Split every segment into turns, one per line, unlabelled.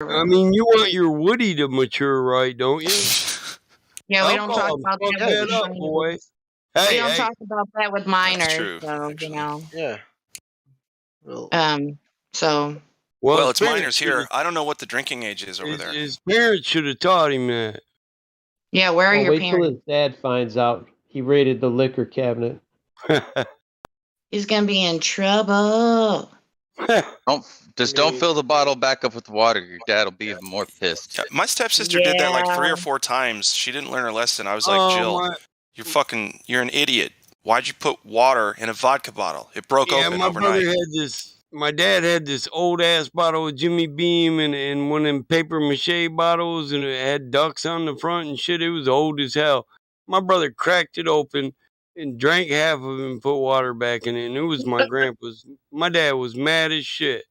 I mean, you want your Woody to mature right, don't you?
Yeah, we don't talk about
fuck
that.
that up, boy.
We
Hey,
don't talk about that with minors.
That's true,
So, you know.
Yeah. Well,
So.
Well, it's minors here. I don't know what the drinking age is over there.
His parents should have taught him that.
Yeah, where are your
wait
parents?
till his dad finds out he raided the liquor cabinet.
He's gonna be in trouble.
Don't fill the bottle back up with water. Your dad will be even more pissed.
Yeah, my stepsister did that like 3 or 4 times. She didn't learn her lesson. I was like, Jill, you're an idiot. Why'd you put water in a vodka bottle? It broke open overnight.
My dad had this old ass bottle of Jimmy Beam and one of them paper mache bottles, and it had ducks on the front and shit. It was old as hell. My brother cracked it open and drank half of it and put water back in it, and it was my grandpa's. My dad was mad as shit.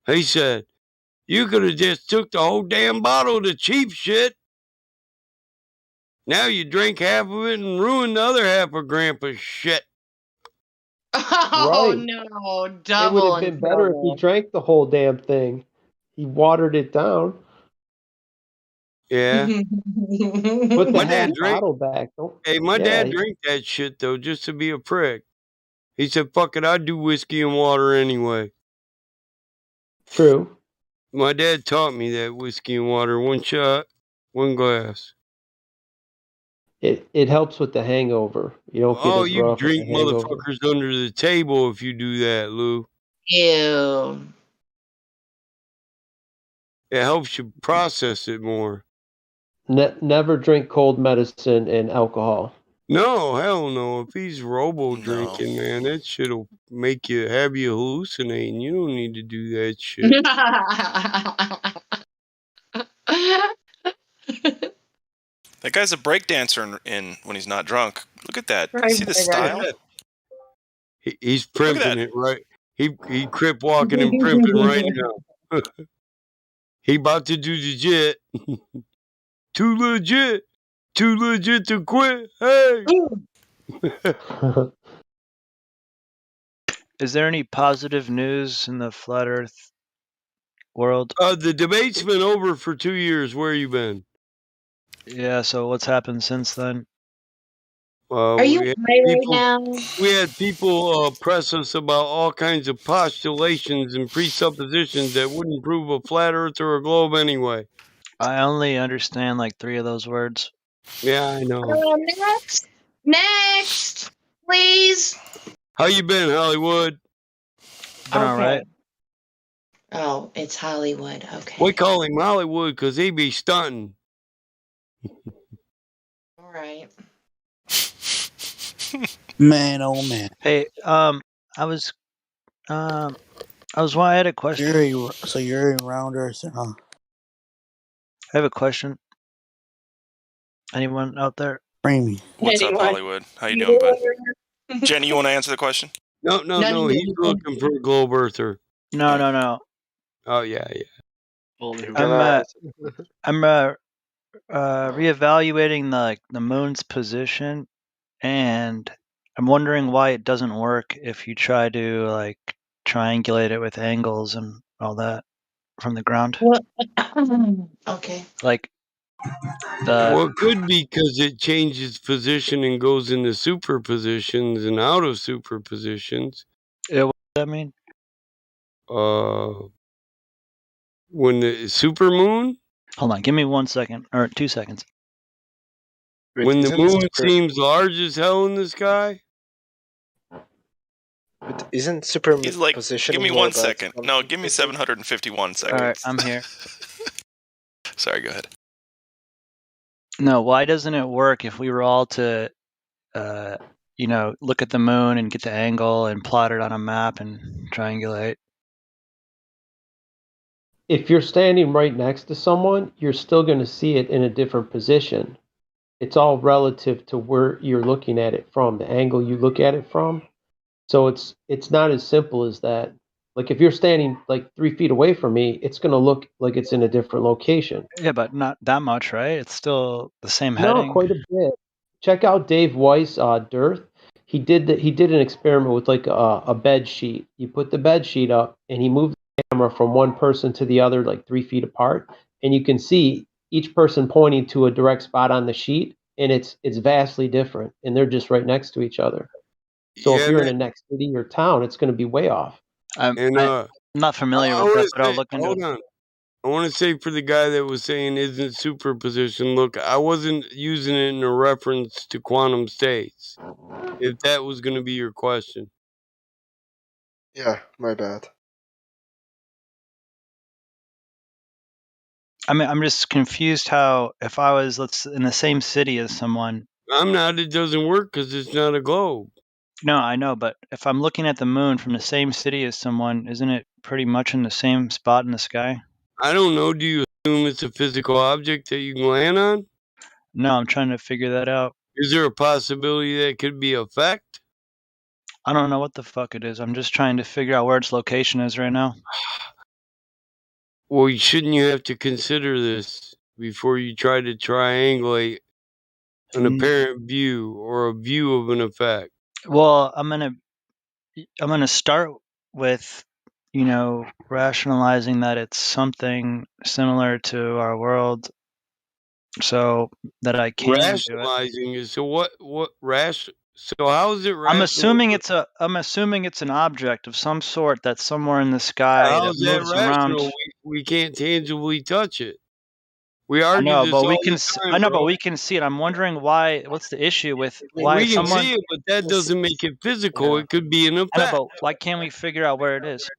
He said, "You could have just took the whole damn bottle of the cheap shit. Now you drink half of it and ruin the other half of Grandpa's shit."
Oh
Right.
no, double.
It would have been better if he drank the whole damn thing. He watered it down.
Yeah.
Put the half bottle back.
My dad drank that shit though, just to be a prick. He said, "Fuck it, I'd do whiskey and water anyway."
True.
My dad taught me that whiskey and water, 1 shot, 1 glass.
It helps with the hangover. You don't get as
you
rough with
drink
the hangover.
motherfuckers under the table if you do that, Lou.
Ew.
It helps you process it more.
Never drink cold medicine and alcohol.
No, hell no. If he's drinking, man, that shit'll make you hallucinating. You don't need to do that shit.
That guy's a breakdancer in when he's not drunk. Look at that. You see the style?
He's primping it, right? He crip walking and primping right now. He about to do the jet. Too legit to quit. Hey.
Is there any positive news in the flat Earth world?
The debate's been over for 2 years. Where you been?
Yeah, so what's happened since then?
Are you high right now?
We had people press us about all kinds of postulations and presuppositions that wouldn't prove a flat Earth or a globe anyway.
I only understand like 3 of those words.
Yeah, I know.
Next, please.
How you been, Hollywood?
Been all right.
Oh, it's Hollywood. Okay.
We call him Hollywood because he be stunting.
All right.
Man, oh man.
Hey, I had a question.
So you're a round earther, huh?
I have a question. Anyone out there?
Framey.
What's up, Hollywood? How you doing, bud? Jenny, you want to answer the question?
No. He's looking for a globe earther.
No.
Oh yeah.
I'm reevaluating the moon's position, and I'm wondering why it doesn't work if you try to like triangulate it with angles and all that from the ground.
Okay.
Like
it could be because it changes position and goes into superpositions and out of superpositions.
Yeah, what does that mean?
When the supermoon?
Hold on, give me 1 second or 2 seconds.
When the moon seems large as hell in the sky?
But isn't superposition?
He's like, give me 1 second. No, give me 751 seconds.
All right, I'm here.
Sorry, go ahead.
No, why doesn't it work if we were all to, look at the moon and get the angle and plot it on a map and triangulate?
If you're standing right next to someone, you're still going to see it in a different position. It's all relative to where you're looking at it from, the angle you look at it from. So it's not as simple as that. Like if you're standing like 3 feet away from me, it's going to look like it's in a different location.
Yeah, but not that much, right? It's still the same heading.
No, quite a bit. Check out Dave Weiss' Dearth. He did an experiment with like a bed sheet. You put the bed sheet up and he moved camera from one person to the other, like 3 feet apart, and you can see each person pointing to a direct spot on the sheet, and it's vastly different, and they're just right next to each other. So if you're in the next city or town, it's going to be way off.
I'm not familiar with that, but I'll look into it.
Hold on. I want to say for the guy that was saying isn't superposition, look, I wasn't using it in a reference to quantum states. If that was going to be your question.
Yeah, my bad.
I mean, I'm just confused how if I was in the same city as someone.
I'm not. It doesn't work because it's not a globe.
No, I know, but if I'm looking at the moon from the same city as someone, isn't it pretty much in the same spot in the sky?
I don't know. Do you assume it's a physical object that you can land on?
No, I'm trying to figure that out.
Is there a possibility that it could be a fact?
I don't know what the fuck it is. I'm just trying to figure out where its location is right now.
Well, shouldn't you have to consider this before you try to triangulate an apparent view or a view of an effect?
Well, I'm gonna start with, rationalizing that it's something similar to our world, so that I can
rationalizing it. So what so how is it rational?
I'm assuming it's an object of some sort that's somewhere in the sky
how
that
is
moves
that rational?
around.
We can't tangibly touch it. We
I
argue
know,
this
but
all
we can.
the time,
I know,
bro.
but we can see it. I'm wondering why. What's the issue with why
we can
someone?
see it, but that doesn't make it physical.
Yeah.
It could be an effect.
I know, but why can't we figure out where it is?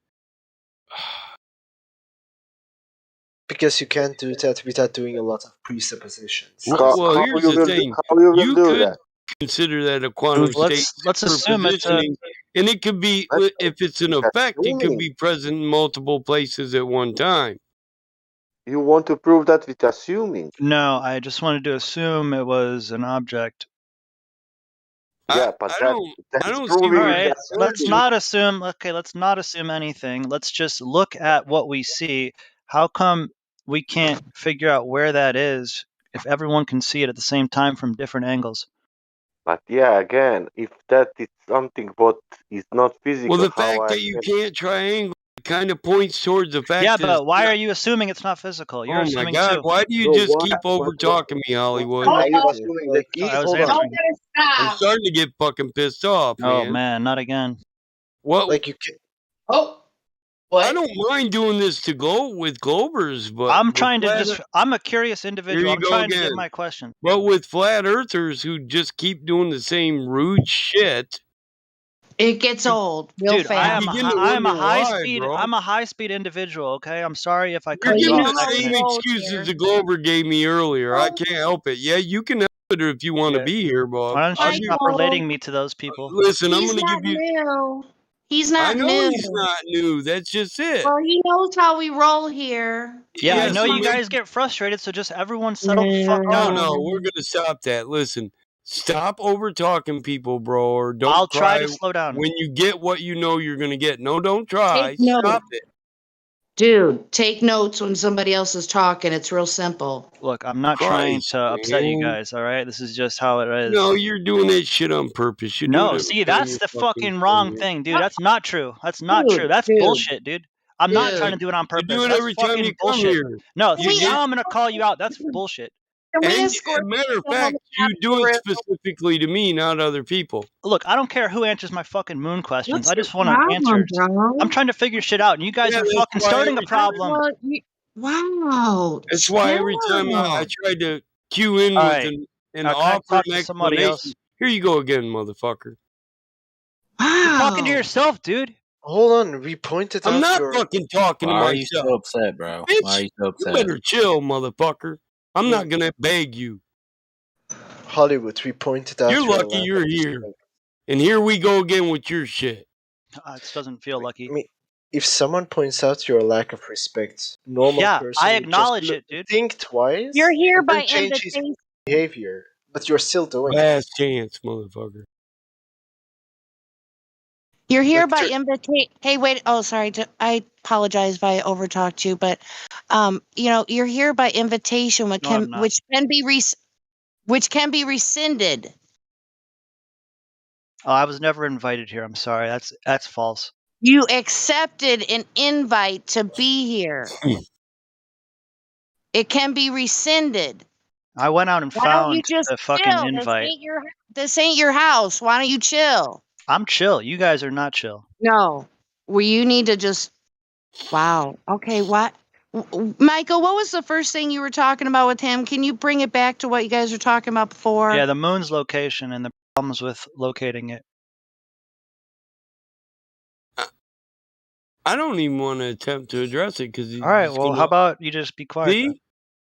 Because you can't do that without doing a lot of presuppositions.
Well, here's the thing. You could consider that a quantum state
let's assume it's
positioning, and it could be, if it's an effect, it could be present in multiple places at one time.
You want to prove that with assuming?
No, I just wanted to assume it was an object.
Yeah, but
I don't see.
All right, let's not assume. Okay, let's not assume anything. Let's just look at what we see. How come we can't figure out where that is if everyone can see it at the same time from different angles?
But yeah, again, if that is something what is not physical,
well, the fact that you can't triangle kind of points towards the fact.
Yeah, but why are you assuming it's not physical? You're assuming
my God!
too.
Why do you just keep over talking me, Hollywood?
I was answering.
I'm starting to get fucking pissed off, man.
Oh man, not again.
What?
Like you can.
Oh, what?
I don't mind doing this to go with Globers, but
I'm trying to just. I'm a curious individual. I'm trying to get my question.
But with flat earthers who just keep doing the same rude shit,
it gets old.
Dude, I'm a high speed individual. Okay, I'm sorry if I cut you off.
You're giving the same excuses the Glober gave me earlier. I can't help it. Yeah, you can help it if you want to be here, Bob.
Why don't you stop relating me to those people?
Listen, I'm going to give you.
New. He's not new.
I know he's not new. That's just it.
Well, he knows how we roll here.
Yeah, I know you guys get frustrated, so just everyone settle the fuck down.
No, we're going to stop that. Listen, stop over talking people, bro, or don't
I'll try to slow down.
When you get what you know you're going to get. No, don't try. Stop it.
Dude, take notes when somebody else is talking. It's real simple.
Look, I'm not trying to upset you guys, all right? This is just how it is.
No, you're doing that shit on purpose.
No, see, that's the fucking wrong thing, dude. That's not true. That's not true. That's bullshit, dude. I'm not trying to do it on purpose.
You do it every time you come here.
No, see, now I'm going to call you out. That's bullshit.
And as a matter of fact, you do it specifically to me, not other people.
Look, I don't care who answers my fucking moon questions. I just want answers. I'm trying to figure shit out, and you guys are fucking starting a problem.
Wow.
That's why every time I tried to cue in with an offer an explanation. Here you go again, motherfucker.
Wow.
You're talking to yourself, dude.
Hold on, we pointed out.
I'm not fucking talking to myself.
Why are you so upset, bro?
Bitch,
why are you so upset?
You better chill, motherfucker. I'm not gonna beg you.
Hollywood, we pointed out.
You're lucky you're here. And here we go again with your shit.
It doesn't feel lucky.
I mean, if someone points out your lack of respect, normal person.
I acknowledge it, dude.
Think twice.
You're here by
change his behavior, but you're still doing it.
Last chance, motherfucker.
You're here by invitation. Hey, wait. Oh, sorry. I apologize if I overtalked you, but you're here by invitation, which can be rescinded.
Oh, I was never invited here. I'm sorry. That's false.
You accepted an invite to be here. It can be rescinded.
I went out and
Why don't you
found
just
the fucking
chill?
invite.
This ain't your house. Why don't you chill?
I'm chill. You guys are not chill.
No. Well, you need to just. Wow. Okay. What? Michael, what was the first thing you were talking about with him? Can you bring it back to what you guys were talking about before?
Yeah, the moon's location and the problems with locating it.
I don't even want to attempt to address it because.
All right. Well, how about you just be quiet?
See, then?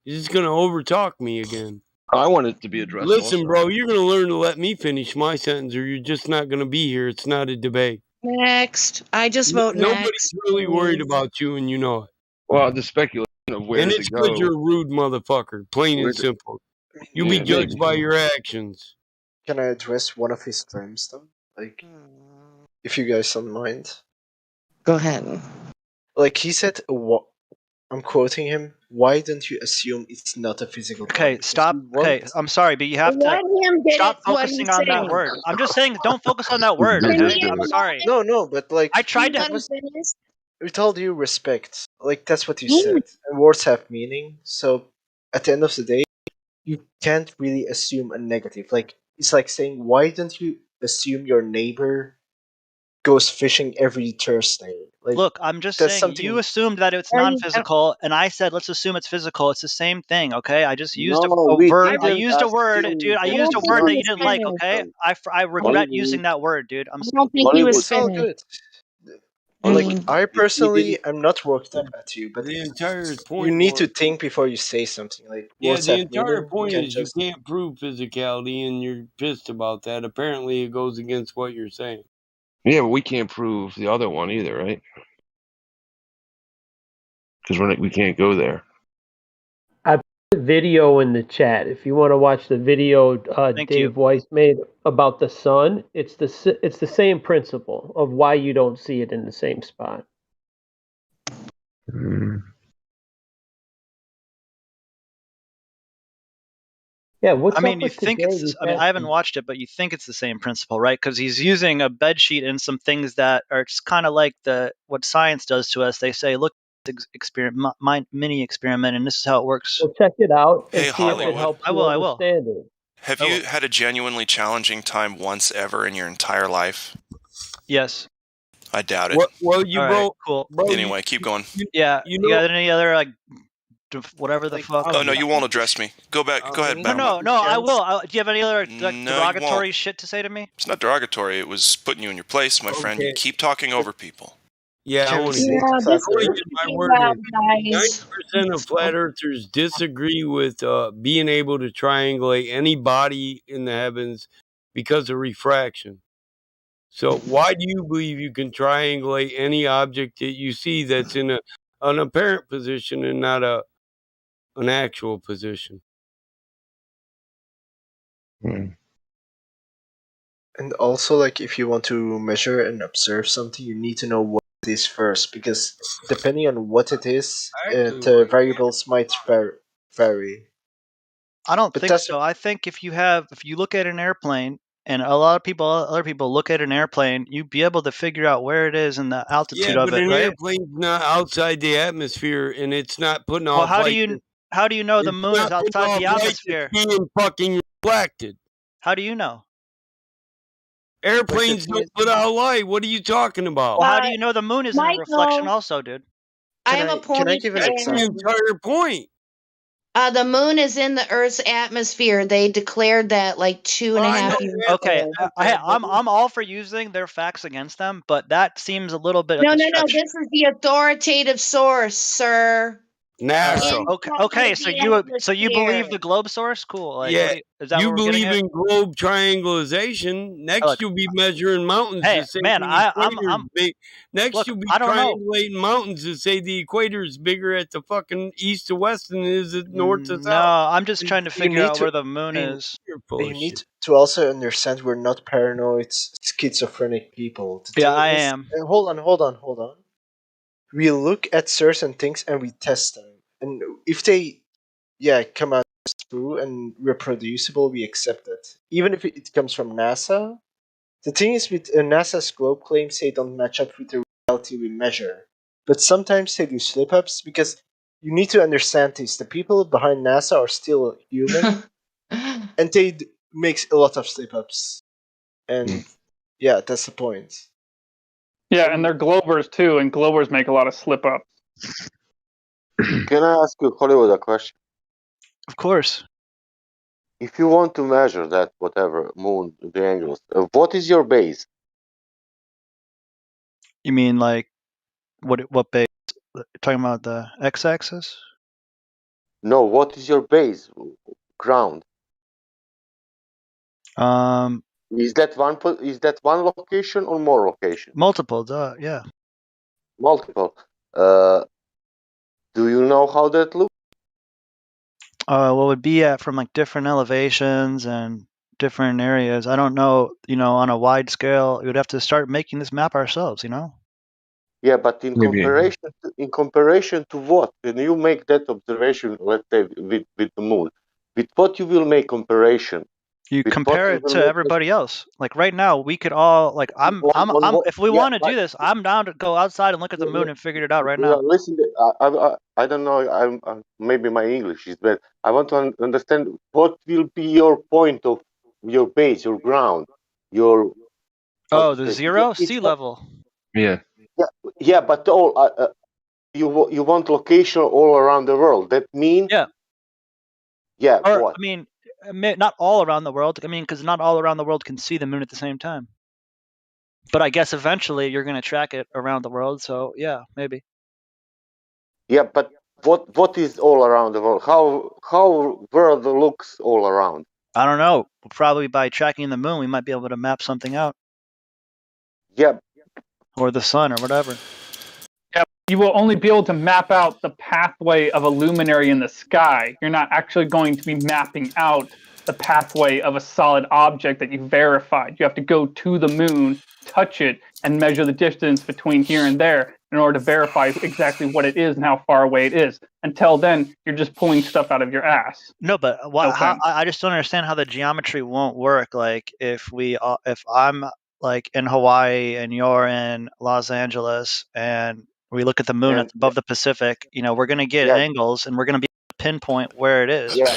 He's just gonna overtalk me again.
I want it to be addressed.
Listen,
also.
bro, you're gonna learn to let me finish my sentence, or you're just not gonna be here. It's not a debate.
Next, I just vote
Nobody's
next.
really worried about you, and you know it.
Well, the speculation of where
and
to
it's
go.
because you're a rude motherfucker, plain and simple. You'll be judged by your actions.
Can I address one of his claims, though? Like, if you guys don't mind.
Go ahead.
Like, he said, I'm quoting him, why don't you assume it's not a physical body?
Okay, stop. Okay, I'm sorry, but you have to stop focusing on that word. I'm just saying, don't focus on that word, okay? I'm sorry.
No, but like...
I tried to...
With all due respect, like, that's what you said. And words have meaning, so at the end of the day, you can't really assume a negative. Like, it's like saying, why don't you assume your neighbor goes fishing every Thursday? Like,
look, I'm just saying, you assumed that it's non-physical, and I said, let's assume it's physical. It's the same thing, okay? I just used a word. I used a word, dude. I used a word that you didn't like, okay? I regret using that word, dude.
I don't think he was
all good. Like, I personally am not worked up at you, but
the entire point
you need to think before you say something. Like,
yeah, the entire point is you can't prove physicality, and you're pissed about that. Apparently, it goes against what you're saying.
Yeah, but we can't prove the other one either, right? Because we can't go there.
I put the video in the chat. If you want to watch the video Dave Weiss made about the sun, it's the same principle of why you don't see it in the same spot. Yeah,
I mean, you think it's... I mean, I haven't watched it, but you think it's the same principle, right? Because he's using a bed sheet and some things that are just kind of like what science does to us. They say, look, my mini experiment, and this is how it works.
We'll check it out and
Hey,
see if it helps you understand it.
Have you had a genuinely challenging time once ever in your entire life?
Yes.
I doubt it.
Well, you
right, cool.
Anyway, keep going.
Yeah. You got any other whatever the fuck?
Oh no, you won't address me. Go back. Go ahead, Batman.
No, I will. Do you have any other derogatory shit to say to me?
It's not derogatory. It was putting you in your place, my friend. You keep talking over people.
Yeah, I want to get my word in. 90% of flat earthers disagree with being able to triangulate any body in the heavens because of refraction. So why do you believe you can triangulate any object that you see that's in an apparent position and not an actual position?
And also, like, if you want to measure and observe something, you need to know what it is first, because depending on what it is, the variables might vary.
I don't think so. I think if you look at an airplane, and other people look at an airplane, you'd be able to figure out where it is and the altitude of it, right?
Yeah, but an airplane's not outside the atmosphere, and it's not putting off.
Well, how do you know the moon is outside the atmosphere?
It's being fucking reflected.
How do you know?
Airplanes don't put out light. What are you talking about?
Well, how do you know the moon isn't a reflection also, dude?
Can I
give an example?
That's the entire point.
The moon is in the Earth's atmosphere. They declared that like 2.5 years ago.
Okay, I'm all for using their facts against them, but that seems a little bit.
No. This is the authoritative source, sir.
NASA.
Okay. So you believe the globe source? Cool. Like,
yeah.
Is that
you
what we're
believe
getting
in globe triangulation. Next, you'll be measuring mountains.
Hey,
to say
man,
I'm big. Next, you'll be
I don't
triangulating mountains to say the equator is bigger at the fucking east to west than it is at north to south.
No, I'm just trying to figure out where the moon is.
You need to also understand we're not paranoid, schizophrenic people.
Yeah, I am.
Hold on. We look at certain things and we test them. And if they, come out true and reproducible, we accept it. Even if it comes from NASA. The thing is with NASA's globe claims, they don't match up with the reality we measure. But sometimes they do slip ups because you need to understand this. The people behind NASA are still human, and they make a lot of slip ups. And yeah, that's the point.
Yeah, and they're Globers too, and Globers make a lot of slip ups.
Can I ask you, Hollywood, a question?
Of course.
If you want to measure that, whatever, moon, the angles, what is your base?
You mean like what base? You're talking about the x-axis?
No, what is your base? Ground. Is that one location or more location?
Multiple, yeah.
Multiple. Do you know how that looks?
Well, it would be at from like different elevations and different areas. I don't know, on a wide scale. We would have to start making this map ourselves,
Yeah, but in comparison to what? When you make that observation, let's say with the moon, with what you will make comparison?
You compare it to everybody else. Like right now, we could all like if we want to do this, I'm down to go outside and look at the moon and figure it out right now.
Listen, I don't know. I'm maybe my English is bad. I want to understand what will be your point of your base, your ground, your.
The zero sea level.
Yeah.
Yeah, but all you want location all around the world. That means yeah.
Or,
what?
I mean, not all around the world. I mean, because not all around the world can see the moon at the same time. But I guess eventually you're going to track it around the world. So yeah, maybe.
Yeah, but what is all around the world? How world looks all around?
I don't know. Probably by tracking the moon, we might be able to map something out.
Yeah.
Or the sun or whatever.
Yeah, you will only be able to map out the pathway of a luminary in the sky. You're not actually going to be mapping out the pathway of a solid object that you verified. You have to go to the moon, touch it, and measure the distance between here and there in order to verify exactly what it is and how far away it is. Until then, you're just pulling stuff out of your ass.
No, but I just don't understand how the geometry won't work. Like if I'm like in Hawaii and you're in Los Angeles and we look at the moon above the Pacific, we're going to get angles and we're going to be able to pinpoint where it is.
Yeah.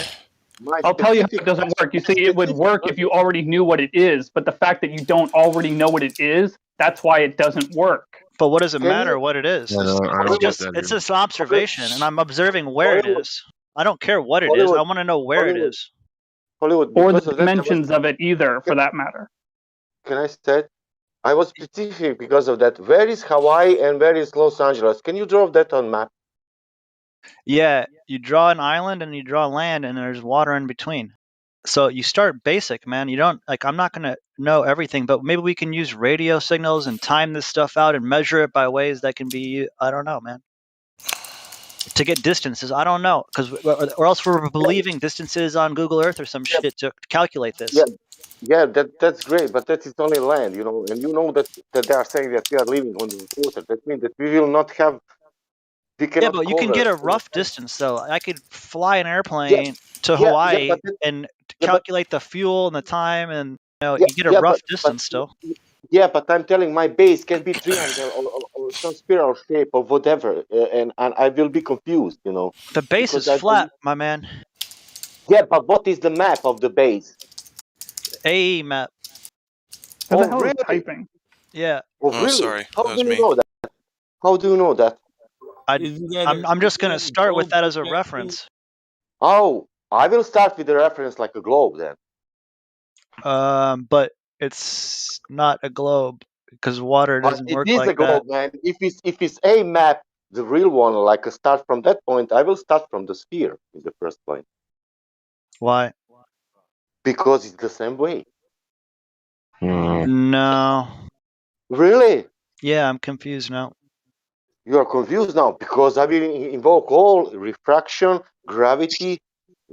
Right?
I'll tell you how it doesn't work. You see, it would work if you already knew what it is, but the fact that you don't already know what it is, that's why it doesn't work.
But what does it matter what it is? It's just an observation, and I'm observing where it is. I don't care what it is. I want to know where it is.
Hollywood,
or the dimensions of it either, for that matter.
Can I say? I was specific because of that. Where is Hawaii and where is Los Angeles? Can you draw that on map?
Yeah, you draw an island and you draw land and there's water in between. So you start basic, man. You don't I'm not going to know everything, but maybe we can use radio signals and time this stuff out and measure it by ways that can be, I don't know, man. To get distances, I don't know, or else we're believing distances on Google Earth or some shit to calculate this.
Yeah, that's great, but that is only land, and you know that they are saying that we are living on the water. That means that we will not have.
Yeah, but you can get a rough distance though. I could fly an airplane to Hawaii and calculate the fuel and the time, and you get a rough distance still.
Yeah, but I'm telling my base can be triangle or some spiral shape or whatever, and I will be confused,
The base is flat, my man.
Yeah, but what is the map of the base?
A map.
What the hell is typing?
Yeah.
Oh, really?
Sorry.
How do you know that? How do you know that?
I'm just going to start with that as a reference.
Oh, I will start with the reference like a globe then.
But it's not a globe because water doesn't work like that.
It is a globe, man. If it's a map, the real one, like a start from that point, I will start from the sphere in the first point.
Why?
Because it's the same way.
No.
Really?
Yeah, I'm confused now.
You are confused now because I will invoke all refraction, gravity,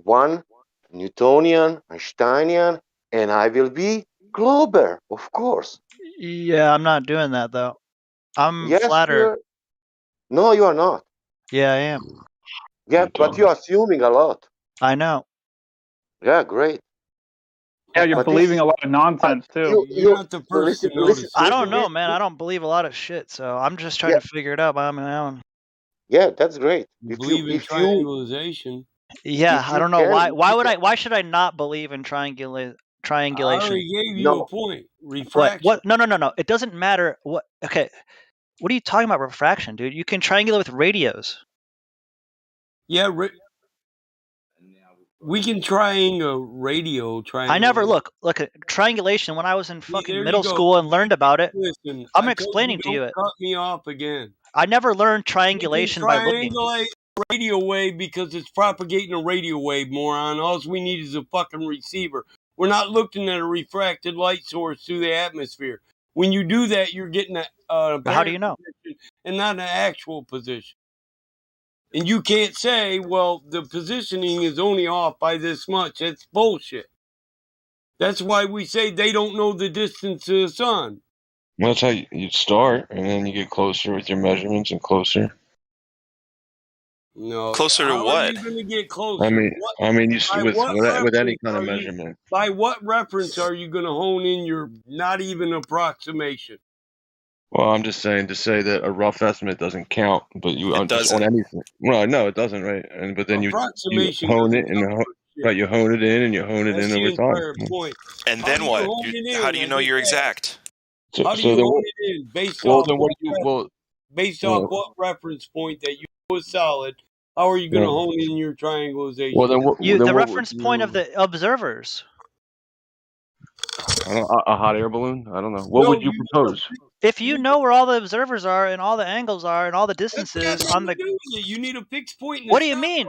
one, Newtonian, Einsteinian, and I will be glober, of course.
Yeah, I'm not doing that though. I'm flatter.
No, you are not.
Yeah, I am.
Yeah, but you are assuming a lot.
I know.
Yeah, great.
Yeah, you're believing a lot of nonsense too.
You're not the first to notice.
I don't know, man. I don't believe a lot of shit, so I'm just trying to figure it out by my own.
Yeah, that's great.
You believe in triangulation.
Yeah, I don't know why. Why should I not believe in triangulation?
I already gave you a point. Refraction.
What? No. It doesn't matter. What? Okay. What are you talking about? Refraction, dude. You can triangulate with radios.
Yeah, we can radio.
I never look at triangulation when I was in fucking middle school and learned about it.
Listen,
I'm explaining to you it.
Cut me off again.
I never learned triangulation by looking.
Triangulate radio wave because it's propagating a radio wave, moron. All we need is a fucking receiver. We're not looking at a refracted light source through the atmosphere. When you do that, you're getting a
how do you know?
And not an actual position. And you can't say, well, the positioning is only off by this much. That's bullshit. That's why we say they don't know the distance to the sun.
Well, that's how you start, and then you get closer with your measurements and closer.
No.
Closer to what?
How are you going to get closer?
I mean, you with any kind of measurement.
By what reference are you going to hone in your not even approximation?
Well, I'm just saying to say that a rough estimate doesn't count, but on anything. Well, no, it doesn't, right? But then you hone it and you hone it in and you hone it in over time.
Point.
And then what? How do you know you're exact?
How do you hone it in based off what reference point that you was solid? How are you going to hone in your triangulation?
Well, then
the reference point of the observers.
A hot air balloon? I don't know. What would you propose?
If you know where all the observers are and all the angles are and all the distances on the,
you need a fixed point.
What do you mean,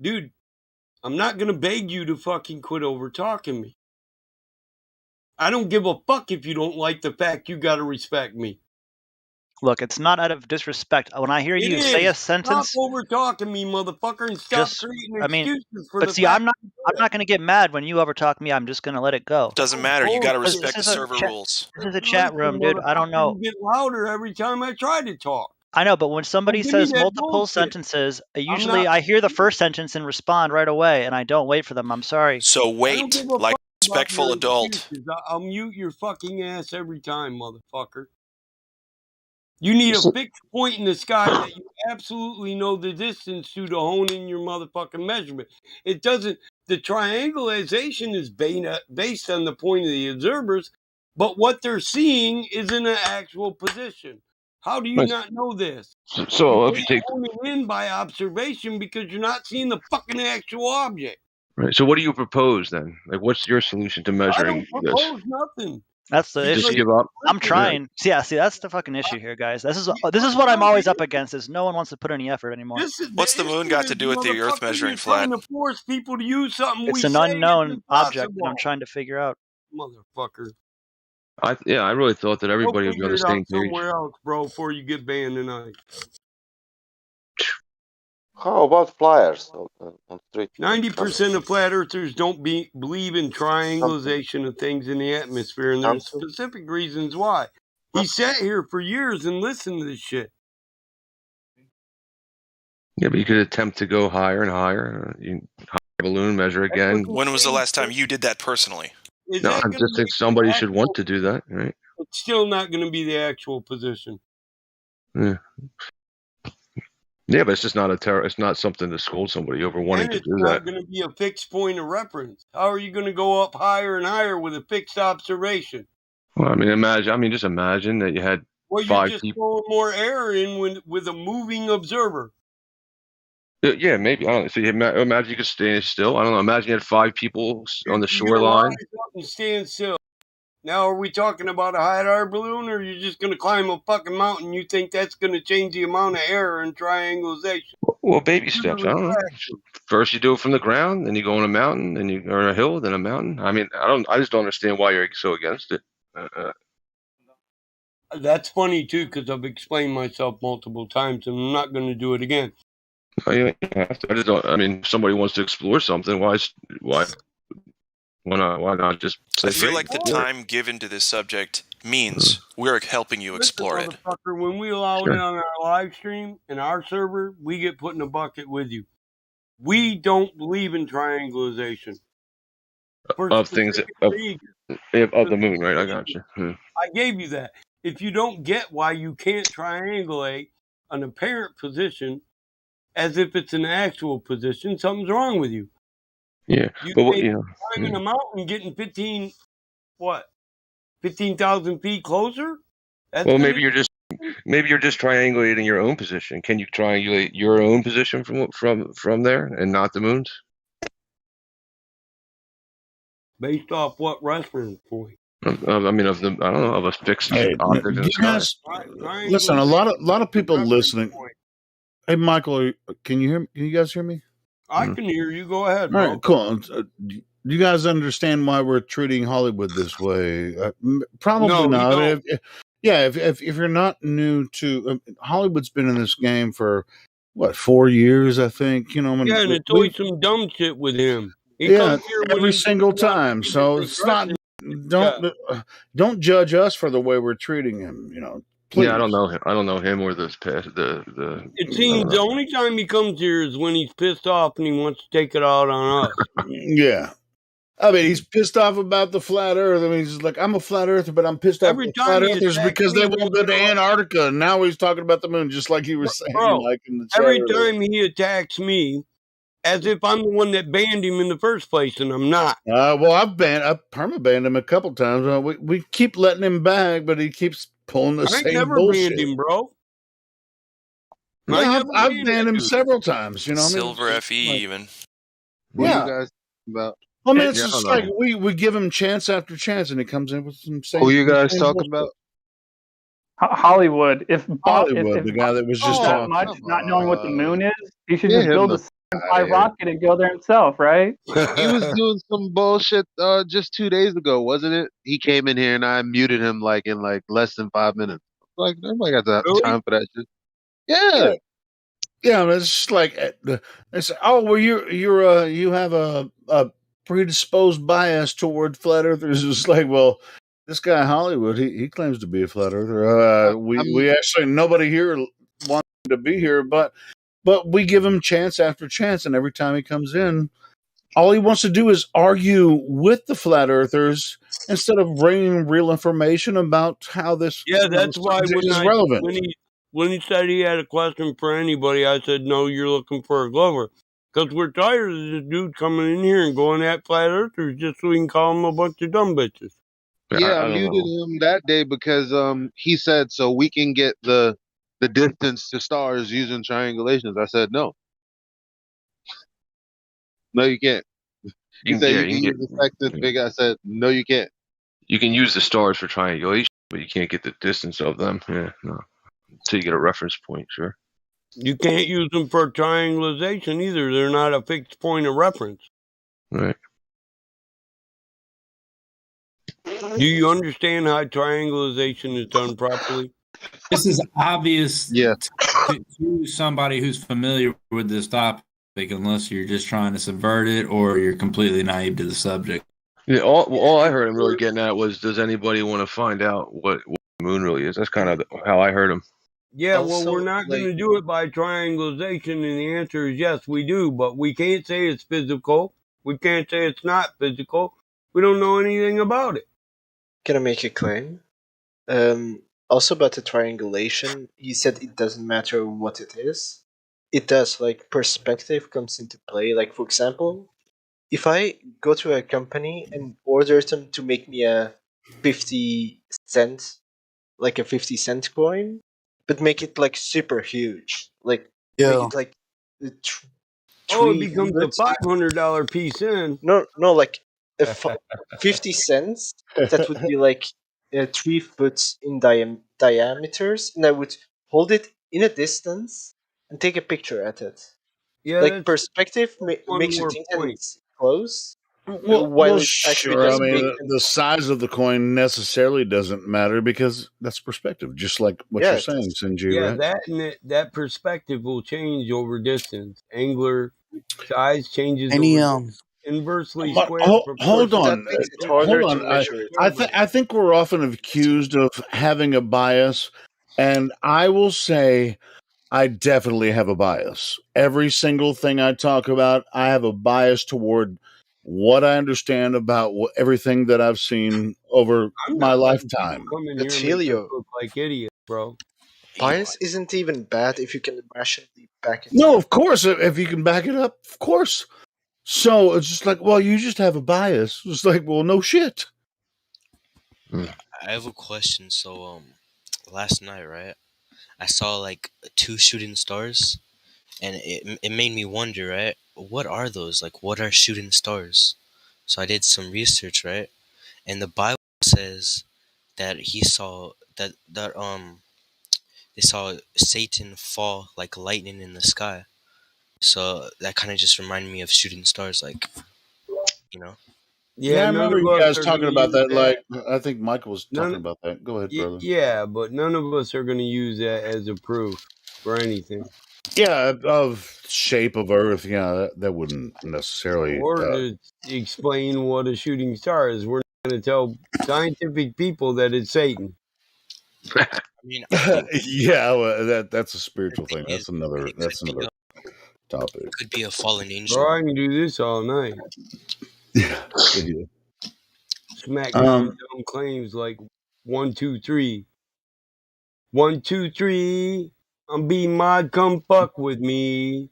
dude? I'm not gonna beg you to fucking quit over talking me. I don't give a fuck if you don't like the fact you gotta respect me.
Look, it's not out of disrespect. When I hear you say a sentence,
stop over talking me, motherfucker, and stop creating excuses for
see, I'm not going to get mad when you over talk me. I'm just going to let it go.
Doesn't matter. You got to respect the server rules.
This is a chat room, dude. I don't know.
You get louder every time I try to talk.
I know, but when somebody says multiple sentences, usually I hear the first sentence and respond right away, and I don't wait for them. I'm sorry.
So wait, like a respectful adult.
I'll mute your fucking ass every time, motherfucker. You need a fixed point in the sky that you absolutely know the distance to hone in your motherfucking measurement. It doesn't. The triangulation is based on the point of the observers, but what they're seeing is in an actual position. How do you not know this?
So if you take
honing in by observation because you're not seeing the fucking actual object.
Right. So what do you propose then? Like, what's your solution to measuring
I don't propose nothing.
That's the issue.
Just give up.
I'm trying. Yeah, see, that's the fucking issue here, guys. This is what I'm always up against. Is no one wants to put any effort anymore.
What's the moon got to do with the Earth measuring flat?
Trying to force people to use something.
It's an unknown object that I'm trying to figure out.
Motherfucker.
I really thought that everybody would be on the same page.
Somewhere else, bro, before you get banned tonight.
How about flyers on street?
90% of flat earthers don't believe in triangulation of things in the atmosphere, and there's specific reasons why. He sat here for years and listened to this shit.
Yeah, but you could attempt to go higher and higher. Higher balloon, measure again.
When was the last time you did that personally?
No, I just think somebody should want to do that, right?
It's still not going to be the actual position.
Yeah. Yeah, but it's just not it's not something to scold somebody over wanting to do that.
It's not going to be a fixed point of reference. How are you going to go up higher and higher with a fixed observation?
Well, just imagine that you had 5 people.
Throwing more air in with a moving observer.
Yeah, maybe. I don't know. So imagine you could stand still. I don't know. Imagine you had 5 people on the shoreline.
And stand still. Now, are we talking about a hot air balloon, or are you just going to climb a fucking mountain? You think that's going to change the amount of air in triangulation?
Well, baby steps. I don't know. First, you do it from the ground, then you go on a mountain, then you or a hill, then a mountain. I mean, I just don't understand why you're so against it.
That's funny too, because I've explained myself multiple times, and I'm not going to do it again.
You have to. If somebody wants to explore something, why not just say,
I feel like the time given to this subject means we're helping you explore it.
When we allow it on our live stream and our server, we get put in a bucket with you. We don't believe in triangulation.
of things of the moon, right? I got you.
I gave you that. If you don't get why you can't triangulate an apparent position as if it's an actual position, something's wrong with you.
Yeah,
You
but
think climbing a mountain, getting 15,000 feet closer?
Well, maybe you're just triangulating your own position. Can you triangulate your own position from there and not the moon's?
Based off what reference point?
I mean, I don't know, of a fixed object in the sky.
Listen, a lot of people listening. Hey, Michael, can you hear? Can you guys hear me?
I can hear you. Go ahead,
All
bro.
right, cool. Do you guys understand why we're treating Hollywood this way? Probably
No,
not. If you're not new to Hollywood's been in this game for what 4 years, I think. You know,
yeah, and it's always some dumb shit with him. He comes here
every single time. So it's not. Don't judge us for the way we're treating him. You know, please.
Yeah, I don't know him. I don't know him or the.
It seems the only time he comes here is when he's pissed off and he wants to take it out on us.
Yeah. I mean, he's pissed off about the flat Earth. I mean, he's like, I'm a flat earther, but I'm pissed off at the flat earthers because they won't go to Antarctica. And now he's talking about the moon, just like he was saying.
Bro,
like in the chat
every
earlier.
time he attacks me, as if I'm the one that banned him in the first place, and I'm not.
Well, I've perma-banned him a couple times. We keep letting him back, but he keeps pulling the same
never
bullshit.
banned him, bro.
No, I've banned him several times. You know,
Silver FE even.
What
are you guys about?
I mean, it's just like we give him chance after chance, and he comes in with some.
Who you guys talking about?
Hollywood. If
Hollywood, the guy that was just
that much not knowing what the moon is, he should just build a fly rocket and go there himself, right?
He was doing some bullshit just 2 days ago, wasn't it? He came in here and I muted him in less than 5 minutes. Like nobody got time for that shit. Yeah.
Yeah, it's just like it's well, you have a predisposed bias toward flat earthers. It's like, well, this guy Hollywood, he claims to be a flat earther. We actually nobody here wants him to be here, but we give him chance after chance, and every time he comes in, all he wants to do is argue with the flat earthers instead of bringing real information about how this
that's why
is relevant.
When he said he had a question for anybody, I said, no, you're looking for a Glover. Because we're tired of this dude coming in here and going at flat earthers just so we can call him a bunch of dumb bitches.
Yeah, I muted him that day because he said so we can get the distance to stars using triangulations. I said no. No, you can't. He said you can use the effective figure. I said no, you can't.
You can use the stars for triangulation, but you can't get the distance of them. Yeah, no. Until you get a reference point, sure.
You can't use them for triangulation either. They're not a fixed point of reference.
Right.
Do you understand how triangulation is done properly?
This is obvious
to
somebody who's familiar with this topic, unless you're just trying to subvert it or you're completely naive to the subject.
Yeah, all I heard him really getting at was, does anybody want to find out what the moon really is? That's kind of how I heard him.
Yeah, also, well, we're not going to do it by triangulation, and the answer is yes, we do, but we can't say it's physical. We can't say it's not physical. We don't know anything about it.
Can I make a claim? Also about the triangulation, he said it doesn't matter what it is. It does, like, perspective comes into play. Like, for example, if I go to a company and order them to make me a 50 cent coin, but make it like super huge, make it like
it becomes a $500 piece in.
No, like 50 cents. That would be like 3 foot in diameters, and I would hold it in a distance and take a picture at it.
Yeah,
like perspective makes you think that it's close.
Well, sure. I mean, the size of the coin necessarily doesn't matter because that's perspective, just like what you're saying, Sinji.
Yeah,
right?
that perspective will change over distance. Angular size changes inversely squared.
Hold on. I think we're often accused of having a bias, and I will say I definitely have a bias. Every single thing I talk about, I have a bias toward what I understand about everything that I've seen over my lifetime.
Come in here and make us look like idiots, bro.
Bias isn't even bad if you can rationally back it.
No, of course, if you can back it up, of course. So it's just like, well, you just have a bias. It's like, well, no shit.
I have a question. So, last night, right, I saw like 2 shooting stars, and it made me wonder, right, what are those? Like, what are shooting stars? So I did some research, right, and the Bible says that he saw that they saw Satan fall like lightning in the sky. So that kind of just reminded me of shooting stars, like, you know.
Yeah, I remember you guys talking about that. Like, I think Michael was talking about that. Go ahead, brother.
Yeah, but none of us are going to use that as a proof for anything.
Yeah, of shape of Earth. Yeah, that wouldn't necessarily.
Or to explain what a shooting star is. We're not going to tell scientific people that it's Satan.
I mean,
yeah, well, that's a spiritual thing. That's another topic.
It could be a fallen angel.
Bro, I can do this all night.
Yeah.
Smack down dumb claims like 1, 2, 3. 1, 2, 3. I'm being mod. Come fuck with me.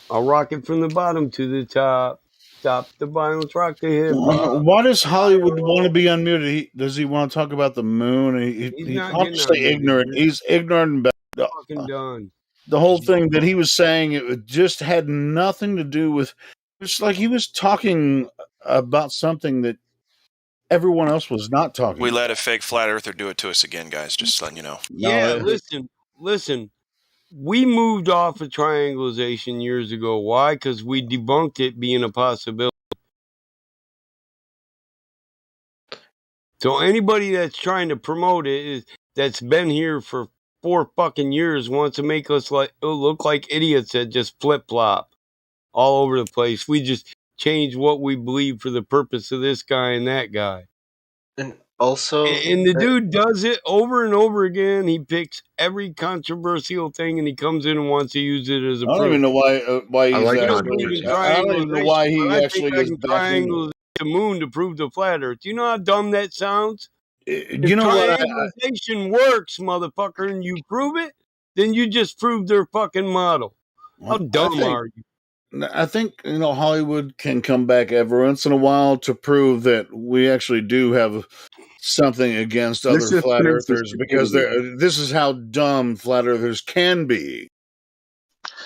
I'll rock it from the bottom to the top. Stop the violence, rock the hip hop.
Why does Hollywood want to be unmuted? Does he want to talk about the moon? He's obviously ignorant. He's ignorant about
fucking done.
The whole thing that he was saying, it just had nothing to do with. It's like he was talking about something that everyone else was not talking.
We let a fake flat earther do it to us again, guys. Just letting you know.
Yeah, listen. We moved off of triangulation years ago. Why? Because we debunked it being a possibility. So anybody that's trying to promote it that's been here for 4 fucking years wants to make us look like idiots that just flip flop all over the place. We just change what we believe for the purpose of this guy and that guy.
And also,
and the dude does it over and over again. He picks every controversial thing and he comes in and wants to use it as a proof.
I don't even know why he's
I don't even know why he actually is
triangulating
the moon to prove the flat Earth. Do you know how dumb that sounds?
You know what?
Triangulation works, motherfucker, and you prove it, then you just proved their fucking model. How dumb are you?
I think, Hollywood can come back every once in a while to prove that we actually do have something against other flat earthers, because this is how dumb flat earthers can be.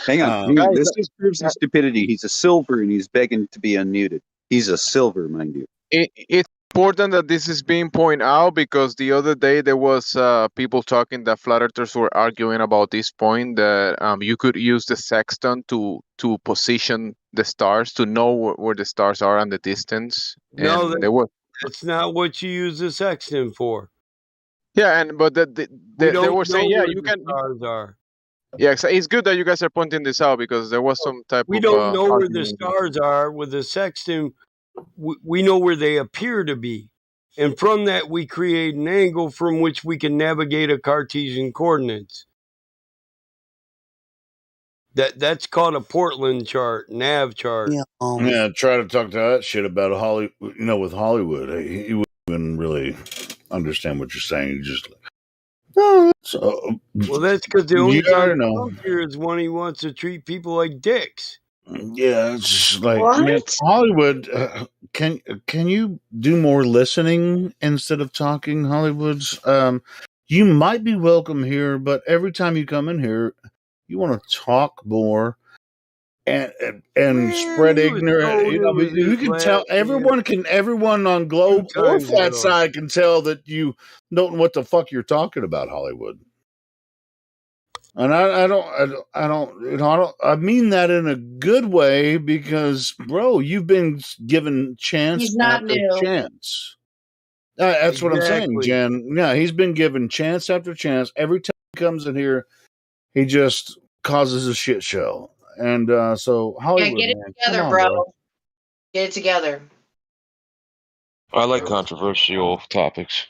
Hang on. This just proves his stupidity. He's a silver and he's begging to be unmuted. He's a silver, mind you.
It's important that this is being pointed out, because the other day there was people talking that flat earthers were arguing about this point, that you could use the sextant to position the stars, to know where the stars are and the distance.
No, that's not what you use the sextant for.
Yeah, but they were saying, yeah, you can.
Stars are.
Yeah, it's good that you guys are pointing this out, because there was some type of.
We don't know where the stars are with the sextant. We know where they appear to be. And from that, we create an angle from which we can navigate a Cartesian coordinates. That's called a Portland chart, nav chart.
Yeah, try to talk to that shit about with Hollywood. He wouldn't even really understand what you're saying. He just well,
that's because the only guy here is when he wants to treat people like dicks.
Yeah, it's just like, man, Hollywood. Can you do more listening instead of talking, Hollywoods? You might be welcome here, but every time you come in here, you want to talk more and spread ignorance. You can tell everyone on Globe or Flat Side can tell that you don't know what the fuck you're talking about, Hollywood. And I mean that in a good way, because, bro, you've been given chance after chance. That's what I'm saying, Jen. Yeah, he's been given chance after chance. Every time he comes in here, he just causes a shit show. And so Hollywood,
get it together, bro. Get it together.
I like controversial topics.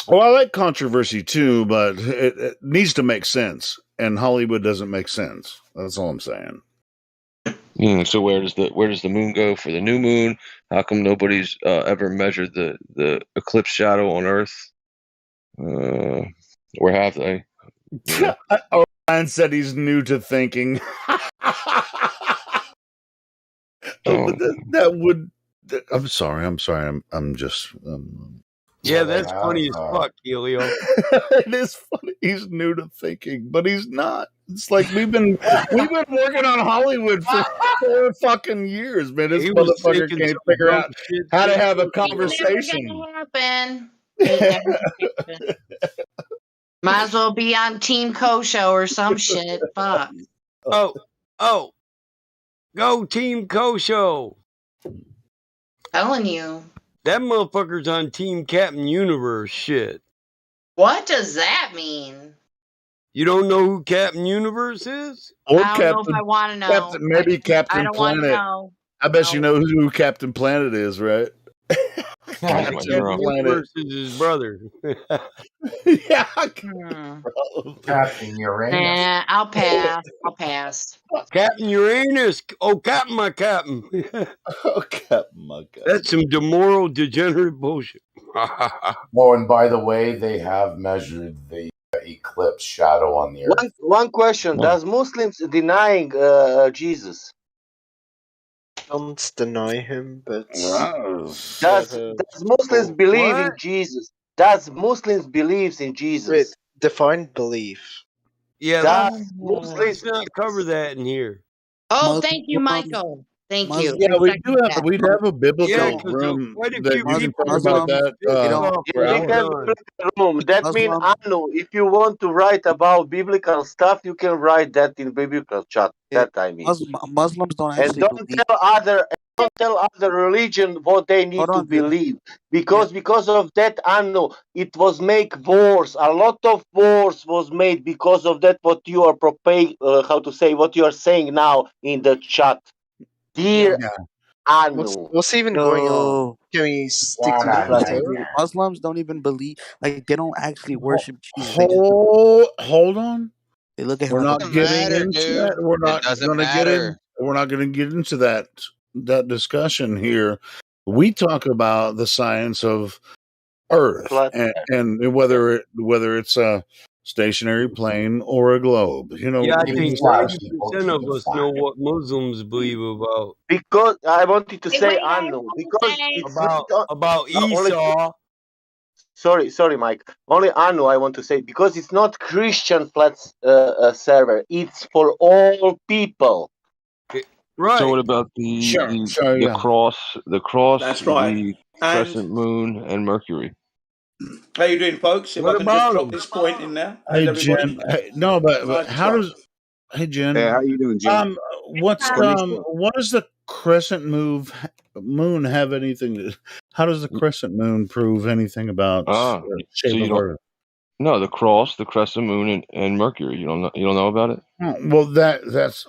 Well, I like controversy too, but it needs to make sense, and Hollywood doesn't make sense. That's all I'm saying.
So where does the moon go for the new moon? How come nobody's ever measured the eclipse shadow on Earth? Or have they? You know?
Orion said he's new to thinking. But that would. I'm sorry. I'm just.
Yeah, that's funny as fuck, Helio.
It is funny. He's new to thinking, but he's not. It's like we've been working on Hollywood for 4 fucking years, man. This motherfucker can't figure out how to have a conversation.
Ain't never gonna happen. Might as well be on Team Kosho or some shit. Fuck.
Oh. Go Team Kosho.
Telling you.
That motherfucker's on Team Captain Universe shit.
What does that mean?
You don't know who Captain Universe is?
Or
I don't know if I want to know.
Captain
I
Planet.
don't want to know.
I bet you know who Captain Planet is, right?
Captain Universe is his brother.
Yeah.
Captain Uranus.
Nah, I'll pass.
Captain Uranus. Oh, Captain, my Captain.
Oh, Captain, my Captain.
That's some demorал, degenerate bullshit.
Oh, and by the way, they have measured the eclipse shadow on the Earth.
One question: does Muslims denying Jesus?
Don't deny him, but
does Muslims believe in Jesus? Does Muslims believes in Jesus?
Wait, define belief.
Yeah,
does
let's not cover that in here.
Oh, thank you, Michael. Thank you.
Yeah, we'd have a biblical room
quite a
that
few
you can
people
talk about that. For
we
hours.
have a biblical room. That means, Anu, if you want to write about biblical stuff, you can write that in biblical chat. That I mean.
Muslims don't
And
actually
don't tell other religion what they need to believe, because of that, Anu, it was make wars. A lot of wars was made because of that. What you are what you are saying now in the chat, dear Anu.
What's even going on? Can we stick to the flat earth?
Muslims don't even believe, like they don't actually worship Jesus.
Hold on.
They look at him
We're
like
not getting into that. We're not going to get in. We're not going to get into that discussion here. We talk about the science of Earth and whether it's a stationary plane or a globe. You know,
Yeah, I think 90% of us know what Muslims believe about.
Because I wanted to say, Anu, because it's
about Esau.
Sorry, Mike. Only Anu I want to say, because it's not Christian flat server. It's for all people.
Right.
So what about the cross? The cross,
That's right.
the crescent moon, and Mercury.
How you doing, folks? If
What
I can
about
just drop this point in there.
Hey, Jen. But how does? Hey, Jen.
Hey, how you doing, Jen?
What does the crescent moon have anything to? How does the crescent moon prove anything about the shape of Earth?
No, the cross, the crescent moon, and Mercury. You don't know about it?
Well, that's.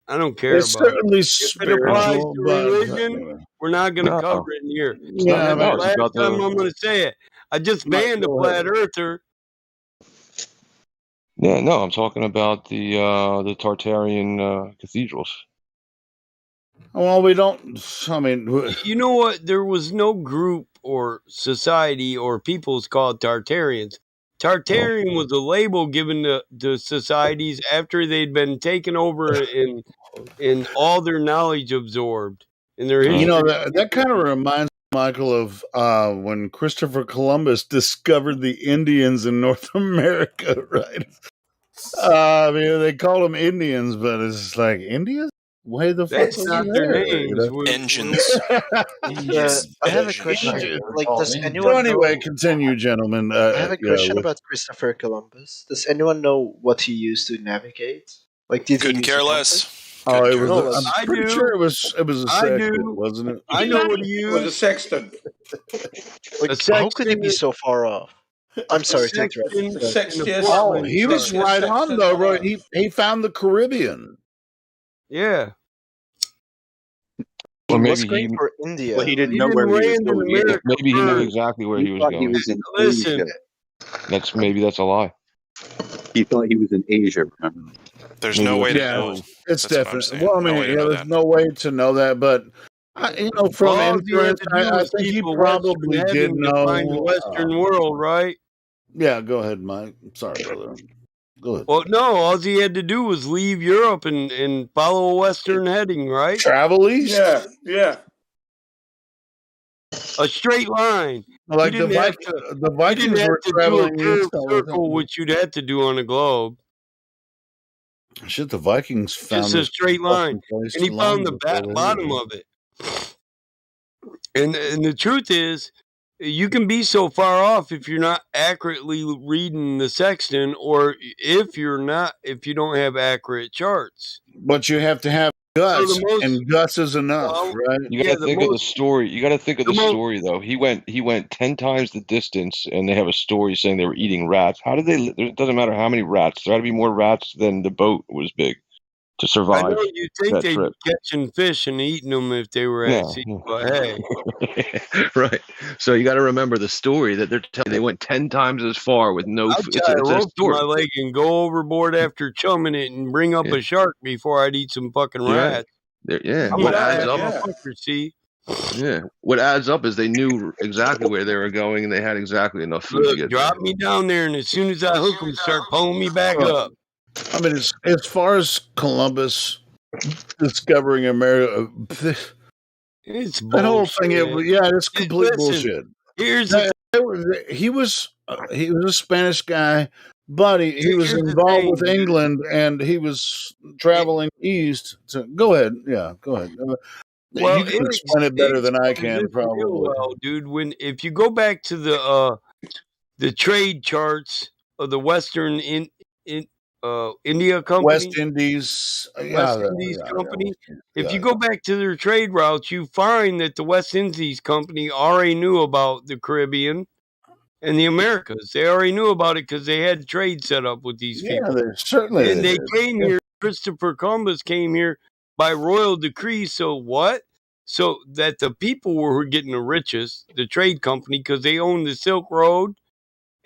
I don't care
it's
about
certainly
it. If it applies to religion,
anyway.
we're not going to cover it in here.
Yeah,
that's the last time I'm going to say it. I just banned a flat earther.
Yeah, no, I'm talking about the Tartarian cathedrals.
Well, we don't. I mean,
you know what? There was no group or society or peoples called Tartarians. Tartarian was a label given to societies after they'd been taken over and all their knowledge absorbed in their history.
You know, that kind of reminds me, Michael, of when Christopher Columbus discovered the Indians in North America, right? I mean, they call them Indians, but it's like, Indians? Why the fuck?
That's not their names.
Engines.
I have a question. Like, does anyone
So anyway,
know?
continue, gentlemen.
I have a question about Christopher Columbus. Does anyone know what he used to navigate? Like, did he
Couldn't
use
care
a
less.
Oh, it was.
compass?
I'm pretty sure it was a sextant, wasn't it?
I know what he
It was a
used.
sextant.
Like, how could he be so far off? I'm sorry to interrupt.
Oh, he was right on though, right? He found the Caribbean.
Yeah.
He
Or
was
maybe
great for India.
Well, he didn't know where he was
land in
going.
America
Maybe he knew
first.
exactly where
He
he was
thought
going.
he was in
Listen.
Asia.
That's a lie.
He thought he was in Asia. Remember?
There's no way to know.
It's
That's what I'm
definite.
saying.
Well, I
No
mean,
way to know
there's
that.
no way to know that, but from
all he had
inference,
to do
I
was
think
keep
he
a
probably
Western
did
heading to find the
know.
Western world, right?
Yeah, go ahead, Mike. Sorry, brother. Go ahead.
Well, no, all he had to do was leave Europe and follow a Western heading, right?
Travel east?
Yeah.
A straight line.
Like
he didn't have to.
the
He didn't
Vikings
have
were
to do a
traveling
curved
east.
circle, which you'd have to do on a globe.
Shit, the Vikings found
Just a
this
straight line,
fucking place
and he
long
found the
before they
bottom
did.
of it. And the truth is, you can be so far off if you're not accurately reading the sextant, or if you don't have accurate charts.
But you have to have guts, and guts is enough, right?
You got to think of the story. You got to think of the story, though. He went 10 times the distance, and they have a story saying they were eating rats. How did they? It doesn't matter how many rats. There had to be more rats than the boat was big to
I
survive
know you think
that
they'd
trip.
be catching fish and eating them if they were at sea, but hey.
Right. So you got to remember the story that they're telling. They went 10 times as far with no
I'd
food.
tie a
It's a
rope to
story.
my leg and go overboard after chumming it and bring up a shark before I'd eat some fucking
You're right.
rats.
Yeah.
I'm
What
a
adds
fat
up?
motherfucker, see?
Yeah. What adds up is they knew exactly where they were going, and they had exactly enough food to
Look,
get
drop
there.
me down there, and as soon as I hook them, start pulling me back up.
I mean, as far as Columbus discovering America,
it's
that whole thing. It's complete bullshit.
Here's
he was a Spanish guy, but he was
here's the
involved
thing,
with England, and he was traveling east. Go ahead. Yeah, go ahead.
Well,
You can explain it better than I can, probably.
Well, dude, if you go back to the trade charts of the Western India Company,
West Indies,
Company. If you go back to their trade routes, you find that the West Indies Company already knew about the Caribbean and the Americas. They already knew about it because they had trade set up with these people.
Certainly,
and they came here. Christopher Columbus came here by royal decree. So what? So that the people were getting the riches, the trade company, because they owned the Silk Road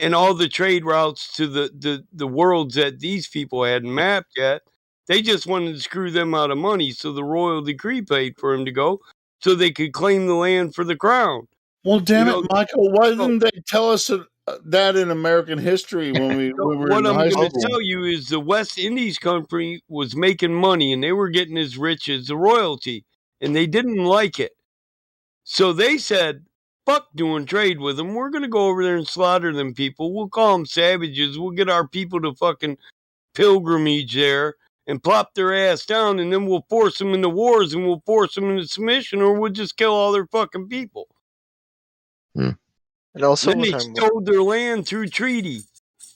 and all the trade routes to the worlds that these people hadn't mapped yet. They just wanted to screw them out of money, so the royal decree paid for him to go, so they could claim the land for the crown.
Well, damn it, Michael! Why didn't they tell us that in American history when we were
what
in
I'm
high
going
school?
to tell you is the West Indies Company was making money, and they were getting as rich as the royalty, and they didn't like it. So they said, fuck doing trade with them. We're going to go over there and slaughter them people. We'll call them savages. We'll get our people to fucking pilgrimage there and plop their ass down, and then we'll force them into wars, and we'll force them into submission, or we'll just kill all their fucking people.
And also,
then they stole their land through treaty.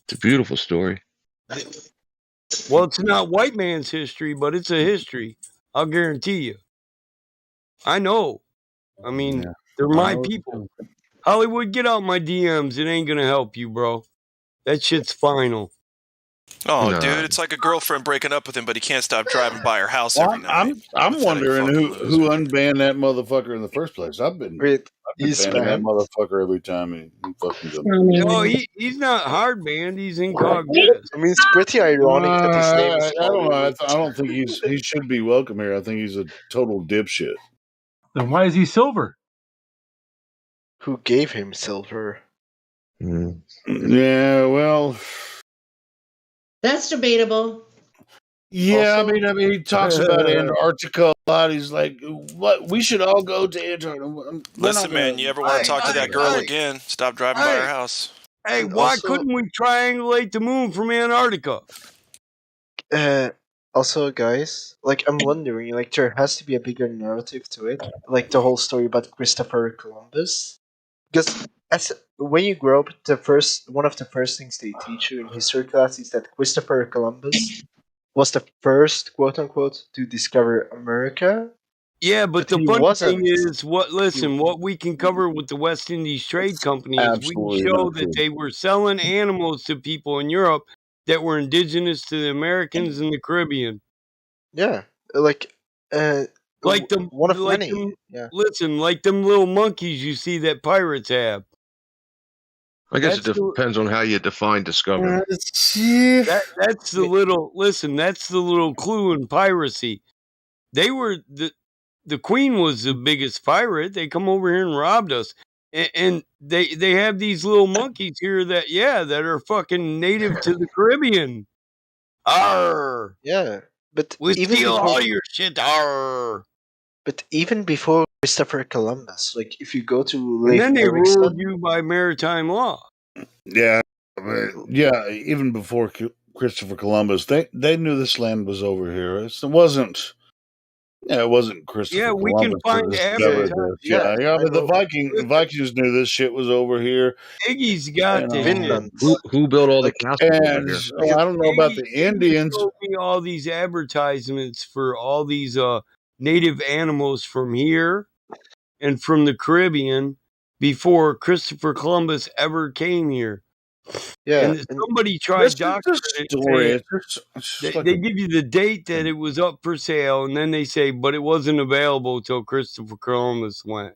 It's a beautiful story.
Well, it's not white man's history, but it's a history. I'll guarantee you. I know. I mean, they're my people. Hollywood, get out my DMs. It ain't gonna help you, bro. That shit's final.
Oh, dude, it's like a girlfriend breaking up with him, but he can't stop driving by her house every night.
I'm wondering who unbanned that motherfucker in the first place. I've been banning that motherfucker every time he fucking does.
No, he's not hard banned. He's incognito.
I mean, it's pretty ironic that his name is
I don't know. I don't think he should be welcome here. I think he's a total dipshit.
Then why is he silver?
Who gave him silver?
Yeah, well,
that's debatable.
Yeah, also, I mean, he talks about Antarctica a lot. He's like, "What? We should all go to Antarctica."
Listen, man, you ever want to talk to that girl again? Stop driving by her house.
Hey, why couldn't we triangulate the moon from Antarctica?
Also, guys, like, I'm wondering, like, there has to be a bigger narrative to it, like the whole story about Christopher Columbus, because when you grow up, one of the first things they teach you in history class is that Christopher Columbus was the first, quote unquote, to discover America.
Yeah, but the funny thing is, what we can cover with the West Indies Trade Company is we can show that they were selling animals to people in Europe that were indigenous to the Americans in the Caribbean.
Yeah, like
them,
one of
like
many.
Them,
yeah.
Listen, like them little monkeys you see that pirates have.
I guess it depends on how you define discovered.
That's the little that's the little clue in piracy. They were the Queen was the biggest pirate. They come over here and robbed us. And they have these little monkeys here that are fucking native to the Caribbean. Arr!
Yeah, but
We
even
steal
before,
all your shit. Arr!
but even before Christopher Columbus, like if you go to
And
Leif
then they ruled
Erikson,
you by maritime law.
Yeah, yeah. Even before Christopher Columbus, they knew this land was over here. It wasn't. Yeah, it wasn't Christopher
We can
Columbus
find
that discovered this. Yeah, but the Vikings knew this shit was over here.
Iggy's got this shit.
Who built all the castles over here?
I don't know about the
Iggy
Indians.
showed me all these advertisements for all these native animals from here and from the Caribbean before Christopher Columbus ever came here.
Yeah,
and somebody tried doctoring it. They give you the date that it was up for sale, and then they say, but it wasn't available until Christopher Columbus went.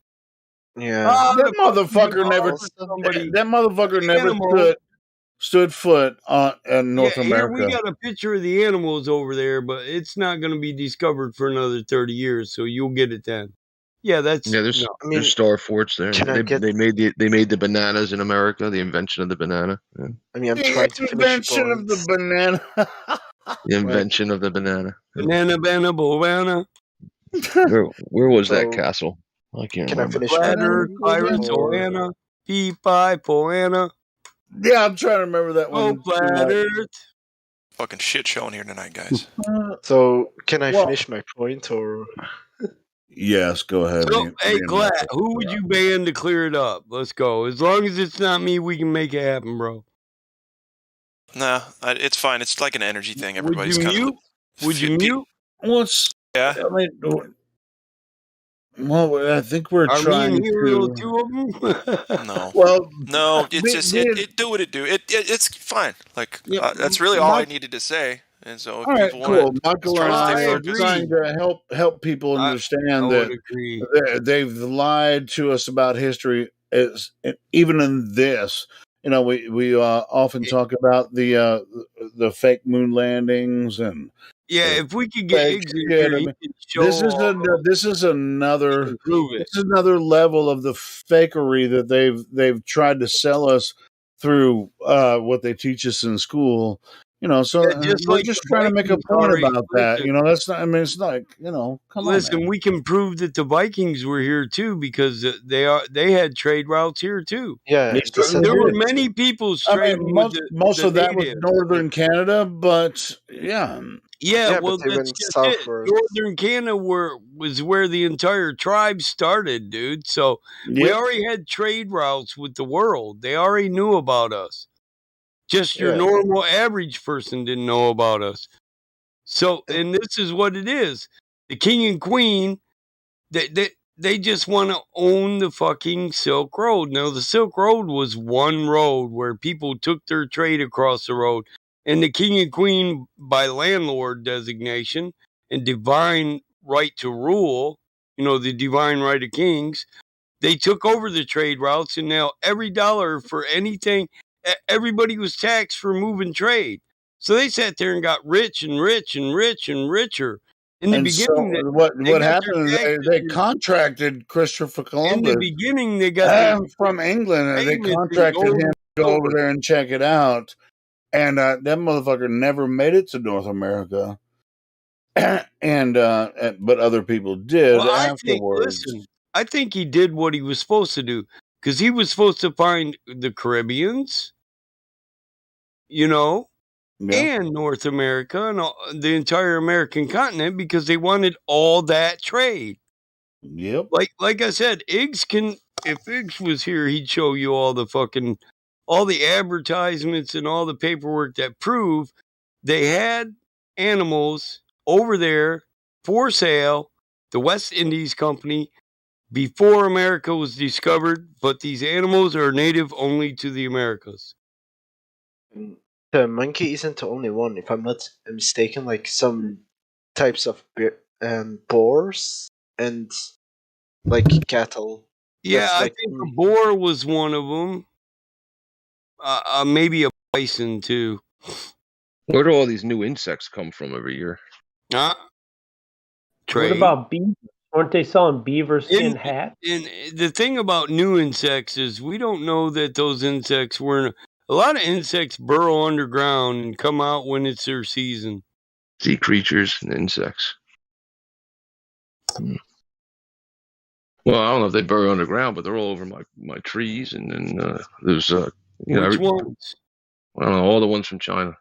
Yeah,
that motherfucker never. That motherfucker never stood foot in North
Here we
America.
got a picture of the animals over there, but it's not going to be discovered for another 30 years, so you'll get it then. Yeah, that's
there's star forts there. They made the bananas in America, the invention of the banana. Yeah.
I mean, I'm trying to finish
invention of the banana.
The invention of the banana.
Banana, banana.
Where was that castle? I can't remember.
I finish
Flat Earth, Pirates, Oana, P5, Poana.
Yeah, I'm trying to remember that one.
Flat Earth.
Fucking shit showing here tonight, guys.
So, can I finish my point, or?
Yes, go ahead.
So, hey, Glad, who would you ban to clear it up? Let's go. As long as it's not me, we can make it happen, bro.
Nah, it's fine. It's like an energy thing. Everybody's kind of.
Would you mute?
Yeah.
I mean, well, I think we're
Are
trying
me and Hero
to.
Two of them?
No.
Well,
no. It's just it do what it do. It's fine. Like that's really all I needed to say. And so if people want to
Michael and I are trying to help people understand that they've lied to us about history. Even in this, we often talk about the fake moon landings and
if we could get Iggs in here, he can show
this is another level of the fakery that they've tried to sell us through what they teach us in school. So we're just trying to make a point about that. That's not. I mean, it's like come
on. We can prove that the Vikings were here too because they had trade routes here too.
Yeah,
there were many people's trade.
Most of that was northern Canada, but yeah.
Yeah, well, that's just it. Northern Canada was where the entire tribe started, dude. So we already had trade routes with the world. They already knew about us. Just your normal average person didn't know about us. So, and this is what it is. The king and queen, they just want to own the fucking Silk Road. Now, the Silk Road was one road where people took their trade across the road. And the king and queen, by landlord designation and divine right to rule, the divine right of kings, they took over the trade routes. And now every dollar for anything, everybody was taxed for moving trade. So they sat there and got rich and rich and rich and richer. In the beginning,
so what happened is they contracted Christopher Columbus.
In the beginning, they got
from England, and they contracted him to go over there and check it out. And that motherfucker never made it to North America, and but other people did afterwards.
I think he did what he was supposed to do because he was supposed to find the Caribbeans, and North America and the entire American continent because they wanted all that trade.
Yep.
Like I said, if Iggs was here, he'd show you all the advertisements and all the paperwork that prove they had animals over there for sale, the West Indies Company, before America was discovered, but these animals are native only to the Americas.
The monkey isn't the only one, if I'm not mistaken. Like some types of boars and like cattle.
Yeah, I think the boar was one of them. Maybe a bison too.
Where do all these new insects come from every year?
What about beavers? Aren't they selling beaver skin hats?
And the thing about new insects is we don't know that those insects were. A lot of insects burrow underground and come out when it's their season.
Sea creatures and insects. Well, I don't know if they burrow underground, but they're all over my trees, and then there's
Which ones?
I don't know, all the ones from China.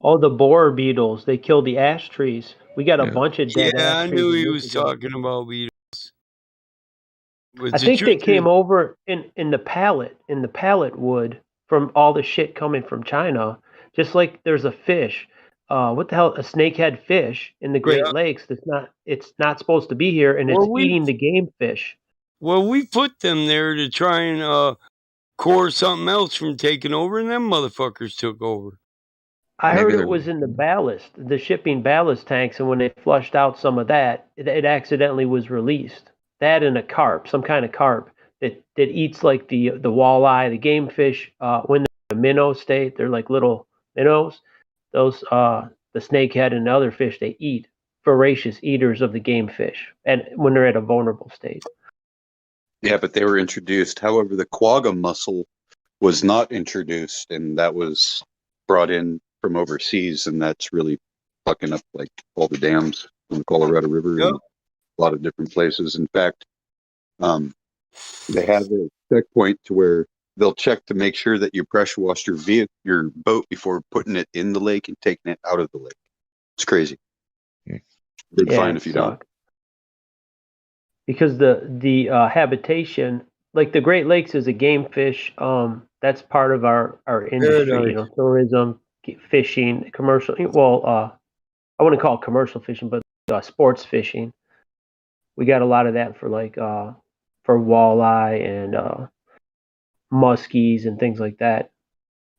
Oh, the borer beetles. They kill the ash trees. We got a bunch of dead
Yeah,
ash
I
trees.
knew
in
he was
Michigan.
talking about beetles.
I think they came over in the pallet wood from all the shit coming from China. Just like there's a fish, what the hell, a snakehead fish in the Great Lakes it's not supposed to be here, and it's eating the game fish.
Well, we put them there to try and core something else from taking over, and them motherfuckers took over.
I heard it was in the ballast, the shipping ballast tanks, and when they flushed out some of that, it accidentally was released. That and a carp, some kind of carp that eats like the walleye, the game fish. When they're in the minnow state, they're like little minnows. Those the snakehead and other fish they eat, voracious eaters of the game fish, and when they're at a vulnerable state.
Yeah, but they were introduced. However, the quagga mussel was not introduced, and that was brought in from overseas, and that's really fucking up like all the dams in the Colorado River and a lot of different places. In fact, they have a checkpoint to where they'll check to make sure that you pressure washed your boat before putting it in the lake and taking it out of the lake. It's crazy. Big fine if you don't.
Because the habitation, like the Great Lakes, is a game fish. That's part of our industry. Tourism, fishing, commercial. Well, I wouldn't call it commercial fishing, but sports fishing. We got a lot of that for for walleye and muskies and things like that.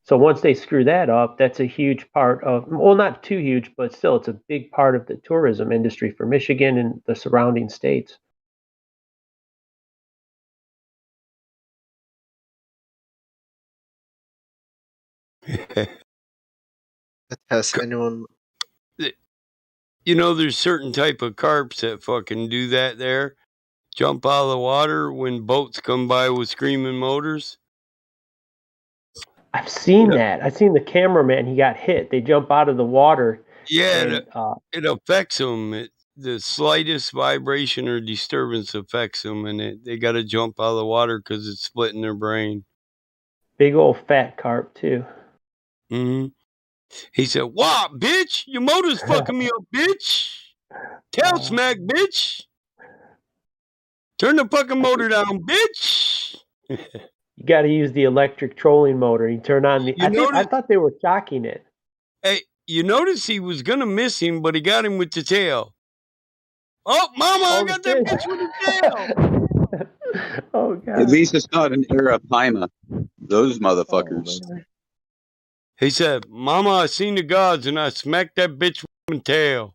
So once they screw that up, that's a huge part of, well, not too huge, but still, it's a big part of the tourism industry for Michigan and the surrounding states.
Has anyone?
You know, there's certain type of carps that fucking do that there. Jump out of the water when boats come by with screaming motors.
I've seen that. I've seen the cameraman. He got hit. They jump out of the water.
Yeah, it affects them. The slightest vibration or disturbance affects them, and they got to jump out of the water because it's splitting their brain.
Big old fat carp too.
Mm-hmm. He said, "What, bitch? Your motor's fucking me up, bitch. Tail smack, bitch. Turn the fucking motor down, bitch."
You got to use the electric trolling motor. You turn on the. I thought they were shocking it.
Hey, you notice he was gonna miss him, but he got him with the tail. Oh, mama, I got that bitch with the
tail. Oh god.
At least it's not an Arapaima. Those motherfuckers.
He said, "Mama, I seen the gods and I smacked that bitch with my tail.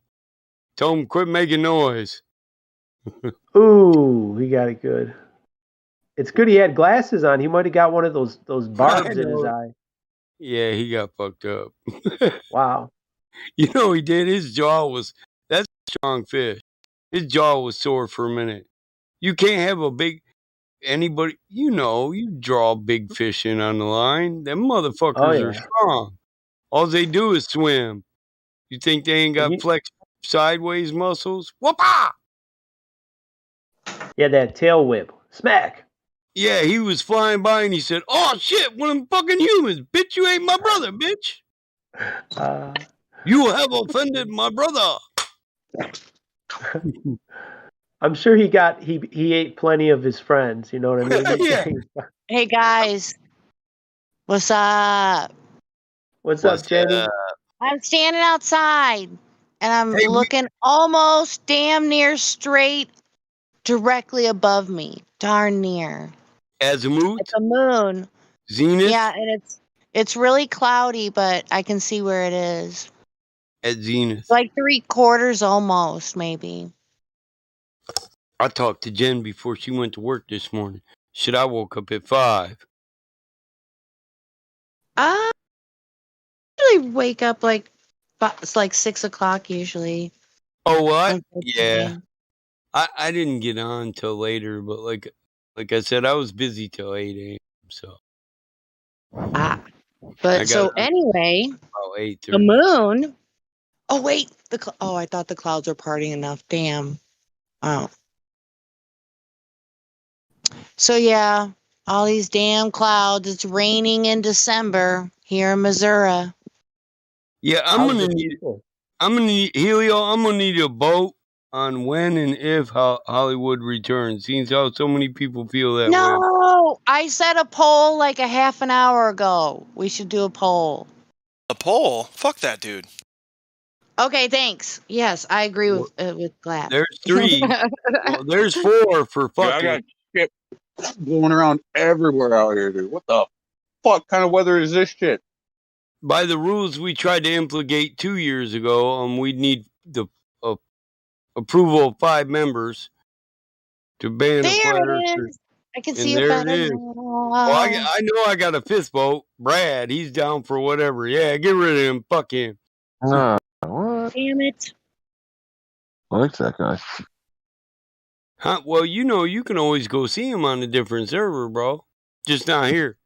Told him quit making noise."
Ooh, he got it good. It's good he had glasses on. He might have got one of those barbs in his eye.
Yeah, he got fucked up.
Wow.
You know he did? His jaw was, that's a strong fish. His jaw was sore for a minute. You can't have anybody, you draw big fish in on the line. Them motherfuckers are strong. All they do is swim. You think they ain't got flex sideways muscles? Whoop-ah!
Yeah, that tail whip. Smack!
Yeah, he was flying by and he said, "Oh shit, one of them fucking humans. Bitch, you ain't my brother, bitch. You have offended my brother."
I'm sure he ate plenty of his friends, you know what I mean?
Yeah.
Hey guys. What's up?
What's up, Jenny?
I'm standing outside and I'm looking almost damn near straight directly above me. Darn near.
Azimuth?
It's a moon.
Zenith?
Yeah, and it's really cloudy, but I can see where it is.
At Zenith.
Like 3/4 almost, maybe.
I talked to Jen before she went to work this morning. Shit, I woke up at 5.
I usually wake up like it's like 6 o'clock usually.
Oh, what? Yeah. I didn't get on till later, but like I said, I was busy till 8 a.m. So.
But so anyway, the moon. Oh wait, I thought the clouds were parting enough. Damn. Oh. So yeah, all these damn clouds. It's raining in December here in Missouri.
Yeah, I'm gonna need Helio. I'm gonna need a vote on when and if Hollywood returns. Seems how so many people feel that way.
No, I set a poll like a half an hour ago. We should do a poll.
A poll? Fuck that dude.
Okay, thanks. Yes, I agree with Glad.
There's 3. Well, there's 4 for fucking.
I got shit blowing around everywhere out here, dude. What the fuck kind of weather is this shit?
By the rules we tried to implement 2 years ago, we'd need the approval of 5 members to ban a flat earther.
I can see it better now.
Well, I know I got a 5th vote. Brad, he's down for whatever. Yeah, get rid of him. Fuck him.
What?
Damn it.
I like that guy.
Huh? Well, you can always go see him on a different server, bro. Just not here.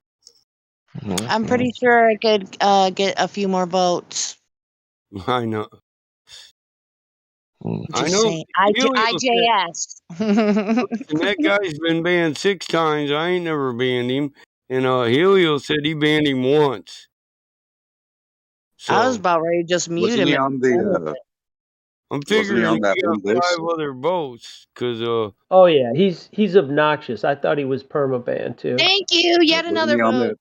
I'm pretty sure I could get a few more votes.
I know.
I know. IJS.
And that guy's been banned 6 times. I ain't never banned him. And Helio said he banned him once. So,
I was about ready to just mute him.
I'm figuring he got 5 other votes because.
Oh yeah, he's obnoxious. I thought he was permabanned too.
Thank you. Yet another vote.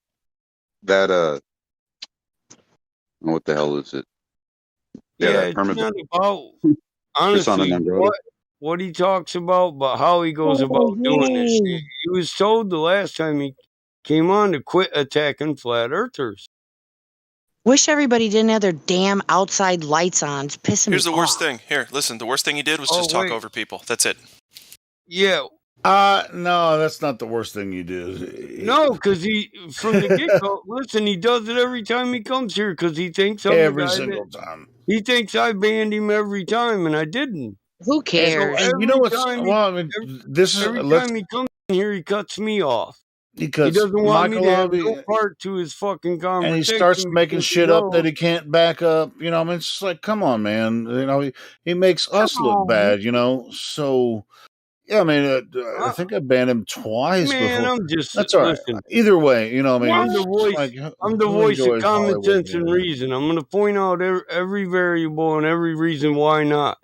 What the hell is it?
Yeah, it's not about honestly what he talks about, but how he goes about doing this shit. He was told the last time he came on to quit attacking flat earthers.
Wish everybody didn't have their damn outside lights on. It's pissing me off.
Here's the worst thing. Here, listen. The worst thing he did was just talk over people. That's it.
Yeah.
No, that's not the worst thing you do.
No, because he, from the get-go, listen, he does it every time he comes here because he thinks I'm
every
the guy
single time.
He thinks I banned him every time, and I didn't.
Who cares?
And you know what's time
he comes in here, he cuts me off.
Because
he doesn't want me to have
Michael
no part to his fucking conversation.
And he starts making shit up that he can't back up. You know, I mean, it's just like, come on, man. You know, he makes us look bad, you know. So, yeah, I mean, I think I banned him twice before.
I'm just,
that's all right. Either way, you know, I mean,
I'm the voice of common sense and reason. I'm going to point out every variable and every reason why not.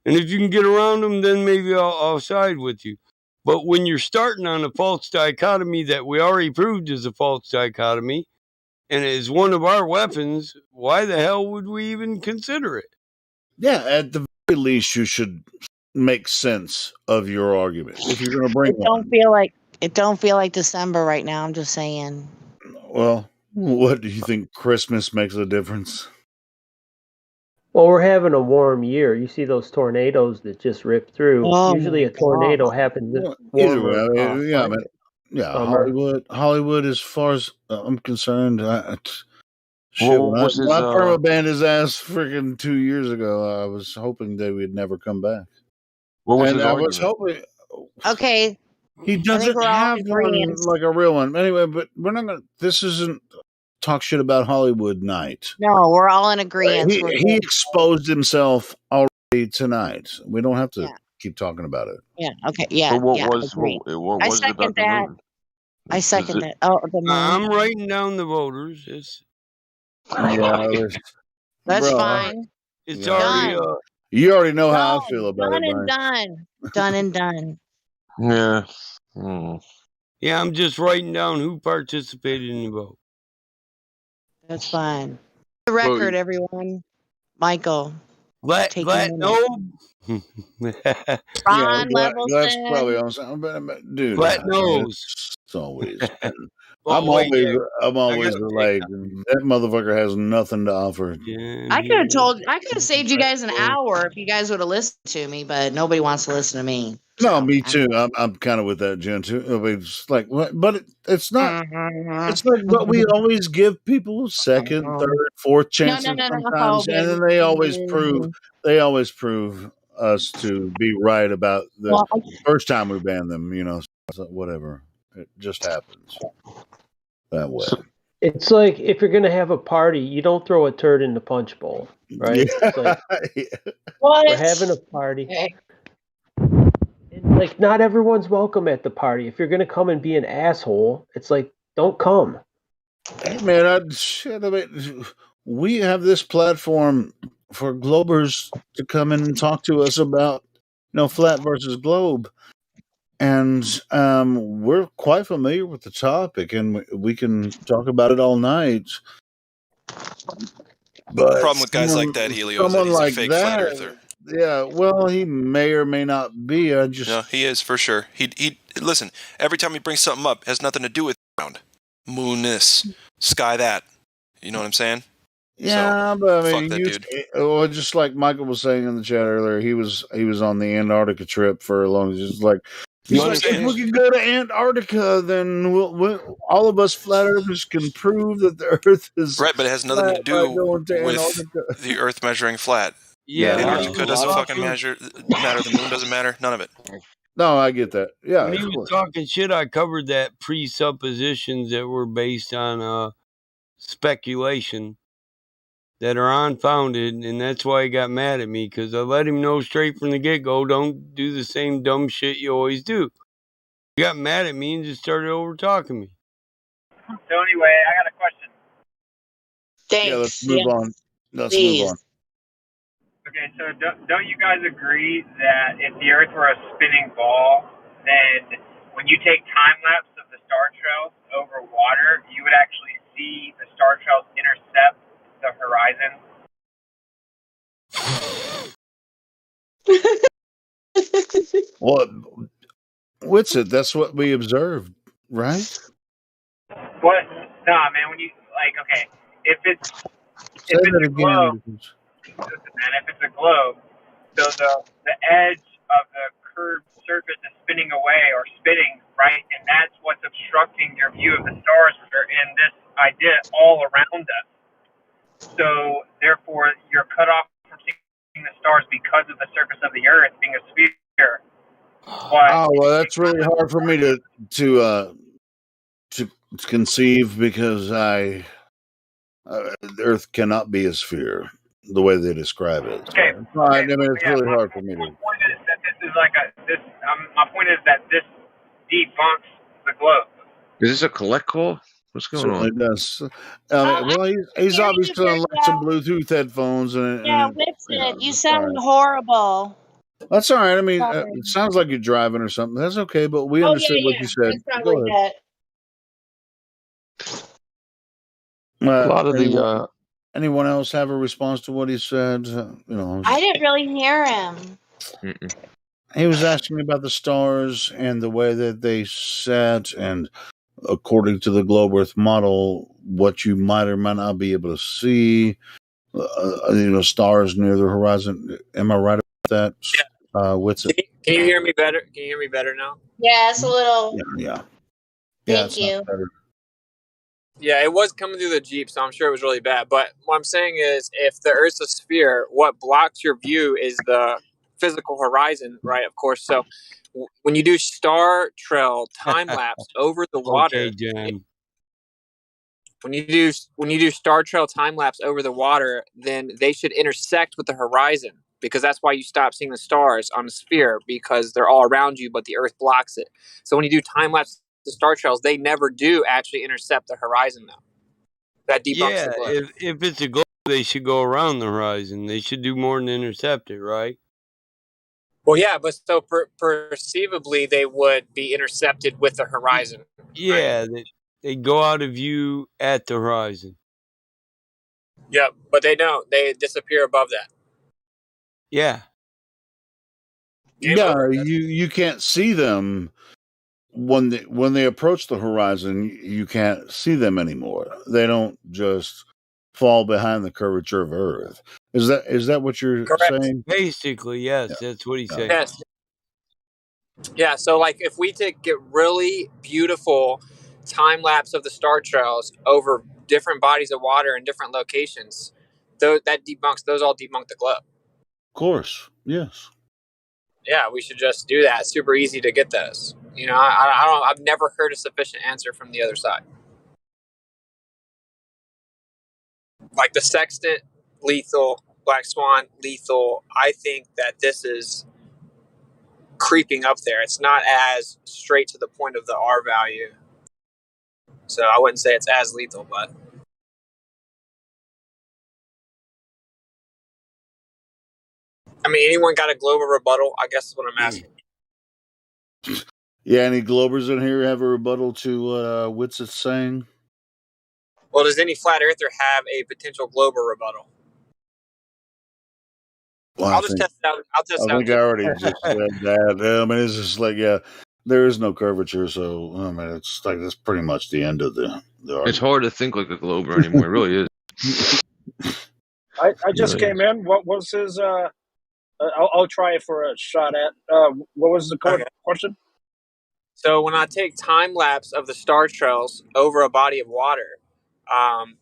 And if you can get around them, then maybe I'll side with you. But when you're starting on a false dichotomy that we already proved is a false dichotomy and is one of our weapons, why the hell would we even consider it?
Yeah, at the very least, you should make sense of your argument if you're going to bring
it. Don't feel like December right now. I'm just saying.
Well, what do you think? Christmas makes a difference?
Well, we're having a warm year. You see those tornadoes that just rip through. Usually a tornado happens warmer.
Hollywood, as far as I'm concerned, my perma banned his ass freaking 2 years ago. I was hoping they would never come back.
What was
his
argument?
I was hoping.
Okay.
He doesn't have one like a real one. Anyway, but we're not going to. This isn't talk shit about Hollywood night.
No, we're all in agreement.
He exposed himself already tonight. We don't have to keep talking about it.
Yeah. Okay. Yeah.
But what
yeah,
was
I second that. I second that. Oh,
I'm writing down the voters.
That's fine.
It's already.
You already know how I feel about it.
Done and done.
Yeah.
Yeah, I'm just writing down who participated in the vote.
That's fine. The record, everyone. Michael.
Flat Nose.
Ron Levelson.
That's probably on. Dude,
Flat Nose.
It's always. I'm always like that motherfucker has nothing to offer.
I could have saved you guys an hour if you guys would have listened to me, but nobody wants to listen to me.
No, me too. I'm kind of with that, Jen, too. I mean, it's like, but it's not. It's like, but we always give people second, third, fourth chances sometimes, and then they always prove us to be right about the first time we ban them. So whatever. It just happens that way.
It's like if you're gonna have a party, you don't throw a turd in the punch bowl, right?
Yeah.
It's like we're having a party. And like not everyone's welcome at the party. If you're gonna come and be an asshole, it's like don't come.
Hey man, I mean, we have this platform for Globers to come in and talk to us about, flat versus globe, and we're quite familiar with the topic, and we can talk about it all night. But
the problem with guys like that, Helio, is that he's a fake flat earther.
Yeah, well, he may or may not be.
No, he is for sure. He listen. Every time he brings something up, it has nothing to do with ground, moon this, sky that. You know what I'm saying?
Yeah,
so,
but I
fuck
mean,
that dude.
Well, just like Michael was saying in the chat earlier, he was on the Antarctica trip for a long. Just like if we could go to Antarctica, then we'll all of us flat earthers can prove that the Earth is
right. But it has nothing to do with
Antarctica.
the Earth measuring flat.
Yeah,
Antarctica doesn't fucking matter. The moon doesn't matter. None of it.
No, I get that. Yeah,
when he was talking shit, I covered that presuppositions that were based on speculation that are unfounded, and that's why he got mad at me, because I let him know straight from the get-go, don't do the same dumb shit you always do. He got mad at me and just started over-talking me.
So anyway, I got a question.
Thanks.
Yeah, let's move on. Let's
Please.
move on.
Okay, so don't you guys agree that if the Earth were a spinning ball, then when you take time-lapse of the star trails over water, you would actually see the star trails intercept the horizon?
Well, what's it? That's what we observed, right?
What? Nah, man. When you okay, if it's
Say that
a globe, listen, man. If it's a globe, so the edge of the curved surface is spinning away or spinning, right? And that's what's obstructing your view of the stars, which are in this idea all around us. So therefore, you're cut off from seeing the stars because of the surface of the Earth being a sphere. But
well, that's really hard for me to conceive, because the Earth cannot be a sphere the way they describe it.
Okay.
So, I mean, it's really hard for me to.
My point is that this is like my point is that this debunks the globe.
Is this a collect call? What's going on?
It does. Well, he's obviously on like some Bluetooth headphones, and
Whitson, you sound horrible.
That's all right. I mean, it sounds like you're driving or something. That's okay, but we understood what you said. Go ahead.
A lot of
anyone else have a response to what he said?
I didn't really hear him.
He was asking about the stars and the way that they set, and according to the globe Earth model, what you might or might not be able to see. Stars near the horizon. Am I right about that? What's it?
Can you hear me better? Can you hear me better now?
Yeah, it's a little.
Yeah.
Thank you.
Yeah, it was coming through the Jeep, so I'm sure it was really bad. But what I'm saying is, if the Earth's a sphere, what blocks your view is the physical horizon, right? Of course. So when you do star trail time lapse over the water,
Okay, John.
when you do star trail time lapse over the water, then they should intersect with the horizon, because that's why you stop seeing the stars on the sphere, because they're all around you, but the Earth blocks it. So when you do time lapse the star trails, they never do actually intercept the horizon, though. That debunks the globe.
If it's a globe, they should go around the horizon. They should do more than intercept it, right?
Well, yeah, but so perceivably they would be intercepted with the horizon.
Yeah, right? They go out of view at the horizon.
Yeah, but they don't. They disappear above that.
Yeah.
Yeah, you can't see them when they approach the horizon. You can't see them anymore. They don't just fall behind the curvature of Earth. Is that what you're saying?
Basically, yes, that's what he's saying.
Yes.
Yeah, so like if we get really beautiful time lapse of the star trails over different bodies of water in different locations, those all debunk the globe.
Of course, yes.
Yeah, we should just do that. It's super easy to get those. You know, I've never heard a sufficient answer from the other side. Like the sextant, lethal, black swan, lethal. I think that this is creeping up there. It's not as straight to the point of the R value. So I wouldn't say it's as lethal, but I mean, anyone got a global rebuttal? I guess is what I'm asking.
Yeah, any Globers in here have a rebuttal to what's it saying?
Well, does any flat earther have a potential global rebuttal?
Well,
I'll just test it out. I'll test it
I
out.
think I already just said that. I mean, it's just like, yeah, there is no curvature, so I mean, it's like that's pretty much the end of the argument.
It's hard to think like a Glober anymore. It really is.
I just came in. What was his? I'll try it for a shot at. What was the question?
So when I take time lapse of the star trails over a body of water,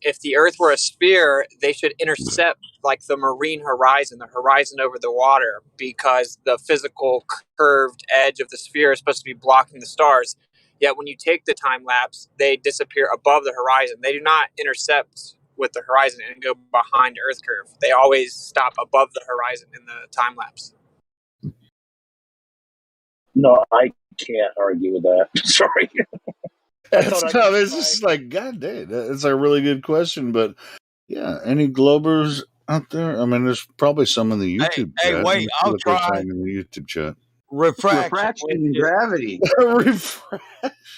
if the Earth were a sphere, they should intercept like the marine horizon, the horizon over the water, because the physical curved edge of the sphere is supposed to be blocking the stars. Yet when you take the time lapse, they disappear above the horizon. They do not intercept with the horizon and go behind Earth curve. They always stop above the horizon in the time lapse.
No, I can't argue with that. Sorry.
It's just like, God damn, it's a really good question. But yeah, any Globers out there? I mean, there's probably some in the YouTube chat.
Hey, wait, I'll try.
In the YouTube chat.
Refraction
and gravity.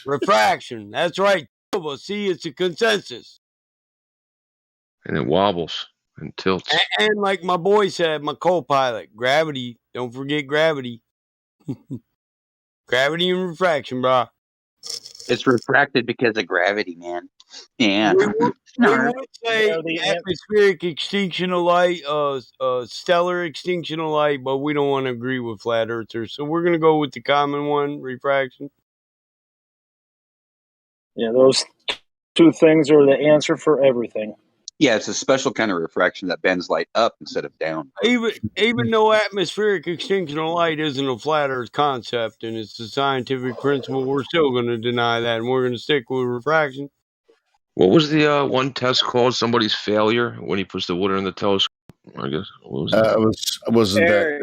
Refraction. That's right. We'll see, it's a consensus.
And it wobbles and tilts.
And like my boy said, my co-pilot, gravity. Don't forget gravity. Gravity and refraction, bro.
It's refracted because of gravity, man. Yeah.
We would say atmospheric extinction of light, stellar extinction of light, but we don't want to agree with flat earthers. So we're going to go with the common one, refraction.
Yeah, those two things are the answer for everything.
Yeah, it's a special kind of refraction that bends light up instead of down.
Even though atmospheric extinction of light isn't a flat earth concept and it's a scientific principle, we're still going to deny that, and we're going to stick with refraction.
What was the one test called? Somebody's failure when he puts the water in the telescope. I guess what was that?
Wasn't that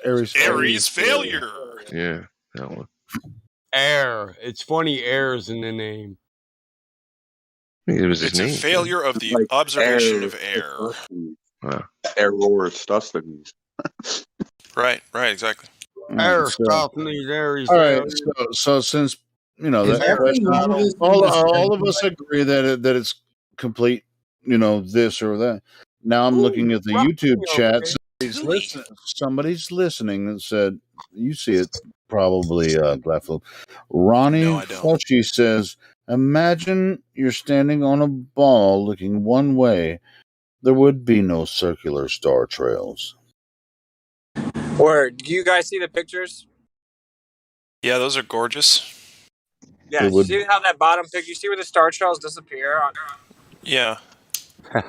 Aries failure?
Yeah, that one.
Air. It's funny. Air's in the name.
It was his
It's
name.
a failure of the observation of air.
Error Sosthenes.
Right, exactly.
Aristophanes, Aries.
All right, so since you know that all of us agree that it's complete, you know, this or that. Now I'm looking at the YouTube chat. Somebody's listening and said, "You see it probably, Gleffel." Ronnie Flushy says, "Imagine you're standing on a ball looking one way. There would be no circular star trails."
Word. Do you guys see the pictures?
Yeah, those are gorgeous.
Yeah, see how that bottom picture, you see where the star trails disappear?
Yeah.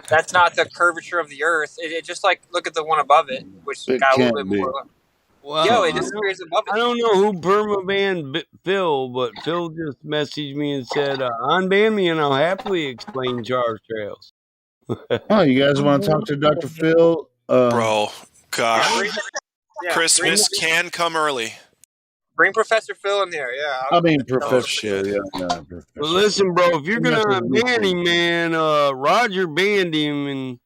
That's not the curvature of the Earth. It just like, look at the one above it, which got a little bit more.
Well,
it disappears above it.
I don't know who permabanned Phil, but Phil just messaged me and said, unban me and I'll happily explain charge trails.
Oh, you guys want to talk to Dr. Phil?
Bro, gosh. Christmas can come early.
Bring Professor Phil in here, yeah.
I mean, Professor. Yeah,
Well, listen, bro, if you're gonna unban him, man, Roger banned him, and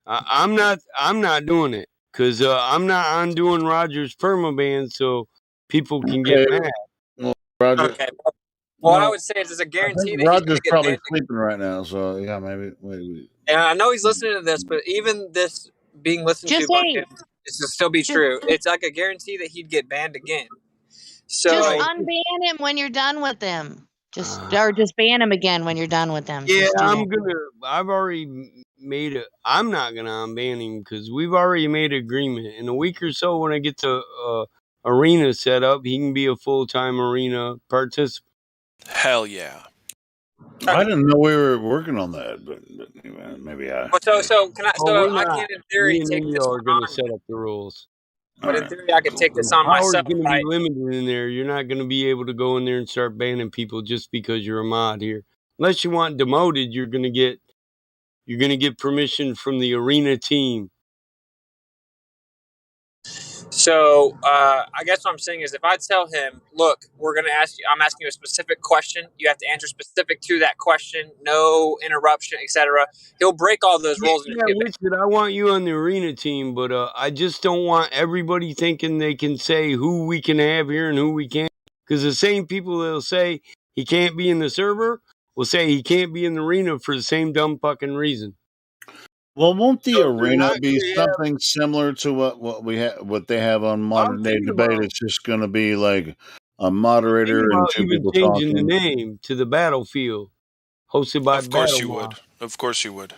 I'm not doing it because I'm not undoing Roger's permaban, so people can get mad.
Well, Roger.
Okay. Well, what I would say is there's a guarantee that
Roger's
he's going to get
probably
banned.
sleeping right now, so yeah, maybe.
And I know he's listening to this, but even this being listened to by him, this will still be true. It's like a guarantee that he'd get banned again. So
just unban him when you're done with him. Just ban him again when you're done with them.
Yeah, I've already made it. I'm not gonna unban him because we've already made an agreement. In a week or so, when I get to arena set up, he can be a full-time arena participant.
Hell yeah.
I didn't know we were working on that, but maybe I.
But so can I?
Oh,
So
we're
I
not.
can, in theory,
Me and
take this
Indio are
one
going to
on.
set up the rules.
But in theory, I could take this on
Power's
myself,
going to
right?
be limited in there. You're not going to be able to go in there and start banning people just because you're a mod here. Unless you want demoted, you're going to get permission from the arena team.
So I guess what I'm saying is, if I tell him, look, I'm asking you a specific question. You have to answer specific to that question. No interruption, etc. He'll break all those rules and just get back.
Richard, I want you on the arena team, but I just don't want everybody thinking they can say who we can have here and who we can't. Because the same people that'll say he can't be in the server will say he can't be in the arena for the same dumb fucking reason.
Well, won't the arena be something similar to what they have on Modern Day Debate? It's just going to be like a moderator and two people
changing
talking.
the name to the Battlefield, hosted by
Of course
Battle
you
Mod.
would. Of course you would.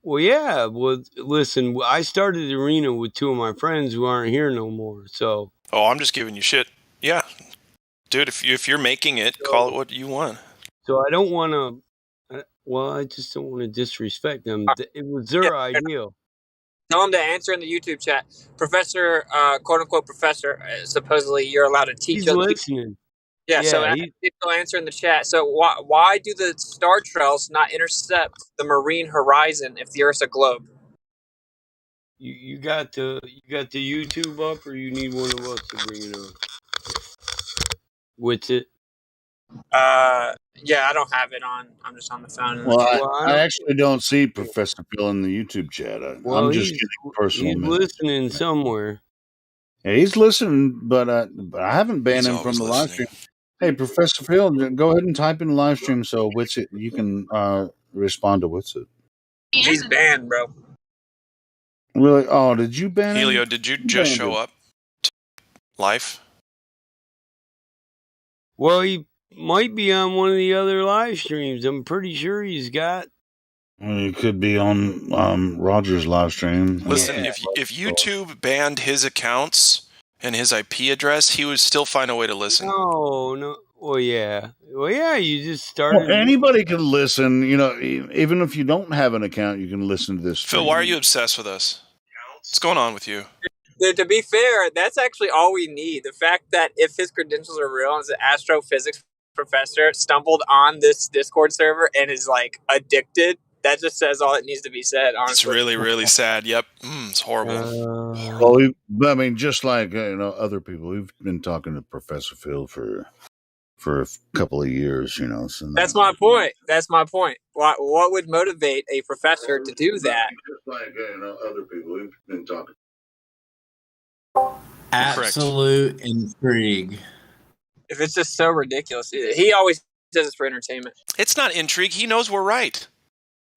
Well, yeah. Well, listen, I started the arena with two of my friends who aren't here no more. So.
Oh, I'm just giving you shit. Yeah, dude. If you're making it, call it what you want.
So I don't want to. Well, I just don't want to disrespect them. It was their idea.
Tell him to answer in the YouTube chat. Professor, quote unquote professor, supposedly you're allowed to teach.
He's listening.
Yeah, so he'll answer in the chat. So why do the star trails not intercept the marine horizon if the Earth's a globe?
You got the YouTube up, or you need one of us to bring it up? What's it?
Yeah, I don't have it on. I'm just on the phone.
Well, I actually don't see Professor Phil in the YouTube chat. I'm just getting personal.
He's listening somewhere.
Yeah, he's listening, but I haven't banned him from the live stream. Hey, Professor Phil, go ahead and type in the live stream so Witsit, you can respond to Witsit.
He's banned, bro.
Really? Oh, did you ban him?
Helio, did you just show up live?
Well, he might be on one of the other live streams. I'm pretty sure he's
Well, he could be on Roger's live stream.
Listen, if YouTube banned his accounts and his IP address, he would still find a way to listen.
No. Well, yeah. You just started.
Well, anybody can listen. You know, even if you don't have an account, you can listen to this stream.
Phil, why are you obsessed with us? What's going on with you?
To be fair, that's actually all we need. The fact that if his credentials are real, as an astrophysics professor stumbled on this Discord server and is like addicted, that just says all that needs to be said. Honestly,
it's really, really sad. Yep, it's horrible.
Well, I mean, just like other people, we've been talking to Professor Phil for a couple of years. So
that's my point. That's my point. What would motivate a professor to do that?
Just like other people, we've been talking.
Absolute intrigue.
If it's just so ridiculous, he always does this for entertainment.
It's not intrigue. He knows we're right.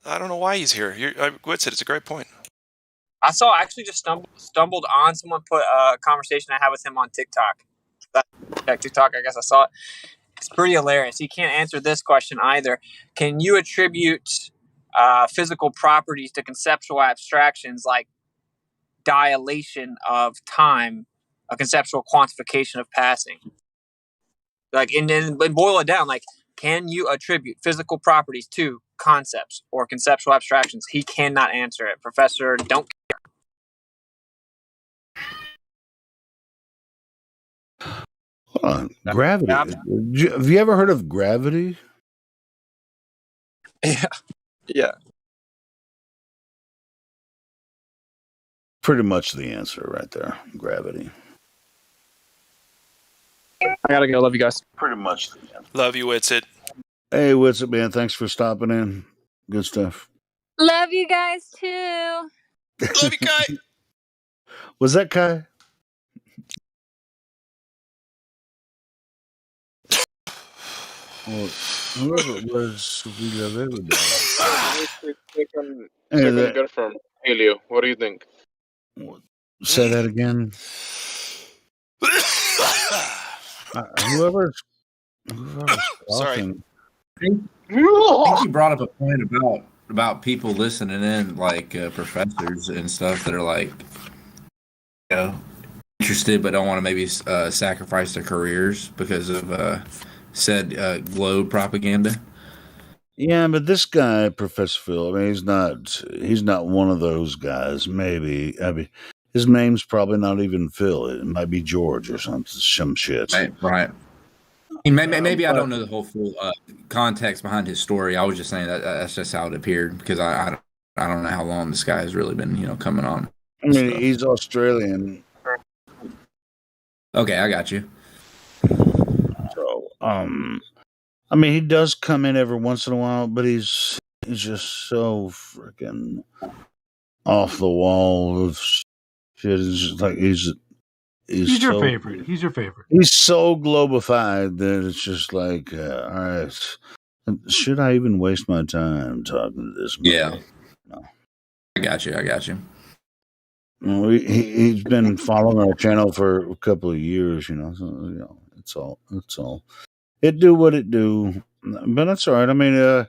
I don't know why he's here. What's it? It's a great point.
I actually just stumbled on someone put a conversation I had with him on TikTok. TikTok, I guess I saw it. It's pretty hilarious. He can't answer this question either. Can you attribute physical properties to conceptual abstractions like dilation of time, a conceptual quantification of passing? Like, and then boil it down. Like, can you attribute physical properties to concepts or conceptual abstractions? He cannot answer it. Professor, don't care.
Hold on. Gravity. Have you ever heard of gravity?
Yeah.
Pretty much the answer right there. Gravity.
I gotta go. Love you guys.
Pretty much the answer.
Love you, Witsit.
Hey, Witsit, man. Thanks for stopping in. Good stuff.
Love you guys too.
Love you, Kai.
Was that Kai? Well, whoever it was, we love everybody.
Second good from Helio. What do you think?
Say that again. Whoever's
sorry.
I think you brought up a point about people listening in, like professors and stuff that are like, interested
interested but don't want to maybe sacrifice their careers because of said globe propaganda.
Yeah, but this guy, Professor Phil, I mean, he's not one of those guys. Maybe, I mean, his name's probably not even Phil. It might be George or some shit.
Right. Maybe I don't know the whole full context behind his story. I was just saying that's just how it appeared because I don't know how long this guy has really been coming on.
I mean, he's Australian.
Okay, I got you.
So, I mean, he does come in every once in a while, but he's just so freaking off the wall of shit. It's just like he's
your favorite. He's your favorite.
He's so globified that it's just like, all right, should I even waste my time talking to this man?
Yeah. No. I got you.
He's been following our channel for a couple of years, so, it's all. It do what it do, but that's all right. I mean,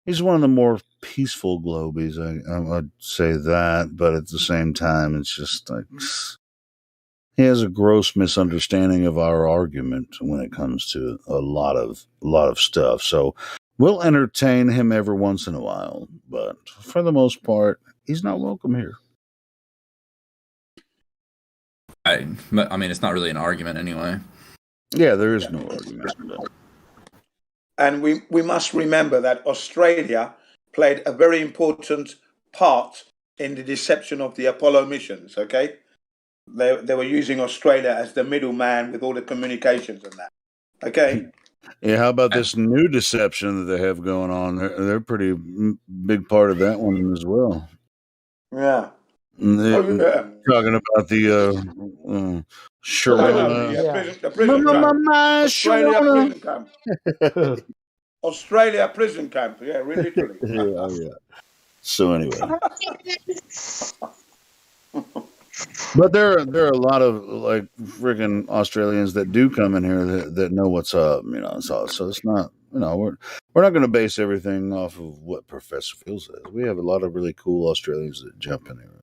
he's one of the more peaceful globies. I'd say that, but at the same time, it's just like he has a gross misunderstanding of our argument when it comes to a lot of stuff. So we'll entertain him every once in a while, but for the most part, he's not welcome here.
I mean, it's not really an argument anyway.
Yeah, there is no argument.
And we must remember that Australia played a very important part in the deception of the Apollo missions, okay? They were using Australia as the middleman with all the communications and that, okay?
Yeah, how about this new deception that they have going on? They're pretty big part of that one as well.
Yeah.
Talking about the Sharona.
The prison camp. Australia prison camp. Australia prison camp. Yeah, literally.
Yeah. So anyway. But there are a lot of like freaking Australians that do come in here that know what's up, So it's not, we're not going to base everything off of what Professor Phil says. We have a lot of really cool Australians that jump in here.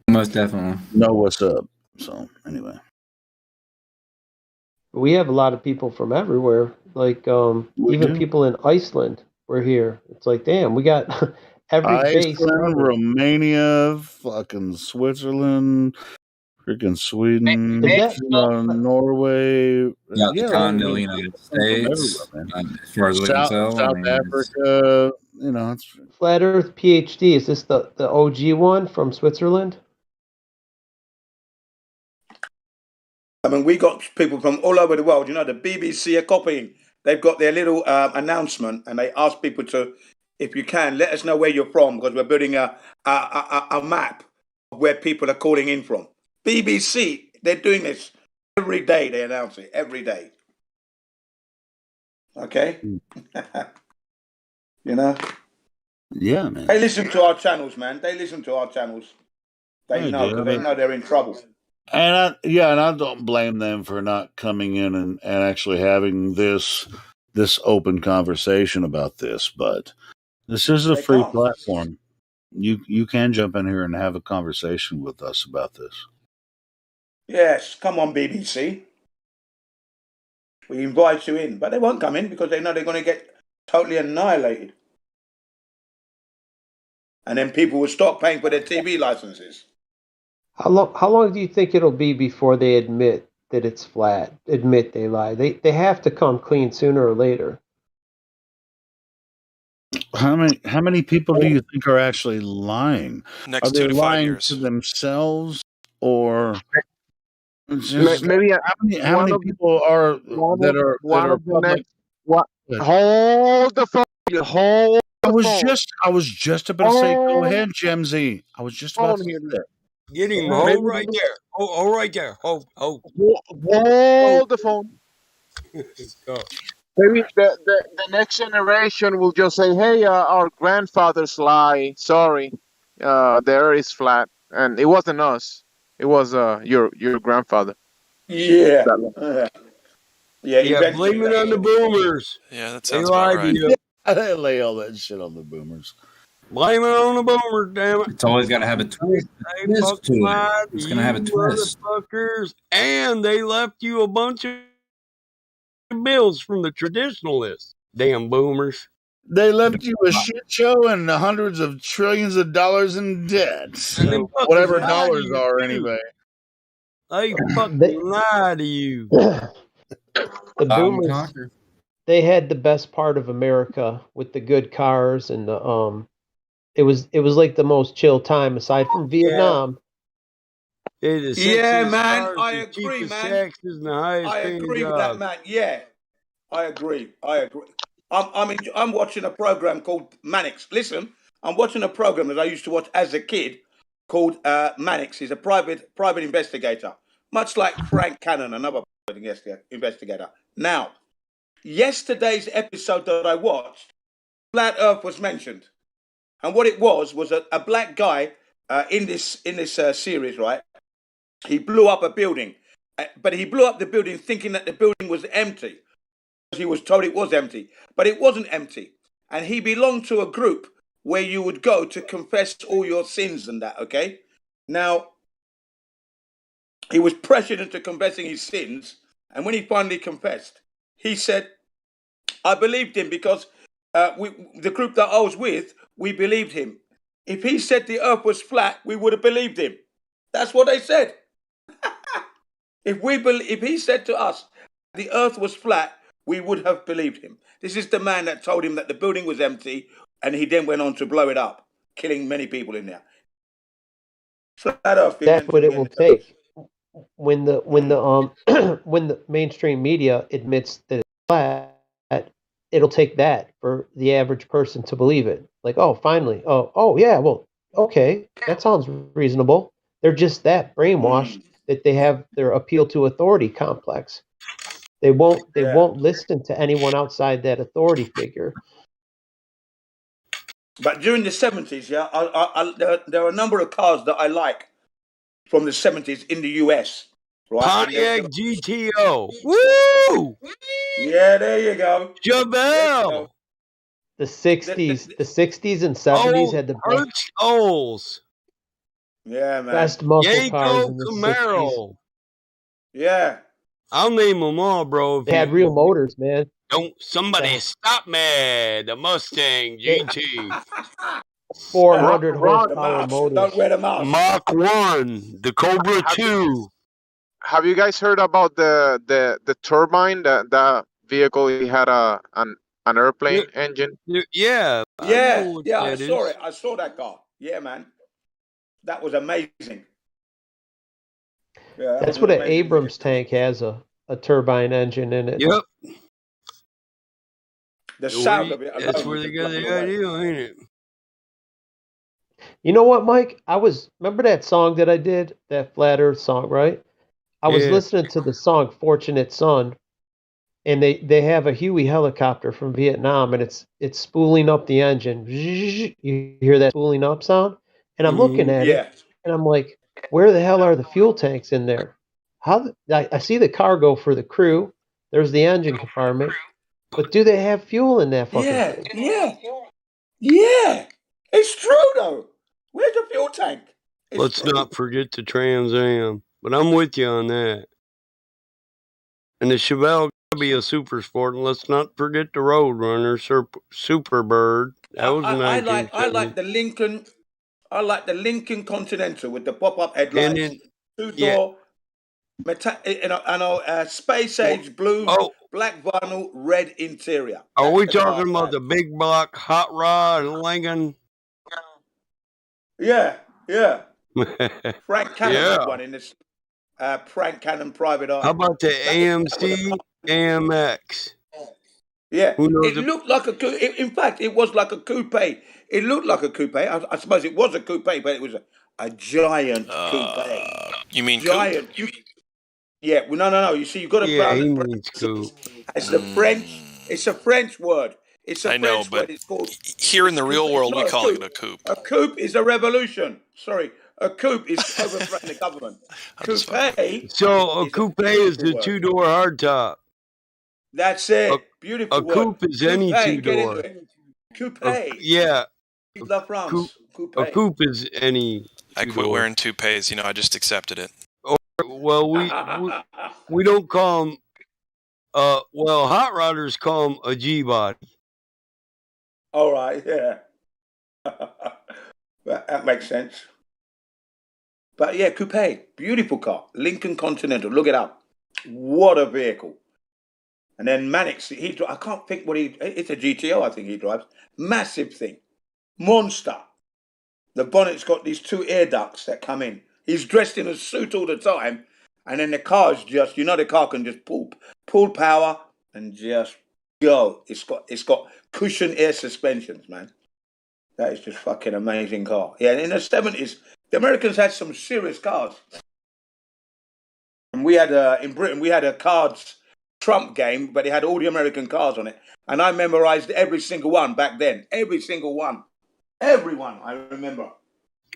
Most definitely
know what's up. So anyway,
we have a lot of people from everywhere. Like even people in Iceland were here. It's like, damn, we got every base.
Romania, fucking Switzerland, freaking Sweden, Norway,
the continental United States, as far as we can tell.
South Africa, it's
Flat Earth PhD. Is this the OG one from Switzerland?
I mean, we got people from all over the world. The BBC are copying. They've got their little announcement, and they ask people to, if you can, let us know where you're from, because we're building a map of where people are calling in from. BBC, they're doing this every day. They announce it every day. Okay?
Yeah, man.
They listen to our channels, man. They listen to our channels. They know, because they know they're in trouble.
And I don't blame them for not coming in and actually having this open conversation about this, but this is a free platform. You can jump in here and have a conversation with us about this.
Yes, come on, BBC. We invite you in, but they won't come in because they know they're going to get totally annihilated. And then people will stop paying for their TV licenses.
How long do you think it'll be before they admit that it's flat? Admit they lie. They have to come clean sooner or later.
How many people do you think are actually lying?
Next
are they
2 to 5
lying
years.
to themselves, or
Maybe
how many people are that are public?
Hold the phone. Hold.
I was just about to say, go ahead, Gemzy. I was just about to say that.
Get him, hold right there. Hold right there. Hold.
Hold the phone.
Go.
Maybe the next generation will just say, "Hey, our grandfathers lie. Sorry, the earth is flat, and it wasn't us. It was your grandfather."
Yeah.
Yeah, blame it on the boomers.
Yeah, that
they
sounds about
lied
right.
to you.
They lay all that shit on the boomers.
Blame it on the boomer, damn it.
It's always got to have a twist
They
to
fucking lied
it.
to
It's
you
going to have a twist.
motherfuckers, and they left you a bunch of bills from the traditionalists. Damn boomers.
They left you a shit show and hundreds of trillions of dollars in debt.
And them fuckers
Whatever
lied
dollars
to you,
are,
too.
anyway.
They fucking lied to you.
The boomers, they had the best part of America with the good cars and the it was like the most chill time aside from Vietnam.
Yeah, man, I
the
agree,
cheapest
man.
taxes and the highest
I
paying
agree with that,
jobs.
man. Yeah, I agree. I'm watching a program called Mannix. Listen, I'm watching a program that I used to watch as a kid called Mannix. He's a private investigator, much like Frank Cannon, another private investigator. Now, yesterday's episode that I watched, Flat Earth was mentioned, and what it was a black guy in this series, right? He blew up a building, but he blew up the building thinking that the building was empty. He was told it was empty, but it wasn't empty. And he belonged to a group where you would go to confess all your sins and that, okay? Now, he was pressured into confessing his sins, and when he finally confessed, he said, I believed him because the group that I was with, we believed him. If he said the earth was flat, we would have believed him. That's what they said. If he said to us the earth was flat, we would have believed him. This is the man that told him that the building was empty, and he then went on to blow it up, killing many people in there. Flat Earth.
That's what it will take. When the when the mainstream media admits that it's flat, it'll take that for the average person to believe it. Like, oh, finally, oh yeah, well, okay, that sounds reasonable. They're just that brainwashed that they have their appeal to authority complex. They won't listen to anyone outside that authority figure.
But during the 70s, yeah, there are a number of cars that I like from the 70s in the US. Right?
Pontiac GTO. Woo!
Yeah, there you go.
Chevelle.
The 60s and 70s had the best.
Olds.
Yeah, man.
Best muscle cars in the
Camaro.
60s.
Yeah.
I'll name them all, bro.
They had real motors, man.
Don't somebody stop me. The Mustang GT.
400 horsepower motors.
Don't wear the mask.
Mach 1. The Cobra 2.
Have you guys heard about the turbine? The vehicle, he had an airplane engine?
Yeah.
I saw it. I saw that car. Yeah, man. That was amazing. Yeah,
that's what an Abrams tank has, a turbine engine in it.
Yep.
The sound of it.
That's where they got the idea, ain't it?
You know what, Mike? Remember that song that I did? That Flat Earth song, right? I was listening to the song Fortunate Son, and they have a Huey helicopter from Vietnam, and it's spooling up the engine. You hear that spooling up sound? And I'm looking at it, and I'm like, where the hell are the fuel tanks in there? I see the cargo for the crew. There's the engine compartment. But do they have fuel in that fucking thing?
Yeah. It's true, though. Where's the fuel tank?
Let's not forget the Trans Am. But I'm with you on that. And the Chevelle gotta be a super sport, and let's not forget the Roadrunner Superbird. That was
I like the Lincoln. I like the Lincoln Continental with the pop-up headlights, two-door, space age blue, black vinyl, red interior.
Are we talking about the big block hot rod Lincoln?
Yeah. Frank Cannon had one in this. Frank Cannon Private Eye.
How about the AMC AMX?
Yeah, it looked like a coupe. In fact, it was like a coupe. It looked like a coupe. I suppose it was a coupe, but it was a giant coupe.
You mean
giant? Yeah. Well, no. You see, you've got to.
Yeah, he means coupe.
It's the French. It's a French word. It's a French word. It's called.
Here in the real world, we call it a coupe.
A coupe is a revolution. Sorry. A coupe is overthrowing the government. Coupe.
So a coupe is the two-door hardtop.
That's it. Beautiful.
A coupe is any two-door.
Coupe.
Yeah.
La France.
A coupe is any.
I quit wearing toupees. I just accepted it.
Well, we don't call them. Well, hot rodders call them a G body.
All right, yeah. That makes sense. But yeah, coupe, beautiful car, Lincoln Continental. Look it up. What a vehicle! And then Mannix, I can't think what it's a GTO, I think he drives. Massive thing, monster. The bonnet's got these 2 air ducts that come in. He's dressed in a suit all the time, and then the car's just, the car can just pull power and just go. It's got cushion air suspensions, man. That is just fucking amazing car. Yeah, and in the 70s, the Americans had some serious cars. And we had in Britain, we had a cards Trump game, but it had all the American cars on it. And I memorized every single one back then. Every single one. Everyone, I remember.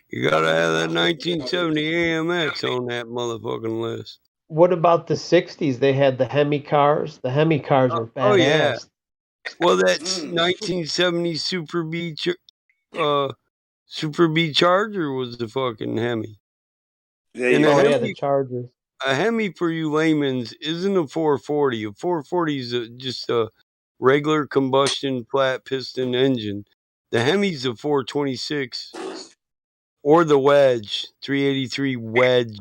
You gotta have that 1970 AMX on that motherfucking list.
What about the 60s? They had the Hemi cars. The Hemi cars were badass.
Oh, yeah. Well, that's 1970 Super B Charger was the fucking Hemi.
And the Chargers.
A Hemi for you layman's isn't a 440. A 440 is just a regular combustion flat piston engine. The Hemi's a 426 or the Wedge, 383 Wedge.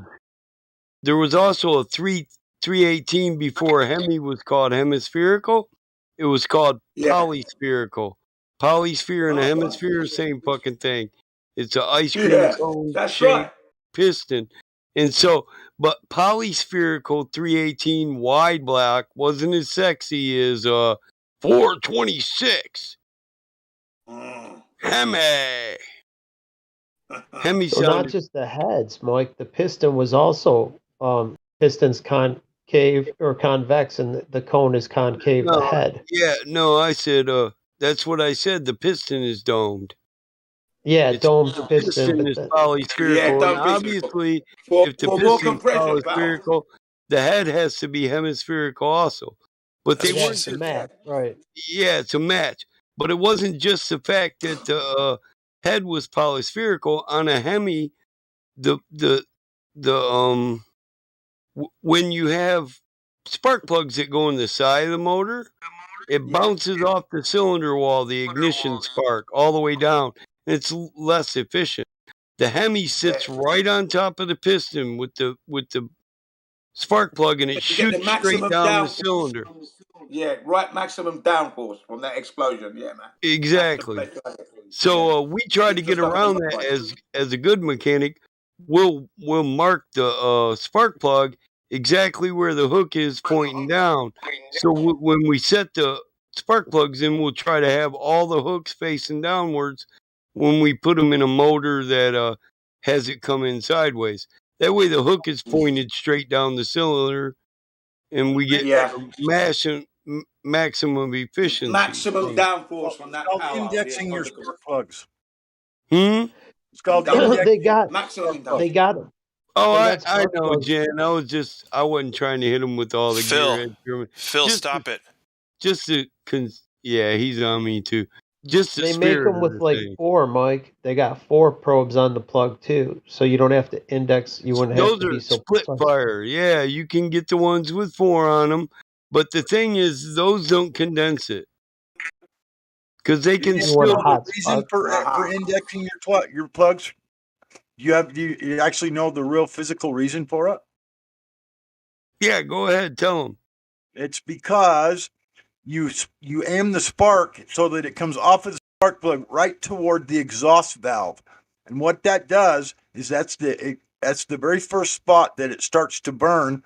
There was also a 318 before Hemi was called hemispherical. It was called polyspherical. Polysphere and a hemisphere, same fucking thing. It's an ice cream cone shaped piston. And so, but polyspherical 318 wide block wasn't as sexy as 426. Hemi.
So not just the heads, Mike. The piston was also piston's concave or convex, and the cone is concave. The head.
Yeah, no, I said that's what I said. The piston is domed.
Yeah, domed
piston. The piston is polyspherical. And obviously, if the piston is polyspherical, the head has to be hemispherical also. But they weren't
a match, right?
Yeah, it's a match. But it wasn't just the fact that the head was polyspherical on a Hemi. When you have spark plugs that go in the side of the motor, it bounces off the cylinder wall, the ignition spark, all the way down. And it's less efficient. The Hemi sits right on top of the piston with the spark plug, and it shoots straight down the cylinder.
Yeah, right, maximum downforce from that explosion. Yeah, man.
Exactly. So we try to get around that as a good mechanic. We'll mark the spark plug exactly where the hook is pointing down. So when we set the spark plugs in, we'll try to have all the hooks facing downwards when we put them in a motor that has it come in sideways. That way the hook is pointed straight down the cylinder, and we get maximum efficiency.
Maximum downforce from that power.
Indexing your spark plugs.
It's called they got them.
Oh, I know, Jan. I wasn't trying to hit him with all the gear.
Phil, stop it.
Just to, yeah, he's on me too. Just
they make them with like 4, Mike. They got 4 probes on the plug too, so you don't have to index. You wouldn't have to be so
split fire. Yeah, you can get the ones with 4 on them, but the thing is, those don't condense it because they can still.
Reason for indexing your plugs. You actually know the real physical reason for it?
Yeah, go ahead, tell them.
It's because you aim the spark so that it comes off of the spark plug right toward the exhaust valve, and what that does is that's the very first spot that it starts to burn,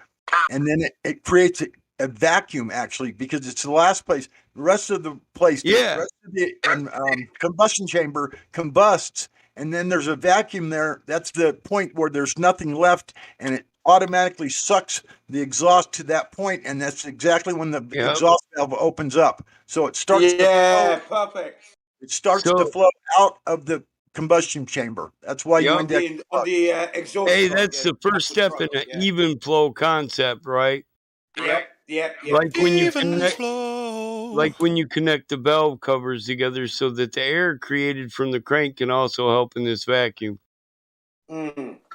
and then it creates a vacuum actually because it's the last place. The rest of the place, the rest of the combustion chamber combusts. And then there's a vacuum there. That's the point where there's nothing left, and it automatically sucks the exhaust to that point, and that's exactly when the exhaust valve opens up. So it starts.
Perfect.
It starts to flow out of the combustion chamber. That's why you index
on the exhaust.
Hey, that's the first step in an even flow concept, right?
Yep.
Like when you connect, like when you connect the valve covers together, so that the air created from the crank can also help in this vacuum.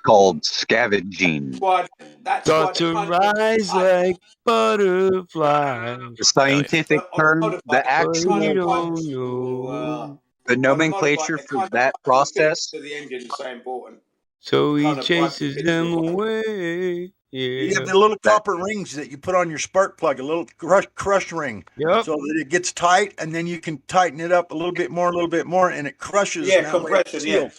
Called scavenging.
Start to rise like butterflies.
The scientific term, the actual, the nomenclature for that process.
The engine is so important.
So he chases them away.
You have
Yeah.
the little copper rings that you put on your spark plug, a little crush ring,
Yep.
so that it gets tight, and then you can tighten it up a little bit more, and it crushes.
Yeah,
and that way it's
compression,
sealed.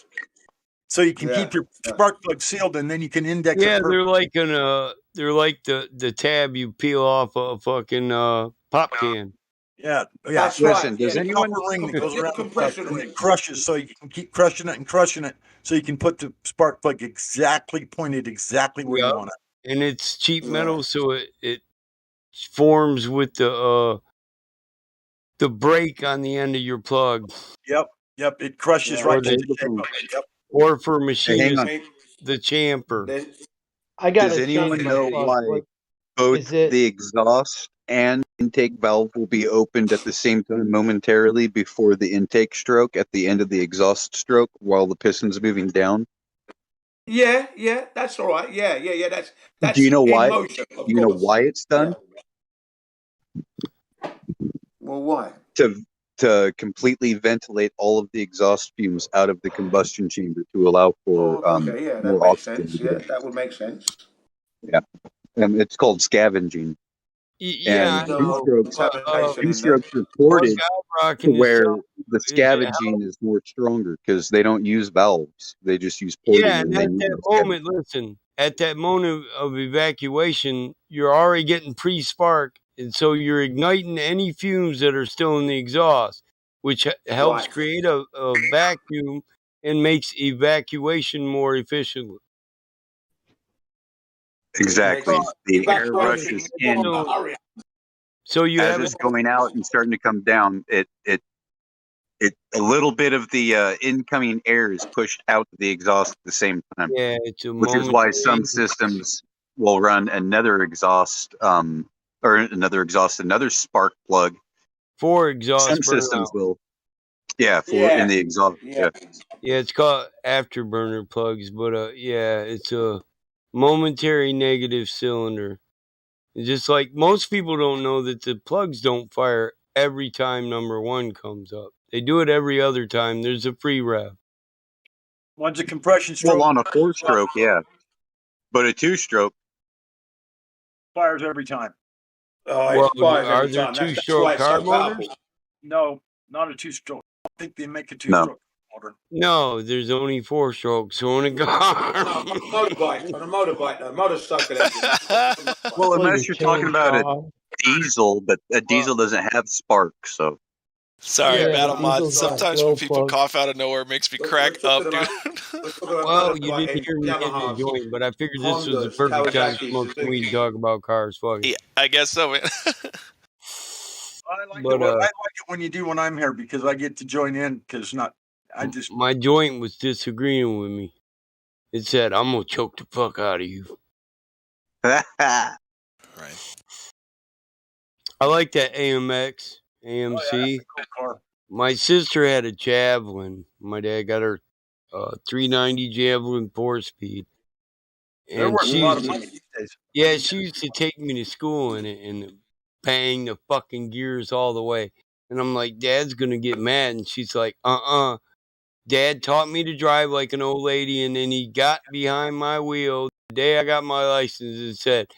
So you can keep your spark plug sealed, and then you can index it.
Yeah, they're like they're like the tab you peel off a fucking pop can.
Yeah.
That's
Listen,
right.
does
Yeah,
anyone
the
ring that goes around
compression
and
ring.
it crushes, so you can keep crushing it and crushing it, so you can put the spark plug exactly pointed exactly where you want it.
And it's cheap metal, so it forms with the brake on the end of your plug.
Yep. It crushes
Or
right to the shape of it. Yep.
Or for machinists,
Hang
the chamfer.
I got
Does
to
anyone
change my
know
plug.
why both the exhaust and intake valve will be opened at the same time momentarily before the intake stroke at the end of the exhaust stroke while the piston's moving down?
Yeah, that's all right. Yeah. That's
Do you know why?
motion,
Do you know why it's done?
Well, why?
To completely ventilate all of the exhaust fumes out of the combustion chamber to allow for
Okay, yeah, that
more
makes
oxygen.
sense. Yeah, that would make sense.
Yeah. It's called scavenging.
Yeah,
And two-strokes reported to where the scavenging is more stronger because they don't use valves. They just use porting.
Yeah, and at that moment, listen, at that moment of evacuation, you're already getting pre-spark, and so you're igniting any fumes that are still in the exhaust, which helps create a vacuum and makes evacuation more efficient.
Exactly. The air rushes in.
So you
as
have
it's going out and starting to come down, it a little bit of the incoming air is pushed out to the exhaust at the same time.
Yeah, it's a
which is why some systems will run another exhaust, another spark plug.
For exhaust.
Some systems will. Yeah, in the exhaust. Yeah.
Yeah, it's called afterburner plugs, but it's a momentary negative cylinder. Just like most people don't know that the plugs don't fire every time number one comes up. They do it every other time. There's a pre-rev.
One's a compression stroke.
Well, on a 4-stroke, yeah. But a 2-stroke
fires every time.
Well, are there 2-stroke carb motors?
No, not a 2-stroke. I don't think they make a 2-stroke motor.
No, there's only 4 strokes on a car.
On a motorbike, though. Motorcycle engine.
Well, unless you're talking about a diesel, but a diesel doesn't have spark, so.
Sorry, Battle Mod. Sometimes when people cough out of nowhere, it makes me crack up, dude.
Well, you didn't hear me hit the joint, but I figured this was the perfect time to smoke some weed and talk about cars. Fuck it.
Yeah, I guess so, man.
I like it when you do when I'm here because I get to join in because
my joint was disagreeing with me. It said, "I'm gonna choke the fuck out of you."
Right.
I like that AMX, AMC.
Cool car.
My sister had a Javelin. My dad got her 390 Javelin 4-speed. And
a lot of money these days.
Yeah, she used to take me to school in it and bang the fucking gears all the way. And I'm like, Dad's gonna get mad. And she's like, Dad taught me to drive like an old lady, and then he got behind my wheel the day I got my license and said,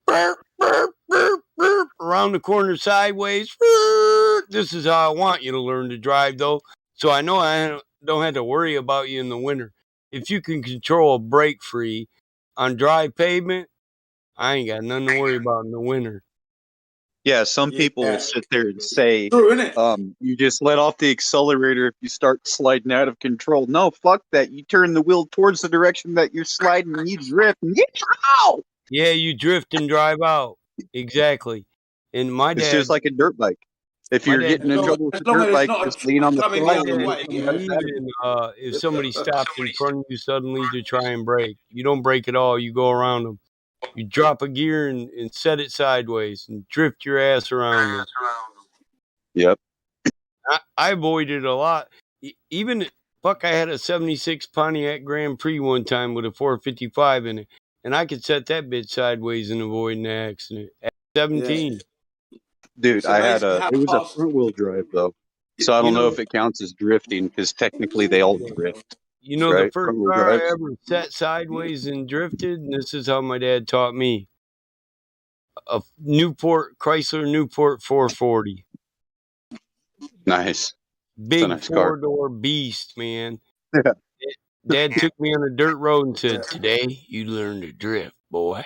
burp, burp, burp, burp, around the corner sideways. Burp. This is how I want you to learn to drive, though. So I know I don't have to worry about you in the winter. If you can control a brake free on dry pavement, I ain't got nothing to worry about in the winter.
Yeah, some people will sit there and say, you just let off the accelerator if you start sliding out of control. No, fuck that. You turn the wheel towards the direction that you're sliding and you drift and get out.
Yeah, you drift and drive out. Exactly. And my dad...
It's just like a dirt bike. If you're getting in trouble with a dirt bike, just lean on the throttle.
If somebody stops in front of you suddenly to try and brake, you don't brake at all. You go around them. You drop a gear and set it sideways and drift your ass around.
Yep.
I avoided a lot. Even fuck, I had a '76 Pontiac Grand Prix one time with a 455 in it, and I could set that bitch sideways and avoid an accident at 17.
Dude, it was a front wheel drive though, so I don't know if it counts as drifting because technically they all drift.
You know,
right?
the first
Front wheel
car I
drives.
ever set sideways and drifted, and this is how my dad taught me. A Chrysler Newport 440.
Nice.
Big
nice car.
4-door beast, man. Dad took me on a dirt road and said, "Today you learn to drift, boy."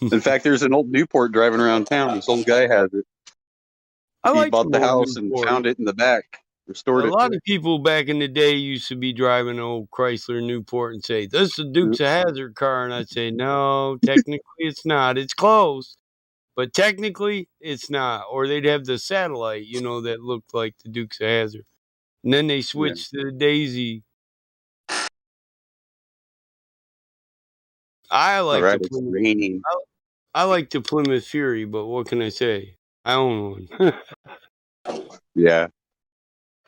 In fact, there's an old Newport driving around town. This old guy has it. He bought the house and found it in the back. Restored
A
it.
lot of people back in the day used to be driving an old Chrysler Newport and say, "This is a Dukes of Hazzard car," and I'd say, "No, technically it's not. It's close, but technically it's not." Or they'd have the satellite, that looked like the Dukes of Hazzard, and then they switched to the Daisy. I like
All right, it's raining.
I like the Plymouth Fury, but what can I say? I own one.
Yeah.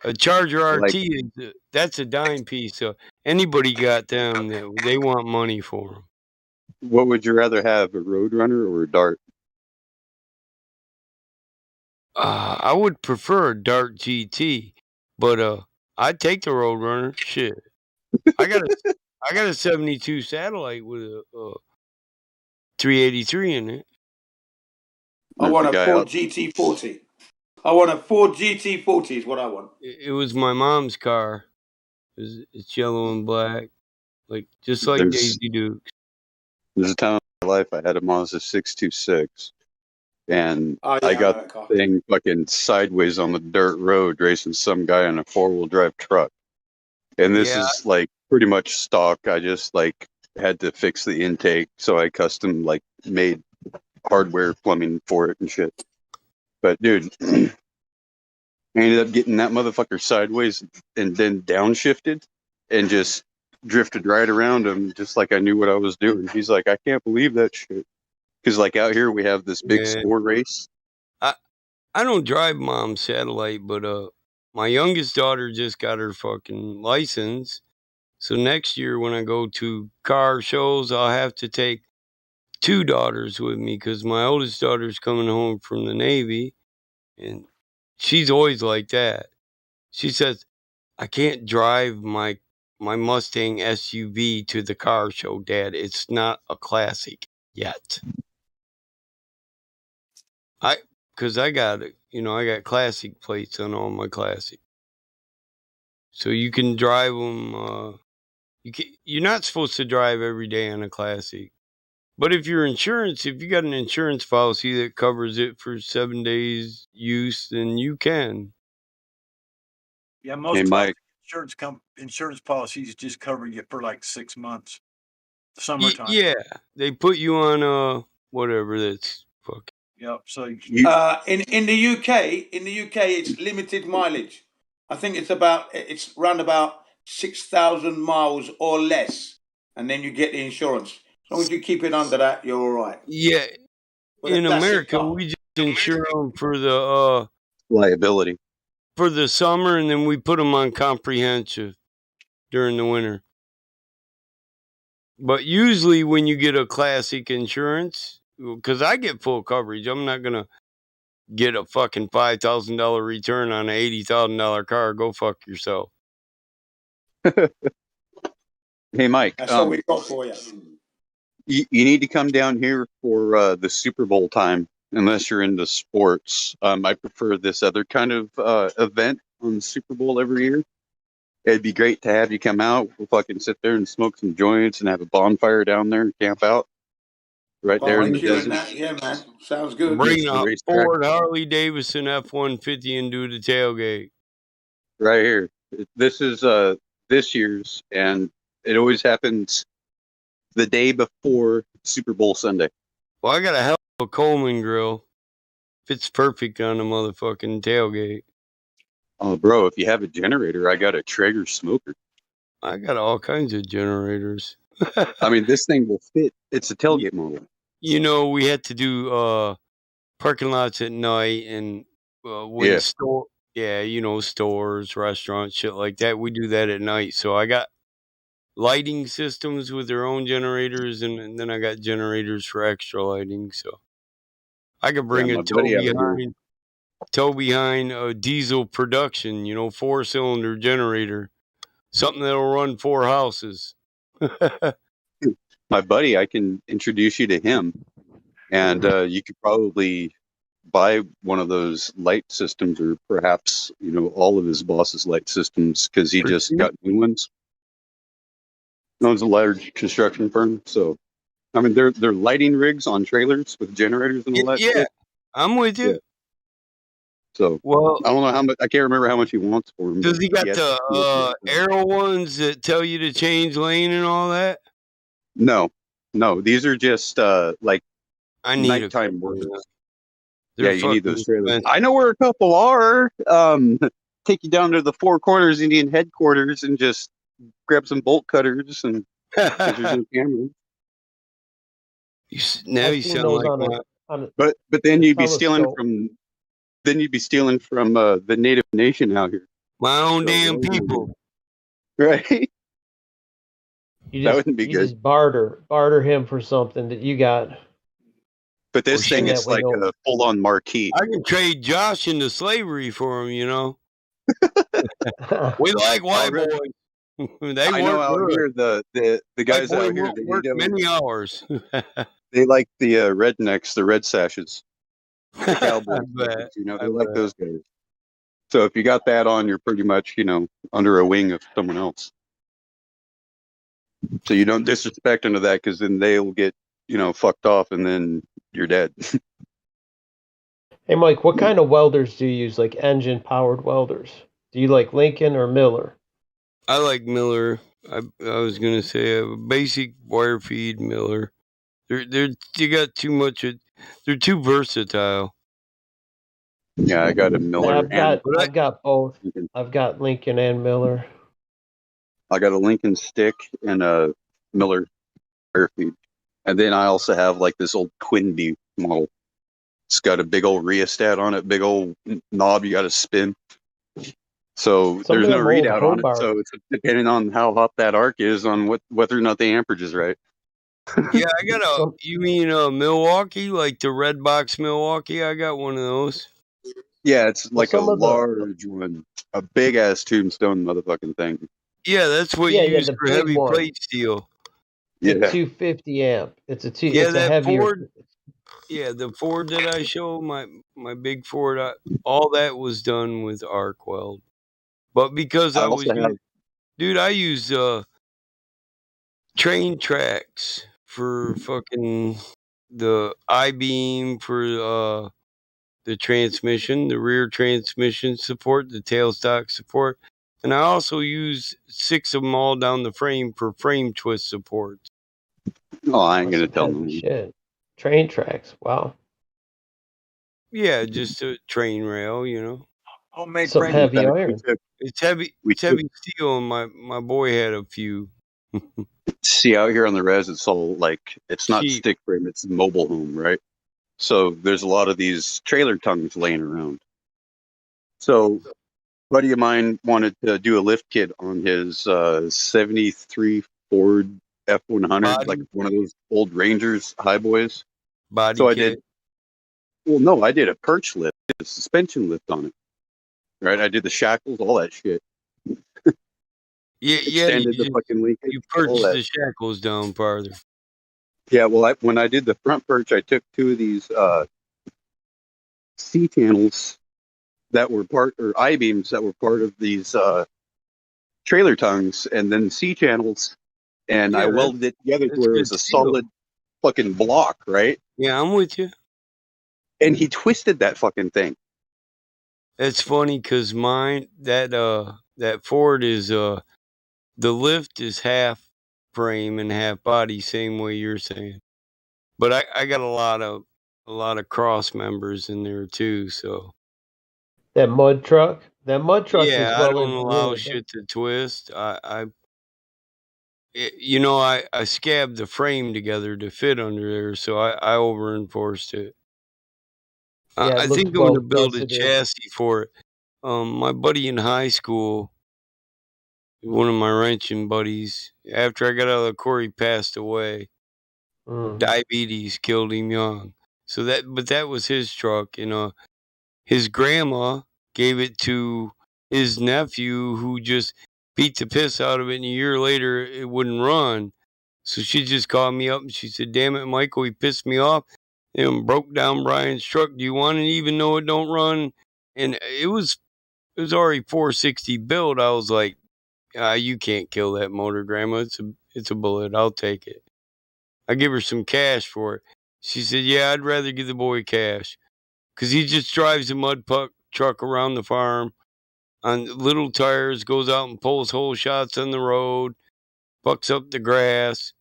A Charger RT, that's a dime piece. So anybody got them, they want money for them.
What would you rather have, a Roadrunner or a Dart?
I would prefer a Dart GT, but I'd take the Roadrunner. Shit, I got a 72 satellite with a 383 in it.
I want a Ford GT40. I want a Ford GT40 is what I want.
It was my mom's car. It's yellow and black, just like Daisy Dukes.
There's a time in my life I had a Mazda 626, and I got the thing fucking sideways on the dirt road racing some guy in a 4-wheel drive truck. And this is pretty much stock. I just had to fix the intake, so I custom made hardware plumbing for it and shit. But dude, I ended up getting that motherfucker sideways and then downshifted and just drifted right around him, just like I knew what I was doing. He's like, "I can't believe that shit." Because out here we have this big sport race.
I don't drive mom's satellite, but my youngest daughter just got her fucking license. So next year when I go to car shows, I'll have to take 2 daughters with me because my oldest daughter's coming home from the Navy, and she's always like that. She says, "I can't drive my Mustang SUV to the car show, Dad. It's not a classic yet." Because I got classic plates on all my classic. So you can drive them. You're not supposed to drive every day on a classic. But if you got an insurance policy that covers it for 7 days use, then you can.
Yeah, most insurance policies just cover you for 6 months. Summertime.
Yeah, they put you on whatever that's fucking.
Yep. So
in the UK, it's limited mileage. I think it's around about 6,000 miles or less, and then you get the insurance. As long as you keep it under that, you're all right.
Yeah, in America, we just insure them for the
liability
for the summer, and then we put them on comprehensive during the winter. But usually, when you get a classic insurance, because I get full coverage, I'm not gonna get a fucking $5,000 return on an $80,000 car. Go fuck yourself.
Hey, Mike.
That's what we got for you.
You need to come down here for the Super Bowl time, unless you're into sports. I prefer this other kind of event on the Super Bowl every year. It'd be great to have you come out. We'll fucking sit there and smoke some joints and have a bonfire down there and camp out right there in the desert.
Yeah, man. Sounds good.
Bring a Ford Harley Davidson F-150 and do the tailgate.
Right here. This is this year's, and it always happens the day before Super Bowl Sunday.
Well, I got a hell of a Coleman grill. Fits perfect on the motherfucking tailgate.
Oh, bro, if you have a generator, I got a Traeger smoker.
I got all kinds of generators.
I mean, this thing will fit. It's a tailgate model.
You know, we had to do parking lots at night, and when
Yeah.
stores, restaurants, shit like that, we do that at night. So I got lighting systems with their own generators, and then I got generators for extra lighting. So I could bring
Yeah,
a
my buddy out here.
tow behind a diesel production, 4-cylinder generator, something that'll run 4 houses.
My buddy, I can introduce you to him, and you could probably buy one of those light systems, or perhaps all of his boss's light systems, because he just got new ones. Owns a large construction firm, so I mean they're lighting rigs on trailers with generators and all that.
Yeah,
shit.
I'm with you.
Yeah. So
Well,
I don't know how much. I can't remember how much he wants for him.
Does he got
has
the arrow ones that tell you to change lane and all that?
No, these are just like
I need
nighttime
ones.
ones. Yeah, you need those trailers. I know where a couple are. Take you down to the Four Corners Indian headquarters and just grab some bolt cutters and there's no camera.
Now you sound like
but then you'd be stealing from the native nation out here.
My own damn people.
Right?
That
wouldn't be
you
good.
Just barter him for something that you got.
But this thing is like a full-on marquee.
I can trade Josh into slavery for him, We like white boys.
I know out here the guys out here
they work many hours.
They like the rednecks, the red sashes, the cowboys. They like those guys. So if you got that on, you're pretty much under a wing of someone else. So you don't disrespect into that, because then they'll get fucked off, and then you're dead.
Hey Mike, what kind of welders do you use? Like engine powered welders? Do you like Lincoln or Miller?
I like Miller. I was gonna say a basic wire feed Miller. You got too much. They're too versatile.
Yeah, I got a Miller.
I've got both. I've got Lincoln and Miller.
I got a Lincoln stick and a Miller wire feed, and then I also have like this old Quinby model. It's got a big old rheostat on it, big old knob you got to spin. So there's no readout on it. So it's depending on how hot that arc is on whether or not the amperage is right.
Yeah, I got you mean Milwaukee, like the red box Milwaukee? I got one of those.
Yeah, it's like a large one, a big ass tombstone motherfucking thing.
Yeah, that's what you use for heavy plate steel.
Yeah, 250 amp. It's a heavier.
Ford. Yeah, the Ford that I show, my big Ford, all that was done with arc weld. But because I use train tracks for fucking the I-beam for the transmission, the rear transmission support, the tailstock support. And I also use 6 of them all down the frame for frame twist support.
Oh, I ain't going to tell them.
Shit. Train tracks. Wow.
Yeah, just a train rail,
Homemade
some heavy iron.
It's heavy steel, and my boy had a few.
See, out here on the res, it's all like, it's not stick frame, it's mobile home, right? So there's a lot of these trailer tongues laying around. So a buddy of mine wanted to do a lift kit on his 73 Ford F100, like one of those old Rangers high boys. I did a perch lift, a suspension lift on it. Right? I did the shackles, all that shit.
Extended
the fucking link.
You perched the shackles down farther.
Yeah, well, when I did the front perch, I took 2 of these C channels that were I-beams that were part of these trailer tongues, and then C channels, and I welded it together to where it was a solid fucking block, right?
Yeah, I'm with you.
And he twisted that fucking thing.
It's funny because mine, that Ford is the lift is half frame and half body, same way you're saying. But I got a lot of cross members in there too. So
that mud truck is
I don't allow shit to twist. You know, I scabbed the frame together to fit under there, so I over-enforced it.
Yeah,
I
it looked
think I'm gonna
well
build a
faceted.
chassis for it. My buddy in high school, one of my wrenching buddies, after I got out of the Corps, he passed away. Diabetes killed him young. So that was his truck, and his grandma gave it to his nephew, who just beat the piss out of it, and a year later it wouldn't run. So she just called me up and she said, "Damn it, Michael, he pissed me off and broke down Brian's truck. Do you want it even though it don't run?" And it was already 460 build. I was like, "You can't kill that motor, Grandma. It's a bullet. I'll take it." I give her some cash for it. She said, "Yeah, I'd rather give the boy cash, 'cause he just drives a mud truck around the farm on little tires, goes out and pulls hole shots on the road, fucks up the grass."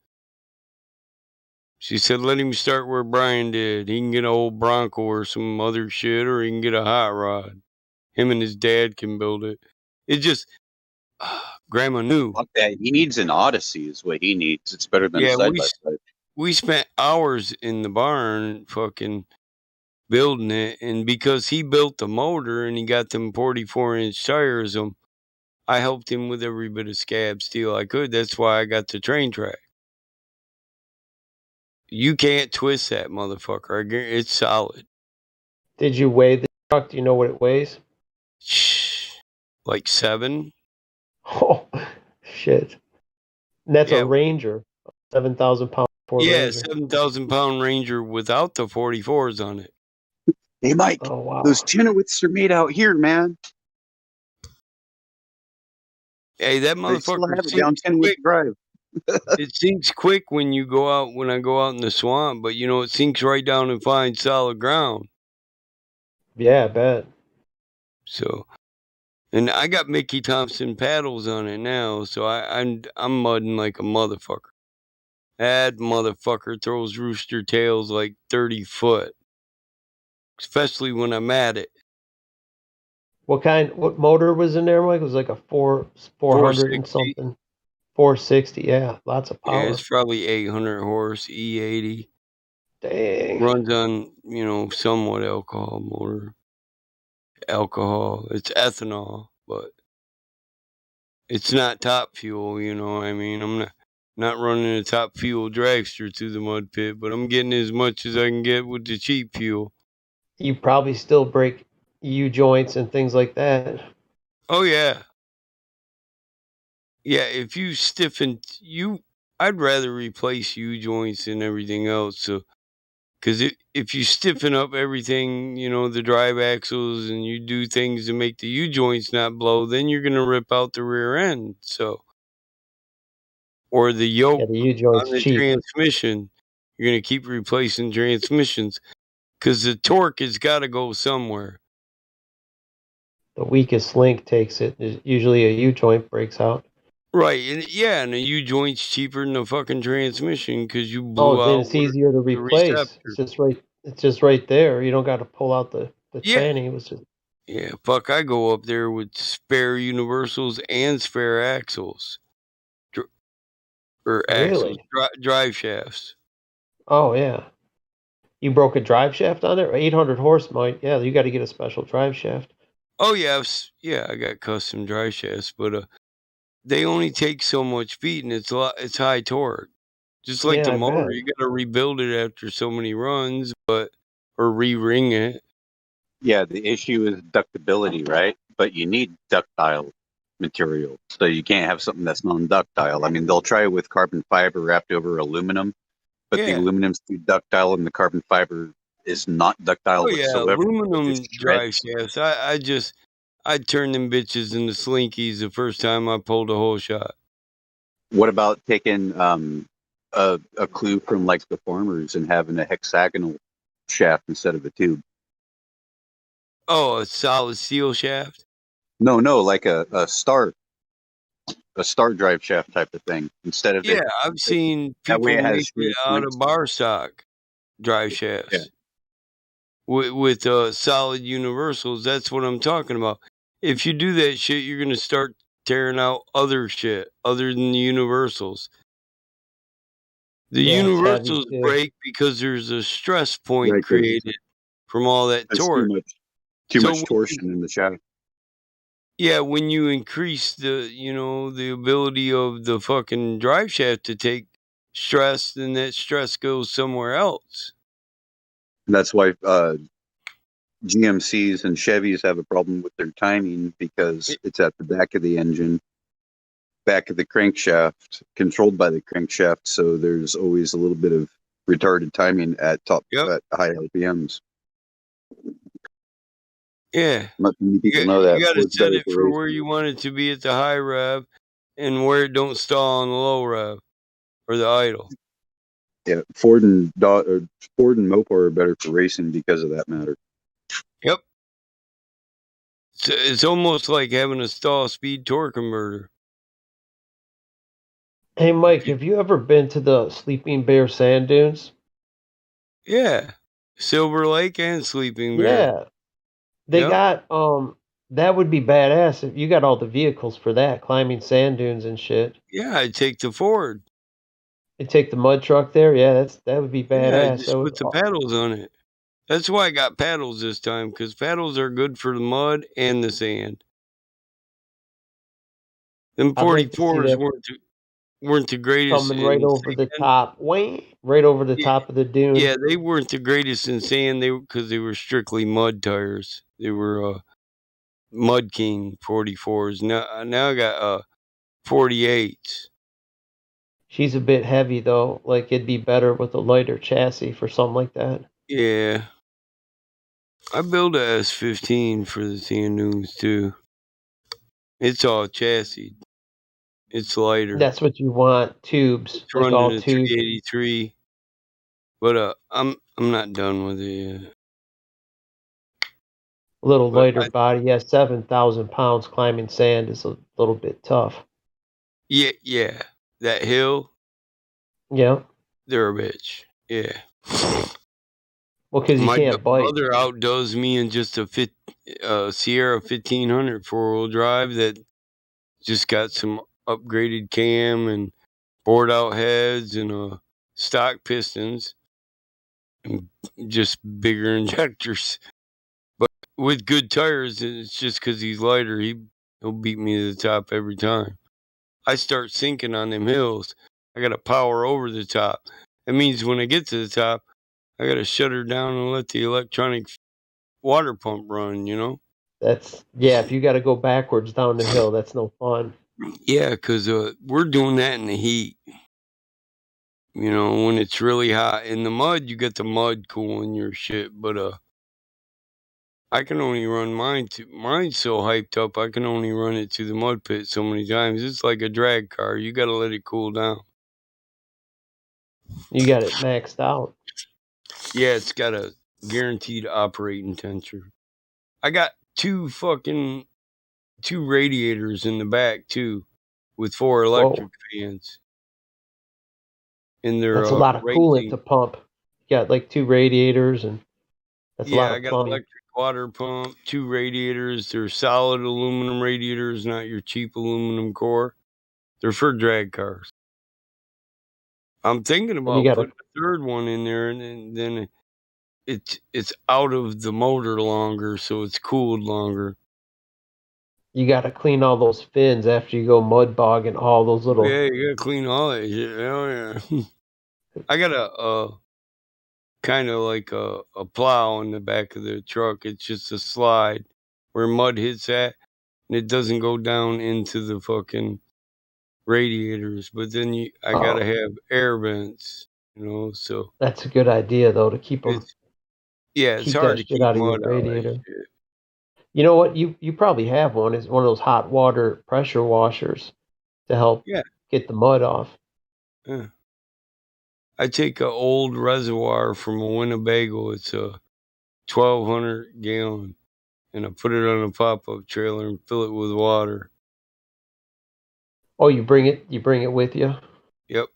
She said, "Let him start where Brian did. He can get an old Bronco or some other shit, or he can get a hot rod. Him and his dad can build it." It just, Grandma knew.
Fuck that. He needs an Odyssey is what he needs. It's better than a
Yeah,
side by side.
we spent hours in the barn fucking building it, and because he built the motor and he got them 44-inch tires, I helped him with every bit of scab steel I could. That's why I got the train track. You can't twist that motherfucker. It's solid.
Did you weigh the truck? Do you know what it weighs?
Like 7.
Oh, shit. And that's
Yeah.
a Ranger, 7,000-pound Ford
Yeah,
Ranger.
7,000-pound Ranger without the 44s on it.
Hey, Mike,
Oh, wow.
those Chenoweths are made out here, man.
Hey, that
They still
motherfucker
have it down
sinks
10
quick.
Drive.
It sinks quick when I go out in the swamp, but it sinks right down and finds solid ground.
Yeah, I bet.
So, and I got Mickey Thompson paddles on it now, so I'm mudding like a motherfucker. That motherfucker throws rooster tails like 30 foot, especially when I'm at it.
What motor was in there, Mike? It was like a 400 and something. 460, yeah. Lots of power.
Yeah, it's probably 800 horse, E80.
Dang.
Runs on, somewhat motor. Alcohol. It's ethanol, but it's not top fuel, you know what I mean? I'm not running a top fuel dragster through the mud pit, but I'm getting as much as I can get with the cheap fuel.
You probably still break U-joints and things like that.
Oh, yeah. Yeah, if you stiffen I'd rather replace U-joints than everything else. So, because if you stiffen up everything, the drive axles, and you do things to make the U-joints not blow, then you're going to rip out the rear end. So, or the yoke
Yeah, the U-joint's
on the
cheap.
transmission, you're going to keep replacing transmissions because the torque has got to go somewhere.
The weakest link takes it. Usually a U-joint breaks out.
Right, and a U-joint's cheaper than a fucking transmission because you blew
Oh, then
out
it's easier to
the
replace.
receptor.
It's just right there. You don't got to pull out the
Yeah.
tranny. It was just...
Yeah, fuck, I go up there with spare universals and spare axles. Axles, drive shafts.
Oh, yeah. You broke a drive shaft on it? 800 horse, Mike. Yeah, you got to get a special drive shaft.
Oh, yeah. Yeah, I got custom drive shafts, but they only take so much beating. It's high torque. Just like the motor, you got to rebuild it after so many runs, or re-ring it.
Yeah, the issue is ductability, right? But you need ductile material. So you can't have something that's non-ductile. I mean, they'll try with carbon fiber wrapped over aluminum, but the aluminum's too ductile and the carbon fiber is not ductile whatsoever.
Aluminum drive shafts. I'd turn them bitches into slinkies the first time I pulled a hole shot.
What about taking a clue from like the farmers and having a hexagonal shaft instead of a tube?
Oh, a solid steel shaft?
No, like a star drive shaft type of thing instead of
I've seen people make it out of bar stock drive shafts.
Yeah.
With solid universals. That's what I'm talking about. If you do that shit, you're gonna start tearing out other shit other than the universals. The
Yeah, it's heavy
universals
too.
break because there's a stress point
Right,
created from all that
That's
torque.
too
So
much torsion in the shaft.
yeah, when you increase the the ability of the fucking drive shaft to take stress, then that stress goes somewhere else.
And that's why GMCs and Chevys have a problem with their timing because it's at the back of the engine, back of the crankshaft, controlled by the crankshaft. So there's always a little bit of retarded timing at at high RPMs.
Yeah.
Not many people
You
know that.
got to
Ford's
set
better
it
for
for
racing.
where you want it to be at the high rev and where it don't stall on the low rev or the idle.
Yeah, Ford and Mopar are better for racing because of that matter.
Yep. It's almost like having a stall speed torque converter.
Hey, Mike, have you ever been to the Sleeping Bear sand dunes?
Yeah. Silver Lake and Sleeping Bear.
Yeah. They got, that would be badass if you got all the vehicles for that, climbing sand dunes and shit.
Yeah, I'd take the Ford.
You take the mud truck there? Yeah, that would be
Yeah, I
badass.
just put the paddles on it. That's why I got paddles this time, because paddles are good for the mud and the sand. Them
I'd like to see
44s
that
weren't the greatest
coming right
in
over the
sand.
top, right over the top of the dune.
Yeah, they weren't the greatest in sand. Because they were strictly mud tires. They were Mud King 44s. Now I got 48s.
She's a bit heavy though. Like it'd be better with a lighter chassis for something like that.
Yeah. I built a S15 for the sand dunes too. It's all chassis. It's lighter.
That's what you want, tubes.
It's
Like
running
all
a
tubes.
383. But I'm not done with it yet.
A little lighter body. Yeah, 7,000 pounds climbing sand is a little bit tough.
Yeah. That hill.
Yeah.
They're a bitch. Yeah.
Well, because you can't bite.
My brother outdoes me in just a Sierra 1500 4-wheel drive that just got some upgraded cam and bored out heads and stock pistons and just bigger injectors. But with good tires, it's just because he's lighter. He'll beat me to the top every time. I start sinking on them hills. I got to power over the top. That means when I get to the top, I got to shut her down and let the electronic water pump run,
That's, if you got to go backwards down the hill, that's no fun.
Yeah, because we're doing that in the heat. When it's really hot. In the mud, you get the mud cooling your shit, but I can only run mine's so hyped up, I can only run it to the mud pit so many times. It's like a drag car. You got to let it cool down.
You got it maxed out.
Yeah, it's got a guaranteed operating temperature. I got two radiators in the back too, with 4 electric fans. And they're
that's a lot of coolant to pump. You got like 2 radiators, and that's a lot of
I got
plumbing.
electric water pump, 2 radiators. They're solid aluminum radiators, not your cheap aluminum core. They're for drag cars. I'm thinking about putting a third one in there, and then it's out of the motor longer, so it's cooled longer.
You got to clean all those fins after you go mud bogging all those little.
Yeah, you gotta clean all that shit. Oh yeah. I got a kind of like a plow in the back of the truck. It's just a slide where mud hits at, and it doesn't go down into the fucking radiators. But then I gotta have air vents, so
that's a good idea though, to keep them.
It's hard to keep
out of your
mud out of
radiator.
that shit.
You know what? You probably have one. It's one of those hot water pressure washers to help get the mud off.
Yeah. I take an old reservoir from a Winnebago. It's a 1,200 gallon, and I put it on a pop-up trailer and fill it with water.
Oh, you bring it with you?
Yep.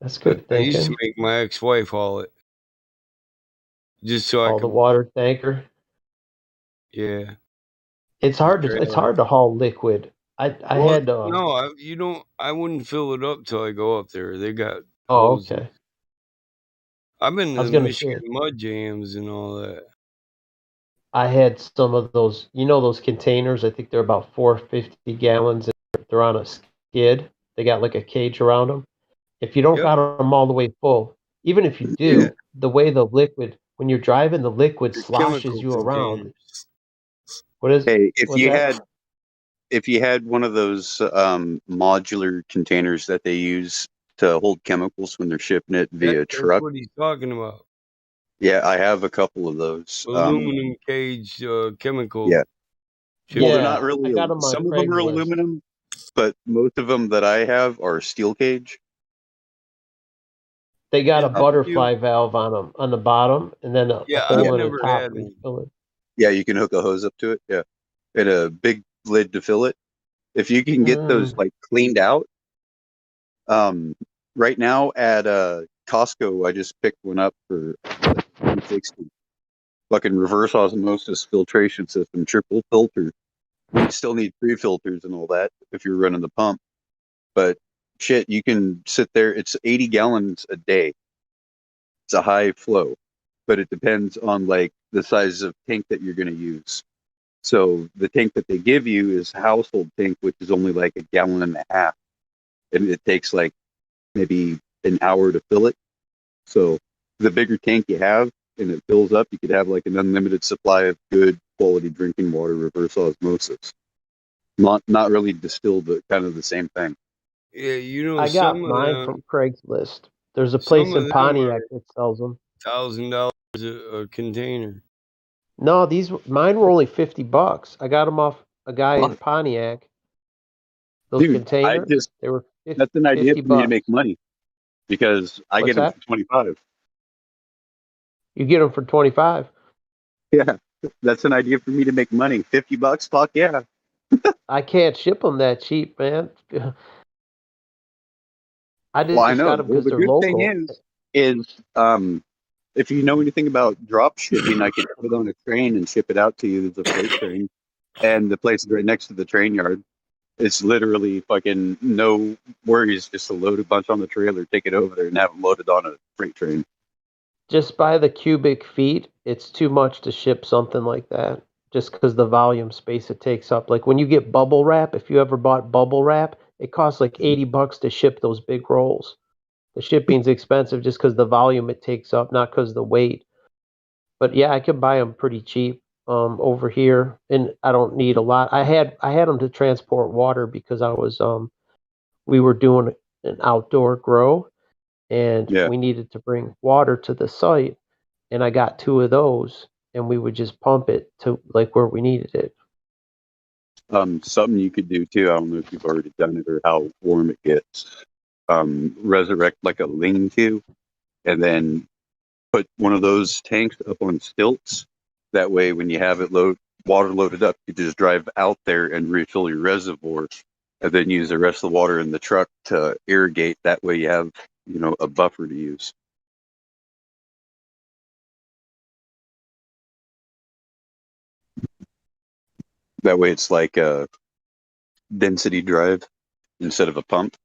That's good
I used to
thinking.
make my ex-wife haul it, just so I could
the water tanker.
Yeah.
It's hard to haul liquid. I
Well,
had
no, you don't. I wouldn't fill it up till I go up there. They got
Oh,
hoses.
okay.
I've been
I
to
was
the
gonna say,
Michigan mud jams and all that.
I had some of those, those containers. I think they're about 450 gallons. And they're on a skid. They got like a cage around them. If you don't
Yep.
got them all the way full, even if you
Yeah.
do, the way the liquid, when you're driving, the liquid
The
sloshes
chemical
you around.
containers.
Hey,
What's that?
if you had one of those modular containers that they use to hold chemicals when they're shipping it via
That's
truck,
what he's talking about.
yeah, I have a couple of those.
Aluminum cage chemical.
Yeah. Well, they're not
I
really.
got them on
Some of them are
Craigslist.
aluminum, but most of them that I have are steel cage.
They got a
Yeah,
butterfly valve on them on the bottom, and then a
Yeah,
hole
I've
in the
never
top
had
where you
one.
fill it.
Yeah, you can hook a hose up to it. Yeah, and a big lid to fill it. If you can get those like cleaned out, um, right now at Costco, I just picked one up for like 160. Fucking reverse osmosis filtration system, triple filter. You still need three filters and all that if you're running the pump. But shit, you can sit there. It's 80 gallons a day. It's a high flow, but it depends on like the size of tank that you're going to use. So the tank that they give you is a household tank, which is only like a gallon and a half, and it takes like maybe an hour to fill it. So the bigger tank you have and it fills up, you could have like an unlimited supply of good quality drinking water, reverse osmosis. Not really distilled, but kind of the same thing.
Yeah, you know,
I
some
got
of
mine
them,
from Craigslist. There's a
some
place
of
in
them are
Pontiac that sells them.
$1,000 a container.
No, mine were only $50. I got them off a guy in
Fuck.
Pontiac. Those
Dude,
containers, they were
that's an idea
50
for me to
bucks.
make money because I
What's
get them
that?
for 25.
You get them for 25.
Yeah, that's an idea for me to make money. $50, fuck yeah.
I can't ship them that cheap, man. I
Well, I
just got
know.
them
Well,
because
the
they're
good thing
local.
is if you know anything about drop shipping, I could put it on a train and ship it out to you as a freight train. And the place is right next to the train yard. It's literally fucking no worries, just to load a bunch on the trailer, take it over there, and have them loaded on a freight train.
Just by the cubic feet, it's too much to ship something like that. Just because the volume space it takes up. Like when you get bubble wrap, if you ever bought bubble wrap, it costs like $80 to ship those big rolls. The shipping's expensive just because the volume it takes up, not because the weight. But yeah, I could buy them pretty cheap over here, and I don't need a lot. I had them to transport water because we were doing an outdoor grow, and
Yeah.
we needed to bring water to the site, and I got two of those, and we would just pump it to like where we needed it.
Something you could do too. I don't know if you've already done it or how warm it gets. Resurrect like a lean-to, and then put one of those tanks up on stilts. That way, when you have it water loaded up, you just drive out there and refill your reservoir, and then use the rest of the water in the truck to irrigate. That way, you have a buffer to use. That way, it's like a density drive instead of a pump.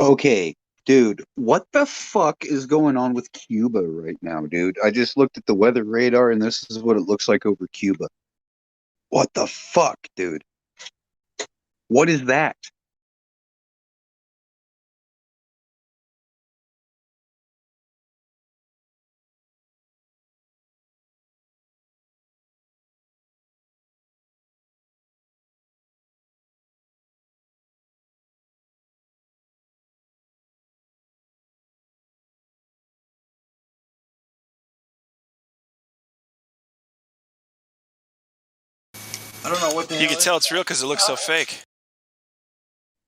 Okay, dude, what the fuck is going on with Cuba right now, dude? I just looked at the weather radar and this is what it looks like over Cuba. What the fuck, dude? What is that?
I don't know what the hell.
You can tell it's real because it looks so fake.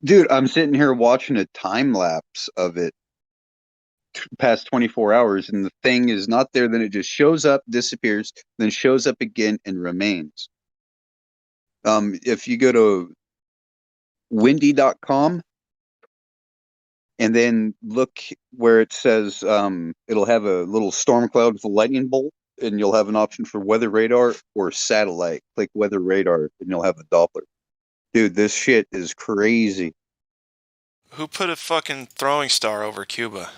Dude, I'm sitting here watching a time lapse of it past 24 hours, and the thing is not there. Then it just shows up, disappears, then shows up again and remains. If you go to windy.com and then look where it says it'll have a little storm cloud with a lightning bolt, and you'll have an option for weather radar or satellite. Click weather radar, and you'll have the Doppler. Dude, this shit is crazy.
Who put a fucking throwing star over Cuba?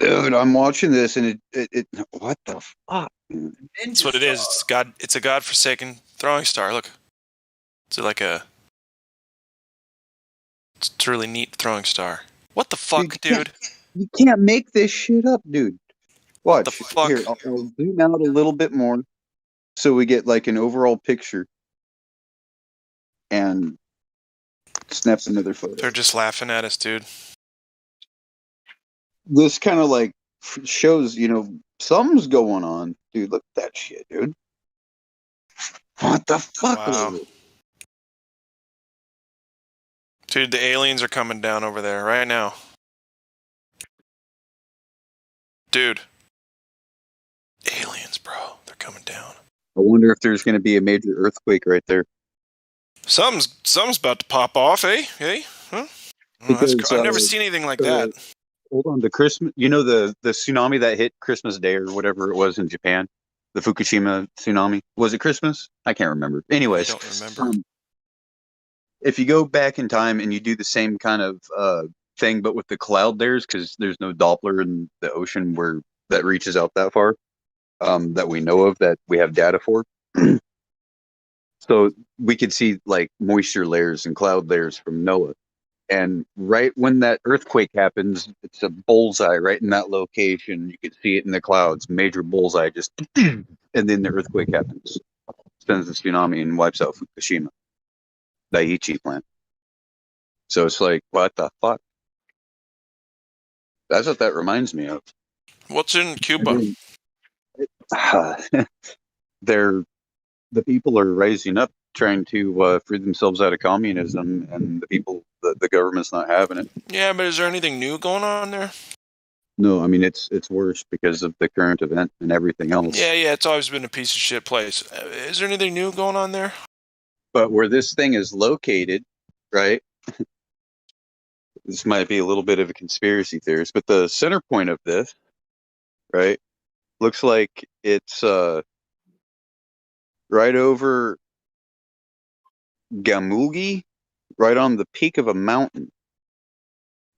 Dude, I'm watching this and it what the fuck?
That's what it is. It's God. It's a godforsaken throwing star. Look, it's like a. It's a really neat throwing star. What the fuck, dude?
You can't make this shit up, dude. Watch.
What the fuck?
Here, I'll zoom out a little bit more so we get like an overall picture. And snap another photo.
They're just laughing at us, dude.
This kind of like shows, something's going on. Dude, look at that shit, dude. What the fuck?
Wow. Dude, the aliens are coming down over there right now. Dude. Aliens, bro. They're coming down.
I wonder if there's going to be a major earthquake right there.
Something's about to pop off, eh? Hey? Huh?
Because,
I've never seen anything like that.
Hold on, the tsunami that hit Christmas Day or whatever it was in Japan, the Fukushima tsunami. Was it Christmas? I can't remember. Anyways,
I don't remember.
If you go back in time and you do the same kind of thing, but with the cloud layers, because there's no Doppler in the ocean where that reaches out that far, that we know of, that we have data for. So we could see like moisture layers and cloud layers from NOAA. And right when that earthquake happens, it's a bullseye right in that location. You can see it in the clouds, major bullseye, just, and then the earthquake happens, sends the tsunami and wipes out Fukushima, Daiichi plant. So it's like, what the fuck? That's what that reminds me of.
What's in Cuba?
The people are rising up, trying to free themselves out of communism, and the government's not having it.
Yeah, but is there anything new going on there?
No, I mean it's worse because of the current event and everything else.
Yeah, it's always been a piece of shit place. Is there anything new going on there?
But where this thing is located, right? This might be a little bit of a conspiracy theorist, but the center point of this, right, looks like it's right over Gamugi, right on the peak of a mountain,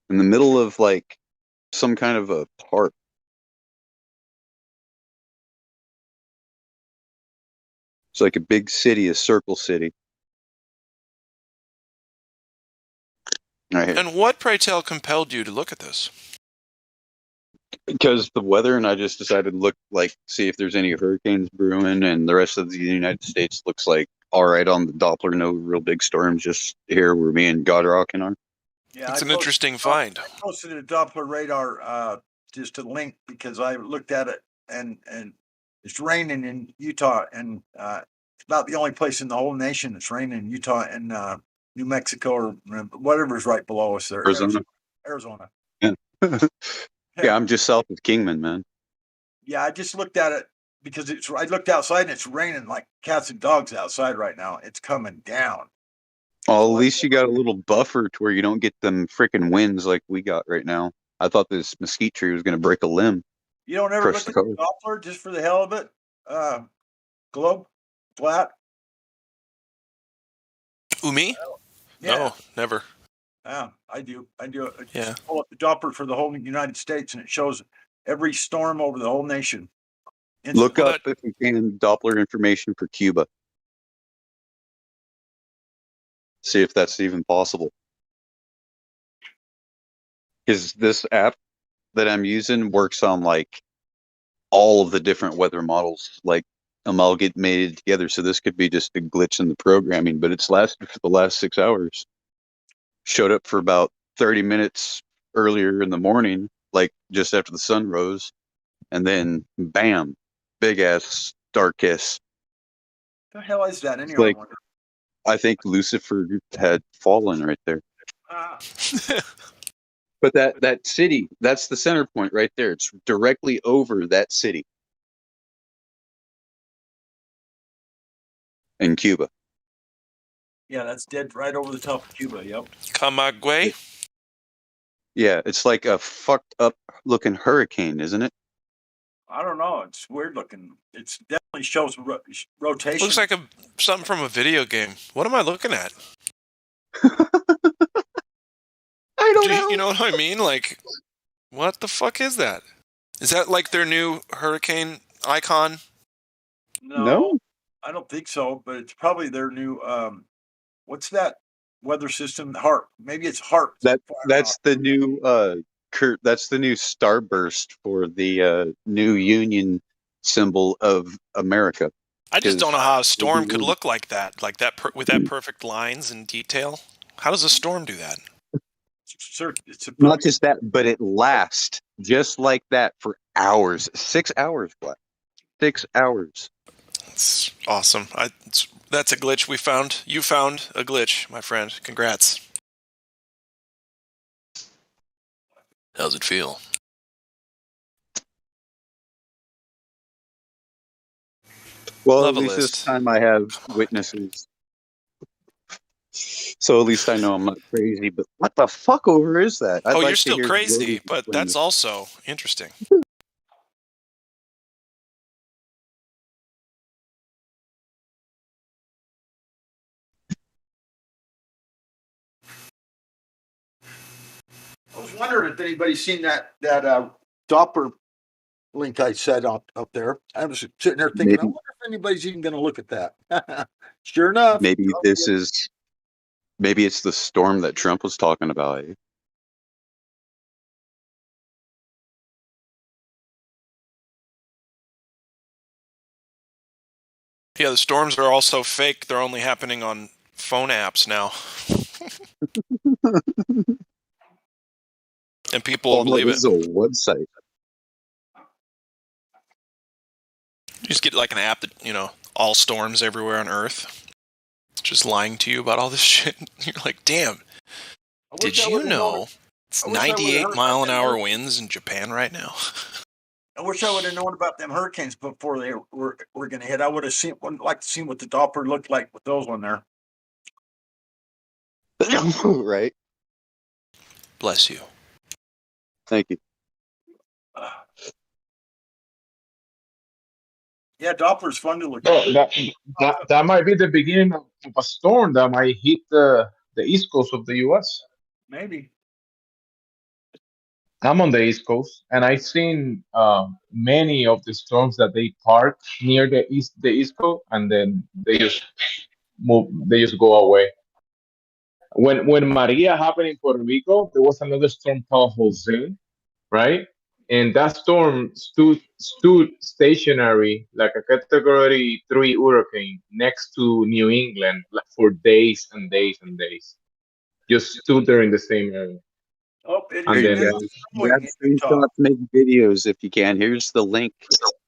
in the middle of like some kind of a park. It's like a big city, a circle city. Right here.
And what, pray tell, compelled you to look at this?
Because the weather, and I just decided to see if there's any hurricanes brewing, and the rest of the United States looks like all right on the Doppler. No real big storms, just here where me and Godrockin are.
Yeah,
it's an interesting find.
I posted a Doppler radar just a link because I looked at it and it's raining in Utah, and it's about the only place in the whole nation that's raining in Utah and New Mexico or whatever's right below us there. Arizona.
Yeah. Yeah, I'm just south of Kingman, man.
Yeah, I just looked at it because I looked outside and it's raining like cats and dogs outside right now. It's coming down.
Well, at least you got a little buffer to where you don't get them freaking winds like we got right now. I thought this mesquite tree was going to break a limb.
You don't ever look at the Doppler just for the hell of it? Globe? Flat?
Who, me?
Yeah.
No, never.
Yeah, I do.
Yeah.
Pull up the Doppler for the whole United States, and it shows every storm over the whole nation.
Look up, if you can, Doppler information for Cuba. See if that's even possible. Because this app that I'm using works on like all of the different weather models, like amalgamated together. So this could be just a glitch in the programming, but it's lasted for the last 6 hours. Showed up for about 30 minutes earlier in the morning, like just after the sun rose, and then bam, big ass dark kiss.
The hell is that
It's
anyway?
like, I think Lucifer had fallen right there. But that city, that's the center point right there. It's directly over that city in Cuba.
Yeah, that's dead right over the top of Cuba. Yep.
Camagüey.
Yeah, it's like a fucked up looking hurricane, isn't it?
I don't know. It's weird looking. It definitely shows rotation.
Looks like something from a video game. What am I looking at?
I don't know.
You know what I mean? Like, what the fuck is that? Is that like their new hurricane icon?
No, I don't think so. But it's probably their new. What's that weather system? HARP. Maybe it's HARP.
That's the new that's the new starburst for the new Union symbol of America.
I just don't know how a storm could look like that with that perfect lines and detail. How does a storm do that?
Not just that, but it lasts just like that for hours. 6 hours, Black. 6 hours.
That's awesome. That's a glitch we found. You found a glitch, my friend. Congrats. How's it feel?
Well, at least this time I have witnesses. So at least I know I'm not crazy, but what the fuck over is that?
You're still crazy, but that's also interesting.
I was wondering if anybody's seen that Doppler link I said up there. I was sitting there thinking, I wonder if anybody's even going to look at that. Sure enough.
Maybe it's the storm that Trump was talking about. Eh?
Yeah, the storms are also fake. They're only happening on phone apps now. And people believe
this
it.
is a website.
You just get like an app that, all storms everywhere on Earth. Just lying to you about all this shit. You're like, damn. Did you know it's 98 mile an hour winds in Japan right now?
I wish I would have known about them hurricanes before they were going to hit. I would have liked to see what the Doppler looked like with those on there.
Right.
Bless you.
Thank you.
Yeah, Doppler's fun to look
at. That might be the beginning of a storm that might hit the east coast of the U.S.
Maybe.
I'm on the East Coast, and I've seen many of the storms that they park near the East Coast, and then they just move. They just go away. When Maria happened in Puerto Rico, there was another storm called Jose, right? And that storm stood stationary like a Category 3 hurricane next to New England for days and days and days. Just stood there in the same area.
Oh,
and then grab screenshots, make videos if you can. Here's the link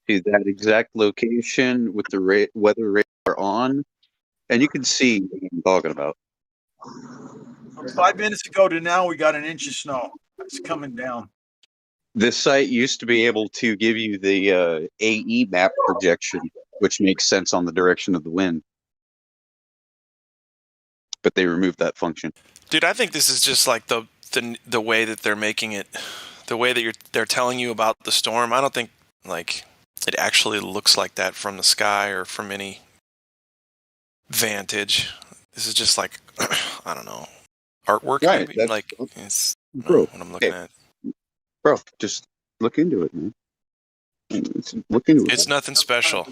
to that exact location with the weather radar on, and you can see what I'm talking about.
From 5 minutes ago to now, we got an inch of snow. It's coming down.
This site used to be able to give you the AE map projection, which makes sense on the direction of the wind, but they removed that function.
Dude, I think this is just like the way that they're making it, the way that they're telling you about the storm. I don't think like it actually looks like that from the sky or from any vantage. This is just like I don't know, artwork,
Right.
maybe?
That's
Like, it's
bro.
what I'm looking
Hey,
at.
bro, just look into it, man. Look into it.
It's nothing special.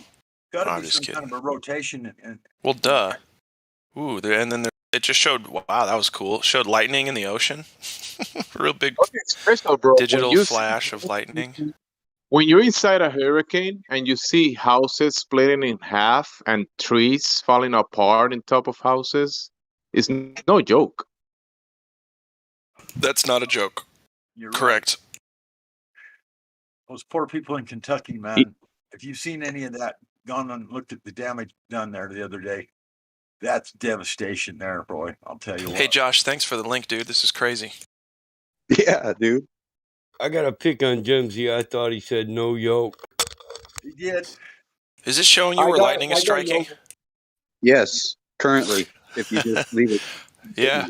Got to
I'm
be
just
some kind
kidding.
of a rotation. And
Well, duh. Ooh, and then it just showed. Wow, that was cool. It showed lightning in the ocean. Real big
It's special, bro.
digital flash of lightning.
When you're inside a hurricane and you see houses splitting in half and trees falling apart in top of houses, it's no joke.
That's not a joke.
You're
correct.
Right. Those poor people in Kentucky, man. If you've seen any of that, gone and looked at the damage done there the other day, that's devastation there, boy. I'll tell you what.
Hey, Josh, thanks for the link, dude. This is crazy.
Yeah, dude.
I got to pick on Jimsy. I thought he said no yoke.
He did.
Is this showing you where lightning is striking?
Yes, currently, if you just leave it.
Yeah.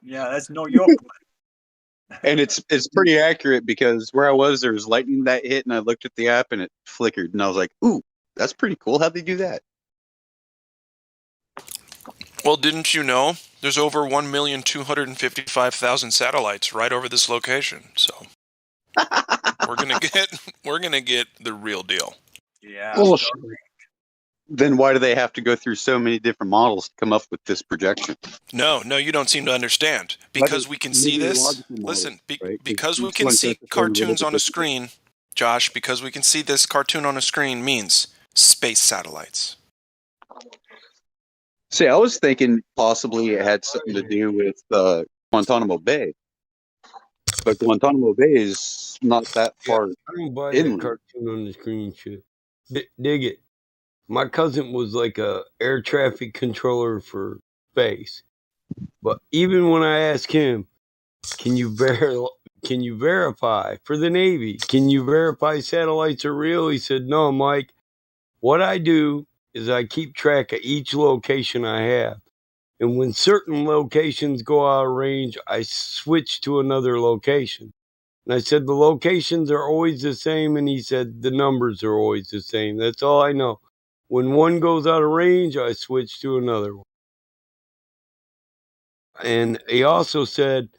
Yeah, that's no yoke.
And it's pretty accurate because where I was, there was lightning that hit, and I looked at the app and it flickered, and I was like, "Ooh, that's pretty cool. How'd they do that?"
Well, didn't you know there's over 1,255,000 satellites right over this location? So we're gonna get the real deal.
Yeah.
Well, then why do they have to go through so many different models to come up with this projection?
No, you don't seem to understand. Because we can see this. Listen, because we can see cartoons on a screen, Josh. Because we can see this cartoon on a screen means space satellites.
See, I was thinking possibly it had something to do with Guantanamo Bay, but Guantanamo Bay is not that far
I don't buy that
inland.
cartoon on the screen shit. Dig it. My cousin was like a air traffic controller for space. But even when I asked him, can you verify for the Navy? Can you verify satellites are real? He said, no, Mike. What I do is I keep track of each location I have. And when certain locations go out of range, I switch to another location. And I said, the locations are always the same. And he said, the numbers are always the same. That's all I know. When one goes out of range, I switch to another one. And he also said,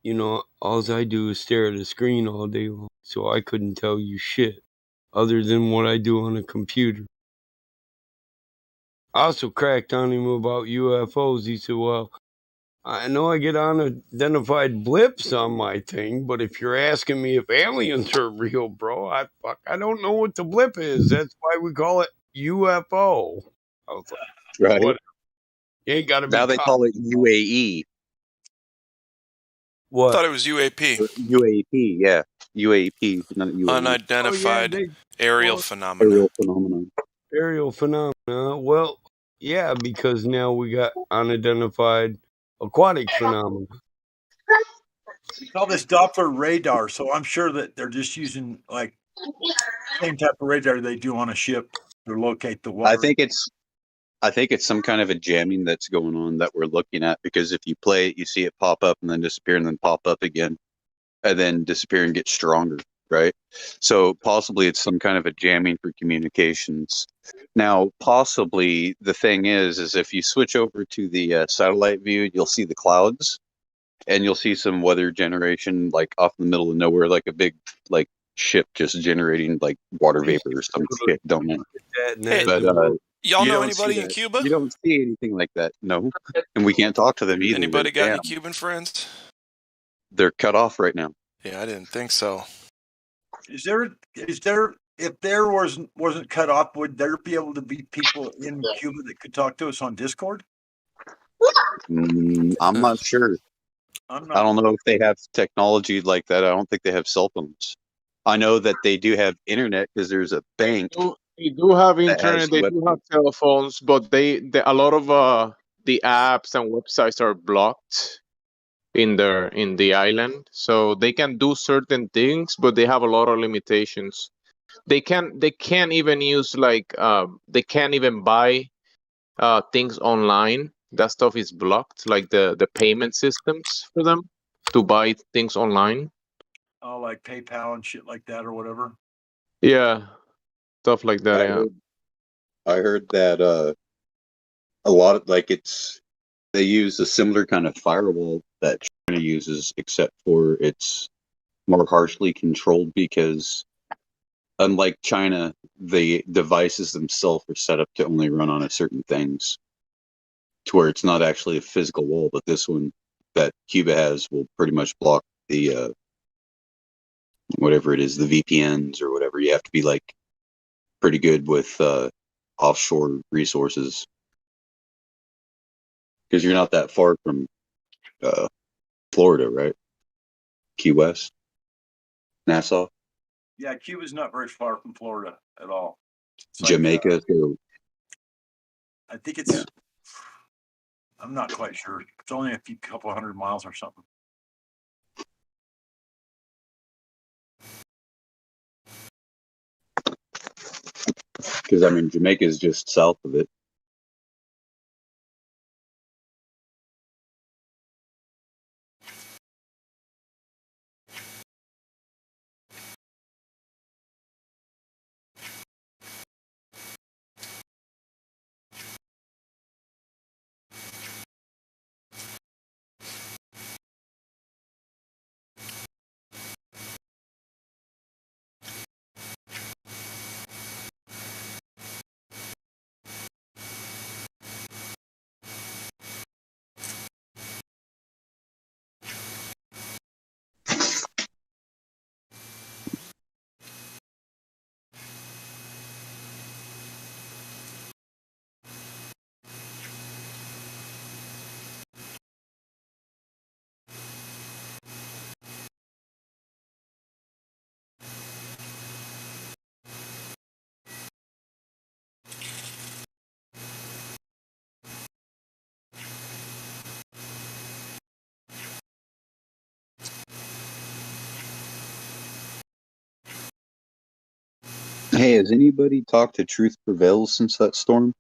you know, all I do is stare at a screen all day long. So I couldn't tell you shit other than what I do on a computer. I also cracked on him about UFOs. He said, well, I know I get unidentified blips on my thing, but if you're asking me if aliens are real, bro, I don't know what the blip is. That's why we call it UFO. I was like,
Right.
what? You ain't got to be.
Now they call it UAE.
What?
I thought it was UAP.
UAP, yeah. UAP, not UAE.
Unidentified aerial phenomenon.
Aerial phenomenon.
Aerial phenomena. Well, yeah, because now we got unidentified aquatic phenomena.
We call this Doppler radar, so I'm sure that they're just using like same type of radar they do on a ship to locate the water.
I think it's some kind of a jamming that's going on that we're looking at, because if you play it, you see it pop up and then disappear and then pop up again and then disappear and get stronger, right? So possibly it's some kind of a jamming for communications. Now, possibly the thing is if you switch over to the satellite view, you'll see the clouds and you'll see some weather generation like off in the middle of nowhere, like a big like ship just generating like water vapor or some shit. Don't know. But
y'all know anybody in Cuba?
You don't see anything like that, no. And we can't talk to them either.
Anybody got any Cuban friends?
They're cut off right now.
Yeah, I didn't think so.
Is there if there wasn't cut off, would there be able to be people in Cuba that could talk to us on Discord?
I'm not sure. I don't know if they have technology like that. I don't think they have cell phones. I know that they do have internet because there's a bank.
They do have internet. They do have cell phones, but a lot of the apps and websites are blocked in the island, so they can do certain things, but they have a lot of limitations. They can't even use like they can't even buy things online. That stuff is blocked, like the payment systems for them to buy things online.
Oh, like PayPal and shit like that or whatever.
Yeah, stuff like that.
I heard that a lot of like it's They use a similar kind of firewall that China uses, except for it's more harshly controlled because, unlike China, the devices themselves are set up to only run on certain things, to where it's not actually a physical wall. But this one that Cuba has will pretty much block the whatever it is, the VPNs or whatever. You have to be like pretty good with offshore resources because you're not that far from Florida, right? Key West, Nassau.
Yeah, Cuba's not very far from Florida at all. It's
Jamaica.
like,
So,
I think it's. Yeah. I'm not quite sure. It's only a couple hundred miles or something.
Because I mean, Jamaica is just south of it. Hey, has anybody talked to Truth Prevails since that storm?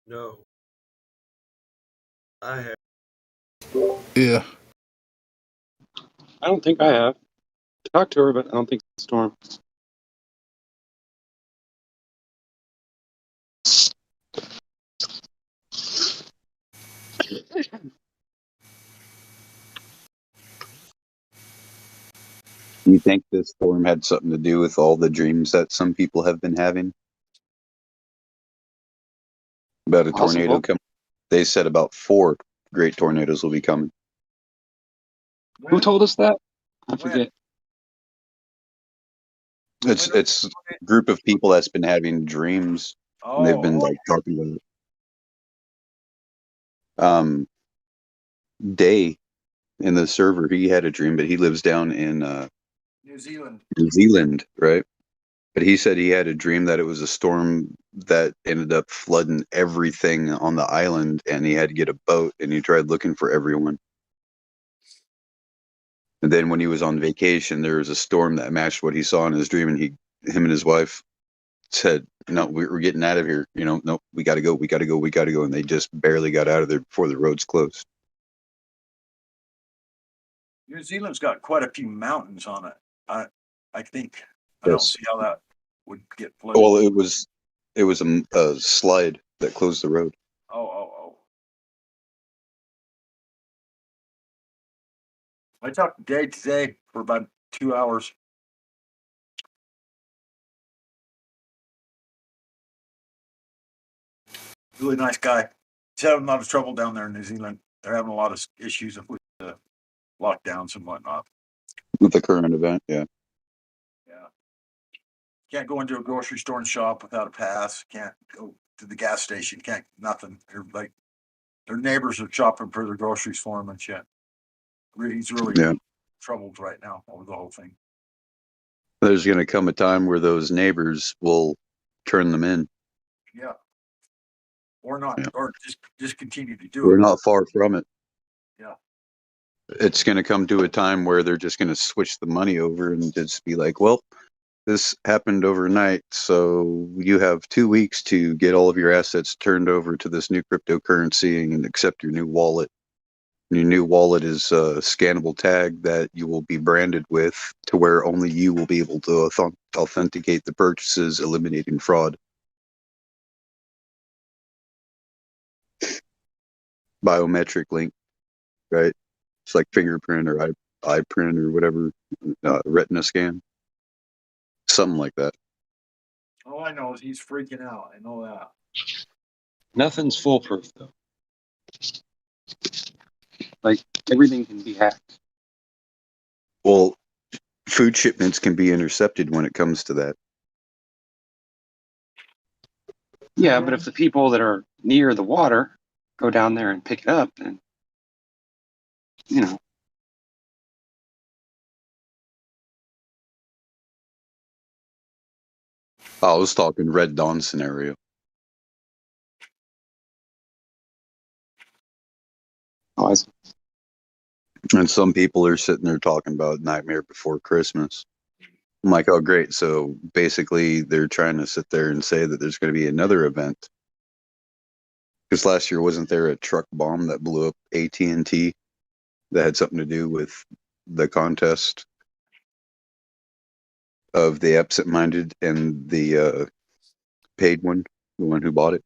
No. I have.
Yeah.
I don't think I have. Talked to her, but I don't think it's a storm.
Do you think this storm had something to do with all the dreams that some people have been having about a tornado
Possible.
coming? They said about 4 great tornadoes will be coming.
Who told us that? I forget.
It's a group of people that's been having dreams, and they've been like talking about it. Day in the server, he had a dream, but he lives down in
New Zealand.
New Zealand, right? But he said he had a dream that it was a storm that ended up flooding everything on the island, and he had to get a boat, and he tried looking for everyone. And then when he was on vacation, there was a storm that matched what he saw in his dream, and him and his wife said, "No, we're getting out of here. You know, no, we got to go, we got to go, we got to go." And they just barely got out of there before the roads closed.
New Zealand's got quite a few mountains on it. I think I don't see how that would get flooded.
Well, it was a slide that closed the road.
Oh. I talked to Dave today for about 2 hours. Really nice guy. He's having a lot of trouble down there in New Zealand. They're having a lot of issues with the lockdowns and whatnot.
With the current event, yeah.
Yeah. Can't go into a grocery store and shop without a pass. Can't go to the gas station. Can't nothing. They're like their neighbors are shopping for their groceries for them and shit. He's really troubled right now over the whole thing.
There's going to come a time where those neighbors will turn them in.
Yeah. Or not, or just continue to do
We're
it.
not far from it.
Yeah.
It's going to come to a time where they're just going to switch the money over and just be like, well, this happened overnight, so you have 2 weeks to get all of your assets turned over to this new cryptocurrency and accept your new wallet. Your new wallet is a scannable tag that you will be branded with, to where only you will be able to authenticate the purchases, eliminating fraud. biometric link, right? It's like fingerprint or eye print or whatever, retina scan, something like that.
All I know is he's freaking out. I know that.
Nothing's foolproof though.
Like everything can be hacked.
Well, food shipments can be intercepted when it comes to that.
Yeah, but if the people that are near the water go down there and pick it up, then you know.
I was talking Red Dawn scenario.
Oh, I see.
And some people are sitting there talking about Nightmare Before Christmas. I'm like, oh, great. So basically, they're trying to sit there and say that there's going to be another event. Because last year, wasn't there a truck bomb that blew up AT&T that had something to do with the contest of the absent-minded and the paid one, the one who bought it?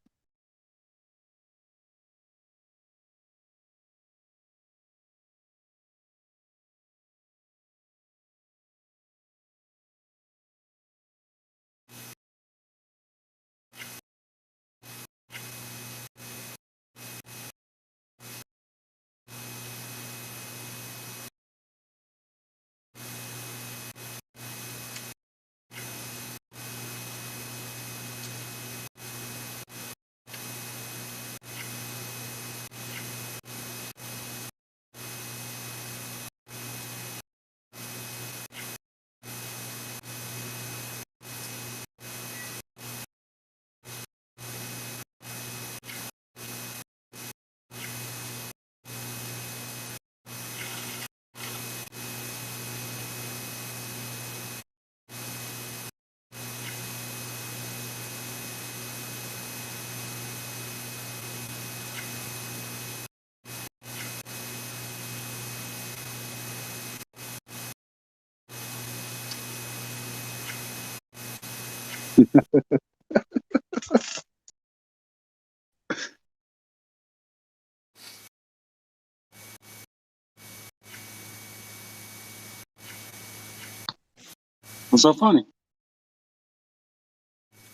What's so funny?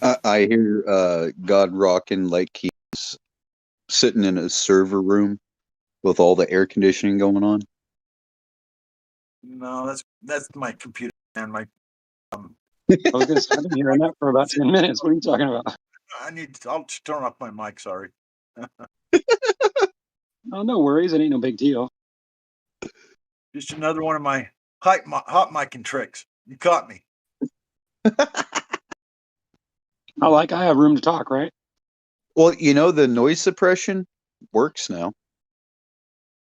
I hear God rocking like he's sitting in a server room with all the air conditioning going on.
No, that's my computer and my.
I was going to say, I've been hearing that for about 10 minutes. What are you talking about?
I'll just turn off my mic. Sorry.
Oh, no worries. It ain't no big deal.
Just another one of my hot micing tricks. You caught me.
I have room to talk, right?
Well, you know, the noise suppression works now.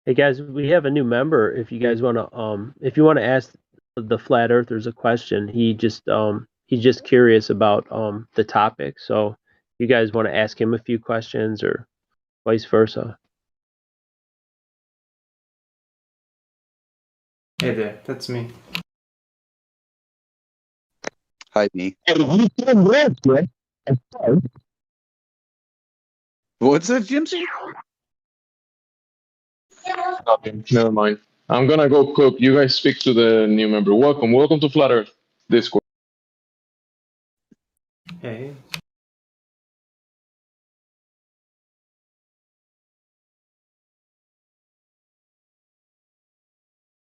Hey guys, we have a new member. If you guys want to, if you want to ask the flat earthers a question, he's just curious about the topic. So, if you guys want to ask him a few questions or vice versa.
Hey there, that's me.
Hi, me. What's that, Jimsy?
Nothing. Never mind. I'm gonna go cook. You guys speak to the new member. Welcome to Flat Earth Discord.
Hey.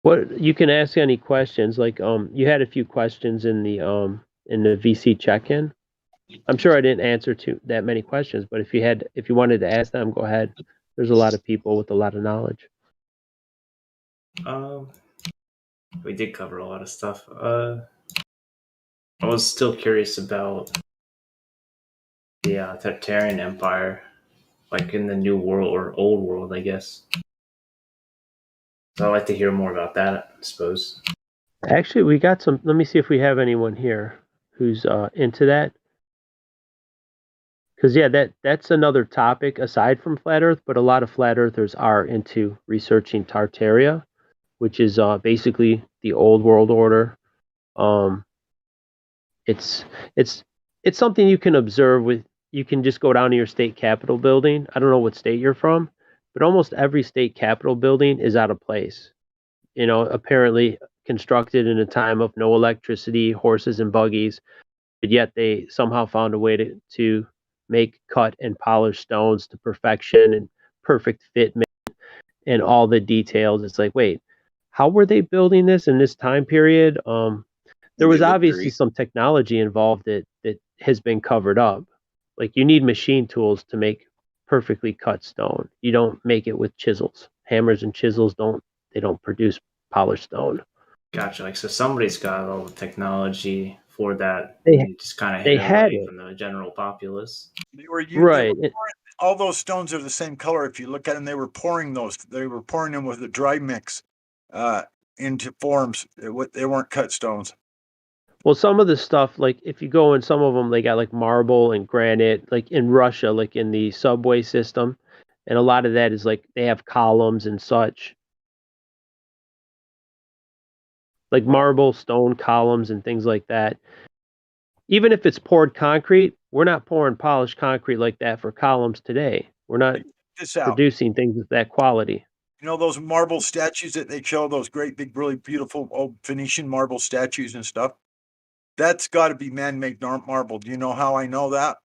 What you can ask any questions? Like you had a few questions in the VC check-in. I'm sure I didn't answer that many questions, but if you wanted to ask them, go ahead. There's a lot of people with a lot of knowledge.
We did cover a lot of stuff. I was still curious about the Tartarian Empire, like in the New World or Old World, I guess. So I'd like to hear more about that, I suppose.
Actually, we got some. Let me see if we have anyone here who's into that. Because yeah, that's another topic aside from flat Earth, but a lot of flat earthers are into researching Tartaria, which is basically the old world order. It's something you can observe with. You can just go down to your state capitol building. I don't know what state you're from, but almost every state capitol building is out of place. You know, apparently constructed in a time of no electricity, horses and buggies, but yet they somehow found a way to make cut and polish stones to perfection and perfect fit and all the details. It's like, wait, how were they building this in this time period? There was obviously some technology involved that has been covered up. Like you need machine tools to make perfectly cut stone. You don't make it with chisels. Hammers and chisels don't produce polished stone.
Gotcha. Like, so somebody's got all the technology for that.
They
And just kind of
they
hid it
had
away
it.
from the general populace.
They were
Right.
all those stones are the same color. If you look at them, they were pouring them with a dry mix into forms. They weren't cut stones.
Well, some of the stuff, like if you go in some of them, they got like marble and granite, like in Russia, like in the subway system. And a lot of that is like they have columns and such. Like marble, stone columns and things like that. Even if it's poured concrete, we're not pouring polished concrete like that for columns today. We're not producing things with that quality.
You know those marble statues that they show, those great big, really beautiful old Phoenician marble statues and stuff? That's got to be man-made marble. Do you know how I know that?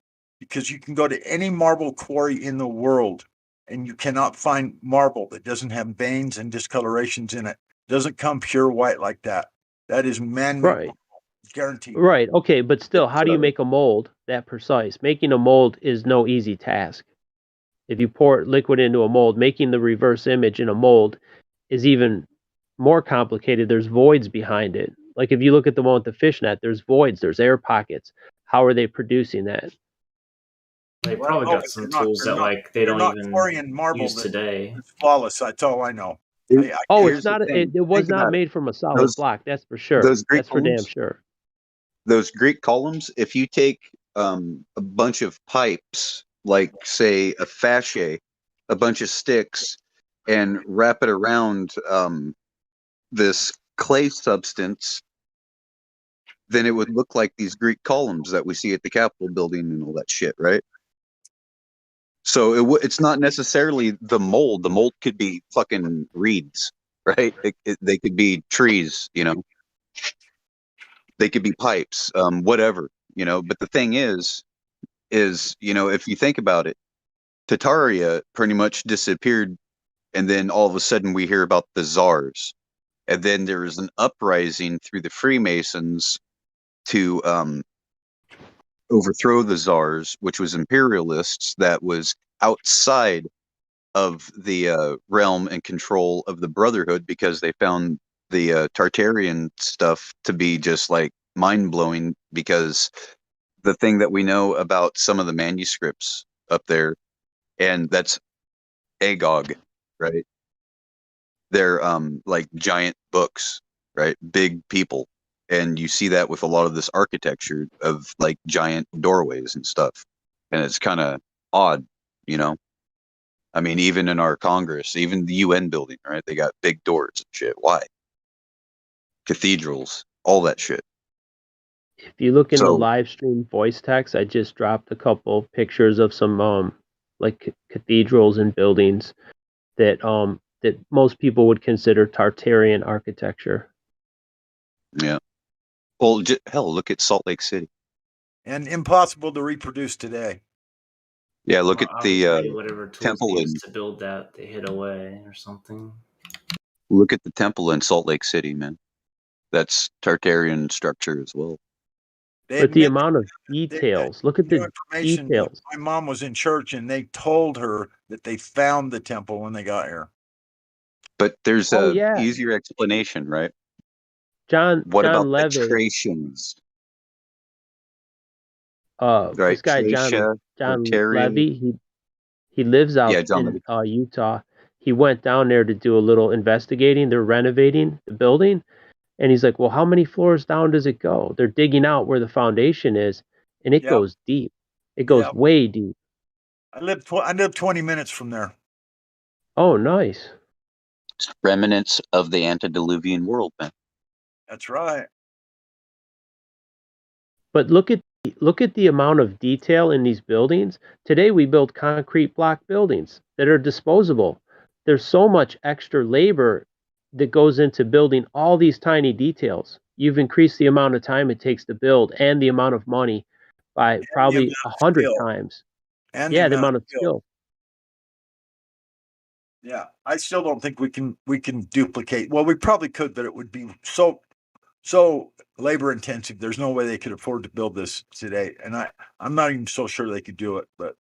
Because you can go to any marble quarry in the world and you cannot find marble that doesn't have veins and discolorations in it. Doesn't come pure white like that. That is man-made marble. Guaranteed.
Right. Okay, but still, how do you make a mold that precise? Making a mold is no easy task. If you pour liquid into a mold, making the reverse image in a mold is even more complicated. There's voids behind it. Like if you look at the one with the fishnet, there's voids, there's air pockets. How are they producing that?
They probably got some tools that like they don't even use today.
It's flawless. That's all I know.
It's not. It was not made from a solid block. That's for sure. That's for damn sure.
Those Greek columns, if you take a bunch of pipes, like say a fascia, a bunch of sticks, and wrap it around this clay substance, then it would look like these Greek columns that we see at the Capitol building and all that shit, right? So it's not necessarily the mold. The mold could be fucking reeds, right? They could be trees, you know. They could be pipes, whatever, you know. But the thing is, you know, if you think about it, Tataria pretty much disappeared, and then all of a sudden we hear about the czars, and then there is an uprising through the Freemasons to overthrow the czars, which was imperialists that was outside of the realm and control of the Brotherhood, because they found the Tartarian stuff to be just like mind-blowing, because the thing that we know about some of the manuscripts up there, and that's Agog, right? They're like giant books, right? Big people. And you see that with a lot of this architecture of like giant doorways and stuff. And it's kind of odd, you know? I mean, even in our Congress, even the UN building, right? They got big doors and shit. Why? Cathedrals, all that shit.
If you look in the live stream voice text, I just dropped a couple pictures of some like cathedrals and buildings that that most people would consider Tartarian architecture.
Yeah. Well, hell, look at Salt Lake City.
And impossible to reproduce today.
Yeah, look at the
whatever tools
temple
they used to build that, they hid away or something.
Look at the temple in Salt Lake City, man. That's Tartarian structure as well.
But the amount of details, look at the details.
My mom was in church and they told her that they found the temple when they got here.
But there's a easier explanation, right? What about
Levy,
the Tracians?
Right, this guy John Levy, he lives out in Utah. He went down there to do a little investigating. They're renovating the building, and he's like, "Well, how many floors down does it go?" They're digging out where the foundation is, and it goes deep. It goes way deep.
I live 20 minutes from there.
Oh, nice.
It's remnants of the antediluvian world, man.
That's right.
But look at look at the amount of detail in these buildings. Today we build concrete block buildings that are disposable. There's so much extra labor that goes into building all these tiny details. You've increased the amount of time it takes to build and the amount of money by probably 100 times.
And
yeah, the amount of skill.
Yeah, I still don't think we can duplicate. Well, we probably could, but it would be so labor intensive. There's no way they could afford to build this today, and I'm not even so sure they could do it. But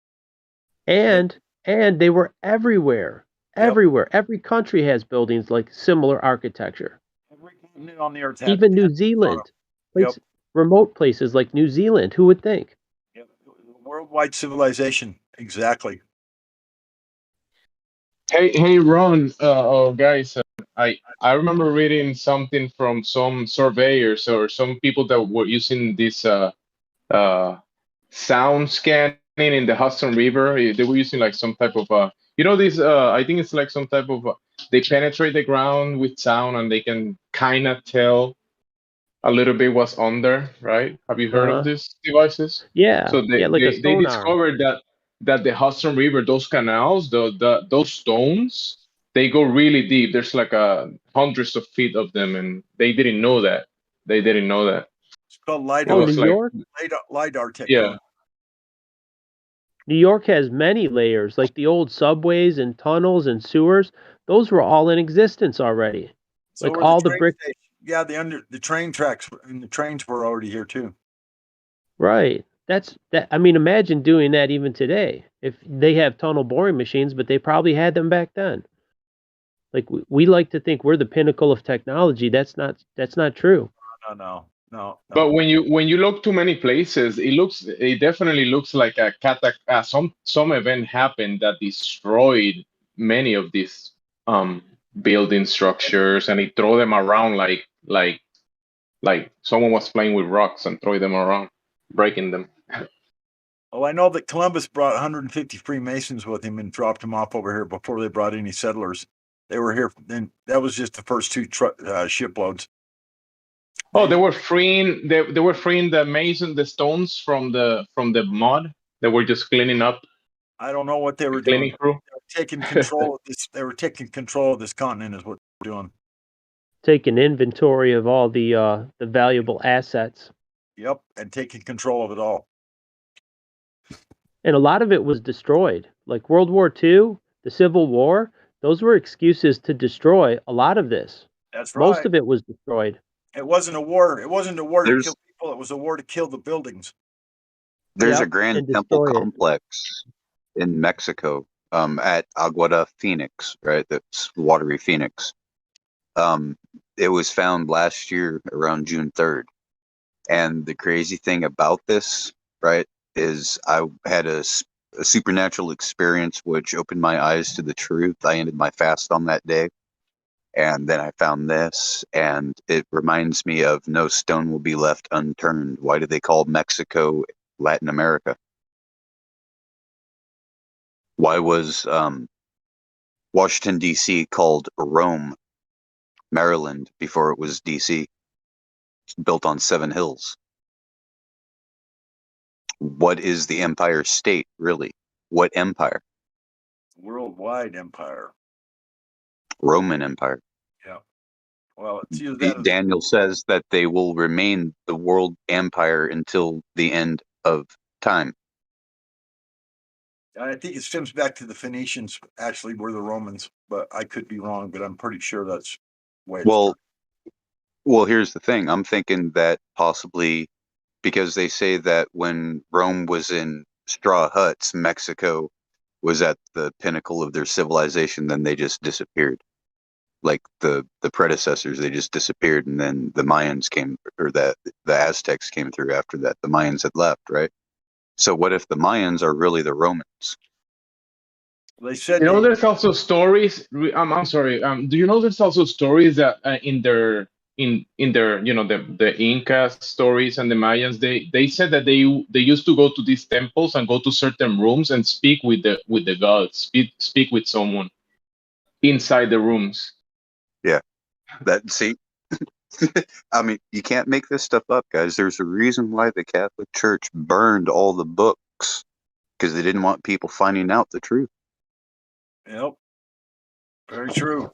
and they were everywhere. Everywhere. Every country has buildings like similar architecture.
Every continent on the earth,
even New Zealand, remote places like New Zealand. Who would think?
Worldwide civilization, exactly.
Hey, Ron, guys, I remember reading something from some surveyors or some people that were using this sound scanning in the Hudson River. They were using like some type of this. I think it's like some type of they penetrate the ground with sound and they can kind of tell a little bit what's under. Right? Have you heard of these devices?
Yeah.
So
like a
they
sonar.
discovered that the Hudson River, those canals, those stones, they go really deep. There's like hundreds of feet of them, and they didn't know that. They didn't know that.
It's called LIDAR.
Oh, New York?
LIDAR technology.
Yeah.
New York has many layers, like the old subways and tunnels and sewers. Those were all in existence already.
So
like all the brick.
Yeah, the train tracks and the trains were already here too.
Right. I mean, imagine doing that even today. If they have tunnel boring machines, but they probably had them back then. Like we like to think we're the pinnacle of technology. That's not true.
No.
But when you look too many places, it definitely looks like some event happened that destroyed many of these building structures, and it throw them around like someone was playing with rocks and throw them around, breaking them.
Oh, I know that Columbus brought 150 Freemasons with him and dropped them off over here before they brought any settlers. They were here, and that was just the first two shiploads.
Oh, they were freeing the stones from the mud. They were just cleaning up.
I don't know what they were doing. They were taking control of this. They were taking control of this continent, is what they were doing.
Taking inventory of all the valuable assets.
Yep, and taking control of it all.
And a lot of it was destroyed. Like World War II, the Civil War, those were excuses to destroy a lot of this.
That's right.
Most of it was destroyed.
It wasn't a war. It wasn't a war to kill people. It was a war to kill the buildings.
There's a grand temple complex in Mexico at Aguada Phoenix, right? That's Watery Phoenix. It was found last year around June 3rd. And the crazy thing about this, right, is I had a supernatural experience which opened my eyes to the truth. I ended my fast on that day. And then I found this, and it reminds me of no stone will be left unturned. Why do they call Mexico Latin America? Why was Washington, D.C. called Rome, Maryland, before it was D.C.? It's built on 7 hills. What is the Empire State, really? What empire?
Worldwide empire.
Roman Empire.
Yeah. Well, it's either that
Daniel says that they will remain the world empire until the end of time.
I think it stems back to the Phoenicians, actually, were the Romans, but I could be wrong, but I'm pretty sure that's the way it's
Well, here's the thing. I'm thinking that possibly because they say that when Rome was in straw huts, Mexico was at the pinnacle of their civilization, then they just disappeared. Like the predecessors, they just disappeared, and then the Mayans came, or the Aztecs came through after that. The Mayans had left, right? So what if the Mayans are really the Romans?
They said.
There's also stories. I'm sorry. Do you know there's also stories that in their the Inca stories and the Mayans, they said that they used to go to these temples and go to certain rooms and speak with the gods, speak with someone inside the rooms.
Yeah, that see, I mean, you can't make this stuff up, guys. There's a reason why the Catholic Church burned all the books, because they didn't want people finding out the truth.
Yep. Very true.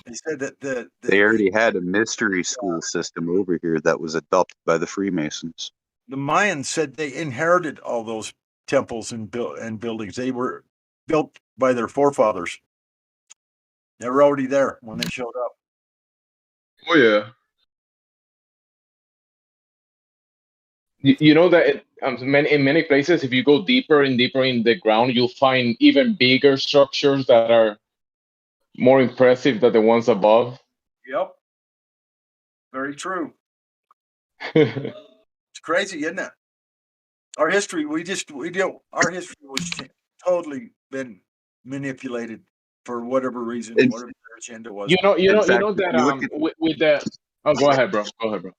They said that
they already had a mystery school system over here that was adopted by the Freemasons.
The Mayans said they inherited all those temples and buildings. They were built by their forefathers. They were already there when they showed up.
Oh yeah. You know that in many places, if you go deeper and deeper in the ground, you'll find even bigger structures that are more impressive than the ones above.
Yep. Very true. It's crazy, isn't it? Our history, our history was totally been manipulated for whatever reason, whatever their agenda was.
You know that with the. Oh, go ahead, bro. Go ahead, bro.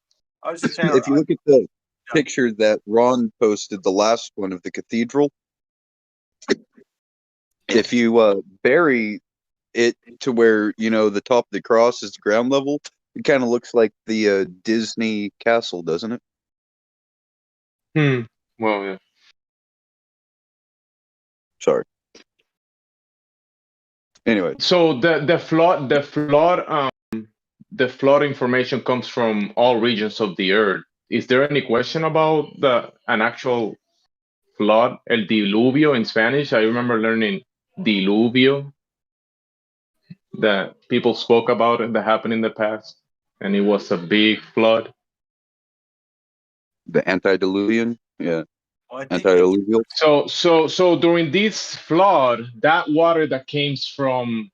I was just saying,
if you look at the picture that Ron posted, the last one of the cathedral, if you bury it to where the top of the cross is the ground level, it kind of looks like the Disney castle, doesn't it?
Well, yeah.
Sorry. Anyway,
so the flood information comes from all regions of the earth. Is there any question about an actual flood, el diluvio in Spanish? I remember learning diluvio, that people spoke about it, that happened in the past, and it was a big flood.
The antediluvian, yeah. Antediluvial.
So during this flood, that water that came from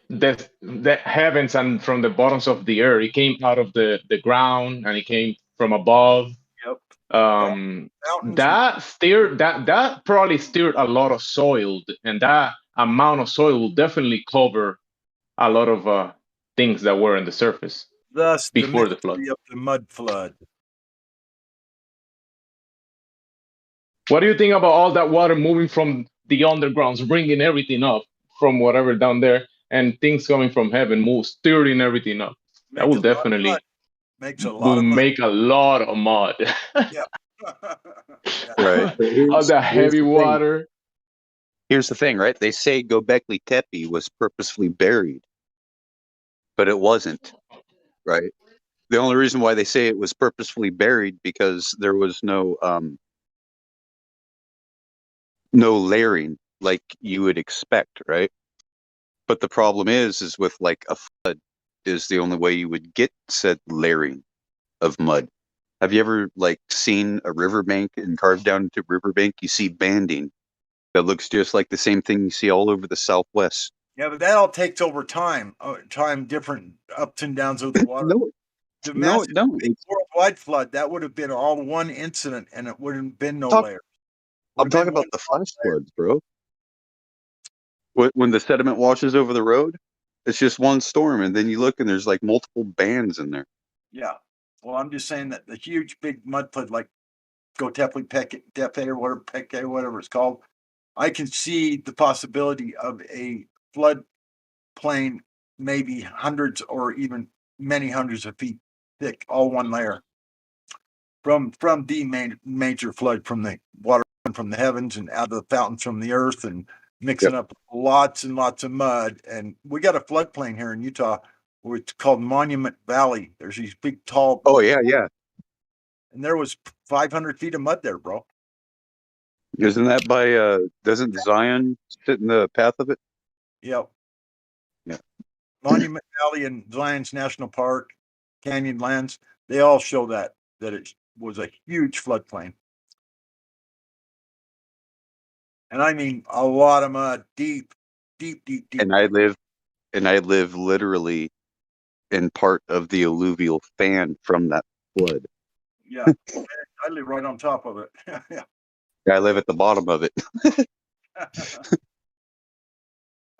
the heavens and from the bottoms of the earth, it came out of the ground and it came from above.
Yep.
That probably stirred a lot of soil, and that amount of soil will definitely cover a lot of things that were on the surface before the flood.
Of the mud flood.
What do you think about all that water moving from the undergrounds, bringing everything up from whatever down there, and things coming from heaven, stirring everything up? That will definitely
make a lot
of mud.
Yeah.
Right.
All that heavy water.
Here's the thing, right? They say Göbekli Tepe was purposefully buried, but it wasn't, right? The only reason why they say it was purposefully buried because there was no layering like you would expect, right? But the problem is with like a flood is the only way you would get said layering of mud. Have you ever like seen a riverbank and carved down into riverbank? You see banding that looks just like the same thing you see all over the Southwest.
Yeah, but that all takes over time. Different ups and downs of the water. The massive big worldwide flood, that would have been all one incident, and it would have been no layers.
I'm talking about the flash floods, bro. When the sediment washes over the road, it's just one storm, and then you look and there's like multiple bands in there.
Yeah. Well, I'm just saying that the huge big mud flood, like Göbekli Tepe or whatever it's called, I can see the possibility of a flood plain, maybe hundreds or even many hundreds of feet thick, all one layer. From the major flood, from the water from the heavens and out of the fountains from the earth, and mixing up lots and lots of mud. And we got a floodplain here in Utah where it's called Monument Valley. There's these big, tall.
Oh, yeah.
And there was 500 feet of mud there, bro.
Isn't that by, doesn't Zion sit in the path of it?
Yep.
Yeah.
Monument Valley and Zion's National Park, Canyonlands, they all show that it was a huge floodplain. And I mean a lot of mud, deep.
And I live literally in part of the alluvial fan from that flood.
Yeah, I live right on top of it. Yeah.
I live at the bottom of it.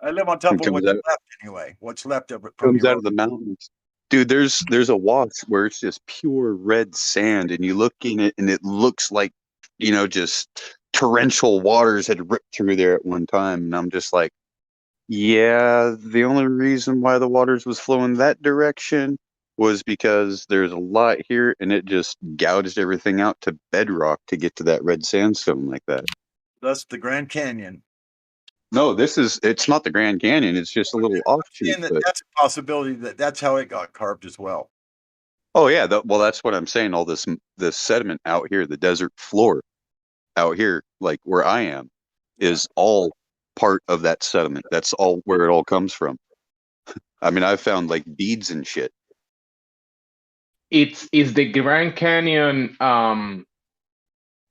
I live on top of what's left anyway. What's left of it
comes out of the mountains. Dude, there's a wash where it's just pure red sand, and you look in it and it looks like, just torrential waters had ripped through there at one time. And I'm just like, Yeah, the only reason why the waters was flowing that direction was because there's a lot here, and it just gouged everything out to bedrock to get to that red sandstone like that.
That's the Grand Canyon.
No, it's not the Grand Canyon. It's just a little offshoot.
And
But
that's a possibility that's how it got carved as well.
oh yeah, well that's what I'm saying. All this sediment out here, the desert floor out here, like where I am, is all part of that sediment. That's all where it all comes from. I mean, I've found like beads and shit.
It's the Grand Canyon.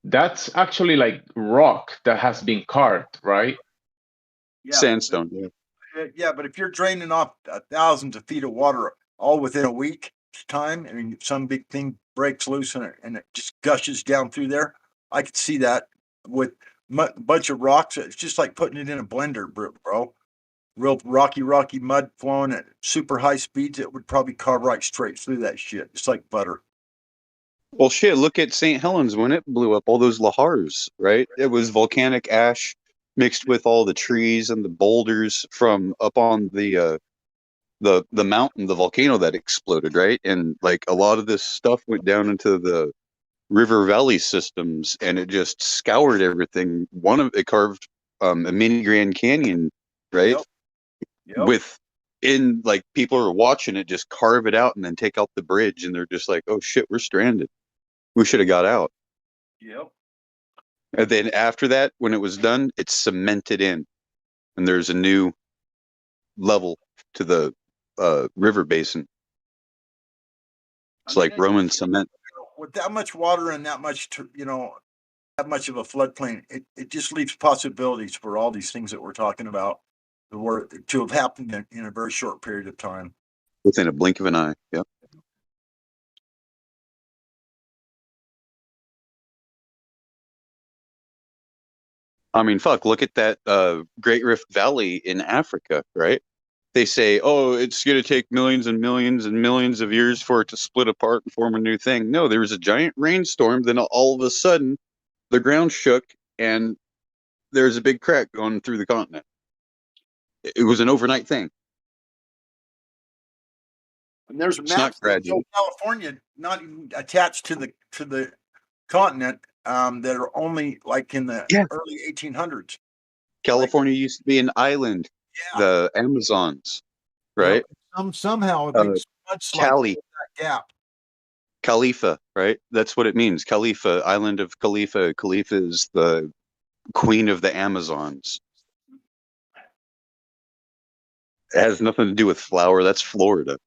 That's actually like rock that has been carved, right?
Yeah,
Sandstone. Yeah.
Yeah, but if you're draining off thousands of feet of water all within a week time, I mean, some big thing breaks loose and it just gushes down through there. I could see that with a bunch of rocks. It's just like putting it in a blender, bro. Real rocky mud flowing at super high speeds. It would probably carve right straight through that shit. It's like butter.
Well, shit, look at St. Helens when it blew up, all those lahars, right? It was volcanic ash mixed with all the trees and the boulders from up on the mountain, the volcano that exploded, right? And like a lot of this stuff went down into the river valley systems, and it just scoured everything. It carved a mini Grand Canyon, right?
Yep.
With in like people are watching it just carve it out and then take out the bridge, and they're just like, oh shit, we're stranded. We should have got out.
Yep.
And then after that, when it was done, it's cemented in, and there's a new level to the river basin. It's like Roman cement.
With that much water and that much, that much of a floodplain, it just leaves possibilities for all these things that we're talking about to have happened in a very short period of time.
Within a blink of an eye. Yep. I mean, fuck, look at that Great Rift Valley in Africa, right? They say, oh, it's going to take millions and millions and millions of years for it to split apart and form a new thing. No, there was a giant rainstorm. Then all of a sudden, the ground shook and there's a big crack going through the continent. It was an overnight thing.
And there's maps that show California not even attached to the continent that are only like in the early 1800s.
California used to be an island, the Amazons, right?
Somehow a big mudslide
Cali.
that gap.
Khalifa, right? That's what it means. Khalifa, island of Khalifa. Khalifa is the queen of the Amazons. It has nothing to do with flour. That's Florida.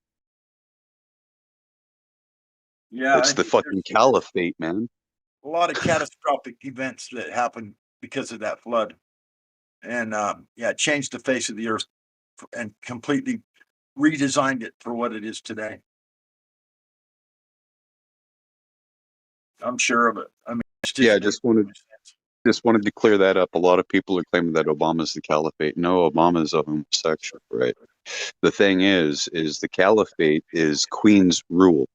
Yeah,
it's the fucking caliphate, man.
A lot of catastrophic events that happened because of that flood, and it changed the face of the earth and completely redesigned it for what it is today. I'm sure of it. I mean,
just wanted to clear that up. A lot of people are claiming that Obama's the caliphate. No, Obama's a homosexual, right? The thing is the caliphate is queen's rule.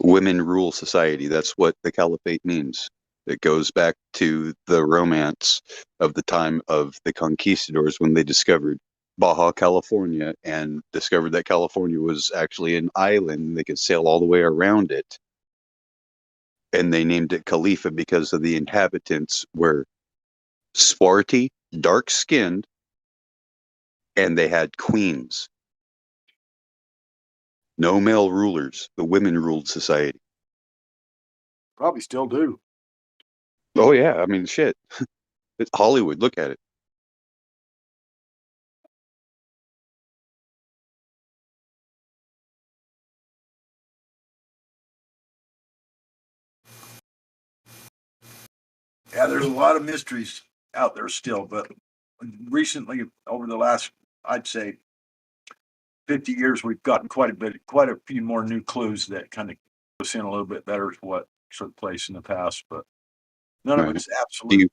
Women rule society. That's what the caliphate means. It goes back to the romance of the time of the conquistadors when they discovered Baja California and discovered that California was actually an island. They could sail all the way around it. And they named it Khalifa because of the inhabitants were swarthy, dark-skinned, and they had queens. No male rulers. The women ruled society.
Probably still do.
Oh, yeah. I mean, shit. It's Hollywood. Look at it.
Yeah, there's a lot of mysteries out there still, but recently, over the last, I'd say, 50 years, we've gotten quite a few more new clues that kind of give us in a little bit better to what took place in the past, but none of it's absolute.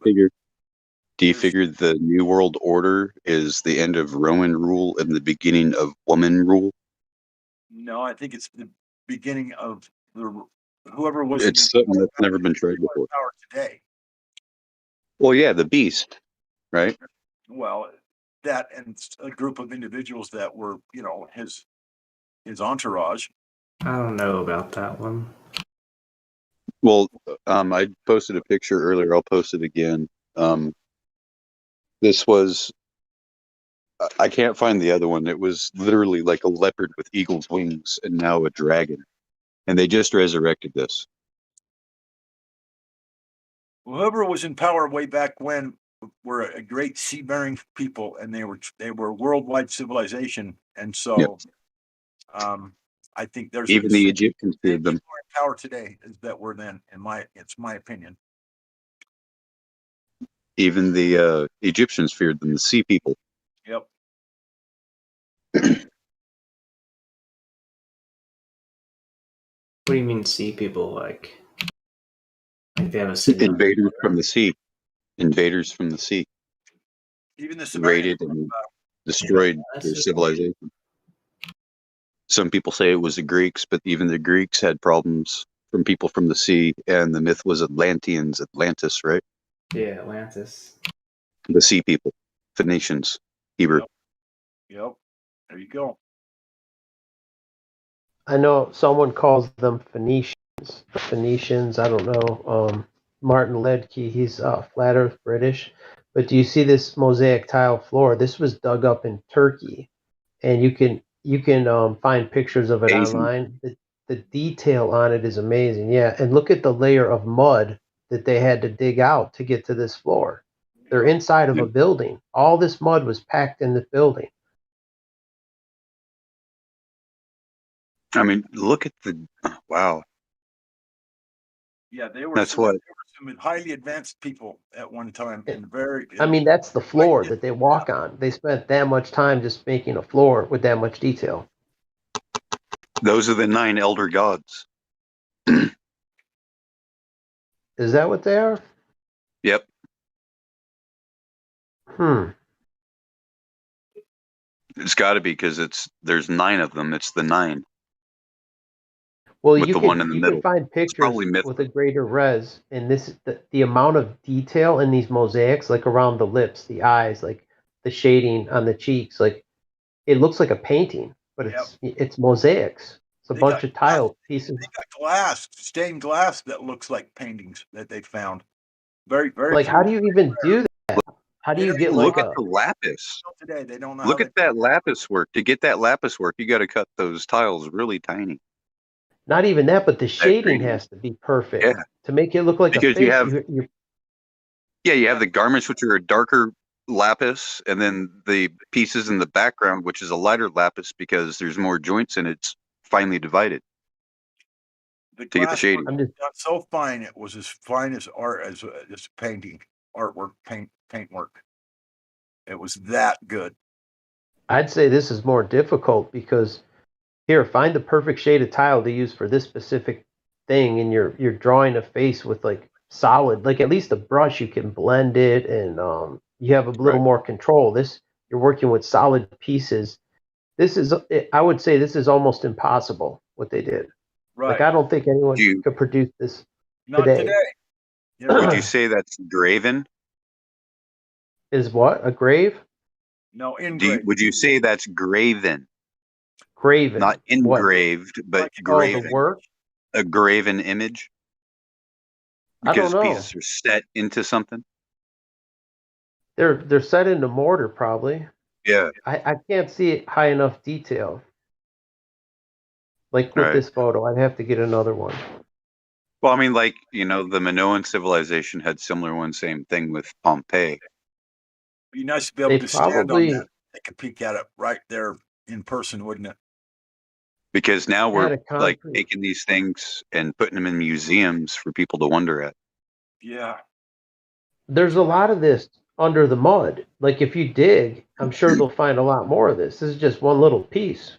Do you figure the New World Order is the end of Roman rule and the beginning of woman rule?
No, I think it's the beginning of whoever was.
It's something that's never been tried before.
Power today.
Well, yeah, the beast, right?
Well, that and a group of individuals that were, his entourage.
I don't know about that one.
Well, I posted a picture earlier. I'll post it again. This was, I can't find the other one. It was literally like a leopard with eagle's wings and now a dragon. And they just resurrected this.
Whoever was in power way back when were a great seafaring people, and they were worldwide civilization. And so, I think there's
even the Egyptians feared them.
More in power today is that we're then. It's my opinion.
Even the Egyptians feared them, the sea people.
Yep.
What do you mean sea people? Like they have a
invaders from the sea. Invaders from the sea.
Even the
raided and destroyed their civilization. Some people say it was the Greeks, but even the Greeks had problems from people from the sea, and the myth was Atlanteans, Atlantis, right?
Yeah, Atlantis.
The sea people, Phoenicians, Hebrew.
Yep. There you go.
I know someone calls them Phoenicians. The Phoenicians, I don't know. Martin Ledke, he's flat Earth British. But do you see this mosaic tile floor? This was dug up in Turkey, and you can find pictures of it online. The detail on it is amazing. Yeah, and look at the layer of mud that they had to dig out to get to this floor. They're inside of a building. All this mud was packed in the building.
I mean, look at the wow.
Yeah, they were.
That's what.
They were some highly advanced people at one time, and very.
I mean, that's the floor that they walk on. They spent that much time just making a floor with that much detail.
Those are the 9 elder gods.
Is that what they are?
Yep. It's got to be because there's 9 of them. It's the 9.
Well,
with
you
the
can
one in the middle.
find pictures with a greater res, and the amount of detail in these mosaics, like around the lips, the eyes, like the shading on the cheeks, like it looks like a painting, but it's mosaics. It's a bunch of tile pieces.
They got glass, stained glass that looks like paintings that they found. Very, very.
Like, how do you even do that? How do you get
look at the lapis?
Today they don't know.
Look at that lapis work. To get that lapis work, you got to cut those tiles really tiny.
Not even that, but the shading has to be perfect to make it look like
because
a face.
You have the garments, which are a darker lapis, and then the pieces in the background, which is a lighter lapis because there's more joints and it's finely divided
to
get the shading.
Not so fine. It was as fine as art as painting, artwork, paint work. It was that good.
I'd say this is more difficult because here, find the perfect shade of tile to use for this specific thing, and you're drawing a face with like solid, like at least a brush you can blend it, and you have a little more control. This you're working with solid pieces. This is, I would say, this is almost impossible what they did.
Right.
Like I don't think anyone could produce this today.
Would you say that's graven?
Is what, a grave?
No, engraved.
Would you say that's graven?
Graven,
not engraved, but graven.
The work?
A graven image. Because pieces are set into something.
They're set into mortar, probably.
Yeah.
I can't see it high enough detail. Like with this photo, I'd have to get another one.
Well, I mean, like, the Minoan civilization had similar ones. Same thing with Pompeii.
Be nice to be able to stand on that. Take a peek at it right there in person, wouldn't it?
Because now we're like taking these things and putting them in museums for people to wonder at.
Yeah.
There's a lot of this under the mud. Like if you dig, I'm sure they'll find a lot more of this. This is just one little piece.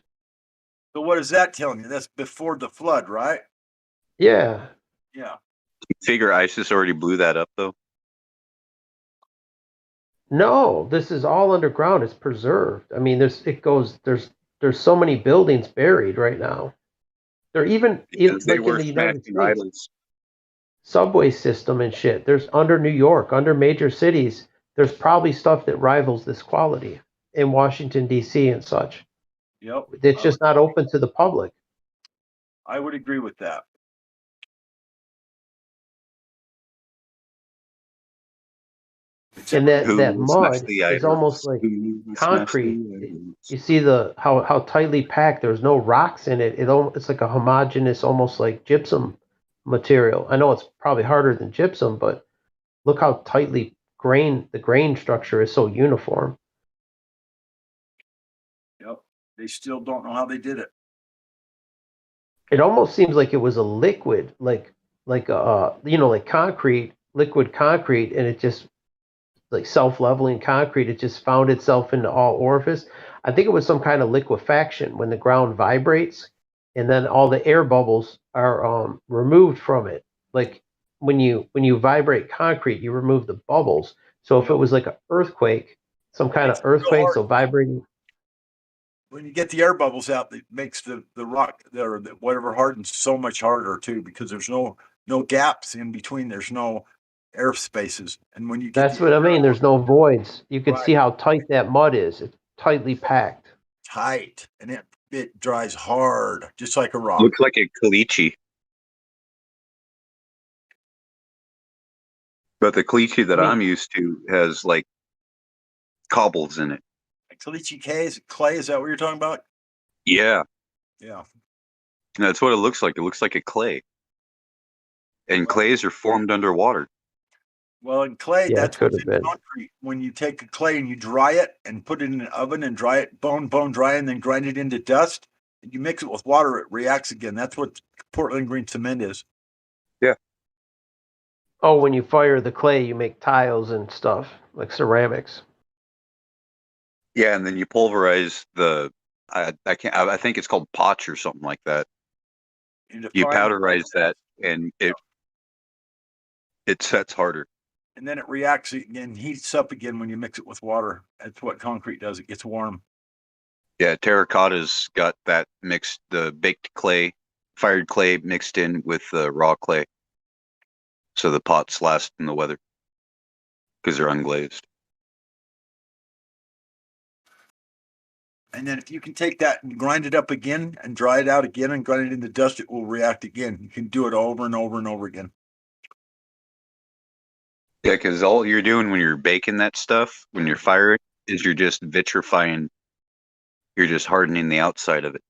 So what is that telling you? That's before the flood, right?
Yeah.
Yeah.
You figure ISIS already blew that up, though?
No, this is all underground. It's preserved. I mean, there's so many buildings buried right now. They're even like in the United States, subway system and shit. There's under New York, under major cities. There's probably stuff that rivals this quality. in Washington D.C. and such.
Yep.
It's just not open to the public.
I would agree with that.
And that mud is almost like concrete. You see how tightly packed. There's no rocks in it. It's like a homogeneous, almost like gypsum material. I know it's probably harder than gypsum, but look how tightly the grain structure is so uniform.
Yep. They still don't know how they did it.
It almost seems like it was a liquid, like concrete, liquid concrete, and it just like self-leveling concrete. It just found itself into all orifice. I think it was some kind of liquefaction when the ground vibrates, and then all the air bubbles are removed from it. Like when you vibrate concrete, you remove the bubbles. So if it was like an earthquake, some kind of earthquake, so vibrating.
When you get the air bubbles out, it makes the rock or whatever hardens so much harder too, because there's no gaps in between. There's no air spaces, and when you get
that's what I mean. There's no voids. You can see how tight that mud is. It's tightly packed.
Tight, and it dries hard, just like a rock.
Looks like a caliche. But the caliche that I'm used to has like cobbles in it.
Caliche clay, is that what you're talking about?
Yeah.
Yeah.
That's what it looks like. It looks like a clay. And clays are formed underwater.
Well, in clay,
Yeah,
that's what's in concrete. When you take a clay and you dry it and put it in an oven and dry it, bone dry, and then grind it into dust, and you mix it with water, it reacts again. That's what Portland green cement is.
Yeah.
Oh, when you fire the clay, you make tiles and stuff, like ceramics.
Yeah, and then you pulverize I think it's called potch or something like that. You powderize that, and it sets harder.
And then it reacts again, heats up again when you mix it with water. That's what concrete does. It gets warm.
Yeah, terracotta's got that mixed, the baked clay, fired clay mixed in with the raw clay. So the pots last in the weather because they're unglazed.
And then if you can take that and grind it up again and dry it out again and grind it into dust, it will react again. You can do it over and over and over again.
Yeah, because all you're doing when you're baking that stuff, when you're firing, is you're just vitrifying. You're just hardening the outside of it,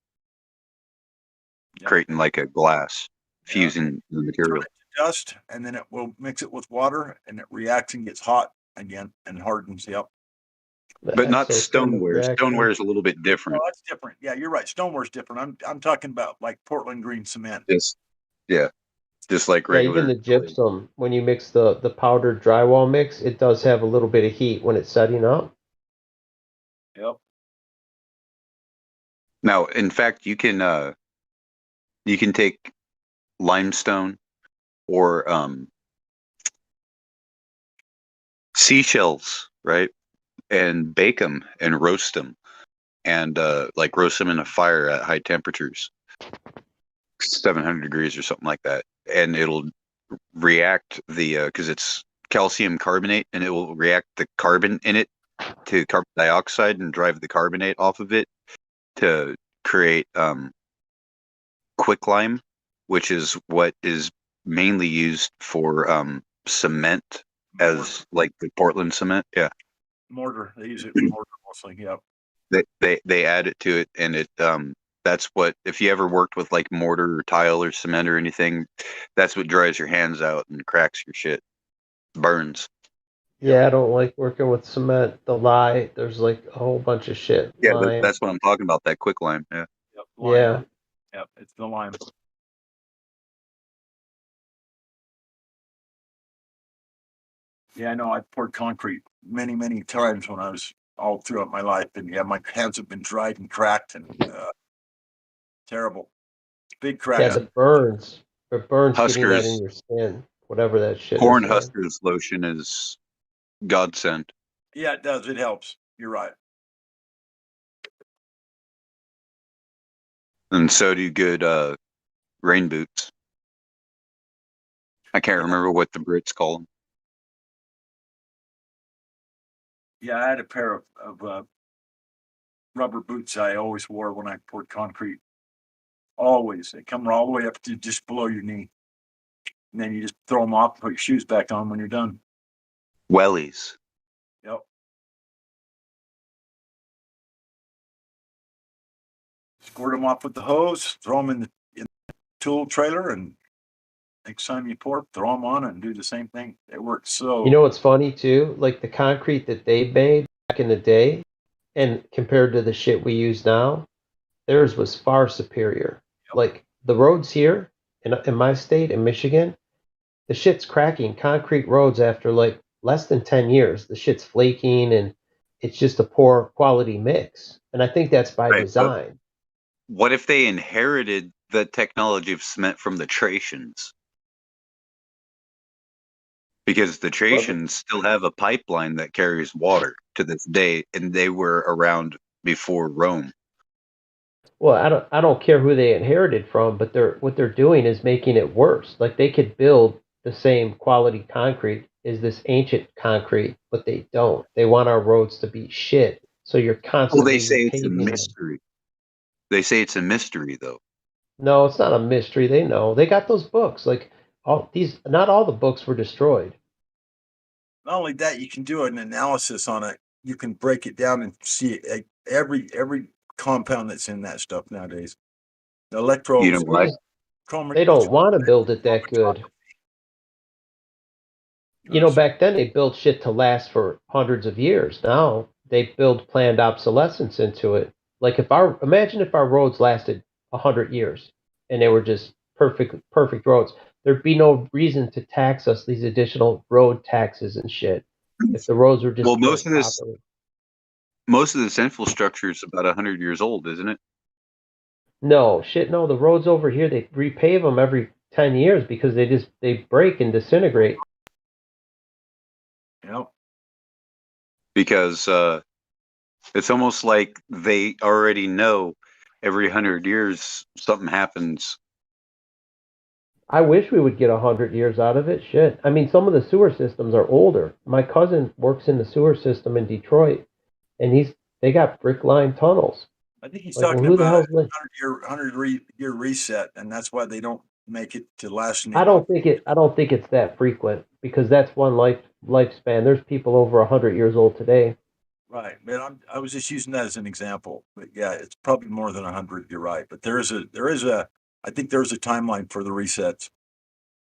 creating like a glass, fusing the material.
Turn it to dust, and then it will mix it with water, and it reacts and gets hot again and hardens. Yep.
But not stoneware. Stoneware is a little bit different.
No, that's different. Yeah, you're right. Stoneware's different. I'm talking about like Portland green cement.
Yeah. Just like regular.
Yeah, even the gypsum, when you mix the powdered drywall mix, it does have a little bit of heat when it's setting up.
Yep.
Now, in fact, you can take limestone or seashells, right, and bake them and roast them, and like roast them in a fire at high temperatures, 700 degrees or something like that, and it'll react because it's calcium carbonate, and it will react the carbon in it to carbon dioxide and drive the carbonate off of it to create quicklime, which is what is mainly used for cement, as like the Portland cement. Yeah,
mortar. They use it for mortar mostly. Yep.
They add it to it, and it that's what, if you ever worked with like mortar or tile or cement or anything, that's what dries your hands out and cracks your shit, burns.
Yeah, I don't like working with cement. The lye, there's like a whole bunch of shit.
Yeah, that's what I'm talking about. That quicklime. Yeah.
Yep,
lime. Yeah.
Yep, it's the lime. Yeah, I know. I poured concrete many, many times when I was all throughout my life, and yeah, my hands have been dried and cracked and terrible. Big cracks.
Yeah, the burns. It burns getting that in
Huskers.
your skin. Whatever that shit
Corn
is.
Huskers lotion is godsend.
Yeah, it does. It helps. You're right.
And so do good rain boots. I can't remember what the Brits call them.
Yeah, I had a pair of rubber boots I always wore when I poured concrete. Always. They come all the way up to just below your knee. And then you just throw them off and put your shoes back on when you're done.
Wellies.
Yep. Squirt them off with the hose, throw them in the tool trailer, and next time you pour, throw them on and do the same thing. It works so.
You know what's funny too? Like the concrete that they made back in the day, and compared to the shit we use now, theirs was far superior. Like the roads here in my state, in Michigan, the shit's cracking. Concrete roads after like less than 10 years, the shit's flaking and it's just a poor quality mix. And I think that's by
Right, but
design.
what if they inherited the technology of cement from the Thracians? Because the Thracians still have a pipeline that carries water to this day, and they were around before Rome.
Well, I don't care who they inherited from, but what they're doing is making it worse. Like they could build the same quality concrete as this ancient concrete, but they don't. They want our roads to be shit. So you're
Well,
constantly
they say it's a
repaving them.
mystery. They say it's a mystery, though.
No, it's not a mystery. They know. They got those books. Like not all the books were destroyed.
Not only that, you can do an analysis on it. You can break it down and see every compound that's in that stuff nowadays. The electro.
You know what?
They don't want to build it that good. You know, back then they built shit to last for hundreds of years. Now they build planned obsolescence into it. Like imagine if our roads lasted 100 years and they were just perfect roads. There'd be no reason to tax us these additional road taxes and shit if the roads were just
Well,
built properly.
most of this infrastructure is about 100 years old, isn't it?
No, shit, no. The roads over here, they repave them every 10 years because they break and disintegrate.
Yep.
Because it's almost like they already know every 100 years something happens.
I wish we would get 100 years out of it. Shit. I mean, some of the sewer systems are older. My cousin works in the sewer system in Detroit, and they got brick line tunnels.
I think he's
Like, well,
talking
who the
about
hell's
a 100-year reset, and that's why they don't make it to last any
I
longer.
don't think it's that frequent because that's one lifespan. There's people over 100 years old today.
Right, but I was just using that as an example. But yeah, it's probably more than 100. You're right, but I think there's a timeline for the resets.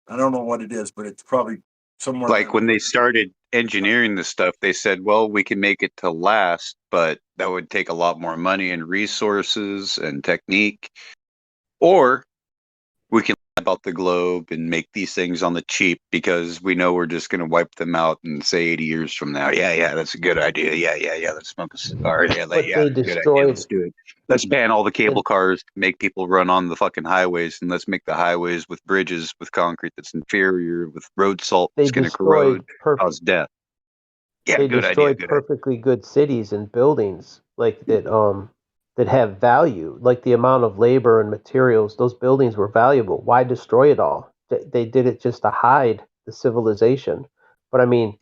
I don't know what it is, but it's probably somewhere.
Like when they started engineering this stuff, they said, well, we can make it to last, but that would take a lot more money and resources and technique. Or we can lie about the globe and make these things on the cheap because we know we're just going to wipe them out and say 80 years from now, yeah, that's a good idea. Yeah, let's smoke a cigar. Yeah,
But
that's
they
a good idea.
destroyed.
Let's do it. Let's ban all the cable cars, make people run on the fucking highways, and let's make the highways with bridges with concrete that's inferior, with road salt that's going to corrode, cause death. Yeah,
They
good idea.
destroyed perfectly good cities and buildings like that have value, like the amount of labor and materials. Those buildings were valuable. Why destroy it all? They did it just to hide the civilization. But I mean,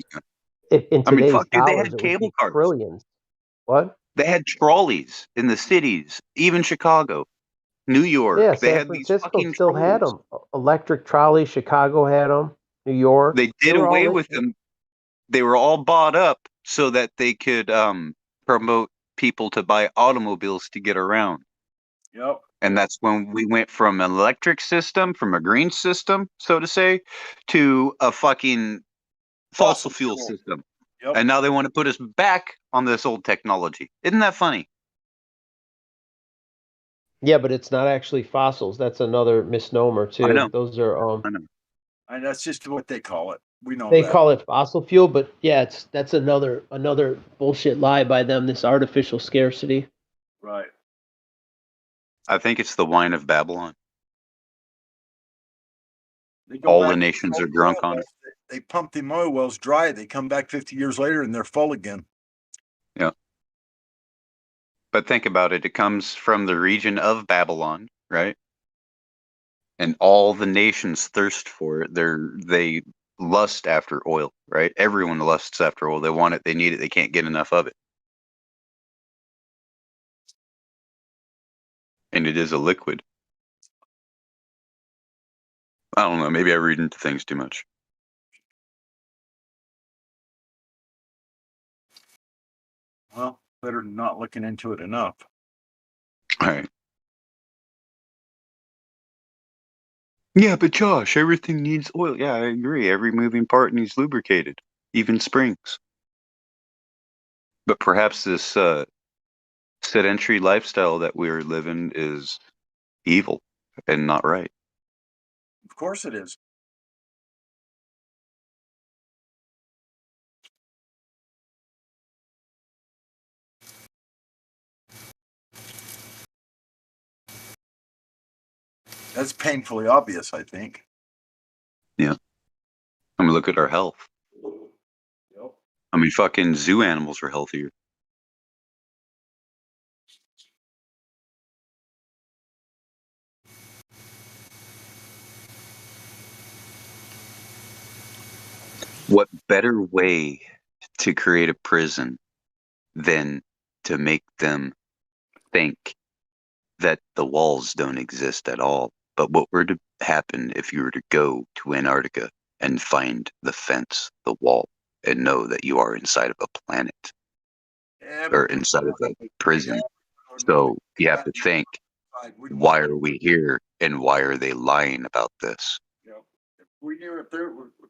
in today's
fuck, dude, they
dollars,
had
it would
cable
be
cars.
trillions. What?
They had trolleys in the cities, even Chicago, New York.
Yeah,
They
San
had these
Francisco
fucking
still had
trolleys.
them. Electric trolley. Chicago had them. New York.
They did
were all
away
in-
with them. They were all bought up so that they could promote people to buy automobiles to get around.
Yep.
And that's when we went from an electric system, from a green system, so to say, to a fucking fossil fuel system.
Yep.
And now they want to put us back on this old technology. Isn't that funny?
Yeah, but it's not actually fossils. That's another misnomer too.
I know.
Those are
And that's just what they call it. We know
they
that.
call it fossil fuel, but yeah, that's another bullshit lie by them. This artificial scarcity.
Right.
I think it's the wine of Babylon.
They go
All
back
the
to
nations
oil
are drunk on
wells.
it.
They pump the oil wells dry. They come back 50 years later and they're full again.
Yeah. But think about it. It comes from the region of Babylon, right? And all the nations thirst for it. They lust after oil, right? Everyone lusts after oil. They want it. They need it. They can't get enough of it. And it is a liquid. I don't know. Maybe I read into things too much.
Well, better than not looking into it enough.
All right. Yeah, but Josh, everything needs oil. Yeah, I agree. Every moving part needs lubricated, even springs. But perhaps this sedentary lifestyle that we're living is evil and not right.
Of course it is. That's painfully obvious, I think.
Yeah. I mean, look at our health.
Yep.
I mean, fucking zoo animals are healthier. What better way to create a prison than to make them think that the walls don't exist at all? But what were to happen if you were to go to Antarctica and find the fence, the wall, and know that you are inside of a planet or inside of a prison? So you have to think, why are we here and why are they lying about this?
Yep. If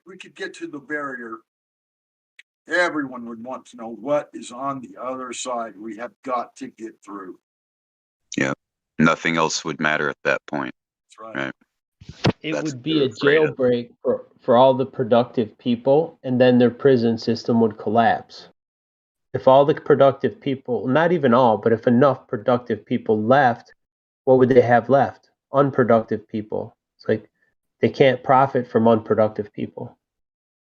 we could get to the barrier, everyone would want to know what is on the other side. We have got to get through.
Yeah. Nothing else would matter at that point.
That's right.
It
That's
would
what
be
they're
a
afraid of.
jailbreak for all the productive people, and then their prison system would collapse. If all the productive people, not even all, but if enough productive people left, what would they have left? Unproductive people. It's like they can't profit from unproductive people.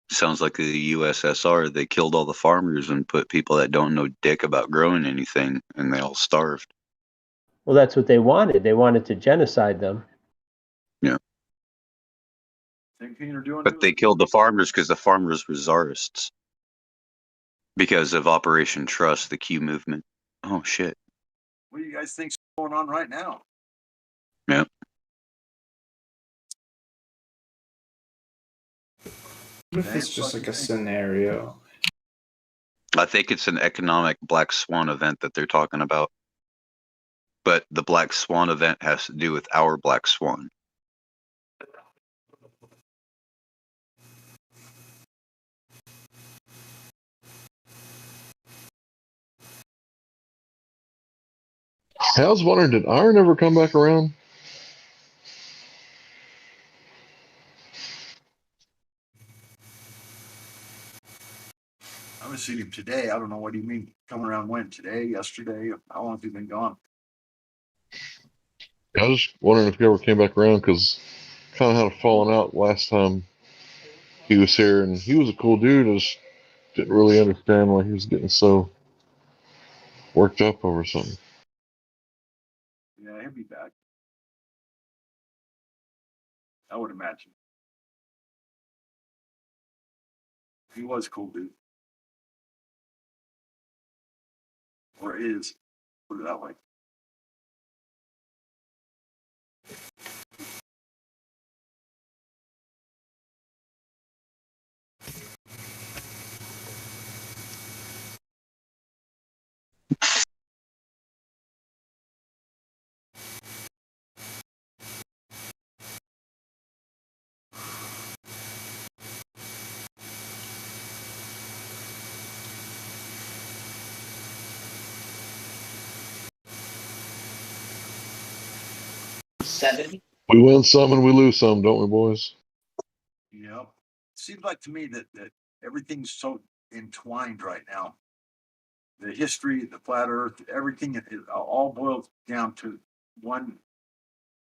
Sounds like the USSR. They killed all the farmers and put people that don't know dick about growing anything, and they all starved.
Well, that's what they wanted. They wanted to genocide them.
Yeah.
Same thing they're doing.
But they killed the farmers because the farmers were czarists. Because of Operation Trust, the Q movement. Oh, shit.
What do you guys think's going on right now?
Yeah.
What if it's just like a scenario?
I think it's an economic black swan event that they're talking about. But the black swan event has to do with our black swan.
I was wondering, did iron ever come back around?
I haven't seen him today. I don't know what do you mean coming around when? Today, yesterday? How long has he been gone?
I was just wondering if he ever came back around because kind of had a falling out last time he was here, and he was a cool dude. I just didn't really understand why he was getting so worked up over something.
Yeah, he'll be back. I would imagine. He was cool, dude. Or is. Put it that way.
We win some and we lose some, don't we, boys?
You know, seems like to me that everything's so entwined right now. The history, the flat Earth, everything, it all boils down to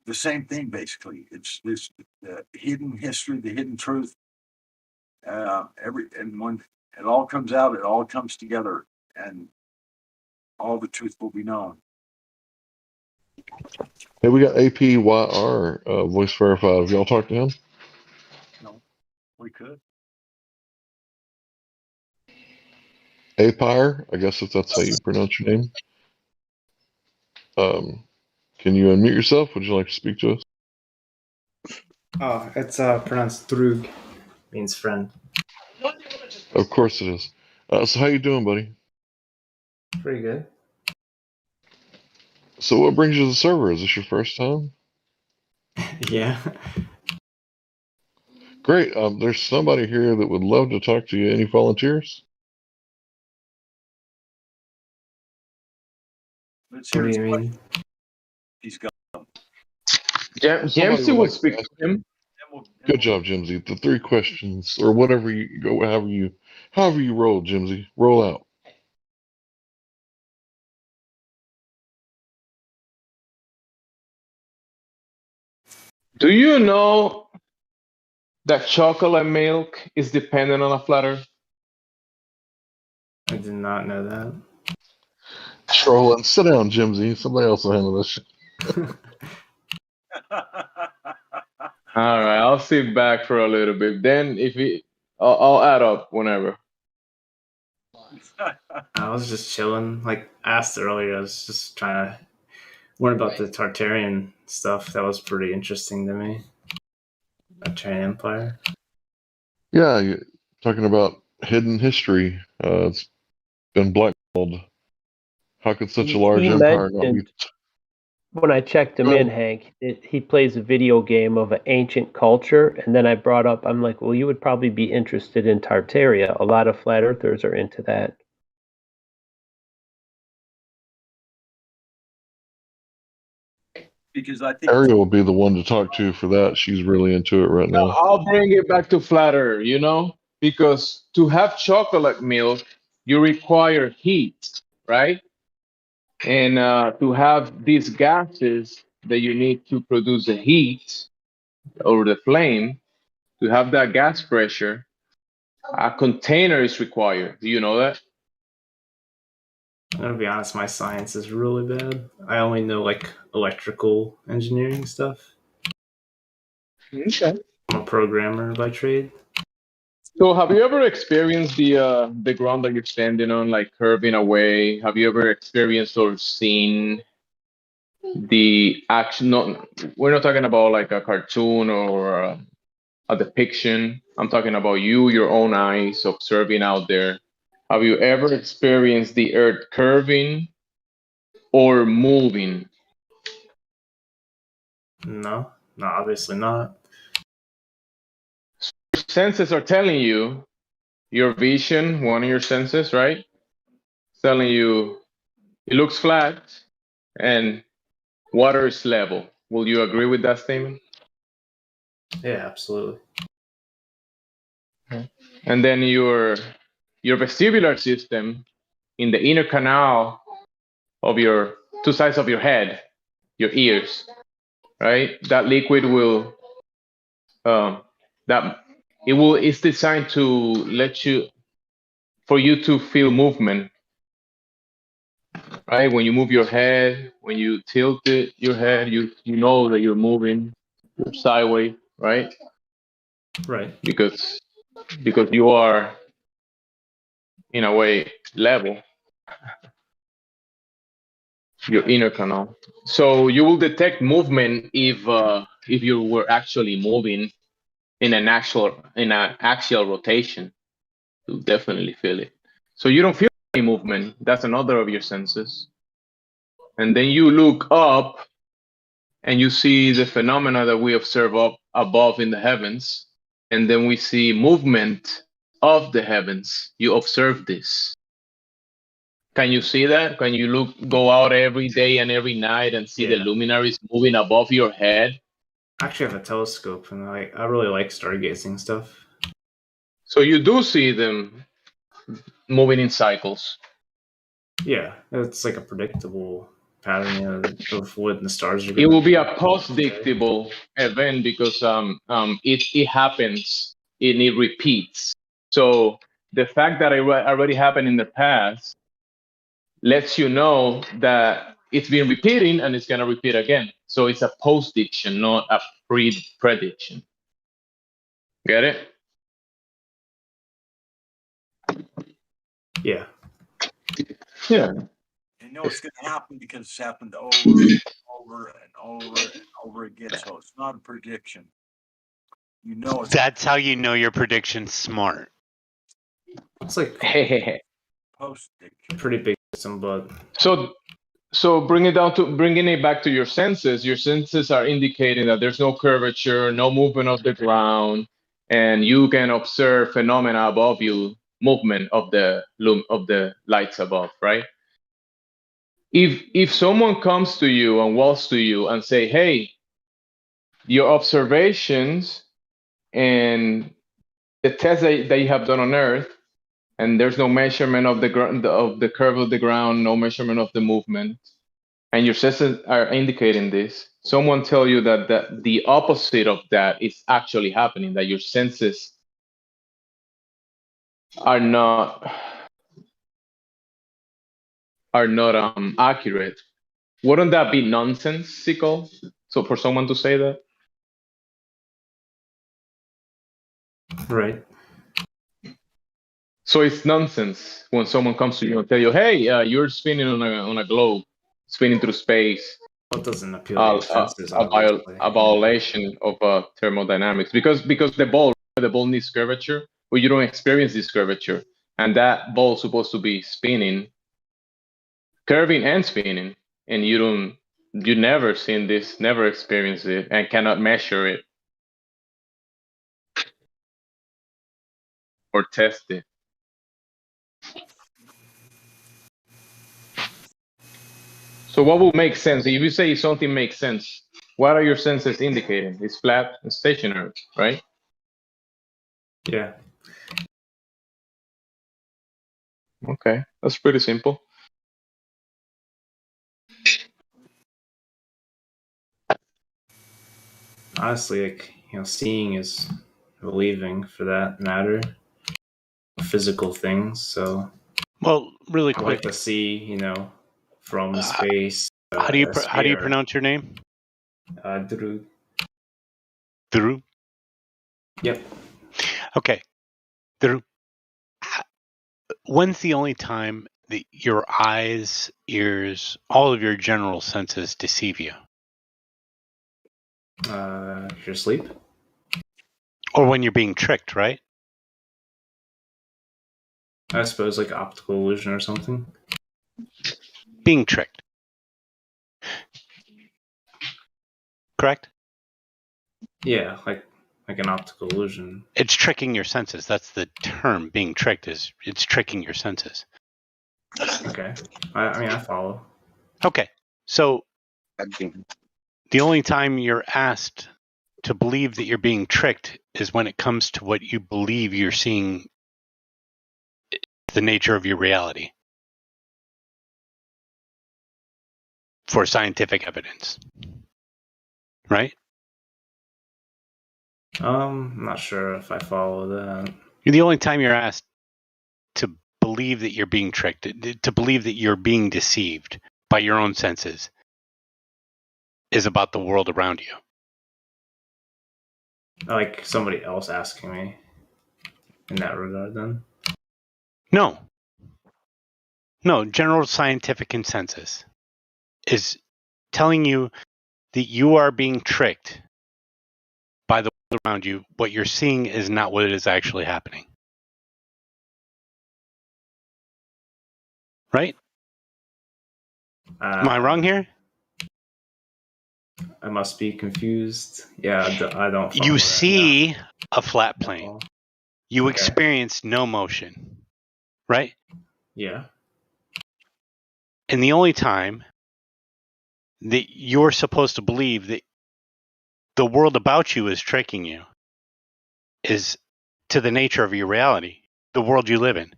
the same thing basically. It's this the hidden history, the hidden truth. And when it all comes out, it all comes together, and all the truth will be known.
Hey, we got APYR voice verified. Have y'all talked to him?
No, we could.
APYR, I guess if that's how you pronounce your name. Can you unmute yourself? Would you like to speak to us?
Oh, it's pronounced Drug, means friend.
Of course it is. So how you doing, buddy?
Pretty good.
So what brings you to the server? Is this your first time?
Yeah.
Great. There's somebody here that would love to talk to you. Any volunteers?
What do you mean?
He's gone.
Jamesy will speak to him.
Good job, Jimsy. The 3 questions, or whatever you go, however you roll, Jimsy. Roll out.
Do you know that chocolate milk is dependent on a flat Earth?
I did not know that.
Trolling. Sit down, Jimsy. Somebody else will handle this shit.
All right, I'll sit back for a little bit. Then I'll add up whenever.
I was just chilling. Like asked earlier, I was just trying to learn about the Tartarian stuff. That was pretty interesting to me. Tartarian Empire.
Yeah, you're talking about hidden history. It's been blackballed. How could such a large
He
empire not be?
mentioned, when I checked him in, Hank, he plays a video game of an ancient culture, and then I brought up, I'm like, well, you would probably be interested in Tartaria. A lot of flat earthers are into that.
Because I think
Ariel will be the one to talk to for that. She's really into it right now.
I'll bring it back to flat Earth, because to have chocolate milk, you require heat, right? And to have these gases that you need to produce the heat or the flame, to have that gas pressure, a container is required. Do you know that?
I'm gonna be honest, my science is really bad. I only know like electrical engineering stuff.
Okay.
I'm a programmer by trade.
So have you ever experienced the ground that you're standing on, like curving away? Have you ever experienced or seen the action? No, we're not talking about like a cartoon or a depiction. I'm talking about your own eyes observing out there. Have you ever experienced the earth curving or moving?
No, obviously not.
Your senses are telling you, your vision, one of your senses, right? It's telling you it looks flat and water is level. Will you agree with that statement?
Yeah, absolutely.
And then your vestibular system in the inner canal of your 2 sides of your head, your ears, right? That liquid will it's designed to for you to feel movement, right? When you move your head, when you tilt your head, you know that you're moving sideways, right?
Right.
Because you are in a way level, your inner canal. So you will detect movement if you were actually moving in an axial rotation. You'll definitely feel it. So you don't feel any movement. That's another of your senses. And then you look up and you see the phenomena that we observe up above in the heavens. And then we see movement of the heavens. You observe this. Can you see that? Can you go out every day and every night and see the luminaries moving above your head?
I actually have a telescope, and I really like stargazing stuff.
So you do see them moving in cycles.
Yeah, it's like a predictable pattern of when the stars are going.
It will be a post-dictable event because it happens and it repeats. So the fact that it already happened in the past lets you know that it's been repeating and it's going to repeat again. So it's a post-diction, not a prediction. Get it?
Yeah.
Yeah.
They know it's going to happen because it's happened over and over and over and over again. So it's not a prediction. You know it's
That's how you know your prediction's smart.
It's like
post
pretty big system, but
So bringing it back to your senses. Your senses are indicating that there's no curvature, no movement of the ground, and you can observe phenomena above you, movement of the lights above, right? If someone comes to you and walks to you and say, "Hey, your observations and the test that you have done on Earth, and there's no measurement of the curve of the ground, no measurement of the movement, and your senses are indicating this." Someone tell you that the opposite of that is actually happening, that your senses are not accurate. Wouldn't that be nonsensical? So for someone to say that,
right?
So it's nonsense when someone comes to you and tell you, "Hey, you're spinning on a globe, spinning through space."
That doesn't appeal to your senses, obviously.
A violation of thermodynamics because the ball needs curvature, but you don't experience this curvature, and that ball's supposed to be spinning, curving and spinning, and you never seen this, never experienced it, and cannot measure it or test it. So what would make sense? If you say something makes sense, what are your senses indicating? It's flat and stationary, right?
Yeah.
Okay, that's pretty simple.
Honestly, like, seeing is believing, for that matter. Physical things, so.
Well, really
I
quick,
like to see, from space.
How do you pronounce your name?
Drew.
Drew.
Yep.
Okay, Drew. When's the only time that your eyes, ears, all of your general senses deceive you?
Your sleep.
Or when you're being tricked, right?
I suppose like optical illusion or something.
Being tricked. Correct?
Yeah, like an optical illusion.
It's tricking your senses. That's the term. Being tricked is it's tricking your senses.
Okay. I mean, I follow.
Okay. So the only time you're asked to believe that you're being tricked is when it comes to what you believe you're seeing, the nature of your reality, for scientific evidence. Right?
I'm not sure if I follow that.
The only time you're asked to believe that you're being tricked, to believe that you're being deceived by your own senses, is about the world around you.
Like somebody else asking me in that regard, then?
No, general scientific consensus is telling you that you are being tricked by the world around you. What you're seeing is not what is actually happening. Right? Am I wrong here?
I must be confused. Yeah, I don't.
You see a flat plane. You experience no motion. Right?
Yeah.
And the only time that you're supposed to believe that the world about you is tricking you is to the nature of your reality, the world you live in.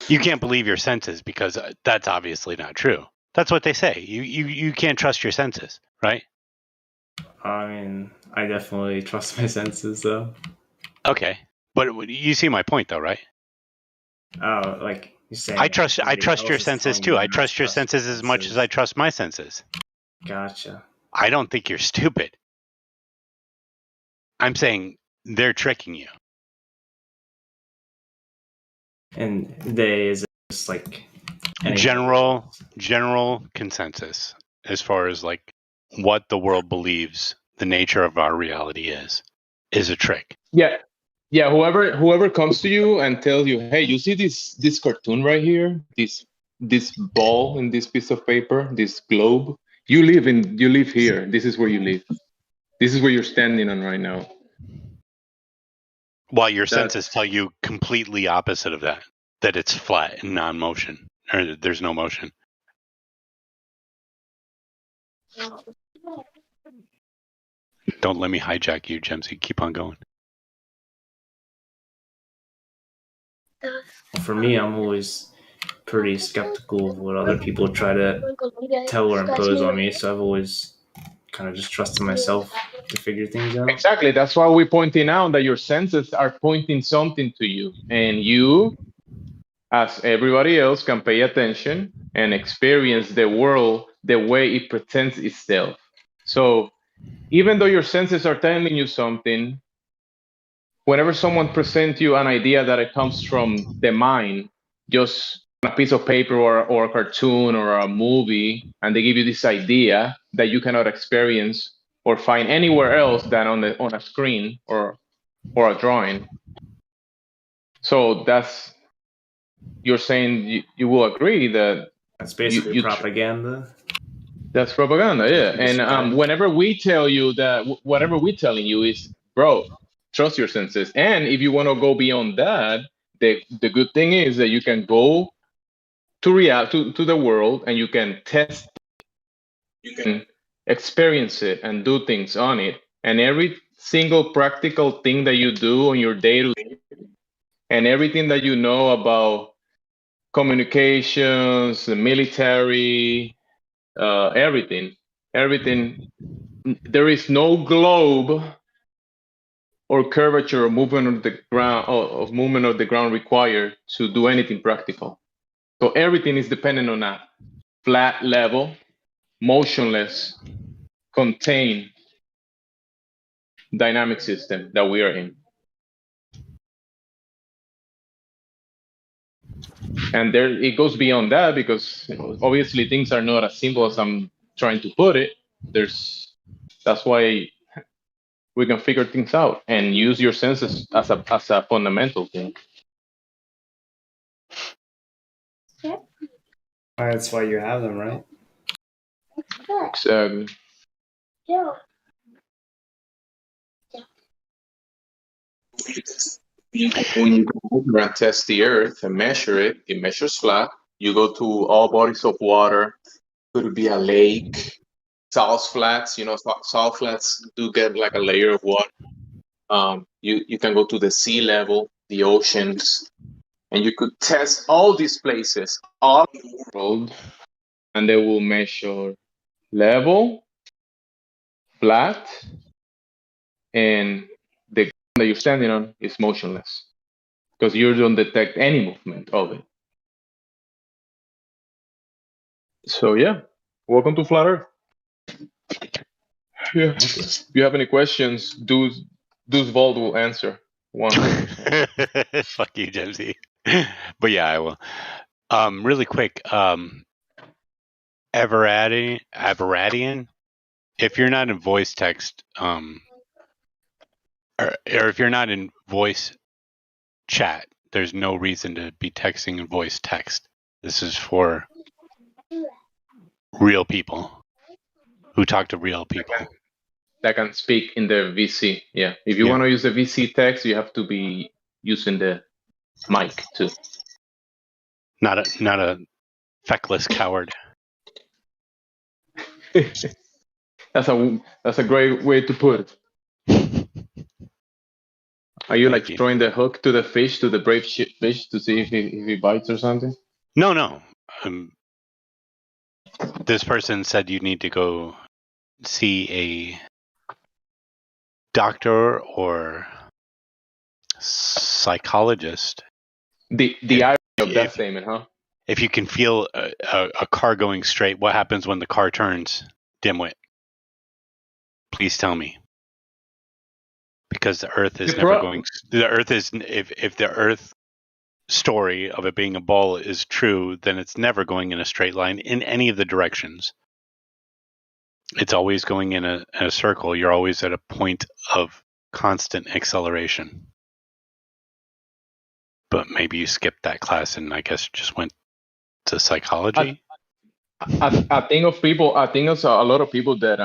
You can't believe your senses because that's obviously not true. That's what they say. You can't trust your senses, right?
I mean, I definitely trust my senses, though.
Okay, but you see my point, though, right?
Oh, like you're saying.
I trust your senses too. I trust your senses as much as I trust my senses.
Gotcha.
I don't think you're stupid. I'm saying they're tricking you.
And they is just like
general consensus as far as like what the world believes the nature of our reality is a trick.
Yeah. Yeah, whoever comes to you and tells you, "Hey, you see this cartoon right here? This ball in this piece of paper, this globe? You live here. This is where you live. This is where you're standing on right now."
While your senses tell you completely opposite of that it's flat and non-motion, or that there's no motion. Don't let me hijack you, Jemsy. Keep on going.
For me, I'm always pretty skeptical of what other people try to tell or impose on me, so I've always kind of just trusted myself to figure things out.
Exactly. That's why we're pointing out that your senses are pointing something to you, and you, as everybody else, can pay attention and experience the world the way it presents itself. So even though your senses are telling you something, whenever someone presents you an idea that it comes from the mind, just a piece of paper or a cartoon or a movie, and they give you this idea that you cannot experience or find anywhere else than on a screen or a drawing. So you're saying you will agree that
that's basically propaganda.
That's propaganda, yeah. And whenever we tell you that, whatever we're telling you is, bro, trust your senses. And if you want to go beyond that, the good thing is that you can go to the world and you can test, you can experience it and do things on it. And every single practical thing that you do on your day-to-day, and everything that you know about communications, the military, everything. There is no globe or curvature or movement of the ground required to do anything practical. So everything is dependent on a flat level, motionless, contained dynamic system that we are in. And there it goes beyond that, because obviously things are not as simple as I'm trying to put it. That's why we can figure things out and use your senses as a fundamental thing.
That's why you have them, right?
Exactly. When you go over and test the earth and measure it, it measures flat. You go to all bodies of water. Could be a lake, salt flats. Salt flats do get like a layer of water. You can go to the sea level, the oceans, and you could test all these places all over the world, and they will measure level, flat, and the ground that you're standing on is motionless because you don't detect any movement of it. So yeah, welcome to Flat Earth. Yeah. If you have any questions, Deuce Vault will answer 100%.
Fuck you, Jemsy. But yeah, I will. Really quick, Aberradian, if you're not in voice text, or if you're not in voice chat, there's no reason to be texting in voice text. This is for real people who talk to real people.
That can speak in the VC. Yeah. If you want to use the VC text, you have to be using the mic too.
Not a feckless coward.
That's a great way to put it. Are you throwing the hook to the fish, to the brave fish, to see if he bites or something?
No. This person said you need to go see a doctor or psychologist.
The irony of that statement, huh?
If you can feel a car going straight, what happens when the car turns, dimwit? Please tell me. Because the Earth is never going. The Earth is if the Earth story of it being a ball is true, then it's never going in a straight line in any of the directions. It's always going in a circle. You're always at a point of constant acceleration. But maybe you skipped that class and I guess just went to psychology.
I think of people. I think of a lot of people that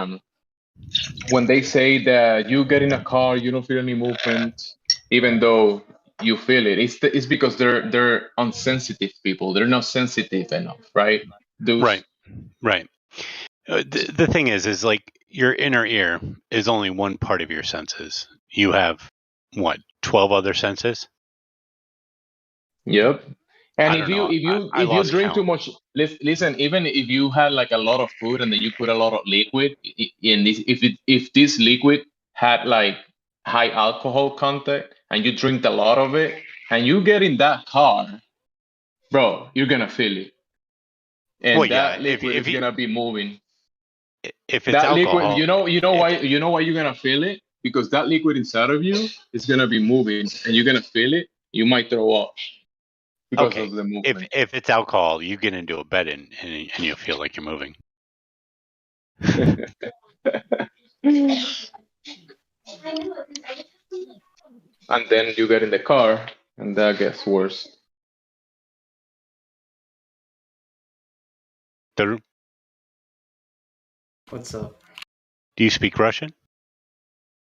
when they say that you get in a car, you don't feel any movement, even though you feel it. It's because they're unsensitive people. They're not sensitive enough, right?
Right. The thing is like your inner ear is only one part of your senses. You have what, 12 other senses?
Yep. And
I
if
don't know.
you
lost
drink
count.
too much, listen. Even if you had like a lot of food and then you put a lot of liquid in this, if this liquid had like high alcohol content and you drink a lot of it and you get in that car, bro, you're gonna feel it, and
Well, yeah,
that liquid is gonna be moving.
If it's
That liquid,
alcohol,
why you're gonna feel it, because that liquid inside of you is gonna be moving and you're gonna feel it. You might throw up because
okay.
of the movement.
If it's alcohol, you get into a bed and you'll feel like you're moving.
And then you get in the car, and that gets worse.
What's up?
Do you speak Russian?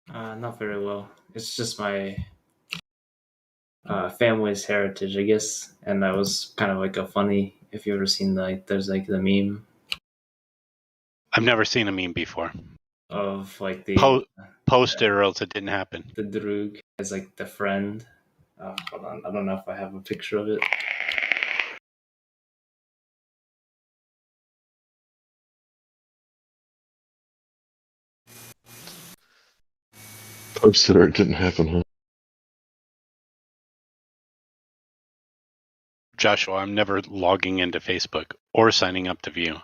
Not very well. It's just my family's heritage, I guess, and that was kind of like a funny. If you ever seen there's like the meme
I've never seen a meme before.
of like the
Post it or else it didn't happen.
The Droog as like the friend. Hold on, I don't know if I have a picture of it.
Posted or it didn't happen, huh?
Joshua, I'm never logging into Facebook or signing up to view.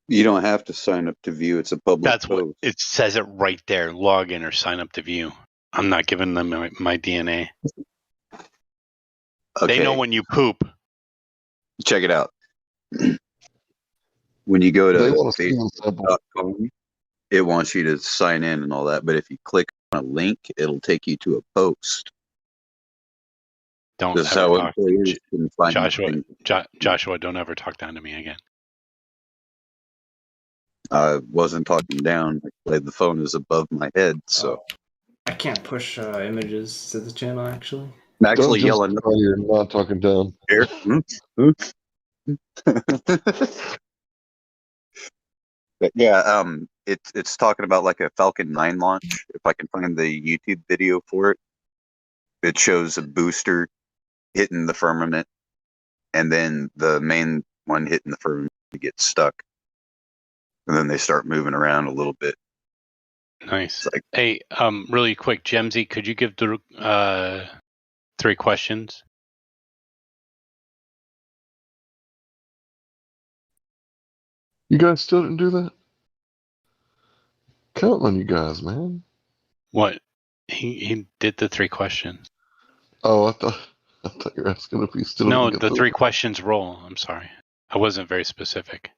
You don't have to sign up to view. It's a public
That's
post.
what it says it right there. Log in or sign up to view. I'm not giving them my DNA.
Okay.
They know when you poop.
Check it out. When you go to
They want to see
Facebook.com, it wants you to sign in and all that. But if you click on a link, it'll take you to a post.
Don't
This is
ever
how
talk.
employers can find
Joshua,
things.
Joshua, don't ever talk down to me again.
I wasn't talking down. Like the phone is above my head, so
I can't push images to the channel actually.
I'm actually yelling.
You're not talking down.
Here. But yeah, it's talking about like a Falcon 9 launch. If I can find the YouTube video for it, it shows a booster hitting the firmament, and then the main one hitting the firmament gets stuck, and then they start moving around a little bit.
Nice. Hey, really quick, Gemsy, could you give the 3 questions?
You guys still didn't do that? Counting on you guys, man.
What? He did the 3 questions.
Oh, I thought you were asking if he still
No,
didn't get
the 3 questions roll. I'm sorry. I wasn't very specific.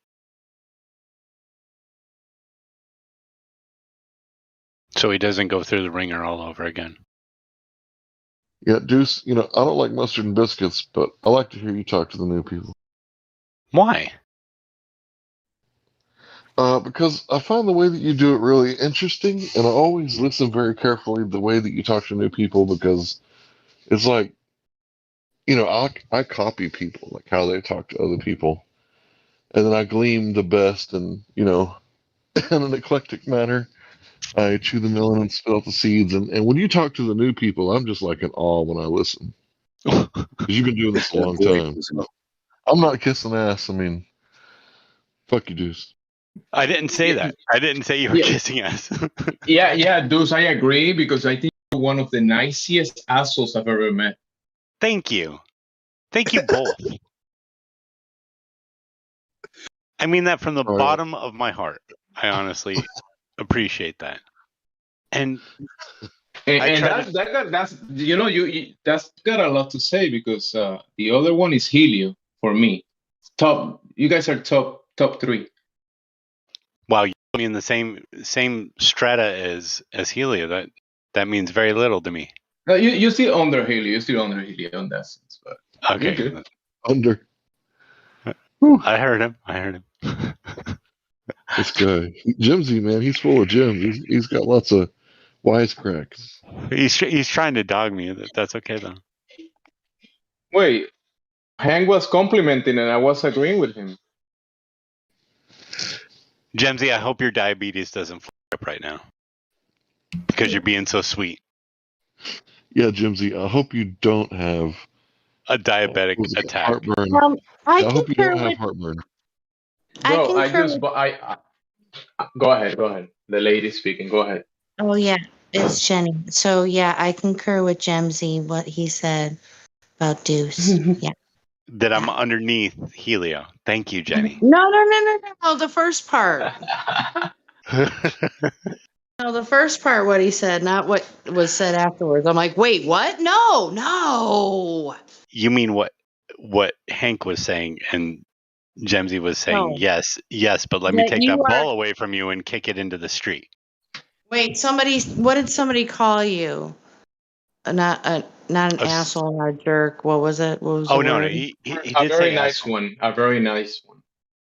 So he doesn't go through the ringer all over again.
Yeah, Deuce, I don't like mustard and biscuits, but I like to hear you talk to the new people.
Why?
Because I find the way that you do it really interesting, and I always listen very carefully to the way that you talk to new people, because it's like, I copy people, like how they talk to other people, and then I glean the best, and, in an eclectic manner, I chew the melon and spit out the seeds, and when you talk to the new people, I'm just like in awe when I listen. Because you've been doing this a long time. I'm not kissing ass. I mean, fuck you, Deuce.
I didn't say that. I didn't say you were kissing ass.
yeah, Deuce, I agree, because I think you're one of the nicest assholes I've ever met.
Thank you. Thank you both. I mean that from the bottom of my heart. I honestly appreciate that. And
And that's that's got a lot to say because the other one is Helio for me. You guys are top 3.
Wow, you put me in the same strata as Helio. That means very little to me.
No, you still under Helio. You're still under Helio in that sense, but
okay,
you're good.
Under.
I heard him.
This guy, Jimsy, man, he's full of gems. He's got lots of wisecracks.
He's trying to dog me. That's okay though.
Wait, Hank was complimenting and I was agreeing with him.
Jemsy, I hope your diabetes doesn't flare up right now because you're being so sweet.
Yeah, Jimsy, I hope you don't have
a diabetic attack.
Heartburn.
I
hope you don't have
with,
heartburn.
Bro,
I concur.
Go ahead. The lady speaking. Go ahead.
Oh yeah, it's Jenny. So yeah, I concur with Jemsy what he said about Deuce. Yeah.
That I'm underneath Helio. Thank you, Jenny.
No. The first part. No, the first part. What he said, not what was said afterwards. I'm like, wait, what? No.
You mean what Hank was saying and Jemsy was saying?
No.
Yes, but let me take that ball away from you and kick it into the street.
Wait, what did somebody call you? Not an asshole or a jerk. What was it? What was the word?
No. He did
a very
say
nice
asshole.
one. A very nice one.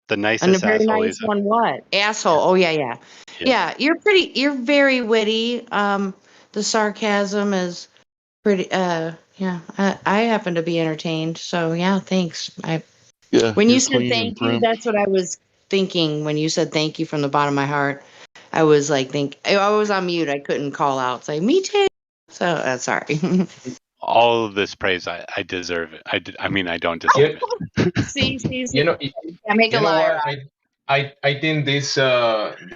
The nicest
and a very
asshole
nice one. What asshole? Oh yeah. You're very witty. The sarcasm is pretty. Yeah. I happen to be entertained. So yeah, thanks. When you said thank you, that's what I was thinking. When you said thank you from the bottom of my heart, I was like, I was on mute. I couldn't call out. Say me too. So sorry.
All of this praise, I deserve it. I mean, I don't deserve it.
See.
I
make a liar.
I think these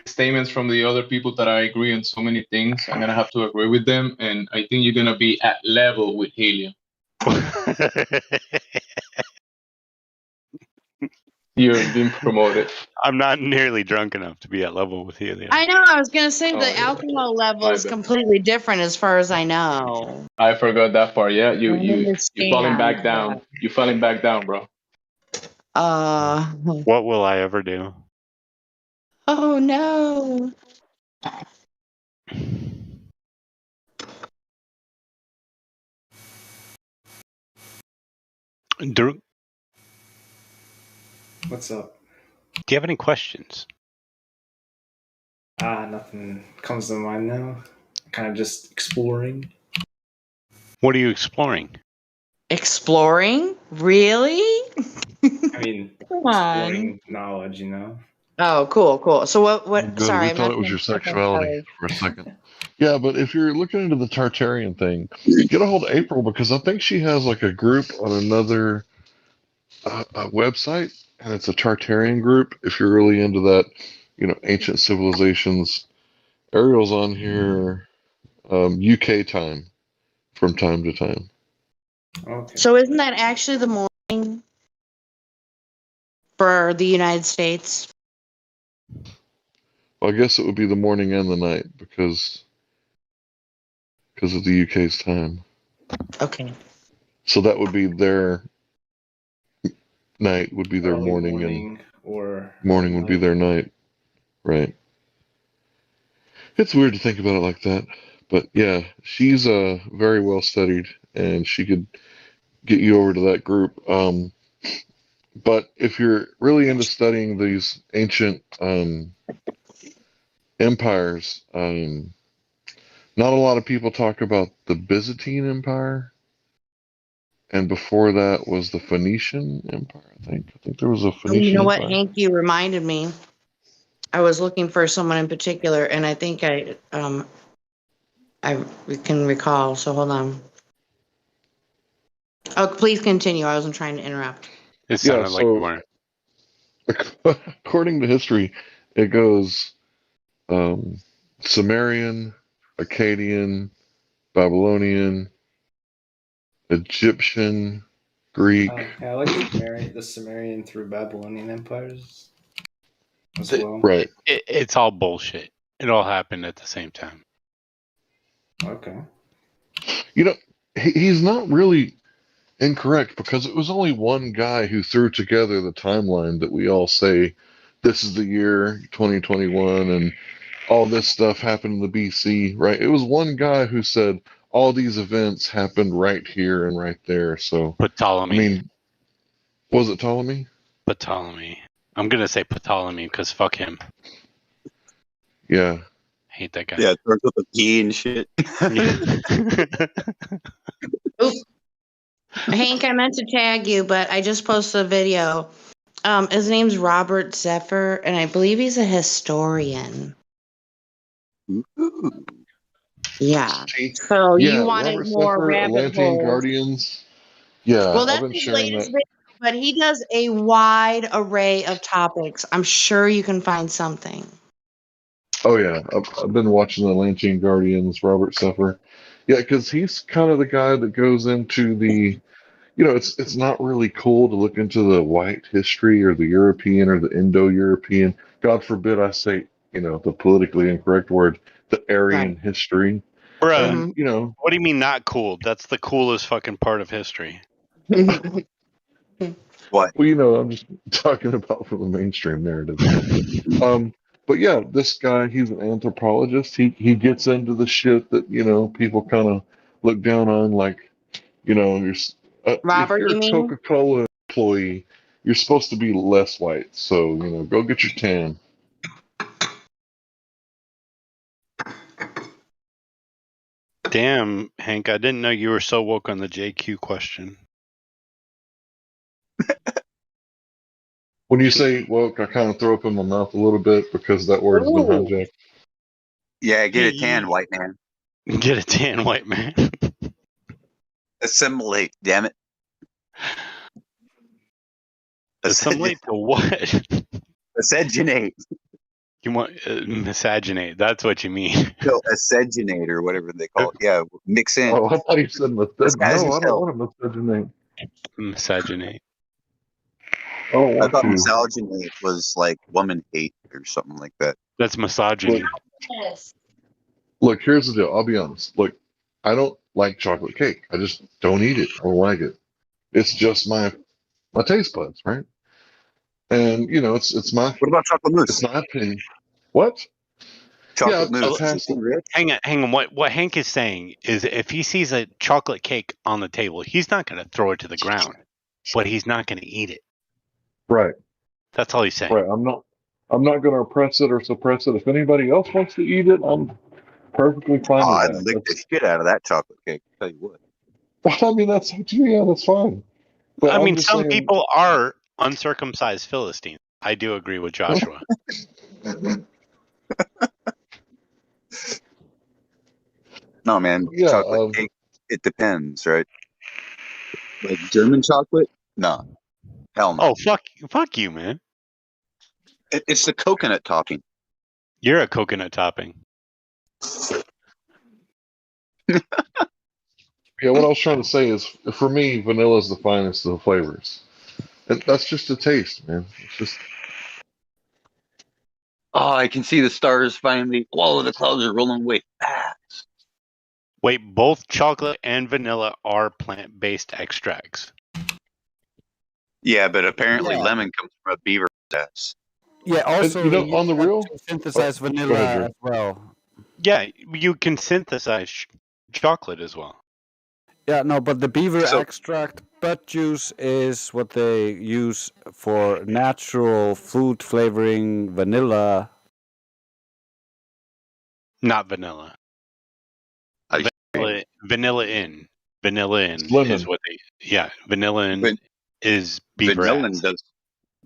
statements from the other people that I agree on so many things, I'm gonna have to agree with them, and I think you're gonna be at level with Helio. You're being promoted.
I'm not nearly drunk enough to be at level with Helio.
I know. I was gonna say the alcohol level is completely different, as far as I know.
I forgot that part. Yeah, you falling back down. You falling back down, bro.
What will I ever do?
Oh no.
Drew,
What's up?
Do you have any questions?
Nothing comes to mind now. Kind of just exploring.
What are you exploring?
Exploring? Really?
I mean, exploring knowledge, you know.
Oh, cool. So what?
Good.
Sorry,
We thought it was your sexuality for a second. Yeah, but if you're looking into the Tartarian thing, get a hold of April because I think she has like a group on another website, and it's a Tartarian group. If you're really into that, ancient civilizations. Ariel's on here, UK time, from time to time.
Okay.
So isn't that actually the morning for the United States?
Well, I guess it would be the morning and the night because of the UK's time.
Okay.
So that would be their night would be their morning and morning would be their night. Right. It's weird to think about it like that. But yeah, she's very well studied and she could get you over to that group. But if you're really into studying these ancient empires, not a lot of people talk about the Byzantine Empire. And before that was the Phoenician Empire, I think. I think there was a Phoenician
You know what,
Empire.
Hank? You reminded me. I was looking for someone in particular, and I think I can recall. So hold on. Oh, please continue. I wasn't trying to interrupt.
It sounded like you weren't.
According to history, it goes Sumerian, Akkadian, Babylonian, Egyptian, Greek.
Yeah, I like the Sumerian through Babylonian empires as well.
Right. It's all bullshit. It all happened at the same time.
Okay.
You know, he's not really incorrect because it was only one guy who threw together the timeline that we all say this is the year 2021 and all this stuff happened in the BC, right? It was one guy who said all these events happened right here and right there. So,
Ptolemy.
I mean, was it Ptolemy?
Ptolemy. I'm gonna say Ptolemy because fuck him.
Yeah.
Hate that guy.
Yeah, it starts with a P and shit.
Oop. Hank, I meant to tag you, but I just posted a video. His name's Robert Zephyr, and I believe he's a historian. Yeah. So you
Yeah,
wanted
Robert
more
Seffer,
rabbit
Atlantean
holes.
Guardians. Yeah,
Well,
I've
that's
been
his
sharing
latest
that.
video, but he does a wide array of topics. I'm sure you can find something.
Oh yeah, I've been watching the Atlantean Guardians, Robert Seffer. Yeah, because he's kind of the guy that goes into the, it's not really cool to look into the white history or the European or the Indo-European. God forbid I say, the politically incorrect word, the Aryan history.
Bruh,
And
what do you mean not cool? That's the coolest fucking part of history.
What?
Well, I'm just talking about from the mainstream narrative. But yeah, this guy, he's an anthropologist. He gets into the shit that, people kind of look down on, like, if
Robert,
you're
you
a
mean?
Coca-Cola employee, you're supposed to be less white. So, go get your tan.
Damn, Hank, I didn't know you were so woke on the JQ question.
When you say woke, I kind of throw up in my mouth a little bit because that word's been
Ooh.
hijacked.
Yeah, get a tan, white man.
Get a tan, white man.
Assimilate, damn it.
Assimilate to what?
Miscegenate.
You want miscegenate? That's what you mean.
No, miscegenate or whatever they call it. Yeah, mix in.
Oh, I thought you said
Disguise
no, I don't
yourself.
want to miscegenate.
Miscegenate.
I don't
I
want
thought
to.
miscegenate was like woman hate or something like that.
That's misogyny.
Look, here's the deal. I'll be honest. Look, I don't like chocolate cake. I just don't eat it. I don't like it. It's just my taste buds, right? And it's my
What about chocolate mousse?
it's my opinion. What?
Chocolate
Yeah,
mousse.
I've passed it.
Hang on. What Hank is saying is if he sees a chocolate cake on the table, he's not going to throw it to the ground, but he's not going to eat it.
Right.
That's all he's saying.
Right. I'm not going to oppress it or suppress it. If anybody else wants to eat it, I'm perfectly fine with
I'd
that.
lick the shit out of that chocolate cake. I'll tell you what.
I mean, that's fine. But
I
I'm
mean,
just
some
saying,
people are uncircumcised Philistines. I do agree with Joshua.
No, man,
yeah,
chocolate cake. It depends, right? Like German chocolate? No, hell no.
Oh, fuck you, man.
It's the coconut topping.
You're a coconut topping.
Yeah, what I was trying to say is, for me, vanilla is the finest of the flavors. And that's just a taste, man. It's just.
Oh, I can see the stars finally. All of the clouds are rolling away fast.
Wait, both chocolate and vanilla are plant-based extracts.
Yeah, but apparently
Yeah.
lemon comes from a beaver's ass.
Yeah, also
And,
they use
on the
that
real,
to synthesize
go
vanilla
ahead, Drew.
as well.
Yeah, you can synthesize chocolate as well.
Yeah, no, but the beaver
So-
extract butt juice is what they use for natural food flavoring vanilla.
Not vanilla. Vanilla in
Lemon.
is what they. Yeah, vanilla in
Van-
is beaver
vanillin
ass.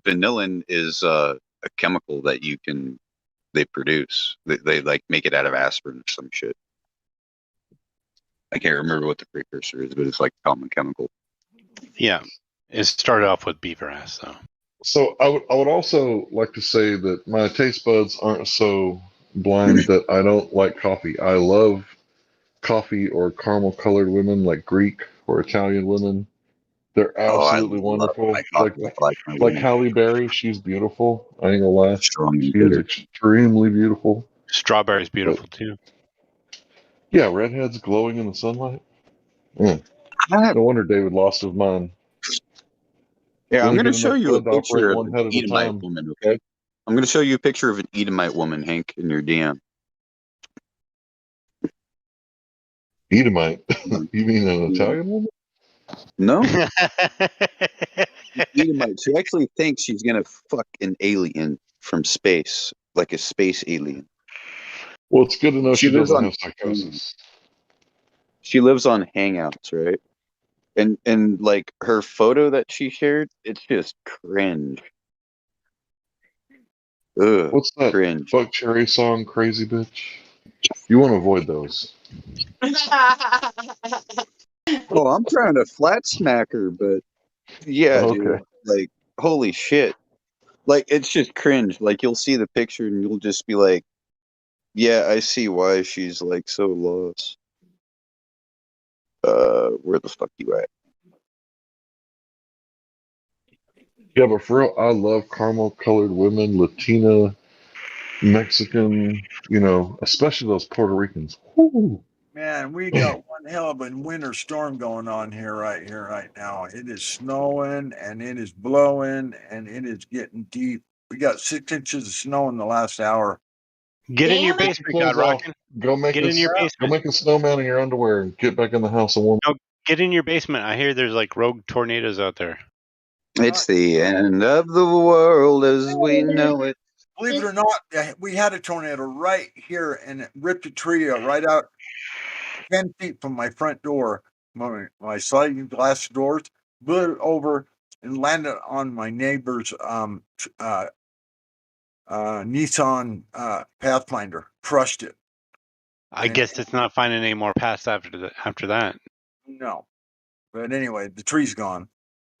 vanillin is a chemical that they produce. They like make it out of aspirin or some shit. I can't remember what the precursor is, but it's like a common chemical.
Yeah, it started off with beaver ass though.
So I would also like to say that my taste buds aren't so blind that I don't like coffee. I love coffee or caramel colored women like Greek or Italian women. They're absolutely wonderful. Like Halle Berry, she's beautiful. I ain't gonna lie. She is extremely beautiful.
Strawberry's beautiful too.
Yeah, redheads glowing in the sunlight. No wonder David lost his mind.
Yeah,
You
I'm
only
going to
get
show
enough
you a
blood to operate
picture of
one
an
head at a
Edomite
time.
woman, okay? I'm going to show you a picture of an Edomite woman, Hank, in your DM.
Edomite? You mean an
Yeah.
Italian woman?
No. Edomite. She actually thinks she's going to fuck an alien from space, like a space alien.
Well, it's good to know she
lives
doesn't
on
have psychosis.
She lives on Hangouts, right? And like her photo that she shared, it's just cringe. Ugh,
What's that
cringe.
Buck Cherry song, Crazy Bitch? You want to avoid those.
Oh, I'm trying to flat smack her, but yeah,
Okay.
dude, like holy shit. Like it's just cringe. Like you'll see the picture and you'll just be like, yeah, I see why she's like so lost. Where the fuck you at?
Yeah, but for real, I love caramel colored women, Latina, Mexican, especially those Puerto Ricans. Woo.
Man, we got one hell of a winter storm going on here right now. It is snowing and it is blowing and it is getting deep. We got 6 inches of snow in the last hour.
Get in your
Damn it.
basement,
Clothes
God
off.
Rockin'.
Go make
Get in your
go
basement.
make a snowman in your underwear and get back in the house and warm.
No, get in your basement. I hear there's like rogue tornadoes out there.
It's the end of the world as we know it.
Believe it or not, we had a tornado right here and it ripped a tree right out 10 feet from my front door. My sliding glass doors blew it over and landed on my neighbor's Nissan Pathfinder, crushed it.
I guess it's not finding any more paths after that.
No, but anyway, the tree's gone.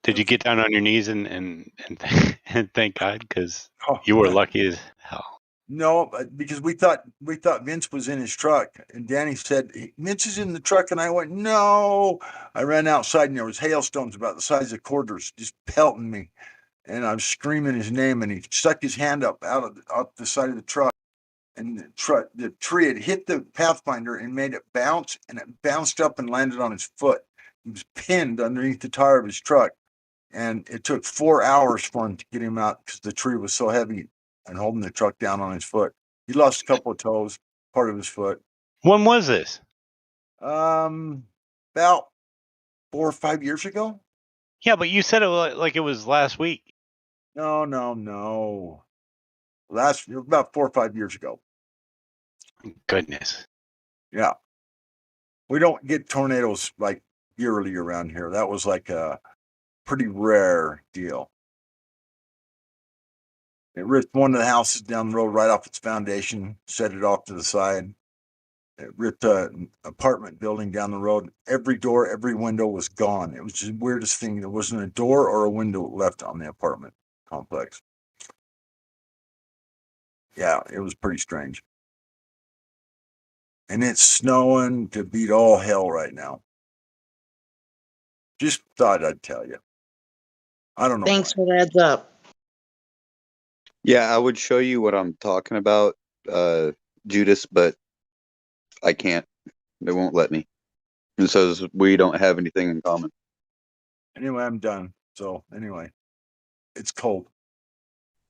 Did you get down on your knees and and thank God because
Oh,
you were lucky as hell?
No, because we thought Vince was in his truck, and Danny said Vince is in the truck, and I went no. I ran outside, and there was hailstones about the size of quarters just pelting me, and I was screaming his name, and he stuck his hand up out the side of the truck, and the tree had hit the Pathfinder and made it bounce, and it bounced up and landed on his foot. He was pinned underneath the tire of his truck, and it took 4 hours for him to get him out because the tree was so heavy and holding the truck down on his foot. He lost a couple of toes, part of his foot.
When was this?
About 4 or 5 years ago.
Yeah, but you said it like it was last week.
No. About 4 or 5 years ago.
Goodness.
Yeah. We don't get tornadoes like yearly around here. That was like a pretty rare deal. It ripped one of the houses down the road right off its foundation, set it off to the side. It ripped an apartment building down the road. Every door, every window was gone. It was just the weirdest thing. There wasn't a door or a window left on the apartment complex. Yeah, it was pretty strange. And it's snowing to beat all hell right now. Just thought I'd tell you. I don't know.
Thanks for the heads up.
Yeah, I would show you what I'm talking about, Judas, but I can't. They won't let me. It says we don't have anything in common.
Anyway, I'm done. So anyway, it's cold.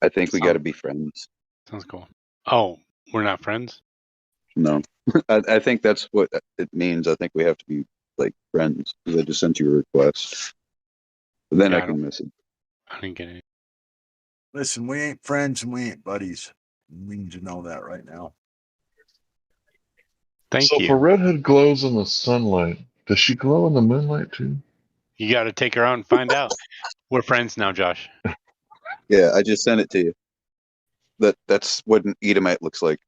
I think we got to be friends.
Sounds cool. Oh, we're not friends?
No, I think that's what it means. I think we have to be like friends because I just sent you a request. But then
Yeah,
I can miss it.
I didn't get it.
Listen, we ain't friends and we ain't buddies. We need to know that right now.
Thank
so
you.
if a redhead glows in the sunlight, does she glow in the moonlight too?
You got to take her out and find out. We're friends now, Josh.
Yeah, I just sent it to you. That's what an Edomite looks like.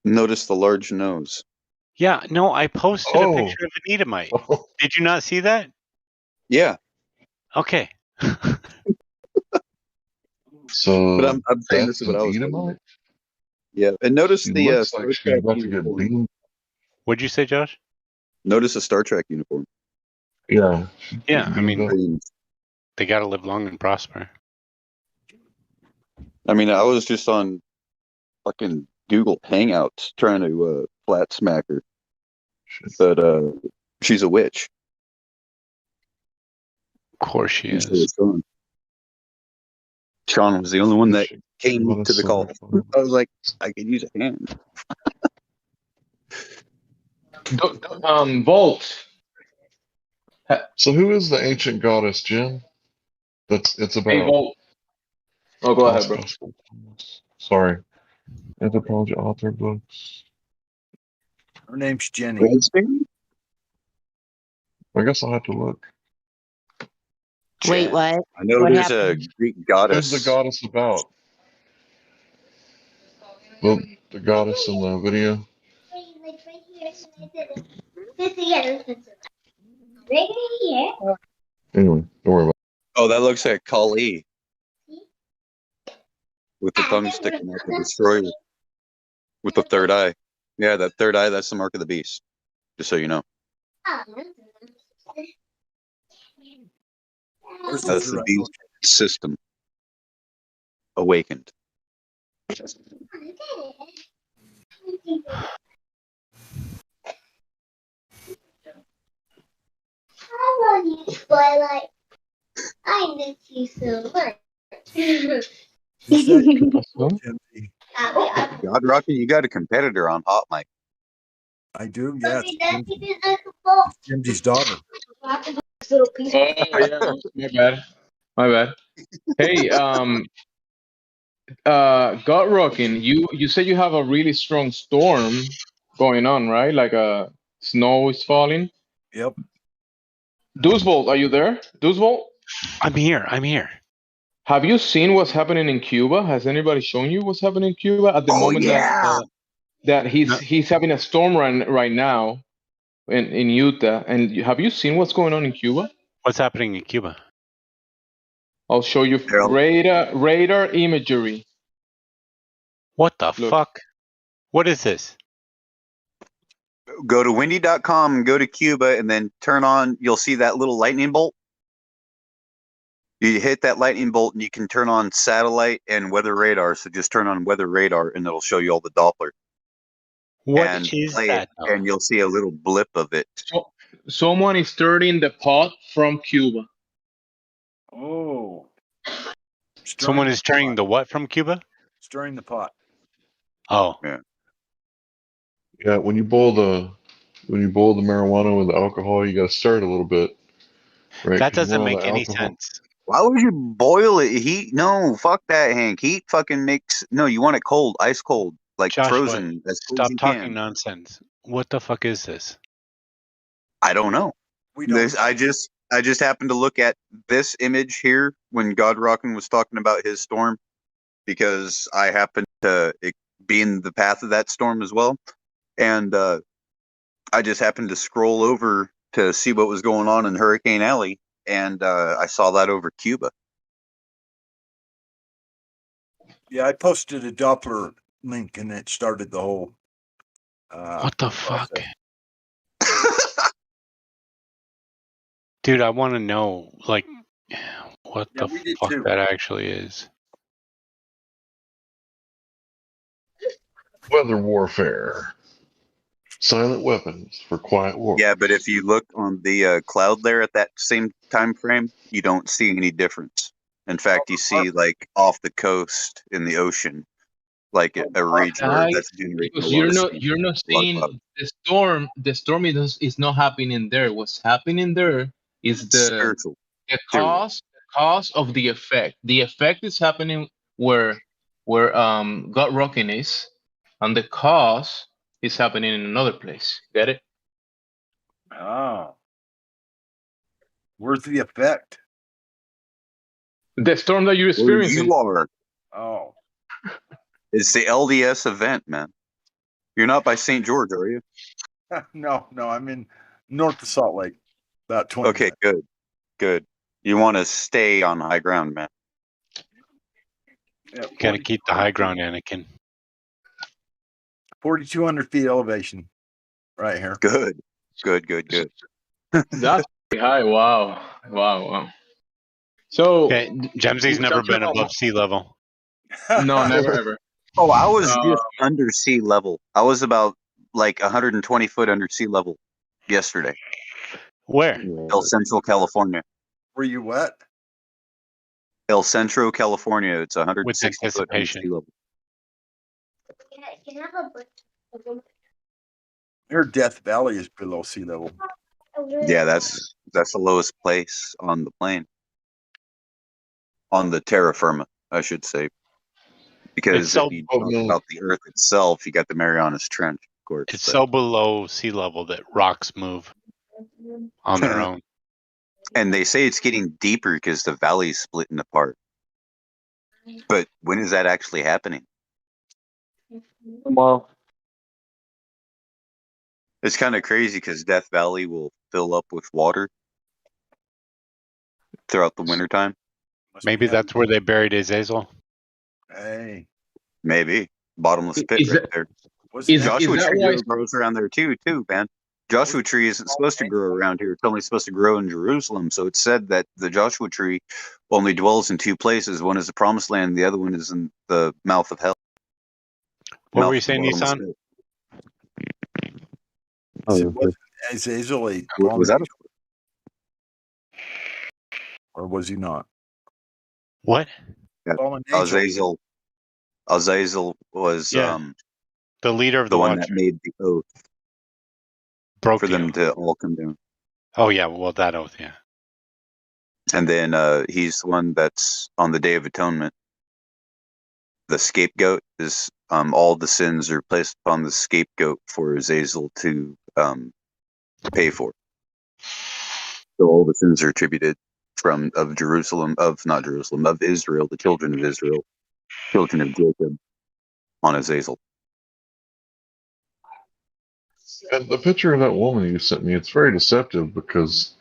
Notice the large nose.
Yeah, no, I posted a picture of an Edomite. Did you not see that?
Yeah.
Okay.
So,
but I'm saying this
that's
is what
an
I was
Edomite?
thinking. Yeah, and notice
She
the
looks
Star
like she's
Trek
about to get
uniform.
beamed.
What'd you say, Josh?
Notice the Star Trek uniform.
Yeah.
Yeah, I mean,
Green.
they got to live long and prosper.
I mean, I was just on fucking Google Hangouts trying to flat smack her. but she's a witch.
Of course she
And so
is.
is Sean. Sean was the only one that came to the call. I was like, I could use a hand.
Volt.
So who is the ancient goddess, Jim? It's about.
Hey, Volt. Oh, go ahead, bro.
Sorry. Anthropology author books.
Her name's Jenny.
I guess I'll have to look.
Wait, what?
I know
What
there's
happened?
a Greek goddess.
Who's the goddess about? The goddess in the video? Anyway, don't worry about it.
Oh, that looks like Kali. With the tongue sticking out, the destroyer. With the third eye. Yeah, that third eye, that's the mark of the beast. Just so you know. That's the beast system. Awakened.
I love you, Twilight. I miss you so much.
God Rocky, you got a competitor on Hot Mic.
I do, yes. Jimsy's daughter.
Oh yeah, my bad. My bad. Hey, God Rockin', you said you have a really strong storm going on, right? Like snow is falling.
Yep.
Duzvolt, are you there? Duzvolt?
I'm here.
Have you seen what's happening in Cuba? Has anybody shown you what's happening in Cuba at the moment that he's having a storm right now in Utah? And have you seen what's going on in Cuba?
What's happening in Cuba?
I'll show you radar imagery.
What the fuck? What is this?
Go to windy.com, go to Cuba, and then turn on, you'll see that little lightning bolt. You hit that lightning bolt and you can turn on satellite and weather radar. So just turn on weather radar and it'll show you all the Doppler.
What is that?
And you'll see a little blip of it.
So, someone is stirring the pot from Cuba.
Oh.
Someone is stirring the what from Cuba?
Stirring the pot.
Oh.
Yeah.
Yeah, when you boil the marijuana with the alcohol, you gotta stir it a little bit. Right?
That doesn't make any sense.
Why would you boil it? Heat? No, fuck that, Hank. Heat fucking makes. No, you want it cold, ice cold, like
Joshua,
frozen. As cold as
stop
you
talking
can.
nonsense. What the fuck is this?
I don't know.
We don't.
I just happened to look at this image here when God Rockin' was talking about his storm, because I happened to be in the path of that storm as well, and I just happened to scroll over to see what was going on in Hurricane Alley, and I saw that over Cuba.
Yeah, I posted a Doppler link and it started the whole.
What the fuck? Dude, I want to know, like, what the fuck that actually is.
Weather warfare. Silent weapons for quiet war.
Yeah, but if you look on the cloud there at that same time frame, you don't see any difference. In fact, you see like off the coast in the ocean, like a region where that's generating
because
a lot of
you're not seeing the storm. The storm is not happening there. What's happening there is the cause of the effect. The effect is happening where God Rockin' is, and the cause is happening in another place. Get it?
Oh. Where's the effect?
The storm that you're
Where
experiencing.
you are.
Oh.
It's the LDS event, man. You're not by St. George, are you?
No, I'm in north of Salt Lake. About 20
Okay, good. You want to stay on high ground, man.
Yeah,
Gotta keep the high ground, Anakin.
4,200 feet elevation right here.
Good.
That's pretty high. Wow. So,
okay, Gemsy's never been above sea level.
No, never ever.
Oh, I was just under sea level. I was about like 120 foot under sea level yesterday.
Where?
El Centro, California.
Were you what?
El Centro, California. It's
With
160 foot under
anticipation.
sea level.
Your Death Valley is below sea level.
Yeah, that's the lowest place on the plane. On the terra firma, I should say. Because
so-
if you talk about the Earth itself, you got the Marianas Trench, of course.
It's so below sea level that rocks move on their own.
And they say it's getting deeper because the valley's splitting apart. But when is that actually happening?
Tomorrow.
It's kind of crazy because Death Valley will fill up with water throughout the wintertime.
Maybe that's where they buried Azazel.
Hey.
Maybe. Bottomless pit
Is
right
that-
there.
is
Joshua
that
tree
why-
grows around there too, man. Joshua tree isn't supposed to grow around here. It's only supposed to grow in Jerusalem. So it's said that the Joshua tree only dwells in two places. One is the promised land, and the other one is in the mouth of hell.
What were you saying, Nissan?
Was Azazel a
Was that
or was he not?
What?
Fallen angel.
Azazel was
the leader of
the one
Watcher.
that made the oath
Broke
for
the
them
oath.
to all come down.
Oh yeah, well that oath, yeah.
And then he's the one that's on the Day of Atonement. The scapegoat is all the sins are placed upon the scapegoat for Azazel to pay for. So all the sins are attributed of Israel, the children of Israel, children of Jacob, on Azazel.
And the picture of that woman you sent me, it's very deceptive because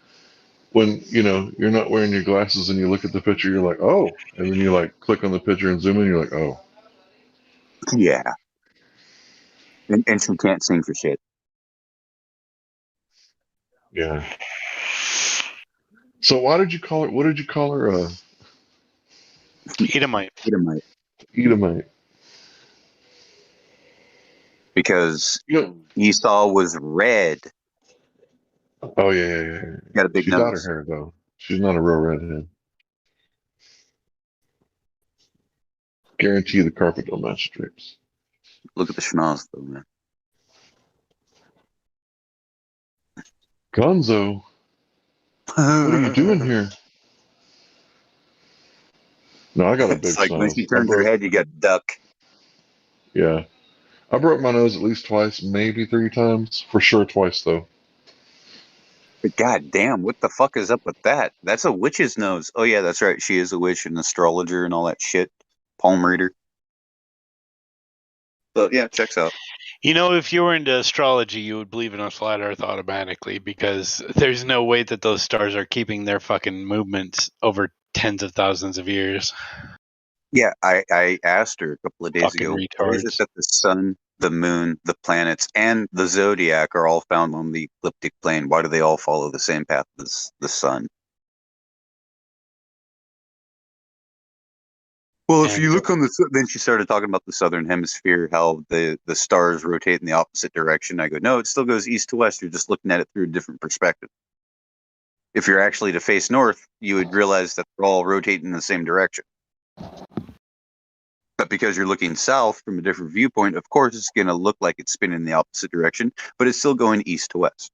when, you're not wearing your glasses and you look at the picture, you're like, oh. And then you like click on the picture and zoom in, you're like, oh.
Yeah. And she can't sing for shit.
Yeah. So what did you call her?
Edomite.
Edomite.
Because Esau was red.
Oh yeah.
Got a big
She's
nose.
out her hair though. She's not a real redhead. Guarantee the carpet will match the drapes.
Look at the schnoz though, man.
Gonzo, what are you doing here? No, I got a big
It's like when
schnoz.
she turns her head, you got duck.
Yeah. I broke my nose at least twice, maybe 3 times. For sure twice, though.
But god damn, what the fuck is up with that? That's a witch's nose. Oh yeah, that's right. She is a witch and astrologer and all that shit. Palm reader. So yeah, checks out.
If you were into astrology, you would believe in a flat Earth automatically because there's no way that those stars are keeping their fucking movements over tens of thousands of years.
Yeah, I asked her a couple of days
Fucking
ago, why is it
retards.
that the sun, the moon, the planets, and the zodiac are all found on the ecliptic plane? Why do they all follow the same path as the sun? Well, if you look on then she started talking about the southern hemisphere, how the stars rotate in the opposite direction. I go, no, it still goes east to west. You're just looking at it through a different perspective. If you're actually to face north, you would realize that they're all rotating in the same direction. But because you're looking south from a different viewpoint, of course, it's going to look like it's spinning in the opposite direction, but it's still going east to west.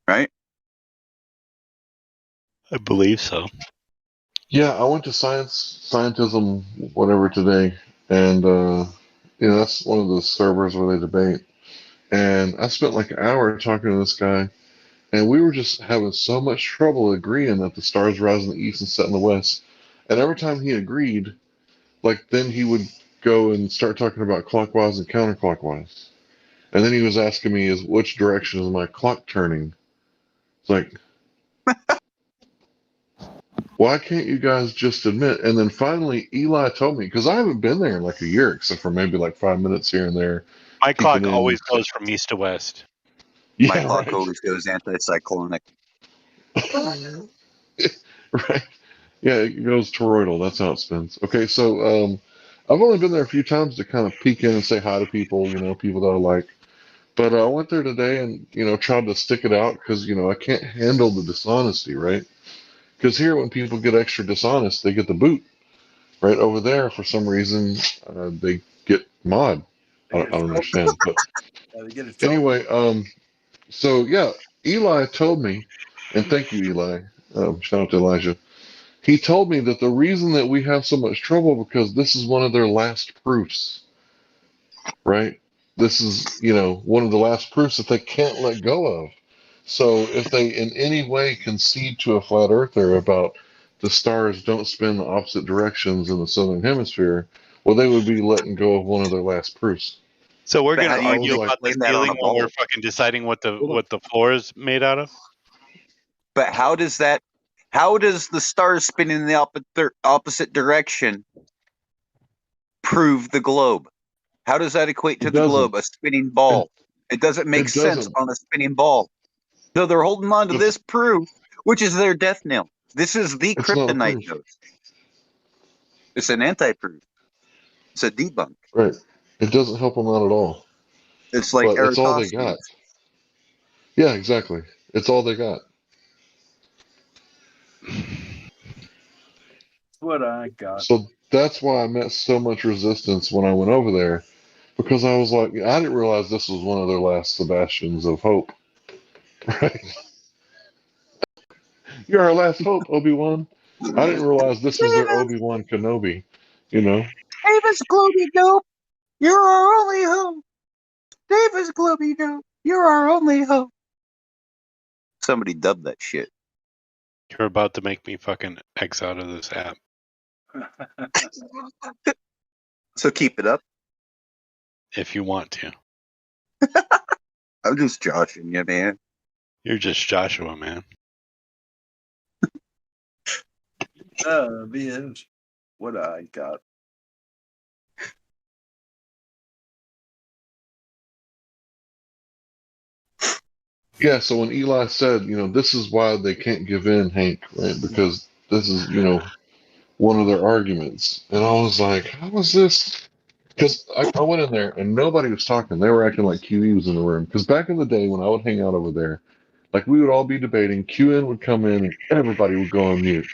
Right?
I believe so.
Yeah, I went to scientism, whatever today, and that's one of the servers where they debate. And I spent like an hour talking to this guy, and we were just having so much trouble agreeing that the stars rise in the east and set in the west. And every time he agreed, then he would go and start talking about clockwise and counterclockwise. And then he was asking me, which direction is my clock turning? It's like, why can't you guys just admit? And then finally, Eli told me, because I haven't been there in like a year, except for maybe like 5 minutes here and there.
My clock always goes from east to west.
Yeah,
my clock
right.
always goes anticyclonic.
Right. Yeah, it goes toroidal. That's how it spins. Okay, so I've only been there a few times to kind of peek in and say hi to people, people that I like. But I went there today and, tried to stick it out because, I can't handle the dishonesty, right? Because here, when people get extra dishonest, they get the boot. Right over there, for some reason, they get mod. I don't understand. But
They get a trophy.
anyway, so yeah, Eli told me, and thank you, Eli. Shout out to Elijah. He told me that the reason that we have so much trouble because this is one of their last proofs, right? This is, one of the last proofs that they can't let go of. So if they in any way concede to a flat earther about the stars don't spin the opposite directions in the southern hemisphere, well, they would be letting go of one of their last proofs.
So we're
But
going
how
to
do you
argue about the
blame that on
ceiling
a
while we're
ball?
fucking deciding what the floor is made out of.
But how does the stars spinning in the opposite direction prove the globe? How does that equate to
It
the
doesn't.
globe? A spinning ball. It doesn't make
It
sense
doesn't.
on a spinning ball. So they're holding on to
But
this proof, which is their death knell. This is the
it's not a
kryptonite
proof,
dose. It's an anti-proof. It's a debunk.
right? It doesn't help them out at all.
It's like
But it's all they got.
Eratosthenes.
Yeah, exactly. It's all they got.
What I got.
So that's why I met so much resistance when I went over there, because I was like, I didn't realize this was one of their last Sebastians of hope. Right? You're our last hope, Obi-Wan. I didn't realize this was their
Davis,
Obi-Wan Kenobi. You know?
Davis Glooby Dope, you're our only hope. Davis Glooby Dope, you're our only hope. Somebody dubbed that shit.
You're about to make me fucking X out of this app.
So keep it up.
If you want to.
I'm just joshing you, man.
You're just Joshua, man.
Beans. What I got.
Yeah, so when Eli said, this is why they can't give in, Hank, right? Because this is, one of their arguments. And I was like, how is this? Because I went in there and nobody was talking. They were acting like QE was in the room. Because back in the day when I would hang out over there, like we would all be debating, QN would come in and everybody would go on mute.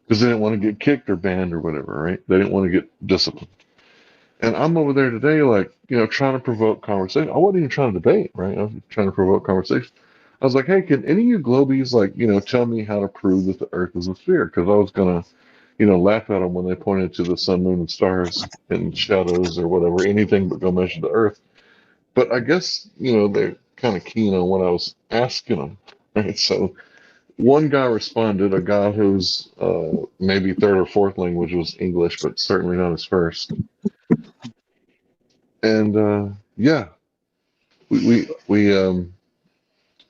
Because they didn't want to get kicked or banned or whatever, right? They didn't want to get disciplined. And I'm over there today, like, trying to provoke conversation. I wasn't even trying to debate, right? I was trying to provoke conversation. I was like, hey, can any of you globies, like, tell me how to prove that the Earth is a sphere? Because I was going to, laugh at them when they pointed to the sun, moon, and stars and shadows or whatever, anything but go measure the Earth. But I guess, they're kind of keen on what I was asking them, right? So one guy responded, a guy whose maybe third or fourth language was English, but certainly not his first. And yeah, we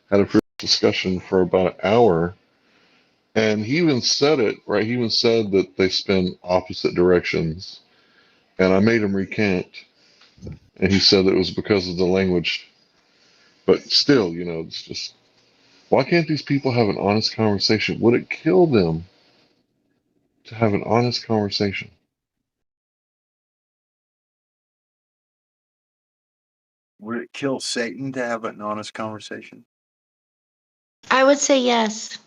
had a brief discussion for about an hour, and he even said it right. He even said that they spin opposite directions, and I made him recant, and he said that it was because of the language. But still, it's just why can't these people have an honest conversation? Would it kill them to have an honest conversation?
Would it kill Satan to have an honest conversation?
I would say yes.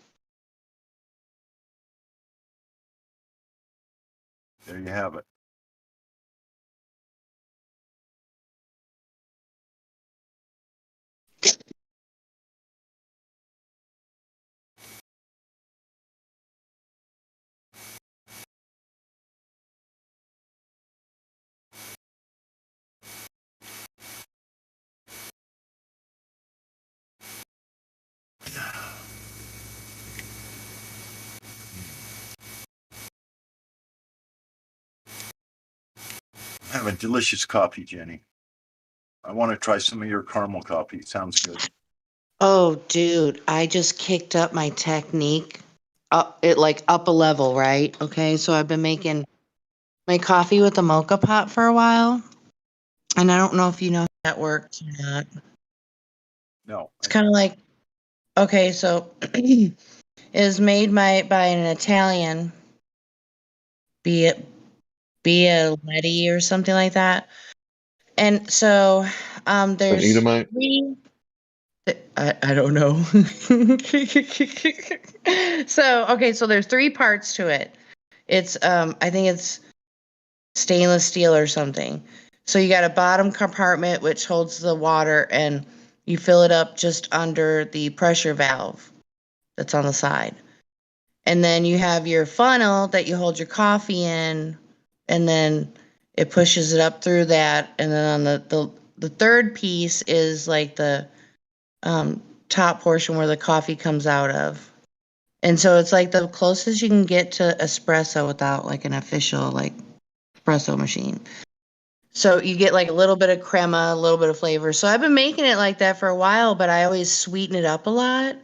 There you have it. I have a delicious coffee, Jenny. I want to try some of your caramel coffee. It sounds good.
Oh, dude, I just kicked up my technique up a level, right? Okay, so I've been making my coffee with the mocha pot for a while, and I don't know if you know how that works or not.
No.
It's kind of like, okay, so it is made by an Italian, be it Letty or something like that, And so
An
there's
Edomite?
three. I don't know. So okay, so there's three parts to it. It's I think it's stainless steel or something. So you got a bottom compartment which holds the water, and you fill it up just under the pressure valve that's on the side. And then you have your funnel that you hold your coffee in, and then it pushes it up through that. And then on the third piece is like the top portion where the coffee comes out of. And so it's like the closest you can get to espresso without like an official like espresso machine. So you get like a little bit of crema, a little bit of flavor. So I've been making it like that for a while, but I always sweeten it up a lot.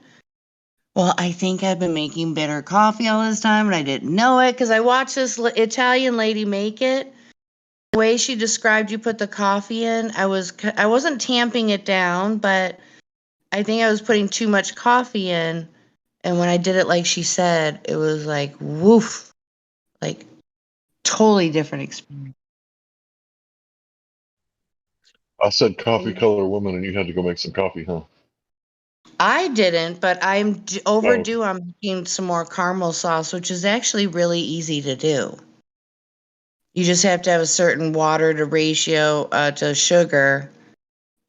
Well, I think I've been making bitter coffee all this time and I didn't know it because I watched this Italian lady make it. The way she described you put the coffee in, I wasn't tamping it down, but I think I was putting too much coffee in. And when I did it like she said, it was like woof, like totally different experience.
I said coffee color woman, and you had to go make some coffee, huh?
I didn't, but I'm
Oh,
overdue on making some more caramel sauce, which is actually really easy to do. You just have to have a certain water to ratio to sugar,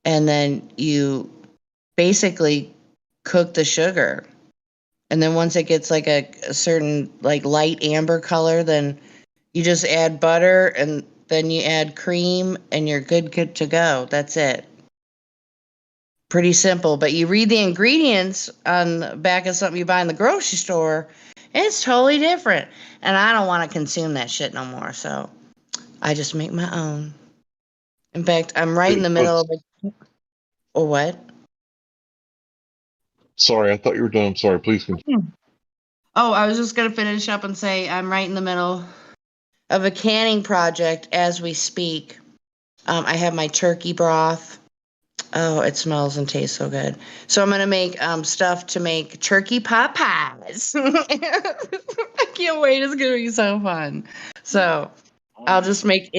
and then you basically cook the sugar. And then once it gets like a certain like light amber color, then you just add butter and then you add cream and you're good to go. That's it. Pretty simple, but you read the ingredients on the back of something you buy in the grocery store, it's totally different. And I don't want to consume that shit no more, so I just make my own. In fact, I'm right in the middle of it. Or what?
sorry, I thought you were done. I'm sorry. Please continue.
Oh, I was just going to finish up and say I'm right in the middle of a canning project as we speak. I have my turkey broth. Oh, it smells and tastes so good. So I'm gonna make stuff to make turkey pot pies. I can't wait. It's gonna be so fun. So I'll just make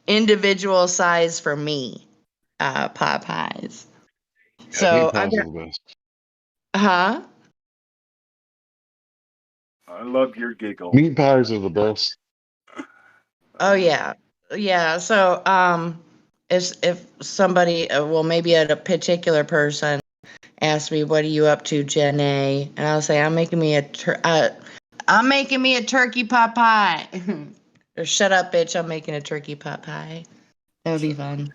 individual size for me pot pies.
Yeah,
So
meat
I'm
pies are
gonna,
the best.
huh?
I love your giggle.
Meat pies are the best.
Oh yeah, yeah. So if somebody, well, maybe a particular person ask me, "What are you up to, Jenny?" And I'll say, I'm making me a turkey pot pie." Or shut up, bitch! I'm making a turkey pot pie. That would be fun.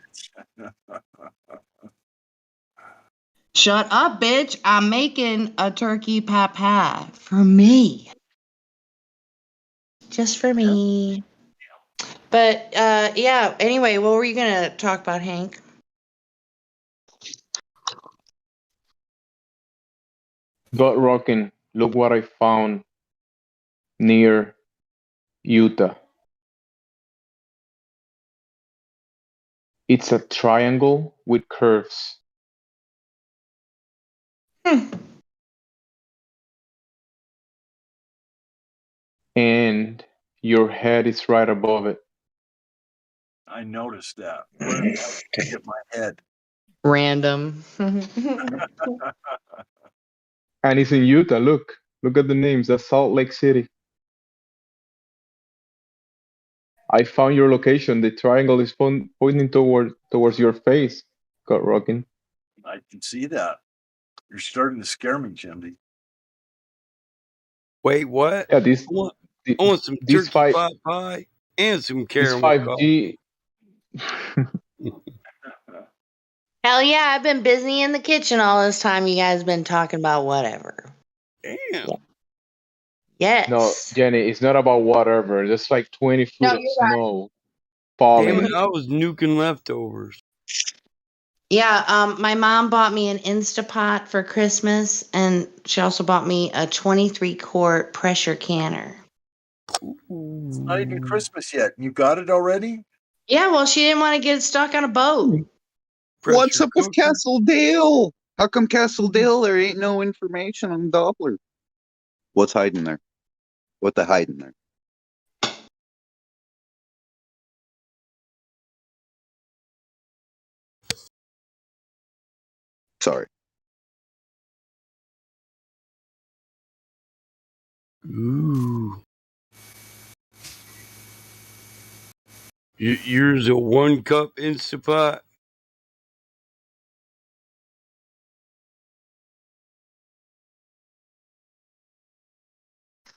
Shut up, bitch! I'm making a turkey pot pie for me, just for me. But yeah. Anyway, what were you gonna talk about, Hank?
Got rocking. Look what I found near Utah. It's a triangle with curves. And your head is right above it.
I noticed that. Where did I get my head?
Random.
And it's in Utah. Look at the names. That's Salt Lake City. I found your location. The triangle is pointing towards your face. Got rocking.
I can see that. You're starting to scare me, Jimmy.
Wait, what?
Yeah,
I want some
this
turkey pot pie and some
this
caramel
5G.
Hell yeah! I've been busy in the kitchen all this time. You guys been talking about whatever.
Damn.
Yes.
No, Jenny, it's not about whatever. There's like 20
No,
foot of
you're
snow
Damn
falling.
it, I was nuking leftovers.
Yeah, my mom bought me an Instapot for Christmas, and she also bought me a 23-quart pressure canner.
It's not even Christmas yet. You got it already?
Yeah, well, she didn't want to get stuck on a boat.
What's up with Castle Dale? How come Castle Dale there ain't no information on Doppler? What's hiding there? What the hiding there? Sorry.
Ooh. Yours a 1 cup Instapot?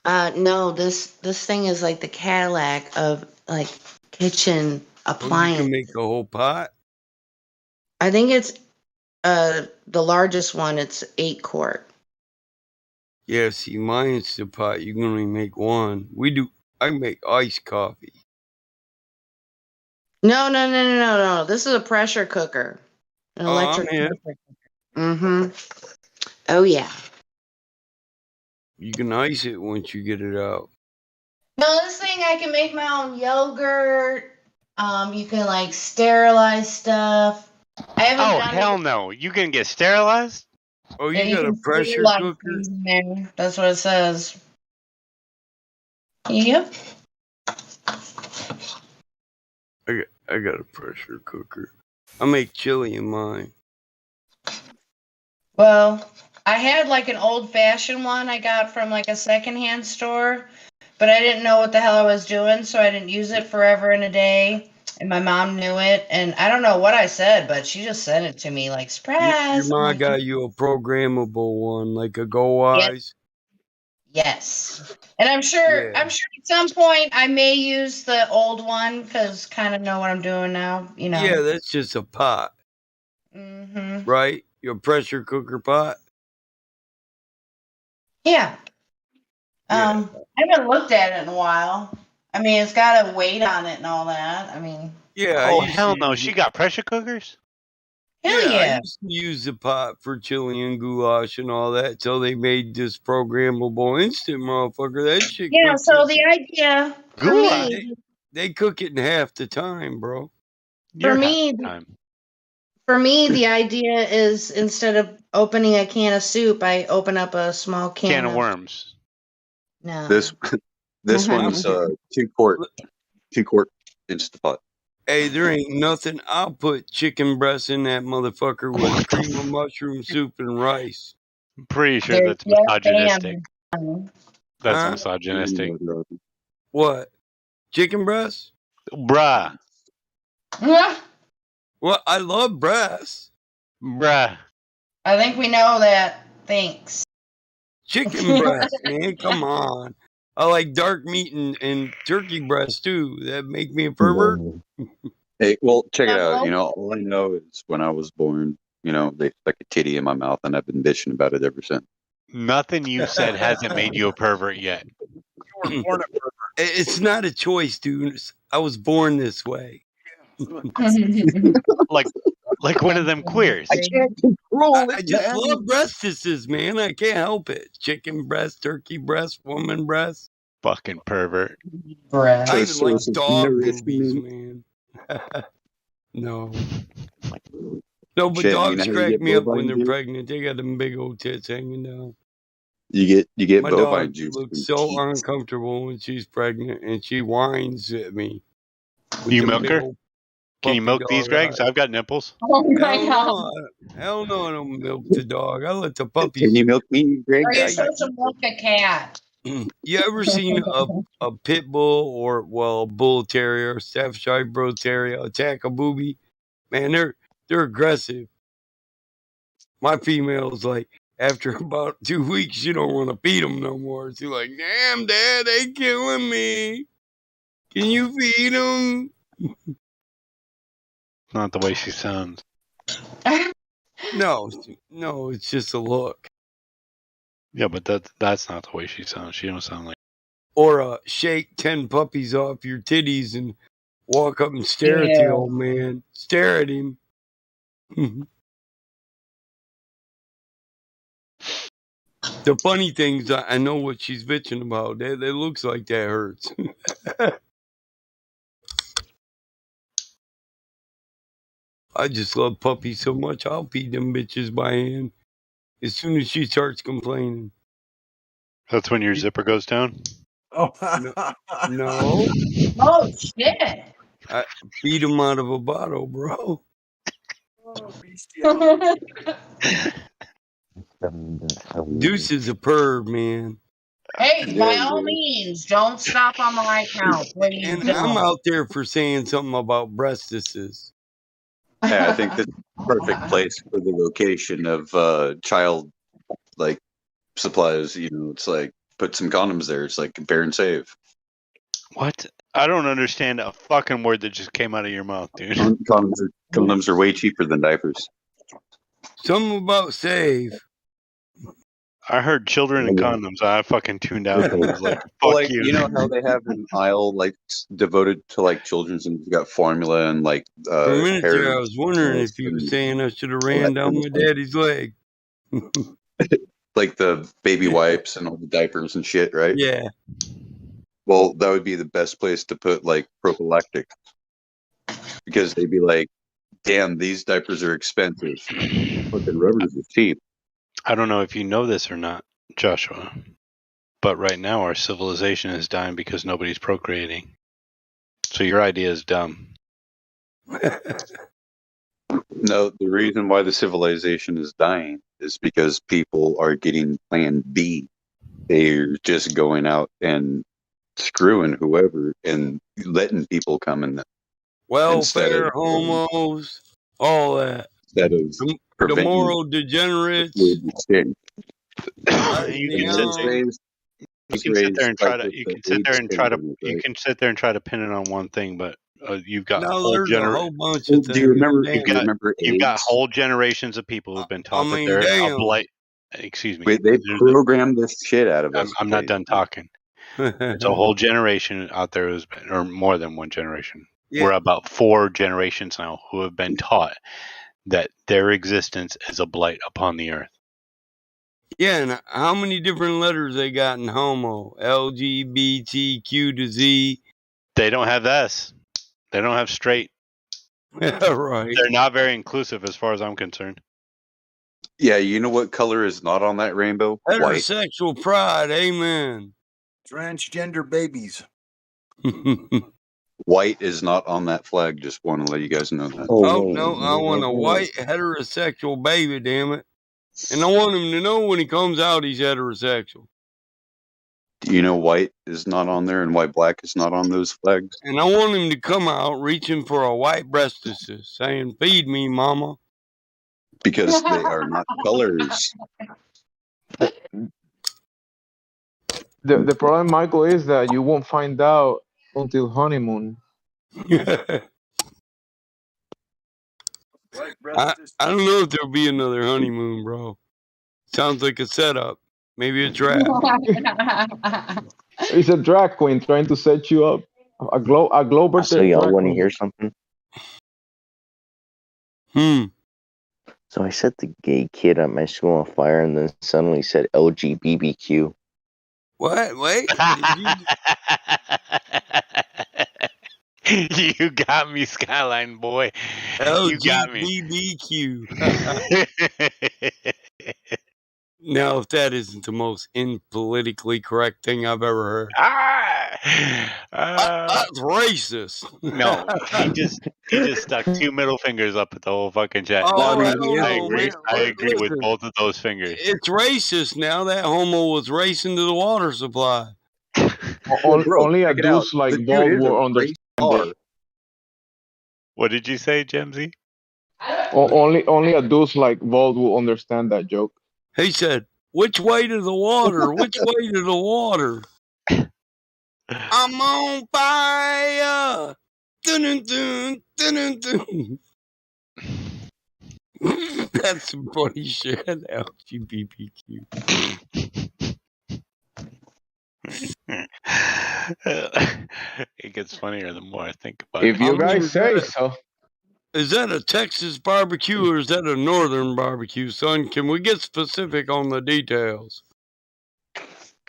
No, this thing is like the Cadillac of like kitchen
Oh, you
appliance.
can make a whole pot?
I think it's the largest one. It's 8 quart.
Yeah, see, my Instapot, you can only make 1. I make iced coffee.
No. This is a pressure cooker, an electric
I'm in.
pressure cooker. Mm-hmm. Oh yeah.
You can ice it once you get it out.
No, this thing I can make my own yogurt. You can like sterilize stuff. I haven't
Oh,
done
hell
it.
no. You can get sterilized?
Oh,
Yeah,
you
you
got a
can
pressure
sterilize
cooker?
things in there. That's what it says. Yep.
I got a pressure cooker. I make chili in mine.
Well, I had like an old fashioned one I got from like a secondhand store, but I didn't know what the hell I was doing, so I didn't use it forever and a day. And my mom knew it, and I don't know what I said, but she just sent it to me like
Your
surprise. I'm
mom
like,
got you a programmable one, like a Go Wise.
yes. And I'm sure
Yeah.
at some point I may use the old one because kind of know what I'm doing now, you know.
Yeah, that's just a pot.
Mm-hmm.
Right? Your pressure cooker pot?
Yeah.
Yeah.
I haven't looked at it in a while. I mean, it's got a weight on it and all that. I mean,
Yeah,
Oh, hell no. She got pressure cookers?
hell
I
yeah.
used to use the pot for chili and goulash and all that till they made this programmable instant motherfucker. That shit
Yeah,
cooks
so
it.
the idea for
Goulash.
me,
They cook it in half the time, bro.
Your
me,
time.
for me, the idea is instead of opening a can of soup, I open up a small
Can of worms.
No.
This one's 2 quart Instapot.
Hey, there ain't nothing. I'll put chicken breast in that motherfucker with cream of mushroom soup and rice.
I'm pretty sure
There's
that's misogynistic.
bam.
That's
Huh?
misogynistic.
What? Chicken breast?
Bruh.
Well, I love breast.
Bruh.
I think we know that. Thanks.
Chicken breast, man. Come on. I like dark meat and turkey breast too. That make me a pervert.
Hey, well, check it out. You know, all I know is when I was born, you know, they stuck a titty in my mouth, and I've been bitching about it ever since.
Nothing you said hasn't made you a pervert yet.
You were born a pervert.
It's not a choice, dude. I was born this way.
like one of them queers.
I can't control
I
it,
just
man.
love breastises, man. I can't help it. Chicken breast, turkey breast, woman breast.
Fucking pervert.
I even like dog boobies, man. No. No, but
Shit, you know
dogs
how you
crack
get
me up when
bovine
they're
juice?
pregnant. They got them big old tits hanging down.
You get
My
bovine
dog
juice.
looks
from
so
teats.
uncomfortable when she's pregnant, and she whines at me.
You
them
milk
big
her?
old
Can you
puppy
milk these,
dog
Gregs?
eyes.
I've got nipples.
Oh my
Hell
god.
no, hell no, I don't milk the dog. I let the
Can
puppies.
you milk me, Greg?
Or you're supposed to milk a cat.
You ever seen a pit bull or a bull terrier, Staffordshire bull terrier attack a booby? Man, they're aggressive. My female's like, after about 2 weeks, she don't want to feed them no more. She's like, damn, Dad, they killing me. Can you feed them?
Not the way she sounds.
No, it's just a look.
Yeah, but that's not the way she sounds. She don't sound like.
Or shake 10 puppies off your titties and walk up and stare at the old man. Stare at him. The funny thing is, I know what she's bitching about. That looks like that hurts. I just love puppies so much, I'll feed them bitches by hand as soon as she starts complaining.
That's when your zipper goes down?
Oh,
No.
Oh shit.
I feed them out of a bottle, bro. Deuce is a perv, man.
Hey,
Yeah,
by
he
all
is.
means, don't stop on my account, please
And I'm
don't.
out there for saying something about breastises.
Yeah, I think that's the perfect place for the location of child like supplies. You know, it's like put some condoms there. It's like compare and save.
What? I don't understand a fucking word that just came out of your mouth, dude.
Condoms are way cheaper than diapers.
Something about save.
I heard children and condoms. I fucking tuned out and was like,
Well,
fuck
like
you.
you know how they have an aisle like devoted to like children's, and you've got formula and like
For a minute there, I
hair.
was wondering if you were saying I should have
all
ran
that
down
kind of
my
stuff.
daddy's leg.
Like the baby wipes and all the diapers and shit, right?
Yeah.
Well, that would be the best place to put like prophylactic, because they'd be like, "Damn, these diapers are expensive. Fucking rubbers are cheap."
I don't know if you know this or not, Joshua, but right now our civilization is dying because nobody's procreating. So your idea is dumb.
No, the reason why the civilization is dying is because people are getting Plan B. They're just going out and screwing whoever and letting people come in
Welfare, homos, all that. The
preventing
moral degenerates.
exchange.
You can sit there and try to. You can sit there and try to. You can sit there and try to pin it on one thing, but you've got
No,
whole
there's a whole bunch of
Do you
things.
remember?
Damn.
You've got whole generations of people who've been taught that
mean,
they're a
damn.
blight. Excuse me.
Wait, they programmed this shit out of us.
I'm not done talking. It's a whole generation out there who's been, or more than one generation.
Yeah.
We're about 4 generations now who have been taught that their existence is a blight upon the earth.
Yeah, and how many different letters they got in homo? LGBTQ to Z.
They don't have S. They don't have straight.
Right.
They're not very inclusive as far as I'm concerned.
Yeah, you know what color is not on that rainbow? White.
Heterosexual pride, amen.
Transgender babies.
White is not on that flag. Just want to let you guys know that.
Oh, no, I want a white heterosexual baby, damn it. And I want him to know when he comes out he's heterosexual.
Do you know white is not on there and why black is not on those flags?
And I want him to come out reaching for a white breasticus, saying, "Feed me, mama."
Because they are not colors.
The problem, Michael, is that you won't find out until honeymoon.
I don't know if there'll be another honeymoon, bro. Sounds like a setup. Maybe a trap.
It's a drag queen trying to set you up. A global.
So y'all want to hear something? So I set the gay kid at my school on fire, and then suddenly said LGBTQ.
What? Wait.
You got me, Skyline boy. You got me.
LGBTQ. Now, if that isn't the most impolitically correct thing I've ever heard. That's racist.
No, he just stuck 2 middle fingers up at the whole fucking chat.
Oh,
I agree with both of those fingers.
It's racist now. That homo was racing to the water supply.
Only a deuce like Bald will understand.
What did you say, Jemsy?
Only a deuce like Bald will understand that joke.
He said, "Which way to the water? Which way to the water?" I'm on fire. Dun-dun-dun, dun-dun-dun. That's some funny shit. LGBTQ.
It gets funnier the more I think about
If
it.
you guys say so.
Is that a Texas barbecue or is that a northern barbecue, son? Can we get specific on the details?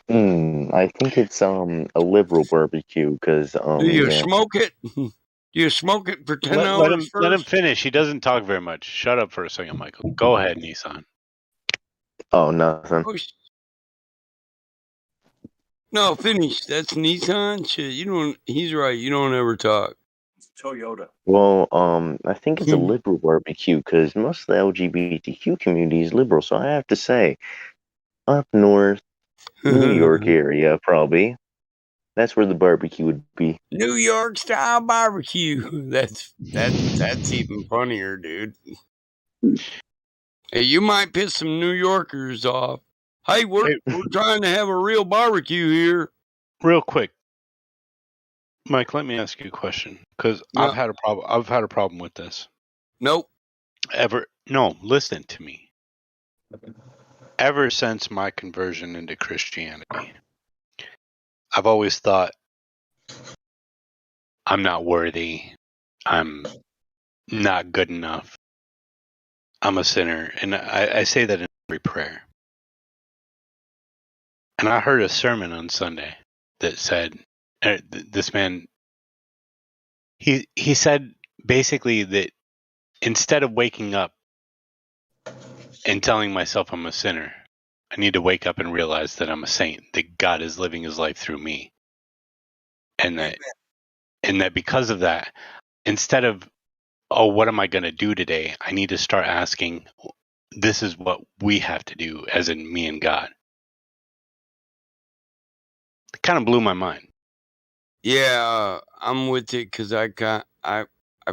I think it's a liberal barbecue because
Do you smoke it? Do you smoke it for 10 hours
let him finish. He doesn't talk very much. Shut up for a second, Michael. Go ahead, Nissan.
Oh, nothing.
No, finish. That's Nissan shit. You don't. He's right. You don't ever talk.
Toyota.
Well, I think it's a liberal barbecue because most of the LGBTQ community is liberal. So I have to say, up north, New York area, probably. That's where the barbecue would be.
New York style barbecue. That's even funnier, dude. Hey, you might piss some New Yorkers off. Hey, we're trying to have a real barbecue here.
Real quick, Mike, let me ask you a question because
No.
I've had a problem. I've had a problem with this.
Nope.
No, listen to me. Ever since my conversion into Christianity, I've always thought I'm not worthy. I'm not good enough. I'm a sinner. And I say that in every prayer. And I heard a sermon on Sunday that said, this man, he said basically that instead of waking up and telling myself I'm a sinner, I need to wake up and realize that I'm a saint, that God is living his life through me. And that because of that, instead of, oh, what am I going to do today? I need to start asking, this is what we have to do, as in me and God. It kind of blew my mind.
Yeah, I'm with it because I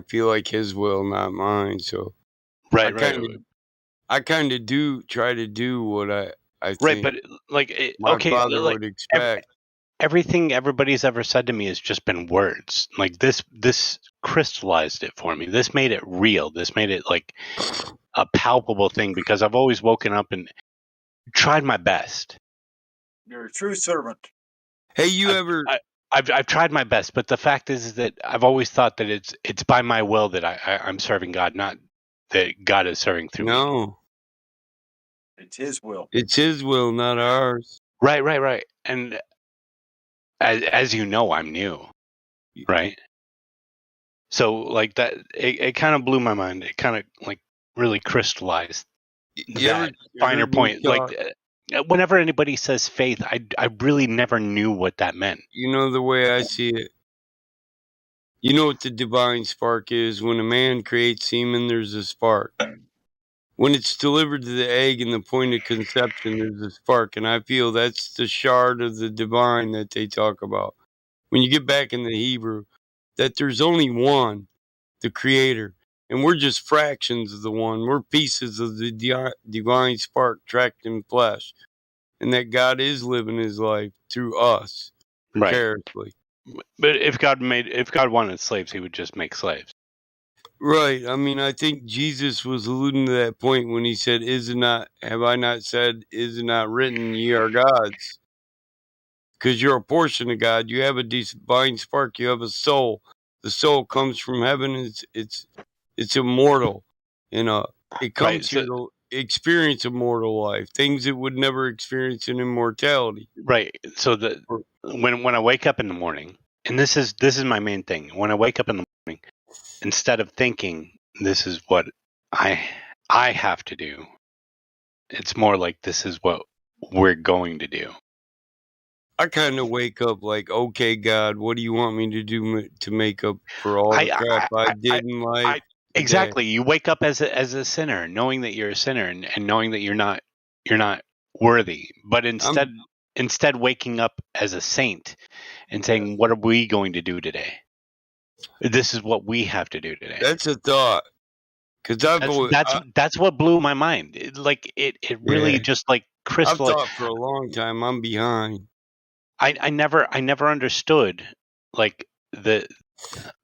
feel like his will, not mine. So
right.
I kind of do try to do what I think.
Right, but like,
my
okay,
father
like,
would expect.
Everything everybody's ever said to me has just been words. Like this crystallized it for me. This made it real. This made it like a palpable thing because I've always woken up and tried my best.
You're a true servant.
Hey,
I've tried my best, but the fact is that I've always thought that it's by my will that I'm serving God, not that God is serving through me.
No.
It's his will.
It's his will, not ours.
Right. And as you know, I'm new, right? So like that, it kind of blew my mind. It kind of like really crystallized that finer point. Like whenever anybody says faith, I really never knew what that meant.
You know the way I see it. You know what the divine spark is? When a man creates semen, there's a spark. When it's delivered to the egg in the point of conception, there's a spark. And I feel that's the shard of the divine that they talk about. When you get back in the Hebrew, that there's only one, the creator. And we're just fractions of the one. We're pieces of the divine spark trapped in flesh. And that God is living his life through us, vicariously.
But if God wanted slaves, he would just make slaves.
Right. I mean, I think Jesus was alluding to that point when he said, have I not said, is it not written, ye are gods? Because you're a portion of God. You have a divine spark. You have a soul. The soul comes from heaven. It's immortal. It comes here to experience immortal life. Things it would never experience in immortality.
Right. So when I wake up in the morning, and this is my main thing. When I wake up in the morning, instead of thinking this is what I have to do, it's more like this is what we're going to do.
I kind of wake up like, okay, God, what do you want me to do to make up for all the crap I did in life?
Exactly. You wake up as a sinner, knowing that you're a sinner and knowing that you're not worthy. But instead waking up as a saint and saying, what are we going to do today? This is what we have to do today.
That's a thought.
That's what blew my mind. It really just like crystallized.
I've thought for a long time I'm behind.
I never understood like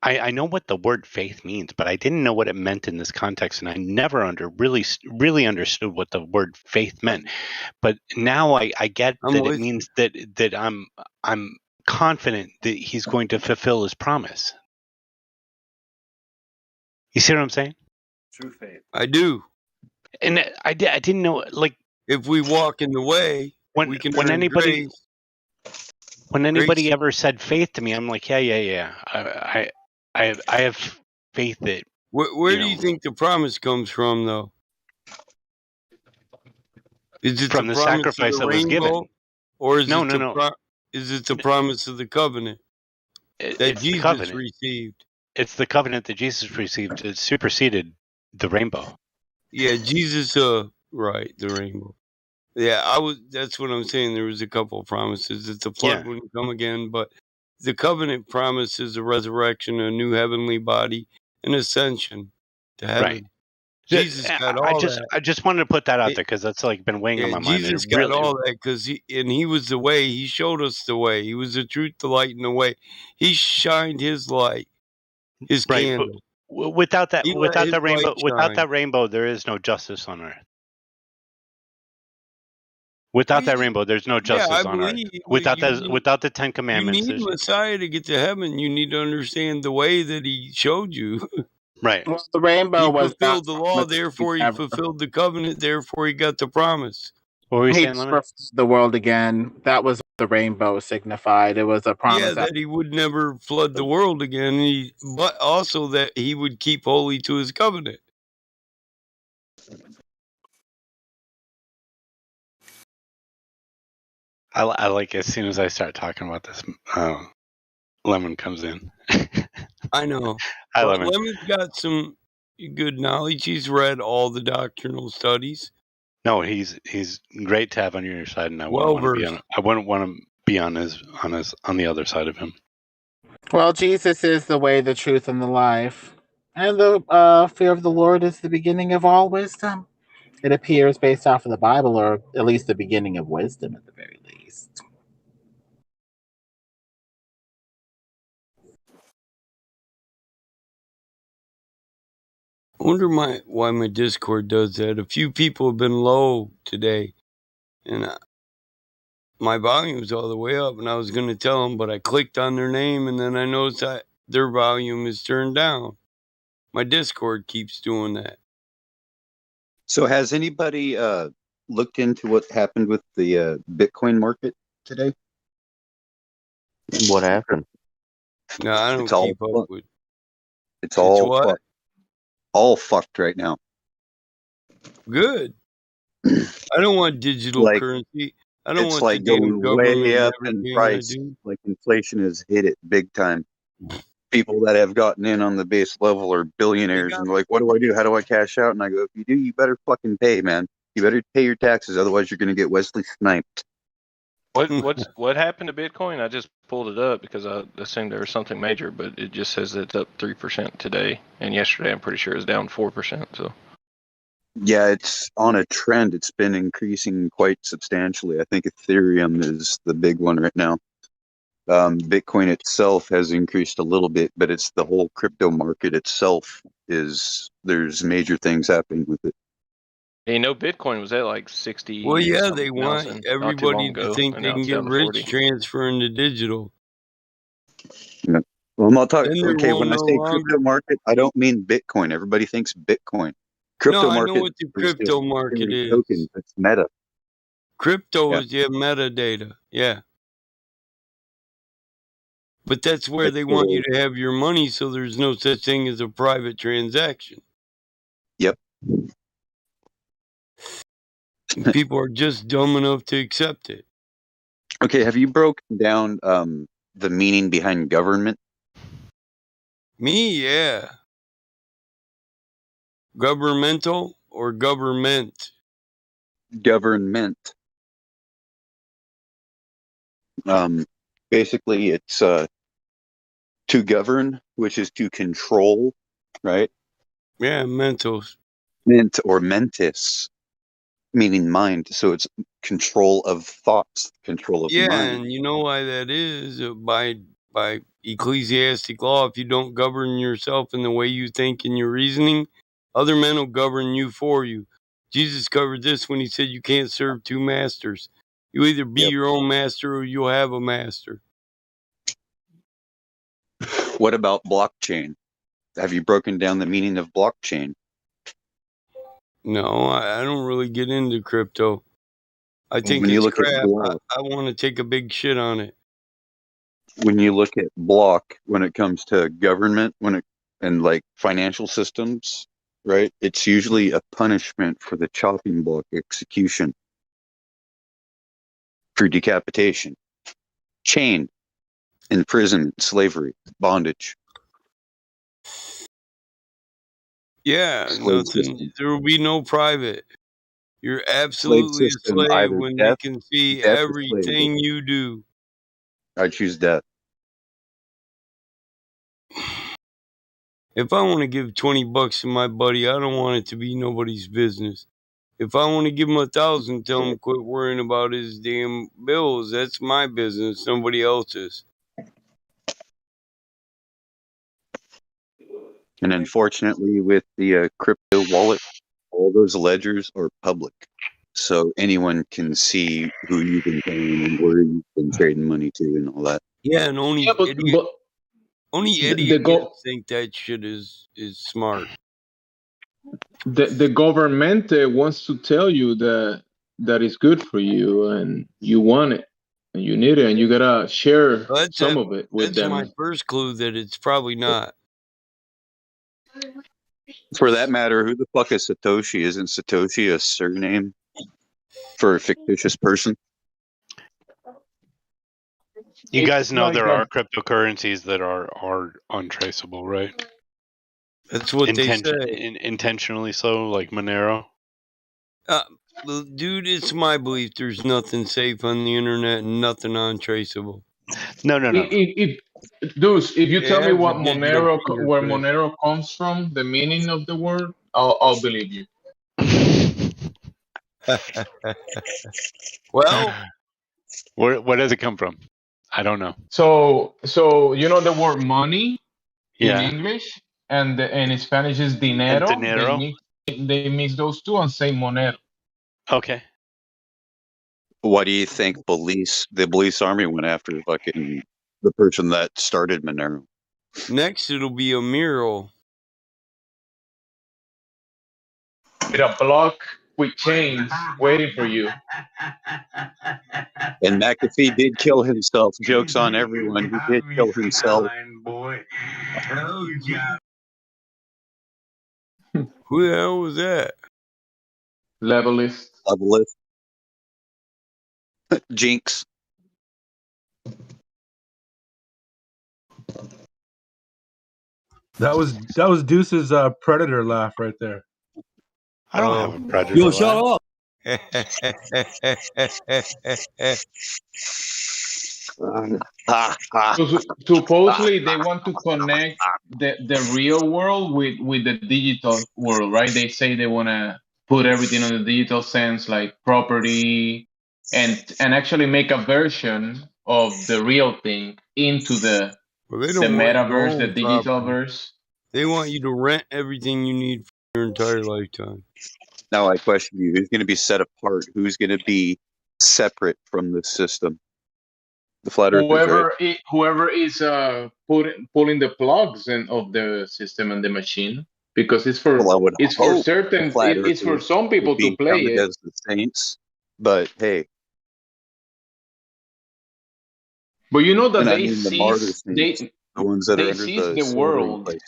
I know what the word faith means, but I didn't know what it meant in this context, and I never really understood what the word faith meant. But now I get that it means that I'm confident that he's going to fulfill his promise. You see what I'm saying?
True faith.
I do.
And I didn't know, like,
if we walk in the way, we can
when anybody
grace.
When anybody ever said faith to me, I'm like, yeah. I have faith that.
Where do you think the promise comes from, though? Is it
from the sacrifice that was given,
or is
no?
Is it the promise of the covenant that Jesus received?
it's the covenant that Jesus received. It superseded the rainbow.
Yeah, Jesus. Right, the rainbow. Yeah, That's what I'm saying. There was a couple of promises. That the flood wouldn't come again, but the covenant promises a resurrection, a new heavenly body, an ascension to heaven.
Right.
Jesus got all that.
I just wanted to put that out there because that's like been weighing on my mind.
Jesus got all that because he was the way. He showed us the way. He was the truth, the light, and the way. He shined his light, his candle.
Without that,
He let his light
without
shine.
that rainbow, there is no justice on earth. Without that rainbow, there's no justice on earth. Without the Ten Commandments,
you need Messiah to get to heaven. You need to understand the way that he showed you.
Right.
Well, the rainbow
He
was not
fulfilled the law, therefore he fulfilled the covenant, therefore he got the promise.
What were you
He
saying, Lemon?
the world again. That was the rainbow signified. It was a promise.
Yeah, that he would never flood the world again, but also that he would keep holy to his covenant.
I like as soon as I start talking about this, Lemon comes in.
I know.
Hi,
But
Lemon.
Lemon's got some good knowledge. He's read all the doctrinal studies.
No, he's great to have on your side, and I
Well
wouldn't want to be on the other side of him.
Well, Jesus is the way, the truth, and the life. And the fear of the Lord is the beginning of all wisdom. It appears based off of the Bible, or at least the beginning of wisdom at the very least.
I wonder why my Discord does that. A few people have been low today, and my volume's all the way up, and I was going to tell them, but I clicked on their name, and then I noticed that their volume is turned down. My Discord keeps doing that.
So has anybody looked into what happened with the Bitcoin market today?
What happened?
No, I don't keep up with.
It's all
what?
fucked. All fucked right now.
Good. I don't want digital currency. I don't want
like
the damn
going way
government
up in
everything
price.
I do.
Like inflation has hit it big time. People that have gotten in on the base level are billionaires and they're like, what do I do? How do I cash out? And I go, if you do, you better fucking pay, man. You better pay your taxes, otherwise you're gonna get Wesley sniped.
What happened to Bitcoin? I just pulled it up because I assumed there was something major, but it just says it's up 3% today, and yesterday I'm pretty sure it was down 4%. So
Yeah, it's on a trend. It's been increasing quite substantially. I think Ethereum is the big one right now. Bitcoin itself has increased a little bit, but it's the whole crypto market itself there's major things happening with it.
Bitcoin was at like 60.
Well, yeah, they want everybody to think they can get rich
40.
transferring to digital.
Yeah. Well, I'm not talking.
Then there
Okay,
will
when I
no
say
longer-
crypto market, I don't mean Bitcoin. Everybody thinks Bitcoin. Crypto
No, I
market
know what the
is
crypto
just
market
purely
is.
tokens. It's meta.
Crypto
Yeah.
is metadata. Yeah. But that's where
It's
they want you to have your money, so there's no such thing as a private transaction.
Yep.
People are just dumb enough to accept it.
Okay, have you broken down the meaning behind government?
Me, yeah. Governmental or government?
Government. Basically, it's to govern, which is to control, right?
Yeah, mentos.
Ment or mentis, meaning mind. So it's control of thoughts, control of
Yeah,
mind.
and you know why that is? By ecclesiastic law, if you don't govern yourself in the way you think and your reasoning, other men will govern you for you. Jesus covered this when he said you can't serve two masters. You either be your own master or you'll have a master.
What about blockchain? Have you broken down the meaning of blockchain?
No, I don't really get into crypto. I think
When you
it's
look at
crap.
block,
I want to take a big shit on it.
when you look at block, when it comes to government, and like financial systems, right? It's usually a punishment for the chopping block execution, for decapitation, chain, imprisonment, slavery, bondage.
Yeah,
Slave
nothing.
system.
There will be no private. You're
Slave
absolutely a
system,
slave
either
when they
death,
can see
death or slavery.
everything you do.
I choose death.
If I want to give $20 to my buddy, I don't want it to be nobody's business. If I want to give him 1,000, tell him quit worrying about his damn bills. That's my business, nobody else's.
And unfortunately, with the crypto wallet, all those ledgers are public. So anyone can see who you've been paying and where you've been trading money to and all that.
Yeah, and
Yeah, but
only
the
idiots think that shit is smart.
the government wants to tell you that it's good for you and you want it and you need it and you gotta share
Well,
some of it with
that's my
them.
first clue that it's probably not.
For that matter, who the fuck is Satoshi? Isn't Satoshi a surname for a fictitious person?
You
It's
guys know
like
there are cryptocurrencies that are untraceable, right?
That's what they say.
Intentionally so, like Monero.
Well, dude, it's my belief there's nothing safe on the internet and nothing untraceable.
No.
If you tell me
has
what
a digital
where
fingerprint.
Monero comes from, the meaning of the word, I'll believe you.
Well,
where does it come from? I don't know.
So you know the word money in
Yeah.
English and in Spanish is
And
dinero.
dinero.
They mix those two and say monero.
Okay.
Why do you think the police army went after the person that started Monero?
Next, it'll be a mural.
With a block with chains waiting for you.
And McAfee did kill himself. Joke's on everyone. He did kill himself.
Boy. Who the hell was that?
Levelist.
Levelist. Jinx.
That was Deuce's predator laugh right there.
I don't have a predator.
Yo, shut up.
So supposedly they want to connect the real world with the digital world, right? They say they want to put everything on the digital sense, like property, and actually make a version of the real thing into the
Well, they don't want you to
metaverse, the
own
digital
property.
verse.
They want you to rent everything you need for your entire lifetime.
Now I question you, who's going to be set apart? Who's going to be separate from the system? The flat earthers, right?
Whoever is pulling the plugs of the system and the machine, because it's for
Well, I would hope the
certain
flat
it's for
earthers
some
would
people to
be
play
counted
it.
as the saints, but hey.
But you know that
And I
they
mean the martyr
seize
saints, the ones that are under
seize
the
the
slaughtering
world.
place.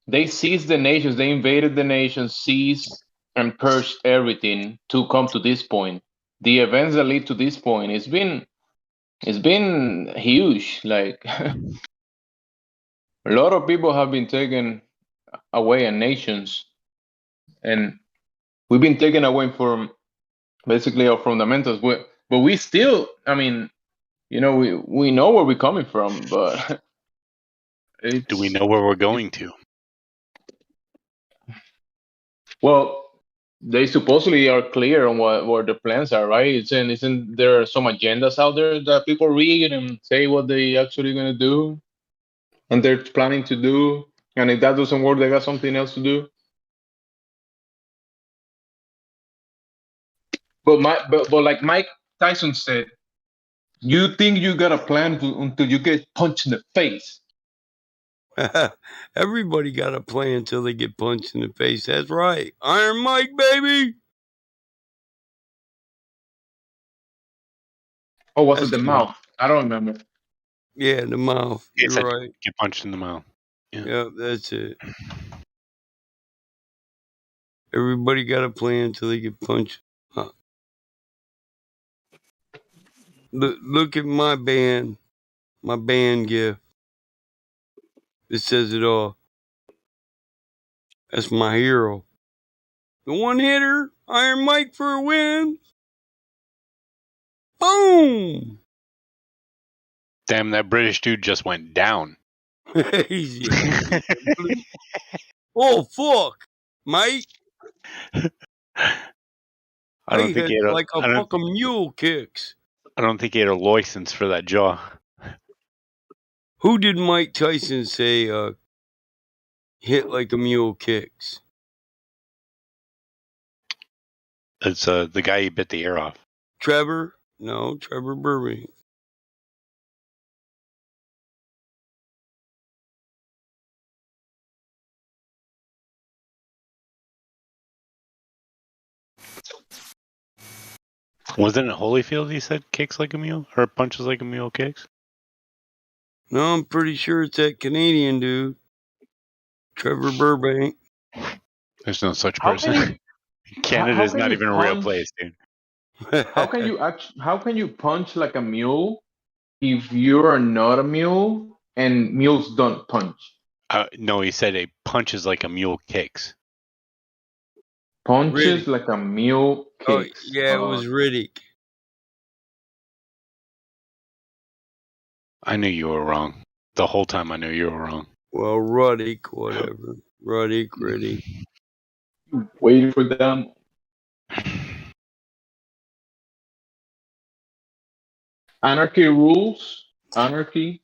They seized the nations. They invaded the nations, seized and purged everything to come to this point. The events that lead to this point, it's been huge. Like a lot of people have been taken away, and nations, and we've been taken away from basically our fundamentals. But we still, I mean, we know where we're coming from, but
Do we know where we're going to?
Well, they supposedly are clear on what the plans are, right? Isn't there some agendas out there that people read and say what they actually gonna do and they're planning to do, and if that doesn't work, they got something else to do. But like Mike Tyson said, you think you got a plan until you get punched in the face.
Everybody got a plan until they get punched in the face. That's right. Iron Mike, baby.
Oh, was it the mouth? I don't remember.
Yeah, the mouth.
He
You're
said
right.
get punched in the mouth. Yeah.
Yep, that's it. Everybody got a plan until they get punched. Look at my band gift. It says it all. That's my hero. The one hitter, Iron Mike for a win. Boom!
Damn, that British dude just went down.
Easy. Oh, fuck, mate.
I don't think
hit
he had
like a fucking mule kicks.
I don't think he had a license for that jaw.
Who did Mike Tyson say hit like a mule kicks?
It's the guy he bit the ear off.
Trevor? No, Trevor Burbank.
Wasn't it Holyfield he said kicks like a mule? Or punches like a mule kicks?
No, I'm pretty sure it's that Canadian dude. Trevor Burbank.
There's no such
How
person.
can
Canada's
can
not
you
even a real
punch-
place, dude.
How can you punch like a mule if you're not a mule and mules don't punch?
No, he said a punches like a mule kicks.
Punches like a mule kicks.
Oh, yeah, it was Riddick.
I knew you were wrong. The whole time I knew you were wrong.
Well, Ruddick, whatever. Ruddick.
Waiting for them. Anarchy rules. Anarchy.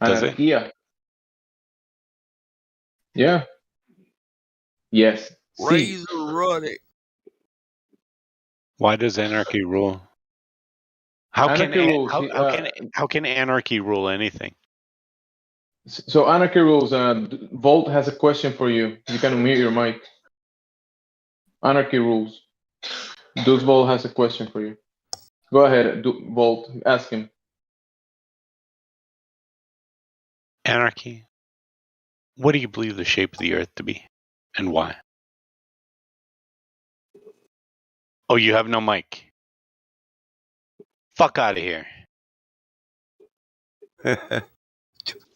Does it?
Anarchia. Yeah. Yes.
Razor Ruddick.
Why does anarchy rule? How
Anarchy rules.
how can anarchy rule anything?
So anarchy rules. Volt has a question for you. You can unmute your mic. Anarchy rules. Deuce Volt has a question for you. Go ahead, Volt. Ask him.
Anarchy. What do you believe the shape of the earth to be? And why? Oh, you have no mic. Fuck out of here.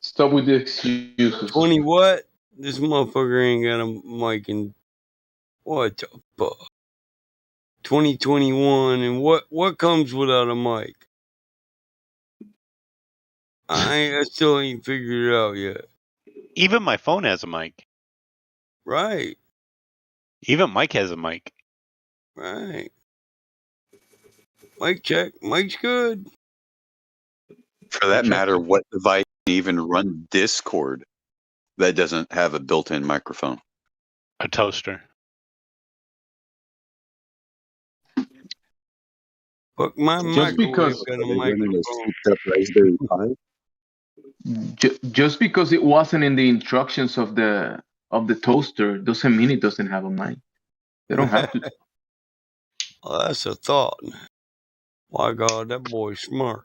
Stop with the excuses.
20 what? This motherfucker ain't got a mic in what the fuck? 2021 and what comes without a mic? I still ain't figured it out yet.
Even my phone has a mic.
Right.
Even Mike has a mic.
Right. Mic check. Mic's good.
For that matter, what device can even run Discord that doesn't have a built-in microphone?
A toaster.
Fuck, my microwave got a microphone.
Raspberry Pi?
Just because it wasn't in the instructions of the toaster doesn't mean it doesn't have a mic. They don't have to.
Oh, that's a thought. My God, that boy's smart.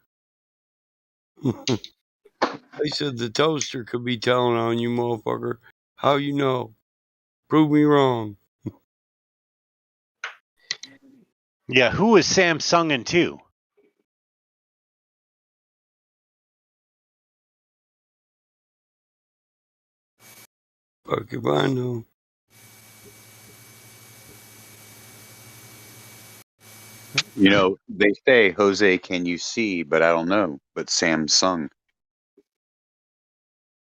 They said the toaster could be telling on you, motherfucker. How you know? Prove me wrong.
Yeah, who is Samsunging to?
Fuck if I know.
You know, they say, Jose, can you see? But I don't know. But Samsung.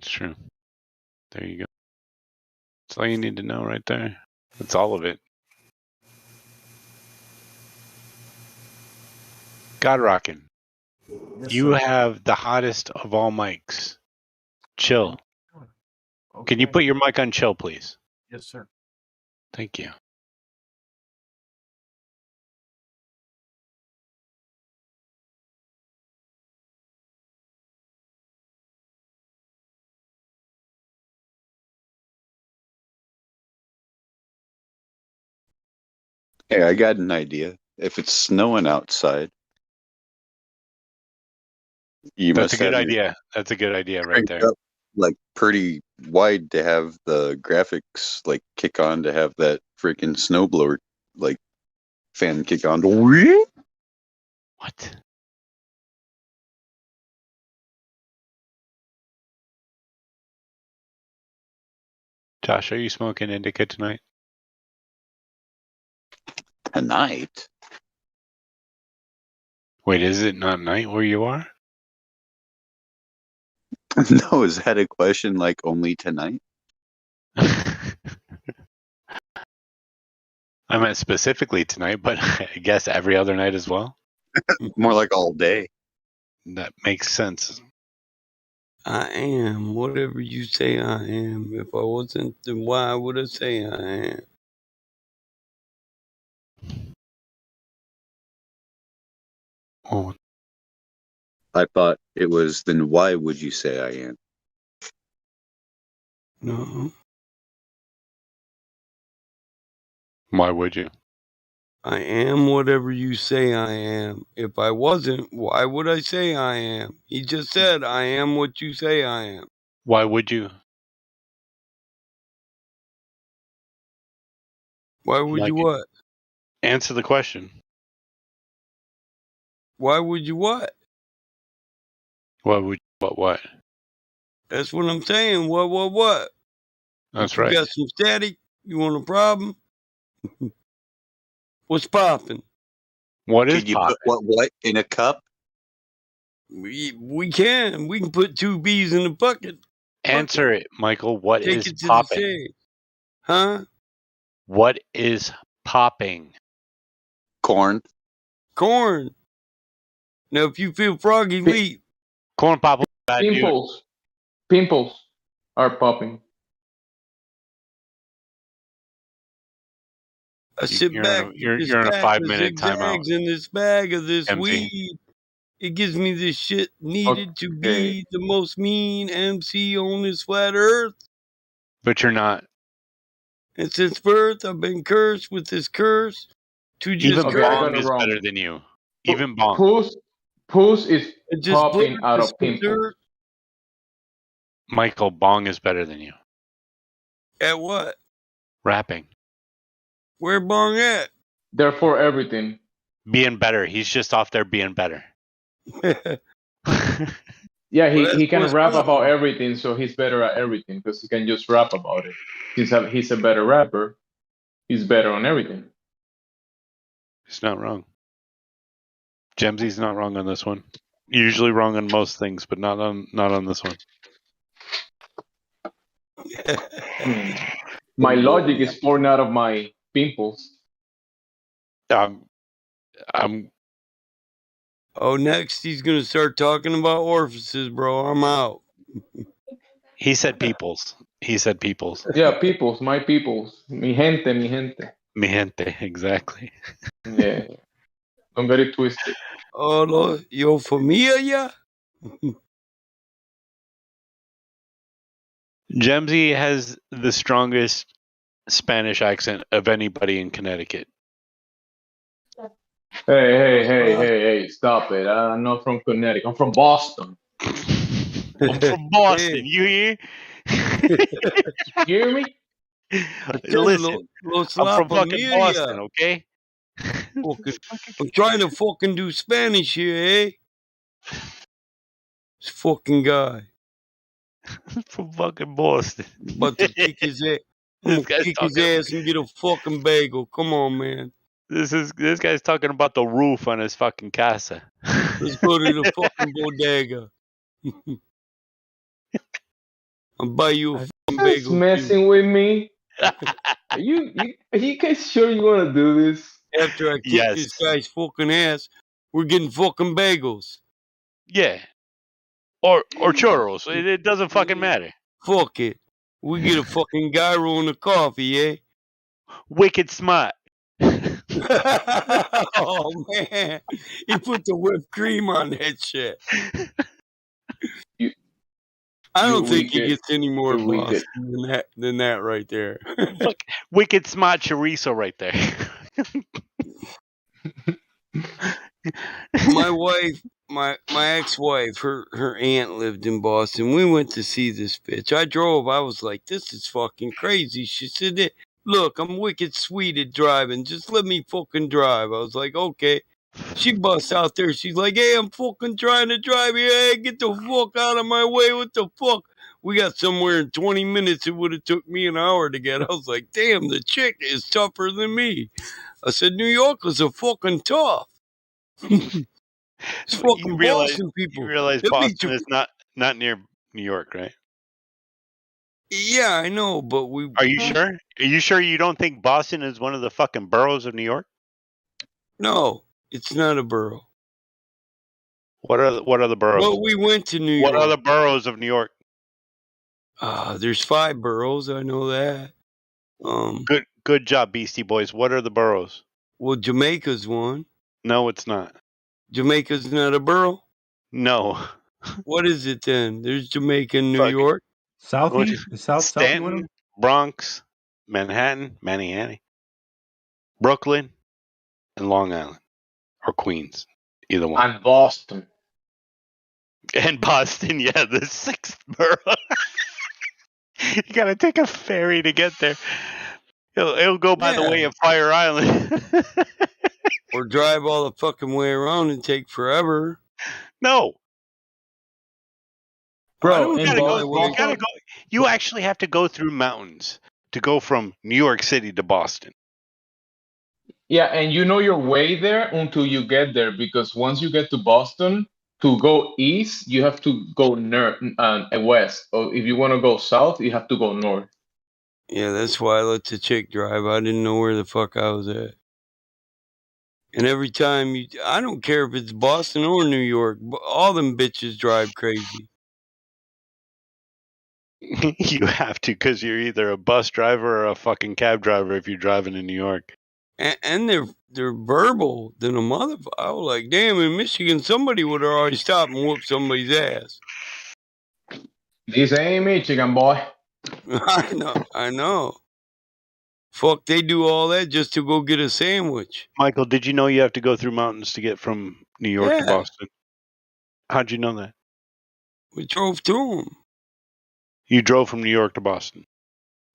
It's true. There you go. That's all you need to know right there. That's all of it. God rockin'.
Yes,
You
sir.
have the hottest of all mics. Chill. Can you put your mic on chill, please?
Yes, sir.
Thank you.
Hey, I got an idea. If it's snowing outside, you
That's
must
a good
have your
idea. That's a good idea right
cranked
there.
up like pretty wide to have the graphics like kick on, to have that freaking snowblower like fan kick on.
What? Josh, are you smoking indica tonight?
Tonight?
Wait, is it not night where you are?
No, is that a question like only tonight?
I meant specifically tonight, but I guess every other night as well.
More like all day.
That makes sense.
I am whatever you say I am. If I wasn't, then why would I say I am?
Oh,
I thought it was, then why would you say I am?
No,
why would you?
I am whatever you say I am. If I wasn't, why would I say I am? He just said I am what you say I am.
Why would you?
Why would
Like
you
it.
what?
Answer the question.
Why would you what?
Why would what?
That's what I'm saying. What?
That's
You
right.
got some static? You want a problem? What's popping?
What is
Can you
popping?
put what in a cup?
We can. We can put two bees in a bucket.
Answer it, Michael. What
Take
is
it to
popping?
the shade. Huh?
What is popping?
Corn.
Corn. Now, if you feel froggy, leave.
Corn pop. Bad dude.
Pimples. Pimples are popping.
I sit back with this
You're in a
pack
5
of
minute timeout.
zigzags in this bag of this
MC.
weed. It gives me this shit needed to be the most mean MC on this flat earth.
But you're not.
And since birth, I've been cursed with this curse to just
Even
Okay, I got
Bong
it
is
wrong.
better than you. Even Bong.
Puss is
just
popping out
this
of pimples.
Michael, Bong is better than you.
At what?
Rapping.
Where Bong at?
Therefore, everything.
Being better. He's just off there being better.
Yeah,
Well,
he can
what's
rap
poppin'.
about everything, so he's better at everything because he can just rap about it. He's a better rapper. He's better on everything.
He's not wrong. Gemsy's not wrong on this one. Usually wrong on most things, but not on this one.
My logic is pouring out of my pimples.
Oh, next he's gonna start talking about orifices, bro. I'm out.
He said peoples. He said peoples.
Yeah, peoples, my peoples. Mi gente, mi gente.
Mi gente, exactly.
Yeah. Don't get it twisted.
Oh, no, yo familia?
Gemsy has the strongest Spanish accent of anybody in Connecticut.
Hey, stop it. I'm not from Connecticut. I'm from Boston.
I'm from Boston. You hear?
Hear me?
Listen, I'm from fucking Boston, okay?
I'm trying to fucking do Spanish here, eh? This fucking guy.
From fucking Boston.
About to kick his ass. I'm gonna kick his ass and get a fucking bagel. Come on, man.
This guy's talking about the roof on his fucking casa.
Let's go to the fucking bodega. I'll buy you a fucking bagel.
Messing with me? Are you guys sure you want to do this?
After I kick this guy's fucking ass, we're getting fucking bagels.
Yeah. Or churros. It doesn't fucking matter.
Fuck it. We get a fucking gyro and a coffee, eh?
Wicked smart.
Oh, man. He put the whipped cream on that shit. I don't think he gets any more Boston than that right there.
Look, wicked smart chorizo right there.
My wife, my ex-wife, her aunt lived in Boston. We went to see this bitch. I drove. I was like, this is fucking crazy. She said, look, I'm wicked sweet at driving. Just let me fucking drive. I was like, okay. She busts out there. She's like, hey, I'm fucking trying to drive here. Hey, get the fuck out of my way. What the fuck? we got somewhere in 20 minutes. It would have took me an hour to get. I was like, damn, the chick is tougher than me. I said, New Yorkers are fucking tough. It's fucking Boston people.
You realize
They'll beat
Boston
you.
is not near New York, right?
Yeah, I know, but we.
Are you sure? Are you sure you don't think Boston is one of the fucking boroughs of New York?
No, it's not a borough.
What are the boroughs?
Well, we went to New York.
What are the boroughs of New York?
There's 5 boroughs. I know that.
Good job, Beastie Boys. What are the boroughs?
Well, Jamaica's one.
No, it's not.
Jamaica's not a borough?
No.
What is it then? There's Jamaica and New York.
Southeast? Is South one of
Stanton,
them?
Bronx, Manhattan, Manhattan, Brooklyn, and Long Island. Or Queens. Either one.
And Boston.
And Boston, yeah, the 6th borough. You gotta take a ferry to get there. It'll go by the way of Fire Island.
Or drive all the fucking way around and take forever.
No.
Bro,
you actually have to go through mountains to go from New York City to Boston.
Yeah, and you know your way there until you get there, because once you get to Boston, to go east, you have to go west. Or if you want to go south, you have to go north.
Yeah, that's why I let the chick drive. I didn't know where the fuck I was at. And every time I don't care if it's Boston or New York, all them bitches drive crazy.
You have to, because you're either a bus driver or a fucking cab driver if you're driving in New York.
And they're verbal than a motherfucker. I was like, damn, in Michigan, somebody would have already stopped and whooped somebody's ass.
This ain't Michigan, boy.
I know. Fuck, they do all that just to go get a sandwich.
Michael, did you know you have to go through mountains to get from New York to Boston? How'd you know that?
We drove through them.
You drove from New York to Boston?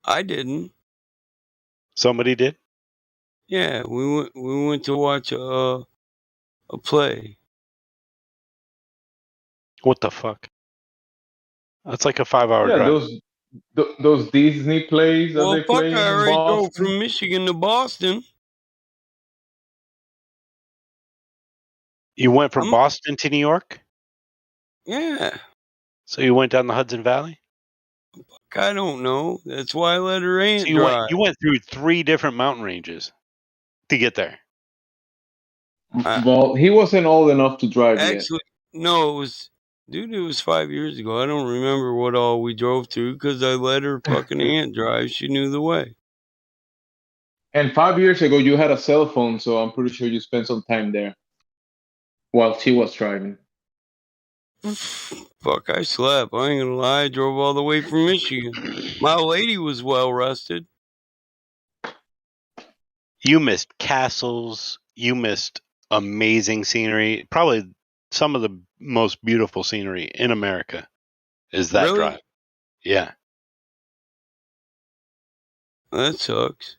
I didn't.
Somebody did?
Yeah, we went to watch a play.
What the fuck? That's like a 5-hour drive.
Those Disney plays that
Well,
they
fuck,
play
I
in
already
Boston.
drove from Michigan to Boston.
You went from Boston to New York?
Yeah.
So you went down the Hudson Valley?
I don't know. That's why I let her aunt
So
drive.
you went through 3 different mountain ranges to get there.
Well, he wasn't old enough to drive
Actually, no, it was 5 years ago. I don't remember what all we drove through because I let her fucking aunt drive. She knew the way.
And 5 years ago, you had a cell phone, so I'm pretty sure you spent some time there while she was driving.
Fuck, I slept. I ain't gonna lie. I drove all the way from Michigan. My lady was well rested.
You missed castles. You missed amazing scenery. Probably some of the most beautiful scenery in America is that
Really?
drive. Yeah.
That sucks.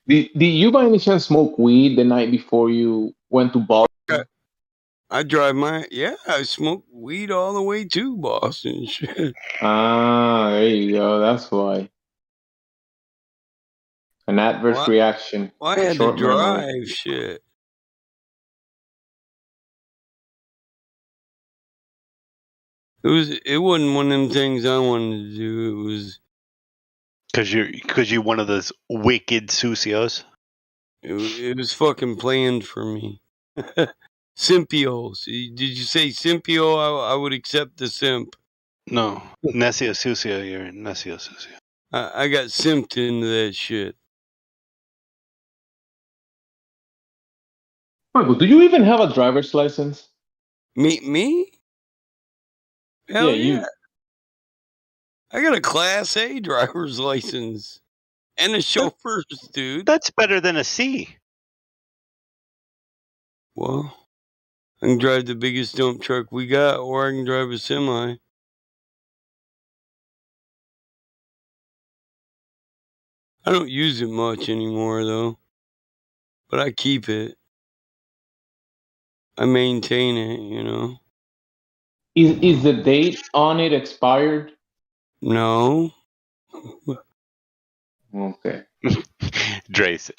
Did you by any chance smoke weed the night before you went to Boston?
I drive I smoke weed all the way to Boston. Shit.
Ah, there you go. That's why. An adverse reaction.
I had to
Short memory.
drive. Shit. It wasn't one of them things I wanted to do. It was
because you're one of those wicked sucios.
It was fucking planned for me. Simpios. Did you say simpio? I would accept the simp.
No, Necio Sucio. You're Necio Sucio.
I got simped into that shit.
Michael, do you even have a driver's license?
Me? Hell
Yeah, you.
I got a Class A driver's license and a chauffeur's, dude.
That's better than a C.
Well, I can drive the biggest dump truck we got, or I can drive a semi. I don't use it much anymore, though. But I keep it. I maintain it, you know.
Is the date on it expired?
No.
Okay.
Drace.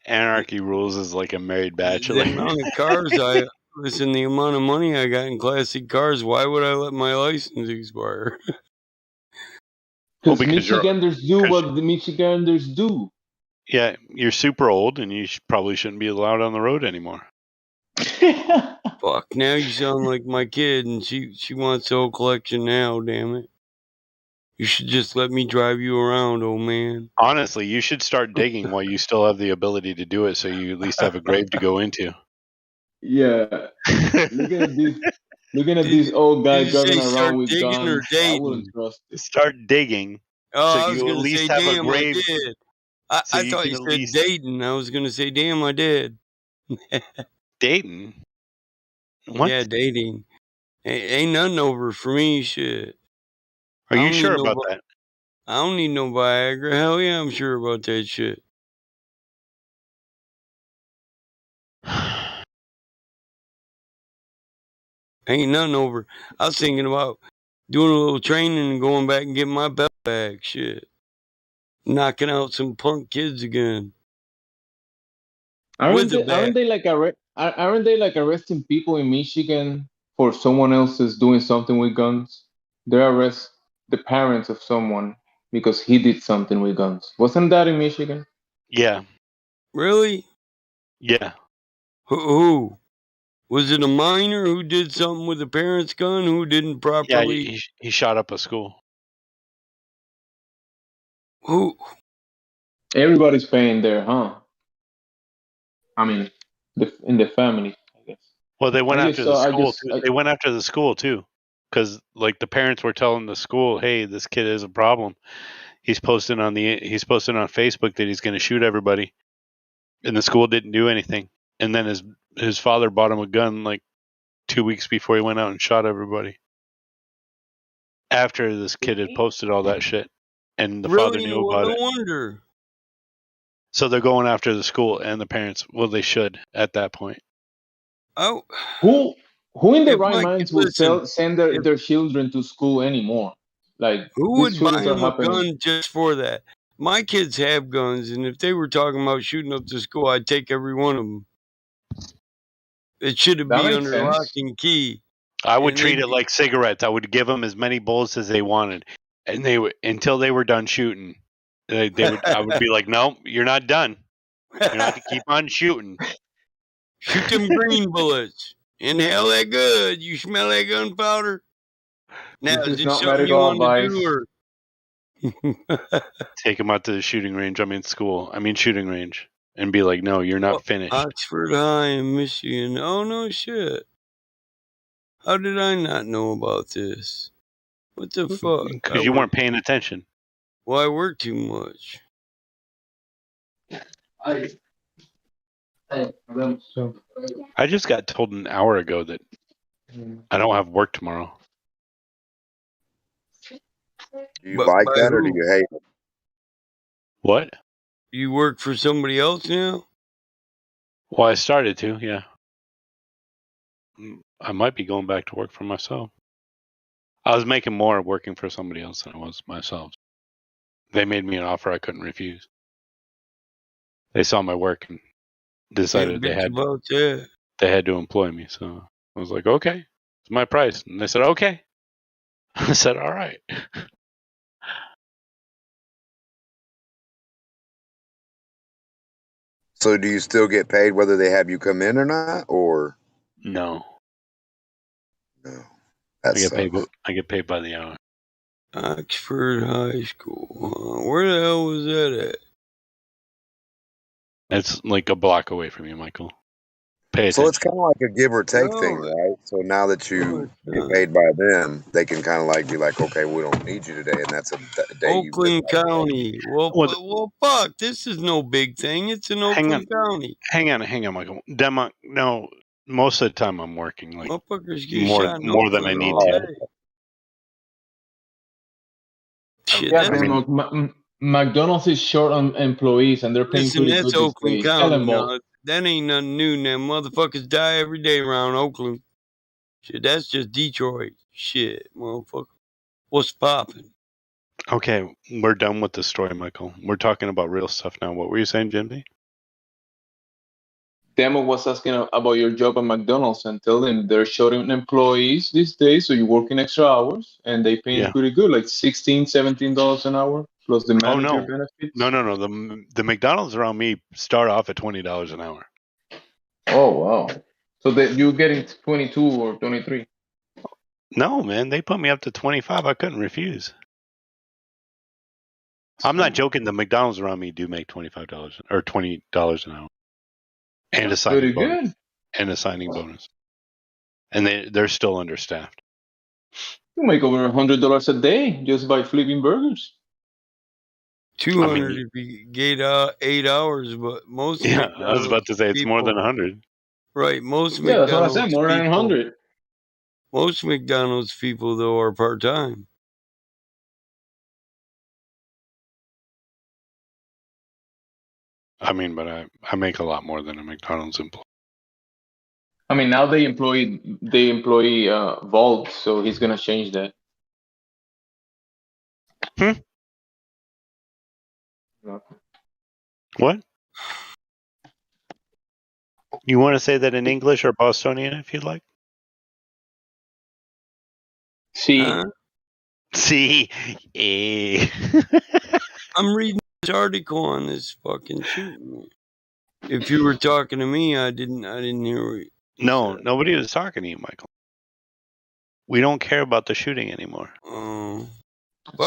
Anarchy rules is like a married bachelor.
The amount of cars the amount of money I got in classic cars, why would I let my license expire?
Well,
Because Michiganders do what the Michiganders do.
Yeah, you're super old, and you probably shouldn't be allowed on the road anymore.
Fuck, now you sound like my kid, and she wants the whole collection now, damn it. You should just let me drive you around, old man.
Honestly, you should start digging while you still have the ability to do it, so you at least have a grave to go into.
Yeah. Looking at this old guy driving around with guns, I wouldn't trust it.
Start digging.
Oh,
so
I was
you at
going to
least
say,
have a
damn, I
grave.
did.
So
I thought you said Dayton. I was going to say, damn, I did.
Dayton? What?
Yeah, dating. Ain't nothing over for me, shit.
Are you sure about that?
I don't need no Viagra. Hell yeah, I'm sure about that shit. Ain't nothing over. I was thinking about doing a little training and going back and getting my belt back. Shit. Knocking out some punk kids again.
Aren't they like arresting people in Michigan for someone else is doing something with guns? They arrest the parents of someone because he did something with guns. Wasn't that in Michigan?
Yeah.
Really?
Yeah.
Who? Was it a minor who did something with the parents' gun who didn't properly?
Yeah, he shot up a school.
Who?
Everybody's paying there, huh? I mean, in the family, I guess.
Well, they went after the school. They went after the school too, because like the parents were telling the school, "Hey, this kid is a problem. He's posting on Facebook that he's going to shoot everybody," and the school didn't do anything. And then his father bought him a gun like 2 weeks before he went out and shot everybody. After this kid had posted all that shit, and the father knew about it.
No wonder.
So they're going after the school and the parents. Well, they should at that point.
Oh,
who in their right minds would send their children to school anymore? Like,
who would buy him a gun just for that? My kids have guns, and if they were talking about shooting up the school, I'd take every one of them. It should be under lock and key.
I would treat it like cigarettes. I would give them as many bullets as they wanted, and they would until they were done shooting. I would be like, "No, you're not done. You have to keep on shooting.
Shoot them green bullets. Inhale that good. You smell that gunpowder? Now, is it something you want to do? Or
take them out to the shooting range? Shooting range, and be like, "No, you're not finished."
Oxford High in Michigan. Oh no, shit. How did I not know about this? What the fuck?
Because you weren't paying attention.
Well, I work too much.
I just got told an hour ago that I don't have work tomorrow.
Do you like that or do you hate it?
What?
You work for somebody else now?
Well, I started to, yeah. I might be going back to work for myself. I was making more working for somebody else than I was myself. They made me an offer I couldn't refuse. They saw my work and decided they had to employ me. So I was like, okay, it's my price. And they said, okay. I said, all right.
So do you still get paid whether they have you come in or not, or?
No.
No.
I get paid by the hour.
Oxford High School. Where the hell was that at?
It's like a block away from you, Michael. Pay attention.
So it's kind of like a give or take thing, right? So now that you get paid by them, they can kind of like be like, okay, we don't need you today, and that's a day.
Oakland County. Well, fuck. This is no big thing. It's in Oakland County.
Hang on, Michael. No, most of the time I'm working like more than I need to.
Shit, McDonald's is short on employees, and they're paying pretty good these
Oakland
days.
County. No, that ain't nothing new. Now, motherfuckers die every day around Oakland. Shit, that's just Detroit. Shit, motherfucker. What's poppin'?
Okay, we're done with the story, Michael. We're talking about real stuff now. What were you saying, Jimmy?
Demo was asking about your job at McDonald's and tell them they're shorting employees these days, so you're working extra hours and they paying pretty good, like $16, $17 an hour plus the manager benefits.
No. The McDonald's around me start off at $20 an hour.
Oh wow! So that you're getting 22 or 23?
No, man, they put me up to 25. I couldn't refuse. I'm not joking. The McDonald's around me do make $25 or $20 an hour, and a signing
Pretty
bonus.
good.
And a signing bonus. And they're still understaffed.
You make over $100 a day just by flipping burgers.
200 if you get 8 hours, but most
McDonald's I was about to say it's more than 100.
Right, most
Yeah, that's what I
McDonald's
said, more than 100.
Most McDonald's people though are part-time.
I mean, but I make a lot more than a McDonald's employee.
I mean, now they employ Vault, so he's gonna change that.
What? You want to say that in English or Bostonian if you'd like?
See.
See.
I'm reading this article on this fucking shooting. If you were talking to me, I didn't hear it.
No, nobody was talking to you, Michael. We don't care about the shooting anymore.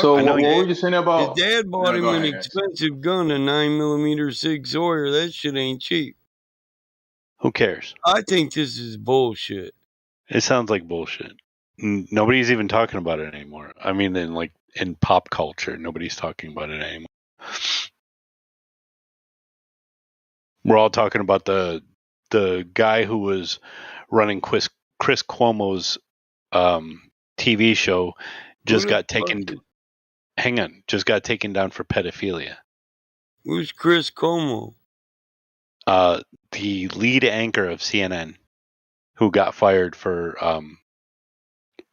So what were you saying about?
His dad bought him an expensive gun, a 9mm Sig Sauer. That shit ain't cheap.
Who cares?
I think this is bullshit.
It sounds like bullshit. Nobody's even talking about it anymore. I mean, in pop culture, nobody's talking about it anymore. We're all talking about the guy who was running Chris Cuomo's TV show just got taken. Hang on, just got taken down for pedophilia.
Who's Chris Cuomo?
The lead anchor of CNN, who got fired for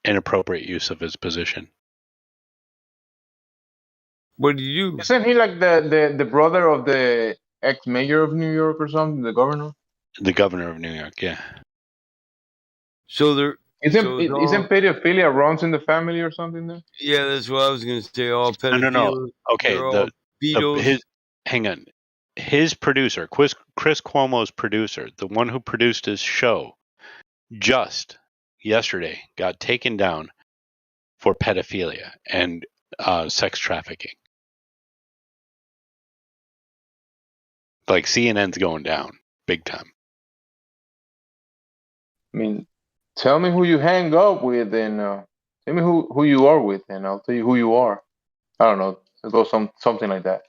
inappropriate use of his position.
What did you do?
Isn't he like the brother of the ex-mayor of New York or something, the governor?
The governor of New York, yeah.
So there
isn't pedophilia runs in the family or something there?
Yeah, that's what I was going to say. All pedophiles.
No. Okay, hang on. His producer, Chris Cuomo's producer, the one who produced his show, just yesterday got taken down for pedophilia and sex trafficking. Like CNN's going down big time.
I mean, tell me who you hang up with, and tell me who you are with, and I'll tell you who you are. I don't know. It goes something like that.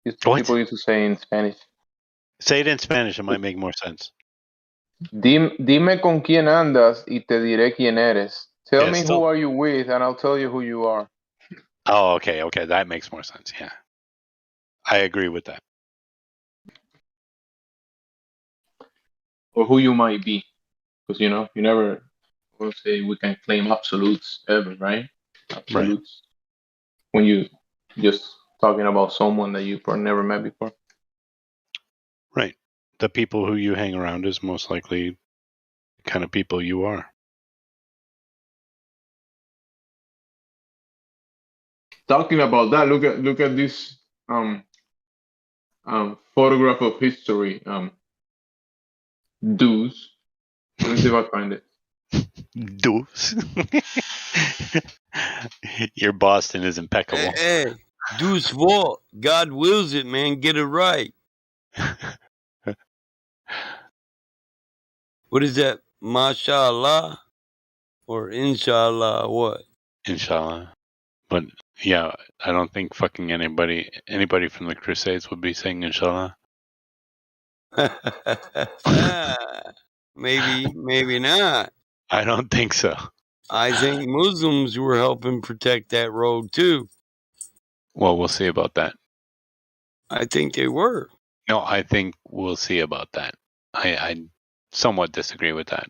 People used to say in Spanish.
Say it in Spanish. It might make more sense.
Dime con quién andas y te diré quién eres. Tell me who are you with, and I'll tell you who you are.
Oh, okay. That makes more sense. Yeah, I agree with that.
Or who you might be, because you never will say we can claim absolutes ever, right? Absolutes. Right. When you just talking about someone that you've never met before.
Right. The people who you hang around is most likely the kind of people you are.
Talking about that, look at this photograph of history. Deuce. Let me see if I find it.
Deuce. Your Boston is impeccable.
Hey, Deuce Vault. God wills it, man. Get it right. What is that? Mashallah? Or inshallah? What?
Inshallah. But yeah, I don't think fucking anybody from the Crusades would be saying inshallah.
Maybe not.
I don't think so.
I think Muslims were helping protect that road too.
Well, we'll see about that.
I think they were.
No, I think we'll see about that. I somewhat disagree with that.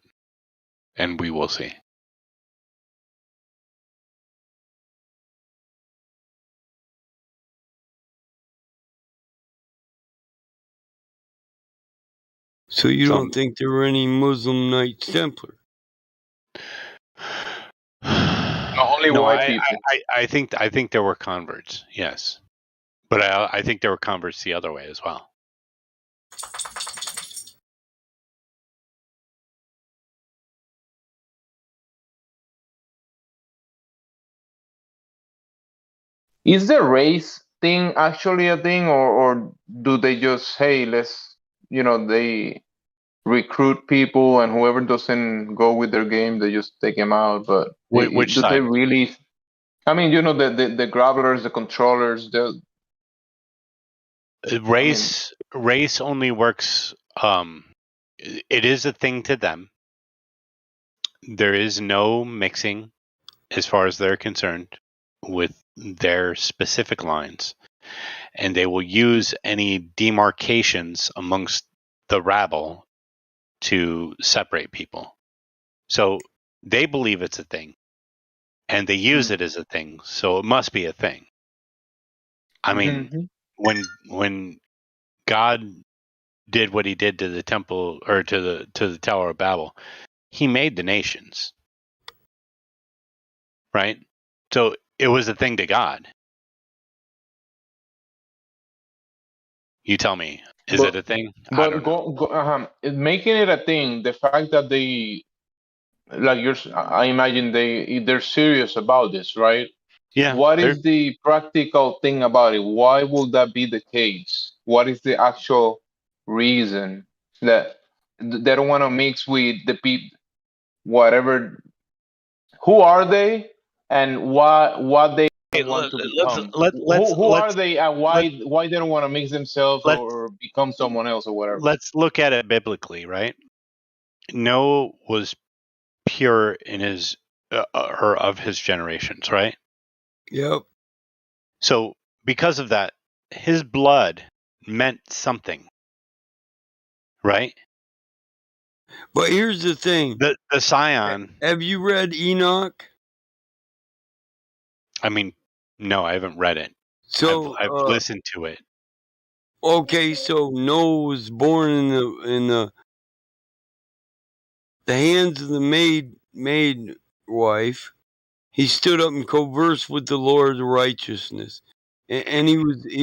and we will see.
So you don't think there were any Muslim Knights Templar?
Only
No,
white people.
I think there were converts, yes, but I think there were converts the other way as well.
Is the race thing actually a thing, or do they just, hey, let's, they recruit people and whoever doesn't go with their game, they just take them out? But
Which
do they
side?
really? I mean, the grapplers, the controllers,
Race only works. It is a thing to them. There is no mixing, as far as they're concerned, with their specific lines, and they will use any demarcations amongst the rabble to separate people. So they believe it's a thing, and they use it as a thing, so it must be a thing. I mean, when God did what he did to the temple, or to the Tower of Babel, he made the nations, right? So it was a thing to God. You tell me, is it a thing? I don't know.
Making it a thing, the fact that they, like I imagine they're serious about this, right?
Yeah.
What is the practical thing about it? Why would that be the case? What is the actual reason that they don't want to mix with the people? Whatever, who are they, and what they want to become? Who are they, and why they don't want to mix themselves or become someone else or whatever?
Let's look at it biblically, right? Noah was pure in his or of his generations, right?
Yep.
So because of that, his blood meant something, right?
But here's the thing.
The Scion.
Have you read Enoch?
I mean, no, I haven't read it.
So
I've listened to it.
Okay, so Noah was born in the hands of the maid wife. He stood up and conversed with the Lord of righteousness, and he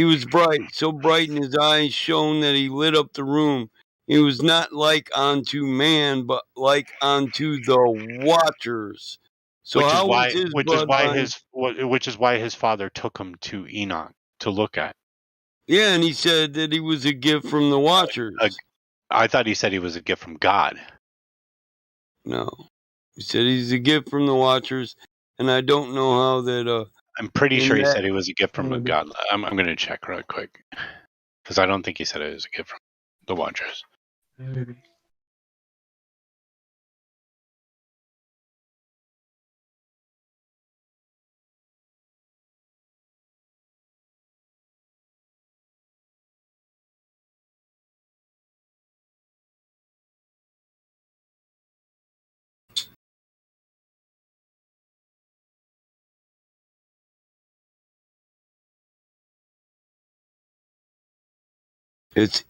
was bright, so bright in his eyes shone that he lit up the room. He was not like unto man, but like unto the watchers. So
Which is
how
why
was his bloodline?
which is why his father took him to Enoch to look at.
Yeah, and he said that he was a gift from the watchers.
I thought he said he was a gift from God.
No, he said he's a gift from the watchers, and I don't know how that.
I'm pretty sure he said he was a gift from
maybe.
God. I'm going to check real quick because I don't think he said it was a gift from the watchers.
Maybe.
It's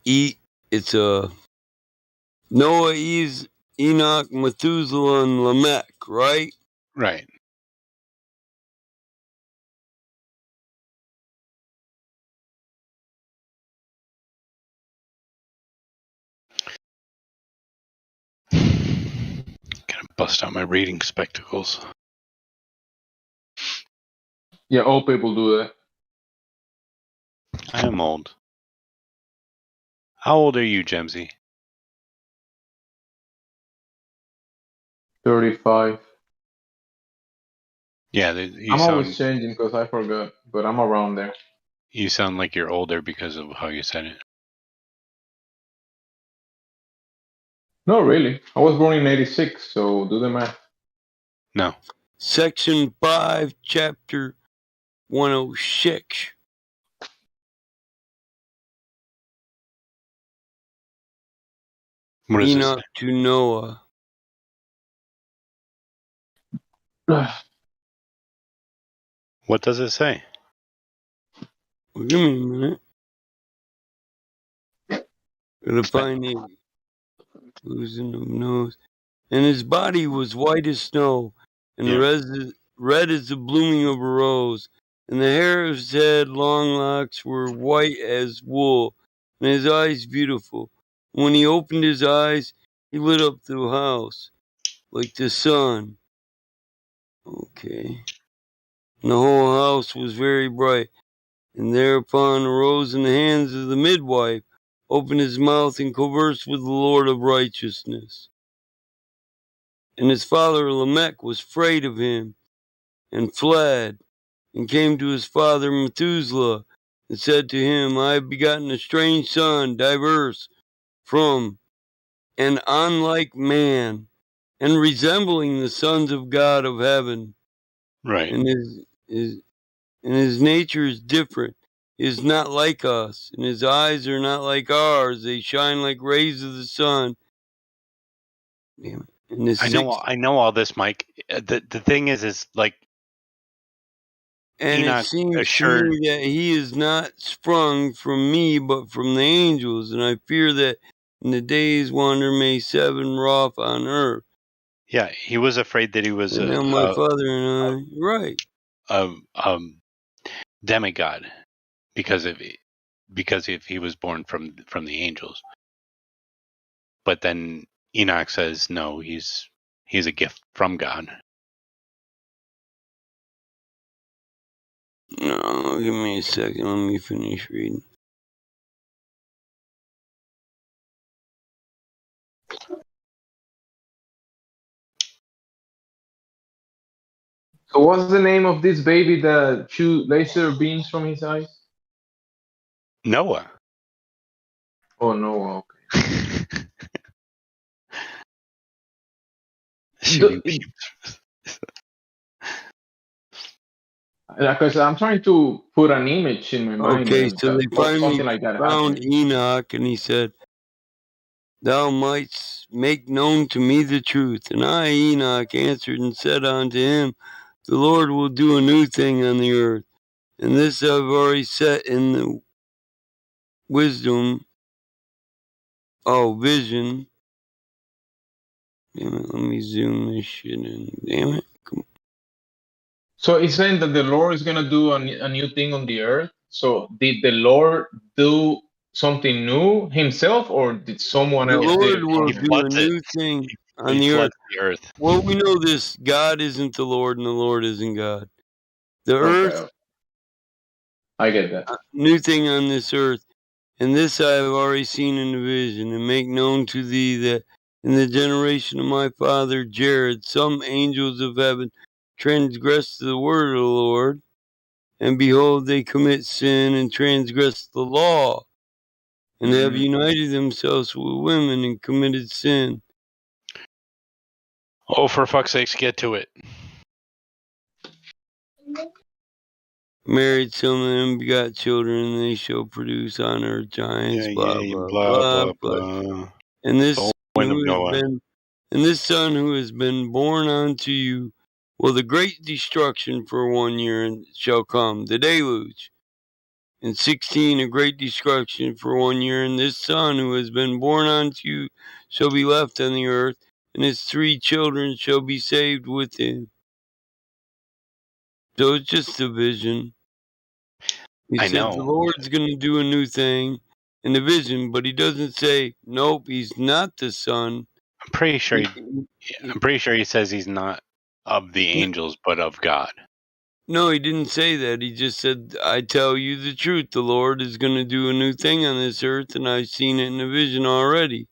Noah, Enoch, Methuselah, and Lamech, right?
Right. Gonna bust out my reading spectacles.
Yeah, old people do that.
I am old. How old are you, Gemsy?
35.
Yeah,
I'm always changing because I forgot, but I'm around there.
You sound like you're older because of how you said it.
No, really. I was born in 86, so do the math.
No.
Section 5, Chapter 106.
What does
Enoch to Noah.
What does it say?
Well, give me a minute. Gotta find the losing of nose. And his body was white as snow, and red as the blooming of a rose. And the hair of his head, long locks, were white as wool, and his eyes beautiful. When he opened his eyes, he lit up the house like the sun. Okay. And the whole house was very bright. And thereupon arose in the hands of the midwife, opened his mouth, and conversed with the Lord of righteousness. And his father Lamech was afraid of him, and fled, and came to his father Methuselah, and said to him, I have begotten a strange son, diverse from and unlike man, and resembling the sons of God of heaven.
Right.
And his nature is different. He is not like us, and his eyes are not like ours. They shine like rays of the sun. Damn it. And
I know all this, Mike. The thing is like,
and
Enoch
it seems
assured.
to me that he is not sprung from me, but from the angels, and I fear that in the days wander may 7 wrath on earth.
Yeah, he was afraid that he was
And now my father and I, right?
Demigod, because if he was born from the angels. But then Enoch says no, he's a gift from God.
No, give me a second. Let me finish reading.
So what's the name of this baby that shoot laser beams from his eyes?
Noah.
Oh, Noah. Okay.
Shooting
Because I'm trying to put an image in my mind,
Okay,
and
so they finally
something like that
found
happened.
Enoch, and he said, Thou mightst make known to me the truth. And I, Enoch, answered and said unto him, The Lord will do a new thing on the earth. And this I've already set in the vision. Damn it, let me zoom this shit in. Damn it.
So it's saying that the Lord is gonna do a new thing on the earth. So did the Lord do something new himself, or did someone
The
else did
Lord
it
will
for
He
him?
do a
floods it.
new thing on
He
the earth.
floods the earth.
Well, we know this. God isn't the Lord, and the Lord isn't God. The
Okay,
earth,
I get that.
new thing on this earth. And this I have already seen in a vision, and make known to thee that in the generation of my father Jared, some angels of heaven transgressed the word of the Lord, and behold, they commit sin and transgress the law, and have united themselves with women and committed sin.
Oh, for fuck's sakes, get to it.
Married some of them, begot children, and they shall produce on earth giants, blah, blah, blah. And this son who has been born unto you, well, the great destruction for 1 year shall come, the deluge. And 16, a great destruction for 1 year, and this son who has been born unto you shall be left on the earth, and his 3 children shall be saved with him. So it's just a vision. He said the Lord's going to do a new thing in the vision, but he doesn't say, nope, he's not the son.
I'm pretty sure he says he's not of the angels, but of God.
No, he didn't say that. He just said, I tell you the truth. The Lord is going to do a new thing on this earth, and I've seen it in a vision already.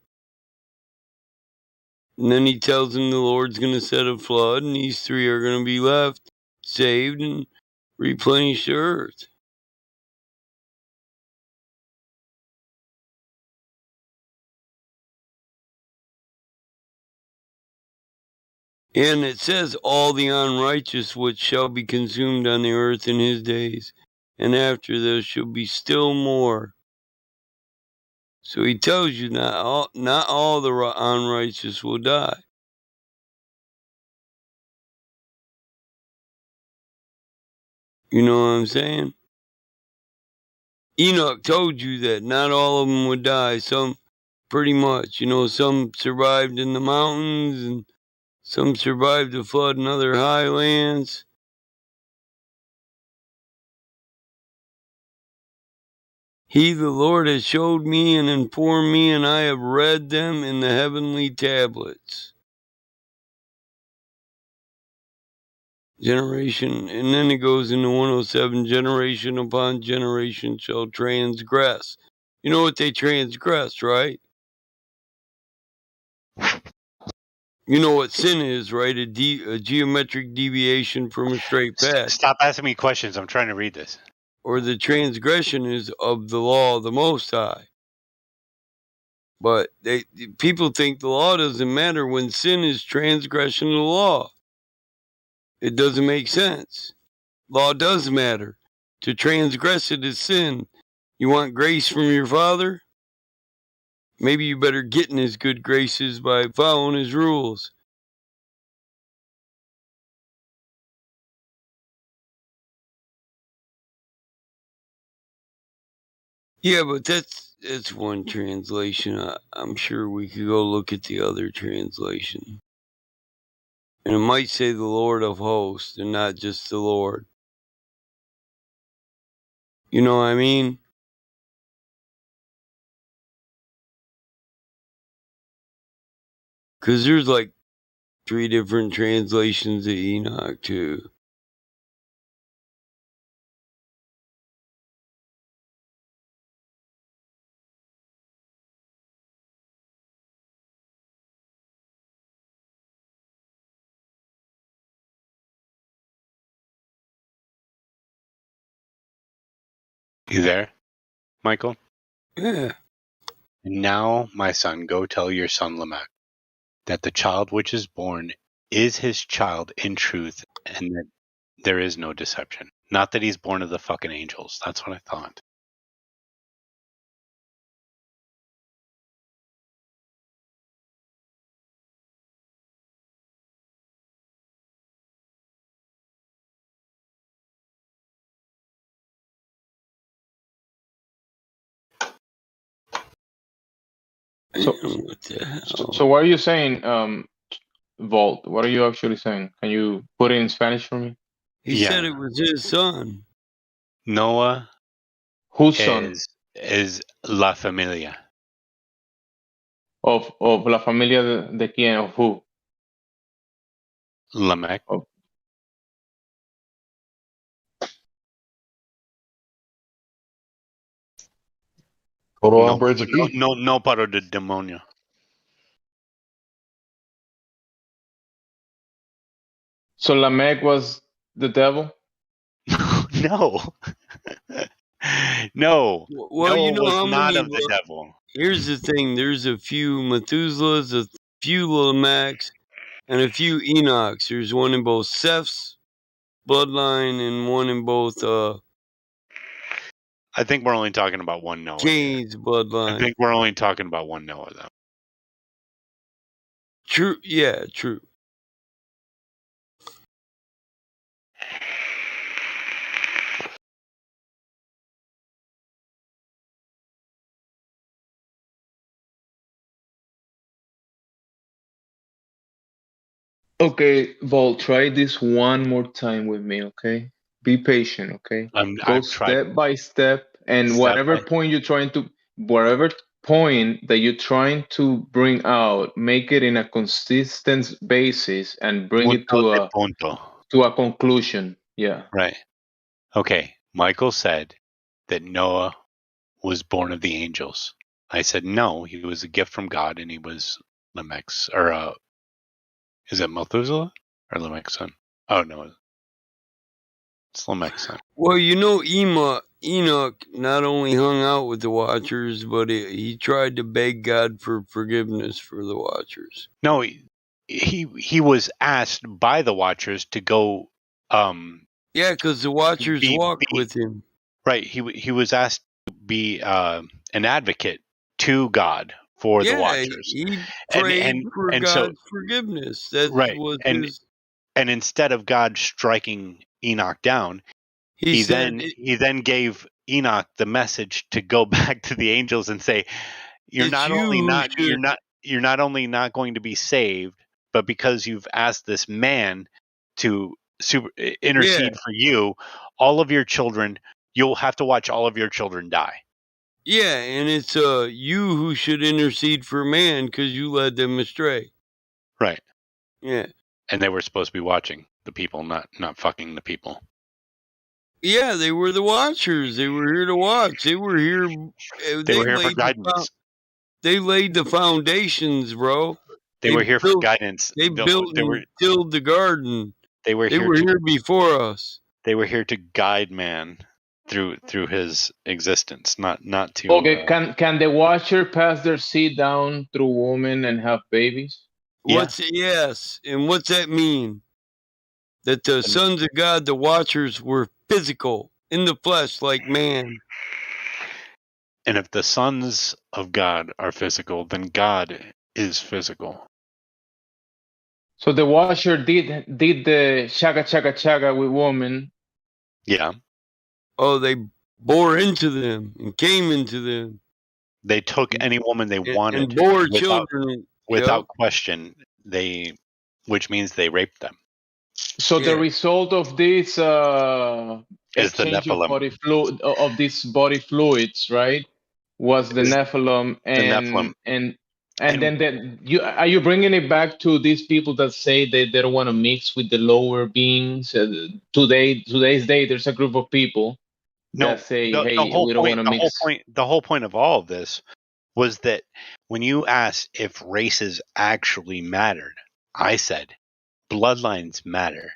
And then he tells him the Lord's going to set a flood, and these 3 are going to be left, saved, and replenish the earth. And it says, all the unrighteous which shall be consumed on the earth in his days, and after there shall be still more. So he tells you not all the unrighteous will die. You know what I'm saying? Enoch told you that not all of them would die. Some, pretty much, some survived in the mountains and some survived the flood in other highlands. He, the Lord, has showed me and informed me, and I have read them in the heavenly tablets. Generation, and then it goes into 107, generation upon generation shall transgress. You know what they transgress, right? You know what sin is, right? A geometric deviation from a straight path.
Stop asking me questions. I'm trying to read this.
Or the transgression is of the law of the Most High. But people think the law doesn't matter when sin is transgression of the law. It doesn't make sense. Law does matter. To transgress it is sin. You want grace from your Father? Maybe you better get in his good graces by following his rules. Yeah, but that's one translation. I'm sure we could go look at the other translation. And it might say the Lord of hosts and not just the Lord. You know what I mean? Because there's like 3 different translations of Enoch, too.
You there, Michael?
Yeah.
And now, my son, go tell your son Lamech that the child which is born is his child in truth, and that there is no deception. Not that he's born of the fucking angels. That's what I thought.
So what are you saying, Vault? What are you actually saying? Can you put it in Spanish for me?
He said it was his son.
Noah
Whose son?
is La Familia.
Of la familia de quién? Of who?
Lamech. No para de demonio.
So Lamech was the devil?
No. No.
Well,
Noah
you know
was
how
not
many.
of the devil.
Here's the thing: there's a few Methuselahs, a few Lamechs, and a few Enochs. There's one in both Seth's bloodline and one in both
I think we're only talking about one Noah.
Cain's bloodline.
I think we're only talking about one Noah, though.
True. Yeah, true.
Okay, Vault, try this one more time with me, okay? Be patient, okay? Go step by step, and whatever point that you're trying to bring out, make it in a consistent basis and bring it to a conclusion. Yeah.
Right. Okay. Michael said that Noah was born of the angels. I said no, he was a gift from God, and he was Lamech's, or is it Methuselah or Lamech's son? Oh no, it's Lamech's son.
Well, you know, Enoch not only hung out with the Watchers, but he tried to beg God for forgiveness for the Watchers.
No, he was asked by the Watchers to go.
Yeah, because the Watchers walked with him.
Right. He was asked to be an advocate to God for the Watchers.
He prayed for God's forgiveness. That was his.
And instead of God striking Enoch down, he then gave Enoch the message to go back to the angels and say, you're not only not going to be saved, but because you've asked this man to intercede for you, all of your children, you'll have to watch all of your children die.
Yeah, and it's you who should intercede for man because you led them astray.
Right.
Yeah.
And they were supposed to be watching the people, not fucking the people.
Yeah, they were the watchers. They were here to watch. They were here.
They were here for guidance.
They laid the foundations, bro.
They were here for guidance.
They built and tilled the garden.
They were here
before us.
They were here to guide man through his existence, not to.
Okay, can the watcher pass their seed down through women and have babies?
Yes, and what's that mean? That the sons of God, the watchers, were physical in the flesh, like man.
And if the sons of God are physical, then God is physical.
So the watcher did the chaga chaga chaga with women.
Yeah.
Oh, they bore into them and came into them.
They took any woman they wanted
and bore children
without question. Which means they raped them.
So the result of this
is the Nephilim.
Of these body fluids, right? Was the Nephilim, and then are you bringing it back to these people that say they don't want to mix with the lower beings? Today's day, there's a group of people that say, "Hey, we don't want to mix."
The whole point of all of this was that when you asked if races actually mattered, I said bloodlines matter,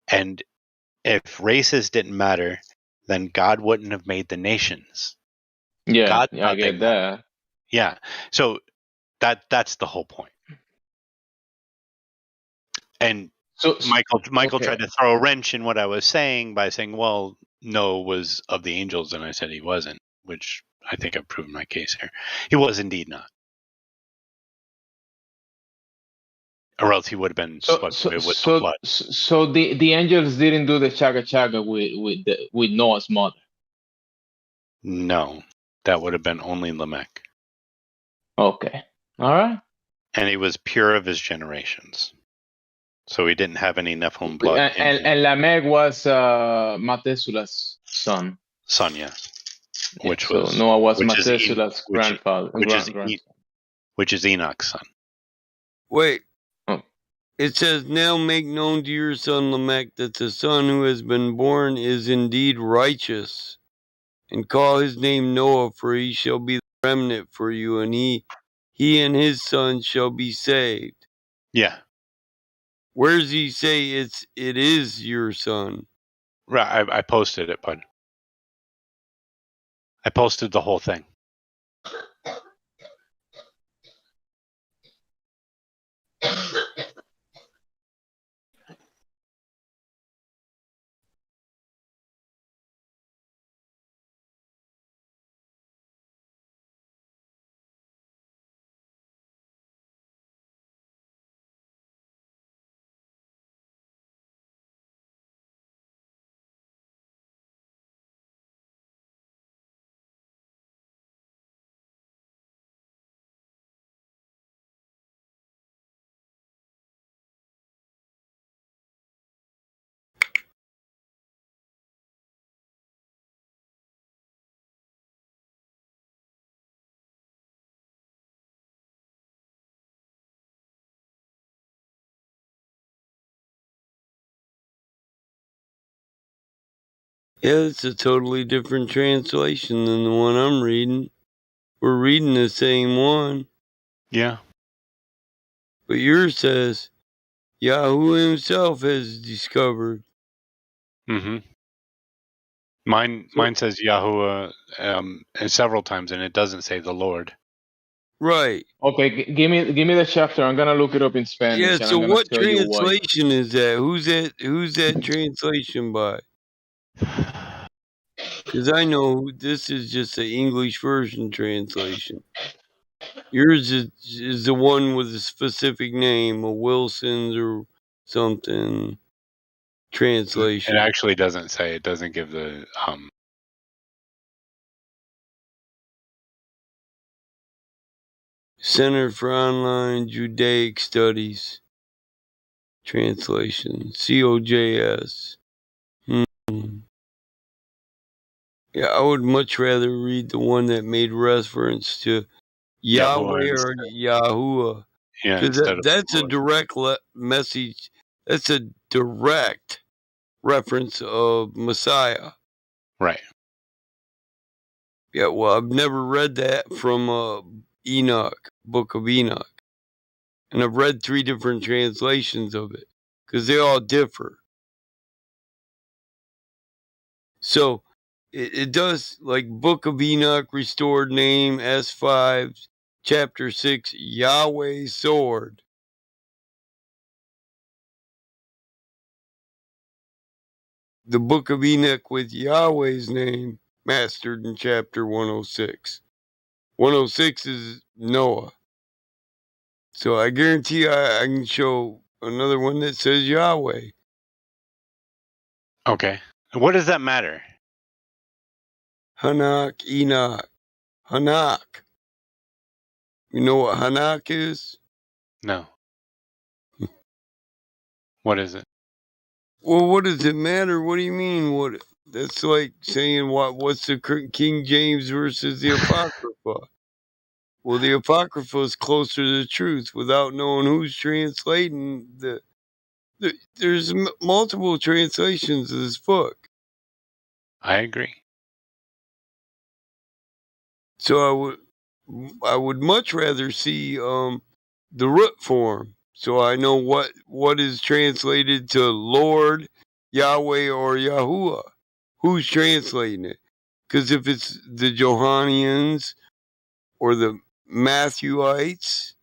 and if races didn't matter, then God wouldn't have made the nations.
Yeah, I get that.
Yeah, so that's the whole point. And so Michael tried to throw a wrench in what I was saying by saying, well, Noah was of the angels, and I said he wasn't, which I think I've proven my case here. He was indeed not. Or else he would have been swept away with the flood.
So the angels didn't do the chaga chaga with Noah's mother?
No, that would have been only Lamech.
Okay. All right.
And he was pure of his generations. So he didn't have any Nephilim blood.
And Lamech was Methuselah's son.
Son, yes.
So Noah was Methuselah's grandfather.
Which is Enoch's son.
Wait. It says, now make known to your son Lamech that the son who has been born is indeed righteous, and call his name Noah, for he shall be the remnant for you, and he and his sons shall be saved.
Yeah.
Where does he say it is your son?
Right, I posted it, bud. I posted the whole thing.
Yeah, it's a totally different translation than the one I'm reading. We're reading the same one.
Yeah.
But yours says, Yahoo himself has discovered.
Mm-hmm. Mine says Yahuwah several times, and it doesn't say the Lord.
Right.
Okay, give me the chapter. I'm gonna look it up in Spanish.
Yeah. So what translation is that? Who's that translation by? Because I know this is just the English version translation. Yours is the one with a specific name, a Wilson's or something. translation.
It actually doesn't say. It doesn't give the
Center for Online Judaic Studies. Translation. COJS. Yeah, I would much rather read the one that made reference to Yahweh or Yahuwah.
Yeah,
Because
instead of
that's a
Lord.
direct message. That's a direct reference of Messiah.
Right.
Yeah, well, I've never read that from Enoch, Book of Enoch. And I've read 3 different translations of it because they all differ. So it does, like Book of Enoch, restored name, S5, chapter 6, Yahweh's sword. The Book of Enoch with Yahweh's name, mastered in chapter 106. 106 is Noah. So I guarantee I can show another one that says Yahweh.
Okay. What does that matter?
Hanak, Enoch. Hanak. You know what Hanak is?
No. What is it?
Well, what does it matter? What do you mean? What? That's like saying what's the King James versus the Apocrypha? Well, the Apocrypha is closer to the truth without knowing who's translating there's multiple translations of this book.
I agree.
So I would much rather see the root form, so I know what is translated to Lord, Yahweh, or Yahuwah. Who's translating it? Because if it's the Johannans or the Matthewites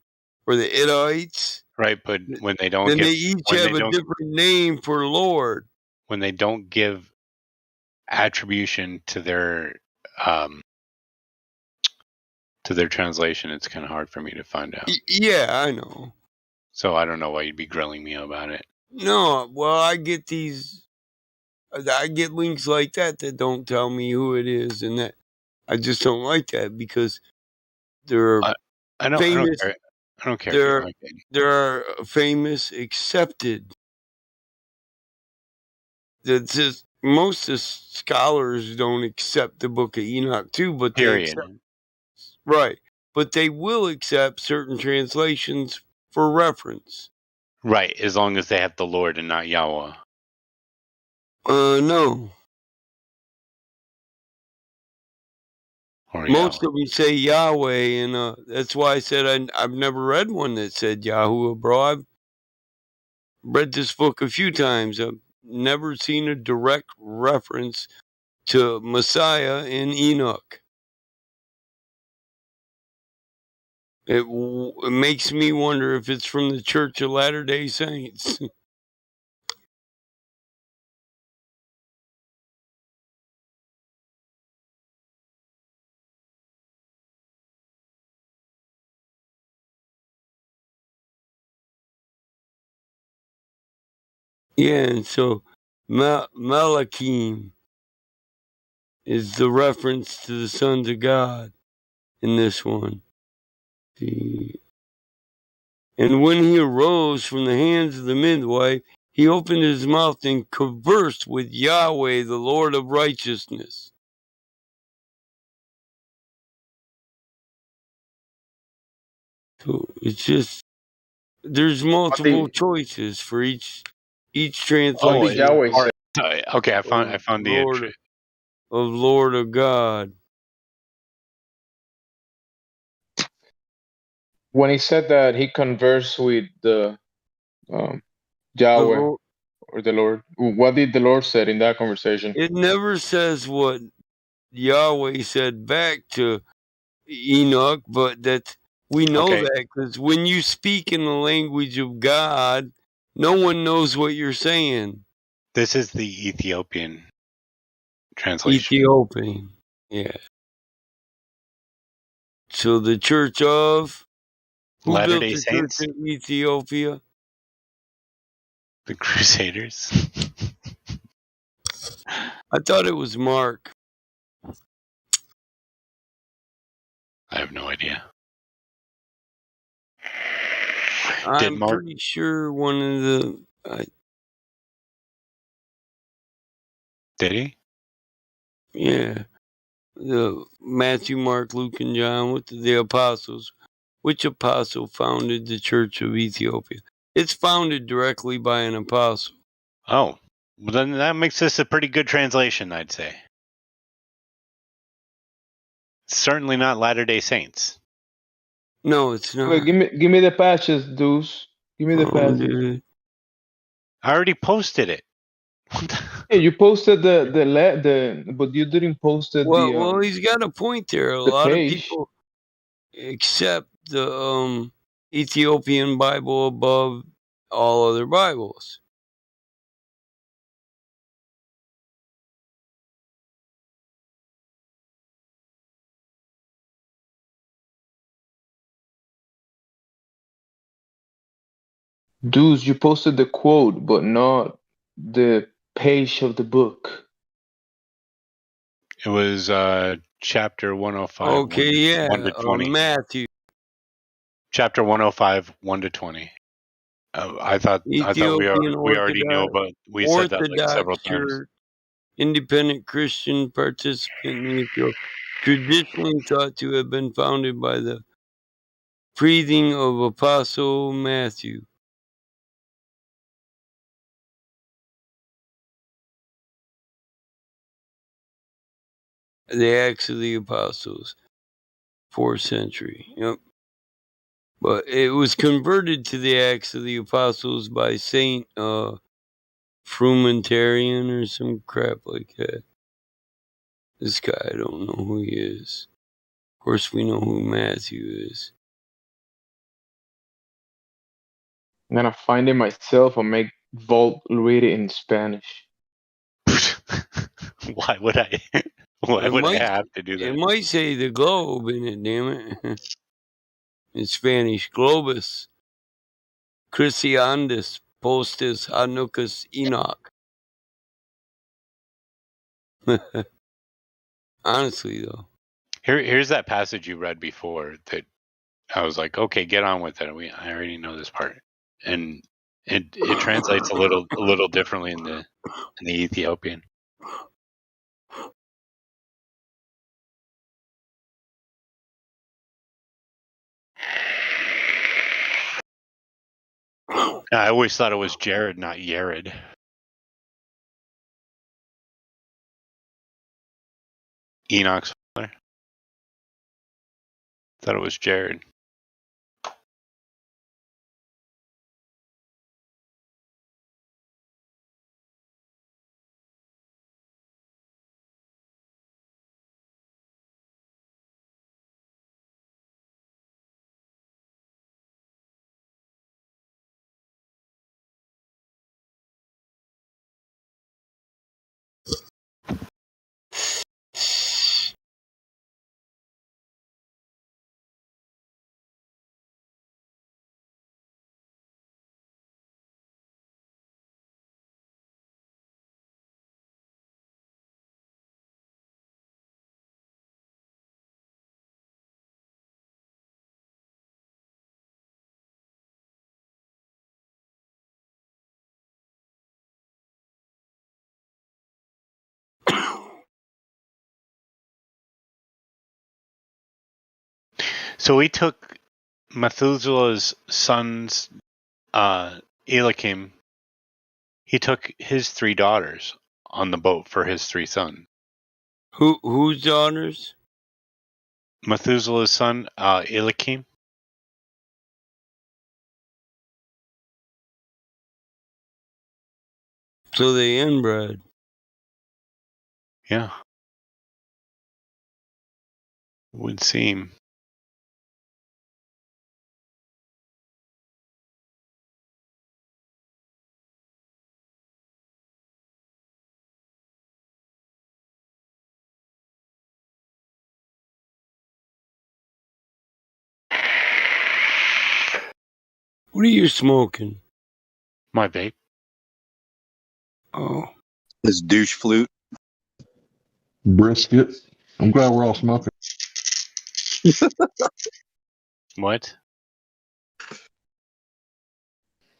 or the Idites,
Right, but when they don't
then
give,
they each have a different name for Lord.
When they don't give attribution to their translation, it's kind of hard for me to find out.
Yeah, I know.
So I don't know why you'd be grilling me about it.
No, well, I get links like that don't tell me who it is, and that I just don't like that because there are famous.
I don't care if you like it.
There are famous accepted. That's just most of scholars don't accept the Book of Enoch too, but they accept, right. But they will accept certain translations for reference.
Right, as long as they have the Lord and not Yahweh.
No.
Or
most of them say Yahweh, and that's why I said I've never read one that said Yahuwah, bro. I've read this book a few times. I've never seen a direct reference to Messiah in Enoch. It makes me wonder if it's from the Church of Latter-day Saints. Yeah, and so Malachim is the reference to the sons of God in this one. And when he arose from the hands of the midwife, he opened his mouth and conversed with Yahweh, the Lord of righteousness. So it's just, there's multiple choices for each translation.
Okay, I found the entry.
Of Lord of God.
When he said that he conversed with the Yahweh or the Lord, what did the Lord said in that conversation?
It never says what Yahweh said back to Enoch, but that we know that because when you speak in the language of God, no one knows what you're saying.
This is the Ethiopian translation.
Ethiopian, yeah. So the Church of who built the
Saints?
church in Ethiopia?
The Crusaders.
I thought it was Mark.
I have no idea.
I'm pretty sure one of the.
Did he?
Yeah. The Matthew, Mark, Luke, and John with the apostles. Which apostle founded the Church of Ethiopia? It's founded directly by an apostle.
Oh, well, then that makes this a pretty good translation, I'd say. Certainly not Latter-day Saints.
No, it's not.
Wait, give me the patches, Deuce. Give me the patches.
Dude.
I already posted it.
Yeah, you posted but you didn't post it
Well, he's got a point there. A
the
lot of
page.
people accept the Ethiopian Bible above all other Bibles.
Deuce, you posted the quote, but not the page of the book.
It was chapter 105.
Okay, yeah,
1 to 20.
Matthew.
Chapter 105, 1 to 20. I thought we already knew about. We said that like several times.
Church, independent Christian participant in Ethiopia, traditionally thought to have been founded by the breathing of Apostle Matthew. The Acts of the Apostles, 4th century. Yep. But it was converted to the Acts of the Apostles by Saint Frumentarian or some crap like that. This guy, I don't know who he is. Of course, we know who Matthew is.
I'm gonna find it myself or make Volt read it in Spanish.
Why would I? Why would I have to do that?
It might say the globe in it, damn it. In Spanish, globus. Christiandis postis Hanukkah Enoch. Honestly, though.
Here's that passage you read before that I was like, okay, get on with it. I already know this part, and it translates a little differently in the Ethiopian. I always thought it was Jared, not Yared. Enoch's father. Thought it was Jared. So he took Methuselah's sons, Elikim. He took his 3 daughters on the boat for his 3 sons.
Whose daughters?
Methuselah's son, Elikim.
So they inbred.
Yeah. Would seem.
What are you smoking?
My vape.
Oh.
His douche flute.
Brisket. I'm glad we're all smoking.
What?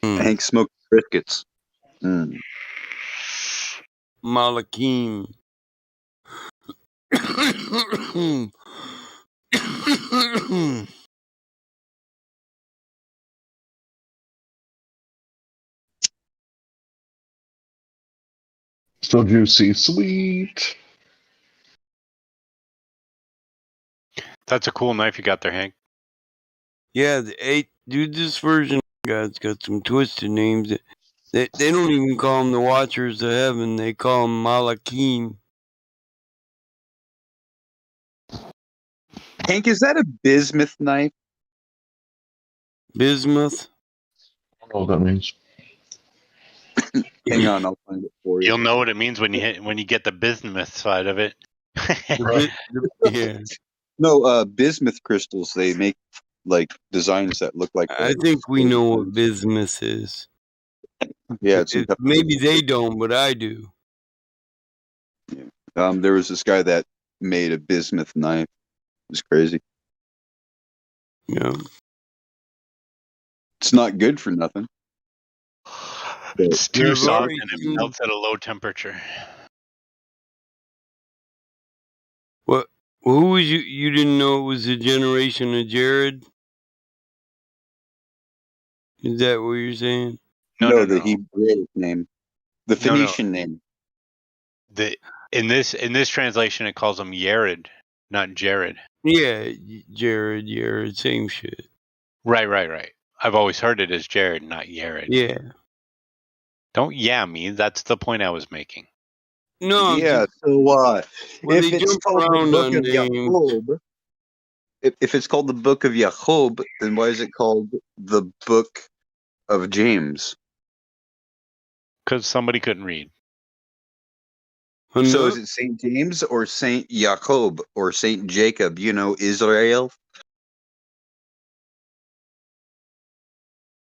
Hank smoked briskets. Mm.
Malakim.
So juicy. Sweet.
That's a cool knife you got there, Hank.
Yeah, dude, this version guy's got some twisted names. They don't even call them the Watchers of Heaven. They call them Malakim.
Hank, is that a bismuth knife?
Bismuth?
I don't know what that means.
Hang on, I'll find it for you.
You'll know what it means when you get the bismuth side of it.
Yeah.
No, bismuth crystals. They make like designs that look like.
I think we know what bismuth is.
Yeah, it's
maybe they don't, but I do.
There was this guy that made a bismuth knife. It was crazy.
Yeah.
It's not good for nothing.
It's too
Yeah,
soft
very
and it
thin.
melts at a low temperature.
What? Who was you? You didn't know it was a generation of Jared? Is that what you're saying?
No, the Hebrew name, the
No,
Phoenician name.
In this translation, it calls him Yared, not Jared.
Yeah, Jared, same shit.
Right. I've always heard it as Jared, not Yared.
Yeah.
Don't me. That's the point I was making.
No.
Yeah. So
when
if
they
it's
jump
called the
around
Book
on
of
names,
Jacob, if it's called the Book of Jacob, then why is it called the Book of James?
Because somebody couldn't read.
So is it Saint James or Saint Jacob or Saint Jacob? You know, Israel.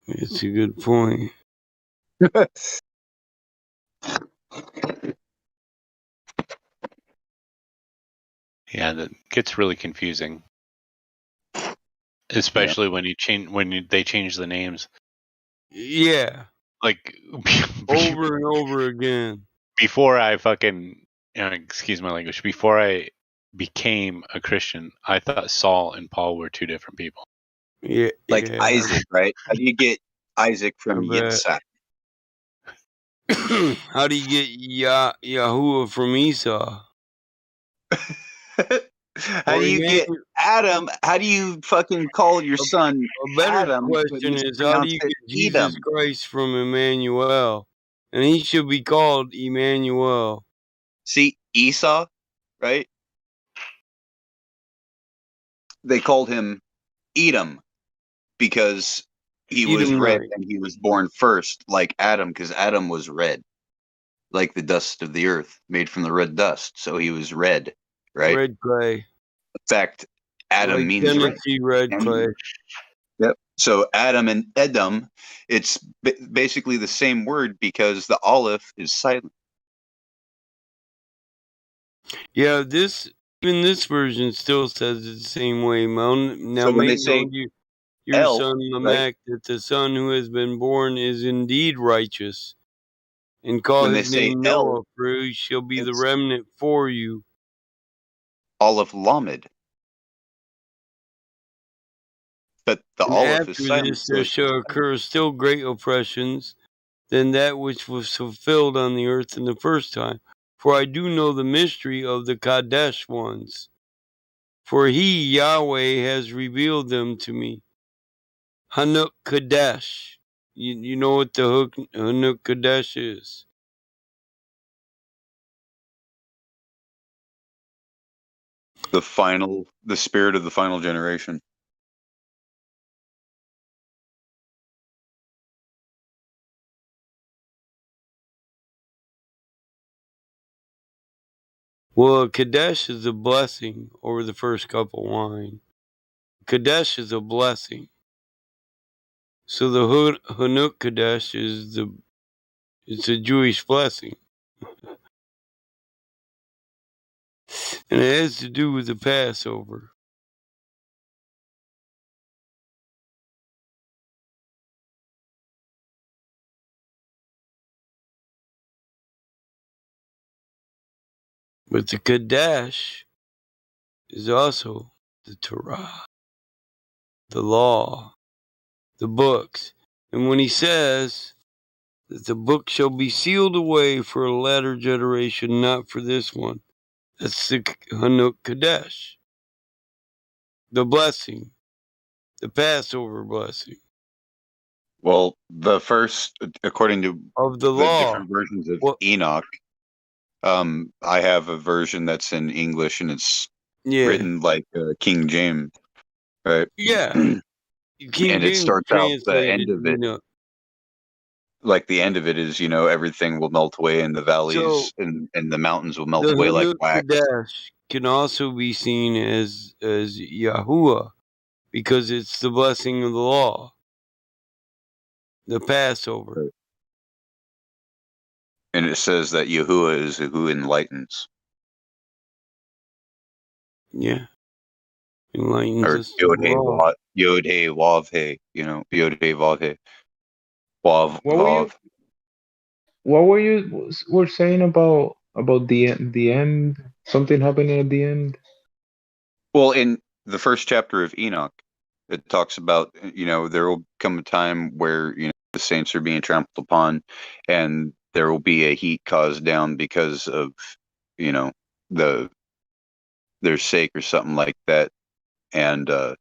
It's a good point.
Yeah, that gets really confusing, especially when they change the names.
Yeah.
Like
over and over again.
Before I fucking excuse my language. Before I became a Christian, I thought Saul and Paul were two different people.
Yeah,
like Isaac, right? How do you get Isaac from Yitzhak?
How do you get Yahuwah from Esau?
How do you get Adam? How do you fucking call your son
A better
Adam?
question is, how do you get Jesus Christ from Emmanuel? And he should be called Emmanuel.
See, Esau, right? They called him Edom because he was red and he was born first, like Adam, because Adam was red, like the dust of the earth, made from the red dust. So he was red, right?
Red clay.
In fact, Adam
like
means
Tennessee red clay.
Yep. So Adam and Edom, it's basically the same word because the aleph is silent.
Yeah, even this version still says it the same way. Now,
So when they
make
say
known your
El,
son Lamech, that the son who has been born is indeed righteous, and call
when they
his
say
name
El,
Noah, for he shall be the
it's
remnant for you.
Aleph Lamed. But the
And
aleph is
after
silent.
this
So
there
it's
shall occur still great oppressions than that which was fulfilled on the earth in the first time. For I do know the mystery of the Kadesh ones. For he, Yahweh, has revealed them to me. Hanuk Kadesh. You know what the Hanuk Kadesh is?
the spirit of the final generation.
Well, Kadesh is a blessing over the first cup of wine. Kadesh is a blessing. So the Hanuk Kadesh is it's a Jewish blessing. And it has to do with the Passover. But the Kadash is also the Torah, the law, the books. And when he says that the book shall be sealed away for a latter generation, not for this one, that's the Hanuk Kadesh, the blessing, the Passover blessing.
Well, the first, according to
of the
the
law.
different versions of Enoch, I have a version that's in English and it's written like King James, right?
Yeah. King
And it
James
starts out the end
translated
of it,
Enoch.
like the end of it is, everything will melt away in the valleys and the mountains will melt
The
away like
Hanuk
wax.
Kadesh can also be seen as Yahuwah because it's the blessing of the law, the Passover.
And it says that Yahuwah is who enlightens.
Yeah. Enlightens
Or
us to the law.
Yod He Wav He, Yod He Vav He. Wav Vav.
What were you were saying about the end? Something happening at the end.
Well, in the first chapter of Enoch, it talks about, there will come a time where, the saints are being trampled upon and there will be a heat caused down because of, their sake or something like that. And the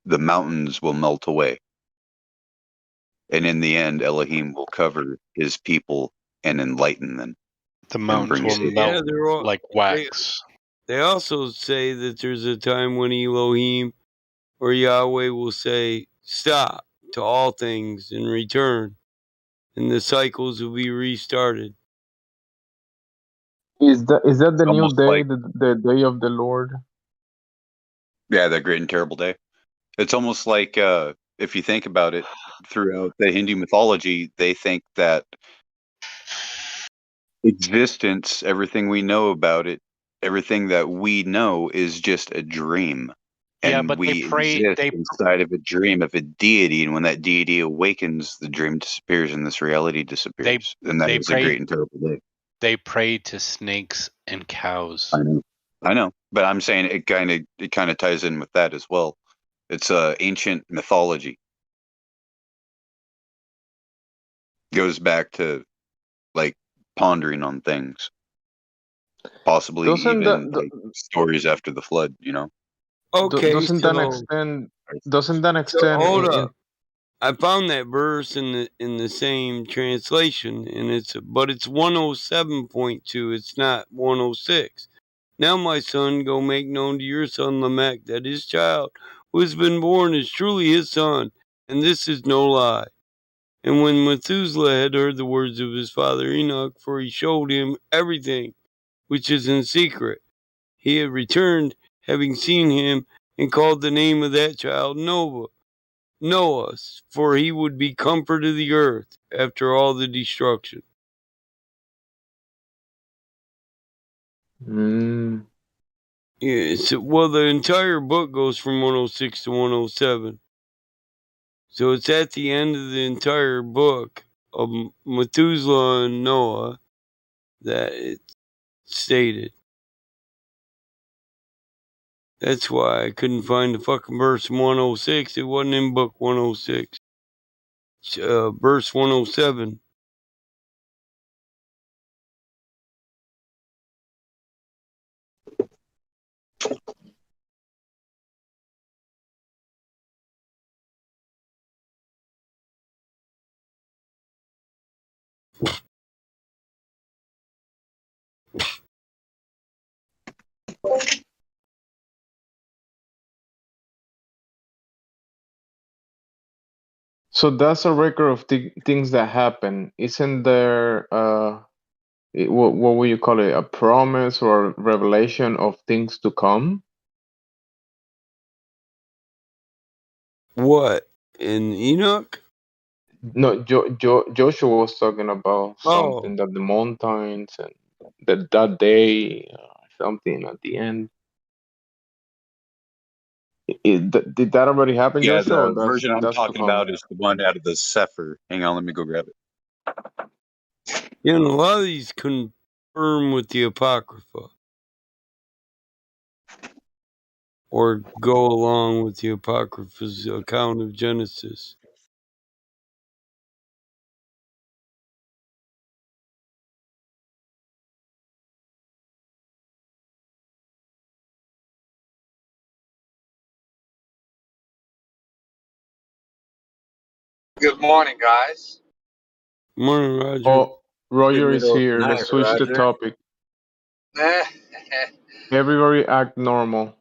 mountains will melt away. And in the end, Elohim will cover his people and enlighten them.
The mountains will melt like wax.
They also say that there's a time when Elohim or Yahweh will say, stop to all things and return, and the cycles will be restarted.
Is that the new
almost
day,
like-
the day of the Lord?
Yeah, the great and terrible day. It's almost like, if you think about it, throughout the Hindu mythology, they think that existence, everything we know about it, everything that we know is just a dream.
Yeah,
And
but
we exist inside of a dream of a deity, and when that deity awakens, the dream disappears and this reality disappears. And that is a great and terrible day.
They pray to snakes and cows.
I know, but I'm saying it kind of ties in with that as well. It's ancient mythology. Goes back to like pondering on things, possibly even like stories after the flood.
Okay,
doesn't that extend? Doesn't that extend?
Hold up. I found that verse in the same translation, and it's 107.2. It's not 106. Now, my son, go make known to your son Lamech that his child who has been born is truly his son, and this is no lie. And when Methuselah had heard the words of his father Enoch, for he showed him everything which is in secret, he had returned, having seen him, and called the name of that child Noah, for he would be comfort of the earth after all the destruction. Yeah, well, the entire book goes from 106 to 107. So it's at the end of the entire book of Methuselah and Noah that it's stated. That's why I couldn't find the fucking verse 106. It wasn't in book 106. Verse 107.
So that's a record of things that happen. Isn't there what would you call it? A promise or revelation of things to come?
What? In Enoch?
No, Joshua was talking about something that the mountains and that day. I something at the end. Did that already happen,
Yeah,
Joshua?
the version I'm
That's to
talking
come.
about is the one out of the Sefer. Hang on, let me go grab it.
You know, a lot of these confirm with the Apocrypha. Or go along with the Apocrypha's account of Genesis.
Good morning, guys.
Morning, Roger.
Oh, Roger
Good
is
middle of
here.
the
Let's
night,
switch the
Roger.
topic. Everybody act normal.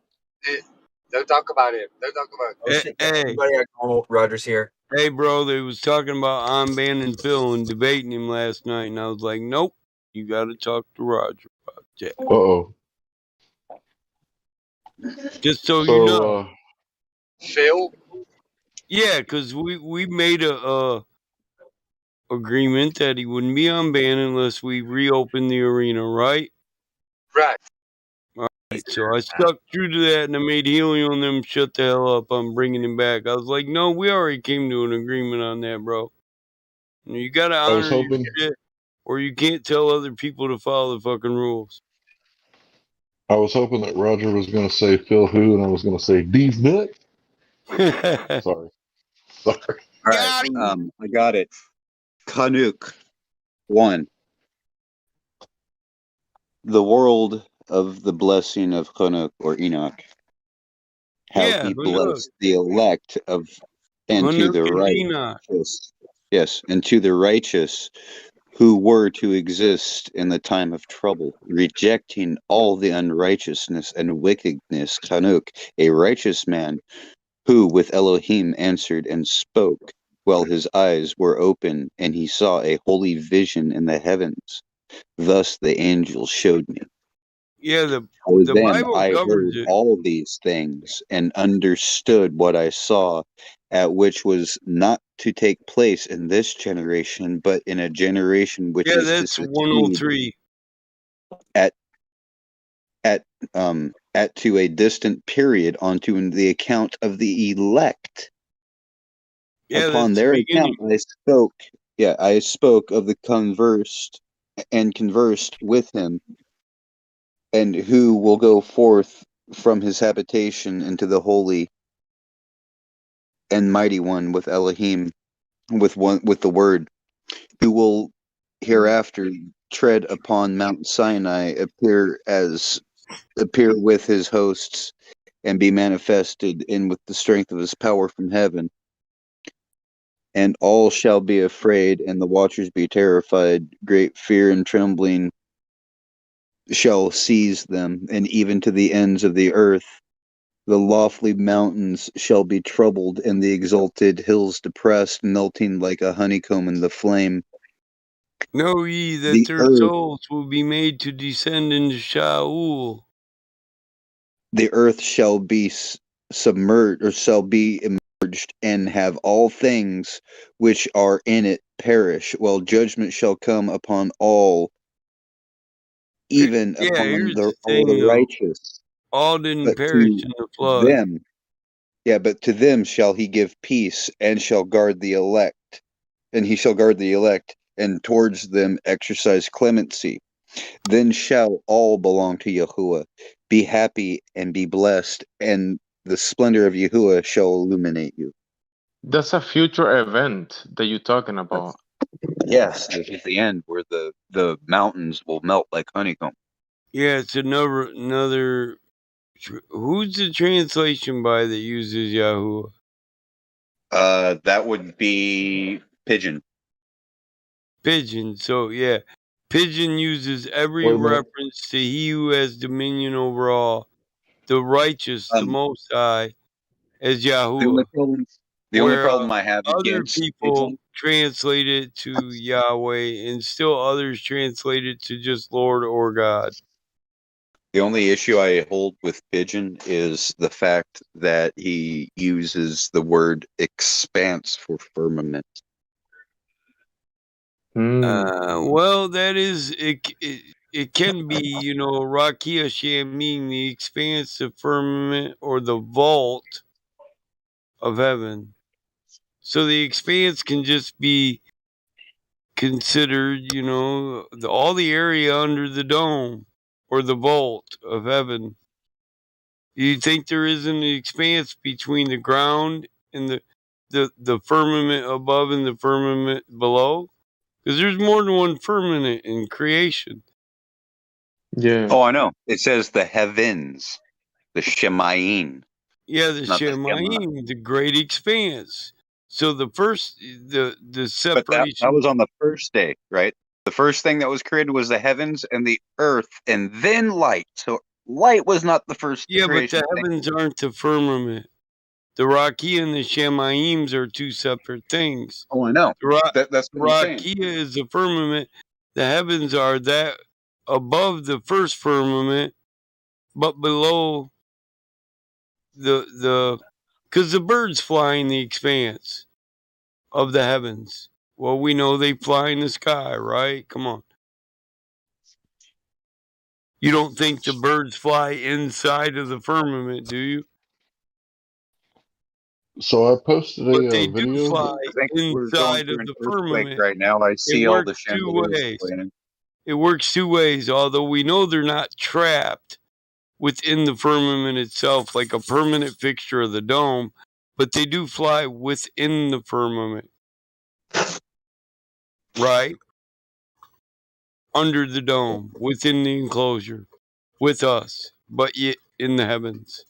Don't talk about it. Don't talk about it. Oh, shit.
Hey.
Everybody act normal. Roger's here.
Hey, bro, they was talking about unbanning Phil and debating him last night, and I was like, nope, you got to talk to Roger about that.
Uh-oh.
Just so you know.
Phil?
Yeah, because we made a agreement that he wouldn't be unbanned unless we reopen the arena, right?
Right.
All right, so I stuck true to that, and I made Helio and them shut the hell up on bringing him back. I was like, no, we already came to an agreement on that, bro. You got to honor your shit, or you can't tell other people to follow the fucking rules.
I was hoping that Roger was going to say Phil who, and I was going to say these nuts. Sorry.
All right, I got it. Kanuk 1. The world of the blessing of Kanuk or Enoch. How he blessed the elect of and to the righteous. Yes, and to the righteous who were to exist in the time of trouble, rejecting all the unrighteousness and wickedness. Kanuk, a righteous man, who with Elohim answered and spoke, while his eyes were open, and he saw a holy vision in the heavens. Thus the angel showed me.
Yeah, the
then
Bible
I
covers
heard
it.
all these things and understood what I saw, at which was not to take place in this generation, but in a generation which is to
That's
succeed
103.
At to a distant period onto the account of the elect.
Yeah,
Upon
that's
their
the beginning.
account I spoke of the conversed with him, and who will go forth from his habitation into the holy and mighty one with Elohim, with the word, who will hereafter tread upon Mount Sinai, appear with his hosts, and be manifested in with the strength of his power from heaven. And all shall be afraid, and the watchers be terrified. Great fear and trembling shall seize them, and even to the ends of the earth. The lofty mountains shall be troubled, and the exalted hills depressed, melting like a honeycomb in the flame.
Know ye that
The
their
earth,
souls will be made to descend into Shaul.
the earth shall be submerged, or shall be emerged, and have all things which are in it perish, while judgment shall come upon all, even upon
Here's the
all
thing,
the
though.
righteous.
All didn't
But
perish
to
in the flood.
but to them shall he give peace, and shall guard the elect, and he shall guard the elect, and towards them exercise clemency. Then shall all belong to Yahuwah. Be happy and be blessed, and the splendor of Yahuwah shall illuminate you.
That's a future event that you're talking about.
Yes, this is the end where the mountains will melt like honeycomb.
Yeah, it's another. Who's the translation by that uses Yahoo?
That would be Pigeon.
Pigeon. So yeah, Pigeon uses every reference to he who has dominion over all, the righteous, the Most High, as Yahuwah.
The only problem I have
other
against
people
Pigeon,
translate it to Yahweh, and still others translate it to just Lord or God.
the only issue I hold with Pigeon is the fact that he uses the word expanse for firmament.
Well, that is it can be, Rakia Shamim, the expanse, the firmament, or the vault of heaven. So the expanse can just be considered, all the area under the dome or the vault of heaven. Do you think there is an expanse between the ground and the firmament above and the firmament below? Because there's more than one firmament in creation.
Yeah.
Oh, I know. It says the heavens, the Shemayim.
Yeah, the
Not the Shema.
Shemayim, the great expanse. So the first, the
But
separation.
that was on the first day, right? The first thing that was created was the heavens and the earth, and then light. So light was not the first.
Yeah, but
creation
the
thing.
heavens aren't the firmament. The Rakia and the Shemaims are two separate things.
Oh, I know. That's what I'm saying.
Rakia is the firmament. The heavens are that above the first firmament, but below because the birds fly in the expanse of the heavens. Well, we know they fly in the sky, right? Come on. You don't think the birds fly inside of the firmament, do you?
So I posted
But
a
they do
video.
fly
I think we're going
inside
through
of
an
the
earthquake
firmament.
right now. I
It
see all the
works two
chandeliers
ways.
explaining.
It works two ways, although we know they're not trapped within the firmament itself like a permanent fixture of the dome, but they do fly within the firmament. Right? Under the dome, within the enclosure, with us, but yet in the heavens.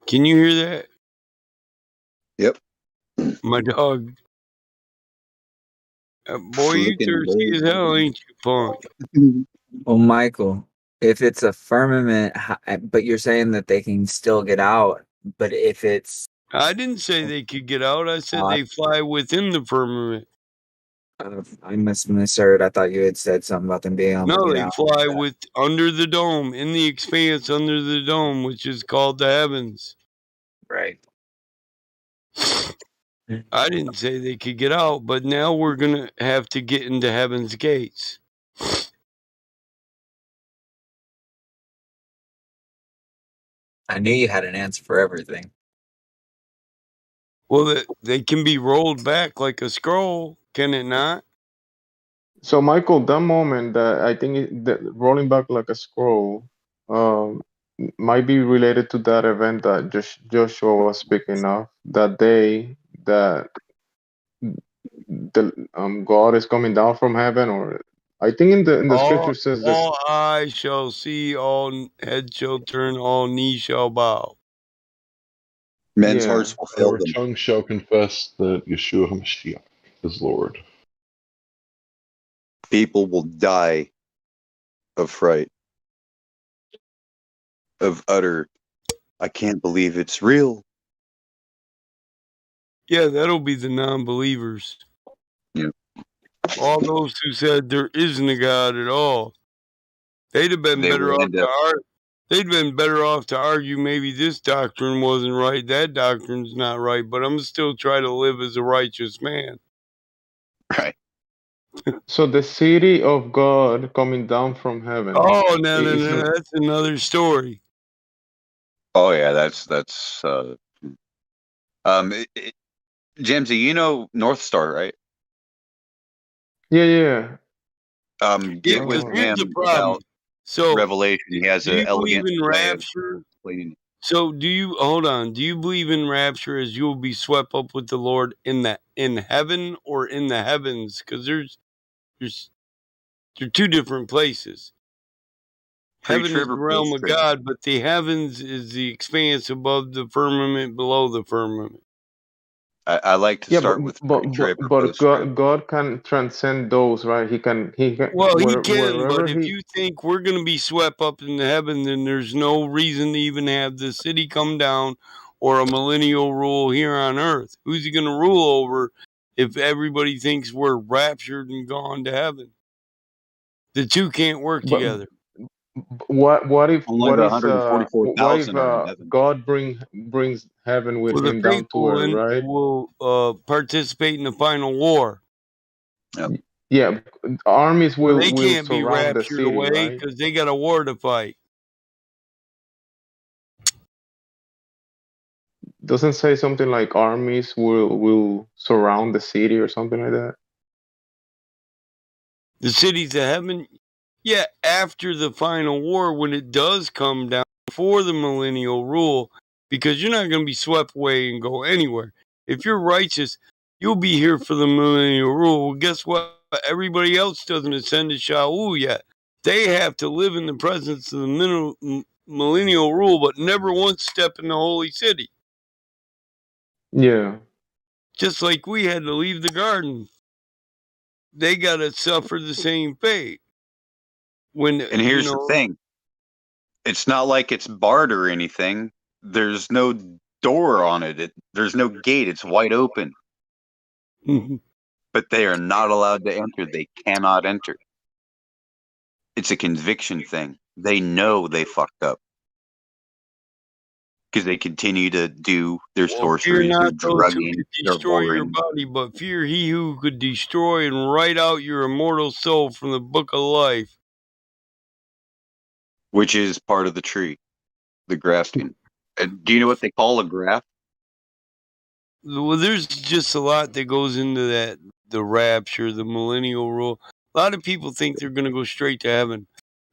Can you hear that?
Yep.
My dog. Boy, you
Flicking
thirsty as hell, ain't you, punk?
Well, Michael, if it's a firmament, but you're saying that they can still get out, but if it's
I didn't say they could get out. I said they fly within the firmament.
I must have misheard. I thought you had said something about them being able to
No,
get
they
out.
fly with under the dome, in the expanse under the dome, which is called the heavens.
Right.
I didn't say they could get out, but now we're going to have to get into heaven's gates.
I knew you had an answer for everything.
Well, they can be rolled back like a scroll, can it not?
So Michael, that moment that I think that rolling back like a scroll might be related to that event that Joshua was speaking of, that day that the God is coming down from heaven, or I think in the scripture says that.
All eyes shall see, all head shall turn, all knees shall bow.
Men's hearts will fail
Our
them.
tongue shall confess that Yeshua HaMashiach is Lord.
People will die of fright, of utter, I can't believe it's real.
Yeah, that'll be the non-believers.
Yeah.
All those who said there isn't a God at all. They'd have been better off to argue. They'd been better off to argue maybe this doctrine wasn't right, that doctrine's not right, but I'm still trying to live as a righteous man.
Right.
So the city of God coming down from heaven.
Oh, no, that's another story.
Oh yeah, that's Jamesy, you know North Star, right?
Yeah.
Get with
here's the
him
problem.
about
So
Revelation. He has
do
an
you believe
elegant
in
way of
rapture?
explaining it.
So do you believe in rapture as you will be swept up with the Lord in heaven or in the heavens? Because they're two different places. Heaven is the realm of God, but the heavens is the expanse above the firmament, below the firmament.
I like to start with pre-trib or
but
post-trib.
God can transcend those, right? He can
Well, he can,
wherever
but if you think we're going to be swept up into heaven, then there's no reason to even have the city come down or a millennial rule here on earth. Who's he going to rule over if everybody thinks we're raptured and gone to heaven? The two can't work together.
What if
Only the 144,000 are in heaven.
God brings heaven with
Well, the
him down to
faithful
earth, right?
will participate in the final war.
Yeah, armies
Well,
will
they can't be
surround the
raptured
city,
away
right?
because they got a war to fight.
Doesn't say something like armies will surround the city or something like that.
The cities of heaven, yeah, after the final war, when it does come down for the millennial rule, because you're not going to be swept away and go anywhere. If you're righteous, you'll be here for the millennial rule. Well, guess what? Everybody else doesn't ascend to Shaul yet. They have to live in the presence of the millennial rule, but never once step in the holy city.
Yeah.
Just like we had to leave the garden. They got to suffer the same fate. When,
And here's the thing. It's not like it's barred or anything. There's no door on it. There's no gate. It's wide open. But they are not allowed to enter. They cannot enter. It's a conviction thing. They know they fucked up. Because they continue to do their
Fear
sorceries, their
not those who
drugging,
could
their
destroy your
whoring.
body, but fear he who could destroy and write out your immortal soul from the book of life.
Which is part of the tree, the grafting. Do you know what they call a graft?
Well, there's just a lot that goes into that, the rapture, the millennial rule. A lot of people think they're going to go straight to heaven.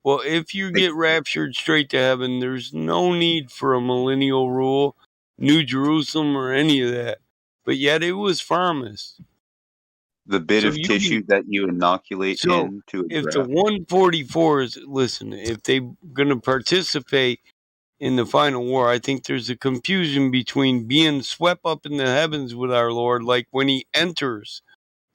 Well, if you get raptured straight to heaven, there's no need for a millennial rule, New Jerusalem, or any of that. But yet it was promised.
The bit of tissue that you inoculate into a
If
graft.
the 144s, listen, if they're going to participate in the final war, I think there's a confusion between being swept up in the heavens with our Lord, like when he enters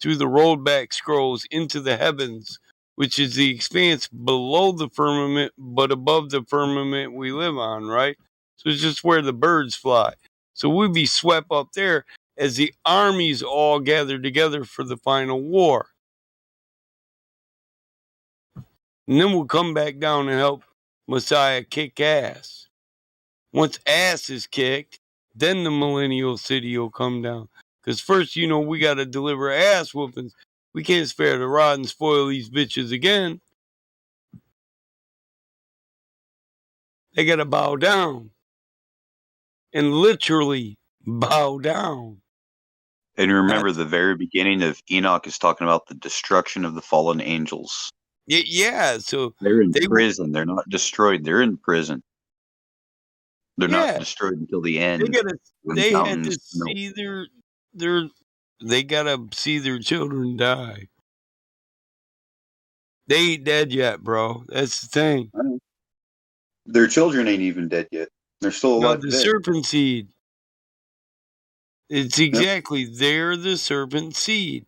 through the rolled back scrolls into the heavens, which is the expanse below the firmament, but above the firmament we live on, right? So it's just where the birds fly. So we'd be swept up there as the armies all gather together for the final war. And then we'll come back down and help Messiah kick ass. Once ass is kicked, then the millennial city will come down. Because first, we got to deliver ass whoopings. We can't spare the rod and spoil these bitches again. They got to bow down. And literally bow down.
And remember, the very beginning of Enoch is talking about the destruction of the fallen angels.
Yeah, so
they're in prison. They're not destroyed. They're in prison. They're not destroyed until the end.
They had to see they gotta see their children die. They ain't dead yet, bro. That's the thing.
Their children ain't even dead yet. They're still alive
the
today.
serpent seed. It's exactly, they're the serpent seed.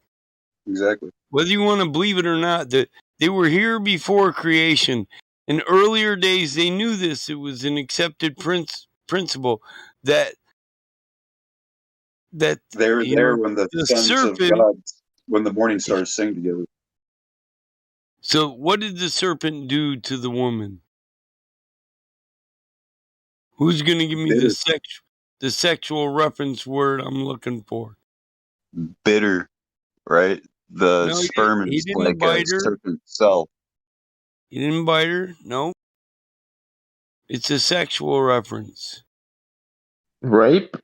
Exactly.
Whether you want to believe it or not, that they were here before creation. In earlier days, they knew this. It was an accepted principle that
they were there when the sons
serpent,
of God, when the morning stars sing together.
So what did the serpent do to the woman? Who's going to give me the sexual reference word I'm looking for?
Bitter, right? The sperm is like a serpent cell.
He didn't bite her. No. It's a sexual reference.
Rape?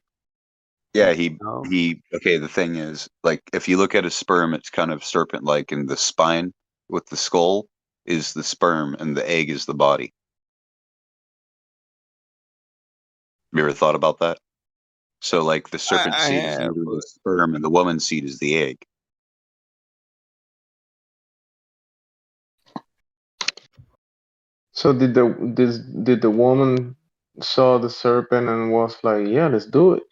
Yeah, okay, the thing is, like, if you look at a sperm, it's kind of serpent-like, and the spine with the skull is the sperm, and the egg is the body. Have you ever thought about that? So, like, the serpent seed is literally the sperm, and the woman's seed is the egg.
So did the woman saw the serpent and was like, yeah, let's do it?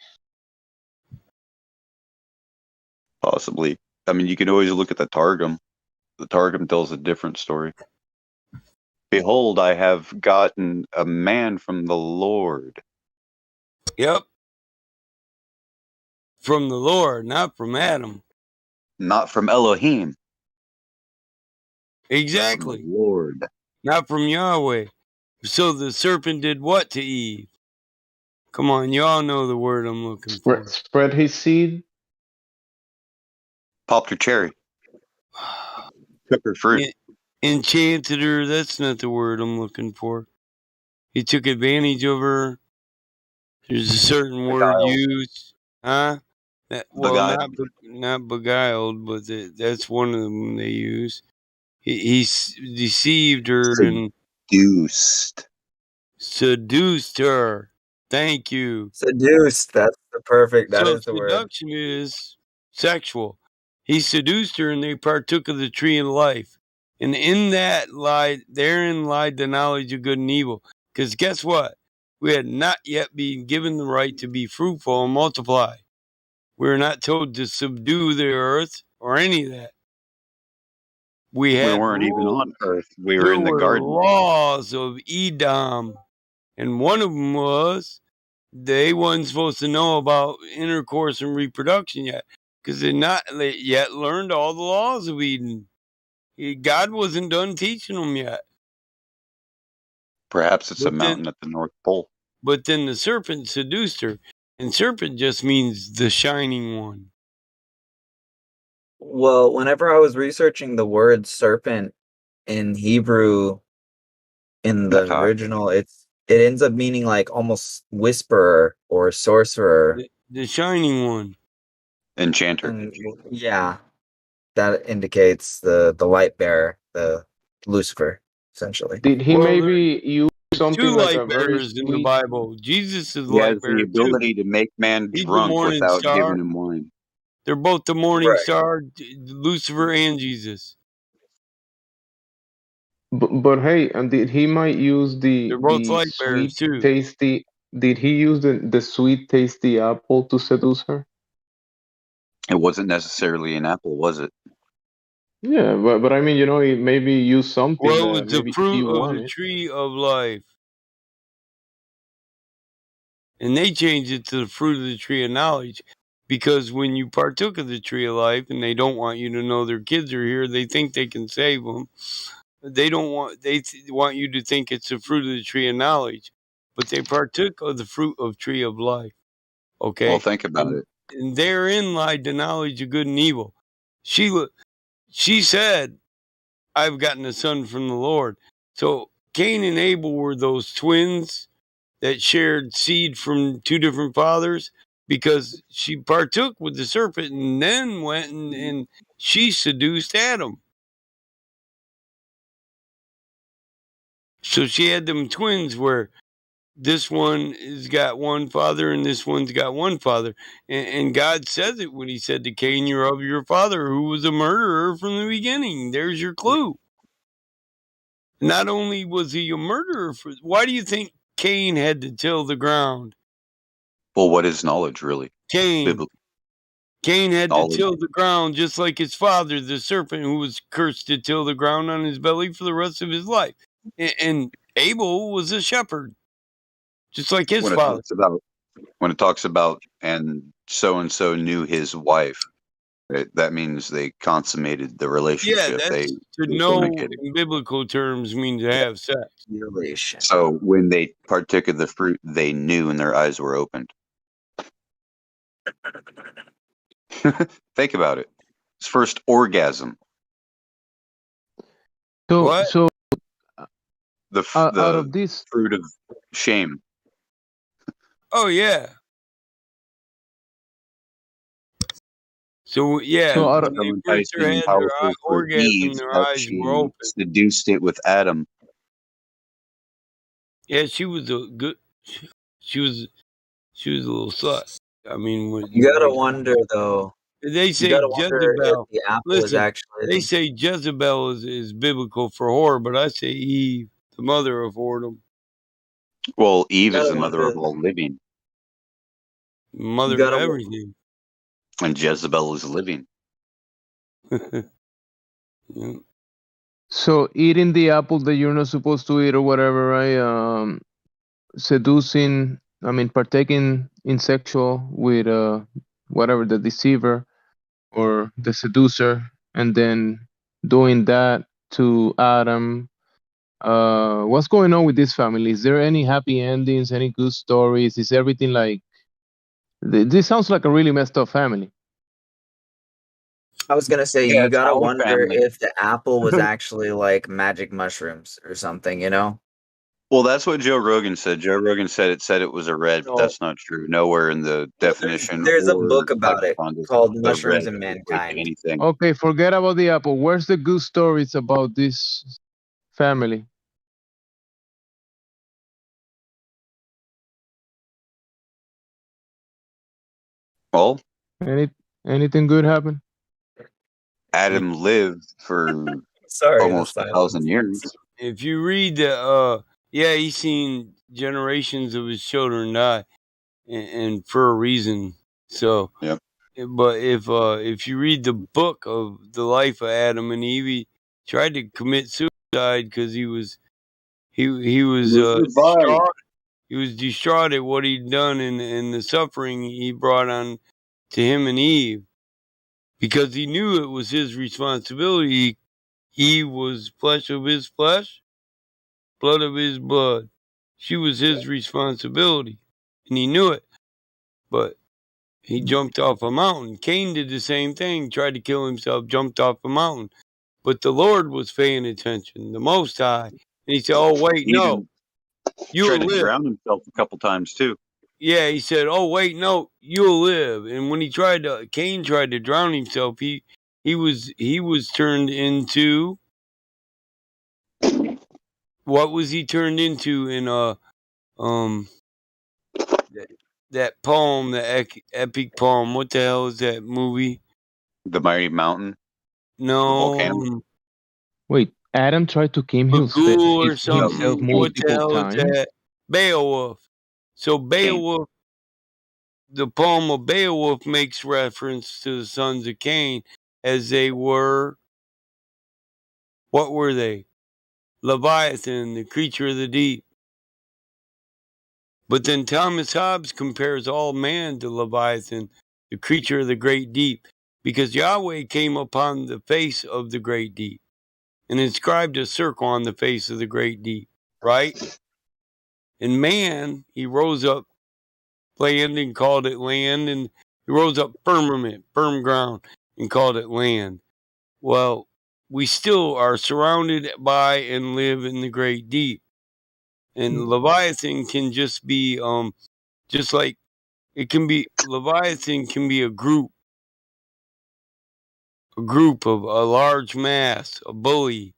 Possibly. I mean, you can always look at the Targum. The Targum tells a different story. Behold, I have gotten a man from the Lord.
Yep. From the Lord, not from Adam.
Not from Elohim.
Exactly.
From the Lord.
Not from Yahweh. So the serpent did what to Eve? Come on, you all know the word I'm looking for.
Spread his seed?
Popped her cherry. Took her fruit.
Enchanted her. That's not the word I'm looking for. He took advantage of her. There's a certain word used, huh? Well,
Beguiled.
not beguiled, but that's one of them they use. He deceived her and seduced her. Thank you.
Seduced. That's the perfect. That
So
is the word.
seduction is sexual. He seduced her, and they partook of the tree of life. And therein lied the knowledge of good and evil. Because guess what? We had not yet been given the right to be fruitful and multiply. We were not told to subdue the earth or any of that. We had
weren't even
rules.
on Earth. We were
There
in the
were
garden.
laws of Edom. And one of them was they wasn't supposed to know about intercourse and reproduction yet. Because they not yet learned all the laws of Eden. God wasn't done teaching them yet.
Perhaps it's a mountain at the North Pole.
But then the serpent seduced her. And serpent just means the shining one.
Well, whenever I was researching the word serpent in Hebrew in the original, it ends up meaning like almost whisperer or sorcerer.
The shining one.
Enchanter.
And, yeah. That indicates the light bearer, the Lucifer, essentially.
Did he maybe use something
Two
like
light
a very
bearers in the
sweet?
Bible. Jesus is
He
light
has the
bearer
ability
too.
to make man
He's the
drunk
morning
without
star.
giving him wine.
They're both the morning
Right.
star, Lucifer and Jesus.
But hey, and did he might use
They're both
the
light bearers
sweet
too.
tasty? Did he use the sweet tasty apple to seduce her?
It wasn't necessarily an apple, was it?
Yeah, but I mean, you know, he maybe used something
Well, it
that
was the
maybe she
fruit of the
wanted.
tree of life. And they changed it to the fruit of the tree of knowledge. Because when you partook of the tree of life and they don't want you to know their kids are here, they think they can save them. They don't want, want you to think it's the fruit of the tree of knowledge. But they partook of the fruit of tree of life. Okay?
Well, think about it.
And therein lied the knowledge of good and evil. She said, I've gotten a son from the Lord. So Cain and Abel were those twins that shared seed from two different fathers because she partook with the serpent and then went and she seduced Adam. So she had them twins where this one has got one father and this one's got one father. And God says it when he said to Cain, you're of your father who was a murderer from the beginning. There's your clue. Not only was he a murderer, why do you think Cain had to till the ground?
Well, what is knowledge really?
Cain had
knowledge.
to till the ground just like his father, the serpent, who was cursed to till the ground on his belly for the rest of his life. And Abel was a shepherd, just like his father.
When it talks about and so knew his wife, that means they consummated the relationship.
Yeah, that's to know in biblical terms means to have sex.
Relation.
So when they partook of the fruit, they knew and their eyes were opened. Think about it. His first orgasm.
So
the
out of this
fruit of shame.
Oh yeah. So yeah,
So
when they first
enticing and
had
powerful
their
for
orgasm,
Eve
their
that
eyes
she
were open.
seduced it with Adam.
Yeah, she was a good. She was a little slut. I mean,
You gotta wonder though.
They say
you gotta wonder if
Jezebel.
the apple is
Listen,
actually.
they say Jezebel is biblical for whore, but I say Eve, the mother of whoredom.
Well, Eve is the mother of all living.
Mother of everything.
And Jezebel is living.
Yeah.
So eating the apple that you're not supposed to eat or whatever, right? Seducing, I mean, partaking in sexual with whatever, the deceiver or the seducer, and then doing that to Adam. What's going on with this family? Is there any happy endings, any good stories? Is everything like this? Sounds like a really messed up family.
I was gonna say,
Yeah,
you
it's
gotta
our
wonder
family.
if the apple was actually like magic mushrooms or something, you know?
Well, that's what Joe Rogan said. Joe Rogan said it was a red, but
So,
that's not true. Nowhere in the
well,
definition
there's a
or
book about it
lexicon does
called
the red
Mushrooms and
equate to
Mankind.
anything.
Okay, forget about the apple. Where's the good stories about this family?
Well,
Anything good happen?
Adam lived for
Sorry, the
almost 1,000
silence.
years.
If you read yeah, he's seen generations of his children die, and for a reason. So,
Yep.
but if you read the book of the life of Adam and Eve, he tried to commit suicide because he was distraught. He was distraught at what he'd done and the suffering he brought on to him and Eve, because he knew it was his responsibility. Eve was flesh of his flesh, blood of his blood. She was his responsibility, and he knew it. But he jumped off a mountain. Cain did the same thing, tried to kill himself, jumped off a mountain. But the Lord was paying attention, the Most High. And he said, "Oh, wait,
He
no,
even tried
you'll
to
live."
drown himself a couple times too.
Yeah, he said, "Oh, wait, no, you'll live." And when Cain tried to drown himself, he was turned into, what was he turned into in that poem, the epic poem? What the hell is that movie?
The Mighty Mountain, the
No,
volcano.
Wait, Adam tried to kill
Bagul or
himself
something. What the
multiple
hell is
times.
that? Beowulf. So Beowulf, the poem of Beowulf makes reference to the sons of Cain as they were, what were they? Leviathan, the creature of the deep. But then Thomas Hobbes compares all man to Leviathan, the creature of the great deep, because Yahweh came upon the face of the great deep and inscribed a circle on the face of the great deep, right? And man, he rose up land and called it land, and he rose up firmament, firm ground, and called it land. Well, we still are surrounded by and live in the great deep. And Leviathan can just be just like it can be, Leviathan can be a group of a large mass, a bully,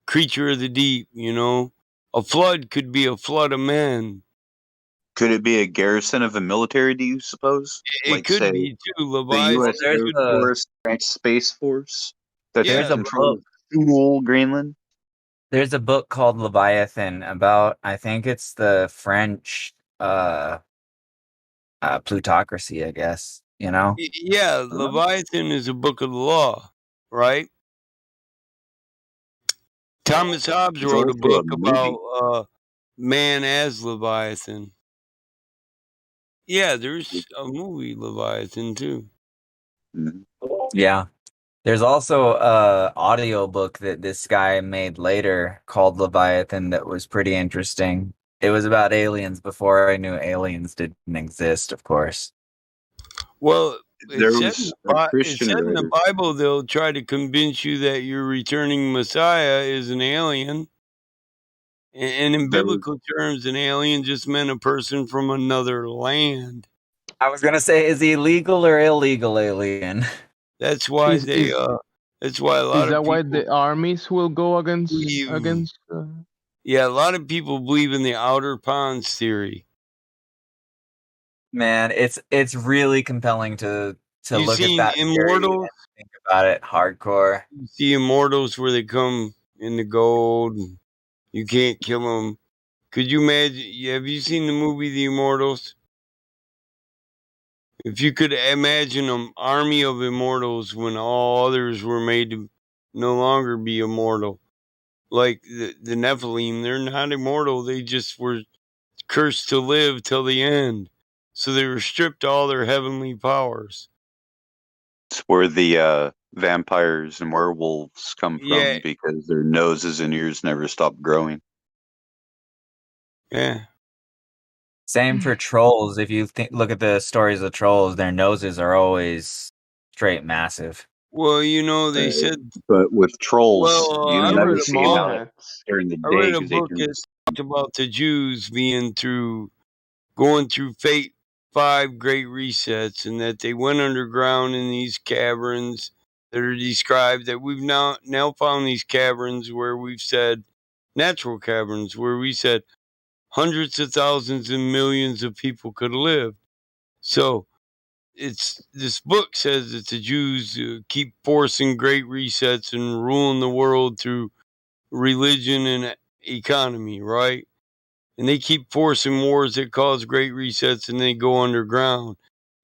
creature of the deep, you know. A flood could be a flood of men.
Could it be a garrison of a military, do you suppose?
It
Like,
could
say,
be too.
the
Leviathan
U.S.
There's
Air
a
Force, French Space Force that
Yeah,
there's a
controls
book
whole Greenland?
there's a book called Leviathan about, I think it's the French plutocracy, I guess, you know?
Yeah, Leviathan is a book of the law, right? Thomas Hobbes
It's
wrote a
also a
book about
movie.
man as Leviathan. Yeah, there's a movie Leviathan too.
Yeah. There's also a audio book that this guy made later called Leviathan that was pretty interesting. It was about aliens before I knew aliens didn't exist, of course.
Well,
There was a
it
Christian
said in the
writer.
Bible they'll try to convince you that your returning Messiah is an alien. And in
There was,
biblical terms, an alien just meant a person from another land.
I was gonna say, is he legal or illegal alien?
That's why
Is is
that's why a
is
lot of
that why
people
the armies will go
believe.
against?
Yeah, a lot of people believe in the outer ponds theory.
Man, it's really compelling to
You
look at
seen
that theory
Immortals?
and think about it hardcore.
You see Immortals where they come in the gold. And you can't kill them. Could you imagine? Have you seen the movie The Immortals? If you could imagine an army of immortals when all others were made to no longer be immortal, like the Nephilim, they're not immortal. They just were cursed to live till the end. So they were stripped of all their heavenly powers.
it's where the vampires and werewolves come
Yeah,
from because their noses and ears never stop growing.
yeah.
Same for trolls. If you look at the stories of trolls, their noses are always straight massive.
Well, they said.
But with trolls,
Well,
you
I
don't
read
ever
a
see them
book.
out during the
I
day
read a
because they
book
can.
that talked about the Jews going through fate 5 great resets, and that they went underground in these caverns that are described. That we've now found these caverns where we've said natural caverns where we said hundreds of thousands and millions of people could live. So this book says that the Jews keep forcing great resets and ruling the world through religion and economy, right? And they keep forcing wars that cause great resets, and they go underground.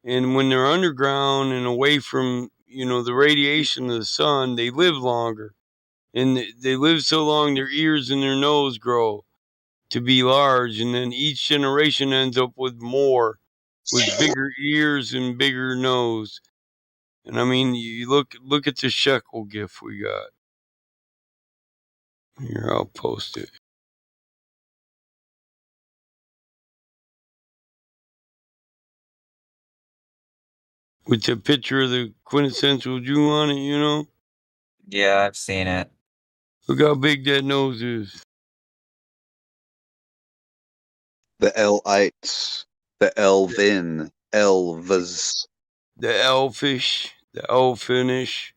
And when they're underground and away from the radiation of the sun, they live longer, and they live so long their ears and their nose grow to be large, and then each generation ends up with bigger ears and bigger nose. And I mean, you look at the shekel gift we got here. I'll post it with the picture of the quintessential Jew on it.
Yeah, I've seen it.
Look how big that nose is.
The Elites, the Elvin, Elvas.
The elfish, the elfinish.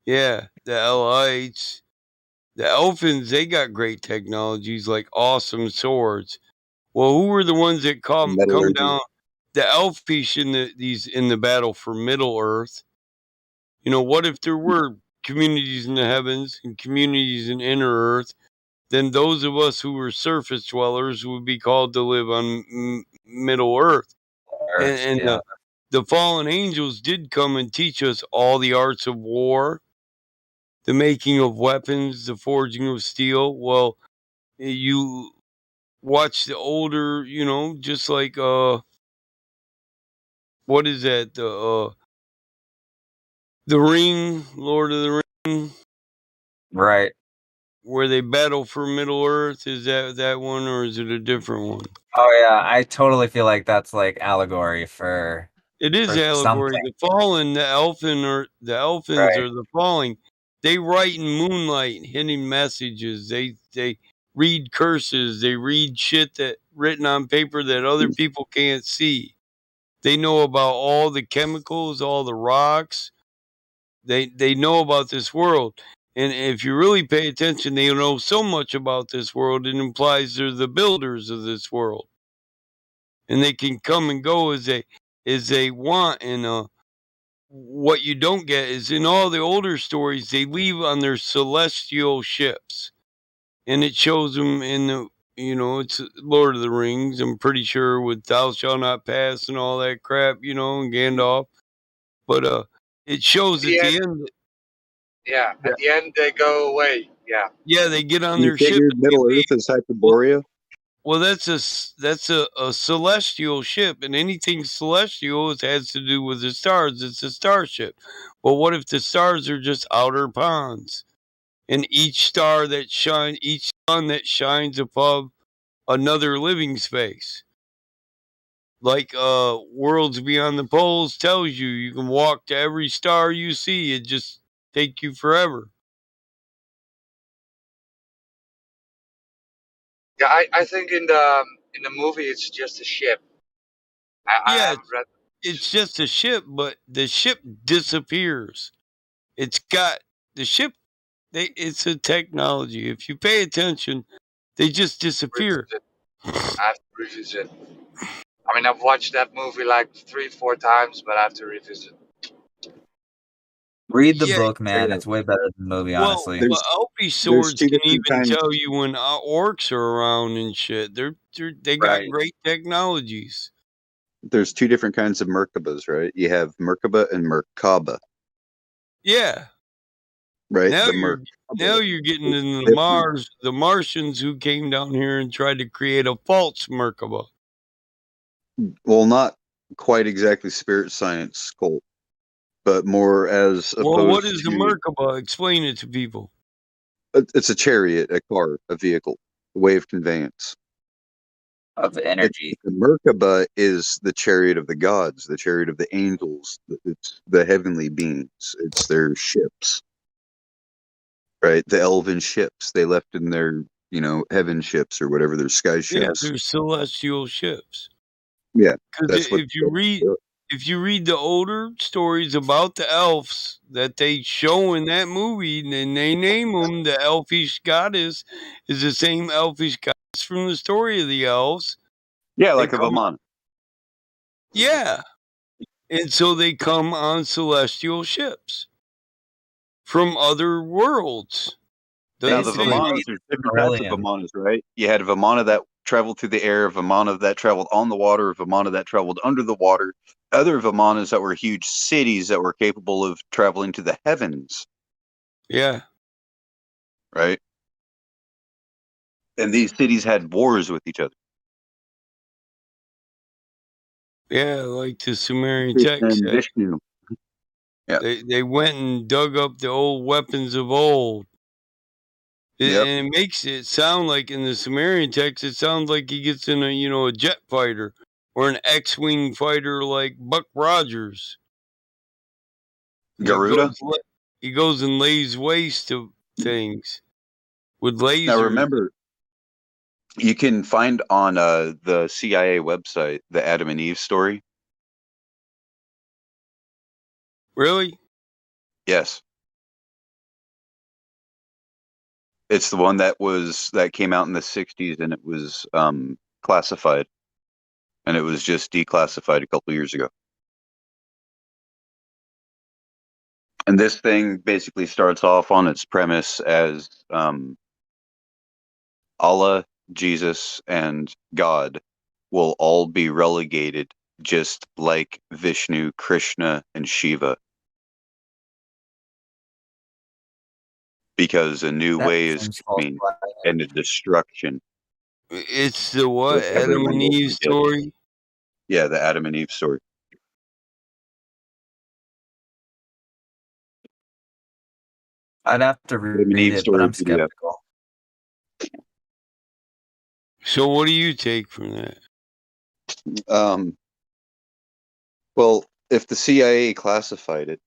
Yeah, the Elites. The Elfins, they got great technologies like awesome swords. Well, who were the ones that come
Metallurgy.
down? The Elfish in the battle for Middle Earth. What if there were communities in the heavens and communities in inner Earth? Then those of us who were surface dwellers would be called to live on Middle Earth. And
Yeah.
the fallen angels did come and teach us all the arts of war, the making of weapons, the forging of steel. Well, you watch the older, just like what is that? The Ring, Lord of the Ring,
Right.
where they battle for Middle Earth. Is that one, or is it a different one?
Oh yeah, I totally feel like that's like allegory for
It is allegory.
something.
The fallen, the elfins
Right.
or the falling. They write in moonlight, hidden messages. They read curses. They read shit that written on paper that other people can't see. They know about all the chemicals, all the rocks. They know about this world. And if you really pay attention, they know so much about this world, it implies they're the builders of this world. And they can come and go as they want. And what you don't get is in all the older stories, they leave on their celestial ships. And it shows them in it's Lord of the Rings, I'm pretty sure, with Thou Shalt Not Pass and all that crap, and Gandalf. But it shows at the end.
Yeah, at the end they go away. Yeah.
Yeah, they get on
You
their ship
figured
and they
Middle
leave.
Earth is Hyperborea?
Well, that's a celestial ship, and anything celestial has to do with the stars. It's a starship. But what if the stars are just outer ponds, and each sun that shines above another living space, like Worlds Beyond the Poles tells you, you can walk to every star you see. It just take you forever.
Yeah, I think in the movie it's just a ship. I
Yeah,
haven't read.
it's just a ship, but the ship disappears. It's got the ship. It's a technology. If you pay attention, they just disappear.
I have to revisit. I mean, I've watched that movie like 3-4 times, but I have to revisit.
Read the
Yeah,
book, man. It's way better than the movie,
well,
honestly.
Elfie
There's
swords
two
can
different
even
kinds.
tell you when orcs are around and shit. They got
Right.
great technologies.
There's two different kinds of Merkabas, right? You have Merkaba and Merkaba,
Yeah.
right?
Now
The
you're getting into
different.
the Martians who came down here and tried to create a false Merkaba.
Well, not quite exactly spirit science cult, but more as
Well, what
opposed
is the
to
Merkaba? Explain it to people.
it's a chariot, a car, a vehicle, a way of conveyance.
of energy.
The Merkaba is the chariot of the gods, the chariot of the angels. It's the heavenly beings. It's their ships, right? The elven ships they left in their, heaven ships or whatever, their sky
Yeah,
ships.
they're celestial ships.
Yeah,
Because
that's what.
if you read the older stories about the elves that they show in that movie, and they name them the elfish goddess is the same elfish goddess from the story of the elves.
Yeah,
They
like a
come-
Vamana.
Yeah, and so they come on celestial ships from other worlds.
Now the
Doesn't say
Vimanas, there's different types of Vimanas, right? You had a Vimana that traveled through the air, a Vimana that traveled on the water, a Vimana that traveled under the water, other Vimanas that were huge cities that were capable of traveling to the heavens,
Yeah.
right? And these cities had wars with each other.
Yeah, like the Sumerian
Krishna
text.
and Vishnu. Yeah.
They went and dug up the old weapons of old.
Yep.
And it makes it sound like in the Sumerian text, it sounds like he gets in a jet fighter or an X-wing fighter like Buck Rogers.
Garuda.
He goes and lays waste to things with lasers.
Now remember, you can find on the CIA website the Adam and Eve story.
Really?
Yes. It's the one that came out in the 60s, and it was classified, and it was just declassified a couple years ago. And this thing basically starts off on its premise as Allah, Jesus, and God will all be relegated just like Vishnu, Krishna, and Shiva. Because a new way is coming and a destruction.
It's the what? Adam and Eve story?
Yeah, the Adam and Eve story.
I'd have to read it, but I'm skeptical.
So what do you take from that?
Well, if the CIA classified it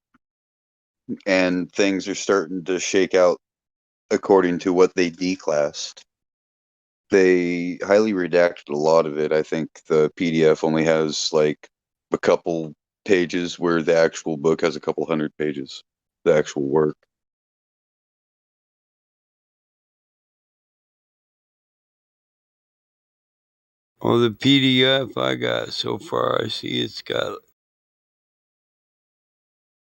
and things are starting to shake out according to what they declassed, they highly redacted a lot of it. I think the PDF only has like a couple pages, where the actual book has a couple hundred pages, the actual work.
Oh, the PDF I got so far, I see it's got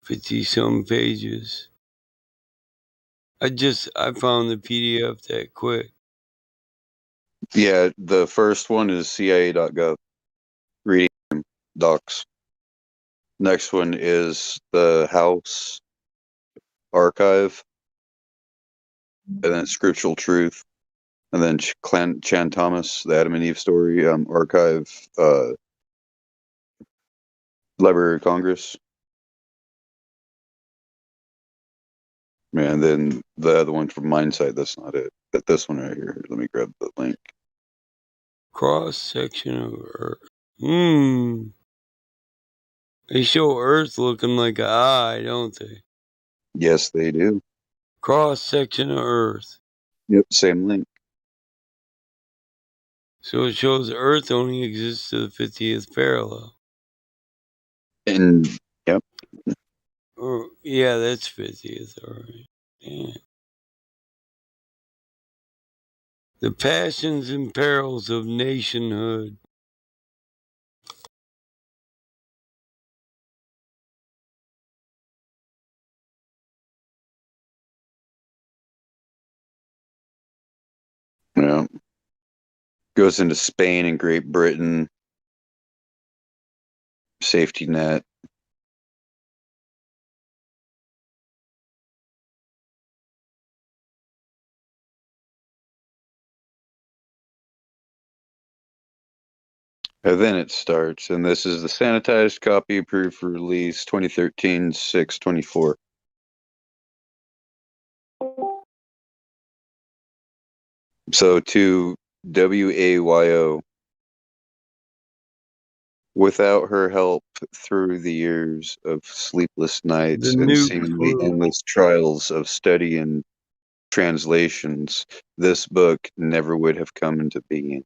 50-some pages. I found the PDF that quick.
Yeah, the first one is CIA.gov, reading docs. Next one is the House Archive, and then Scriptural Truth, and then Chan Thomas, the Adam and Eve story, archive, Library of Congress. And then the other one from Mindsight, that's not it. But this one right here, let me grab the link.
Cross section of Earth. They show Earth looking like an eye, don't they?
Yes, they do.
Cross section of Earth.
Yep, same link.
So it shows Earth only exists to the 50th parallel.
And yep.
Oh, yeah, that's 50th. All right. Yeah. The passions and perils of nationhood.
Yeah. Goes into Spain and Great Britain. Safety net. And then it starts, and this is the sanitized copy approved for release 2013-6/24. So to WAYO, Without her help through the years of sleepless
The
nights and
new
seemingly
clue.
endless trials of study and translations, this book never would have come into being.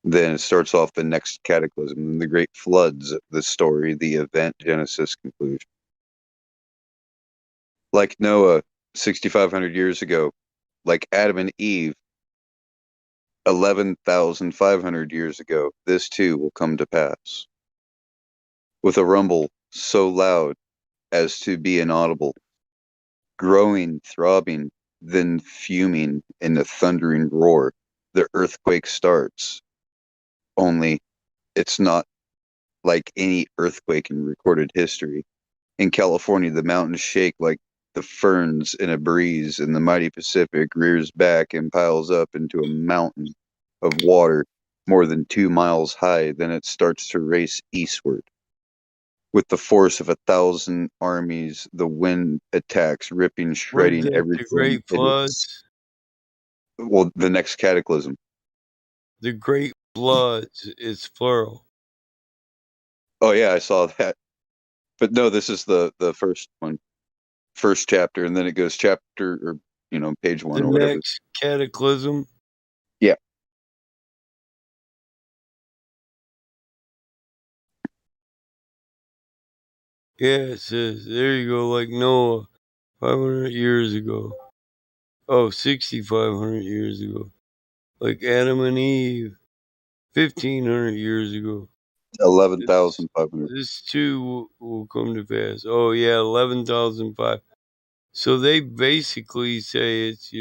Then it starts off the next cataclysm, the great floods, the story, the event, Genesis, conclusion. Like Noah 6,500 years ago, like Adam and Eve 11,500 years ago, this too will come to pass. With a rumble so loud as to be inaudible, growing, throbbing, then fuming in a thundering roar, the earthquake starts. Only it's not like any earthquake in recorded history. In California, the mountains shake like the ferns in a breeze, and the mighty Pacific rears back and piles up into a mountain of water more than 2 miles high. Then it starts to race eastward. With the force of 1,000 armies, the wind attacks, ripping,
What is
shredding
that? The
everything.
Great Floods?
Well, the next cataclysm.
The Great Floods is plural.
Oh yeah, I saw that. But no, this is the first one, first chapter, and then it goes chapter or page 1
The
or whatever.
next cataclysm.
Yeah.
Yeah, it says, there you go, like Noah, 500 years ago. Oh, 6,500 years ago. Like Adam and Eve, 1,500 years ago.
11,500.
This too will come to pass. Oh, yeah, 11,500. So they basically say it's,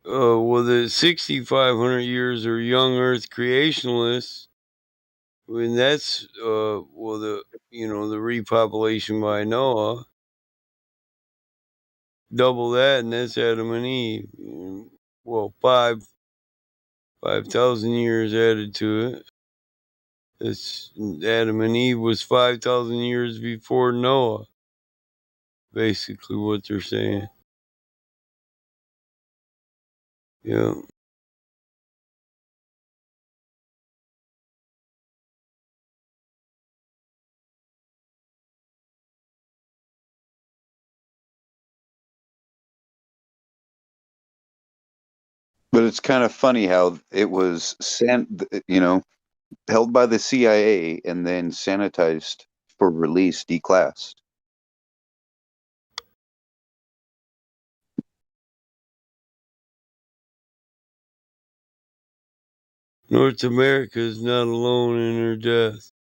well, the 6,500 years are young Earth creationalists. And that's, well, the repopulation by Noah. Double that, and that's Adam and Eve. Well, 5,000 years added to it. It's Adam and Eve was 5,000 years before Noah. Basically, what they're saying. Yeah.
But it's kind of funny how it was held by the CIA and then sanitized for release, declassed.
North America is not alone in her death.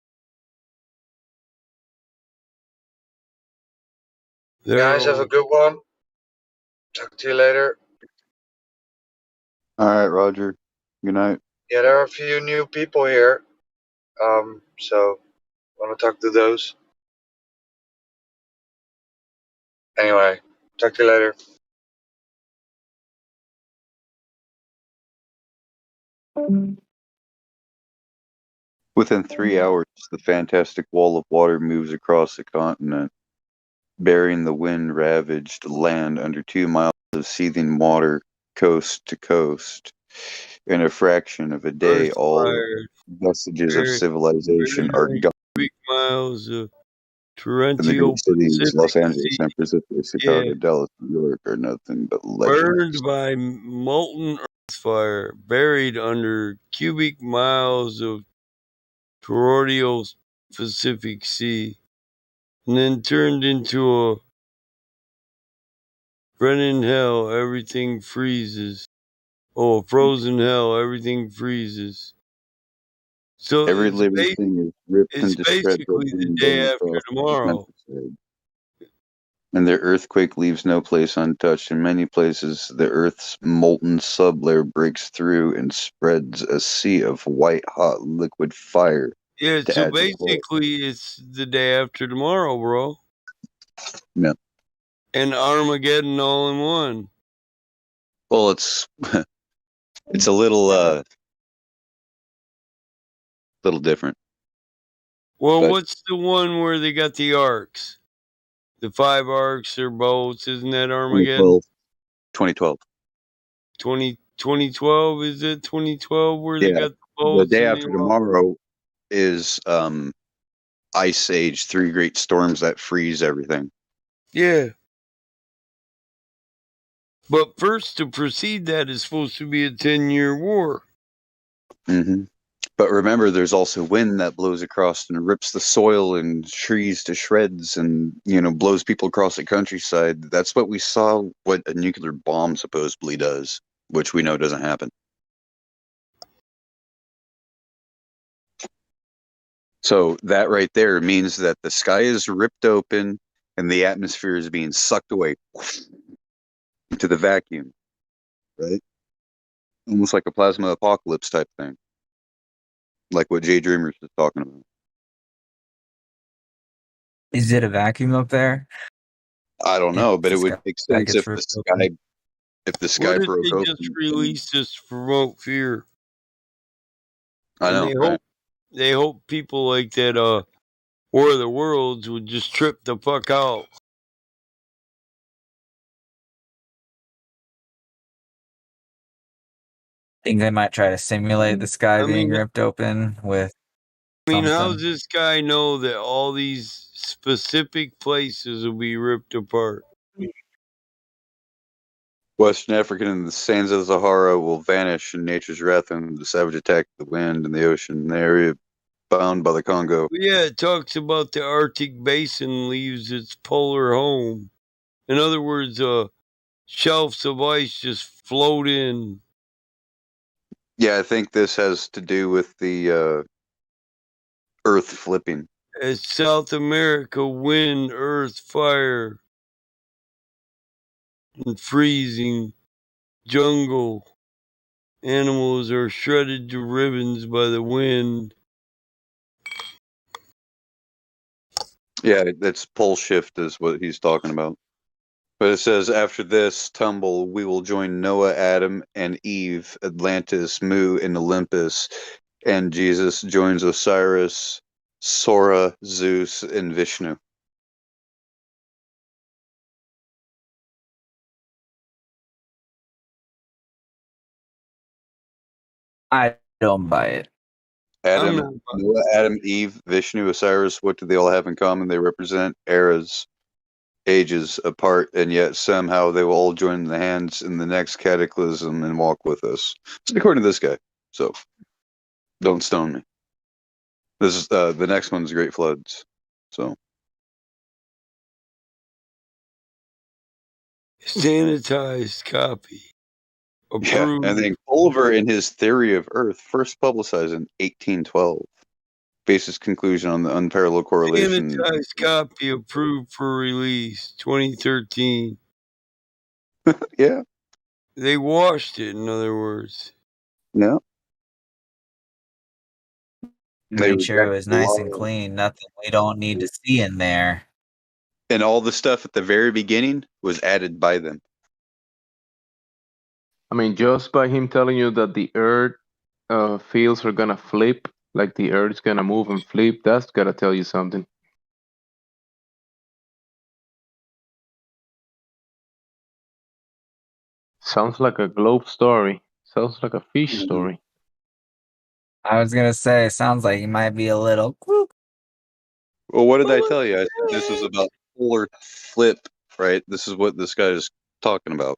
Guys, have a good one. Talk to you later.
All right, Roger. Good night.
Yeah, there are a few new people here. So want to talk to those. Anyway, talk to you later.
Within 3 hours, the fantastic wall of water moves across the continent, burying the wind-ravaged land under 2 miles of seething water, coast to coast. In a fraction of a day, all
Earth-fired,
vestiges of civilization are
buried
gone.
cubic miles of
And the
torrential
great cities,
Pacific
Los Angeles,
Sea.
San Francisco, Chicago,
Yeah.
Dallas, New York, are nothing but
Burned
legends.
by molten earth fire, buried under cubic miles of torrential Pacific Sea, and then turned into a frozen hell. Everything freezes. Oh, frozen hell. Everything freezes. So
Every living thing is ripped
it's
into shreds
basically the
and
day
burned
after
across the
tomorrow.
countryside. And the earthquake leaves no place untouched. In many places, the Earth's molten sublayer breaks through and spreads a sea of white-hot liquid fire
Yeah,
to
so
add to the horror.
basically it's the day after tomorrow, bro.
Yeah.
And Armageddon all in one.
Well, it's it's a little different.
Well,
But
what's the one where they got the arcs? The 5 arcs or boats, isn't that Armageddon?
2012.
2012? Is it 2012 where they
Yeah,
got the
the
boats
day
in
after
the
tomorrow is Ice Age, 3 great storms that freeze everything.
Yeah. But first, to precede that is supposed to be a 10-year war.
Mm-hmm. But remember, there's also wind that blows across and rips the soil and trees to shreds and, blows people across the countryside. That's what we saw what a nuclear bomb supposedly does, which we know doesn't happen. So that right there means that the sky is ripped open and the atmosphere is being sucked away into the vacuum, right? Almost like a plasma apocalypse type thing, like what Jay Dreamers is talking about.
Is it a vacuum up there?
I don't know, but it would make
That
sense
gets ripped open.
if the
What
sky
if
broke
they just
open.
release this to promote fear?
I
And
know, right?
they hope people like that War of the Worlds would just trip the fuck out.
Think they might try to simulate the sky
I
being
mean,
ripped open with
how
something.
does this guy know that all these specific places will be ripped apart?
Western African and the sands of the Sahara will vanish in nature's wrath and the savage attack of the wind and the ocean in the area bound by the Congo.
Yeah, it talks about the Arctic Basin leaves its polar home. In other words, shelves of ice just float in.
Yeah, I think this has to do with the Earth flipping.
As South America, wind, earth, fire, and freezing, jungle. Animals are shredded to ribbons by the wind.
Yeah, that's pole shift is what he's talking about. But it says, after this tumble, we will join Noah, Adam, and Eve, Atlantis, Mu, and Olympus, and Jesus joins Osiris, Sora, Zeus, and Vishnu.
I don't buy it.
Adam, Noah, Adam, Eve, Vishnu, Osiris, what do they all have in common? They represent eras, ages apart, and yet somehow they will all join the hands in the next cataclysm and walk with us. It's according to this guy. So don't stone me. This is the next one's Great Floods. So
Sanitized copy. Approved.
yeah, and then Culver in his Theory of Earth, first publicized in 1812, bases conclusion on the unparalleled correlation.
Sanitized copy approved for release 2013.
Yeah.
They washed it, in other words.
Yeah.
Made sure it was nice and clean. Nothing we don't need to see in there.
And all the stuff at the very beginning was added by them.
I mean, just by him telling you that the Earth fields are gonna flip, like the Earth's gonna move and flip, that's gotta tell you something. Sounds like a globe story. Sounds like a fish story.
I was gonna say, sounds like he might be a little.
Well, what did I tell you? I said this was about polar flip, right? This is what this guy is talking about.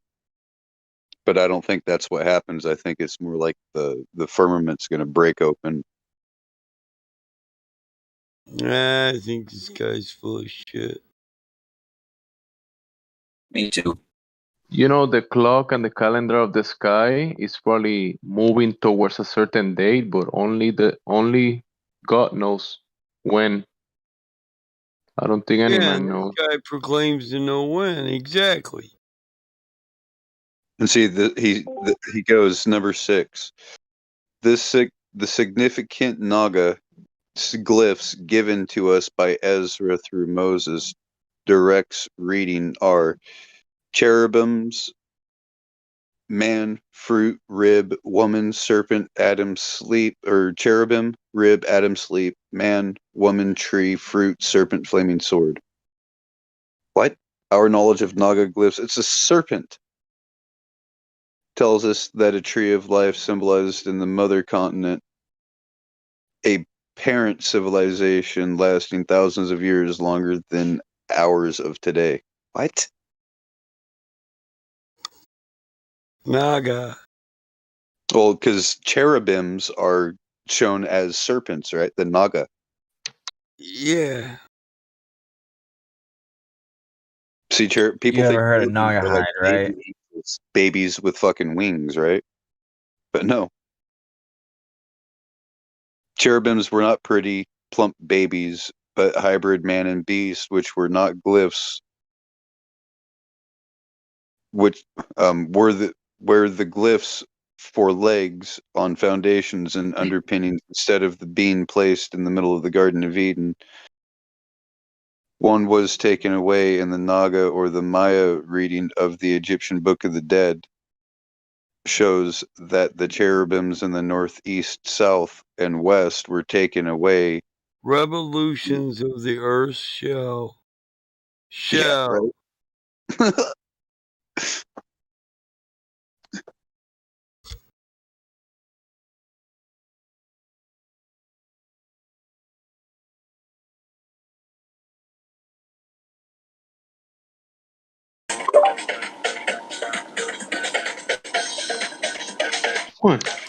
But I don't think that's what happens. I think it's more like the firmament's going to break open.
I think this guy's full of shit.
Me too.
You know, the clock and the calendar of the sky is probably moving towards a certain date, but only God knows when. I don't think any
Yeah,
man
and
knows.
this guy proclaims to know when exactly.
And see, he goes number 6. The significant Naga glyphs given to us by Ezra through Moses directs reading are cherubims, man, fruit, rib, woman, serpent, Adam, sleep, or cherubim, rib, Adam, sleep, man, woman, tree, fruit, serpent, flaming sword. What? Our knowledge of Naga glyphs. It's a serpent. tells us that a tree of life symbolized in the mother continent a parent civilization lasting thousands of years longer than ours of today. What?
Naga.
Well, because cherubims are shown as serpents, right? The Naga.
Yeah.
See, people
You ever
think
heard of
cherubims are like
Naugahyde, right?
babies with fucking wings, right? But no. Cherubims were not pretty, plump babies, but hybrid man and beast, which were not glyphs, which were the glyphs for legs on foundations and underpinnings instead of the being placed in the middle of the Garden of Eden. One was taken away in the Naga or the Maya reading of the Egyptian Book of the Dead, shows that the cherubims in the northeast, south, and west were taken away.
Revolutions of the Earth shell.
Yeah, right.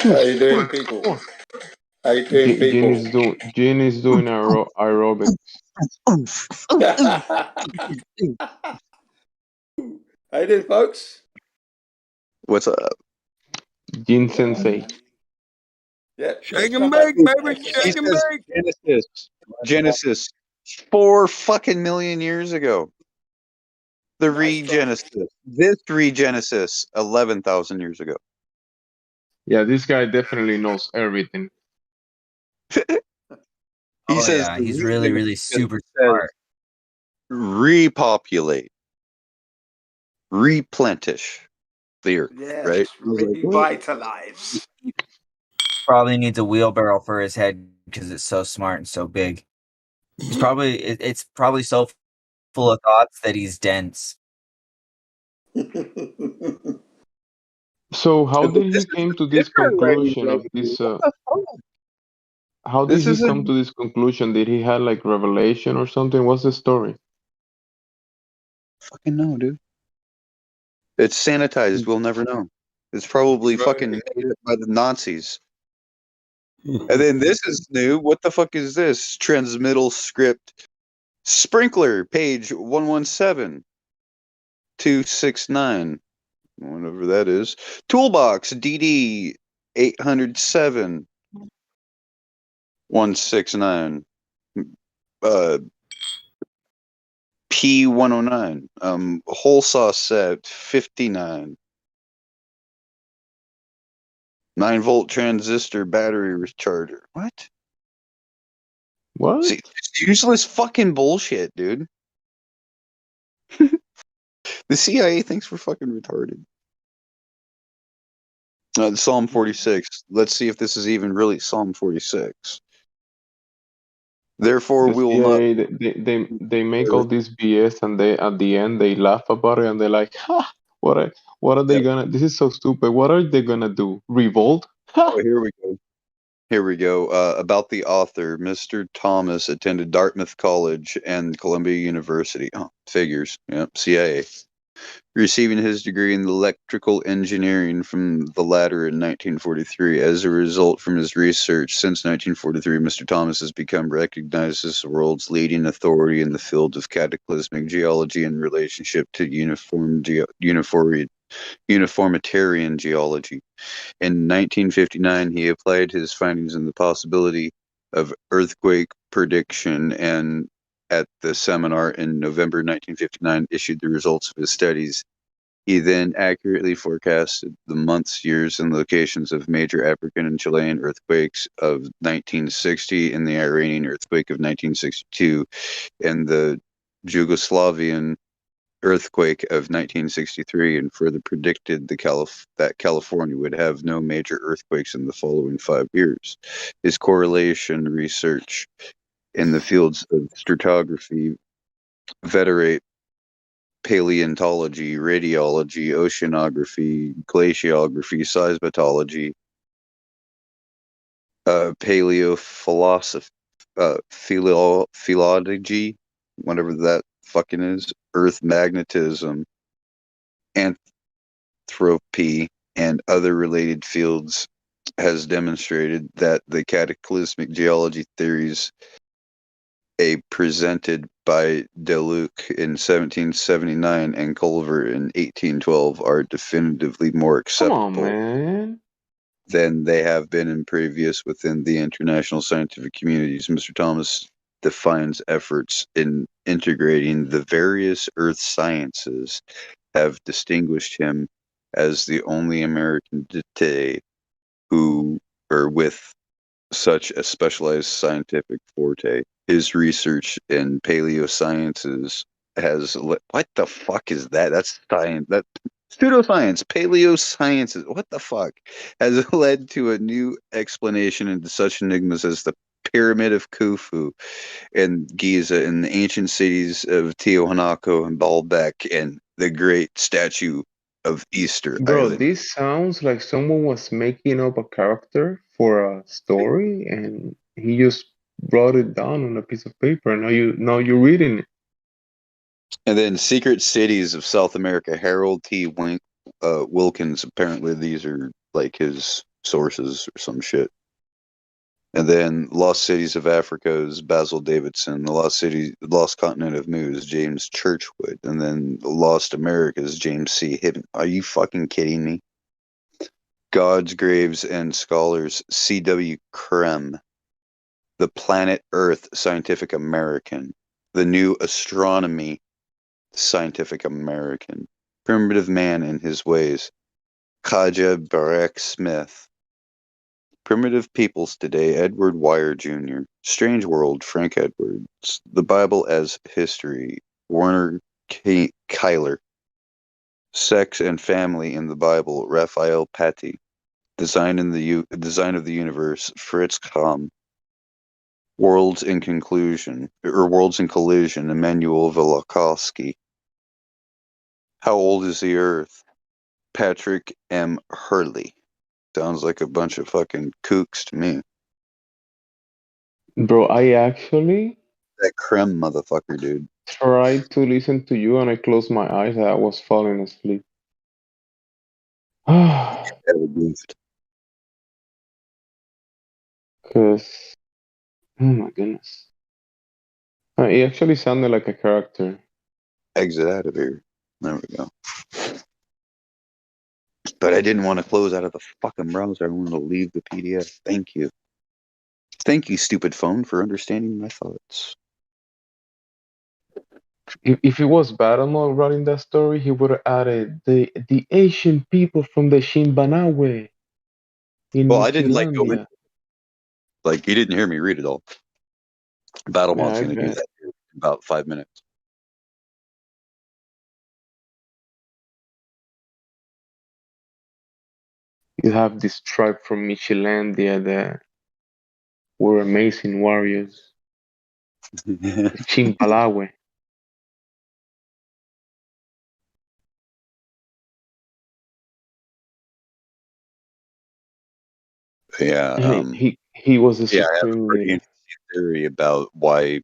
How you doing, people? How you doing, people?
Gene is doing aerobics.
How you doing, folks?
What's up?
Gene Sensei.
Yeah,
shake and bake, baby.
He
Shake and
says
bake.
Genesis 4 fucking million years ago. The regenesis. This regenesis 11,000 years ago.
Yeah, this guy definitely knows everything.
He says
yeah,
the
he's really, really
regenesis
super
says
smart.
repopulate, replenish the earth,
Yes,
right? I was like, what?
revitalize.
Probably needs a wheelbarrow for his head because it's so smart and so big. He's probably it's probably so full of thoughts that he's dense.
So how did he came to this conclusion of this? How did he come to this conclusion? Did he have like revelation or something? What's the story?
Fucking no, dude. It's sanitized. We'll never know. It's probably fucking made up by the Nazis. And then this is new. What the fuck is this? Transmittal script. Sprinkler, page 117. 269. Whatever that is. Toolbox, DD 807. 169. P109. Whole sauce set 59. 9-volt transistor battery recharger. What?
What?
See, it's useless fucking bullshit, dude. The CIA thinks we're fucking retarded. Psalm 46. Let's see if this is even really Psalm 46. Therefore, we will not.
They make all this BS and they at the end they laugh about it and they're like, ha, what are they gonna? This is so stupid. What are they gonna do? Revolt?
Oh, here we go. Here we go. About the author, Mr. Thomas attended Dartmouth College and Columbia University. Oh, figures. Yep, CIA. Receiving his degree in electrical engineering from the latter in 1943. As a result from his research since 1943, Mr. Thomas has become recognized as the world's leading authority in the field of cataclysmic geology in relationship to uniformitarian geology. In 1959, he applied his findings in the possibility of earthquake prediction and at the seminar in November 1959 issued the results of his studies. He then accurately forecasted the months, years, and locations of major African and Chilean earthquakes of 1960 and the Iranian earthquake of 1962 and the Yugoslavian earthquake of 1963 and further predicted that California would have no major earthquakes in the following 5 years. His correlation research in the fields of stratigraphy, veterate paleontology, radiology, oceanography, glaciography, seismology, paleophilosophy, philology, whatever that fucking is, earth magnetism, anthropy, and other related fields, has demonstrated that the cataclysmic geology theories presented by Deluc in 1779 and Culver in 1812 are definitively more
Come on,
acceptable
man.
than they have been in previous within the international scientific communities. Mr. Thomas defines efforts in integrating the various earth sciences have distinguished him as the only American today who, or with such a specialized scientific forte. His research in paleosciences has what the fuck is that? That's science. That pseudoscience, paleosciences. What the fuck has led to a new explanation into such enigmas as the Pyramid of Khufu and Giza and the ancient cities of Tiwanaku and Baalbek and the great statue of Easter
Bro,
Island.
this sounds like someone was making up a character for a story and he just wrote it down on a piece of paper and now you're reading it.
And then Secret Cities of South America, Harold T. Wilkins. Apparently, these are like his sources or some shit. And then Lost Cities of Africa is Basil Davidson. The Lost Continent of Mu is James Churchwood. And then the Lost America is James C. Hibben. Are you fucking kidding me? Gods, Graves, and Scholars, C.W. Krem. The Planet Earth, Scientific American. The New Astronomy, Scientific American. Primitive Man and His Ways. Kaja Barak Smith. Primitive Peoples Today, Edward Wire Jr. Strange World, Frank Edwards. The Bible as History, Warner Kyler. Sex and Family in the Bible, Raphael Paty. Design of the Universe, Fritz Kamm. Worlds in Collision, Emmanuel Velikovsky. How Old is the Earth? Patrick M. Hurley. Sounds like a bunch of fucking kooks to me.
Bro, I actually
That Krem motherfucker, dude.
tried to listen to you and I closed my eyes and I was falling asleep. Because, oh my goodness. It actually sounded like a character.
Exit out of here. There we go. But I didn't want to close out of the fucking browser. I wanted to leave the PDF. Thank you. Thank you, stupid phone, for understanding my thoughts.
If it was Battle writing that story, he would have added the Asian people from the Shimbanawe in
Well, I didn't go in.
Michilandia.
You didn't hear me read it all.
Yeah,
Battlemount's
I
going to do
bet.
that in about 5 minutes.
You have this tribe from Michilandia that were amazing warriors. Chimpalawe.
Yeah.
He was a
Yeah, I have a pretty
supremely.
interesting theory about why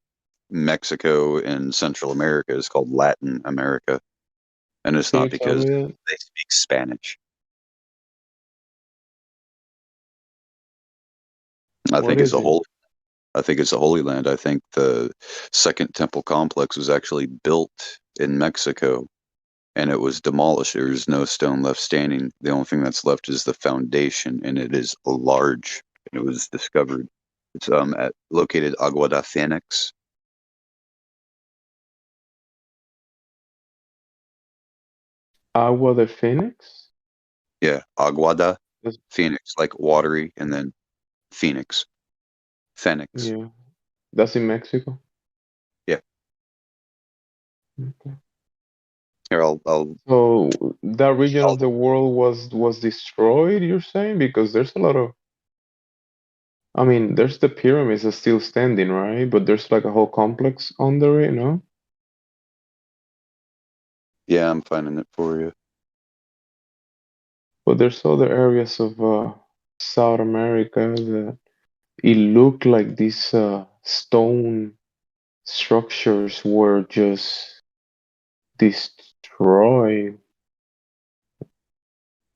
Mexico and Central America is called Latin America. And it's
Can
not
you tell
because
me that?
they speak Spanish. I
What
think it's
is
a
it?
Holy Land. I think the Second Temple complex was actually built in Mexico and it was demolished. There's no stone left standing. The only thing that's left is the foundation, and it is large. It was discovered. It's located Agua de Phoenix.
Agua de Phoenix?
Yeah, Agua de Phoenix, like watery, and then Phoenix. Phoenix.
Yeah, that's in Mexico.
Yeah.
Okay.
Here, I'll.
So that region of the world was destroyed, you're saying? Because there's a lot of. I mean, there's the pyramids are still standing, right? But there's like a whole complex under it, no?
Yeah, I'm finding it for you.
But there's other areas of South America that it looked like these stone structures were just destroyed.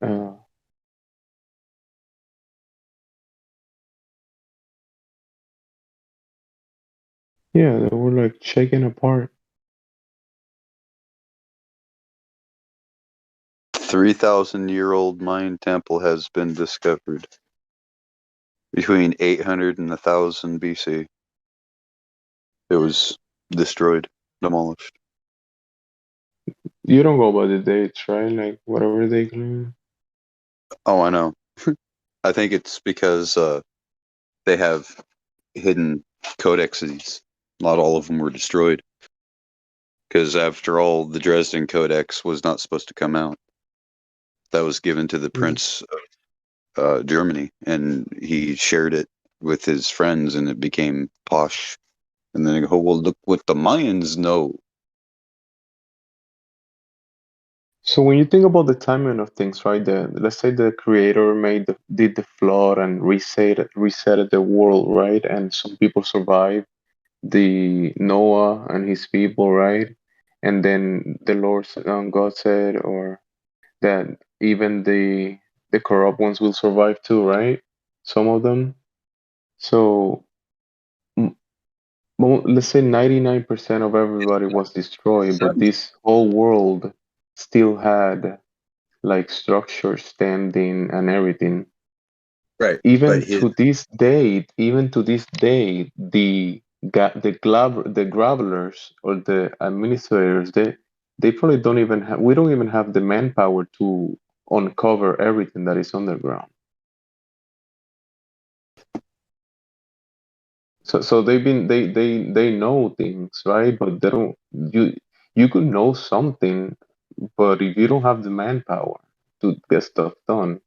Uh, yeah, they were like shaken apart.
3,000-year-old Mayan temple has been discovered between 800 and 1000 BC. It was destroyed, demolished.
You don't go by the dates, right? Like whatever they claim.
Oh, I know. I think it's because they have hidden codexes. Not all of them were destroyed. Because after all, the Dresden Codex was not supposed to come out. That was given to the Prince of Germany, and he shared it with his friends, and it became posh. And then they go, well, look what the Mayans know.
So when you think about the timing of things, right? Let's say the creator did the flood and reset the world, right? And some people survived. The Noah and his people, right? And then the Lord, God said, or that even the corrupt ones will survive too, right? Some of them. So let's say 99% of everybody was destroyed, but this whole world still had like structure standing and everything.
Right.
Even to this day, the gravelers or the administrators, they probably don't even have. We don't even have the manpower to uncover everything that is underground. So they know things, right? But they don't. You could know something, but if you don't have the manpower to get stuff done,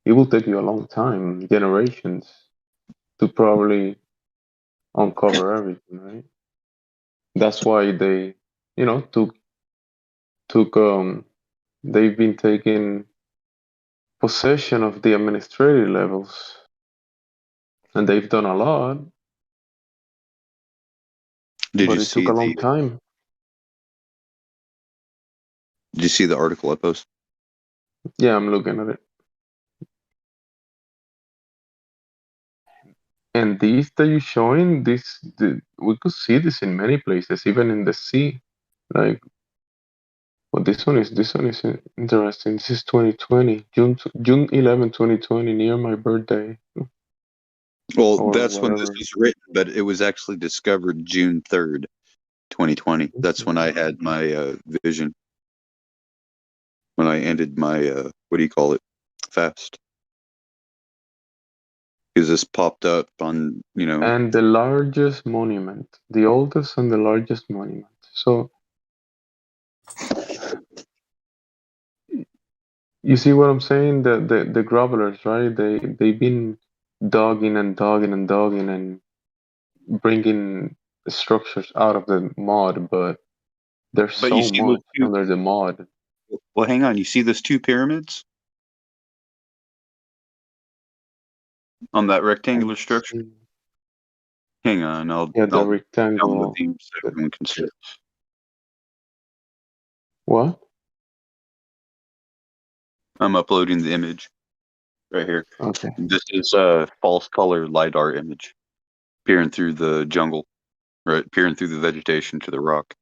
it will take you a long time, generations, to probably uncover everything, right? That's why they, took they've been taking possession of the administrative levels, and they've done a lot,
Did
but
you
it took
see
a long time.
Did you see the article I posted?
Yeah, I'm looking at it. And these that you're showing, we could see this in many places, even in the sea. Like, well, this one is interesting. This is 2020, June 11, 2020, near my birthday,
Well,
or
that's when this
whatever.
was written, but it was actually discovered June 3rd, 2020. That's when I had my vision, when I ended my, what do you call it, fast. Because this popped up on,
And the largest monument, the oldest and the largest monument. So you see what I'm saying? The grovelers, right? They've been dogging and dogging and dogging and bringing structures out of the mud, but there's
But you
so
see those
much
two,
under the mud.
well, hang on, you see those two pyramids on that
And
rectangular structure? Hang on, I'll
yeah, the
download
rectangle.
these so everyone can see it.
What?
I'm uploading the image right here.
Okay.
This is a false color LiDAR image peering through the jungle, right? Peering through the vegetation to the rock.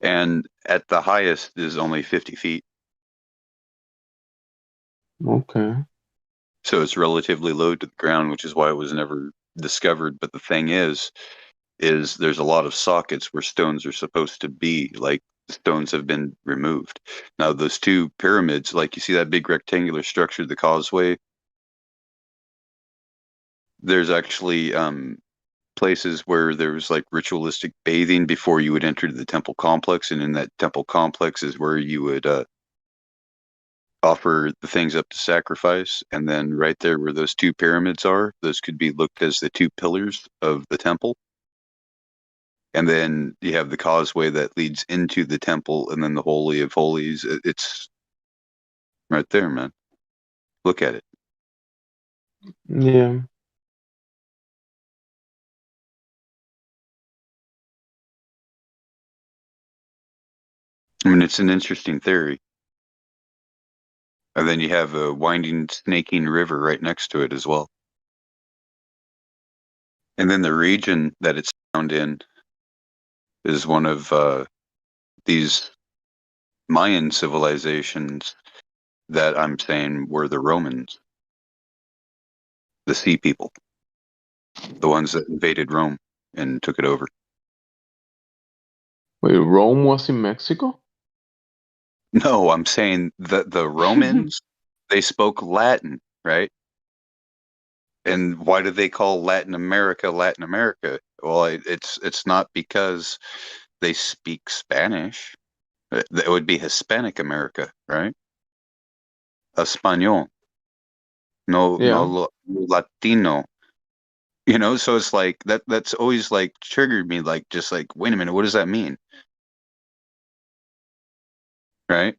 And at the highest is only 50 feet.
Okay.
So it's relatively low to the ground, which is why it was never discovered. But the thing is there's a lot of sockets where stones are supposed to be, like stones have been removed. Now those two pyramids, like you see that big rectangular structure, the causeway, there's actually places where there was like ritualistic bathing before you would enter the temple complex, and in that temple complex is where you would offer the things up to sacrifice. And then right there where those two pyramids are, those could be looked as the two pillars of the temple. And then you have the causeway that leads into the temple, and then the Holy of Holies. It's right there, man. Look at it.
Yeah.
I mean, it's an interesting theory. And then you have a winding, snaking river right next to it as well. And then the region that it's found in is one of these Mayan civilizations that I'm saying were the Romans, the sea people, the ones that invaded Rome and took it over.
Wait, Rome was in Mexico?
No, I'm saying that the Romans, they spoke Latin, right? And why do they call Latin America Latin America? Well, it's not because they speak Spanish. It would be Hispanic America, right? Español, no
Yeah.
Latino. You know, so it's like that's always like triggered me, like just like, wait a minute, what does that mean? Right?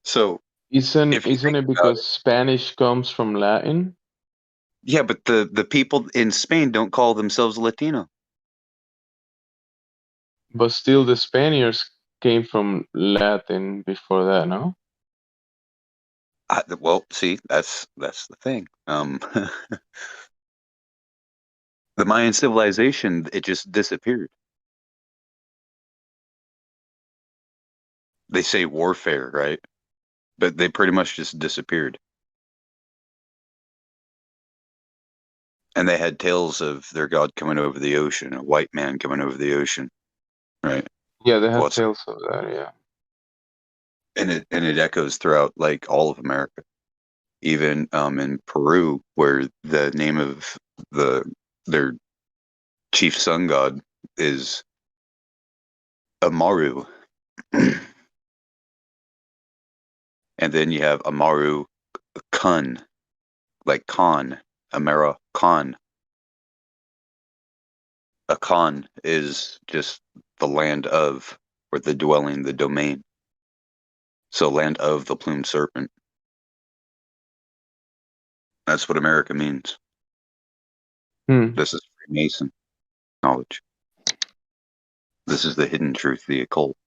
So
Isn't
if you
isn't
think
it
about
because Spanish comes from Latin?
yeah, but the people in Spain don't call themselves Latino.
But still the Spaniards came from Latin before that, no?
Well, see, that's the thing. The Mayan civilization, it just disappeared. They say warfare, right? But they pretty much just disappeared. And they had tales of their god coming over the ocean, a white man coming over the ocean, right?
Yeah, they have
What's
tales of that, yeah.
and it echoes throughout like all of America, even in Peru, where the name of their chief sun god is Amaru, and then you have Amaru Kun, like Khan, Amara Khan. A Khan is just the land of, or the dwelling, the domain. So land of the plumed serpent. That's what America means. This is Freemason knowledge. This is the hidden truth, the occult.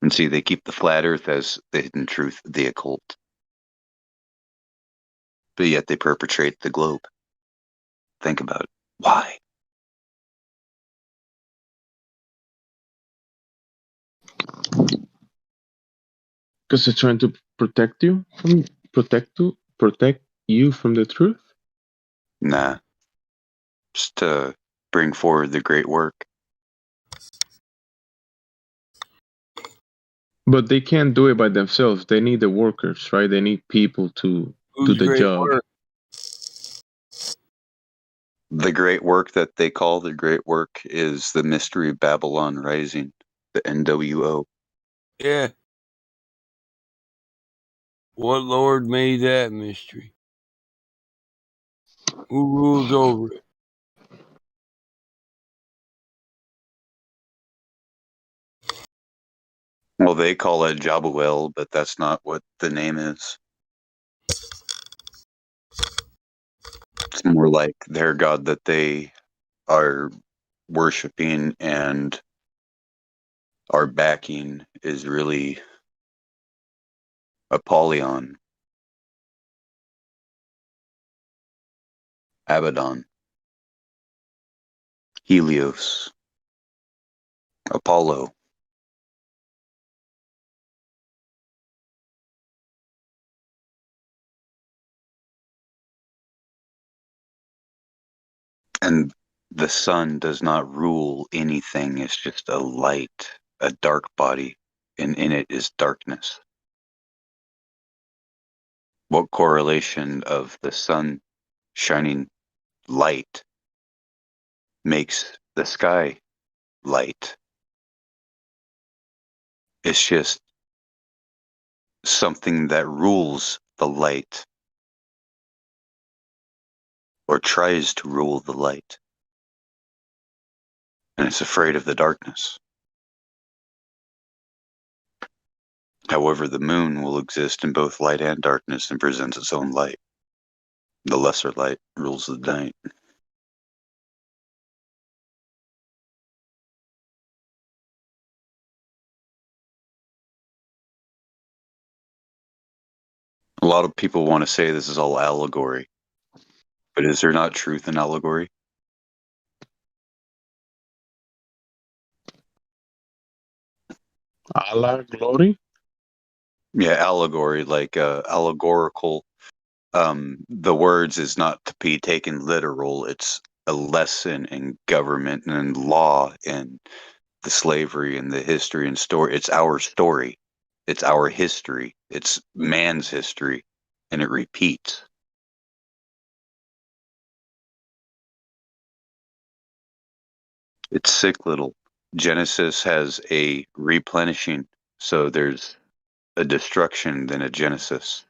And see, they keep the flat earth as the hidden truth, the occult. But yet they perpetrate the globe. Think about it. Why?
Because they're trying to protect you from protect you from the truth?
Nah. Just to bring forward the great work.
But they can't do it by themselves. They need the workers, right? They need people to do the
great
job.
work?
The great work that they call the great work is the Mystery of Babylon Rising, the NWO.
Yeah. What Lord made that mystery? Who rules over it?
Well, they call it Jabuel, but that's not what the name is. It's more like their god that they are worshiping and are backing is really Apollyon, Abaddon, Helios, Apollo. And the sun does not rule anything. It's just a light, a dark body, and in it is darkness. What correlation of the sun shining light makes the sky light? It's just something that rules the light or tries to rule the light. and it's afraid of the darkness. However, the moon will exist in both light and darkness and presents its own light. The lesser light rules the night. A lot of people want to say this is all allegory, but is there not truth in allegory?
Allegory?
Yeah, allegory, like allegorical. The words is not to be taken literal. It's a lesson in government and law and the slavery and the history and story. It's our story. It's our history. It's man's history, and it repeats. It's cyclical. Genesis has a replenishing, so there's a destruction, then a Genesis.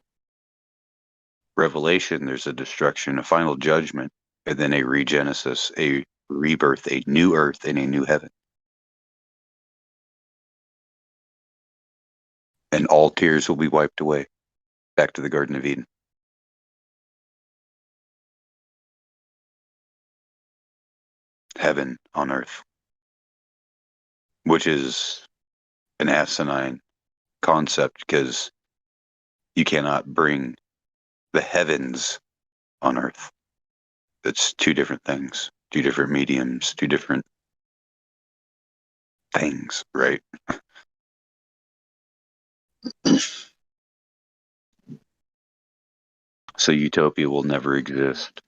Revelation, there's a destruction, a final judgment, and then a regenesis, a rebirth, a new earth, and a new heaven. And all tears will be wiped away. Back to the Garden of Eden. Heaven on earth. Which is an asinine concept because you cannot bring the heavens on earth. It's two different things, two different mediums, two different things, right? So utopia will never exist.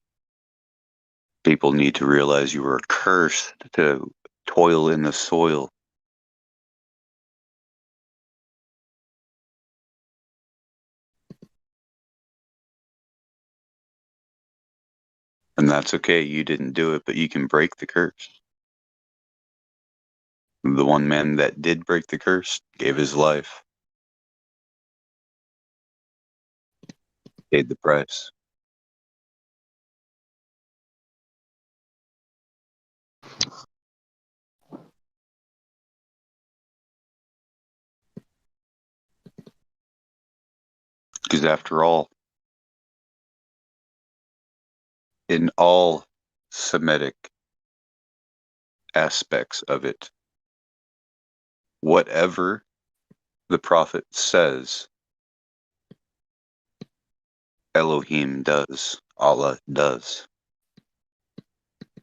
People need to realize you are cursed to toil in the soil. And that's okay. You didn't do it, but you can break the curse. The one man that did break the curse gave his life, paid the price. Because after all, in all Semitic aspects of it, whatever the prophet says, Elohim does, Allah does.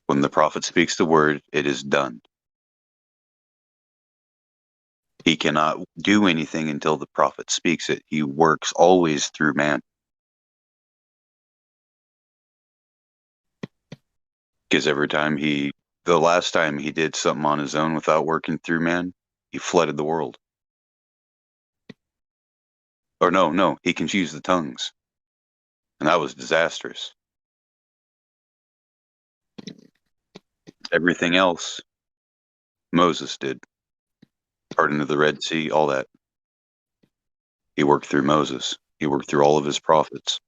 When the prophet speaks the word, it is done. He cannot do anything until the prophet speaks it. He works always through man. Because the last time he did something on his own without working through man, he flooded the world. Or no, he confused the tongues. And that was disastrous. Everything else, Moses did. Parting of the Red Sea, all that. He worked through Moses. He worked through all of his prophets.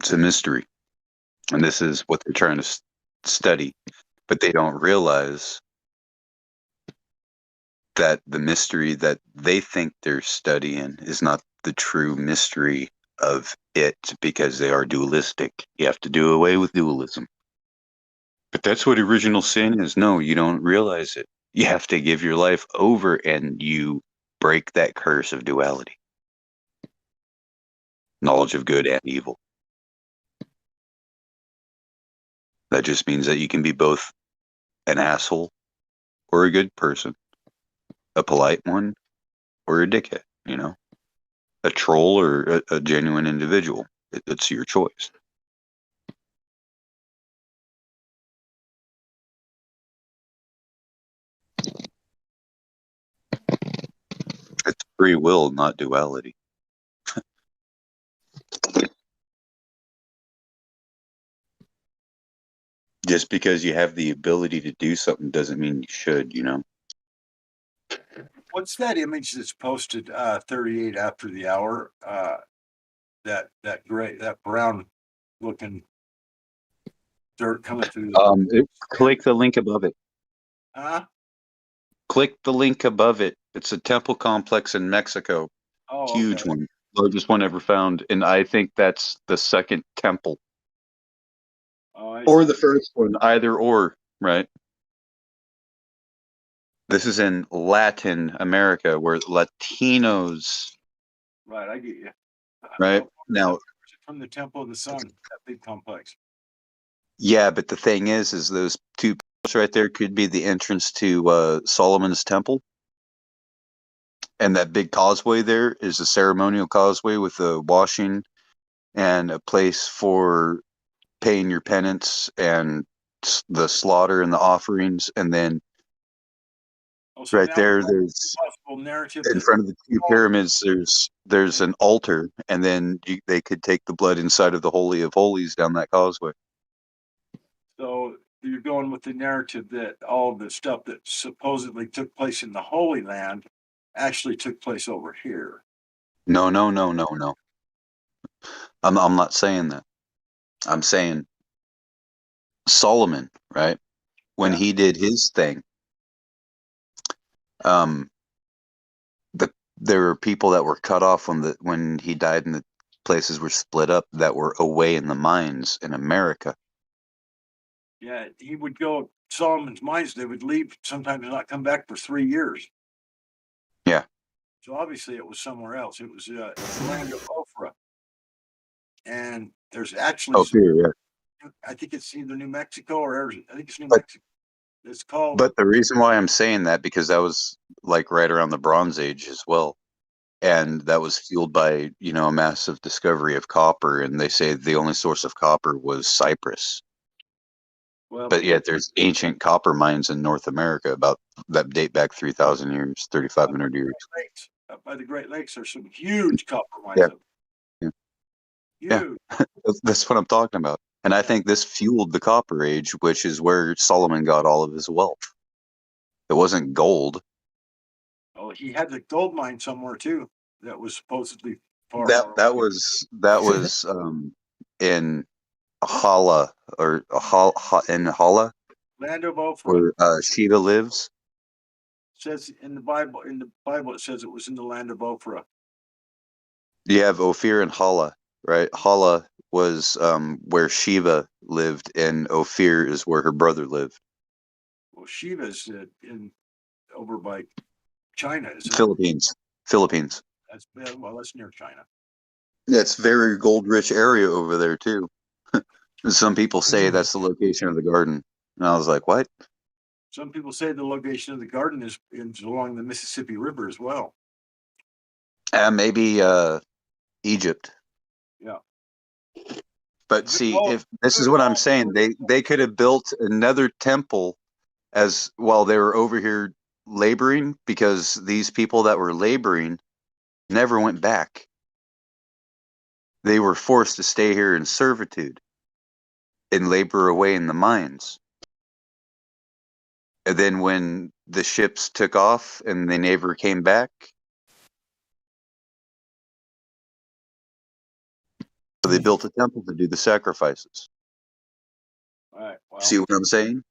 It's a mystery. And this is what they're trying to study. But they don't realize that the mystery that they think they're studying is not the true mystery of it, because they are dualistic. You have to do away with dualism. But that's what original sin is. No, you don't realize it. You have to give your life over and you break that curse of duality. Knowledge of good and evil. That just means that you can be both an asshole or a good person, a polite one or a dickhead, a troll or a genuine individual. It's your choice. It's free will, not duality. Just because you have the ability to do something doesn't mean you should,
What's that image that's posted 38 after the hour? That brown looking dirt coming through the
Click the link above it.
Huh?
Click the link above it. It's a temple complex in Mexico.
Oh,
Huge
okay.
one. Largest one ever found. And I think that's the second temple.
Oh,
Or the first one, either or, right? This is in Latin America, where Latinos,
right, I get you.
right? Now,
From the Temple of the Sun, that big complex.
yeah, but the thing is those two pillars right there could be the entrance to Solomon's temple. And that big causeway there is a ceremonial causeway with a washing and a place for paying your penance and the slaughter and the offerings. And then
So
right
now
there,
we have
there's
a possible narrative
in
that
front of the two pyramids, there's an altar, and then they could take the blood inside of the Holy of Holies down that causeway.
so you're going with the narrative that all the stuff that supposedly took place in the Holy Land actually took place over here.
No. I'm not saying that. I'm saying Solomon, right? When he did his thing, there were people that were cut off when he died, and the places were split up that were away in the mines in America.
Yeah, he would go Solomon's mines. They would leave sometimes and not come back for 3 years.
Yeah.
So obviously it was somewhere else. It was the land of Ophrah. And there's actually I think it's either New Mexico or Arizona. I think it's New Mexico. It's called.
But the reason why I'm saying that, because that was like right around the Bronze Age as well. And that was fueled by, a massive discovery of copper. And they say the only source of copper was Cyprus.
Well,
but yet there's ancient copper mines in North America that date back 3,000 years, 3,500 years.
Up by the Great Lakes, there's some huge copper mines.
Yeah. Yeah. That's what I'm talking about. And I think this fueled the Copper Age, which is where Solomon got all of his wealth. It wasn't gold.
Oh, he had the gold mine somewhere too. That was supposedly far.
That was in Hala in Hala,
land of Ophrah.
where Shiva lives.
It says in the Bible. In the Bible, it says it was in the land of Ophrah.
You have Ophir and Hala, right? Hala was where Shiva lived, and Ophir is where her brother lived.
Well, Shiva's over by China, isn't
Philippines. Philippines.
That's near China.
Yeah, it's very gold-rich area over there too. Some people say that's the location of the garden, and I was like, "What?"
Some people say the location of the garden is along the Mississippi River as well.
Maybe Egypt.
Yeah.
But see, if this is what I'm saying, they could have built another temple as while they were over here laboring, because these people that were laboring never went back. They were forced to stay here in servitude and labor away in the mines. And then when the ships took off and they never came back, so they built a temple to do the sacrifices.
All right. Well,
see what I'm saying?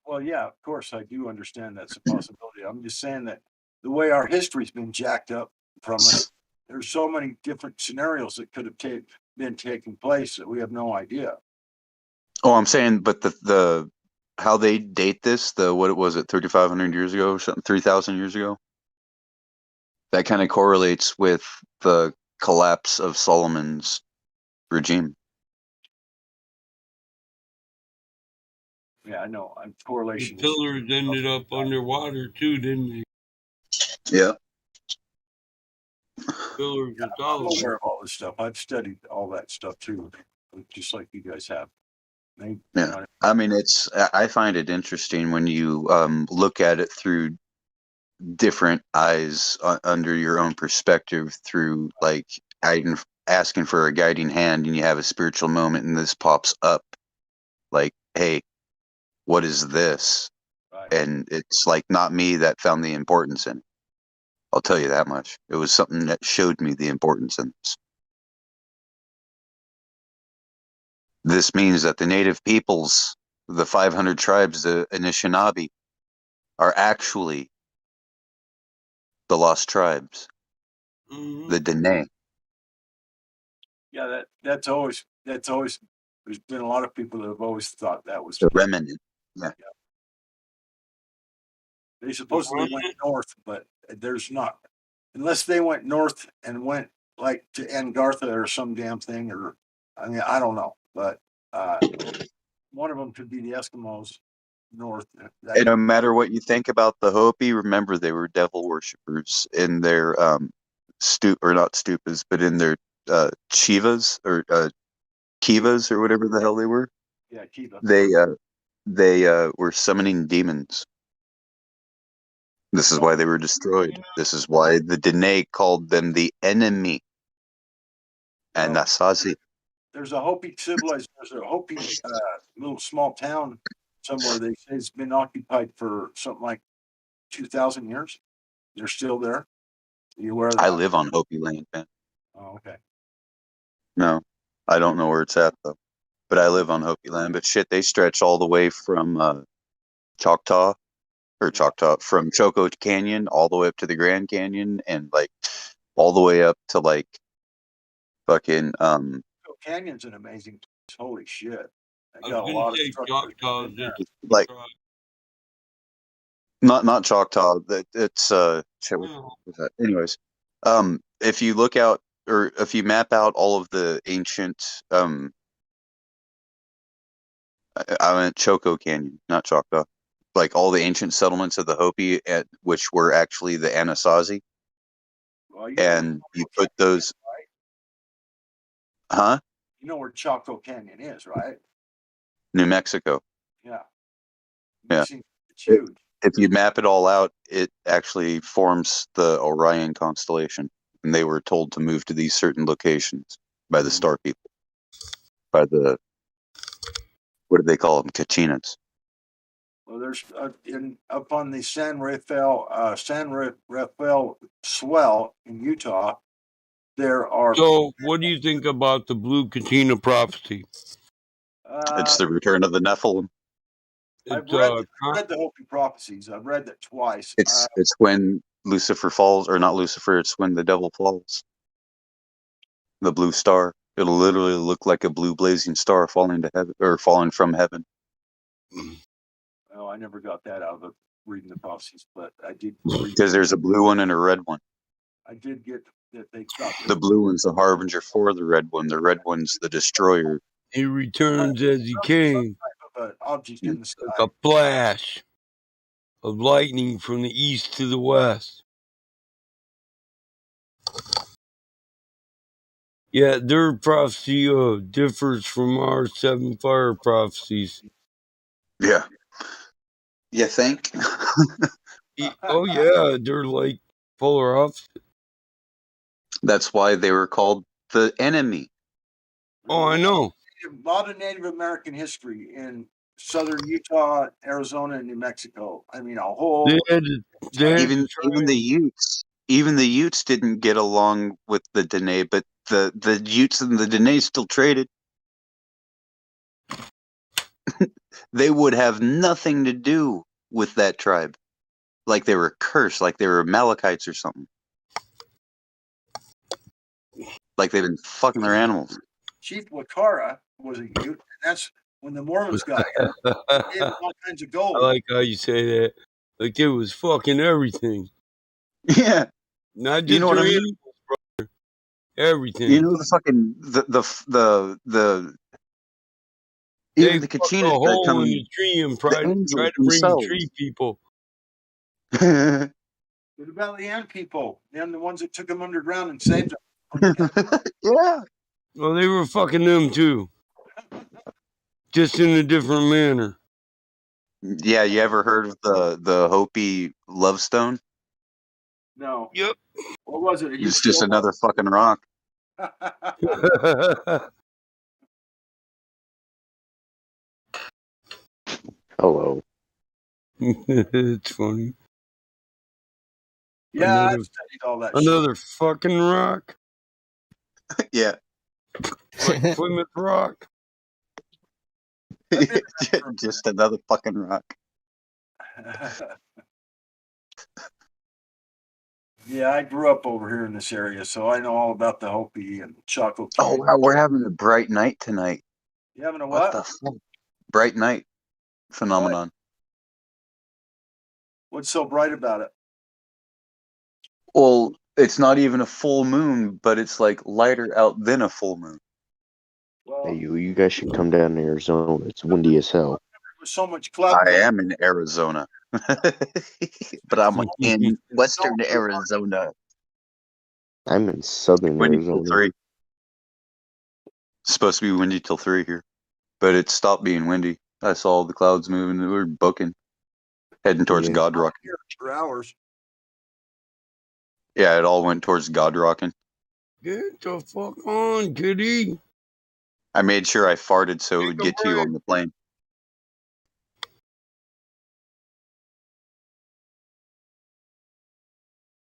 Well, yeah, of course, I do understand that's a possibility. I'm just saying that the way our history's been jacked up from us, there's so many different scenarios that could have been taking place that we have no idea.
Oh, I'm saying, but the how they date this, what was it, 3,500 years ago or something, 3,000 years ago? That kind of correlates with the collapse of Solomon's regime.
Yeah, I know. Correlation.
The pillars ended up underwater too, didn't they?
Yeah.
Pillars
I'm aware of all this stuff. I've studied all that stuff too, just like you guys have.
Yeah. I mean, I find it interesting when you look at it through different eyes under your own perspective, through like asking for a guiding hand, and you have a spiritual moment and this pops up like, hey, what is this? Right. And it's like not me that found the importance in it. I'll tell you that much. It was something that showed me the importance in this. This means that the native peoples the 500 tribes, the Anishinaabe, are actually the lost tribes, the Dene.
Yeah, that's always there's been a lot of people that have always thought that was
The
true.
remnant. Yeah.
They supposedly went north, but there's not, unless they went north and went like to Angartha or some damn thing, or I mean I don't know, but one of them could be the Eskimos north.
And no matter what you think about the Hopi, remember they were devil worshippers in their not stupas, but in their chivas or kivas or whatever the hell they were.
Yeah, Kiva.
They were summoning demons. This is why they were destroyed. This is why the Dene called them the enemy. And Nasazi.
There's a Hopi civilized. There's a Hopi little small town somewhere. They say it's been occupied for something like 2,000 years. They're still there. Are you aware of that?
I live on Hopi land, man.
Oh, okay.
No, I don't know where it's at though. But I live on Hopi land. But shit, they stretch all the way from Choctaw from Choco Canyon all the way up to the Grand Canyon, and like all the way up to like fucking
Canyon's an amazing place. Holy shit. I got a lot of
Choctaw,
like not Choctaw. That it's shit, what was that? Anyways, if you look out or if you map out all of the ancient I went Choco Canyon, not Choctaw. Like all the ancient settlements of the Hopi, which were actually the Anasazi.
Well,
and you put those, huh?
You know where Chaco Canyon is, right?
New Mexico.
Yeah.
Yeah.
It's huge.
If you map it all out, it actually forms the Orion constellation. And they were told to move to these certain locations by the star people, by the, what do they call them? Kachinas.
Well, there's up on the San Rafael swell in Utah. There are.
So, what do you think about the Blue Katina prophecy?
It's the return of the Nephilim.
I've read the Hopi prophecies. I've read that twice.
It's when Lucifer falls, or not Lucifer. It's when the devil falls. The blue star. It'll literally look like a blue blazing star falling to heaven or falling from heaven.
Oh, I never got that out of reading the prophecies, but I did.
Because there's a blue one and a red one.
I did get that they thought
the blue one's the harbinger for the red one. The red one's the destroyer.
He returns as he came.
Object in the sky.
Like a flash of lightning from the east to the west. Yeah, their prophecy differs from our seven fire prophecies.
Yeah. You think?
Oh yeah, they're like polar opposite.
That's why they were called the enemy.
Oh, I know.
A lot of Native American history in southern Utah, Arizona, and New Mexico. I mean, a whole.
Even the Utes didn't get along with the Dene, but the Utes and the Dene still traded. They would have nothing to do with that tribe. Like they were cursed, like they were Amalekites or something. Like they've been fucking their animals.
Chief Wakara was a Ute, and that's when the Mormons got here. They gave him all kinds of gold.
I like how you say that. Like it was fucking everything.
Yeah.
Not just
you know what I mean?
animals, brother. Everything.
You know the fucking the even
they
the
fucked
Kachinas
a
that
hole
come
in the tree and tried to bring
themselves.
the tree people.
What about the ant people? They're the ones that took them underground and saved them.
Yeah.
Well, they were fucking them too. Just in a different manner.
Yeah, you ever heard of the Hopi love stone?
No.
Yep.
What was it?
It's just another fucking rock.
Hello.
It's funny.
Yeah, I've studied all that
another fucking rock.
Yeah.
Like Plymouth Rock.
Just another fucking rock.
Yeah, I grew up over here in this area, so I know all about the Hopi and chocolate.
Oh wow, we're having a bright night tonight.
You having a
What the fuck? Bright night phenomenon.
What's so bright about it?
Well, it's not even a full moon, but it's like lighter out than a full moon.
Hey, you guys should come down to Arizona. It's windy as hell.
There's so much cloud.
I am in Arizona, but I'm in western Arizona.
I'm in southern
Windy
Arizona.
till 3. It's supposed to be windy till 3 here, but it stopped being windy. I saw the clouds moving. We were booking, heading towards God Rock.
For hours.
Yeah, it all went towards God Rocking.
Get the fuck on, kitty.
I made sure I farted so it would get to you on the plane.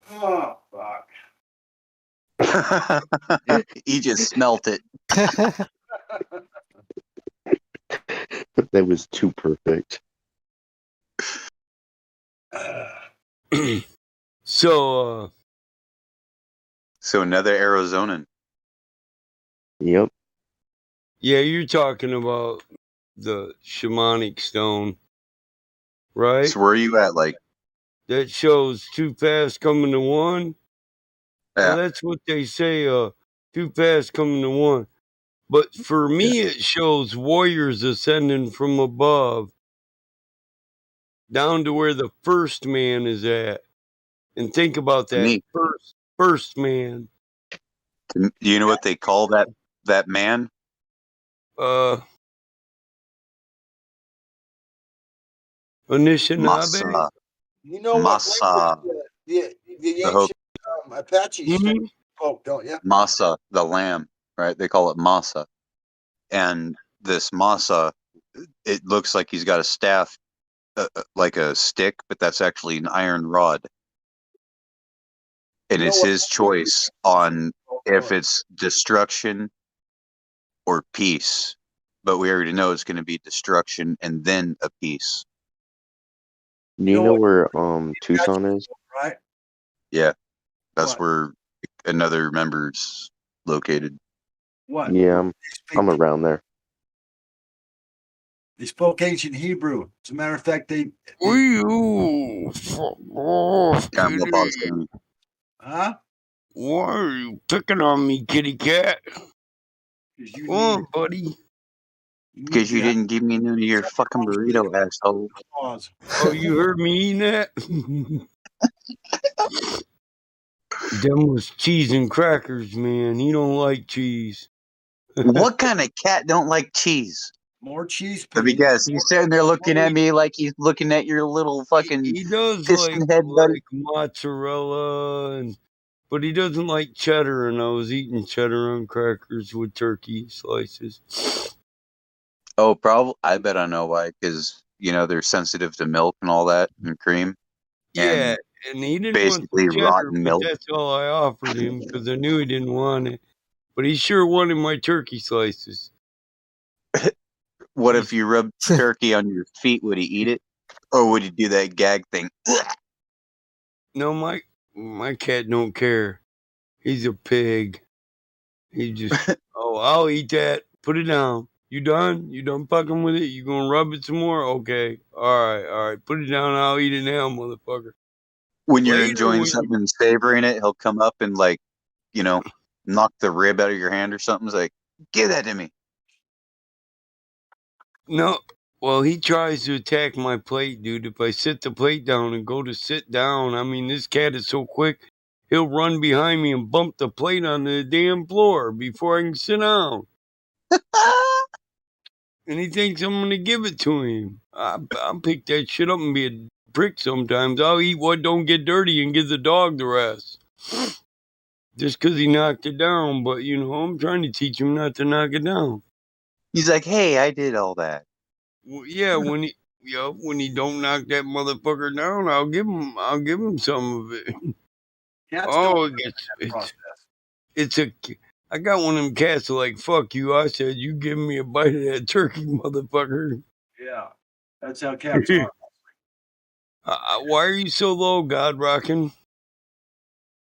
Oh, fuck.
He just smelt it.
That was too perfect.
So
another Arizonan.
Yep.
Yeah, you're talking about the shamanic stone, right?
So where are you at? Like
that shows 2 fast coming to 1.
Yeah.
Well, that's what they say. 2 fast coming to 1. But for me, it shows warriors ascending from above down to where the first man is at. And think about that.
Me.
First man.
Do you know what they call that man?
Anishinaabe?
Masa.
You know
Masa.
what the
The Hopi.
ancient Apaches spoke, don't you?
Masa, the lamb, right? They call it Masa. And this Masa, it looks like he's got a staff, like a stick, but that's actually an iron rod. And it's his choice on if it's destruction or peace. But we already know it's going to be destruction and then a peace.
Do you know where Tucson is?
Right.
Yeah, that's where another member's located.
What?
Yeah, I'm around there.
They spoke ancient Hebrew. As a matter of fact, they
fuck off, kitty.
Huh?
Why are you picking on me, kitty cat? Come on, buddy.
Because you didn't give me none of your fucking burrito, asshole.
Oh, you heard me eating that? Them was cheese and crackers, man. He don't like cheese.
What kind of cat don't like cheese?
More cheese,
Let me guess. He's sitting there looking at me like he's looking at your little fucking
He does
piston head, buddy.
like mozzarella, but he doesn't like cheddar, and I was eating cheddar on crackers with turkey slices.
Oh, probably. I bet I know why. Because, they're sensitive to milk and all that and cream.
Yeah, and he didn't want
basically
the cheddar,
rotten
but
milk.
that's all I offered him because I knew he didn't want it. But he sure wanted my turkey slices.
What if you rubbed turkey on your feet? Would he eat it? Or would he do that gag thing?
No, my cat don't care. He's a pig. He just, I'll eat that. Put it down. You done? You done fucking with it? You gonna rub it some more? Okay. All right. Put it down. I'll eat it now, motherfucker.
When you're enjoying something and savoring it, he'll come up and knock the rib out of your hand or something. He's like, give that to me.
No. Well, he tries to attack my plate, dude. If I sit the plate down and go to sit down, I mean, this cat is so quick, he'll run behind me and bump the plate on the damn floor before I can sit down. And he thinks I'm going to give it to him. I'll pick that shit up and be a prick sometimes. I'll eat what don't get dirty and give the dog the rest. Just because he knocked it down. But, I'm trying to teach him not to knock it down.
He's like, hey, I did all that.
Well, yeah, when he don't knock that motherfucker down, I'll give him some of it. I got one of them cats like, fuck you. I said, you give me a bite of that turkey, motherfucker.
Yeah, that's how cats are.
Why are you so low, God Rockin'?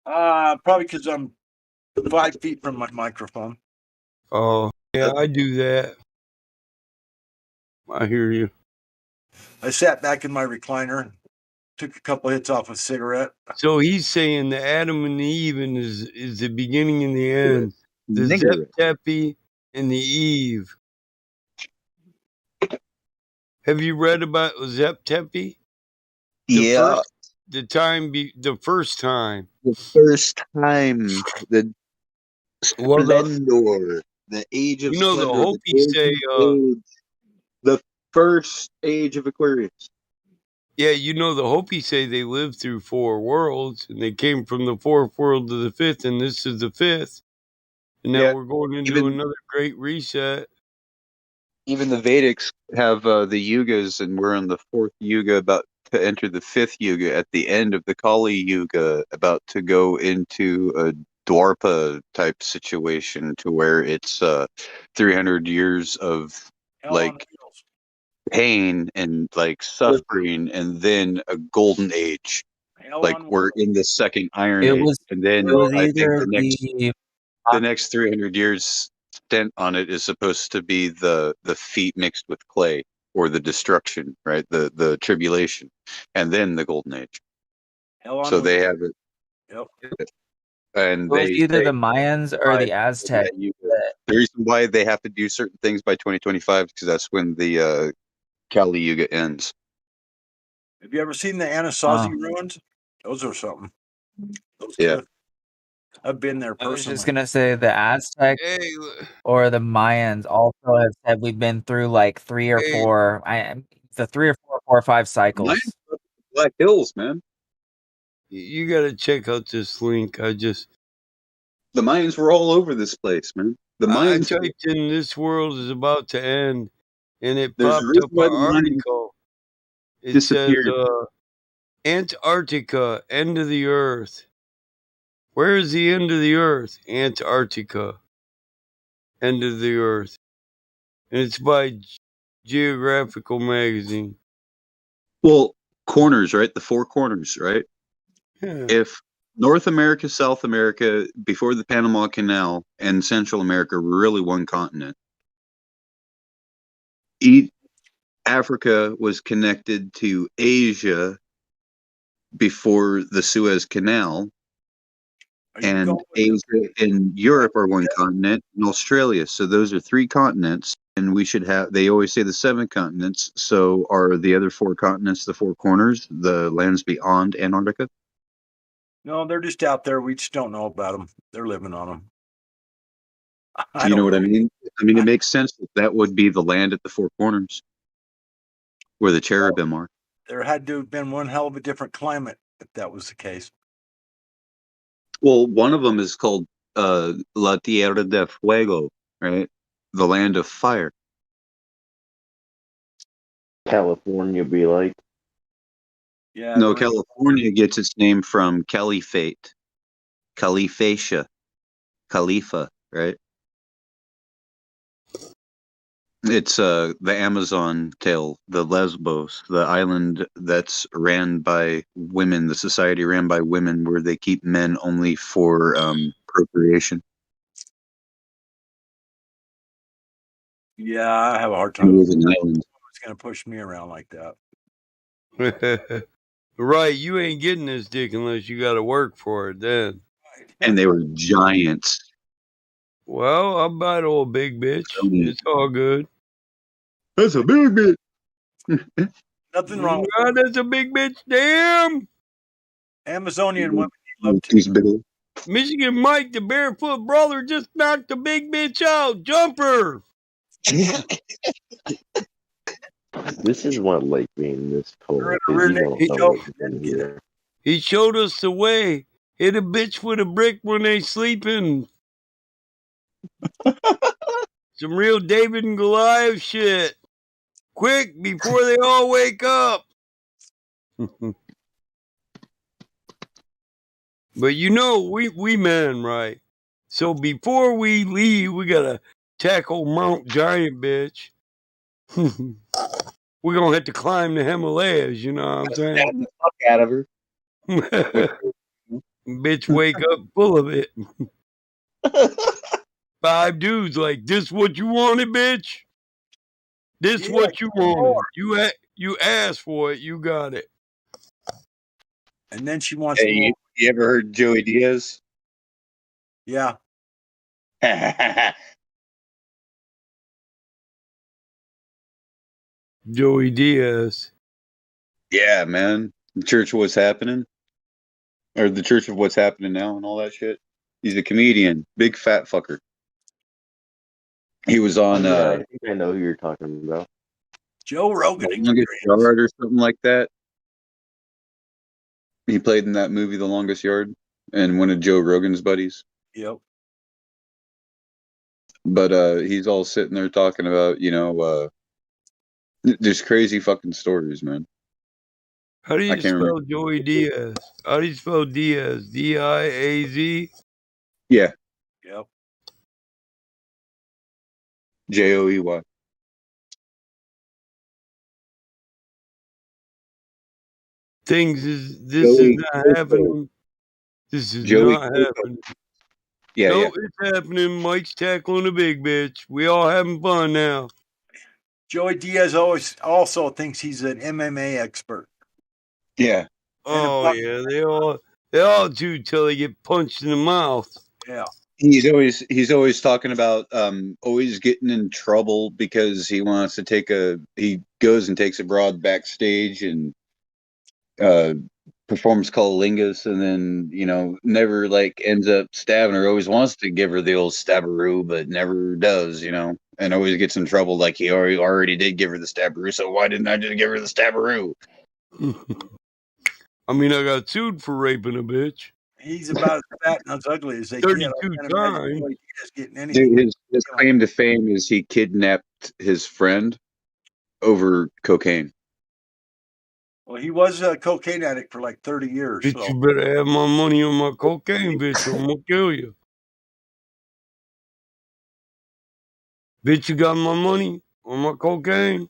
Probably because I'm 5 feet from my microphone.
Oh, yeah, I do that. I hear you.
I sat back in my recliner, took a couple hits off a cigarette.
So he's saying the Adam and the Eve is the beginning and the end. The
Nigger.
Zep Tepi and the Eve. Have you read about Zep Tepi?
Yeah.
The first time.
The first time. The
Well,
splendor. The age of
the
splendor.
Hopi
The
say,
golden age. The first age of Aquarius.
yeah, the Hopi say they lived through 4 worlds, and they came from the 4th world to the 5th, and this is the 5th. And now we're going into another great reset.
Even the Vedics have the yugas, and we're in the 4th yuga, about to enter the 5th yuga at the end of the Kali yuga, about to go into a Dwarpa type situation to where it's 300 years of like pain and like suffering, and then a golden age. Like we're in the second Iron
It
Age,
was
and then
it was
I think
either
the next 300 years spent on it is supposed to be the feet mixed with clay, or the destruction, right? The tribulation, and then the golden age. So they have it.
Yep.
And
it was
they
either
say
the Mayans or the Aztecs.
the reason why they have to do certain things by 2025 because that's when the Kali Yuga ends.
Have you ever seen the Anasazi ruins? Those are something. Those
Yeah.
I've been there
I was
personally.
just gonna say the Aztecs or the Mayans also have said we've been through like 3 or 4. The 3 or 4 or 5 cycles.
Black Hills, man.
You got to check out this link.
The Mayans were all over this place, man. The Mayans.
I typed in "this world is about to end," and it
There's a
popped
reason
up
why
an
the Mayans
article. It
disappeared.
says, Antarctica, end of the earth. Where is the end of the earth? Antarctica, end of the earth. And it's by Geographical Magazine.
Well, corners, right? The 4 corners, right?
Yeah.
If North America, South America, before the Panama Canal, and Central America were really one continent, Africa was connected to Asia before the Suez Canal, and Asia and Europe are one continent, and Australia. So those are 3 continents, and we should have, they always say the 7 continents. So are the other 4 continents the 4 corners, the lands beyond Antarctica?
No, they're just out there. We just don't know about them. They're living on them.
Do you know what I mean? I mean, it makes sense that would be the land at the 4 corners where the cherubim are.
There had to have been one hell of a different climate if that was the case.
Well, one of them is called La Tierra de Fuego, right? The land of fire.
California be like.
Yeah.
No, California gets its name from Caliphate, Caliphatia, Khalifa, right? It's the Amazon tale, the Lesbos, the island that's ran by women, the society ran by women where they keep men only for procreation.
Yeah, I have a hard time.
It was an island.
It's going to push me around like that.
Right, you ain't getting this dick unless you got to work for it then.
And they were giants.
Well, I'll buy the old big bitch. It's all good.
That's a big bitch.
Nothing wrong with
that. That's a big bitch. Damn.
Amazonian women love
to.
Michigan Mike, the barefoot brother, just knocked the big bitch out. Jumper.
This is what like being this cold. You don't know what's in here.
He showed us the way. Hit a bitch with a brick when they sleeping. Some real David and Goliath shit. Quick, before they all wake up. But we men, right? So before we leave, we gotta tackle Mount Giant, bitch. We're gonna have to climb the Himalayas, you know what I'm saying?
Stab the fuck out of her.
Bitch, wake up full of it. 5 dudes like, this what you wanted, bitch? This what you wanted. You asked for it, you got it.
And then she wants
Hey,
more.
you ever heard Joey Diaz?
Yeah.
Joey Diaz.
Yeah, man. The Church of What's Happening. Or the Church of What's Happening Now and all that shit. He's a comedian. Big fat fucker. He was on
I think I know who you're talking about.
Joe Rogan
The Longest Yard or something like that. He played in that movie The Longest Yard and one of Joe Rogan's buddies.
Yep.
But he's all sitting there talking about, just crazy fucking stories, man.
How do
I
you
can't
spell
remember.
Joey Diaz? How do you spell Diaz? D-I-A-Z?
Yeah.
Yep.
Joey.
This is
Joey
not
Coco.
happening. This is
Joey
not
Coco.
happening.
Yeah,
no, it's happening. Mike's tackling a big bitch. We all having fun now.
Joey Diaz also thinks he's an MMA expert.
Yeah.
Oh yeah, they all do till they get punched in the mouth.
Yeah.
He's always talking about always getting in trouble because he wants to he goes and takes a broad backstage and performs cunnilingus and then never like ends up stabbing her. Always wants to give her the old stabberoo but never does, and always gets in trouble like he already did give her the stabberoo, so why didn't I just give her the stabberoo?
I mean, I got sued for raping a bitch.
He's about as fat and as ugly as they
32
get. I can't imagine Joey Diaz getting
Dude,
anything.
his claim to fame is he kidnapped his friend over cocaine.
Well, he was a cocaine addict for like 30 years.
Bitch, you better have my money on my cocaine, bitch, or I'm gonna kill you. Bitch, you got my money on my cocaine?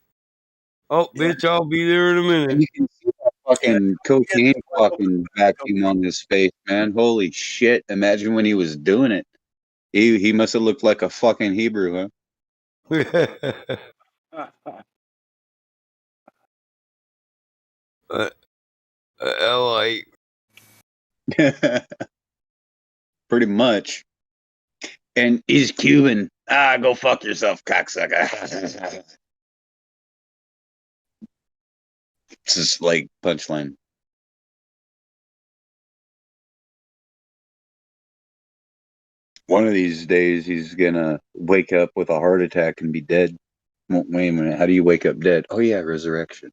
Oh, bitch, I'll be there in a minute.
And you can see that fucking cocaine fucking vacuum on his face, man. Holy shit. Imagine when he was doing it. He must have looked like a fucking Hebrew, huh?
Like
pretty much. And he's Cuban. Go fuck yourself, cocksucker. It's just like punchline. One of these days he's gonna wake up with a heart attack and be dead. Wait a minute, how do you wake up dead? Oh yeah, resurrection.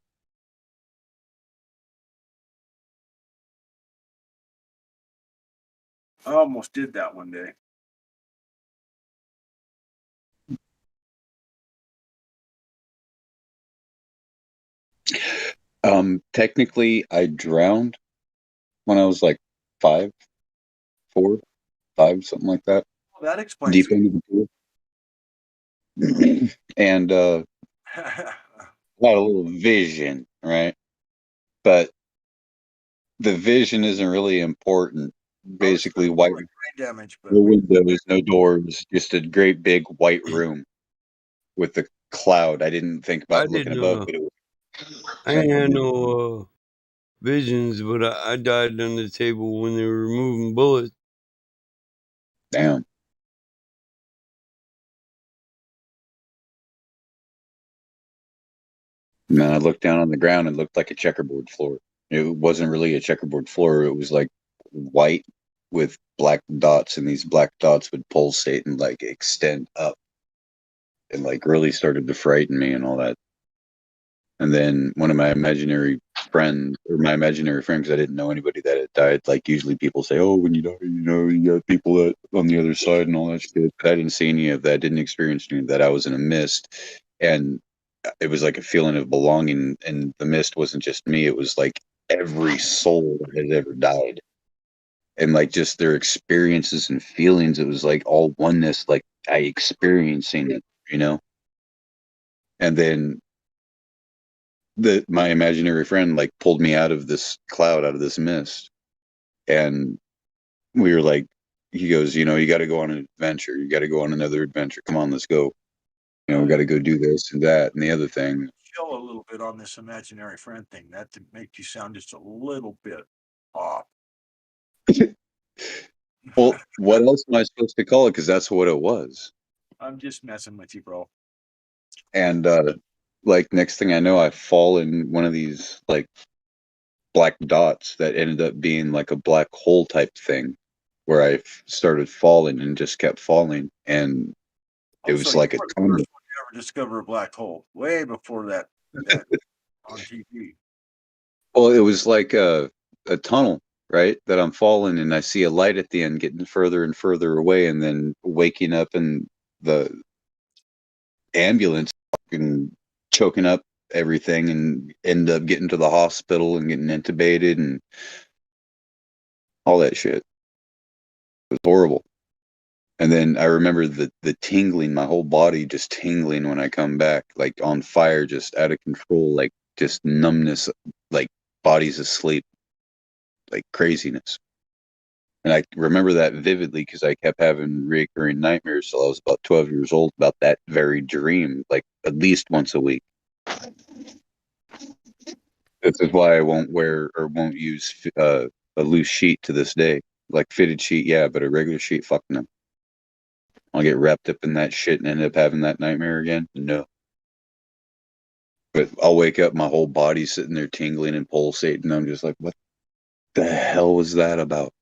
I almost did that one day.
Technically I drowned when I was like 5, 4, 5, something like that.
Well, that explains
Deep into the pool. And had a little vision, right? But the vision isn't really important. Basically, white,
brain damage, but
no windows, no doors, just a great big white room with the cloud. I didn't think about looking above, but it was.
I ain't had no visions, but I died on the table when they were removing bullets.
Damn. And then I looked down on the ground and looked like a checkerboard floor. It wasn't really a checkerboard floor. It was like white with black dots, and these black dots would pulsate and like extend up and like really started to frighten me and all that. And then one of my imaginary friends, because I didn't know anybody that had died. Like usually people say, oh, when you die, you got people that on the other side and all that shit. But I didn't see any of that, didn't experience any of that. I was in a mist, and it was like a feeling of belonging. And the mist wasn't just me; it was like every soul that had ever died. and like just their experiences and feelings. It was like all oneness, like I experiencing it, you know. And then my imaginary friend like pulled me out of this cloud, out of this mist, and we were like, he goes, you know, you got to go on an adventure. You got to go on another adventure. Come on, let's go. You know, we got to go do this and that and the other thing.
Chill a little bit on this imaginary friend thing. That to make you sound just a little bit off.
Well, what else am I supposed to call it? Because that's what it was.
I'm just messing with you, bro.
And like next thing I know, I fall in one of these like black dots that ended up being like a black hole type thing, where I started falling and just kept falling, and it was
So
like
you
a
were the
tunnel.
first one to ever discover a black hole, way before that on TV.
Well, it was like a tunnel, right? That I'm falling, and I see a light at the end, getting further and further away, and then waking up in the ambulance and choking up everything, and end up getting to the hospital and getting intubated and all that shit. It was horrible. And then I remember the tingling, my whole body just tingling when I come back, like on fire, just out of control, like just numbness, like body's asleep, like craziness. And I remember that vividly because I kept having recurring nightmares till I was about 12 years old about that very dream, like at least once a week. This is why I won't wear or won't use a loose sheet to this day. Like fitted sheet, yeah, but a regular sheet, fuck no. I'll get wrapped up in that shit and end up having that nightmare again. No. But I'll wake up, my whole body's sitting there tingling and pulsating. I'm just like, what the hell was that about?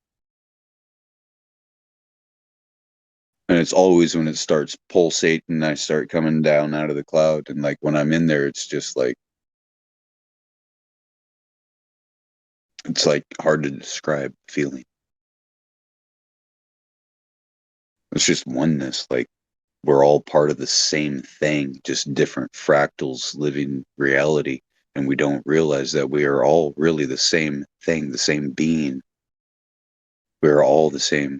And it's always when it starts pulsating, I start coming down out of the cloud. And like when I'm in there, it's just like, it's like hard to describe feeling. It's just oneness. Like we're all part of the same thing, just different fractals living reality. And we don't realize that we are all really the same thing, the same being. We're all the same.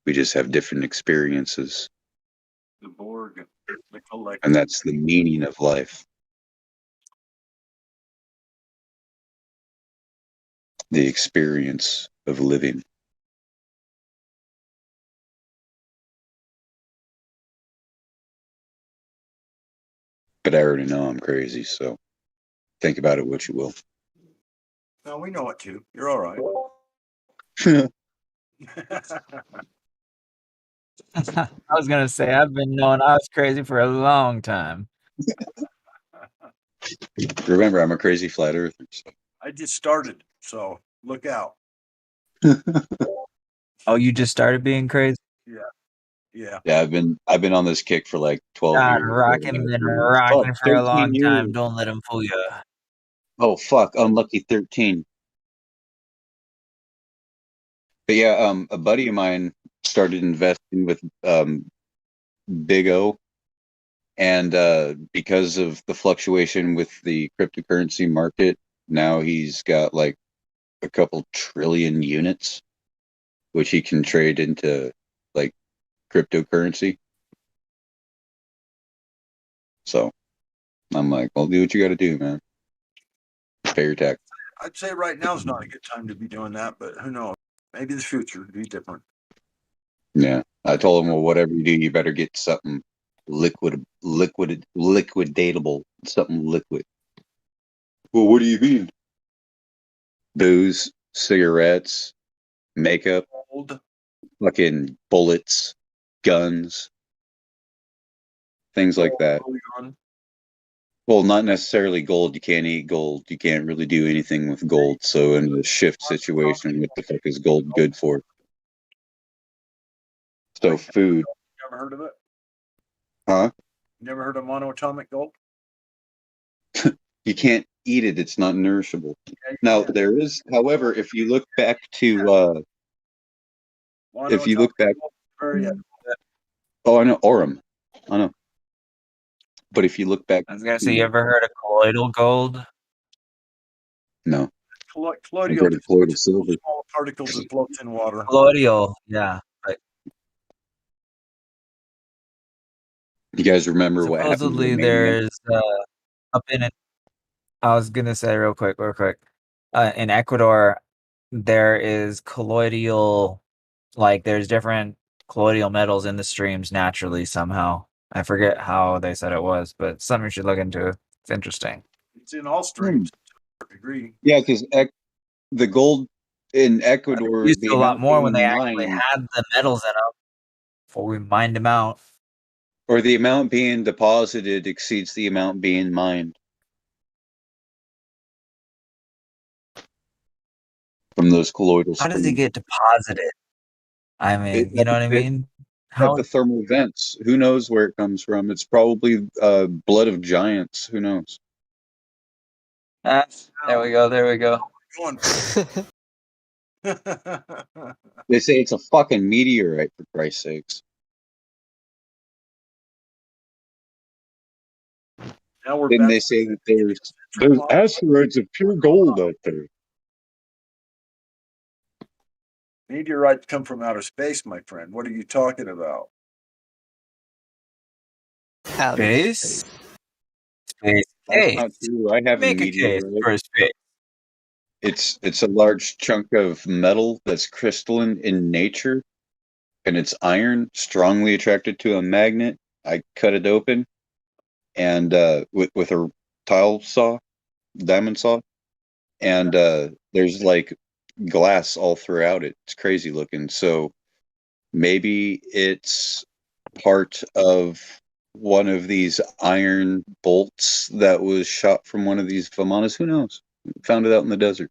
We just have different experiences.
The Borg, the collective.
And that's the meaning of life. The experience of living. But I already know I'm crazy, so think about it what you will.
No, we know it too. You're all right.
I was gonna say I've been knowing I was crazy for a long time.
Remember, I'm a crazy flat earther. So.
I just started, so look out.
Oh, you just started being crazy?
Yeah. Yeah.
Yeah, I've been on this kick for like 12
God,
years.
been rocking for a long
years.
time. Don't let him fool you.
Oh fuck, unlucky 13. But yeah, a buddy of mine started investing with Big O, and because of the fluctuation with the cryptocurrency market, now he's got like a couple trillion units, which he can trade into like cryptocurrency. So I'm like, well, do what you got to do, man. Pay your tax.
I'd say right now is not a good time to be doing that, but who knows? Maybe the future would be different.
Yeah, I told him, well, whatever you do, you better get something liquidatable, something liquid. Well, what do you mean? Booze, cigarettes, makeup, fucking bullets, guns, things like that. Well, not necessarily gold. You can't eat gold. You can't really do anything with gold. So in a shift situation, what the fuck is gold good for? So food.
Never heard of it?
Huh?
Never heard of monoatomic gold?
You can't eat it. It's not nourishable. Now, there is, however, if you look back to, if you look back, oh, I know, Aurum. I know. But if you look back,
I was gonna say, you ever heard of colloidal gold?
No.
Colloidal
compared to
just
colloidal
looks at
silver.
those small particles that floats in water.
Colloidal, yeah. But
You guys remember what happened to
supposedly
Romania?
there's up in it. I was gonna say real quick. In Ecuador, there is colloidal, like there's different colloidal metals in the streams naturally somehow. I forget how they said it was, but something you should look into. It's interesting.
It's in all streams to a degree.
Yeah, because the gold in Ecuador,
Used
the
to a lot
amount
more when they
being
actually
mined,
had the metals in them before we mined them out.
or the amount being deposited exceeds the amount being mined from those colloidal
How does it
springs.
get deposited? I mean, you know what I mean?
At
How
the thermal vents. Who knows where it comes from? It's probably blood of giants. Who knows?
there we go. There we go.
Going.
They say it's a fucking meteorite, for Christ's sakes.
Now we're
Then
back.
they say that there's asteroids of pure gold out there.
Meteorites come from outer space, my friend. What are you talking about?
Space? Space
That's
case.
not true. I have
Make
a
a case
meteorite.
for space.
It's a large chunk of metal that's crystalline in nature, and it's iron, strongly attracted to a magnet. I cut it open, and with a tile saw, diamond saw, and there's like glass all throughout it. It's crazy looking. So maybe it's part of one of these iron bolts that was shot from one of these Vimanas. Who knows? Found it out in the desert.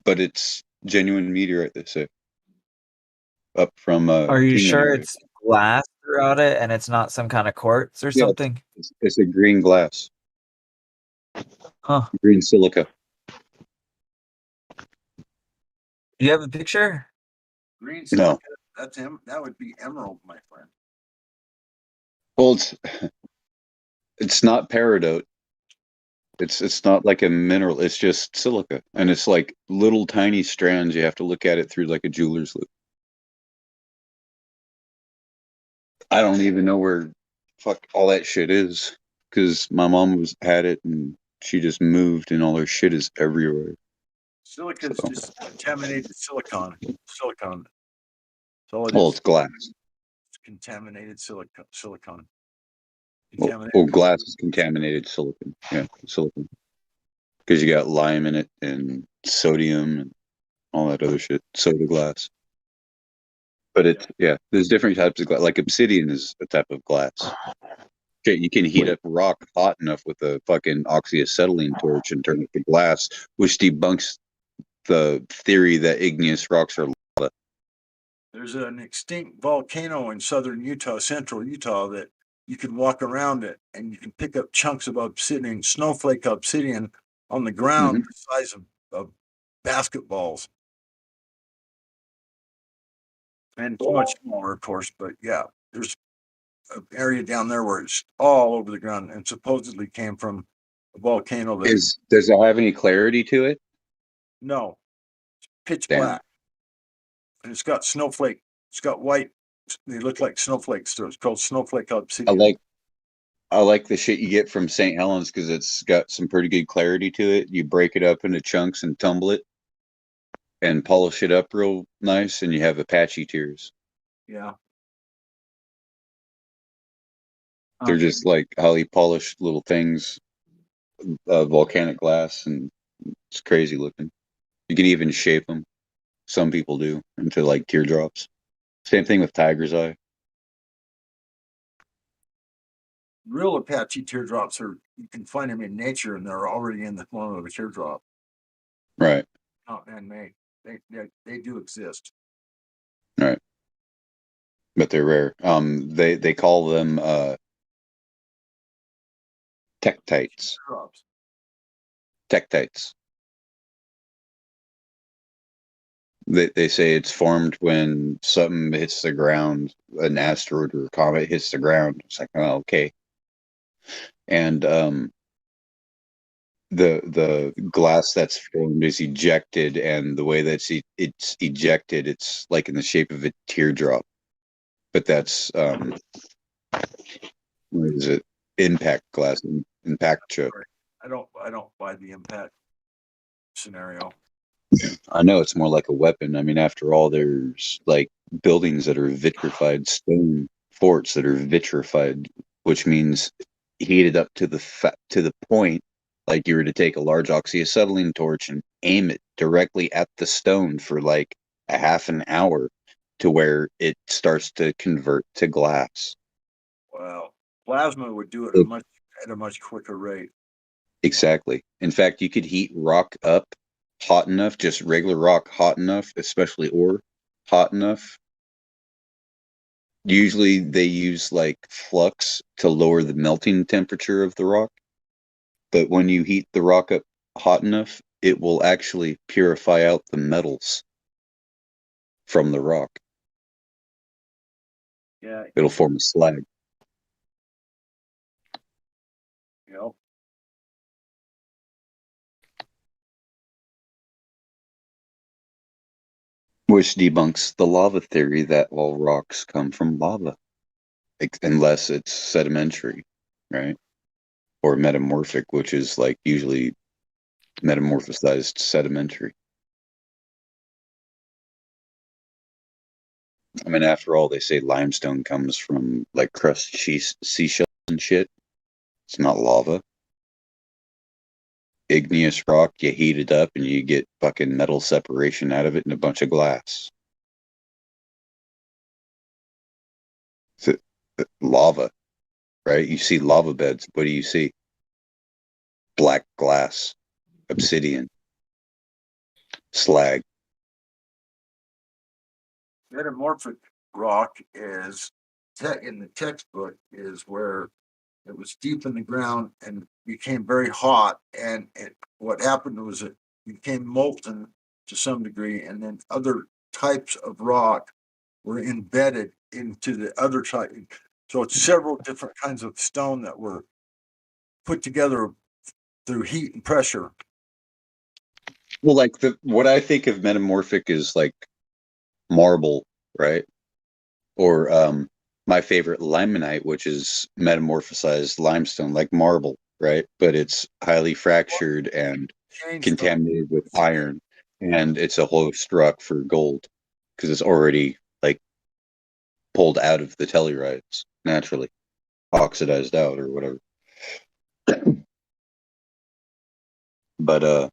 But it's genuine meteorite, they say. Up from
Are you
Kingdom
sure
area.
it's glass throughout it and it's not some kind of quartz or
Yeah,
something?
it's a green glass.
Huh.
Green silica.
Do you have a picture?
Green
No.
silica. That's him. That would be emerald, my friend.
Well, it's not peridot. It's not like a mineral. It's just silica, and it's like little tiny strands. You have to look at it through like a jeweler's loop. I don't even know where fuck all that shit is because my mom had it and she just moved and all her shit is everywhere.
Silica is just contaminated silicon. Silicon. So it
Well,
is.
it's glass.
It's contaminated silicon.
Well, glass is contaminated silicon. Yeah, silicon. Because you got lime in it and sodium and all that other shit. Soda glass. But there's different types of glass. Like obsidian is a type of glass. Okay, you can heat up rock hot enough with a fucking oxyacetylene torch and turn it to glass, which debunks the theory that igneous rocks are lava.
There's an extinct volcano in southern Utah, central Utah, that you can walk around it and you can pick up chunks of obsidian, snowflake obsidian on the ground the size of basketballs. And it's much smaller, of course, but yeah, there's an area down there where it's all over the ground and supposedly came from a volcano that
Does it have any clarity to it?
No, it's pitch
Damn.
black. And it's got snowflake. It's got white. They look like snowflakes. So it's called snowflake obsidian.
I like the shit you get from St. Helens because it's got some pretty good clarity to it. You break it up into chunks and tumble it and polish it up real nice, and you have Apache tears.
Yeah.
They're just like highly polished little things, volcanic glass, and it's crazy looking. You can even shape them. Some people do into like teardrops. Same thing with tiger's eye.
Real Apache teardrops you can find them in nature and they're already in the form of a teardrop.
Right.
Not man-made. They do exist.
Right. But they're rare. They call them tektites.
Teardrops.
Tektites. They say it's formed when something hits the ground, an asteroid or a comet hits the ground. It's like, oh, okay. And the glass that's formed is ejected, and the way that's it's ejected, it's like in the shape of a teardrop. But that's what is it? Impact glass, impact chip.
I don't buy the impact scenario.
I know it's more like a weapon. I mean, after all, there's like buildings that are vitrified stone forts that are vitrified, which means heated up to the point, like you were to take a large oxyacetylene torch and aim it directly at the stone for like a half an hour to where it starts to convert to glass.
Well, plasma would do it at a much quicker rate.
Exactly. In fact, you could heat rock up hot enough, just regular rock hot enough, especially ore hot enough. Usually they use like flux to lower the melting temperature of the rock. But when you heat the rock up hot enough, it will actually purify out the metals from the rock.
Yeah.
It'll form a slag.
Yep.
Which debunks the lava theory that all rocks come from lava, unless it's sedimentary, right? Or metamorphic, which is like usually metamorphosized sedimentary. I mean, after all, they say limestone comes from like crushed seashells and shit. It's not lava. Igneous rock, you heat it up and you get fucking metal separation out of it and a bunch of glass. So, lava, right? You see lava beds. What do you see? Black glass, obsidian, slag.
Metamorphic rock is in the textbook is where it was deep in the ground and became very hot, and what happened was it became molten to some degree, and then other types of rock were embedded into the other type. So it's several different kinds of stone that were put together through heat and pressure.
Well, like what I think of metamorphic is like marble, right? Or my favorite limonite, which is metamorphosized limestone, like marble, right? But it's highly fractured and contaminated with iron, and it's a host rock for gold because it's already like pulled out of the tellurides naturally, oxidized out or whatever. But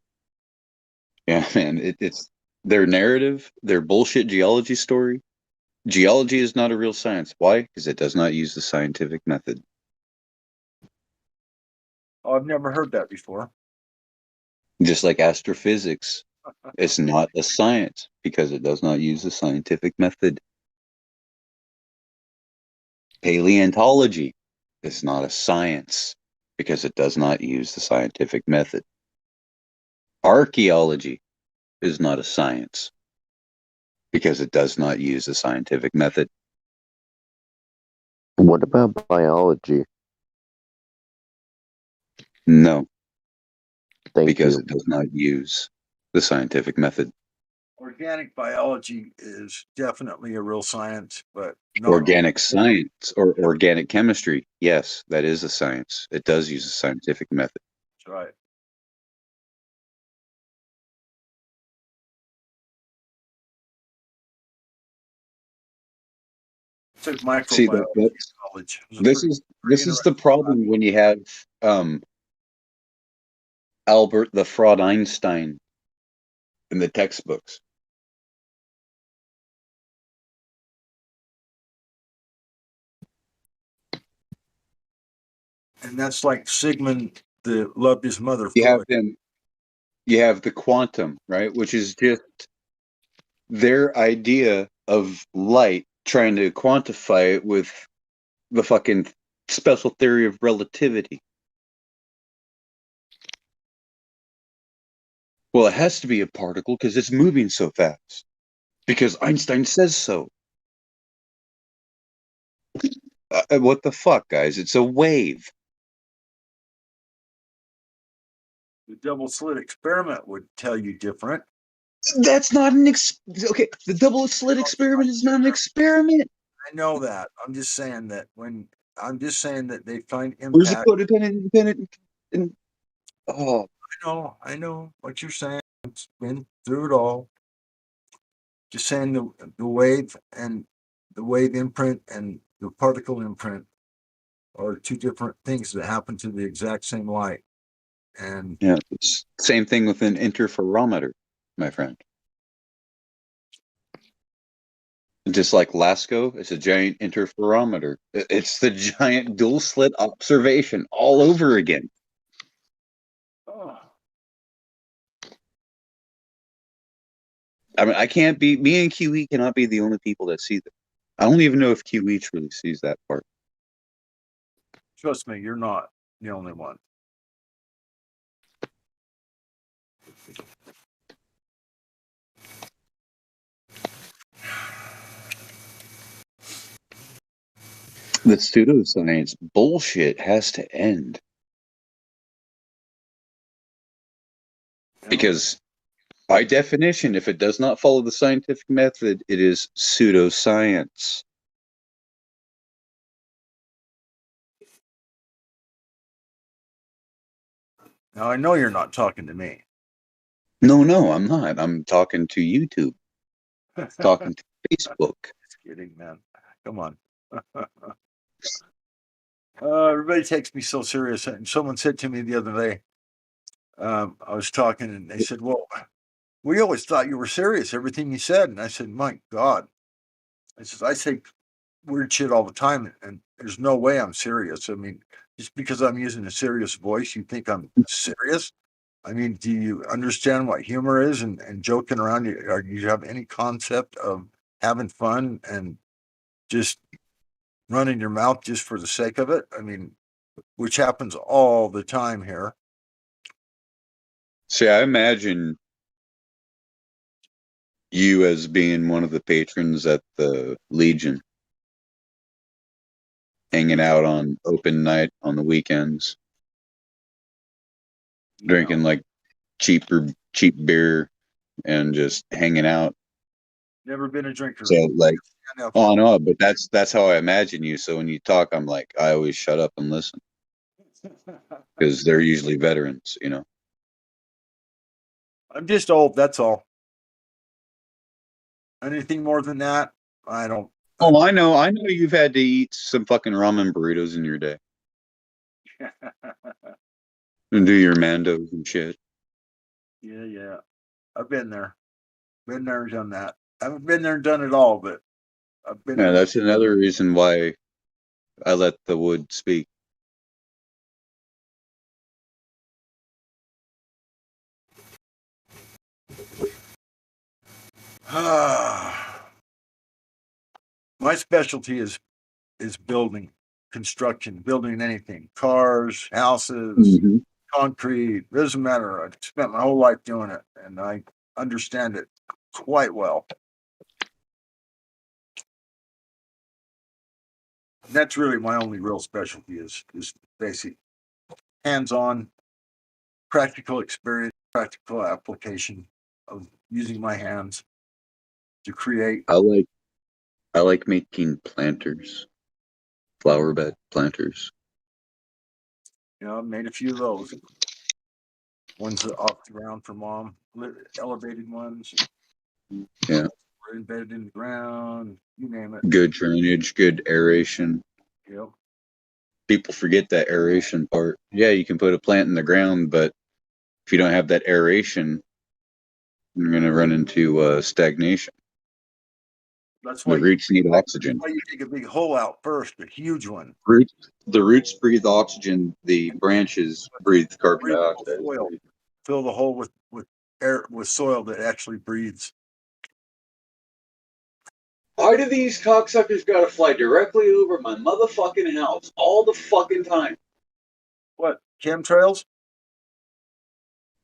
yeah, man, it's their narrative, their bullshit geology story. Geology is not a real science. Why? Because it does not use the scientific method.
Oh, I've never heard that before.
Just like astrophysics, it's not a science because it does not use the scientific method. Paleontology is not a science because it does not use the scientific method. Archaeology is not a science because it does not use the scientific method.
What about biology?
No,
because
it does not use the scientific method.
Organic biology is definitely a real science, but not
organic science or organic chemistry. Yes, that is a science. It does use a scientific method.
That's right. Took microbiology in college.
This is the problem when you have Albert the Fraud Einstein in the textbooks.
And that's like Sigmund that loved his mother.
You have them. You have the quantum, right, which is just their idea of light, trying to quantify it with the fucking special theory of relativity. Well, it has to be a particle because it's moving so fast. Because Einstein says so. What the fuck, guys? It's a wave.
The double slit experiment would tell you different.
That's not an okay. The double slit experiment is not an experiment.
I know that. I'm just saying that they find
Where's the
impact.
codependent, independent, and
I know what you're saying. It's been through it all. Just saying the wave imprint and the particle imprint are two different things that happen to the exact same light. And
yeah, it's same thing with an interferometer, my friend. Just like LASCO, it's a giant interferometer. It's the giant dual slit observation all over again. I mean, me and QE cannot be the only people that see that. I don't even know if QE truly sees that part.
Trust me, you're not the only one.
The pseudoscience bullshit has to end. Because by definition, if it does not follow the scientific method, it is pseudoscience.
Now, I know you're not talking to me.
No, I'm not. I'm talking to YouTube. Talking to Facebook.
Just kidding, man. Come on. Everybody takes me so serious. And someone said to me the other day, I was talking and they said, well, we always thought you were serious, everything you said. And I said, my God. I say weird shit all the time, and there's no way I'm serious. I mean, just because I'm using a serious voice, you think I'm serious? I mean, do you understand what humor is and joking around? Do you have any concept of having fun and just running your mouth just for the sake of it? I mean, which happens all the time here.
See, I imagine you as being one of the patrons at the Legion, hanging out on open night on the weekends, drinking like cheap beer and just hanging out.
Never been a drinker.
So like, oh no, but that's how I imagine you. So when you talk, I'm like, I always shut up and listen because they're usually veterans, you know.
I'm just old, that's all. Anything more than that, I don't.
Oh, I know you've had to eat some fucking ramen burritos in your day. And do your mandos and shit.
Yeah. I've been there. Been there and done that. I haven't been there and done it all, but I've been there.
That's another reason why I let the wood speak.
My specialty is building, construction, building anything, cars, houses, concrete. Doesn't matter. I've spent my whole life doing it, and I understand it quite well. That's really my only real specialty is basic, hands-on, practical experience, practical application of using my hands to create.
I like making planters, flower bed planters.
You know, I've made a few of those. Ones that off the ground for mom, elevated ones.
Yeah.
Were embedded in the ground, you name it.
Good drainage, good aeration.
Yep.
People forget that aeration part. Yeah, you can put a plant in the ground, but if you don't have that aeration, you're going to run into stagnation.
That's why
the roots need oxygen.
That's why you take a big hole out first, a huge one.
The roots breathe oxygen. The branches breathe carbon dioxide.
Fill the hole with air, with soil that actually breathes.
Why do these cocksuckers gotta fly directly over my motherfucking house all the fucking time?
What, chemtrails?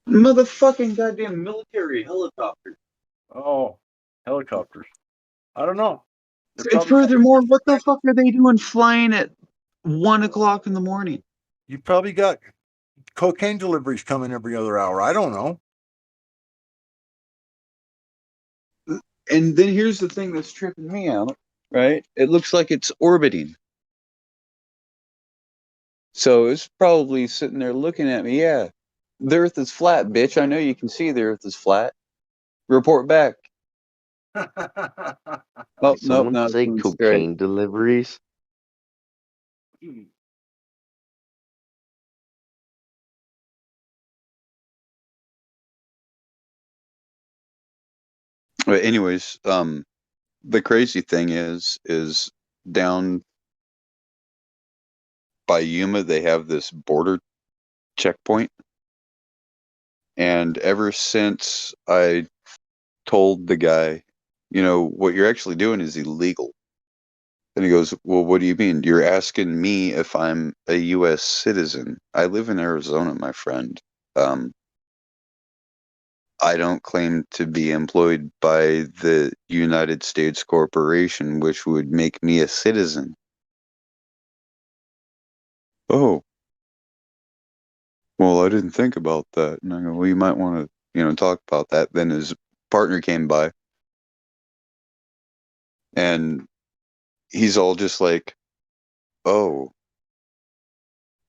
Motherfucking goddamn military helicopters.
Oh, helicopters. I don't know.
And furthermore, what the fuck are they doing flying at 1 o'clock in the morning?
You probably got cocaine deliveries coming every other hour. I don't know.
And then here's the thing that's tripping me out, right? It looks like it's orbiting. So it's probably sitting there looking at me. Yeah, the Earth is flat, bitch. I know you can see the Earth is flat. Report back. Oh,
Did
nope,
someone
no,
say
it's straight.
cocaine deliveries?
But anyways, the crazy thing is down by Yuma, they have this border checkpoint. And ever since I told the guy, what you're actually doing is illegal. And he goes, well, what do you mean? You're asking me if I'm a U.S. citizen. I live in Arizona, my friend. I don't claim to be employed by the United States Corporation, which would make me a citizen. Oh, well, I didn't think about that. And I go, well, you might want to, talk about that. Then his partner came by, and he's all just like, oh,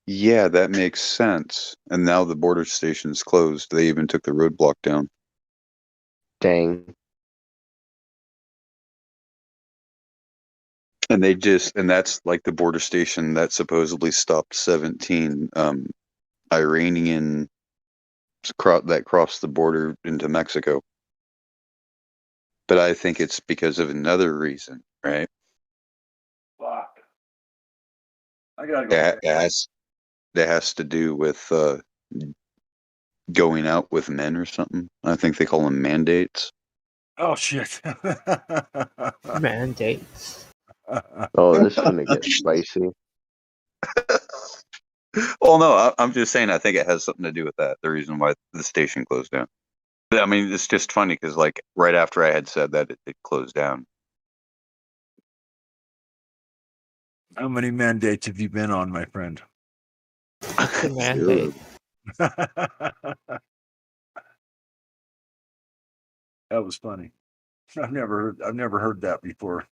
yeah, that makes sense. And now the border station's closed. They even took the roadblock down.
Dang.
And that's like the border station that supposedly stopped 17 Iranian that crossed the border into Mexico. But I think it's because of another reason, right?
Fuck. I gotta go.
That has to do with going out with men or something. I think they call them mandates.
Oh shit.
Mandates.
Oh, this is gonna get spicy.
Well, no, I'm just saying I think it has something to do with that. The reason why the station closed down. I mean, it's just funny because, like, right after I had said that, it closed down.
How many mandates have you been on, my friend?
What's a mandate?
That was funny. I've never heard that before.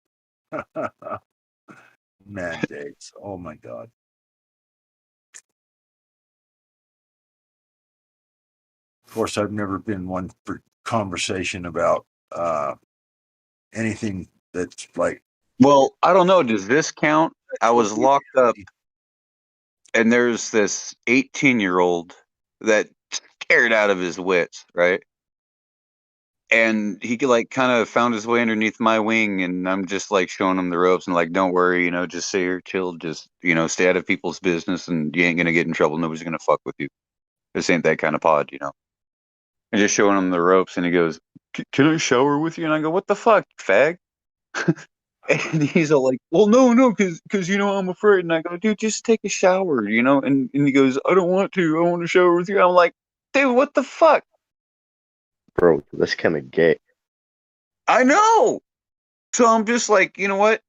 Mandates. Oh my god. Of course, I've never been one for conversation about anything that's like.
Well, I don't know. Does this count? I was locked up, and there's this 18-year-old that scared out of his wits, right? And he like kind of found his way underneath my wing, and I'm just like showing him the ropes and like, don't worry, just sit here, chill, just stay out of people's business, and you ain't gonna get in trouble. Nobody's gonna fuck with you. This ain't that kind of pod. And just showing him the ropes, and he goes, "Can I shower with you?" And I go, "What the fuck, fag?" And he's all like, "Well, no, because I'm afraid." And I go, "Dude, just take a shower, And he goes, "I don't want to. I want to shower with you." I'm like, "Dude, what the fuck?"
Bro, that's kind of gay.
I know. So I'm just like, you know what?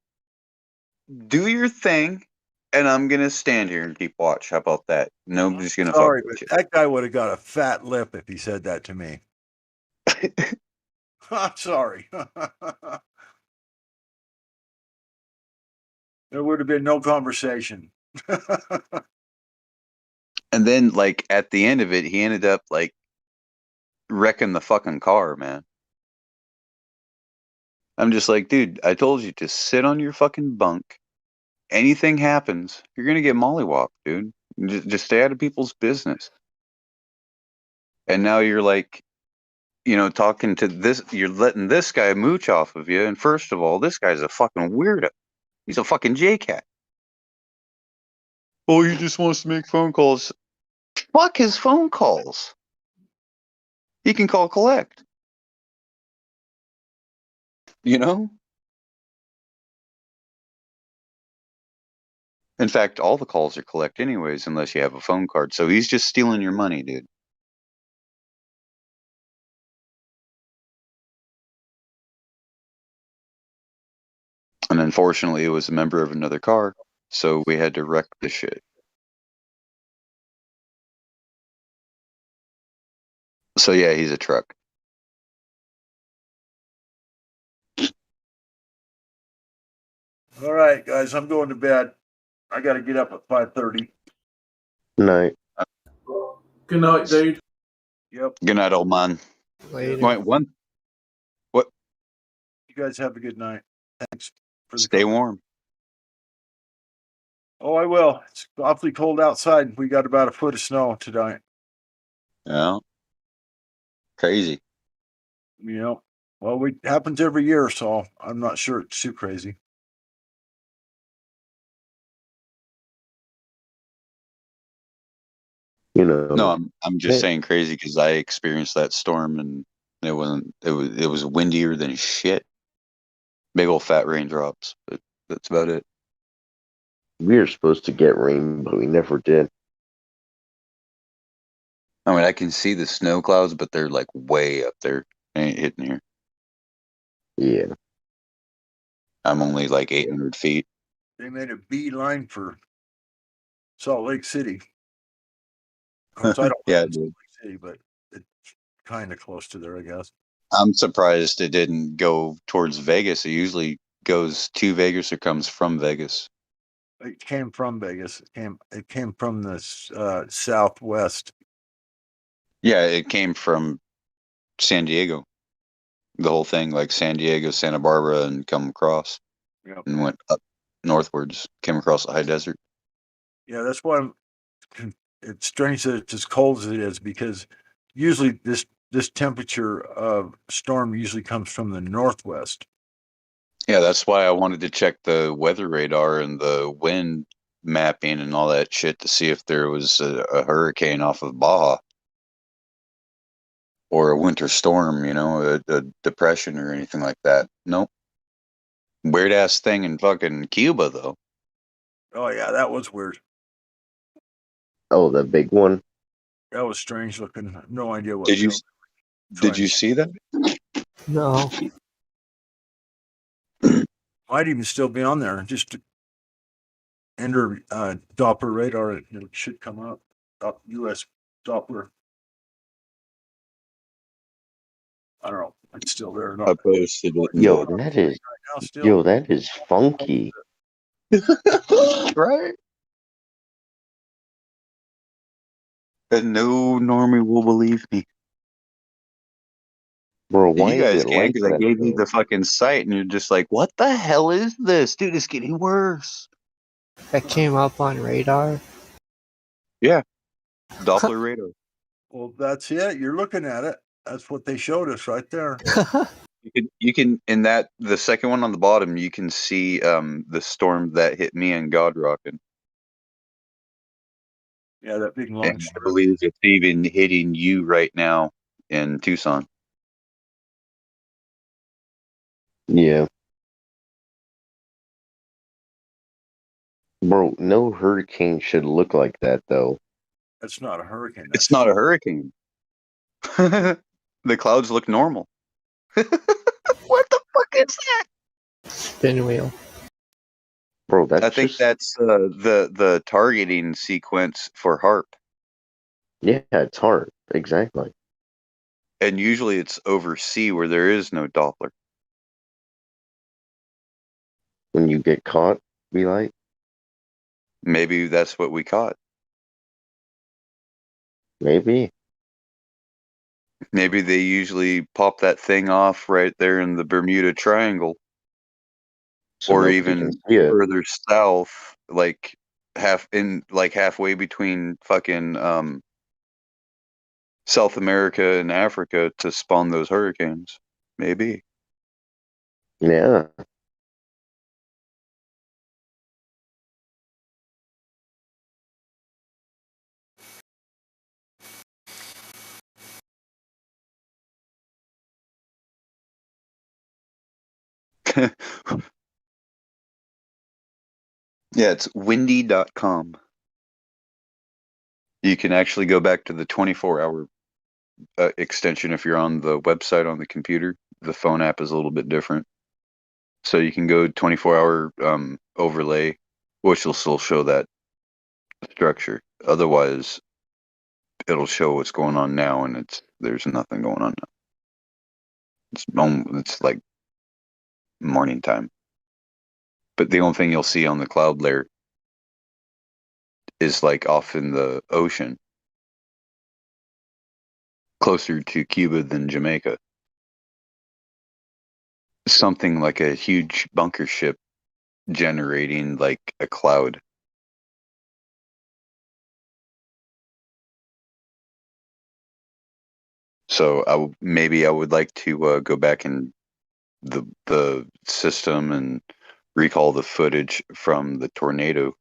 Do your thing, and I'm gonna stand here and keep watch. How about that? Nobody's gonna fuck
Sorry,
with
but
you.
that guy would have got a fat lip if he said that to me. I'm sorry. There would have been no conversation.
And then, like, at the end of it, he ended up like wrecking the fucking car, man. I'm just like, dude, I told you to sit on your fucking bunk. Anything happens, you're gonna get mollywopped, dude. Just stay out of people's business. And now you're like, talking to this, you're letting this guy mooch off of you. And first of all, this guy's a fucking weirdo. He's a fucking J-cat. Oh, he just wants to make phone calls. Fuck his phone calls. He can call collect. In fact, all the calls are collect anyways, unless you have a phone card. So he's just stealing your money, dude. And unfortunately, it was a member of another car, so we had to wreck the shit. So yeah, he's a truck.
All right, guys, I'm going to bed. I got to get up at 5:30.
Night.
Good night, dude.
Yep.
Good night, old man.
Later.
Wait, one. What?
You guys have a good night. Thanks for the
Stay
comment.
warm.
Oh, I will. It's awfully cold outside. We got about a foot of snow tonight.
Yeah. Crazy.
You know, well, it happens every year, so I'm not sure it's too crazy.
You know.
No, I'm just saying crazy because I experienced that storm and it was windier than shit. Big old fat raindrops, but that's about it.
We were supposed to get rain, but we never did.
I mean, I can see the snow clouds, but they're like way up there. They ain't hitting here.
Yeah.
I'm only like 800 feet.
They made a beeline for Salt Lake City. Of course, I don't
Yeah,
live in Salt
dude.
Lake City, but it's kind of close to there, I guess.
I'm surprised it didn't go towards Vegas. It usually goes to Vegas or comes from Vegas.
It came from Vegas. It came from the southwest.
Yeah, it came from San Diego. The whole thing, like San Diego, Santa Barbara, and come across
Yep.
and went up northwards, came across the high desert.
Yeah, that's why it's strange that it's as cold as it is, because usually this temperature of storm usually comes from the northwest.
Yeah, that's why I wanted to check the weather radar and the wind mapping and all that shit to see if there was a hurricane off of Baja or a winter storm, a depression or anything like that. Nope. Weird ass thing in fucking Cuba, though.
Oh yeah, that was weird.
Oh, the big one.
That was strange looking. No idea what.
Did you see that?
No.
Might even still be on there. Just to enter Doppler radar, it should come up. U.S. Doppler. I don't know. It's still there or not.
I posted it.
Yo, that is funky.
Right? And no normie will believe me.
Bro, why
You guys
is it
can,
like
because I
that,
gave you
though?
the fucking site, and you're just like, what the hell is this? Dude, it's getting worse.
That came up on radar.
Yeah. Doppler radar.
Well, that's it. You're looking at it. That's what they showed us right there.
You can in that the second one on the bottom, you can see the storm that hit me and God Rockin'.
Yeah, that big long
And I
strip.
believe it's even hitting you right now in Tucson.
Yeah. Bro, no hurricane should look like that, though.
That's not a hurricane.
It's not a hurricane. The clouds look normal. What the fuck is that?
Pinwheel.
Bro, that's
I think that's the targeting sequence for HARP.
Yeah, it's hard. Exactly.
And usually it's over sea where there is no Doppler.
When you get caught, be like.
Maybe that's what we caught.
Maybe.
Maybe they usually pop that thing off right there in the Bermuda Triangle.
So
or
nobody
even
can see it.
further south, like halfway between fucking South America and Africa to spawn those hurricanes. Maybe.
Yeah.
Yeah, it's windy.com. You can actually go back to the 24-hour extension if you're on the website on the computer. The phone app is a little bit different. So you can go 24-hour overlay, which will still show that structure. Otherwise, it'll show what's going on now, and it's there's nothing going on now. It's like morning time. But the only thing you'll see on the cloud layer is like off in the ocean, closer to Cuba than Jamaica. Something like a huge bunker ship generating like a cloud. So maybe I would like to go back in the system and recall the footage from the tornado.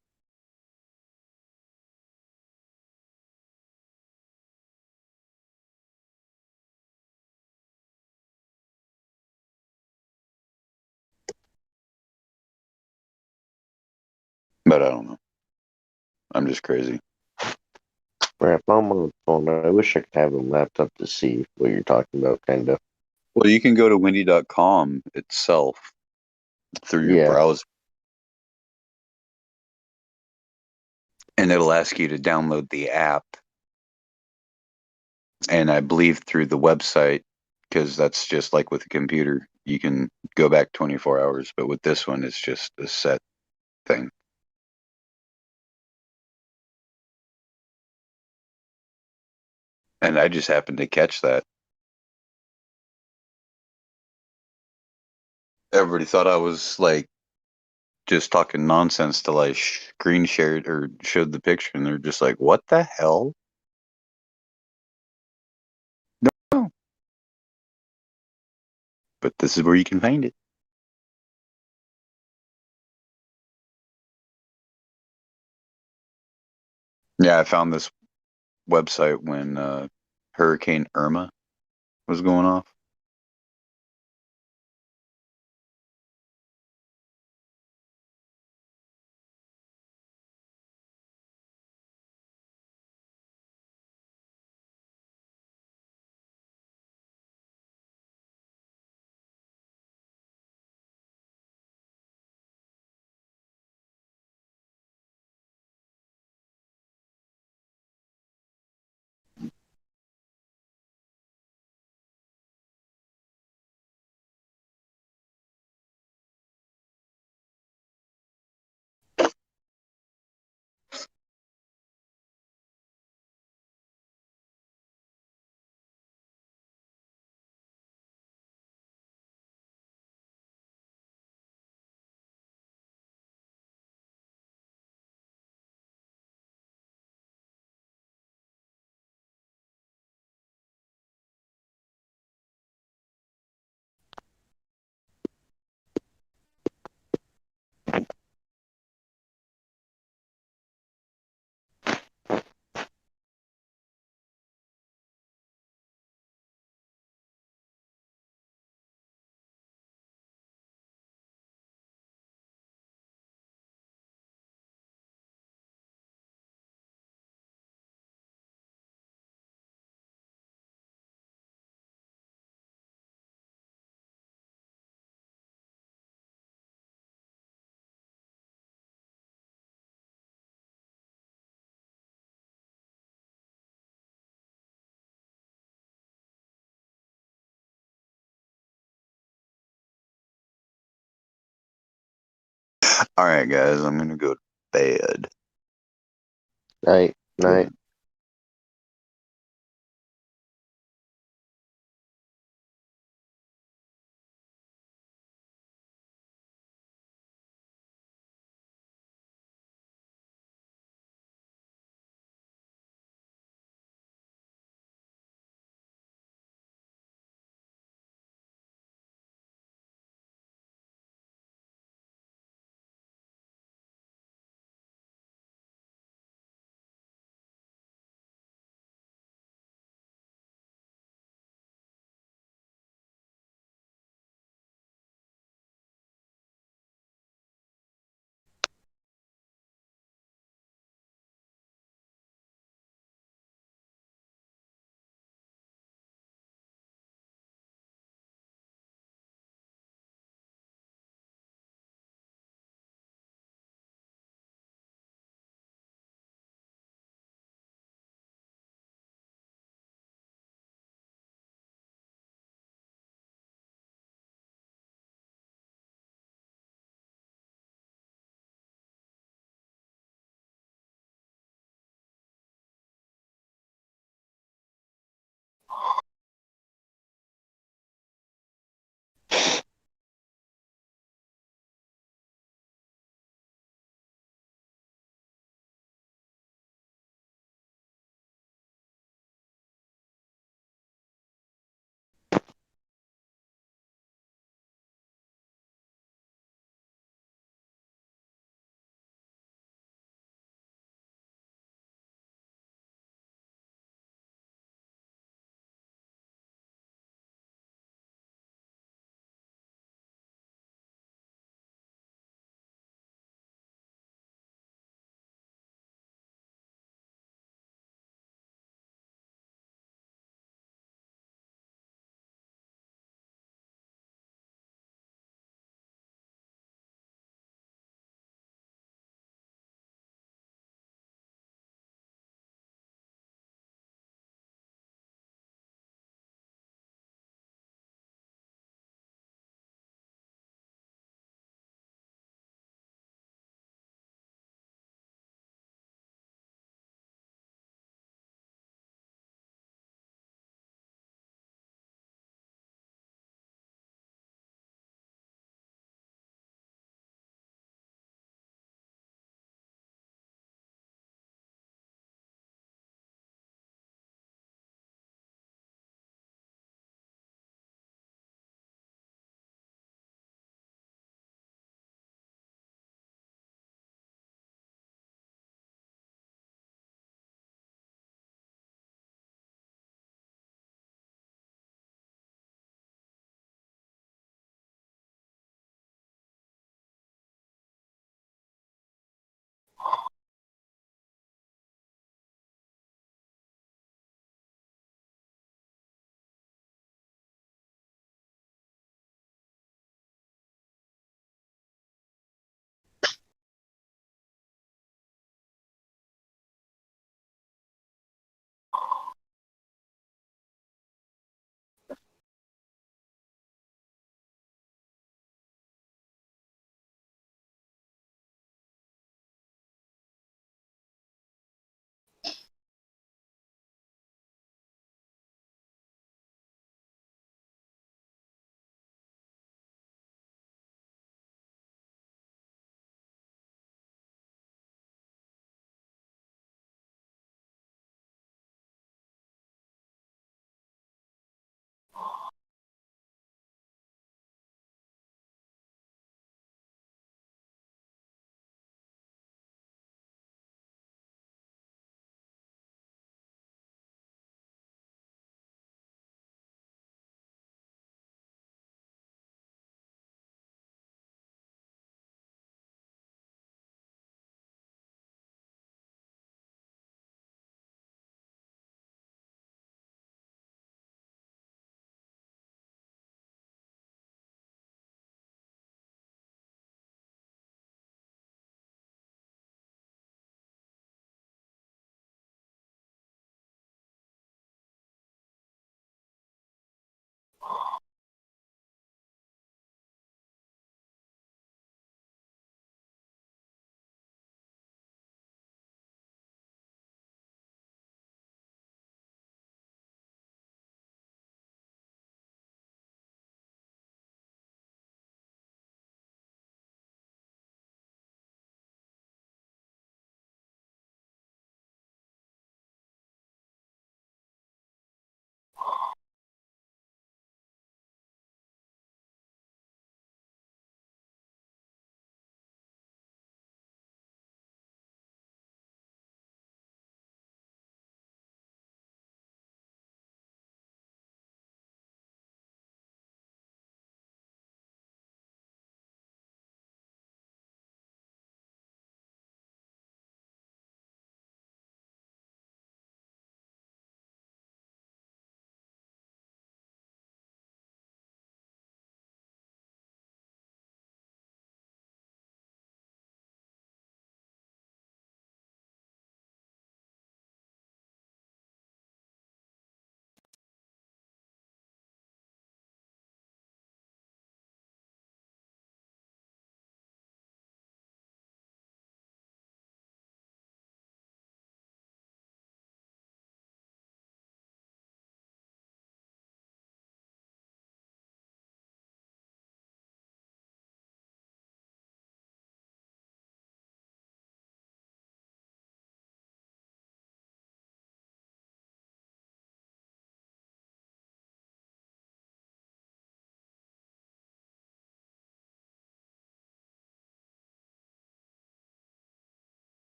But I don't know. I'm just crazy.
Crap, I'm on the phone. I wish I could have a laptop to see what you're talking about, kind of.
Well, you can go to windy.com itself through your
Yeah.
browser, and it'll ask you to download the app. And I believe through the website, because that's just like with a computer, you can go back 24 hours. But with this one, it's just a set thing. And I just happened to catch that. Everybody thought I was like just talking nonsense till I screen shared or showed the picture, and they're just like, "What the hell?" No, but this is where you can find it. Yeah, I found this website when Hurricane Irma was going off. All right, guys, I'm gonna go to bed.
Night.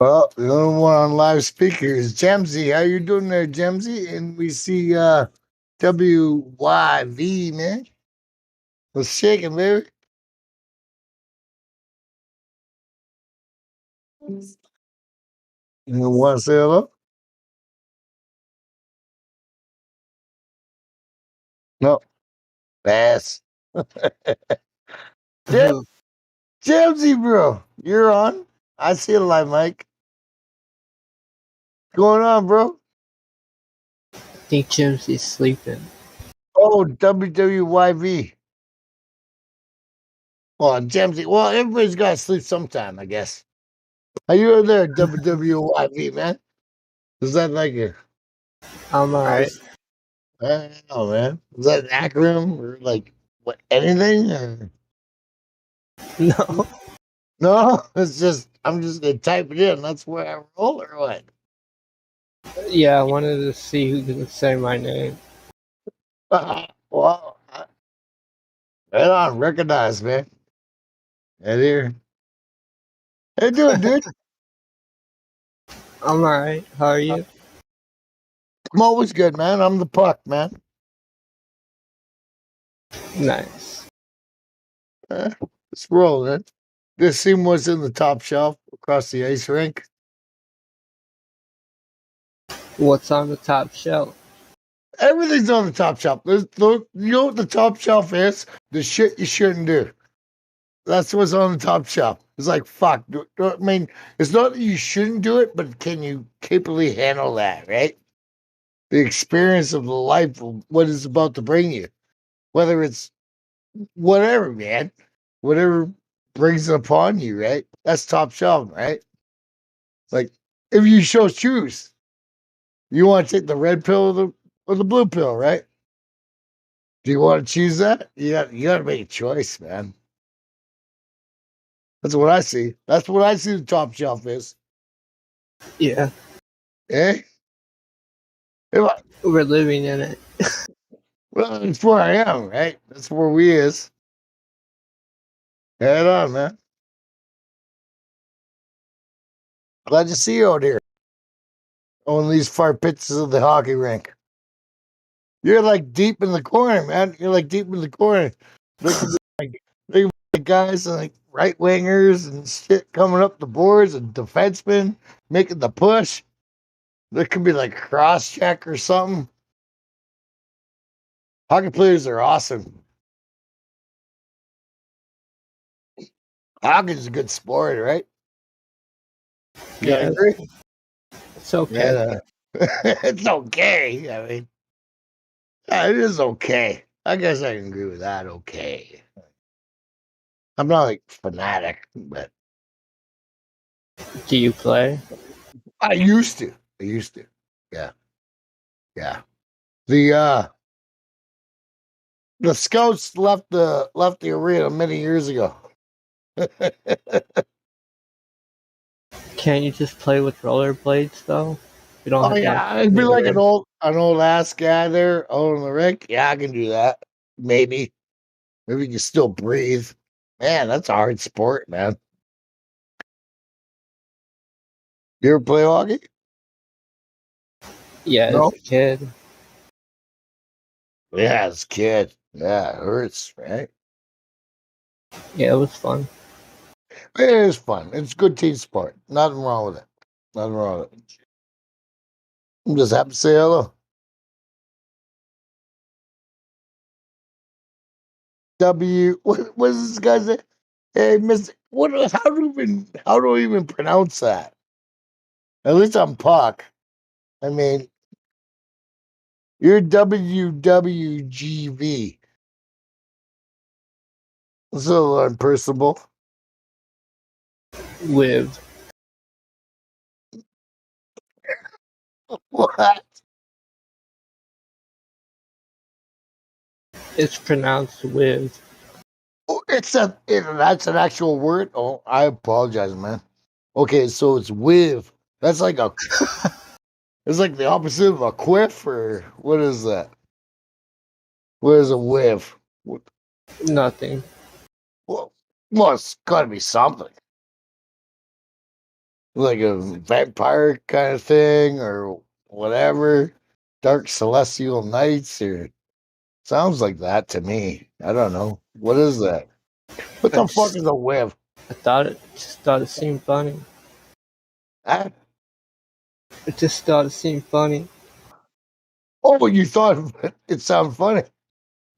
Well, the only one on live speaker is Jamsy. How you doing there, Jamsy? And we see WYV, man. What's shaking, baby? You want to say hello? No. Pass. Jamsy, bro. You're on. I see a live mic. What's going on, bro?
I think Jamsy's sleeping.
Oh, WWYV. Well, Jamsy. Well, everybody's got to sleep sometime, I guess. How you over there, WWYV, man? Is that like a...
I'm alright.
I don't know, man. Is that an acronym or like what? Anything? Or...
No.
No, it's just I'm just gonna type it in. That's where I roll, or what?
Yeah, I wanted to see who can say my name.
Well, right on. Recognize, man. Right here. How you doing, dude?
I'm alright. How are you?
I'm always good, man. I'm the puck, man.
Nice.
Let's roll, man. This scene was in the top shelf across the ice rink.
What's on the top shelf?
Everything's on the top shelf. You know what the top shelf is? The shit you shouldn't do. That's what's on the top shelf. It's like, fuck. I mean, it's not that you shouldn't do it, but can you capably handle that, right? The experience of the life of what it's about to bring you. Whether it's whatever, man. Whatever brings it upon you, right? That's top shelf, right? Like, if you show choose, you want to take the red pill or the blue pill, right? Do you want to choose that? You got to make a choice, man. That's what I see. That's what I see the top shelf is.
Yeah.
Eh?
We're living in it.
Well, that's where I am, right? That's where we is. Head on, man. Glad to see you out here. On these far pitches of the hockey rink. You're like deep in the corner, man. You're like deep in the corner. There could be like guys and like right wingers and shit coming up the boards and defensemen making the push. There could be like cross check or something. Hockey players are awesome. Hockey's a good sport, right? You
Yeah.
agree?
It's okay.
Yeah. It's okay. I mean, yeah, it is okay. I guess I can agree with that. Okay. I'm not like fanatic, but
Do you play?
I used to. I used to. Yeah. Yeah. The scouts left the arena many years ago.
Can't you just play with rollerblades though? You don't
Oh
have
yeah,
like
I'd be like
mirror.
an old ass guy there out on the rink. Yeah, I can do that. Maybe. Maybe you can still breathe. Man, that's a hard sport, man. You ever play hockey?
Yeah,
No.
as a kid.
Yeah, as a kid. Yeah, it hurts, right?
Yeah, it was fun.
It is fun. It's good team sport. Nothing wrong with it. Nothing wrong with it. I'm just happy to say hello. What is this guy's name? Hey, Mister. How do I even pronounce that? At least I'm Puck. I mean, you're WWGV. It's a little unpersonable.
With.
What?
It's pronounced with.
Oh, that's an actual word. Oh, I apologize, man. Okay, so it's with. That's like a. It's like the opposite of a quiff, or what is that? What is a whiff?
Nothing.
Well, it's got to be something. like a vampire kind of thing or whatever. Dark celestial nights or sounds like that to me. I don't know. What is that? What the fuck is a whiff?
I just thought it seemed funny.
Ah?
I just thought it seemed funny.
Oh, you thought it sounded funny.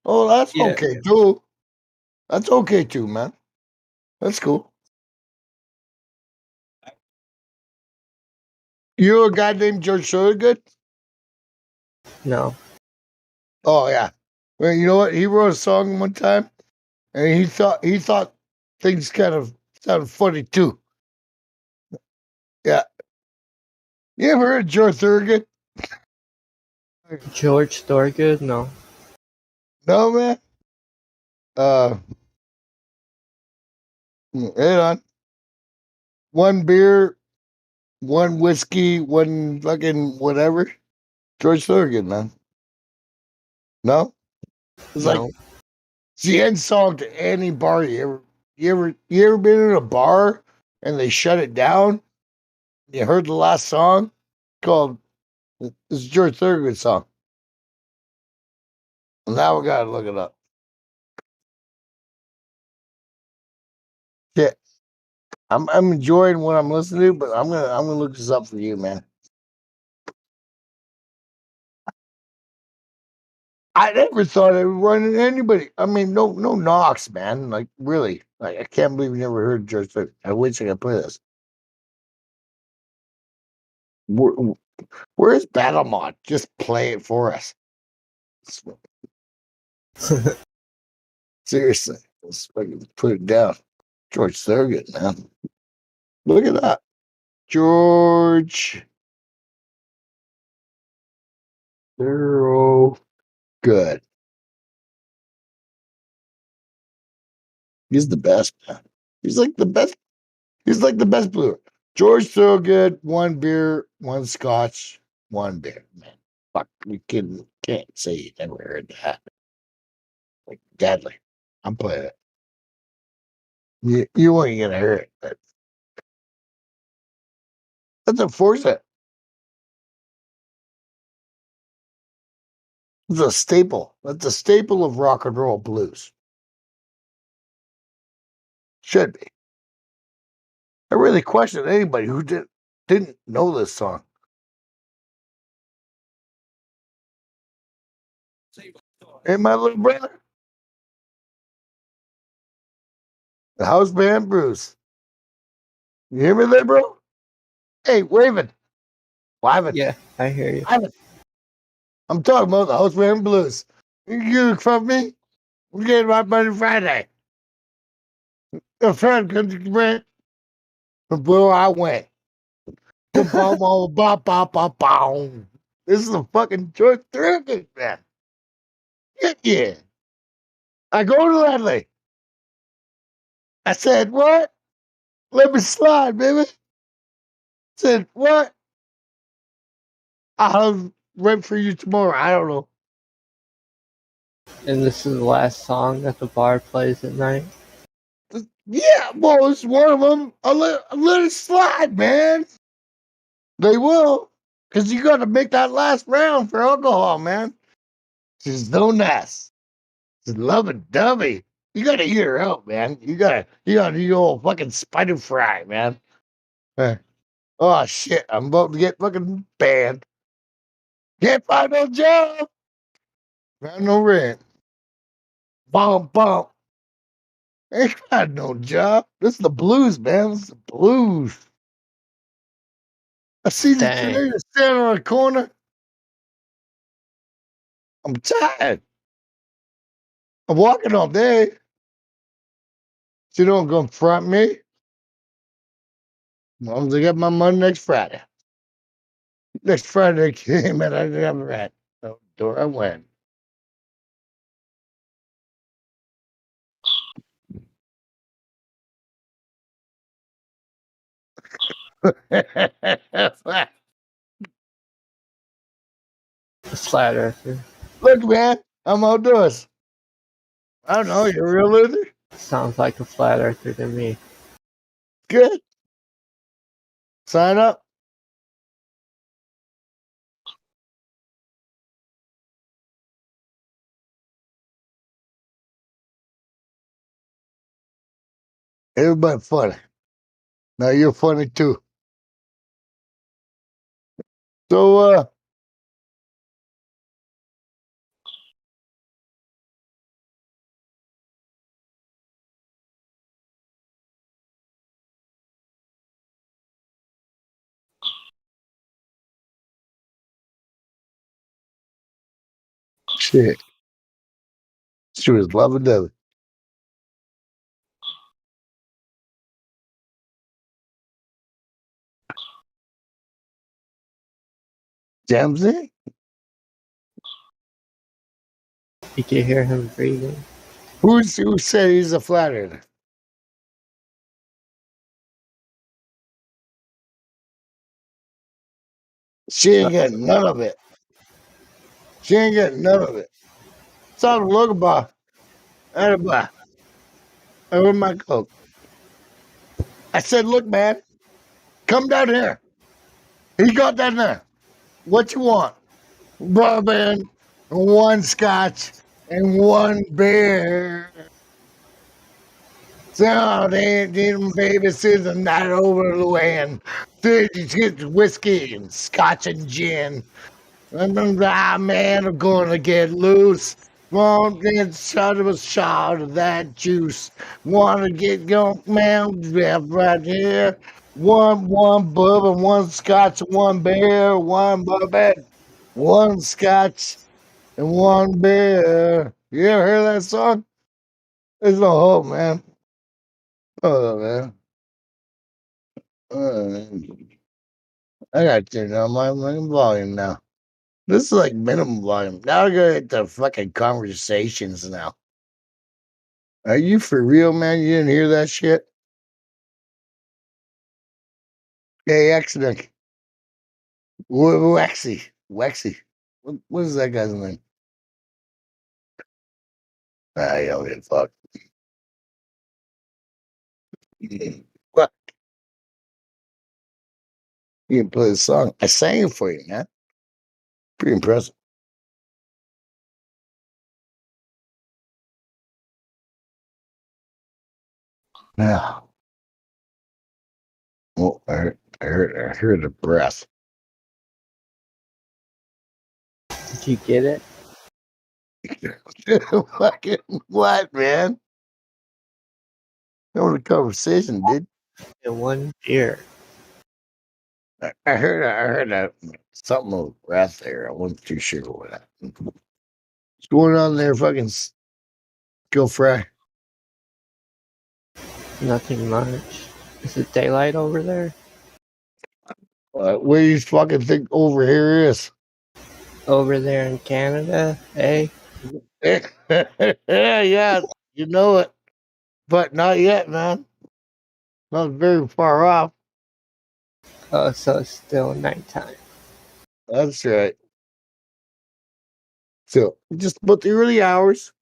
Oh, that's
Yeah.
okay too. That's okay too, man. That's cool. You know a guy named George Thorogood?
No.
Oh yeah. Well, you know what? He wrote a song one time, and he thought things kind of sounded funny too. Yeah. You ever heard of George Thorogood?
George Thorogood? No.
No, man. Hang on. One beer, one whiskey, one fucking whatever. George Thorogood, man. No, it's like
No.
it's the end song to any bar you ever been in a bar and they shut it down? You heard the last song called it's George Thorogood song. Now we gotta look it up. Yeah, I'm enjoying what I'm listening to, but I'm gonna look this up for you, man. I never thought I would run into anybody. I mean, no knocks, man. Like really, like I can't believe you never heard George Thorogood. I wish I could play this. Where, where's Battlemont? Just play it for us. Seriously, let's fucking put it down. George Thorogood, man. Look at that. George Thorogood. He's the best, man. He's like the best. He's like the best bluer. George Thorogood, one beer, one scotch, one beer, man. Fuck, we can't say you never heard that. Like deadly. I'm playing it. You ain't gonna hear it, but let's enforce it. It's a staple. That's a staple of rock and roll blues. Should be. I really question anybody who didn't know this song. Hey, my little brother, the house band Bruce. You hear me there, bro? Hey, waving.
Yeah, I hear you.
I'm talking about the house band blues. You from me? We're getting my money Friday. A friend comes to rent. From where I went. This is a fucking George Thorogood, man. Yeah. I go to Ledley. I said, what? Let me slide, baby. Said, what? I'll have rent for you tomorrow. I don't know.
And this is the last song that the bar plays at night?
Yeah, well, it's one of them. I'll let it slide, man. They will. Because you got to make that last round for alcohol, man. She's so nice. She's loving dummy. You got to eat her out, man. You got to do your old fucking spider fry, man. Oh, shit. I'm about to get fucking banned. Can't find no job. Found no rent. Bump. Ain't got no job. This is the blues, man. This is the blues. I see these teenagers standing on a corner. I'm tired. I'm walking all day. So you don't confront me. As long as I get my money next Friday. Next Friday came and I didn't have rent. So door I went.
Flat earther.
Look, man, I'm outdoors. I don't know, you're a real loser?
Sounds like a flat earther to me.
Good. Sign up. Everybody funny. Now you're funny too. So shit. She was loving Debbie. Jams in?
You can hear him breathing.
Who said he's a flat earther? She ain't getting none of it. She ain't getting none of it. Stop looking about. Everybody. Where's my coat? I said, look, man, come down here. He got down there. What you want? Bourbon, one scotch, and one beer. So they didn't babysit the night over the land. 30 whiskey and scotch and gin. And then, man, I'm gonna get loose. Won't get shot of a shot of that juice. Wanna get young man right here. One bourbon, one scotch, one beer, one bourbon, one scotch, and one beer. You ever hear that song? There's no hope, man. Oh man. Man. I gotta turn down my volume now. This is like minimum volume. Now I gotta hit the fucking conversations now. Are you for real, man? You didn't hear that shit? Hey, accident. Wexy. Wexy. What is that guy's name? I don't give a fuck. What? You can play the song. I sang it for you, man. Pretty impressive. Yeah. Well, I heard the breath.
Did you get it?
Fucking what, man? No the conversation, dude.
In one ear.
I heard that something with breath there. I wasn't too sure what happened. What's going on there, fucking Go Fry?
Nothing much. Is it daylight over there?
What do you fucking think over here is?
Over there in Canada, eh?
Yeah, you know it. But not yet, man. Not very far off.
Oh, so it's still nighttime.
That's right. So just about the early hours.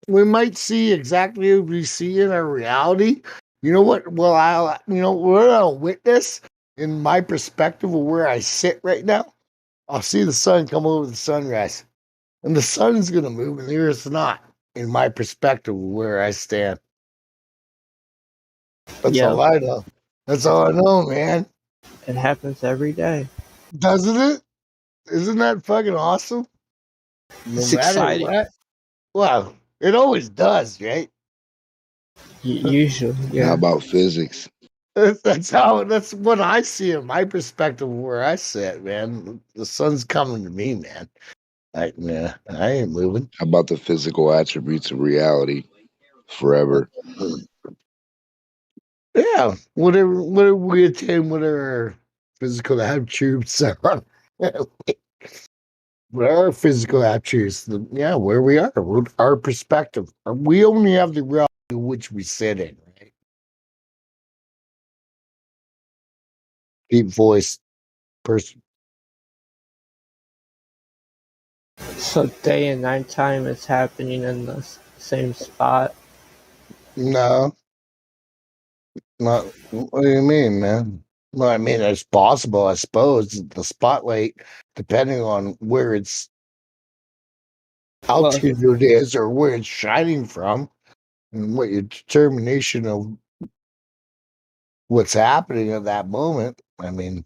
We might see exactly what we see in our reality. You know what? Well, what I'll witness in my perspective of where I sit right now. I'll see the sun come over the sunrise, and the sun's gonna move, and the earth's not. In my perspective of where I stand. That's all I know. That's all I know, man.
It happens every day.
Doesn't it? Isn't that fucking awesome? No
It's
matter
exciting.
what. Well, it always does, right?
Usually, yeah.
How about physics?
That's what I see in my perspective of where I sit, man. The sun's coming to me, man. I ain't moving.
How about the physical attributes of reality forever?
Yeah, whatever we attain, whatever physical attributes are. What are our physical attributes? Where we are, our perspective. We only have the reality in which we sit in, right? Deep voice person.
So day and nighttime is happening in the same spot.
No, not. What do you mean, man? Well, I mean, it's possible, I suppose. The spotlight, depending on where its altitude is or where it's shining from, and what your determination of what's happening at that moment. I mean,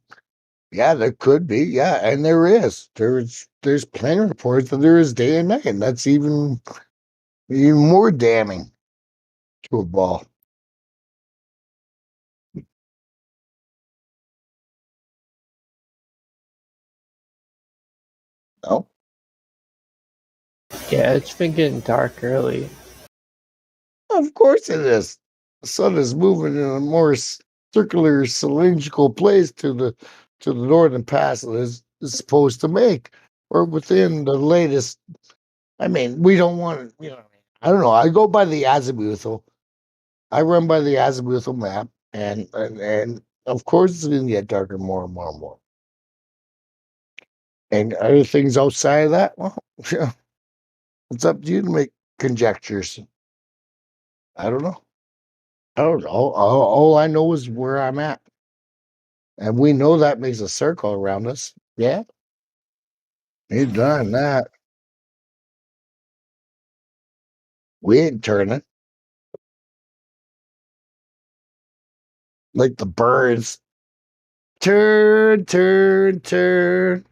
yeah, there could be, yeah, and there is. There's plenty of reports that there is day and night, and that's even more damning to a ball. No.
Yeah, it's been getting dark early.
Of course it is. The sun is moving in a more circular, cylindrical place to the northern pass that is supposed to make, or within the latest. I mean, we don't want to. I don't know. I go by the azimuthal. I run by the azimuthal map, and of course it's going to get darker more and more and more. And other things outside of that, well, yeah, it's up to you to make conjectures. I don't know. I don't know. All I know is where I'm at. And we know that makes a circle around us. Yeah. Ain't done that. We ain't turning. Like the birds. Turn, turn, turn.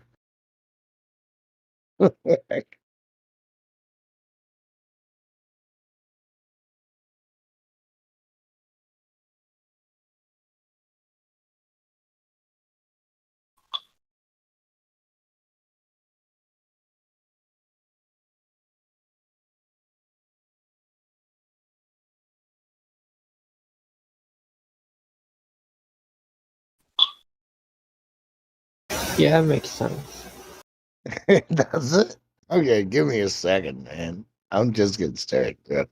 Yeah, that makes sense.
Does it? Okay, give me a second, man. I'm just getting started. Yeah.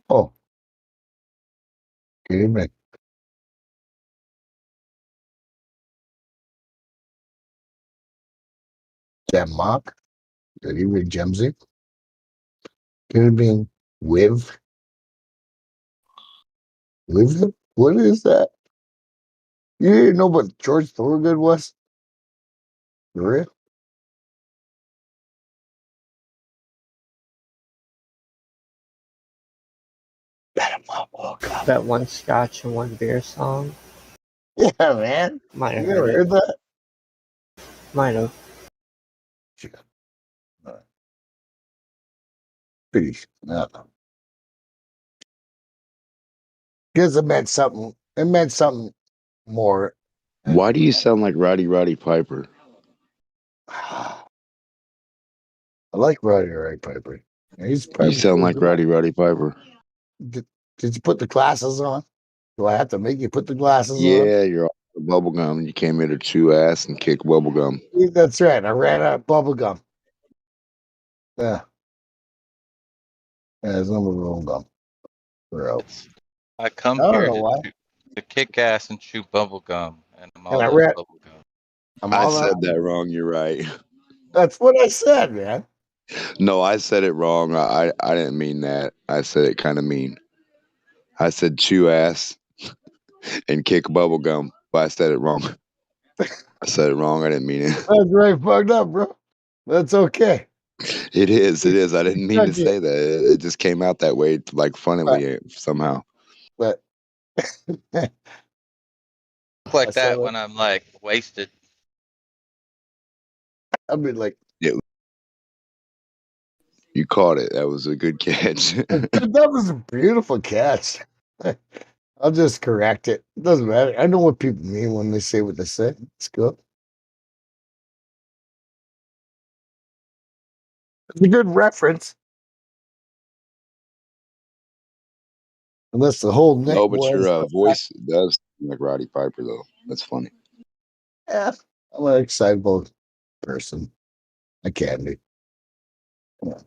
Oh, good evening. Gem Mark. Good evening, Gemsy. Good evening, Wiv. Wiv? What is that? You didn't know what George Thorogood was? For real?
That one scotch and one beer song.
Yeah, man.
Might have
You never
heard
heard
it.
that?
Might have.
Pretty. No. Because it meant something. It meant something more.
Why do you sound like Roddy Piper?
I like Roddy Piper. He's
You
probably
sound
cool
like
guy.
Roddy Piper.
Did you put the glasses on? Do I have to make you put the glasses on?
Yeah, you're all for bubblegum. You came here to chew ass and kick bubblegum.
Yeah, that's right. I ran out of bubble gum. Yeah. Yeah, there's no more bubble gum. Where else?
I come
I don't
here
know why.
to kick ass and chew bubble gum, and I'm
And
all
I
out of
ran
bubble gum.
I said that wrong. You're right.
That's what I said, man.
No, I said it wrong. I didn't mean that. I said it kind of mean. I said chew ass and kick bubble gum, but I said it wrong. I said it wrong. I didn't mean it.
That's right, fucked up, bro. That's okay.
It is. It is. I didn't mean to
Okay.
say that. It just came out that way, like funnily somehow.
But
Like that when I'm like wasted.
I'll be like,
Yeah, you caught it. That was a good catch.
that was a beautiful catch. I'll just correct it. It doesn't matter. I know what people mean when they say what they say. It's good. It's a good reference. Unless the whole neck
No, but
was.
your voice does sound like Roddy Piper, though. That's funny.
Yeah, I'm an excitable person. I can be. Yeah.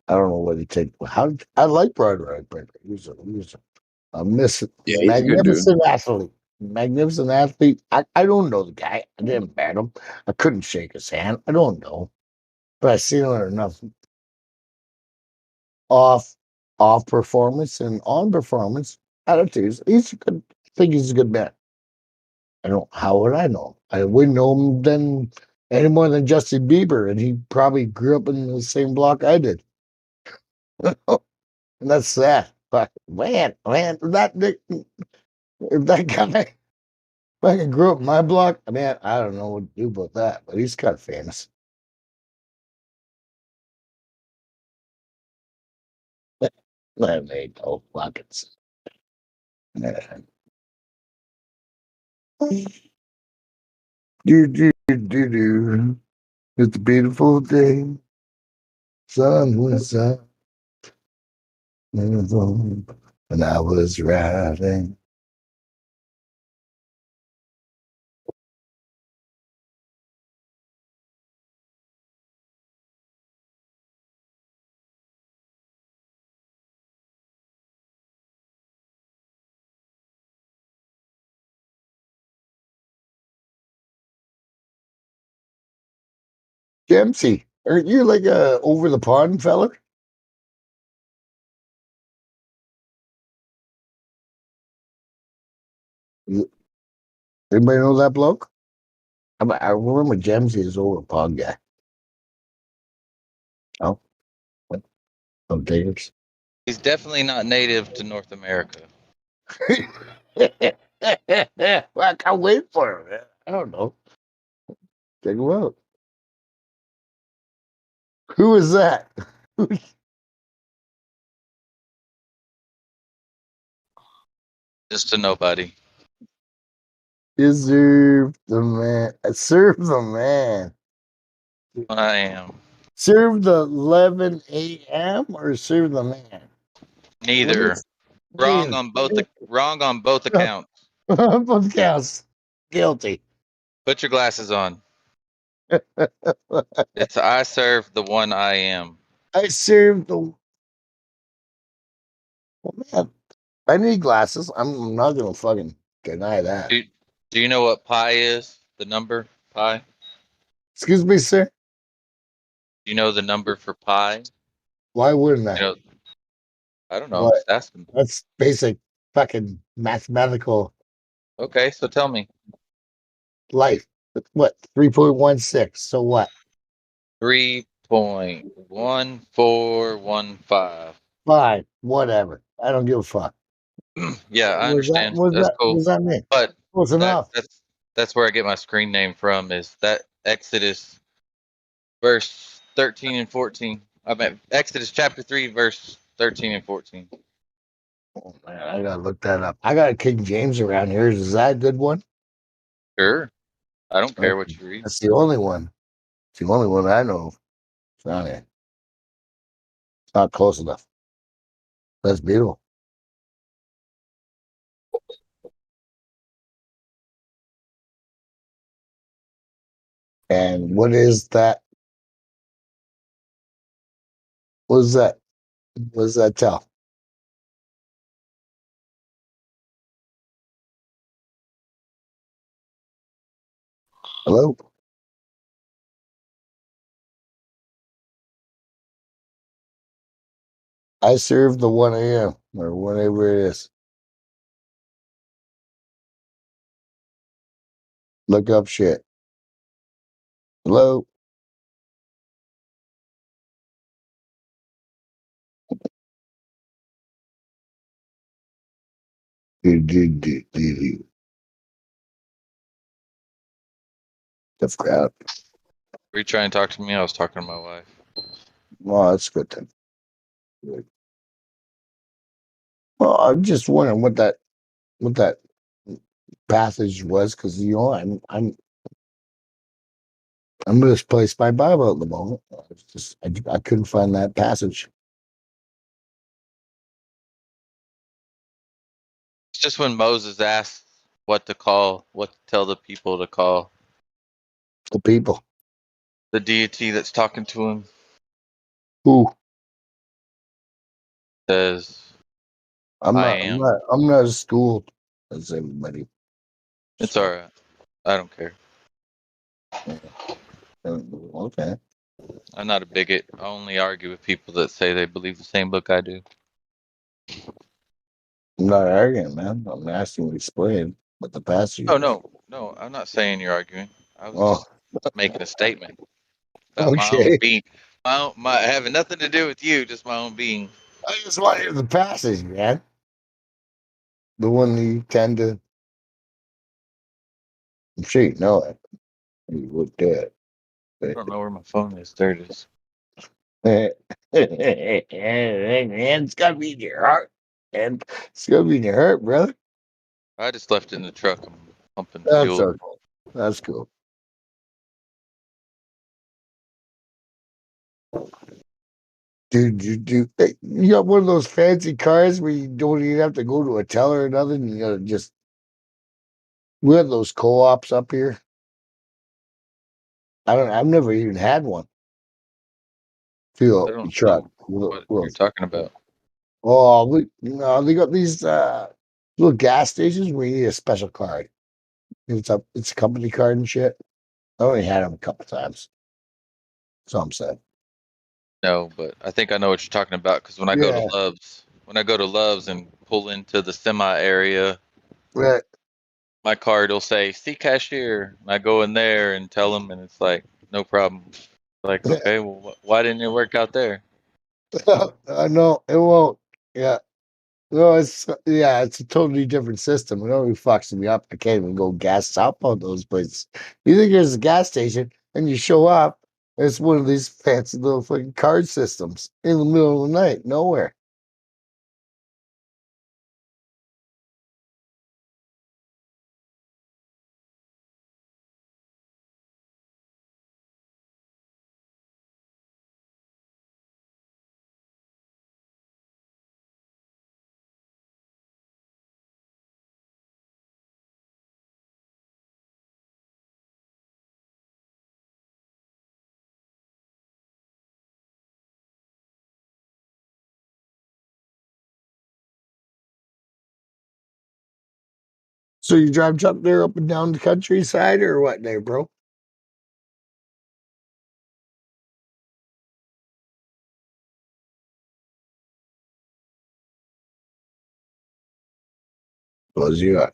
I don't know what he take. How I like Roddy Piper. He's a
Yeah, he's a good dude.
magnificent athlete. Magnificent athlete. I don't know the guy. I didn't bat him. I couldn't shake his hand. I don't know. But I seen him enough off performance and on performance attitudes. He's a good. I think he's a good man. I don't. How would I know? I wouldn't know him then any more than Justin Bieber, and he probably grew up in the same block I did. And that's sad. But man, that if that guy fucking grew up in my block, man, I don't know what to do about that. But he's kind of famous. That made no fucking sense. Man. Do. It's a beautiful day. Sun was up. And I was riding. Dempsey, aren't you like a over the pond feller? Anybody know that bloke? I remember Dempsey is over the pond guy. Oh, what? Oh, Gators.
He's definitely not native to North America.
Well, I can't wait for him. Man. I don't know. Take him out. Who is that?
Just a nobody.
Serve the man. Serve the man.
I am.
Serve the 11 a.m. or serve the man?
Neither. Wrong on both. Wrong on both accounts.
Both counts. Guilty.
Put your glasses on. It's I serve the one I am.
I serve the. Well, man, I need glasses. I'm not gonna fucking deny that.
Do you know what pi is? The number pi?
Excuse me, sir.
Do you know the number for pi?
Why wouldn't I?
You know, I don't know.
What?
I'm just asking.
That's basic fucking mathematical
Okay, so tell me.
life. What? 3.16. So what?
3.1415.
Fine. Whatever. I don't give a fuck.
Yeah, I understand. That's cool.
What does that mean?
But
Close enough.
that's where I get my screen name from. Is that Exodus verse 13 and 14? I mean Exodus chapter 3, verse 13 and 14.
Oh man, I gotta look that up. I got a King James around here. Is that a good one?
Sure. I don't care what you read.
That's the only one. It's the only one I know. It's not it. It's not close enough. That's beautiful. And what is that? What is that? What does that tell? Hello? I serve the 1 a.m. or whatever it is. Look up shit. Hello? The crowd.
Were you trying to talk to me? I was talking to my wife.
Well, that's good then. Good. Well, I'm just wondering what that passage was, because I'm misplaced my Bible at the moment. I couldn't find that passage.
It's just when Moses asked what to tell the people to call
The people.
the deity that's talking to him.
Who?
Says, I am.
I'm not as schooled as everybody.
It's alright. I don't care.
Okay.
I'm not a bigot. I only argue with people that say they believe the same book I do.
I'm not arguing, man. I'm asking you to explain what the passage
Oh
is.
no, I'm not saying you're arguing. I was
Oh,
just making a statement about my own
okay.
being. My having nothing to do with you, just my own being.
I just want to hear the passage, man. The one that you tend to. I'm sure you know it. You would do it.
I don't know where my phone is. There it is.
It's gotta be in your heart. And it's gonna be in your heart, brother.
I just left it in the truck. I'm pumping
That's
fuel.
okay. That's cool. Dude, hey, you got one of those fancy cars where you don't even have to go to a teller or nothing. You gotta just we have those co-ops up here. I've never even had one.
I
Fuel
don't
truck.
know what you're talking about.
Oh, they got these little gas stations where you need a special card. It's a company card and shit. I only had them a couple times. That's all I'm saying.
No, but I think I know what you're talking about because when I go to
Yeah,
Love's and pull into the semi area,
right.
my card will say "See cashier." And I go in there and tell them, and it's like no problem. Like, okay, well, why didn't it work out there?
No, it won't. Yeah. No, it's a totally different system. It only fucks me up. I can't even go gas up on those places. You think there's a gas station and you show up, it's one of these fancy little fucking card systems in the middle of the night, nowhere. So you drive truck there up and down the countryside or what there, bro? Was you at?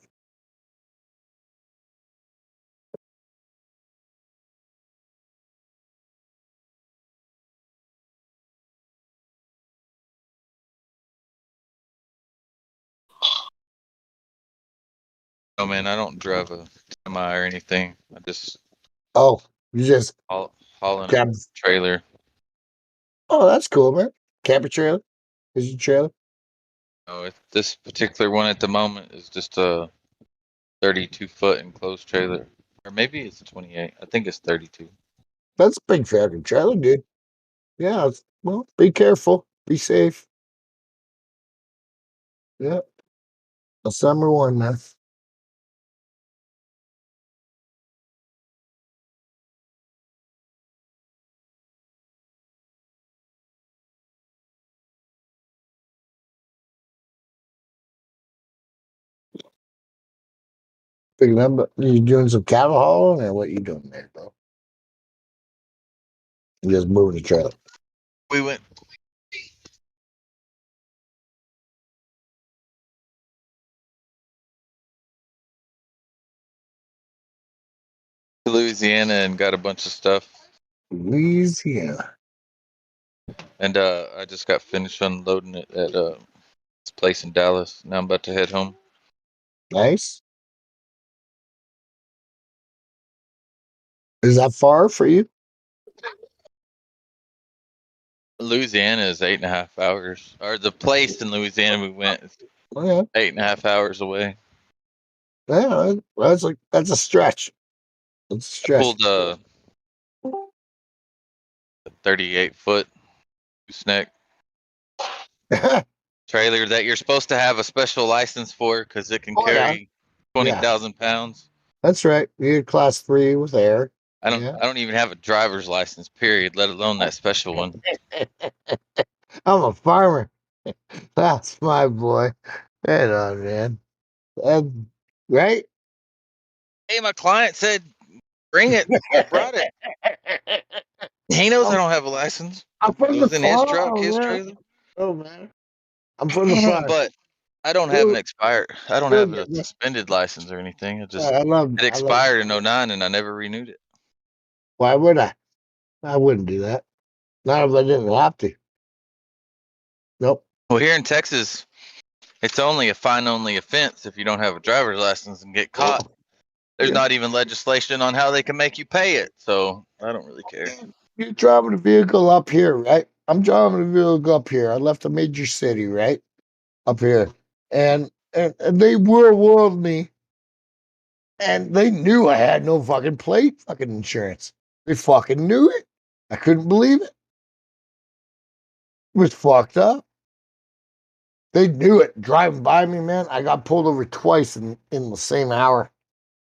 Oh man, I don't drive a semi or anything. I just
Oh, you just
haul in a
grab.
trailer.
Oh, that's cool, man. Camper trailer? Is your trailer?
No, this particular one at the moment is just a 32-foot enclosed trailer, or maybe it's a 28. I think it's 32.
That's a big fucking trailer, dude. Yeah, well, be careful. Be safe. Yeah. A summer one, man. Picking up, you doing some cattle hauling, or what you doing there, bro? You just moving the trailer.
We went. To Louisiana and got a bunch of stuff.
Louisiana.
And I just got finished unloading it at this place in Dallas. Now I'm about to head home.
Nice. Is that far for you?
Louisiana is 8.5 hours. Or the place in Louisiana we went is
Oh, yeah.
8.5 hours away.
Yeah, that's a stretch. It's a
I
stretch.
pulled a 38-foot gooseneck trailer that you're supposed to have a special license for because it can
Oh, yeah.
carry 20,000 pounds.
That's right. You're class 3 with air.
I don't even have a driver's license, period, let alone that special one.
I'm a farmer. That's my boy. Right on, man. Right?
Hey, my client said, bring it. I brought it. He knows I don't have a license.
I'm from
It
the
was in his truck,
farm,
his
man.
trailer.
Oh, man. I'm from the farm.
But I don't have an expired. I don't have a
Yeah.
suspended license or anything. It just
I love
it expired in 09 and I never renewed it.
Why would I? I wouldn't do that. Not if I didn't have to. Nope.
Well, here in Texas, it's only a fine-only offense if you don't have a driver's license and get caught. There's not even legislation on how they can make you pay it, so I don't really care.
You're driving a vehicle up here, right? I'm driving a vehicle up here. I left a major city, right? Up here. And they whirled me. And they knew I had no fucking fucking insurance. They fucking knew it. I couldn't believe it. It was fucked up. They knew it. Driving by me, man, I got pulled over twice in the same hour.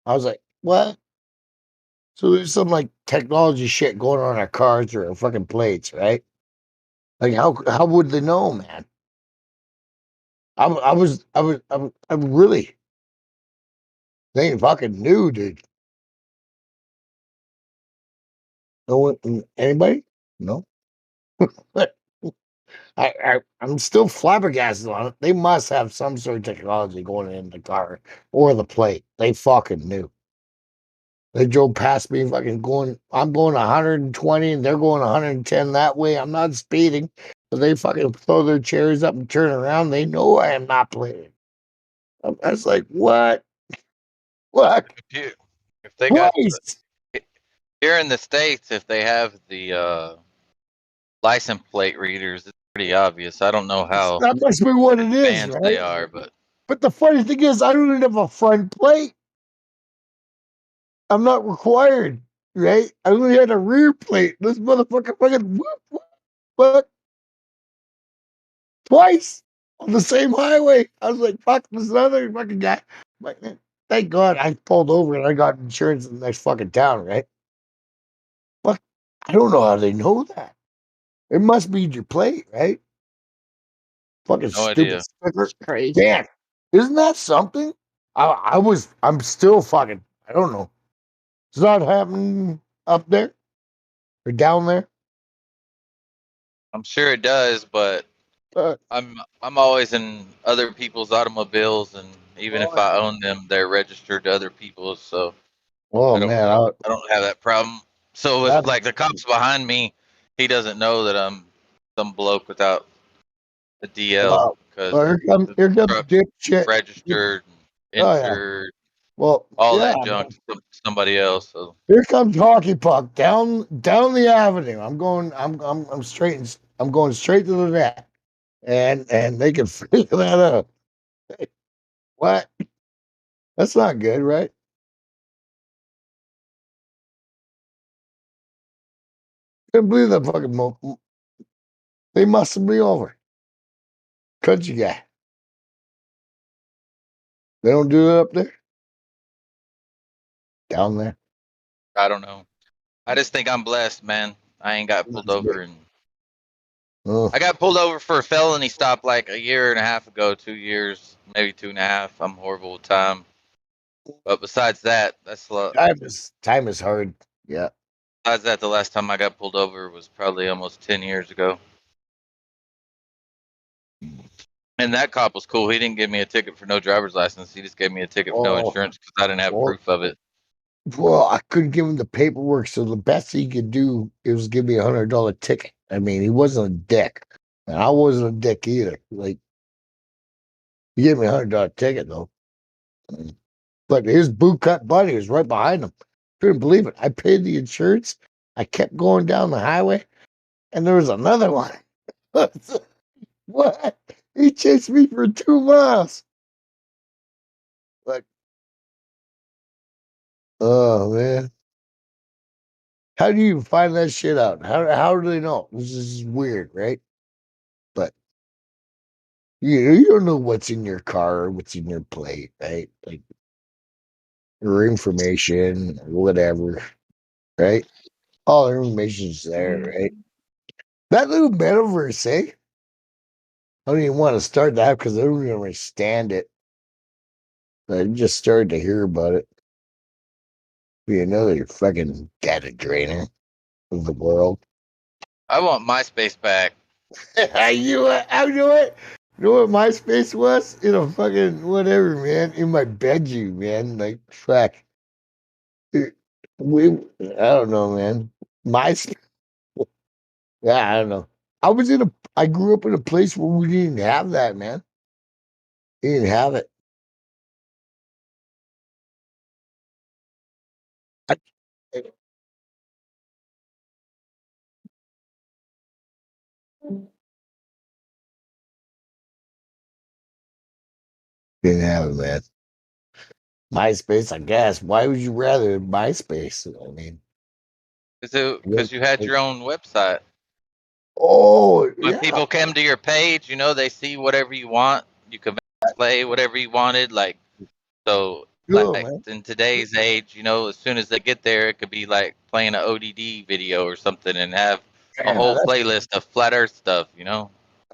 I was like, what? So there's some like technology shit going on in our cars or our fucking plates, right? Like how would they know, man? I really, they fucking knew, dude. No one, anybody? No. I'm still flabbergasted on it. They must have some sort of technology going in the car or the plate. They fucking knew. They drove past me, fucking going. I'm going 120, and they're going 110 that way. I'm not speeding, but they fucking throw their chairs up and turn around. They know I am not playing. I was like, what? What?
If they got
Twice.
here in the States, if they have the license plate readers, it's pretty obvious. I don't know how
That must be what it is,
advanced
right?
they are, but
the funny thing is, I don't even have a front plate. I'm not required, right? I only had a rear plate. This motherfucker fucking what? Twice on the same highway. I was like, fuck, this other fucking guy. But thank God I pulled over and I got insurance in the next fucking town, right? But I don't know how they know that. It must be your plate, right? Fucking
no
stupid
idea.
sticker. Crazy. Man, isn't that something? I'm still fucking, I don't know. It's not happening up there or down there.
I'm sure it does, but I'm always in other people's automobiles, and even if I own them, they're registered to other people's. So
Oh
I don't
man,
I don't have that problem. So if like the cops behind me, he doesn't know that I'm some bloke without a DL because
here comes dipshit.
registered,
Oh yeah.
insured,
Well,
all
yeah.
that junk to somebody else. So
Here comes hockey puck down the avenue. I'm straight. I'm going straight to the net, and they can figure that out. What? That's not good, right? Can't believe that fucking they must me over. Country guy. They don't do it up there. Down there.
I don't know. I just think I'm blessed, man. I ain't got pulled over, and I got pulled over for a felony stop like a year and a half ago, 2 years, maybe 2.5. I'm horrible with time. But besides that,
Time is hard. Yeah.
Besides that, the last time I got pulled over was probably almost 10 years ago. And that cop was cool. He didn't give me a ticket for no driver's license. He just gave me a ticket for no insurance because I didn't have proof of it.
Well, I couldn't give him the paperwork, so the best he could do was give me $100 ticket. I mean, he wasn't a dick, and I wasn't a dick either. Like, he gave me $100 ticket though, but his boot cut buddy was right behind him. Couldn't believe it. I paid the insurance. I kept going down the highway, and there was another one. What? He chased me for 2 miles. Like, oh man. How do you find that shit out? How do they know? This is weird, right? But you don't know what's in your car or what's in your plate, right? Like your information or whatever, right? All the information's there, right? That little metaverse, eh? I don't even want to start that because I don't even understand it. I just started to hear about it. Be another fucking data drainer of the world.
I want MySpace back.
I know it. You know what MySpace was? In a fucking whatever, man. In my bedroom, man. Like fuck. We I don't know, man. My yeah, I don't know. I grew up in a place where we didn't have that, man. We didn't have it. I didn't have it, man. MySpace, I guess. Why would you rather MySpace? I mean,
Because you had your own website.
oh,
When
yeah.
people come to your page, they see whatever you want. You can play whatever you wanted. So
Cool, man.
in today's age, as soon as they get there, it could be like playing an ODD video or something and have a
Yeah,
whole playlist of flat Earth stuff.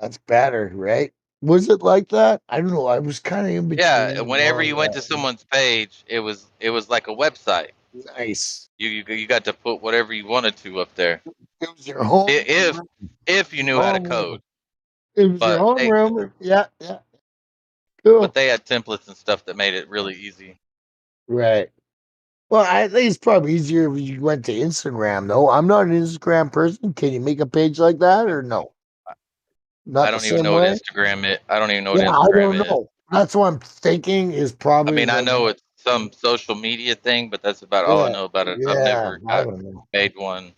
that's better, right? Was it like that? I don't know. I was kind of in
Yeah,
between.
whenever you went to someone's page, it was like a website.
Nice.
You got to put whatever you wanted to up there.
It was your home.
If you knew how to code.
It was your
But
home room. Yeah. Cool.
But they had templates and stuff that made it really easy.
Right. Well, I think it's probably easier if you went to Instagram, though. I'm not an Instagram person. Can you make a page like that or no?
I
Not the
don't even
same
know what
way?
Instagram is. I don't even know what
Yeah, I
Instagram
don't
is.
know. That's what I'm thinking is
I
probably
mean, I
the.
know it's some social media thing, but that's about all I
Yeah.
know about it. I've
Yeah.
never
I don't know.
made one.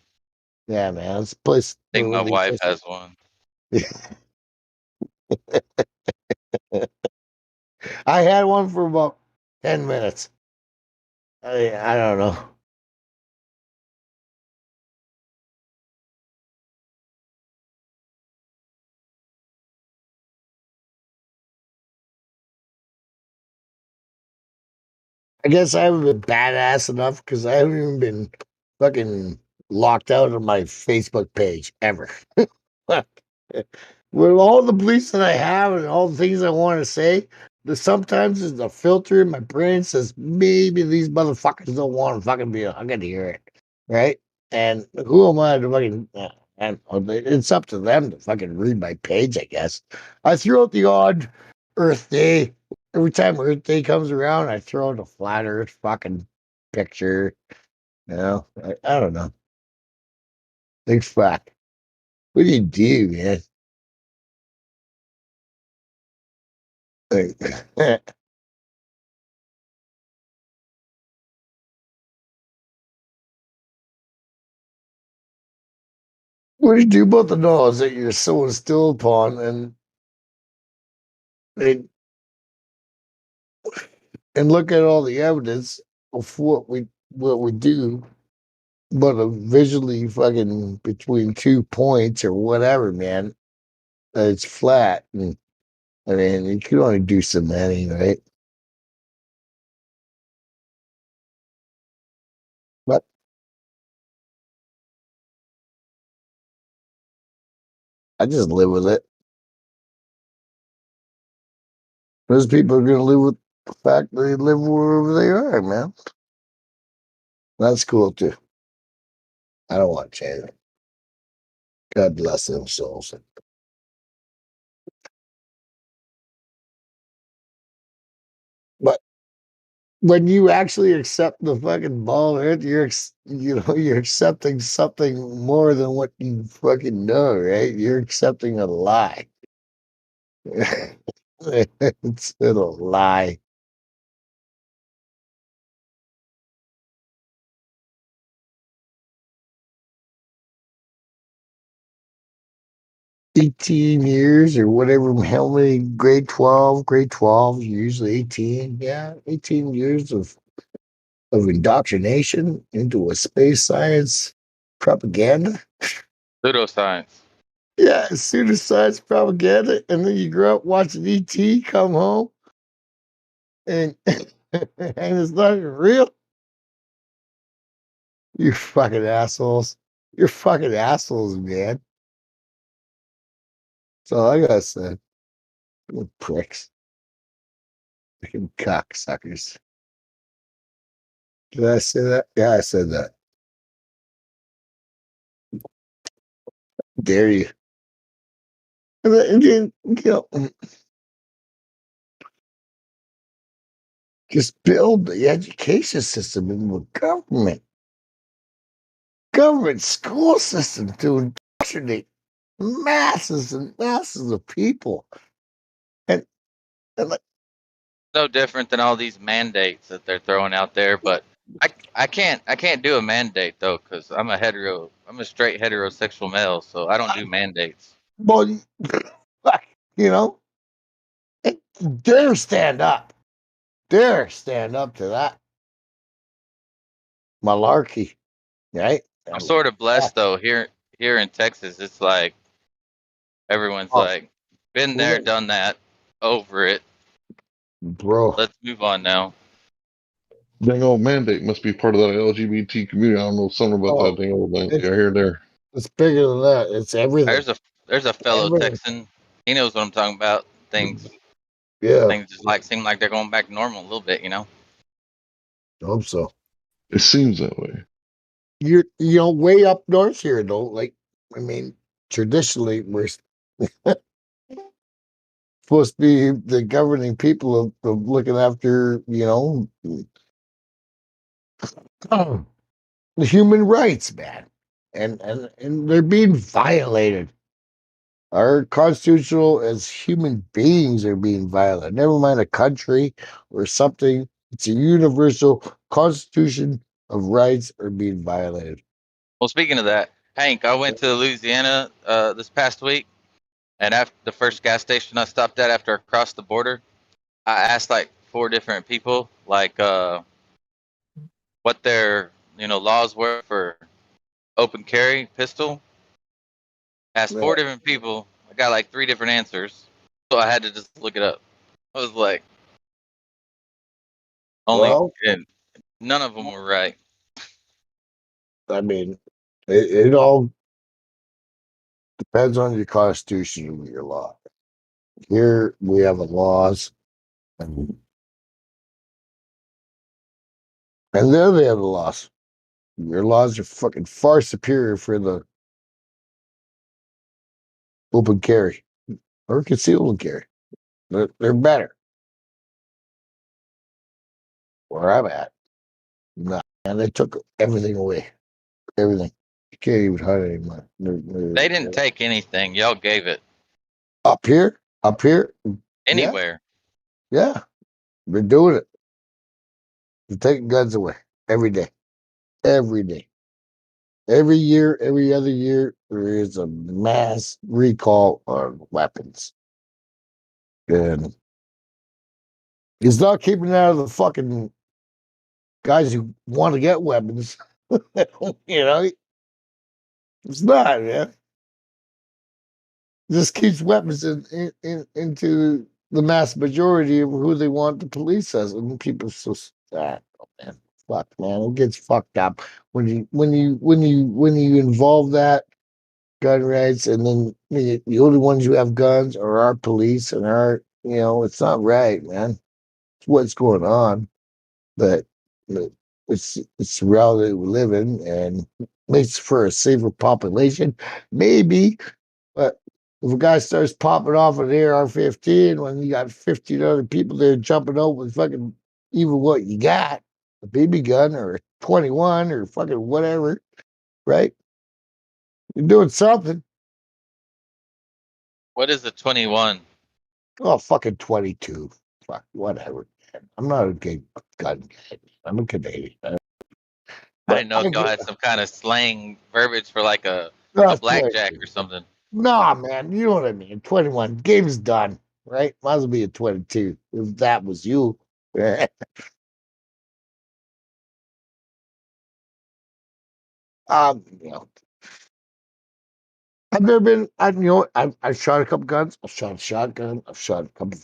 Yeah, man. It's a place
I
to
think my
really
wife
just.
has one.
I had one for about 10 minutes. I don't know. I guess I haven't been badass enough because I haven't even been fucking locked out of my Facebook page ever. With all the beliefs that I have and all the things I want to say, sometimes there's a filter in my brain says maybe these motherfuckers don't want to fucking be. I'm gonna hear it, right? And who am I to fucking? And it's up to them to fucking read my page, I guess. I threw out the odd Earth Day. Every time Earth Day comes around, I throw out a flat Earth fucking picture. I don't know. Like fuck. What do you do, man? Like, what do you do about the knowledge that you're so instilled upon and and look at all the evidence of what we do, but visually fucking between 2 points or whatever, man, it's flat. And I mean, you can only do so many, right? But I just live with it. Most people are gonna live with the fact they live wherever they are, man. That's cool too. I don't want to change it. God bless them souls. But when you actually accept the fucking ball, right, you're accepting something more than what you fucking know, right? You're accepting a lie. It's a lie. $18 or whatever, how many grade 12, usually 18. Yeah, 18 years of indoctrination into a space science propaganda.
Pseudoscience.
Yeah, pseudoscience propaganda. And then you grow up watching ET come home and and it's not even real. You fucking assholes. You're fucking assholes, man. That's all I gotta say. You pricks. Fucking cocksuckers. Did I say that? Yeah, I said that. Dare you? And then, just build the education system in the government school system to indoctrinate masses and masses of people. And like,
No different than all these mandates that they're throwing out there, but I can't do a mandate though because I'm a straight heterosexual male, so I don't do mandates.
well, you know, dare stand up. Dare stand up to that malarkey, right?
I'm sort of blessed though. Here in Texas, it's like everyone's
Oh,
like been there,
well,
done that, over it.
bro.
Let's move on now.
Dang old mandate must be part of that LGBT community. I don't know something about that
Oh,
dang old thing.
it's
Yeah, here there.
it's bigger than that. It's everything.
There's a fellow
Everything.
Texan. He knows what I'm talking about.
Yeah,
Things just like seem like they're going back to normal a little bit, you know.
I hope so.
It seems that way.
You're way up north here though. Like, I mean, traditionally we're supposed to be the governing people of looking after, the human rights, man. And they're being violated. Our constitutional as human beings are being violated. Never mind a country or something. It's a universal constitution of rights are being violated.
Well, speaking of that, Hank, I went to Louisiana this past week, and after the first gas station I stopped at after I crossed the border, I asked like 4 different people like what their laws were for open carry pistol. Asked
Yeah.
4 different people. I got like 3 different answers, so I had to just look it up. I was like,
Well,
and none of them were right.
I mean, it all depends on your constitution and your law. Here we have the laws, and there they have the laws. Your laws are fucking far superior for the open carry or concealed and carry. They're better where I'm at. Nah, and they took everything away. Everything. You can't even hunt anymore.
They didn't take anything. Y'all gave it
Up here, yeah,
anywhere.
yeah, they're doing it. They're taking guns away every day, every day. Every year, every other year, there is a mass recall on weapons. And it's not keeping it out of the fucking guys who want to get weapons. It's not, man. It just keeps weapons into the mass majority of who they want to police us. And people so sad. Oh, man. Fuck, man. It gets fucked up when you involve that gun rights, and then the only ones who have guns are our police and our, it's not right, man. what's going on, but it's the reality we live in, and makes for a safer population, maybe. But if a guy starts popping off an AR-15 when you got 15 other people there jumping out with fucking even what you got, a BB gun or a 21 or fucking whatever, right? You're doing something.
What is a 21?
Oh, fucking 22. Fuck, whatever. I'm not a gay gun guy. I'm a Canadian.
I
But
didn't know if y'all had some kind of slang verbiage for like a
that's
blackjack
22.
or something.
Nah, man, you know what I mean. 21. Game's done, right? Might as well be a 22 if that was you. You know, I've never been. I've shot a couple guns. I've shot a shotgun. I've shot a couple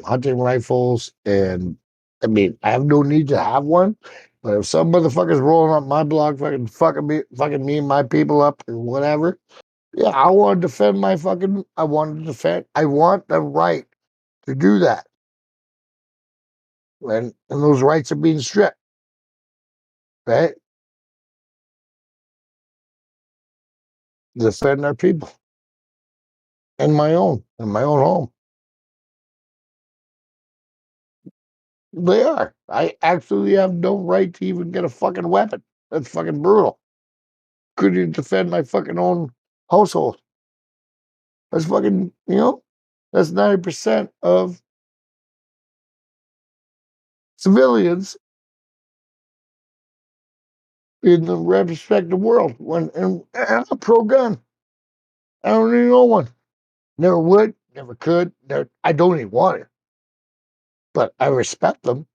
hunting rifles, and I mean, I have no need to have one. But if some motherfucker's rolling up my block, fucking me and my people up, or whatever, yeah, I want to defend my fucking. I want to defend. I want the right to do that, and those rights are being stripped, right? Defend our people and my own home. They are. I absolutely have no right to even get a fucking weapon. That's fucking brutal. Couldn't even defend my fucking own household. That's fucking, that's 90% of civilians in the respective world. And I'm a pro gun. I don't even own one. Never would, never could. I don't even want it. But I respect them.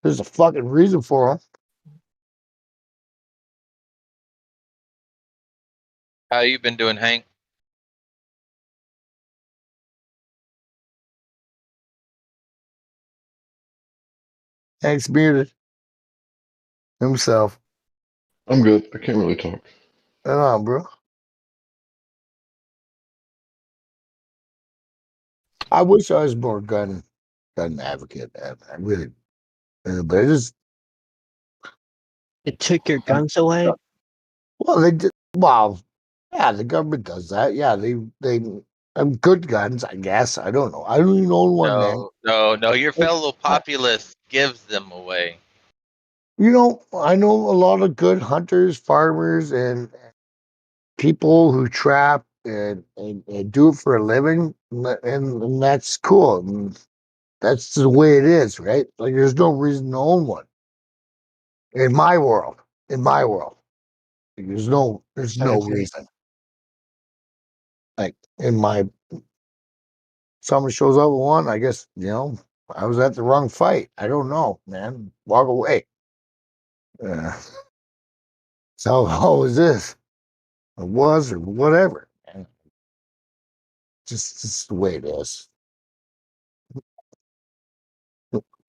There's a fucking reason for them.
How you been doing, Hank?
Hank's muted himself.
I'm good. I can't really talk.
Right on, bro. I wish I was more gun advocate. I really, but it just
It took your guns away.
well, they did. Well, yeah, the government does that. Yeah, they good guns, I guess. I don't know. I don't even own one, man.
No. Your fellow populace gives them away.
I know a lot of good hunters, farmers, and people who trap and do it for a living, and that's cool. And that's the way it is, right? Like, there's no reason to own one in my world. In my world, like, there's
I
no
agree.
reason. Like in my, someone shows up with one, I guess I was at the wrong fight. I don't know, man. Walk away. So how is this? It was or whatever. Man. Just the way it is.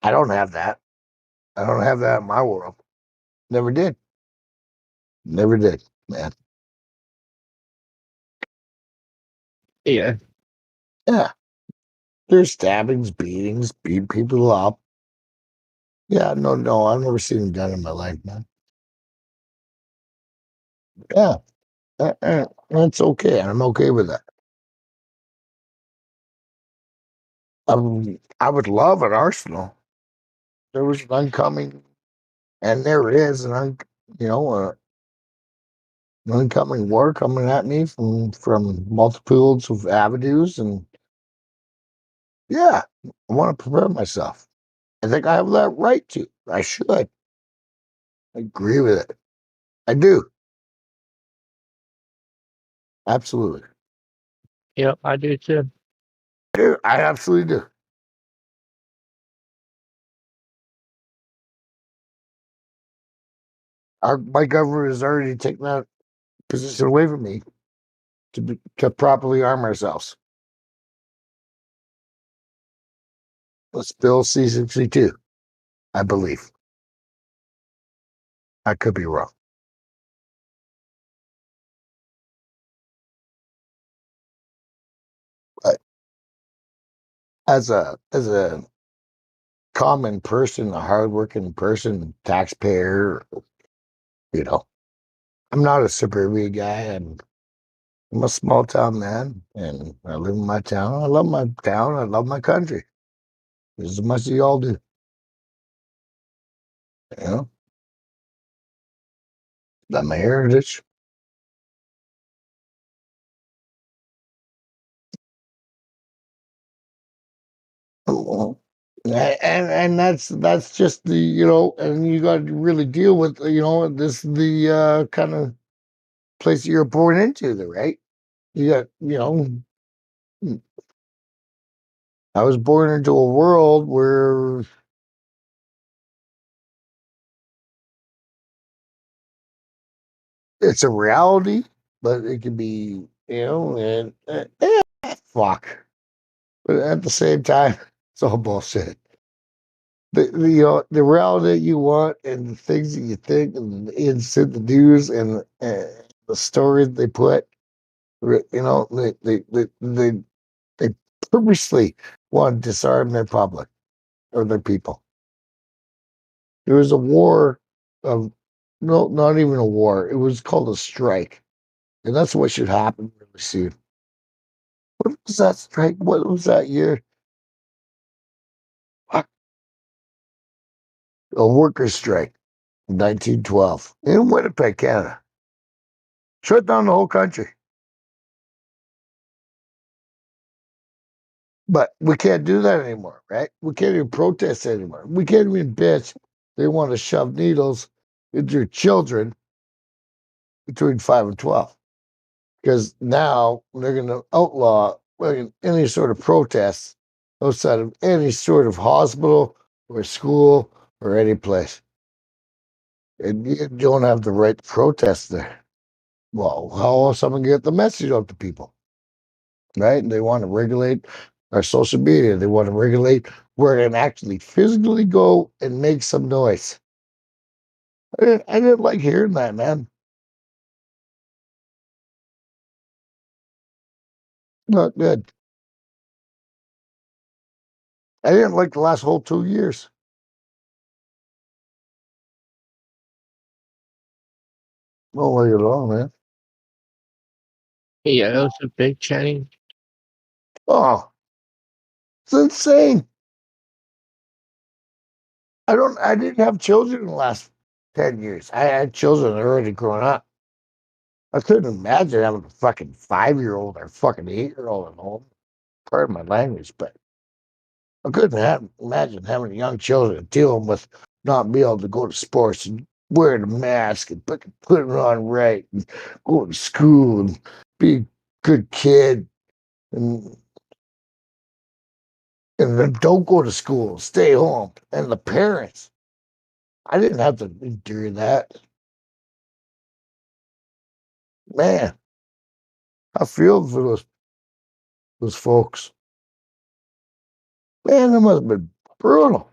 I don't have that. I don't have that in my world. Never did. Never did, man.
Yeah.
Yeah. There's stabbings, beatings, beat people up. Yeah, no, I've never seen them done in my life, man. Yeah, that's okay. I'm okay with that. I would love an arsenal. There was an oncoming, and there is an oncoming war coming at me from multitudes of avenues, and yeah, I want to prepare myself. I think I have that right to. I should. I agree with it. I do. Absolutely.
Yep, I do too.
I do. I absolutely do. My government has already taken that position away from me to properly arm ourselves. Let's Bill C-62, I believe. I could be wrong. But as a common person, a hardworking person, taxpayer. You know, I'm not a suburban guy. I'm a small town man, and I live in my town. I love my town. I love my country as much as you all do. You know, that's my heritage. And that's just the, you know, and you got to really deal with, you know, this the kind of place you're born into, there, right? You got, you know, I was born into a world where it's a reality, but it can be, you know, and fuck. But at the same time, it's all bullshit. The reality that you want and the things that you think and the news and the stories they put, you know, they purposely want to disarm their public or their people. There was a war of no, not even a war. It was called a strike, and that's what should happen really soon. What was that strike? What was that year? Fuck. A workers' strike, 1912, in Winnipeg, Canada. Shut down the whole country. But we can't do that anymore, right? We can't even protest anymore. We can't even bitch. They want to shove needles into children between 5 and 12. Because now they're going to outlaw any sort of protest outside of any sort of hospital or school or any place. And you don't have the right to protest there. Well, how else am I going to get the message out to people? Right? And they want to regulate our social media. They want to regulate where I can actually physically go and make some noise. I didn't like hearing that, man. Not good. I didn't like the last whole 2 years. Don't like it at all, man.
Yeah, it was a big change.
Oh, it's insane. I didn't have children in the last 10 years. I had children already grown up. I couldn't imagine having a fucking 5-year-old or fucking 8-year-old at home. Pardon my language, but I couldn't imagine having young children dealing with not being able to go to sports and wearing a mask and putting it on right and going to school and be a good kid and then don't go to school, stay home. And the parents, I didn't have to endure that. Man, I feel for those folks. Man, that must have been brutal.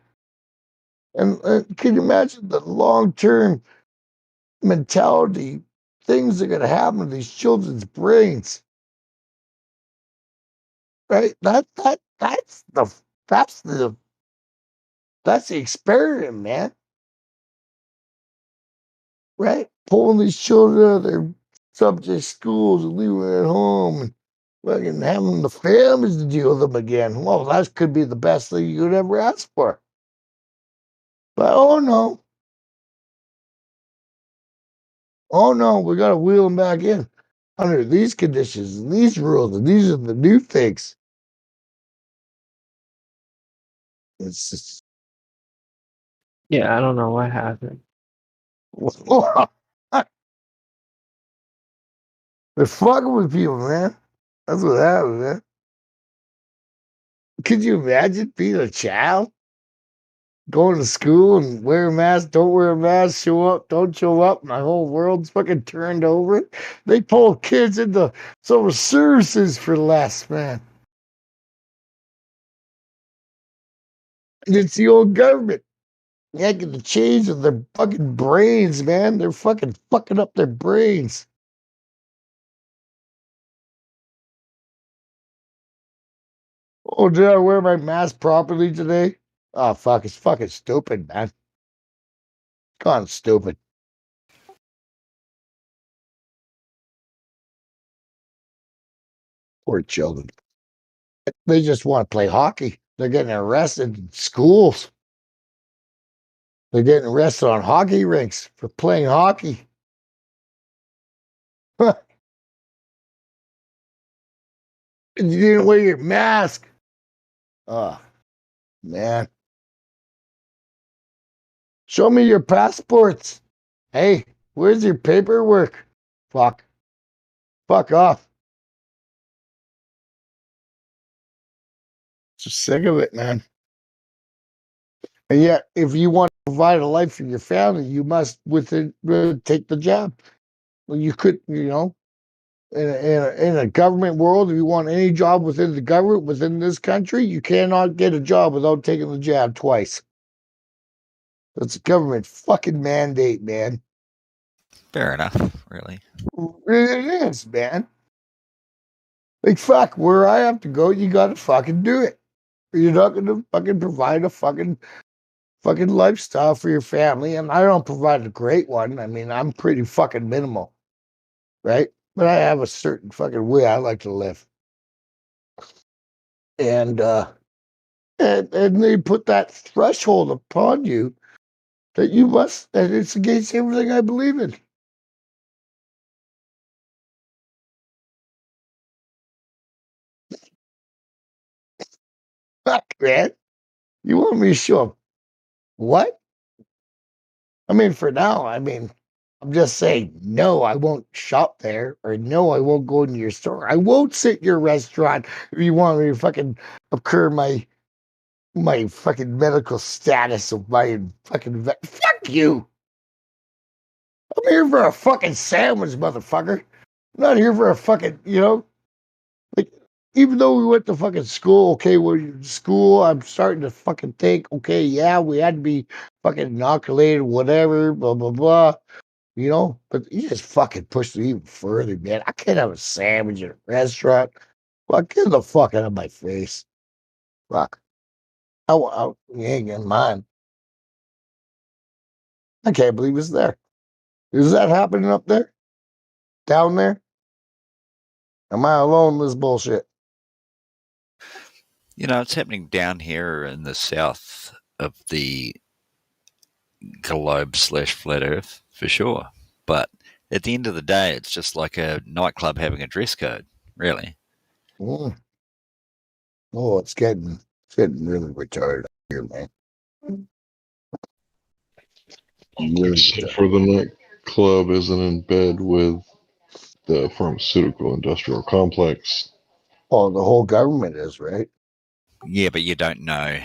And can you imagine the long-term mentality, things that are going to happen to these children's brains? Right? That's the that's the experiment, man. Right? Pulling these children out of their subject schools and leaving them at home and fucking having the families to deal with them again. Well, that could be the best thing you could ever ask for. But oh no, we got to wheel them back in under these conditions and these rules, and these are the new things. It's just
Yeah, I don't know what happened.
they're fucking with people, man. That's what happened, man. Could you imagine being a child? Going to school and wear a mask, don't wear a mask, show up, don't show up, my whole world's fucking turned over. They pull kids into social services for less, man. And it's the old government making the change of their fucking brains, man. They're fucking up their brains. Oh, did I wear my mask properly today? Oh, fuck. It's fucking stupid, man. Gone stupid. Poor children. They just want to play hockey. They're getting arrested in schools. They're getting arrested on hockey rinks for playing hockey. You didn't wear your mask. Oh, man. Show me your passports. Hey, where's your paperwork? Fuck. Fuck off. Just sick of it, man. And yet, if you want to provide a life for your family, you must take the jab. Well, you could, in a government world, if you want any job within the government, within this country, you cannot get a job without taking the jab twice. That's a government fucking mandate, man.
Fair enough, really.
It is, man. Like, fuck, where I have to go, you gotta fucking do it. Or you're not gonna fucking provide a fucking lifestyle for your family. And I don't provide a great one. I mean, I'm pretty fucking minimal, right? But I have a certain fucking way I like to live. And they put that threshold upon you that you must, and it's against everything I believe in. Fuck, man. You want me to show up? What? I mean, for now, I'm just saying, no, I won't shop there, or no, I won't go into your store. I won't sit in your restaurant if you want me to fucking occur my fucking medical status of my fucking fuck you. I'm here for a fucking sandwich, motherfucker. I'm not here for a fucking, like, even though we went to fucking school, okay, I'm starting to fucking think, okay, yeah, we had to be fucking inoculated, whatever, blah, blah, blah, but you just fucking pushed it even further, man. I can't have a sandwich at a restaurant. Fuck, get the fuck out of my face. Fuck. You ain't getting mine. I can't believe it's there. Is that happening up there? Down there? Am I alone in this bullshit?
It's happening down here in the south of the globe / flat earth, for sure. But at the end of the day, it's just like a nightclub having a dress code, really.
Mm. Oh, it's getting really retarded here, man.
Except for the nightclub isn't in bed with the pharmaceutical industrial complex.
Oh, the whole government is, right?
Yeah, but you don't know.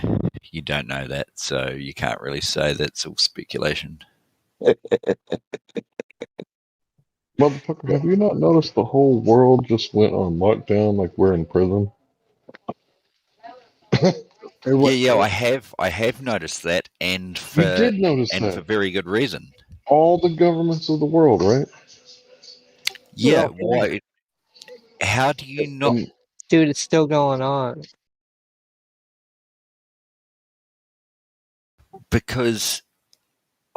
You don't know that, so you can't really say that's all speculation.
Motherfucker, have you not noticed the whole world just went on lockdown like we're in prison?
Yeah, I have noticed that, and
You did notice
for
that.
very good reason.
All the governments of the world, right?
Yeah, why? How do you not?
Dude, it's still going on.
Because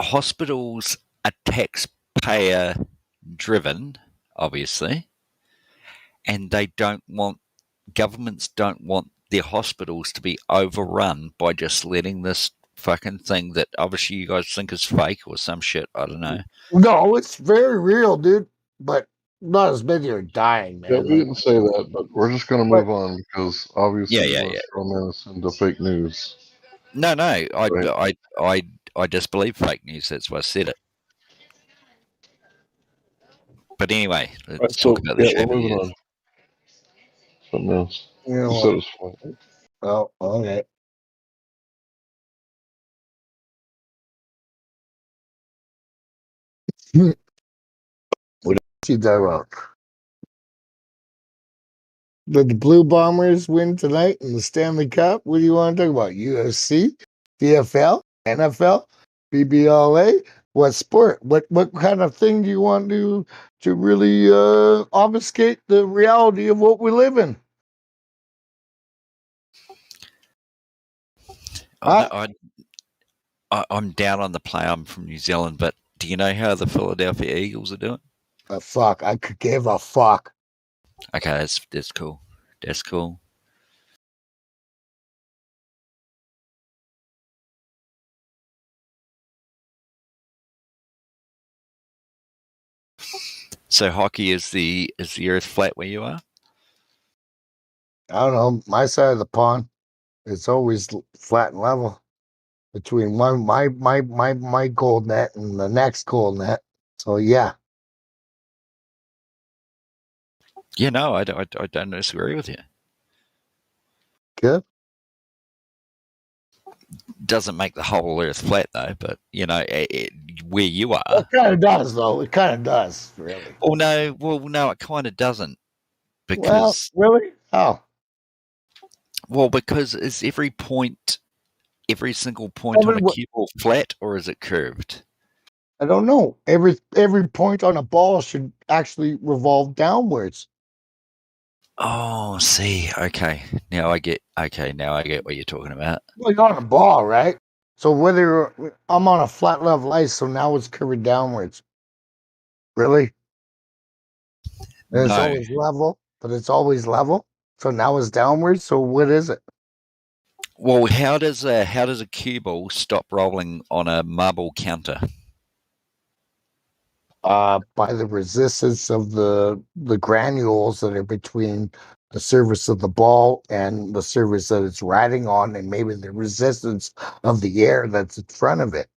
hospitals are taxpayer driven, obviously, and governments don't want their hospitals to be overrun by just letting this fucking thing that obviously you guys think is fake or some shit. I don't know.
No, it's very real, dude. But not as many are dying, man.
Yeah, we didn't say that, but we're just going to move on because obviously
Yeah.
you want to throw man us into fake news.
No, I just believe fake news. That's why I said it. But anyway, let's talk about the
we're moving on. Something else. You said it was fun.
Oh, okay. What else you talk about? Did the Blue Bombers win tonight in the Stanley Cup? What do you want to talk about? UFC, CFL, NFL, BBLA? What sport? What kind of thing do you want to really obfuscate the reality of what we live in?
I'm down on the play. I'm from New Zealand, but do you know how the Philadelphia Eagles are doing?
Fuck, I could give a fuck.
Okay, that's cool. That's cool. So hockey is the earth flat where you are?
I don't know. My side of the pond, it's always flat and level between my gold net and the next gold net. So yeah.
Yeah, no, I don't disagree with you.
Good.
Doesn't make the whole earth flat though, but you know, where you are.
It kind of does, though. It kind of does, really.
Oh no, no, it kind of doesn't.
Well,
Because
really? How?
Well, because is every single point on a cue ball flat or is it curved?
I don't know. Every point on a ball should actually revolve downwards.
Oh, see, okay. Now I get what you're talking about.
Well, you're on a ball, right? So whether I'm on a flat level ice, so now it's curved downwards. Really? And it's
No.
always level, but it's always level. So now it's downwards. So what is it?
Well, how does a cue ball stop rolling on a marble counter?
By the resistance of the granules that are between the surface of the ball and the surface that it's riding on, and maybe the resistance of the air that's in front of it.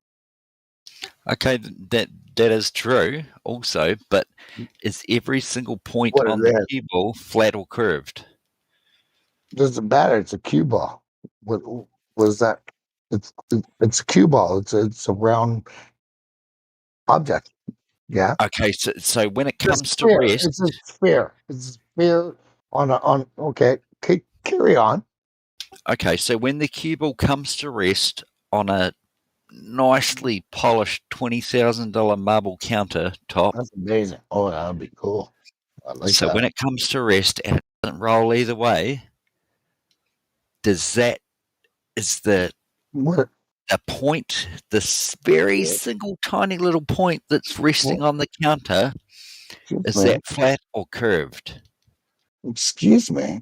Okay, that is true also, but is every single point
What
on
is
the
that?
cue ball flat or curved?
Doesn't matter. It's a cue ball. What was that? It's a cue ball. It's a round object. Yeah.
Okay, so when it comes to
Sphere.
rest,
It's a sphere. It's a sphere on. Okay. Carry on.
okay, so when the cue ball comes to rest on a nicely polished $20,000 marble countertop.
That's amazing. Oh, that would be cool. I like
so
that.
when it comes to rest and it doesn't roll either way, is the point, this very single tiny little point that's resting on the counter, is
me.
that flat or curved?
Excuse me.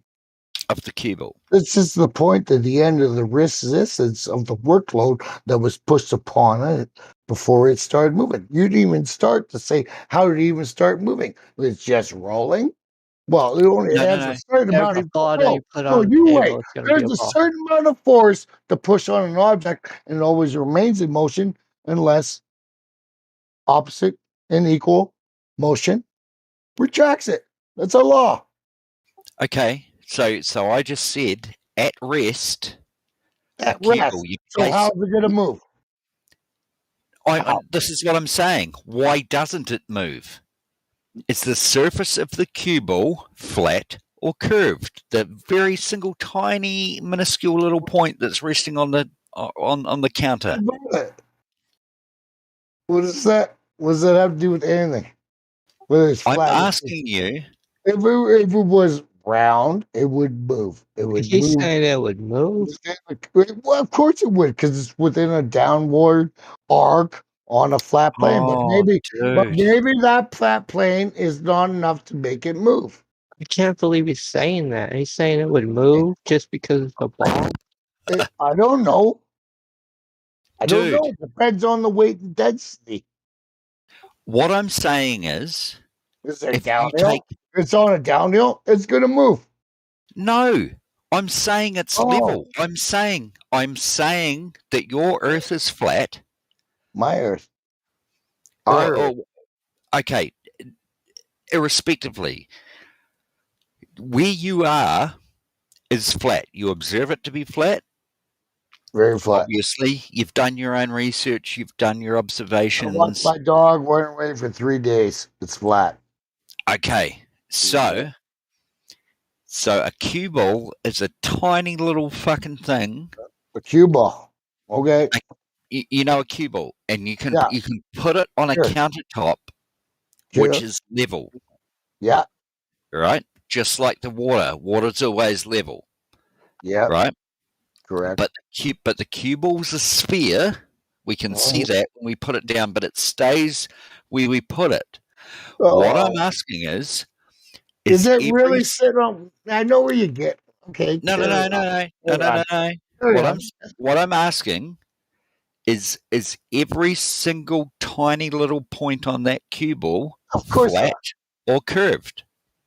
Of the cue ball.
This is the point at the end of the resistance of the workload that was pushed upon it before it started moving. You didn't even start to say how did it even start moving. It's just rolling. Well, it only has a certain amount of
ball that you put
no,
on the
you
table
wait.
is going to be
There's
a
a
ball.
certain amount of force to push on an object, and it always remains in motion unless opposite and equal motion retracts it. That's a law.
Okay, so I just said at rest.
At rest. So how's it going to move?
This is what I'm saying. Why doesn't it move? Is the surface of the cue ball flat or curved? The very single, tiny, minuscule little point that's resting on the counter.
What is that? What does that have to do with anything? Whether it's flat.
I'm asking you.
If it was round, it would move. It would
He's
move.
saying it would move.
Well, of course it would, because it's within a downward arc on a flat plane. But maybe that flat plane is not enough to make it move.
I can't believe he's saying that. He's saying it would move just because it's a ball.
I don't know. I don't know. It depends on the weight and density.
What I'm saying is
it downhill? It's on a downhill, it's going to move.
No, I'm saying it's level. I'm saying that your Earth is flat.
My Earth.
Okay. Irrespectively, where you are is flat. You observe it to be flat.
Very flat.
Obviously, you've done your own research. You've done your observations.
I watched my dog weren't away for 3 days. It's flat.
Okay, so a cue ball is a tiny little fucking thing.
A cue ball. Okay.
You know a cue ball, and you can put it on a countertop, which is level.
Yeah.
Right? Just like the water. Water's always level.
Yeah.
Right?
correct.
But the cue ball's a sphere. We can see that when we put it down, but it stays where we put it. What I'm asking is
it
every
really sit on? I know where you get. Okay,
no. What I'm asking is every single tiny little point on that cue ball flat or curved?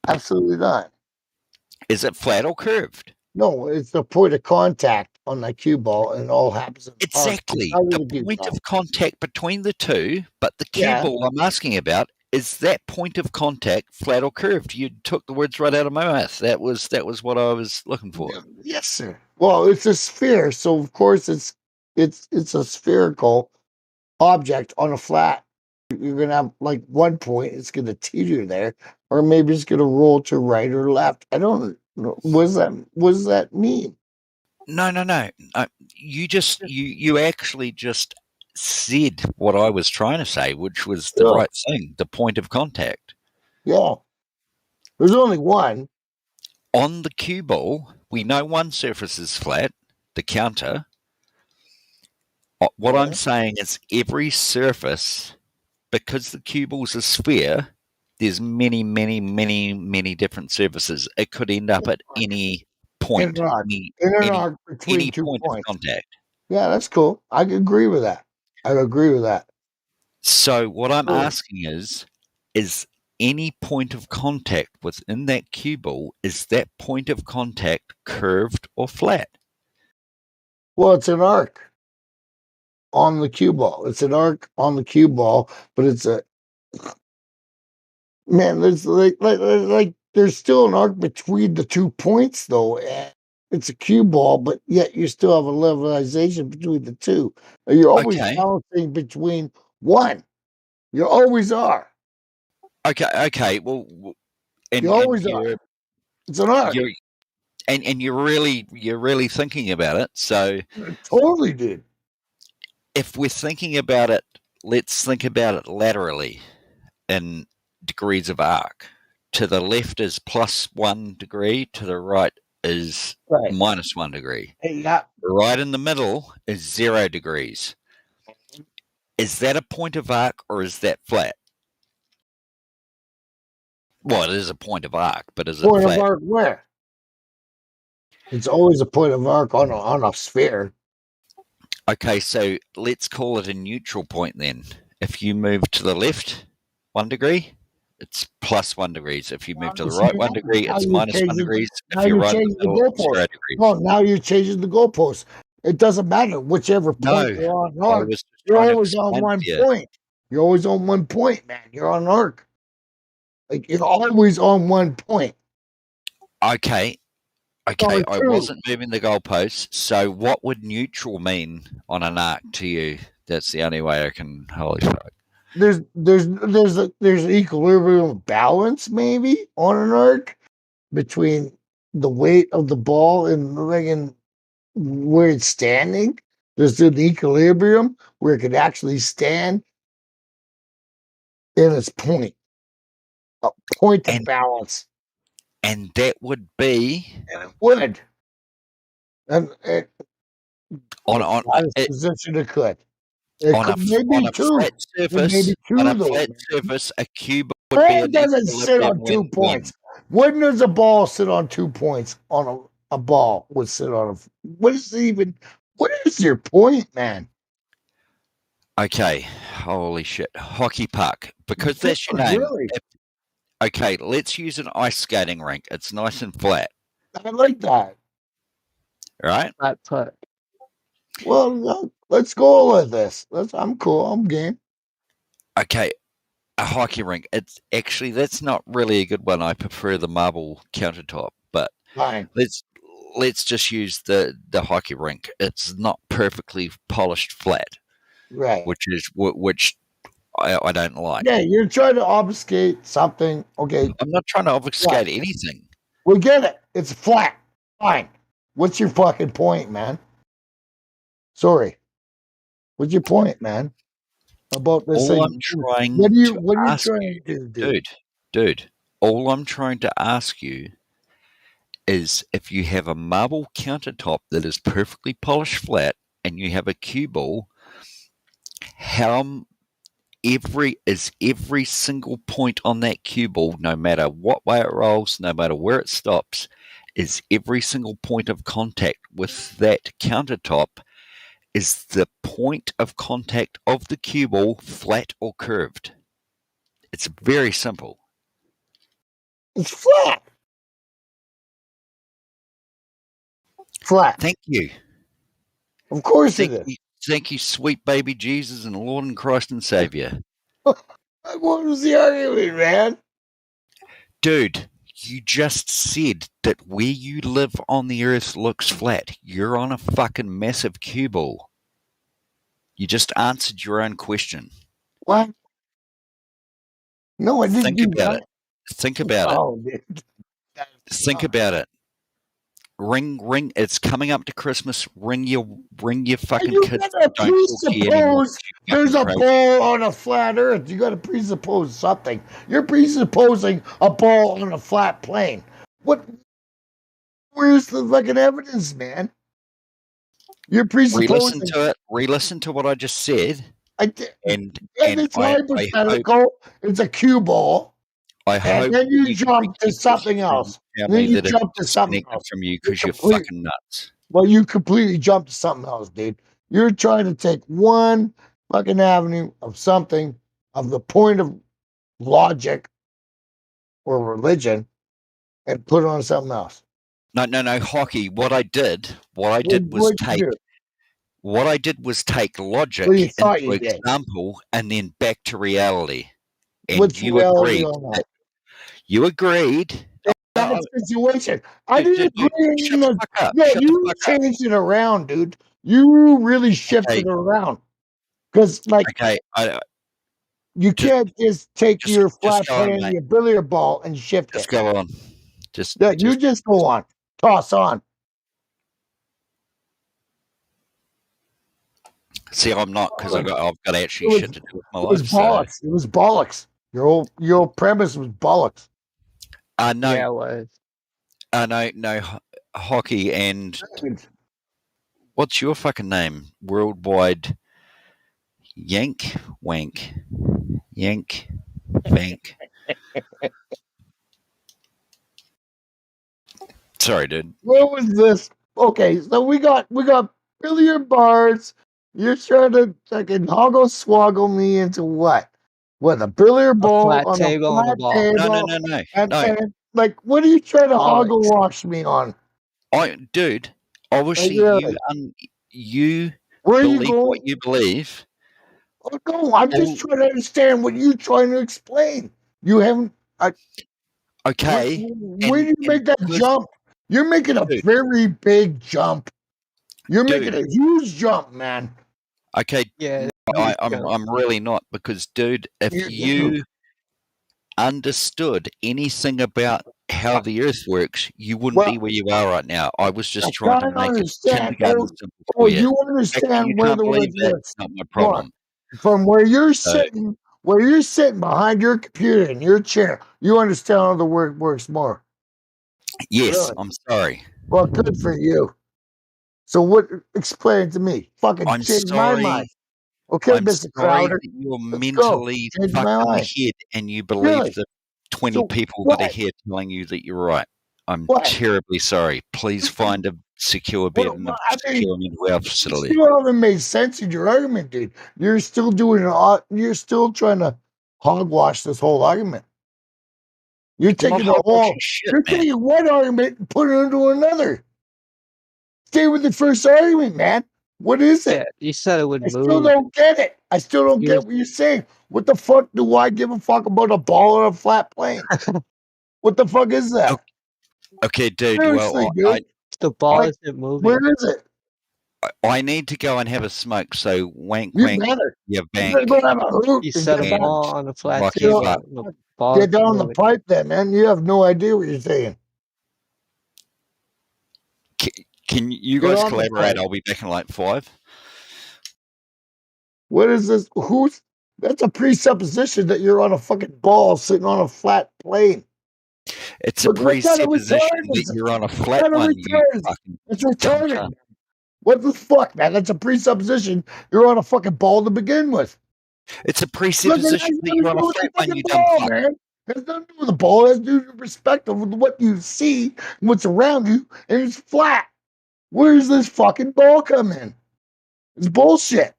Absolutely not.
Is it flat or curved?
No, it's the point of contact on the cue ball, and it all happens in the arc.
Exactly.
How do
The
you do
point
that?
of contact between the two, but the cue ball I'm asking about, is that point of contact flat or curved? You took the words right out of my mouth. That was what I was looking for.
Yes, sir. Well, it's a sphere, so of course it's a spherical object on a flat. You're gonna have like one point, it's gonna teeter there, or maybe it's gonna roll to right or left. I don't know. What does that mean?
No. You just you actually just said what I was trying to say, which was the right thing, the point of contact.
Yeah. There's only one.
On the cue ball, we know one surface is flat, the counter. What I'm saying is every surface, because the cue ball's a sphere, there's many different surfaces. It could end up at any point,
In an arc between
any
2
point
points.
of contact.
Yeah, that's cool. I agree with that.
So what I'm asking is any point of contact within that cue ball, is that point of contact curved or flat?
Well, it's an arc on the cue ball. It's an arc on the cue ball, but it's a man. There's like there's still an arc between the 2 points though. And it's a cue ball, but yet you still have a levelization between the two. You're always balancing between one. You always are.
Okay. Well,
you always are. It's an arc.
And you're really thinking about it. So
I totally did.
If we're thinking about it, let's think about it laterally in degrees of arc. To the left is +1 degree, to the right is -1 degree. Right in the middle is 0 degrees. Is that a point of arc or is that flat? Well, it is a point of arc, but is it
Point
flat?
of arc where? It's always a point of arc on a sphere.
Okay, so let's call it a neutral point then. If you move to the left 1 degree, it's +1 degrees. If you move to the right 1 degree, it's -1 degrees. If you're right in the middle, it's 0 degrees.
No, now you're changing the goalpost. It doesn't matter whichever point you're on arc. You're always on one point. You're always on one point, man. You're on arc. Like you're always on one point.
Okay, I wasn't moving the goalposts. So what would neutral mean on an arc to you? That's the only way I can. Holy fuck.
There's an equilibrium balance maybe on an arc between the weight of the ball and where it's standing. There's an equilibrium where it could actually stand in its point. A point of balance.
And that would be?
And it would. And
on
position it could.
On a flat surface, a cube would be
it doesn't sit on 2 points. When does a ball sit on 2 points? On a ball would sit on what is your point, man?
Okay, holy shit. Hockey puck. Because that's your name.
Really?
Okay, let's use an ice skating rink. It's nice and flat.
I like that.
Right?
Flat puck. Well, let's go with this. I'm cool. I'm game.
Okay, a hockey rink. It's actually, that's not really a good one. I prefer the marble countertop. But
fine.
Let's just use the hockey rink. It's not perfectly polished flat.
Right.
Which I don't like.
Yeah, you're trying to obfuscate something. Okay.
I'm not trying to obfuscate anything.
We get it. It's flat. Fine. What's your fucking point, man? Sorry. What's your point, man? About this thing?
All I'm trying
what are you
ask
trying to do,
dude? All I'm trying to ask you is if you have a marble countertop that is perfectly polished flat and you have a cue ball, every single point on that cue ball, no matter what way it rolls, no matter where it stops, is every single point of contact with that countertop is the point of contact of the cue ball, flat or curved. It's very simple.
It's flat. Flat.
Thank you.
Of course it is.
Thank you, sweet baby Jesus and Lord and Christ and Savior.
What was the argument, man?
Dude, you just said that where you live on the earth looks flat. You're on a fucking massive cue ball. You just answered your own question.
What? No, I didn't
Think
do
about
that.
it. Think about
it.
Think about it. Ring. It's coming up to Christmas. Ring your fucking
You
kids.
gotta
Don't talk to you anymore.
presuppose there's a ball on a flat earth. You gotta presuppose something. You're presupposing a ball on a flat plane. Where's the fucking evidence, man? You're presupposing.
Re-listen to what I just said. And
it's hypothetical. It's a cue ball. And then you jump to something else. Then you jump to something else
from you because you're fucking nuts.
Well, you completely jump to something else, dude. You're trying to take one fucking avenue of something, of the point of logic or religion, and put it on something else.
No, hockey. What I did was take logic into example and then back to reality. And
What's
you
reality
agreed.
on that?
You agreed.
That situation. I didn't agree.
Shut the fuck up.
No,
Shut the
you
fuck up.
changed it around, dude. You really shifted it around. Because, you can't just take your flat plane and your billiard ball and shift it.
Just go on.
You just go on. Toss on.
See, I'm not, because I've got actually shit to do with my life.
It was bollocks. It was bollocks. Your whole premise was bollocks.
No.
Yeah, it was.
No, hockey and what's your fucking name? Worldwide Yank Wank. Yank Vank. Sorry, dude.
What was this? Okay, so we got billiard bars. You're trying to fucking hoggle swoggle me into what? What, a billiard ball
flat
on
table
a flat
and a ball.
table?
No.
And what are you trying to hoggle wash me on?
Dude, obviously you
Where
believe
you going?
what you believe.
Oh, no, I'm just trying to understand what you're trying to explain. You haven't.
Okay.
Where do you make that jump? You're making a very big jump. You're making a huge jump, man.
Okay.
Yeah.
I'm really not, because, dude, if you understood anything about how the earth works, you wouldn't be where you are right now. I was just trying to make it kindergarten simple for you.
You understand where the
believe
earth
that,
works.
not my problem.
From where you're sitting, behind your computer in your chair, you understand how the work works more.
Yes,
Really?
I'm sorry.
Well, good for you. So explain it to me. Fucking change my mind. Okay,
I'm
Mr.
sorry
Crowder.
that you're mentally fucked in the head and you believe
Really?
the 20 people that are here telling you that you're right. I'm terribly sorry. Please find a secure bed and a secure mental health facility.
You still haven't made sense in your argument, dude. You're still you're still trying to hogwash this whole argument. You're taking taking one argument and putting it into another. Stay with the first argument, man. What is it?
Yeah, you said it would move.
Still don't get it. I still don't get what you're saying. What the fuck do I give a fuck about a ball or a flat plane? What the fuck is that?
Okay, dude.
Seriously,
Well,
dude.
The ball isn't moving.
Where is it?
I need to go and have a smoke. So wank,
You
wank,
better.
you bank.
You better go have a hoot.
You set a ball on a flat
Rocky
table.
Rock.
The ball
Get down
isn't
the pipe then, man. You have no idea what you're saying.
Can you
Get
guys
on the
collaborate?
pipe.
I'll be back in like 5.
What is this? That's a presupposition that you're on a fucking ball sitting on a flat plane.
It's a
What kind of
presupposition
retard
that
is it?
you're on a flat
What
one.
kind of
Presupposition
retard
that
is it?
you're on a
What
flat
kind of
one. You
retard is it?
fucking
It's
dumb
retarded.
cunt.
What the fuck, man? That's a presupposition. You're on a fucking ball to begin with.
It's a
Look at
presupposition that you're on a
with the
flat one.
fucking
You dumb
ball,
fuck.
man. It has nothing to do with the ball. It has to do with the perspective of what you see, what's around you, and it's flat. Where does this fucking ball come in? It's bullshit.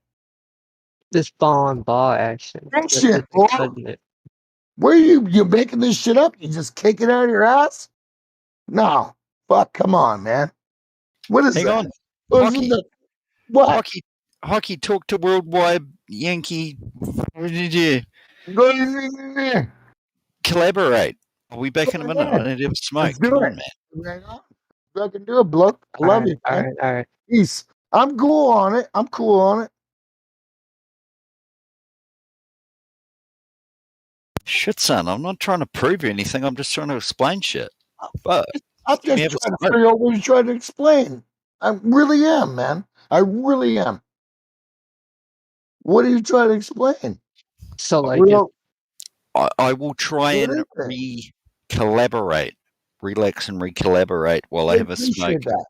This ball on ball action.
Bullshit, bro. Where are you making this shit up? You just kick it out of your ass? No. Fuck, come on, man. What is
Hang
that?
on.
Hockey. What?
Hockey, talk to Worldwide Yankee. What did you collaborate? I'll be back in a minute. I need to have a smoke.
Let's do
Come
it.
on, man.
Right on. I can do it, bloke. I love you, man.
All right.
Peace. I'm cool on it.
Shit, son. I'm not trying to prove anything. I'm just trying to explain shit. But
I'm just trying to figure out what you're trying to explain. I really am, man. I really am. What are you trying to explain?
So, like,
I will try and re-collaborate, relax and re-collaborate while I have a smoke.
That.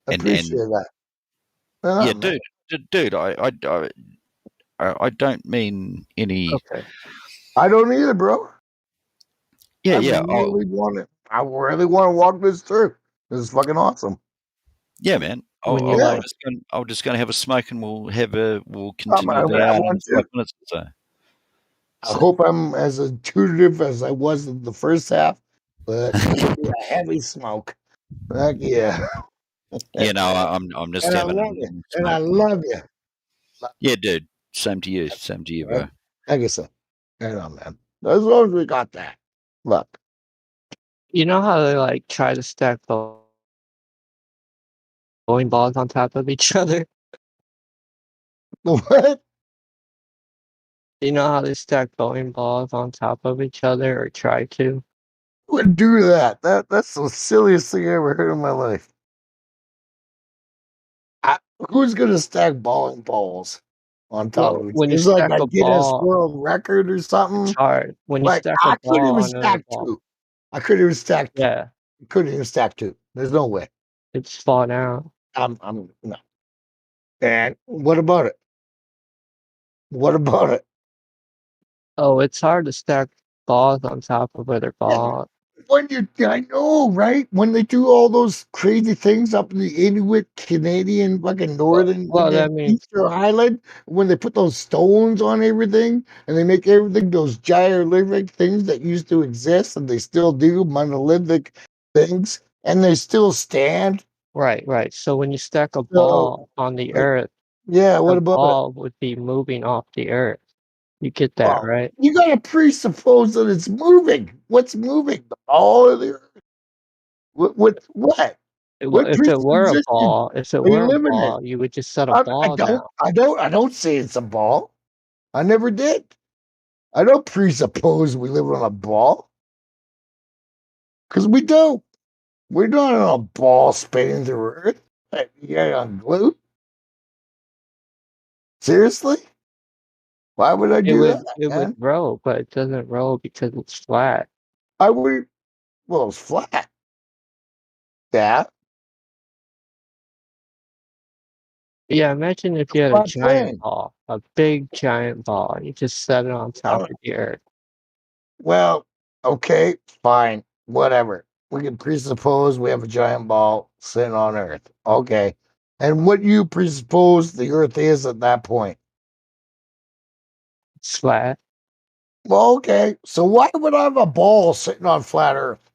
I appreciate that.
Yeah, dude. I don't mean any.
Okay.
I don't either, bro.
Yeah,
I
yeah.
really want to walk this through. This is fucking awesome.
Yeah, man. I'm just gonna have a smoke and we'll continue that out in 5 minutes or so.
I hope I'm as intuitive as I was in the first half, but it's gonna be a heavy smoke. Heck yeah.
Yeah, no, I'm just having a
you. And I love you.
Yeah, dude. Same to you, bro.
I guess so. Right on, man. As long as we got that. Look.
You know how they like try to stack bowling balls on top of each other?
What?
You know how they stack bowling balls on top of each other or try to?
Who would do that? That's the silliest thing I ever heard in my life. Who's gonna stack bowling balls on top of each other? It's like a Guinness World Record or something.
It's hard. When you stack a
I couldn't
ball
even
on
stack
ball.
two. I couldn't even stack two.
Yeah.
Couldn't even stack two. There's no way.
It's falling out.
I'm no. And what about it? What about it?
Oh, it's hard to stack balls on top of other balls.
I know, right? When they do all those crazy things up in the Inuit Canadian fucking northern Eastern Highland, when they put those stones on everything and they make everything those gyrolithic things that used to exist and they still do monolithic things and they still stand.
Right. So when you stack a ball on the earth,
what
the
about
ball would be moving off the earth. You get that, right?
You gotta presuppose that it's moving. What's moving? The ball or the earth? What?
If it were a ball, you would just set a ball down.
I don't say it's a ball. I never did. I don't presuppose we live on a ball. Because we don't. We're not on a ball spinning through Earth. Yeah, on glue. Seriously? Why would I do that?
It would roll, but it doesn't roll because it's flat.
Well, it's flat. Yeah.
Yeah, imagine if you had a giant ball, a big giant ball, and you just set it on top of the earth.
Well, okay, fine, whatever. We can presuppose we have a giant ball sitting on Earth. Okay. And what you presuppose the Earth is at that point?
It's flat.
Well, okay. So why would I have a ball sitting on flat Earth?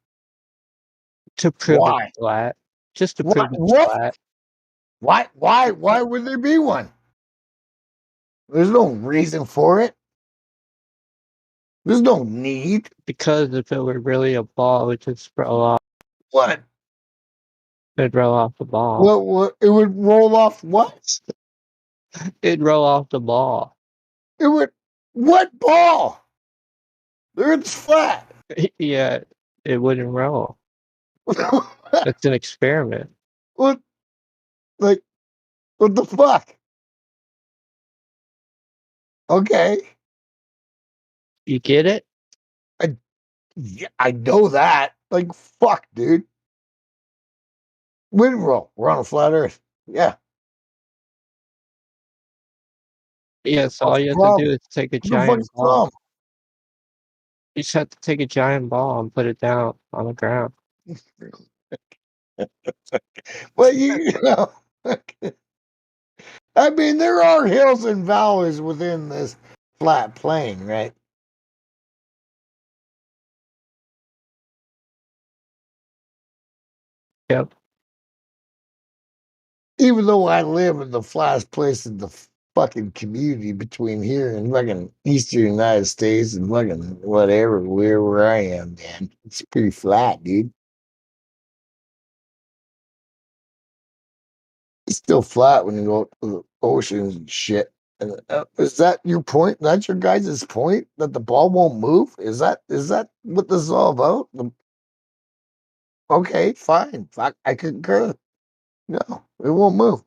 To prove it's flat. Just to prove it's flat.
Why would there be one? There's no reason for it. There's no need.
Because if it were really a ball, it would just roll off.
What?
It'd roll off the ball.
What? It would roll off what?
It'd roll off the ball.
It would. What ball? The Earth's flat.
Yeah, it wouldn't roll. It's an experiment.
What? Like, what the fuck? Okay.
You get it?
I know that. Like, fuck, dude. Windrow, we're on a flat Earth. Yeah.
Yeah, so all you have to do is take a giant ball. You just have to take a giant ball and put it down on the ground.
Well, you know, I mean, there are hills and valleys within this flat plane, right?
Yep.
Even though I live in the flattest place in the fucking community between here and fucking eastern United States and fucking whatever, where I am, man, it's pretty flat, dude. It's still flat when you go to the oceans and shit. And is that your point? That's your guys' point that the ball won't move? Is that what this is all about? Okay, fine. Fuck, I concur. No, it won't move.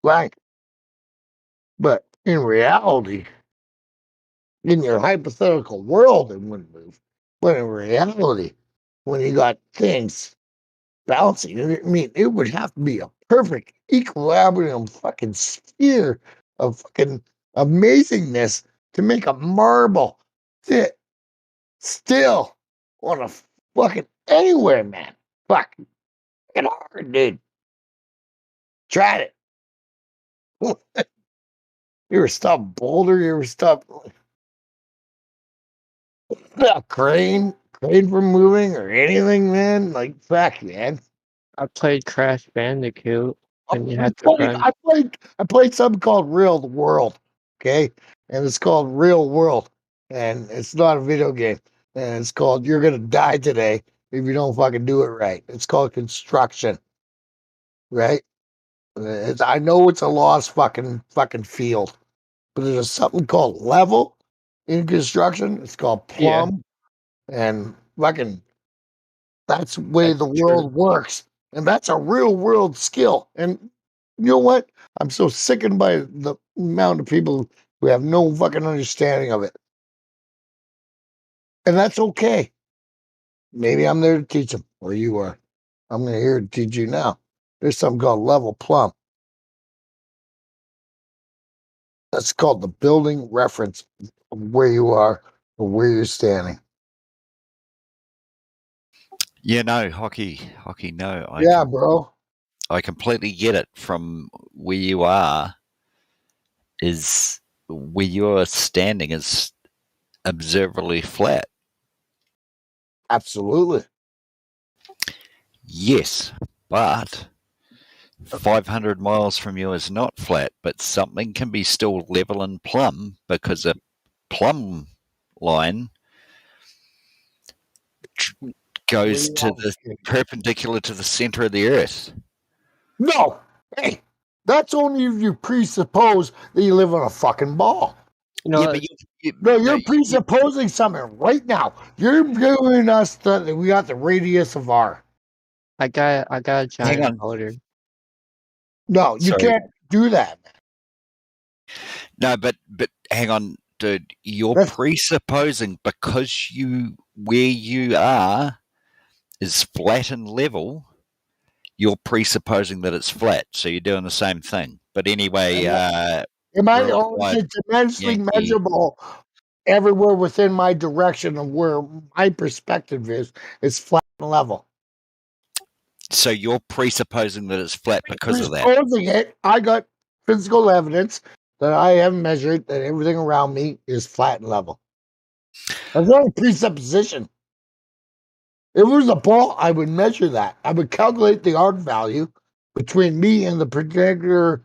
Right. But in reality, in your hypothetical world, it wouldn't move. But in reality, when you got things bouncing, I mean, it would have to be a perfect equilibrium fucking sphere of fucking amazingness to make a marble sit still on a fucking anywhere, man. Fuck. Fucking hard, dude. Tried it. You ever stop Boulder? You ever stop crane from moving or anything, man? Like, fuck, man.
I played Crash Bandicoot, and you had to run.
I played something called Real World, okay? And it's called Real World, and it's not a video game. And it's called You're Gonna Die Today if you don't fucking do it right. It's called Construction, right? I know it's a lost fucking field, but there's something called level in construction. It's called plumb, and fucking that's the way the world works, and that's a real world skill. And you know what? I'm so sickened by the amount of people who have no fucking understanding of it, and that's okay. Maybe I'm there to teach them, or you are. I'm going to here to teach you now. There's something called level plumb. That's called the building reference of where you are or where you're standing.
Yeah, no, hockey, no.
Bro.
I completely get it from where you are. Is where you're standing is observably flat.
Absolutely.
Yes, but 500 miles from you is not flat, but something can be still level and plumb because a plumb line goes to the perpendicular to the center of the earth.
No, hey, that's only if you presuppose that you live on a fucking ball.
You
know, you're presupposing something right now. You're giving us that we got the radius of R.
I got a giant motor.
No, you can't do that.
No, but hang on, dude. You're presupposing because where you are is flat and level. You're presupposing that it's flat, so you're doing the same thing. But anyway,
am I it's immensely measurable everywhere within my direction of where my perspective is flat and level.
So you're presupposing that it's flat because of that.
Presupposing it, I got physical evidence that I have measured that everything around me is flat and level. That's not a presupposition. If it was a ball, I would measure that. I would calculate the arc value between me and the particular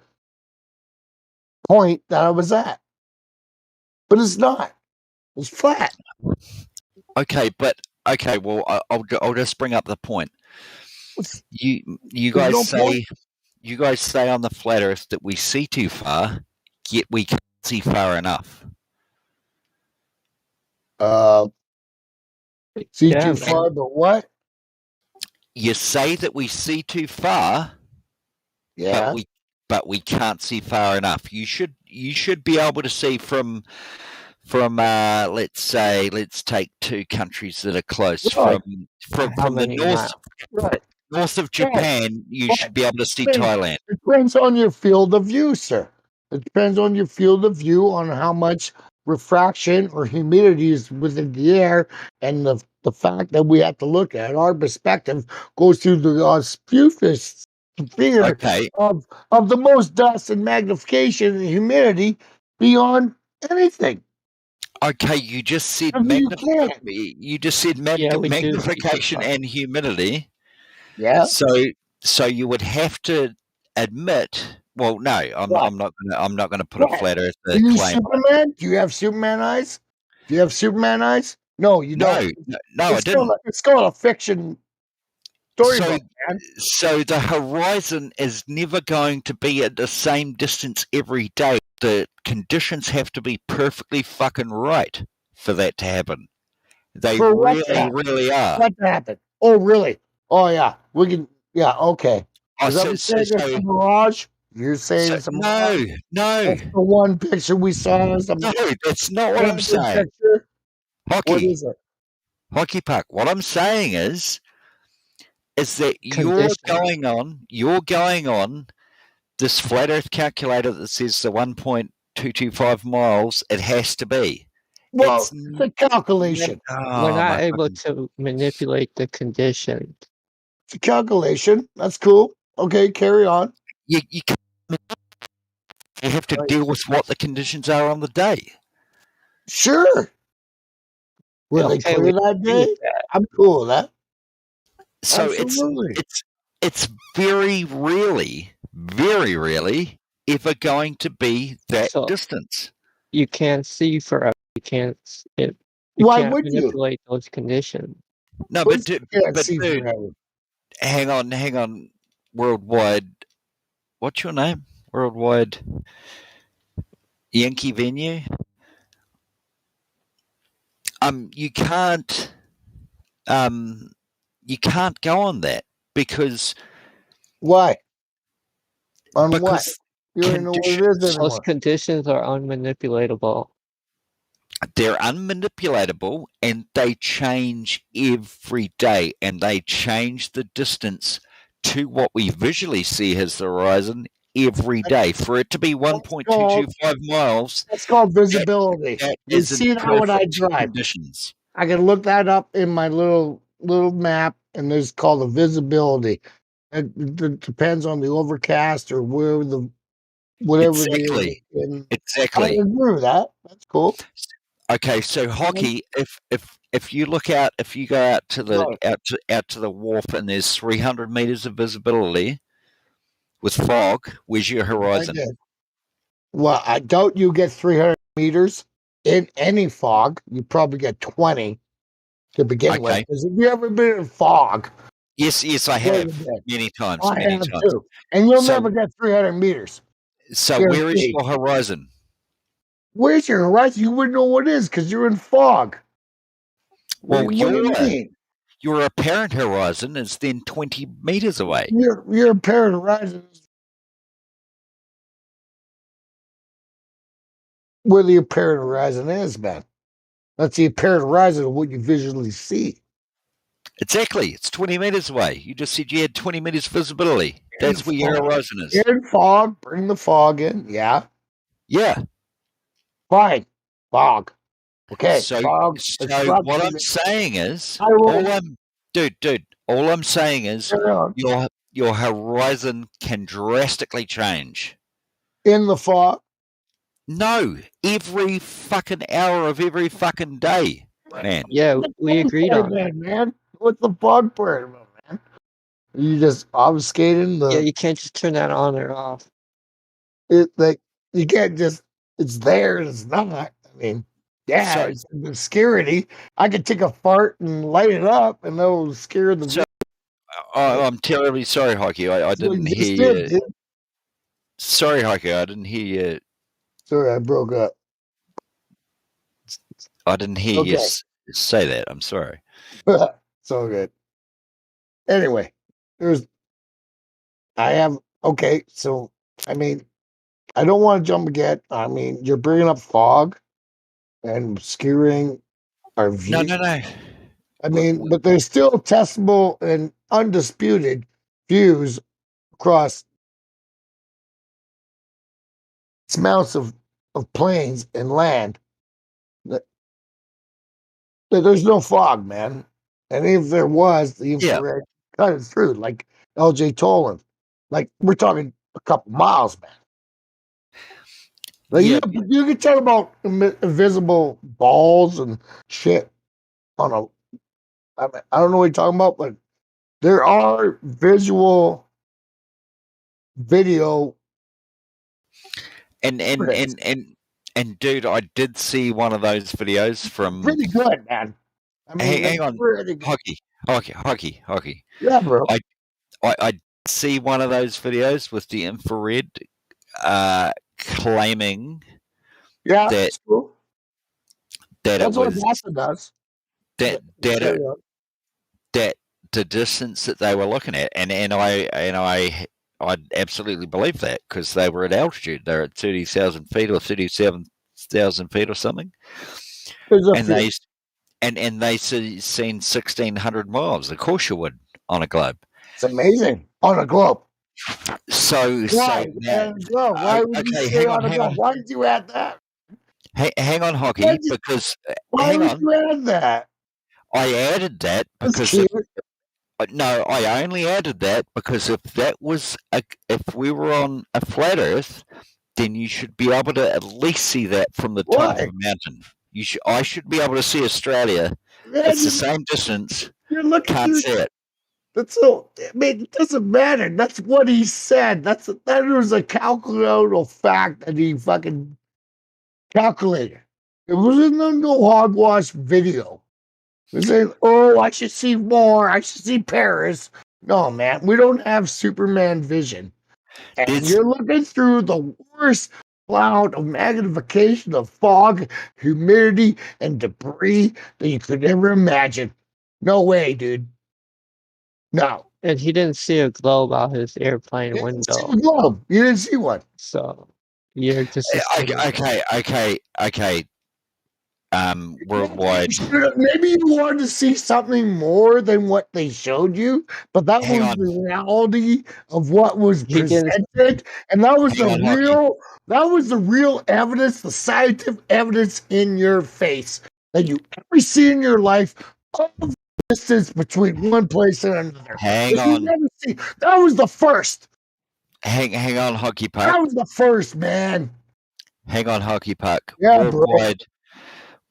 point that I was at. But it's not. It's flat.
Okay, well, I'll just bring up the point. You guys say on the flat Earth that we see too far, yet we can't see far enough.
See too far, but what?
You say that we see too far, but we can't see far enough. You should be able to see from let's take two countries that are close.
Right.
From
How
the
many miles? Right.
north of Japan, you should be able to see
I mean,
Thailand.
it depends on your field of view, sir. It depends on your field of view on how much refraction or humidity is within the air, and the fact that we have to look at our perspective goes through the sphere
Okay,
of the most dust and magnification and humidity beyond anything.
okay, you just said
I mean, you can't.
Yeah, we do.
magnification and humidity.
Yeah.
So you would have to admit. Well, no, I'm
What?
not gonna put a
What?
flat
Are
earther
you
claim.
Superman? Do you have Superman eyes? Do you have Superman eyes? No, you
No,
don't.
no, I didn't.
It's called a fiction storybook, man.
So the horizon is never going to be at the same distance every day. The conditions have to be perfectly fucking right for that to happen. They
For what to
really,
happen?
really are.
What to happen? Oh, really? Oh, yeah. We can. Yeah. Okay.
Oh,
Is that what you're saying? It's a mirage? You're saying it's a mirage?
no.
That's the one picture we saw. Is a
No, that's not what I'm saying.
picture. What
Hockey,
is it?
hockey puck. What I'm saying is that you're going on this flat Earth calculator that says the 1.225 miles. It has to be.
Well, it's a calculation.
We're not able to manipulate the conditions.
It's a calculation. That's cool. Okay, carry on.
You have to deal with what the conditions are on the day.
Sure. Were they
Okay,
clear
we
that
agree with
day?
that.
I'm cool with that.
So
Absolutely.
it's very rarely ever going to be that
So
distance.
you can't see forever. You can't. You
Why
can't
would you?
manipulate those conditions.
No,
Of course
but
you can't
but
see
dude,
forever.
hang on. Worldwide, what's your name? Worldwide Yankee venue. You can't go on that because
Why? On what?
because
You don't even know what it is
Those
anymore.
conditions are unmanipulatable.
they're unmanipulatable and they change every day, and they change the distance to what we visually see as the horizon every day. For it to be 1.225 miles,
That's called visibility.
that
You
is in
see that when I
perfect
drive.
conditions.
I can look that up in my little map, and there's called a visibility. It depends on the overcast or where whatever it is.
Exactly.
And I
Exactly.
agree with that. That's cool.
Okay, so hockey. If you look out, if you go out to the out to the wharf, and there's 300 meters of visibility with fog, where's your horizon?
Well, I doubt you get 300 meters in any fog. You probably get 20 to begin with.
Okay.
Because if you ever been in fog,
Yes, I
where
have
you been?
many times.
I
Many
have
times.
too. And you'll
So-
never get 300 meters.
So where is
Guaranteed.
your horizon?
Where's your horizon? You wouldn't know what it is because you're in fog.
Well,
What do you mean?
your apparent horizon is then 20 meters away.
Your apparent horizon is where the apparent horizon is, man. That's the apparent horizon of what you visually see.
Exactly. It's 20 meters away. You just said you had 20 meters visibility. That's where your horizon is.
In fog, bring the fog in. Yeah.
Yeah.
Fine. Fog. Okay.
So,
fog.
what I'm saying is, dude, all I'm saying is your horizon can drastically change.
In the fog?
No, every fucking hour of every fucking day, man.
Yeah, we agreed on
that, man. What's the fog part about, man? You just obfuscating the.
Yeah, you can't just turn that on or off.
You can't just. It's there and it's not. I mean, yeah, it's obscurity. I could take a fart and light it up, and that'll scare the.
I'm terribly sorry, Hockey. I didn't hear you.
Dude.
Sorry, Hockey. I didn't hear you.
Sorry, I broke up.
I didn't hear you say that. I'm sorry.
It's all good. Anyway, so, I mean, I don't want to jump again. I mean, you're bringing up fog, and obscuring our view.
No.
I mean, but there's still testable and undisputed views across amounts of plains and land that there's no fog, man. And if there was, the infrared cut it through, like LJ Toland. Like, we're talking a couple miles, man. Like, you can talk about invisible balls and shit on a. I don't know what you're talking about, but there are visual video.
And dude, I did see one of those videos from.
Pretty good, man. I mean,
hang on, hockey.
Yeah, bro.
I see one of those videos with the infrared, claiming.
Yeah,
that
that's cool.
That
that's
it was
what NASA does.
that the distance that they were looking at, and I absolutely believe that, because they were at altitude. They're at 30,000 feet or 37,000 feet or something, and they seen 1,600 miles. Of course you would on a globe.
It's amazing on a globe.
So
why?
now,
Why would you say on a globe? Why did you add that?
Hang on, hockey, because
why would you add that?
I added that because no, I only added that because if we were on a flat Earth, then you should be able to at least see that from the top of a mountain. I should be able to see Australia. It's the same distance. Can't see it.
That's so. I mean, it doesn't matter. That's what he said. That was a calculable fact that he fucking calculated. It wasn't no hogwash video. It was saying, "Oh, I should see more. I should see Paris." No, man, we don't have Superman vision, and you're looking through the worst cloud of magnification of fog, humidity, and debris that you could ever imagine. No way, dude. No.
And he didn't see a globe out his airplane window.
Didn't see a globe. You didn't see one.
So you're just
okay. Worldwide.
Maybe you wanted to see something more than what they showed you, but that was the reality of what was presented, and that was the real evidence, the scientific evidence in your face that you ever see in your life of the distance between one place and another.
Hang on.
That was the first.
Hang on, hockey puck.
That was the first, man.
Hang on, hockey puck.
Yeah,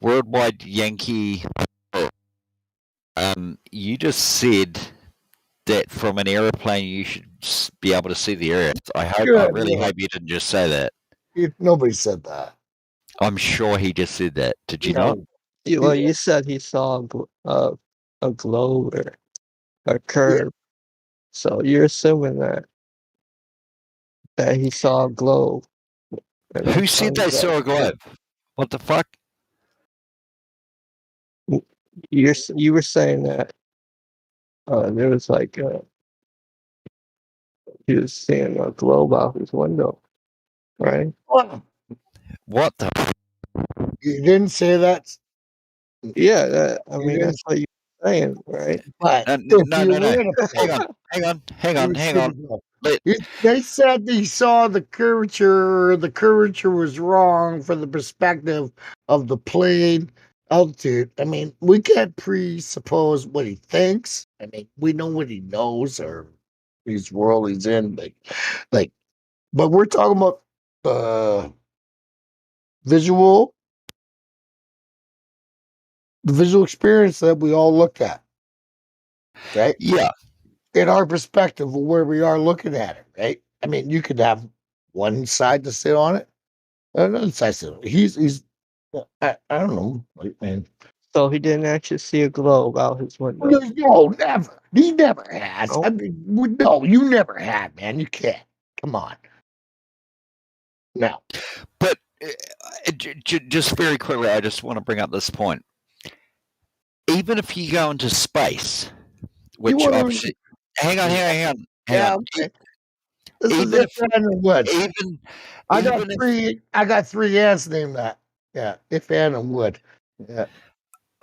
Worldwide Yankee. You just said that from an airplane you should be able to see the Earth. I really hope you didn't just say that.
Nobody said that.
I'm sure he just said that. Did you not?
Well, you said he saw a globe or a curve, so you're assuming that he saw a globe.
Who said they saw a globe? What the fuck?
You were saying that there was like he was seeing a globe out his window, right?
What the?
You didn't say that.
Yeah, I mean that's what you're saying, right?
But
no. Hang on.
They said they saw the curvature. The curvature was wrong for the perspective of the plane altitude. I mean, we can't presuppose what he thinks. I mean, we know what he knows or his world he's in. But we're talking about the visual experience that we all look at. Right?
Yeah.
In our perspective of where we are looking at it, right? I mean, you could have one side to sit on it, another side to sit on it. He's I don't know, man.
So he didn't actually see a globe out his window.
No, never. He never has. I mean, no, you never had, man. You can't. Come on. No.
But just very quickly, I just want to bring up this point. Even if you go into space, which obviously, hang on.
Okay. This is it. I got three ants named that. Yeah, if and would. Yeah.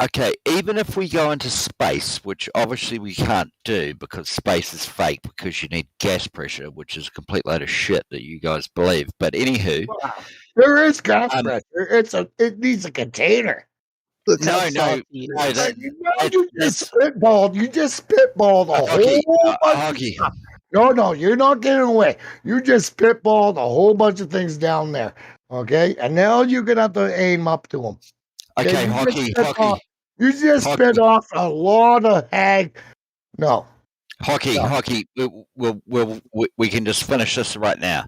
Okay, even if we go into space, which obviously we can't do because space is fake because you need gas pressure, which is a complete load of shit that you guys believe. But anywho,
there is gas pressure. It needs a container.
Look
no,
how
no,
salty it
no,
is.
that,
You just spitballed. You just spitballed a
Hockey,
whole bunch
Hockey.
of stuff. No, you're not getting away. You just spitballed a whole bunch of things down there. Okay, and now you're gonna have to aim up to them.
Okay,
you
Hockey,
just spit
Hockey.
off, you just
Hockey.
spit off a lot of hag. No.
Hockey,
No.
Hockey. We can just finish this right now.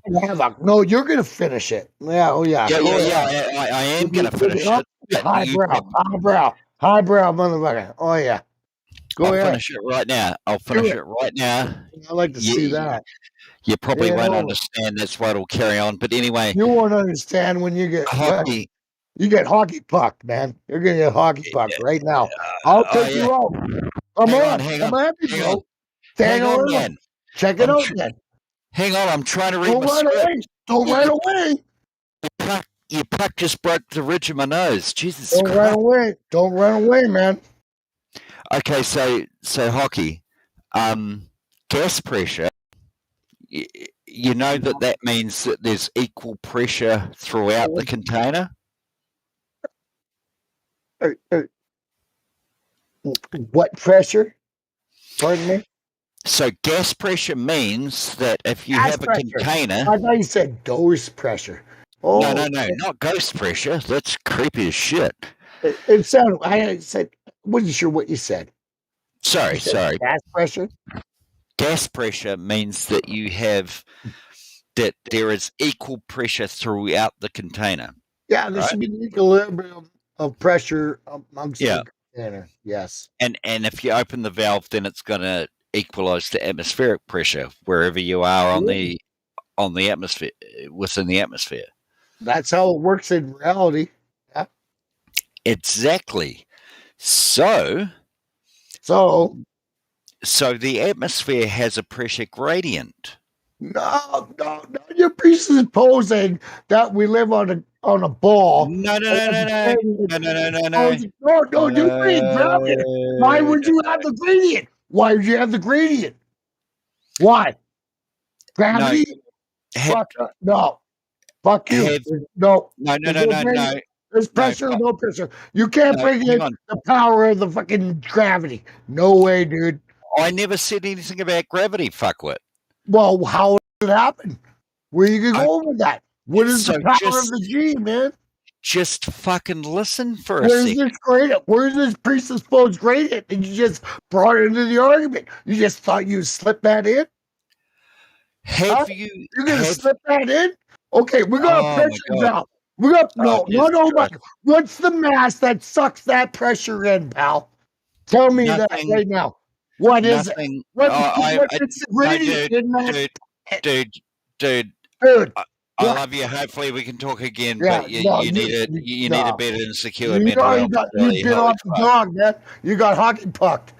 No, you're gonna finish it. Yeah, oh yeah.
Yeah,
Go
yeah,
ahead.
yeah. I am gonna finish it.
Highbrow, motherfucker. Oh yeah. Go
I'll
ahead.
finish it right now. I'll finish it right now.
I like to see that.
You probably
Yeah,
won't
no.
understand. That's why it'll carry on. But anyway,
You won't understand when you get
Hockey.
You get hockey pucked, man. You're gonna get hockey pucked right now. I'll take you out. Come on,
hang
come
on,
at me,
hang
bro.
on.
Stand
Hang on,
around.
man.
Check it out, man.
Hang on, I'm trying to read
Don't
my
run
script.
away. Don't run away.
Your puck just broke the ridge of my nose. Jesus
Don't
Christ.
run away. Don't run away, man.
Okay, so Hockey, gas pressure. You know that means that there's equal pressure throughout the container.
What pressure? Pardon me.
So gas pressure means that if you
Gas
have a
pressure.
container.
I thought you said dose pressure. Oh,
No, not ghost pressure. That's creepy as shit.
It sounded. I said, wasn't sure what you said.
Sorry.
Gas pressure.
Gas pressure means that you have that there is equal pressure throughout the container.
Yeah, there should be an equilibrium of pressure amongst
Yeah.
the container. Yes.
And if you open the valve, then it's going to equalize the atmospheric pressure wherever you are on the atmosphere, within the atmosphere.
That's how it works in reality. Yeah.
Exactly. So the atmosphere has a pressure gradient.
No. You're presupposing that we live on a ball.
No.
No, you create gravity. Why would you have the gradient? Why would you have the gradient? Why? Gravity? No. Fuck you. No. There's pressure, no pressure. You can't bring in the power of the fucking gravity. No way, dude.
I never said anything about gravity, fuckwit.
Well, how did it happen? Where you can go with that? What is the power of the G, man?
Just fucking listen for a second.
Where's this presupposed gradient? And you just brought it into the argument. You just thought you'd slip that in?
You're
going to slip that in? Okay, we got a pressure valve. We got what's the mass that sucks that pressure in, pal? Tell me that right now. What is it? What's the gradient in that?
Dude. I love you. Hopefully we can talk again, but you need a better and secure mental health.
You bit off the dog, man. You got hockey pucked.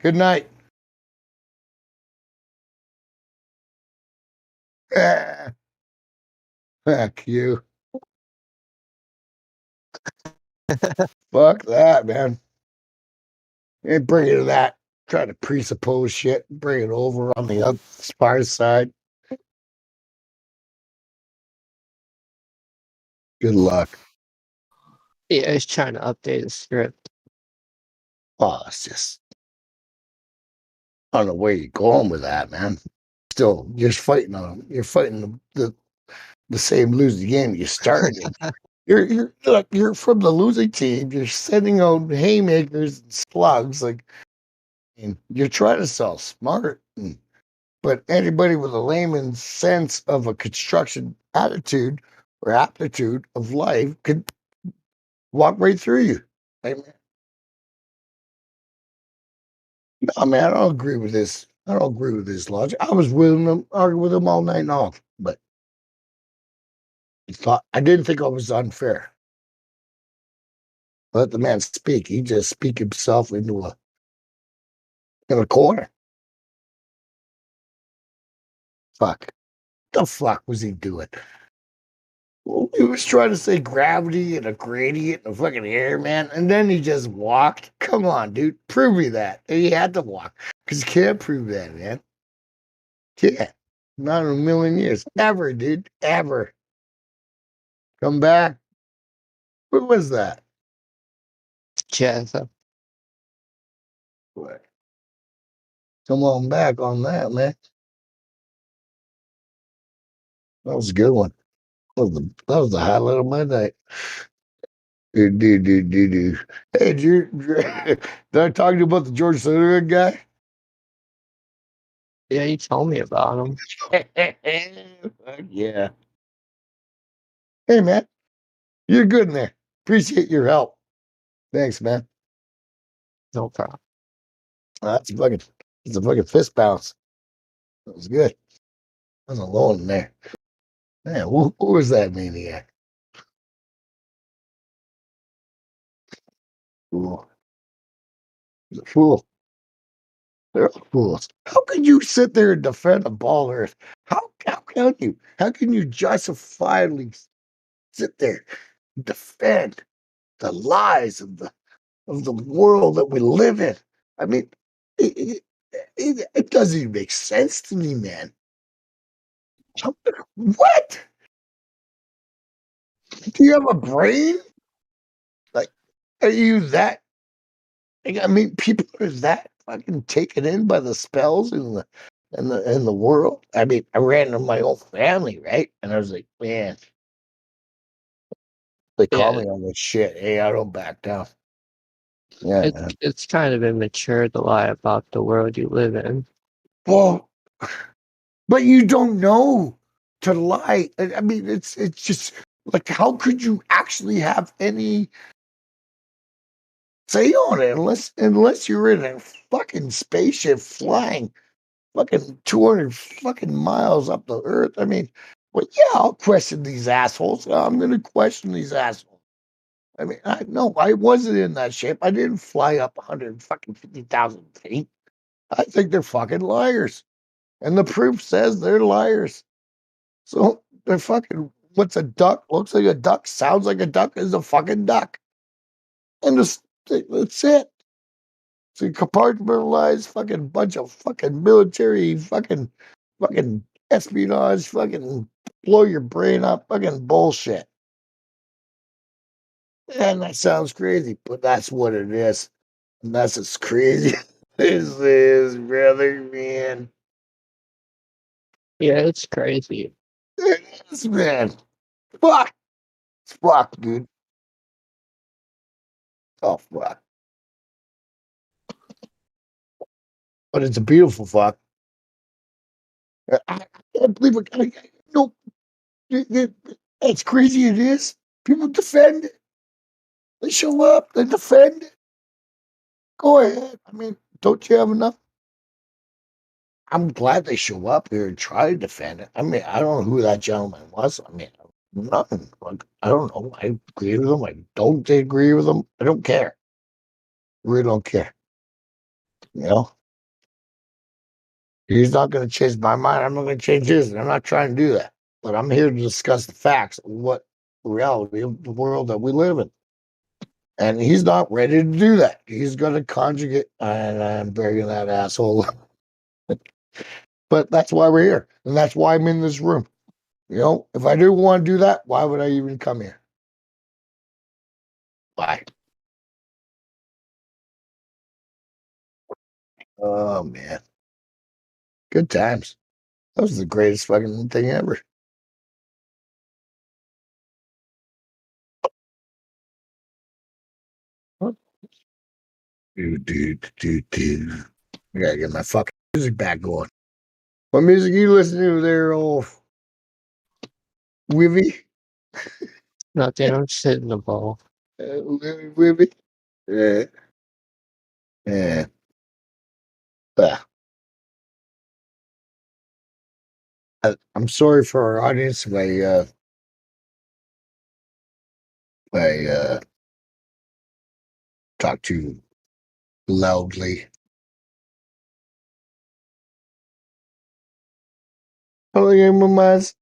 Good night. Fuck you. Fuck that, man. And bring it to that. Try to presuppose shit. Bring it over on the other far side. Good luck.
Yeah, he's trying to update the script.
Oh, it's just. I don't know where you're going with that, man. Still, you're fighting on them. You're fighting the same losing game you started. You're from the losing team. You're sending out haymakers and slugs, and you're trying to sell smart. But anybody with a layman's sense of a construction attitude or aptitude of life could walk right through you. No, man, I don't agree with this. I don't agree with this logic. I was willing to argue with him all night long, but I didn't think I was unfair. Let the man speak. He just speak himself into a corner. Fuck. The fuck was he doing? He was trying to say gravity and a gradient and a fucking air, man. And then he just walked. Come on, dude. Prove me that. And he had to walk. Because you can't prove that, man. Can't. Not in a million years. Ever, dude. Ever. Come back. What was that?
Jazza.
What? Come on back on that, man. That was a good one. That was the highlight of my night. Do. Hey, did I talk to you about the George Sutherland guy?
Yeah, you told me about him.
Yeah. Hey, man. You're good in there. Appreciate your help. Thanks, man.
No problem.
It's a fucking fist bounce. That was good. I was alone in there. Man, who was that maniac? Fool. He's a fool. They're all fools. How can you sit there and defend a ball earth? How can you? How can you justifiably sit there and defend the lies of the world that we live in? I mean, it doesn't even make sense to me, man. What? Do you have a brain? Like, are you that? I mean, people are that fucking taken in by the spells in the world. I mean, I ran into my own family, right? And I was like, man, they call
Yeah,
me on this shit. Hey, I don't back down. Yeah, man.
it's kind of immature to lie about the world you live in.
Well, but you don't know to lie. I mean, it's just like, how could you actually have any say on it unless you're in a fucking spaceship flying fucking 200 fucking miles up the earth? I mean, well, yeah, I'll question these assholes. I'm going to question these assholes. I mean, I wasn't in that ship. I didn't fly up 100 fucking 50,000 feet. I think they're fucking liars. And the proof says they're liars. So they're fucking, what's a duck? Looks like a duck, sounds like a duck, is a fucking duck. And that's it. It's a compartmentalized fucking bunch of fucking military fucking espionage, fucking blow your brain up, fucking bullshit. And that sounds crazy, but that's what it is. And that's as crazy as this is, brother, man.
Yeah, it's crazy.
It is, man. Fuck. It's fuck, dude. Oh, fuck. But it's a beautiful fuck. I can't believe it. No, it's crazy it is. People defend it. They show up, they defend it. Go ahead. I mean, don't you have enough? I'm glad they show up here and try to defend it. I mean, I don't know who that gentleman was. I mean, nothing. Like, I don't know. I agree with him. I don't agree with him. I don't care. I really don't care. You know, he's not going to change my mind. I'm not going to change his. And I'm not trying to do that. But I'm here to discuss the facts of what reality of the world that we live in. And he's not ready to do that. He's going to conjugate, and I'm burying that asshole. But that's why we're here. And that's why I'm in this room. You know, if I didn't want to do that, why would I even come here? Why? Oh, man. Good times. That was the greatest fucking thing ever. Dude. I gotta get my fucking music back going. What music you listening to there, old Wivy?
Nothing. I'm sitting in the ball.
Wivy? Yeah. Yeah. Ah. I'm sorry for our audience if I talk too loudly. Hello, Game of Maz.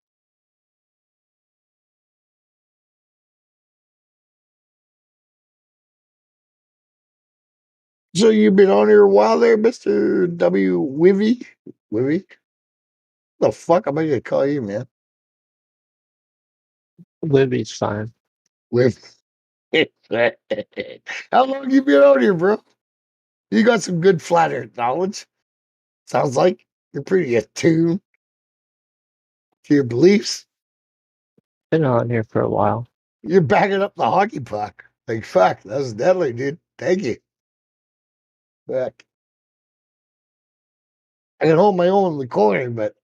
So you've been on here a while there, Mr. W. Wivy? Wivy? What the fuck am I gonna call you, man?
Libby's fine.
Wiv. How long you been on here, bro? You got some good flat earth knowledge. Sounds like you're pretty attuned to your beliefs.
Been on here for a while.
You're backing up the hockey puck. Like, fuck, that was deadly, dude. Thank you. Fuck. I can hold my own in the corner, but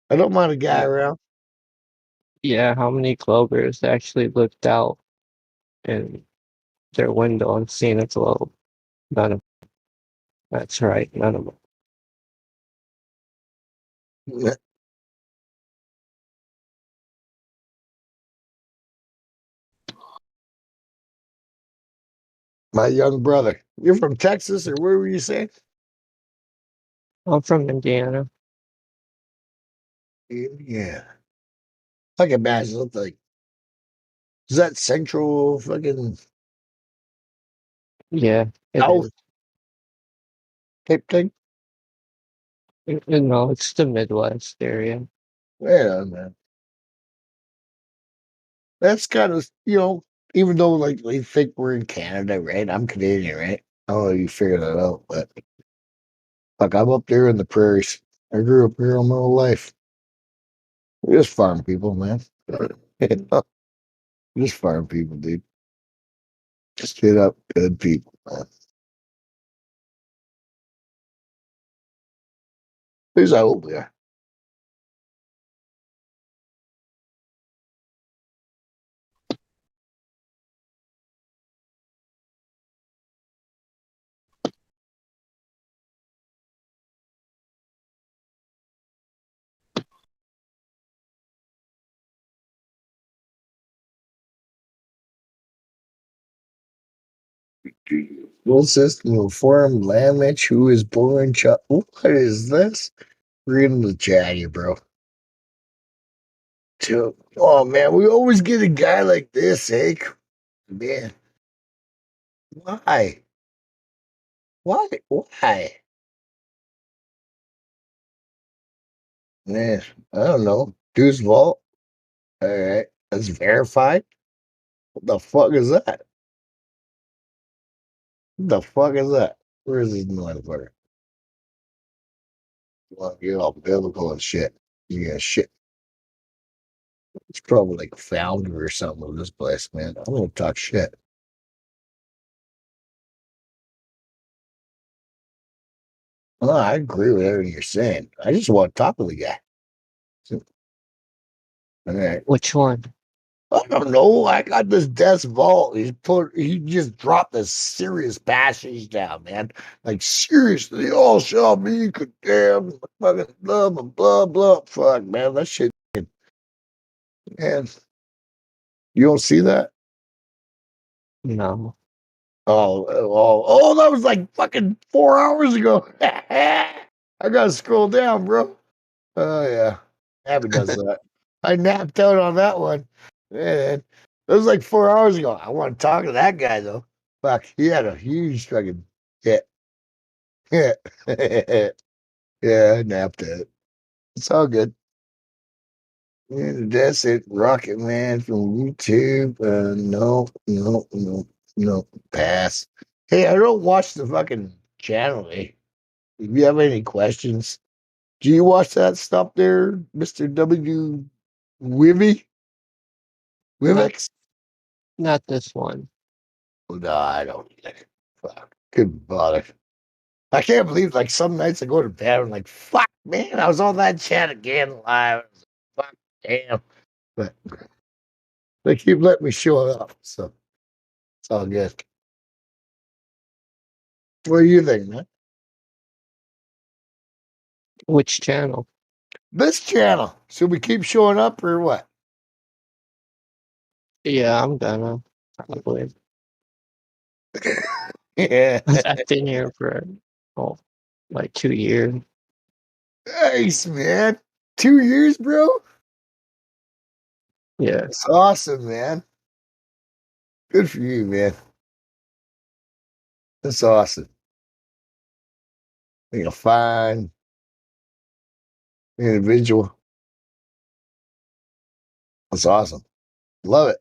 I don't mind a guy around.
Yeah, how many Globers actually looked out in their window and seen a globe? None of them. That's right, none of them.
Yeah. My young brother. You're from Texas, or where were you saying?
I'm from Indiana.
Yeah. I can imagine it like. Is that central fucking
Yeah, it
South
is.
type thing?
No, it's the Midwest area.
Yeah, man. That's kind of, even though like we think we're in Canada, right? I'm Canadian, right? I don't know if you figured that out, but fuck, I'm up there in the prairies. I grew up here all my whole life. We're just farm people, man. Just farm people, dude. Straight up good people, man. Who's how old we are? Full system of form Lamich, who is born What is this? Reading the chat here, bro. Oh man, we always get a guy like this, eh? Man. Why? Why? Why? Man, I don't know. Deuce Vault. All right. That's verified. What the fuck is that? What the fuck is that? Where is this motherfucker? Well, you're all biblical and shit. Yeah, shit. It's probably like a founder or something of this place, man. I'm gonna talk shit. Well, I agree with everything you're saying. I just want to talk to the guy. All right.
Which one?
I don't know. I got this desk vault. He just dropped this serious passage down, man. Like seriously, all shall be condemned. Fucking blah blah blah blah. Fuck, man, that shit. Man, you don't see that?
No.
That was like fucking 4 hours ago. I gotta scroll down, bro. Oh yeah, Abby does that. I napped out on that one. Man, that was like 4 hours ago. I want to talk to that guy though. Fuck, he had a huge fucking hit. Yeah, yeah, I napped it. It's all good. Yeah, that's it. Rocket Man from YouTube. No, no, no, no. Pass. Hey, I don't watch the fucking channel. Eh? If you have any questions, do you watch that stuff there, Mr. W. Wivy? Wivix?
Not this one.
No, I don't either. Fuck. Couldn't bother. I can't believe like some nights I go to bed and I'm like, fuck man, I was on that chat again live. Fuck damn. But they keep letting me show up, so it's all good. What do you think, man?
Which channel?
This channel. Should we keep showing up or what?
Yeah, I'm gonna probably.
Yeah.
I've been here for like 2 years.
Nice, man. 2 years, bro?
Yeah.
That's awesome, man. Good for you, man. That's awesome. Being a fine individual. That's awesome. Love it.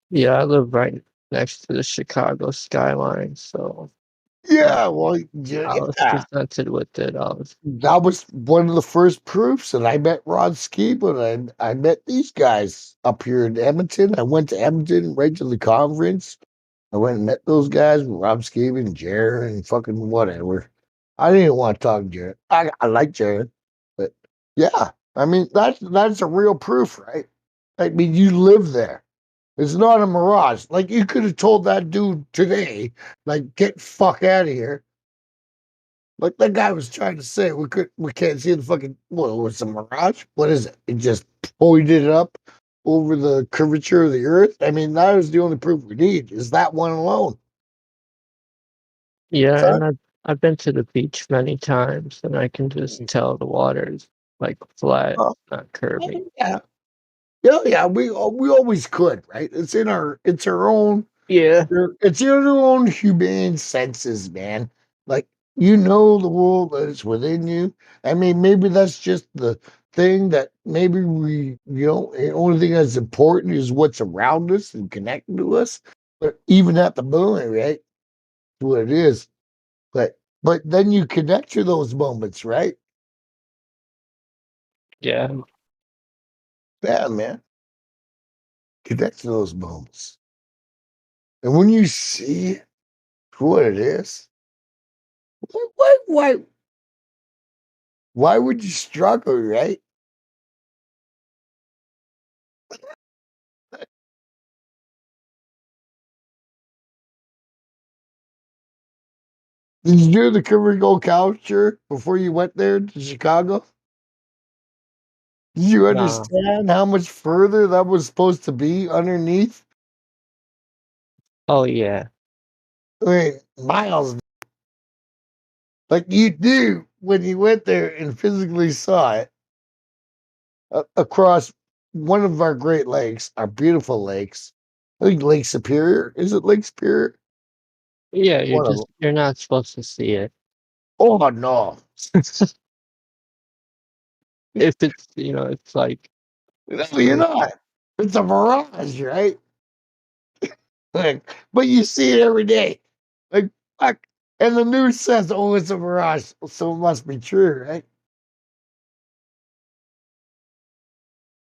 Yeah, I live right next to the Chicago skyline, so
Yeah, well,
I was
yeah.
presented with it.
That was one of the first proofs, and I met Rod Skiba, and I met these guys up here in Edmonton. I went to Edmonton right to the conference. I went and met those guys, Rob Skiba and Jared and fucking whatever. I didn't want to talk to Jared. I like Jared, but yeah, I mean that's a real proof, right? I mean, you live there. It's not a mirage. Like you could have told that dude today, like, get fuck out of here. Like that guy was trying to say, we can't see the fucking what was a mirage? What is it? It just pointed up over the curvature of the earth. I mean, that is the only proof we need. Is that one alone?
Yeah,
Son?
and I've been to the beach many times, and I can just tell the water's like flat,
Oh,
not curving.
yeah, yeah, yeah. We always could, right? It's our own.
Yeah.
It's your own humane senses, man. Like you know the world that is within you. I mean, maybe that's just the thing that maybe the only thing that's important is what's around us and connected to us. But even at the moment, right? What it is. But then you connect to those moments, right?
Yeah.
Yeah, man. Connect to those moments. And when you see it for what it is, why why would you struggle, right? Did you do the Curricle culture before you went there to Chicago? Did you
Nah.
understand how much further that was supposed to be underneath?
Oh yeah.
I mean, miles. Like you do when you went there and physically saw it across one of our Great Lakes, our beautiful lakes. I think Lake Superior. Is it Lake Superior?
Yeah,
One of them.
you're not supposed to see it.
Oh no.
If it's it's like
No, you're not. It's a mirage, right? Like, but you see it every day. Like, fuck. And the news says, oh, it's a mirage, so it must be true, right?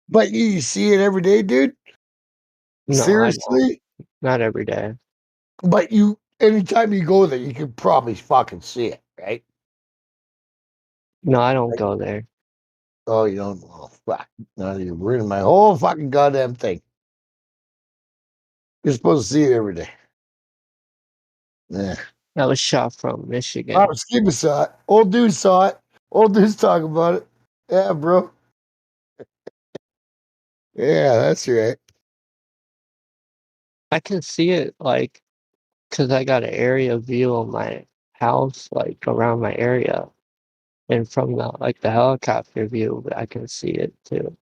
But you see it every day, dude?
No, I don't.
Seriously?
Not every day.
But anytime you go there, you can probably fucking see it, right?
No, I don't
Like,
go there.
oh, you don't? Oh, fuck. Now you ruined my whole fucking goddamn thing. You're supposed to see it every day. Yeah.
That was shot from
Oh,
Michigan.
Skipper saw it. Old dude saw it. Old dude's talking about it. Yeah, bro. Yeah, that's right.
I can see it like because I got an area view of my house, like around my area, and from the helicopter view, I can see it too.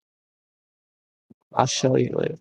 I'll show you it.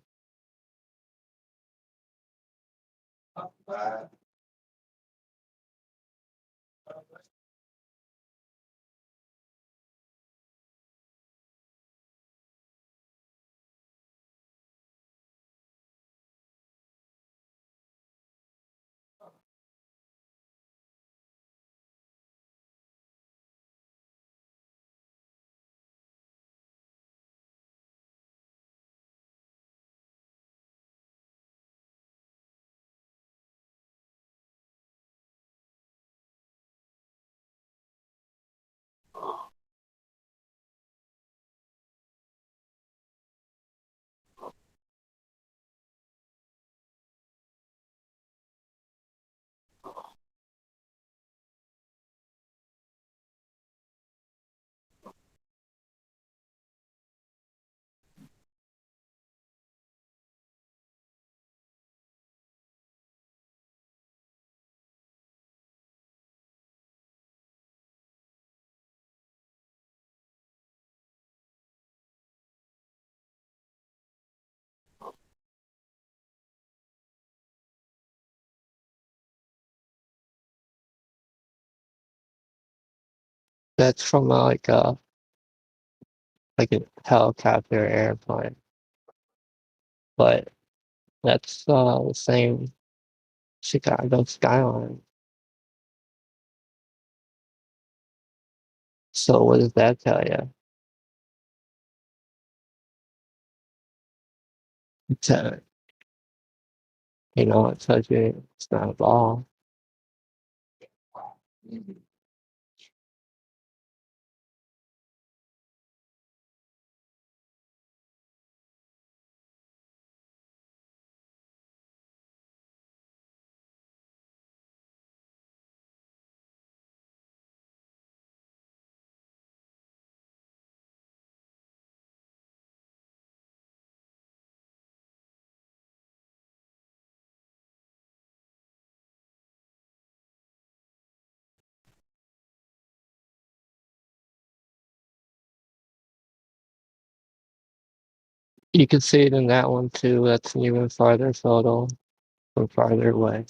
That's from like a helicopter airplane, but that's the same Chicago skyline. So what does that tell you? It's it tells you it's not a ball. You can see it in that one too. That's an even farther photo from farther away.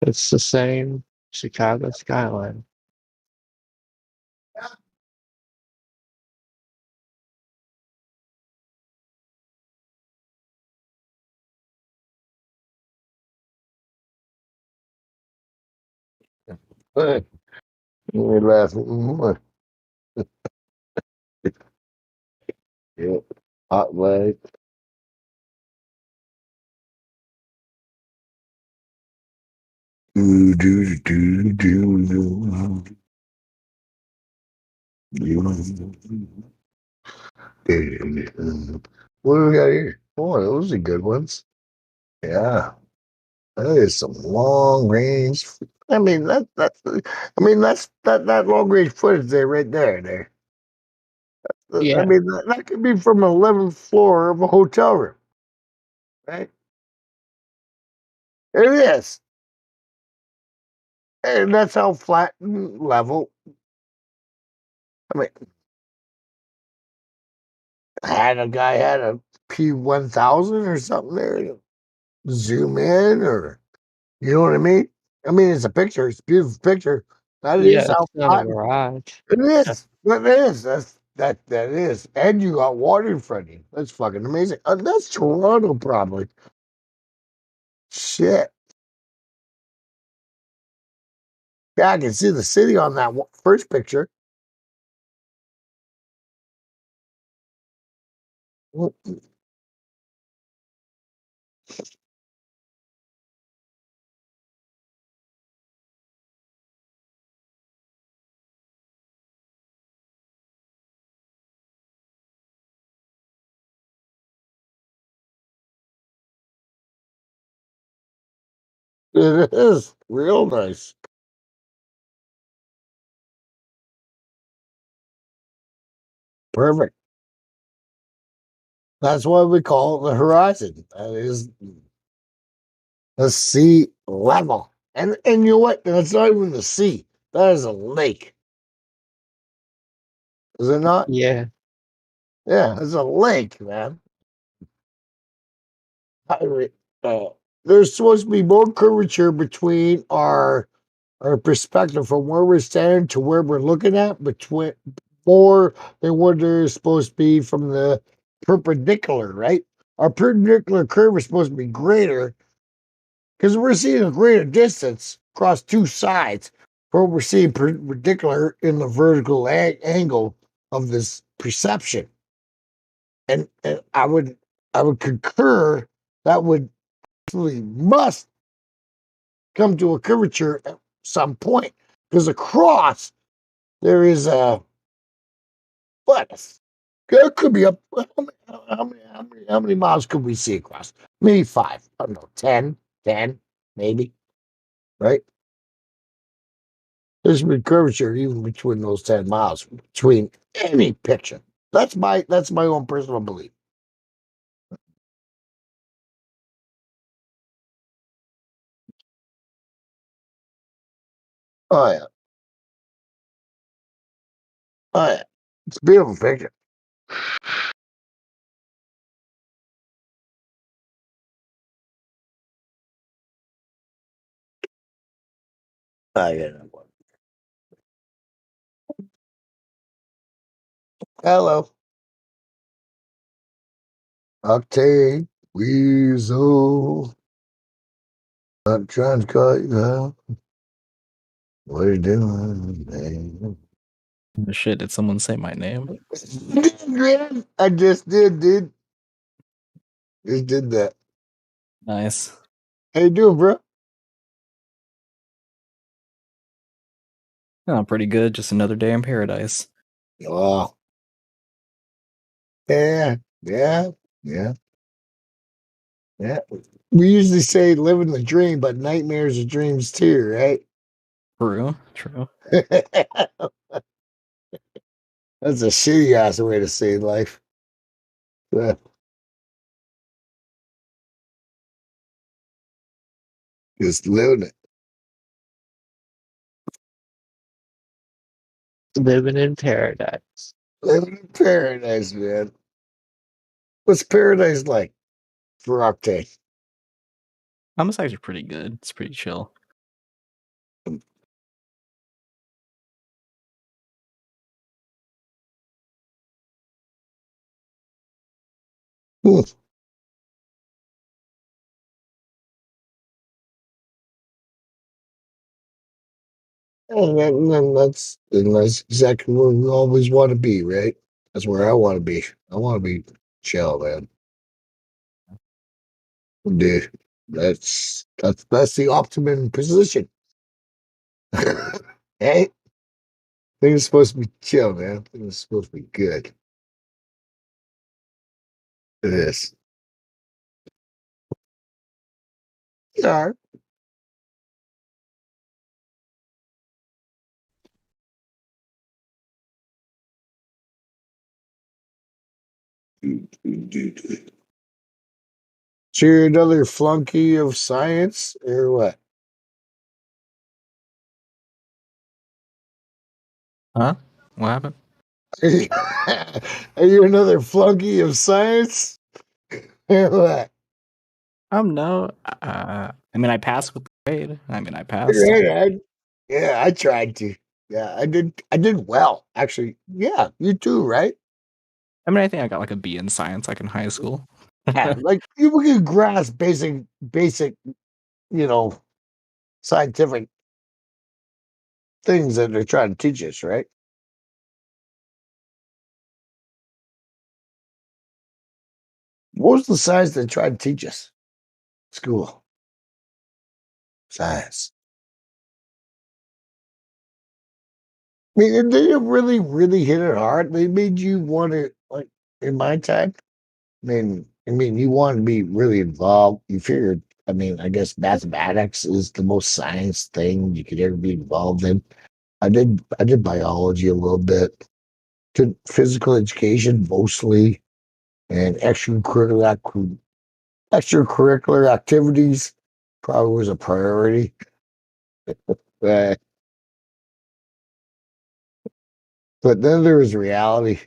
It's the same Chicago skyline.
Hey, you're laughing. Yeah, hot leg. Do do do do do. What do we got here? Oh, those are good ones. Yeah, that is some long range. I mean that long range footage there, right there. There. I
Yeah.
mean that could be from an 11th floor of a hotel room, right? It is, and that's how flat and level. I mean, had a guy had a P1000 or something there, zoom in, or you know what I mean? I mean, it's a picture. It's a beautiful picture. That is
Yeah,
how
it's not a
flat
mirage.
it is. That is. That is. And you got water in front of you. That's fucking amazing. That's Toronto, probably. Shit. Yeah, I can see the city on that first picture. It is real nice. Perfect. That's why we call it the horizon. That is the sea level. And you know what? That's not even the sea. That is a lake. Is it not?
Yeah.
Yeah, it's a lake, man. I- uh, there's supposed to be more curvature between our perspective from where we're standing to where we're looking at, between more than what there's supposed to be from the perpendicular, right? Our perpendicular curve is supposed to be greater because we're seeing a greater distance across two sides, where we're seeing perpendicular in the vertical angle of this perception. And I would concur that would absolutely must come to a curvature at some point, because across there is a what? There could be up. How many miles could we see across? Maybe 5. I don't know. 10, maybe. Right? There's a curvature even between those 10 miles between any picture. That's my own personal belief. Oh yeah. Oh yeah. It's a beautiful picture. I got another one. Hello. Octane Weasel. I'm trying to call you out. What are you doing, man?
Oh, shit, did someone say my name?
I just did, dude. Just did that.
Nice.
How you doing, bro?
Oh, pretty good. Just another day in paradise.
Oh. Yeah, yeah, yeah, yeah. We usually say living the dream, but nightmares are dreams too, right?
True, true.
That's a shitty ass way to say life. Uh, Just living it.
Living in paradise.
Living in paradise, man. What's paradise like for Octane?
It's actually pretty good. It's pretty chill.
Hmm. And that's exactly where we always want to be, right? That's where I want to be. I want to be chill, man. Dude, that's the optimum position. Hey, things are supposed to be chill, man. Things are supposed to be good. It is. Yeah. So you're another flunky of science, or what?
Huh? What happened?
Are you another flunky of science, or what?
No. I mean, I passed with the grade. I mean, I passed.
Yeah, yeah, I tried to. Yeah, I did. I did well, actually. Yeah, you too, right?
I mean, I think I got like a B in science, like in high school.
Yeah, like you can grasp basic, you know, scientific things that they're trying to teach us, right? What was the science they tried to teach us? School science. I mean, they really hit it hard. They made you want to like in my time. I mean, you want to be really involved. You figured. I mean, I guess mathematics is the most science thing you could ever be involved in. I did biology a little bit, did physical education mostly, and extracurricular activities probably was a priority. Uh, but then there was reality.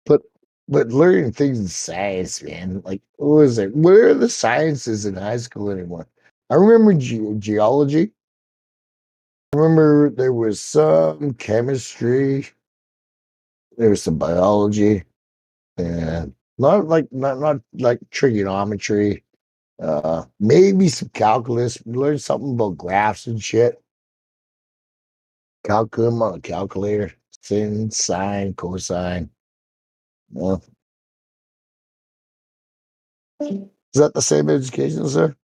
But but learning things in science, man, like what was it? Where are the sciences in high school anymore? I remember geology. I remember there was some chemistry, there was some biology, and not like trigonometry. Maybe some calculus. We learned something about graphs and shit. Calculum on a calculator, sin, sine, cosine. Well, is that the same education, sir?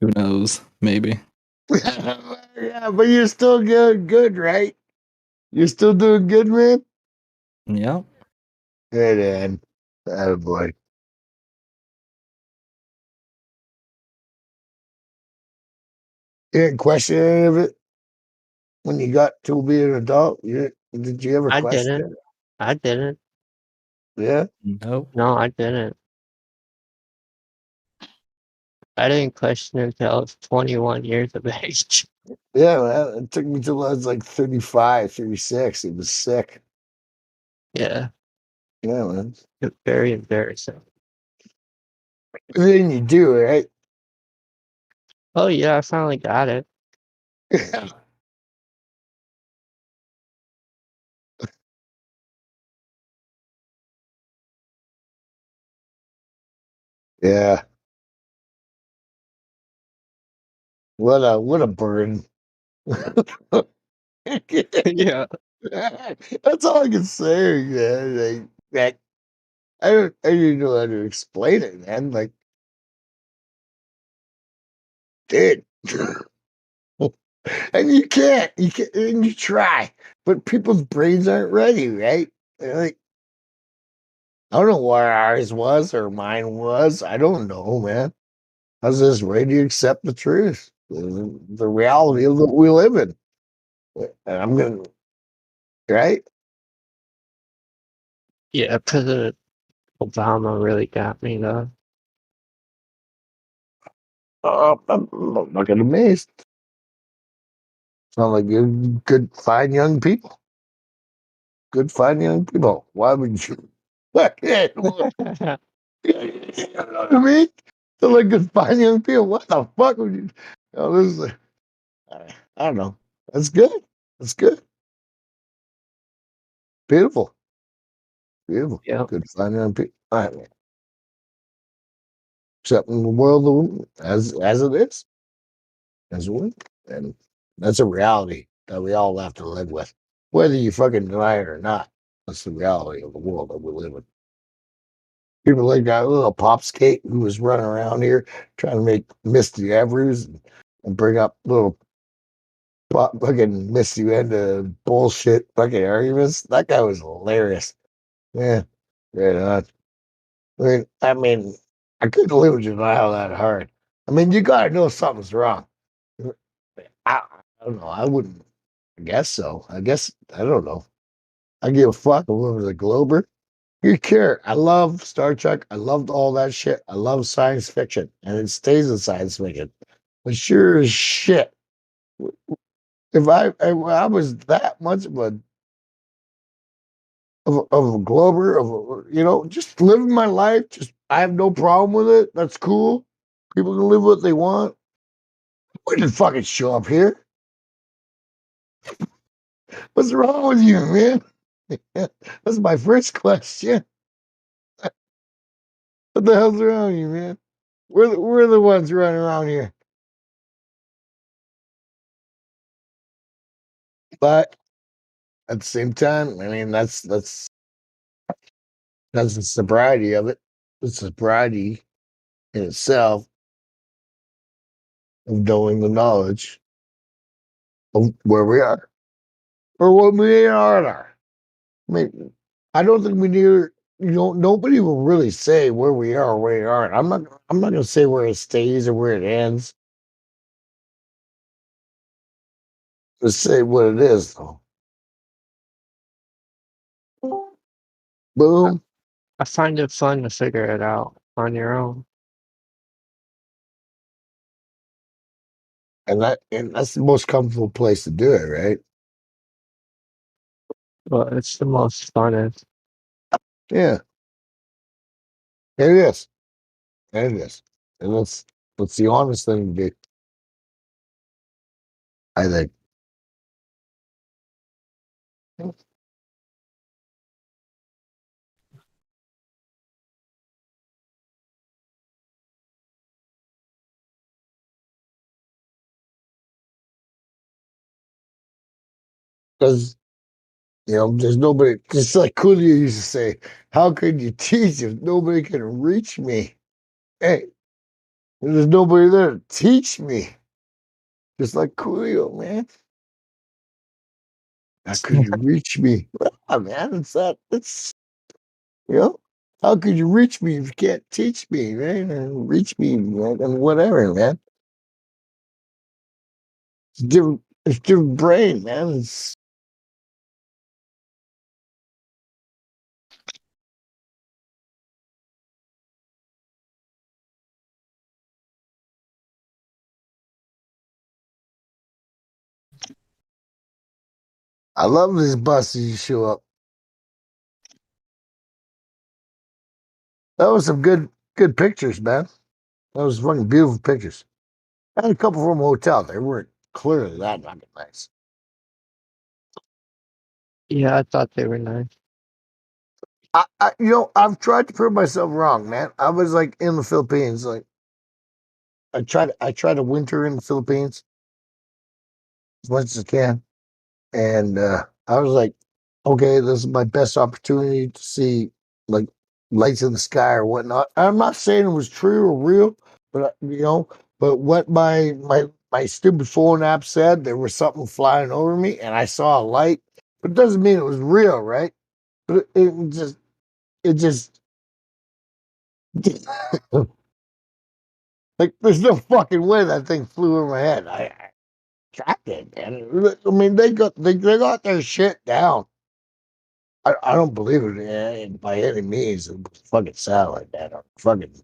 Who knows? Maybe.
Yeah, but you're still good, right? You're still doing good, man.
Yeah.
Good, man. Boy. You didn't question any of it when you got to be an adult. Did you ever
I
question
didn't.
it?
I didn't.
Yeah.
Nope.
No, I didn't. I didn't question it until I was 21 years of age.
Yeah, man. It took me till I was like 35, 36. It was sick.
Yeah,
Yeah, man.
it's very embarrassing.
Then you do, right?
Oh yeah, I finally got it. Yeah. What a burden. Yeah.
That's all I can say, man. Like, I didn't know how to explain it, man. Like, dude. And you can't, and you try, but people's brains aren't ready, right? They're like, I don't know where ours was or mine was. I don't know, man. I was just ready to accept the truth, the reality of what we live in. And I'm gonna, right?
Yeah, President Obama really got me though.
I'm not gonna amazed. Sound like good, fine young people. Good, fine young people. Why would you? You know what I mean? They're like good, fine young people. What the fuck would you? This is I don't know. That's good. That's good. Beautiful. Beautiful.
Yeah.
Good, fine young people. All right, man. Accepting the world as it is, as it is, and that's a reality that we all have to live with, whether you fucking deny it or not. That's the reality of the world that we live in. People like that little popskate who was running around here trying to make Misty Evers and bring up little fucking Misty into bullshit fucking arguments. That guy was hilarious. Yeah, right on. I mean, I couldn't live with denial that hard. I mean, you gotta know something's wrong. I don't know. I wouldn't. I guess so. I guess I don't know. I give a fuck if it was a Glober. You care. I love Star Trek. I loved all that shit. I love science fiction, and it stays in science fiction. But sure as shit, if I was that much of a Glober, just living my life, just I have no problem with it. That's cool. People can live what they want. I wouldn't fucking show up here. What's wrong with you, man? That's my first question. What the hell's wrong with you, man? We're the ones running around here. But at the same time, I mean that's the sobriety of it. The sobriety in itself of knowing the knowledge of where we are or what we are. I mean, I don't think we need. Nobody will really say where we are or where we aren't. I'm not going to say where it stays or where it ends. Just say what it is, though. Boom.
I find it fun to figure it out on your own.
And that's the most comfortable place to do it, right?
But it's the most funnest.
Yeah, it is. It is. And that's the honest thing to do. I think. Because there's nobody. Just like Coolio used to say, "How could you teach if nobody can reach me?" Hey, there's nobody there to teach me. Just like Coolio, man. How could you reach me? Ah, man, it's that. It's you know. How could you reach me if you can't teach me, man? And reach me, man, and whatever, man. It's different. It's different brain, man. I love this buses you show up. That was some good good pictures, man. That was fucking beautiful pictures. I had a couple from a hotel. They weren't clearly that fucking nice.
Yeah, I thought they were nice.
I've tried to prove myself wrong, man. I was like in the Philippines, like I tried to winter in the Philippines as much as I can, and I was like, okay, this is my best opportunity to see like lights in the sky or whatnot. I'm not saying it was true or real, but but what my stupid phone app said, there was something flying over me, and I saw a light, but it doesn't mean it was real, right? But it just like there's no fucking way that thing flew over my head. I tracked it, man. I mean, they got their shit down. I don't believe it by any means. It was fucking satellite, man. Or fucking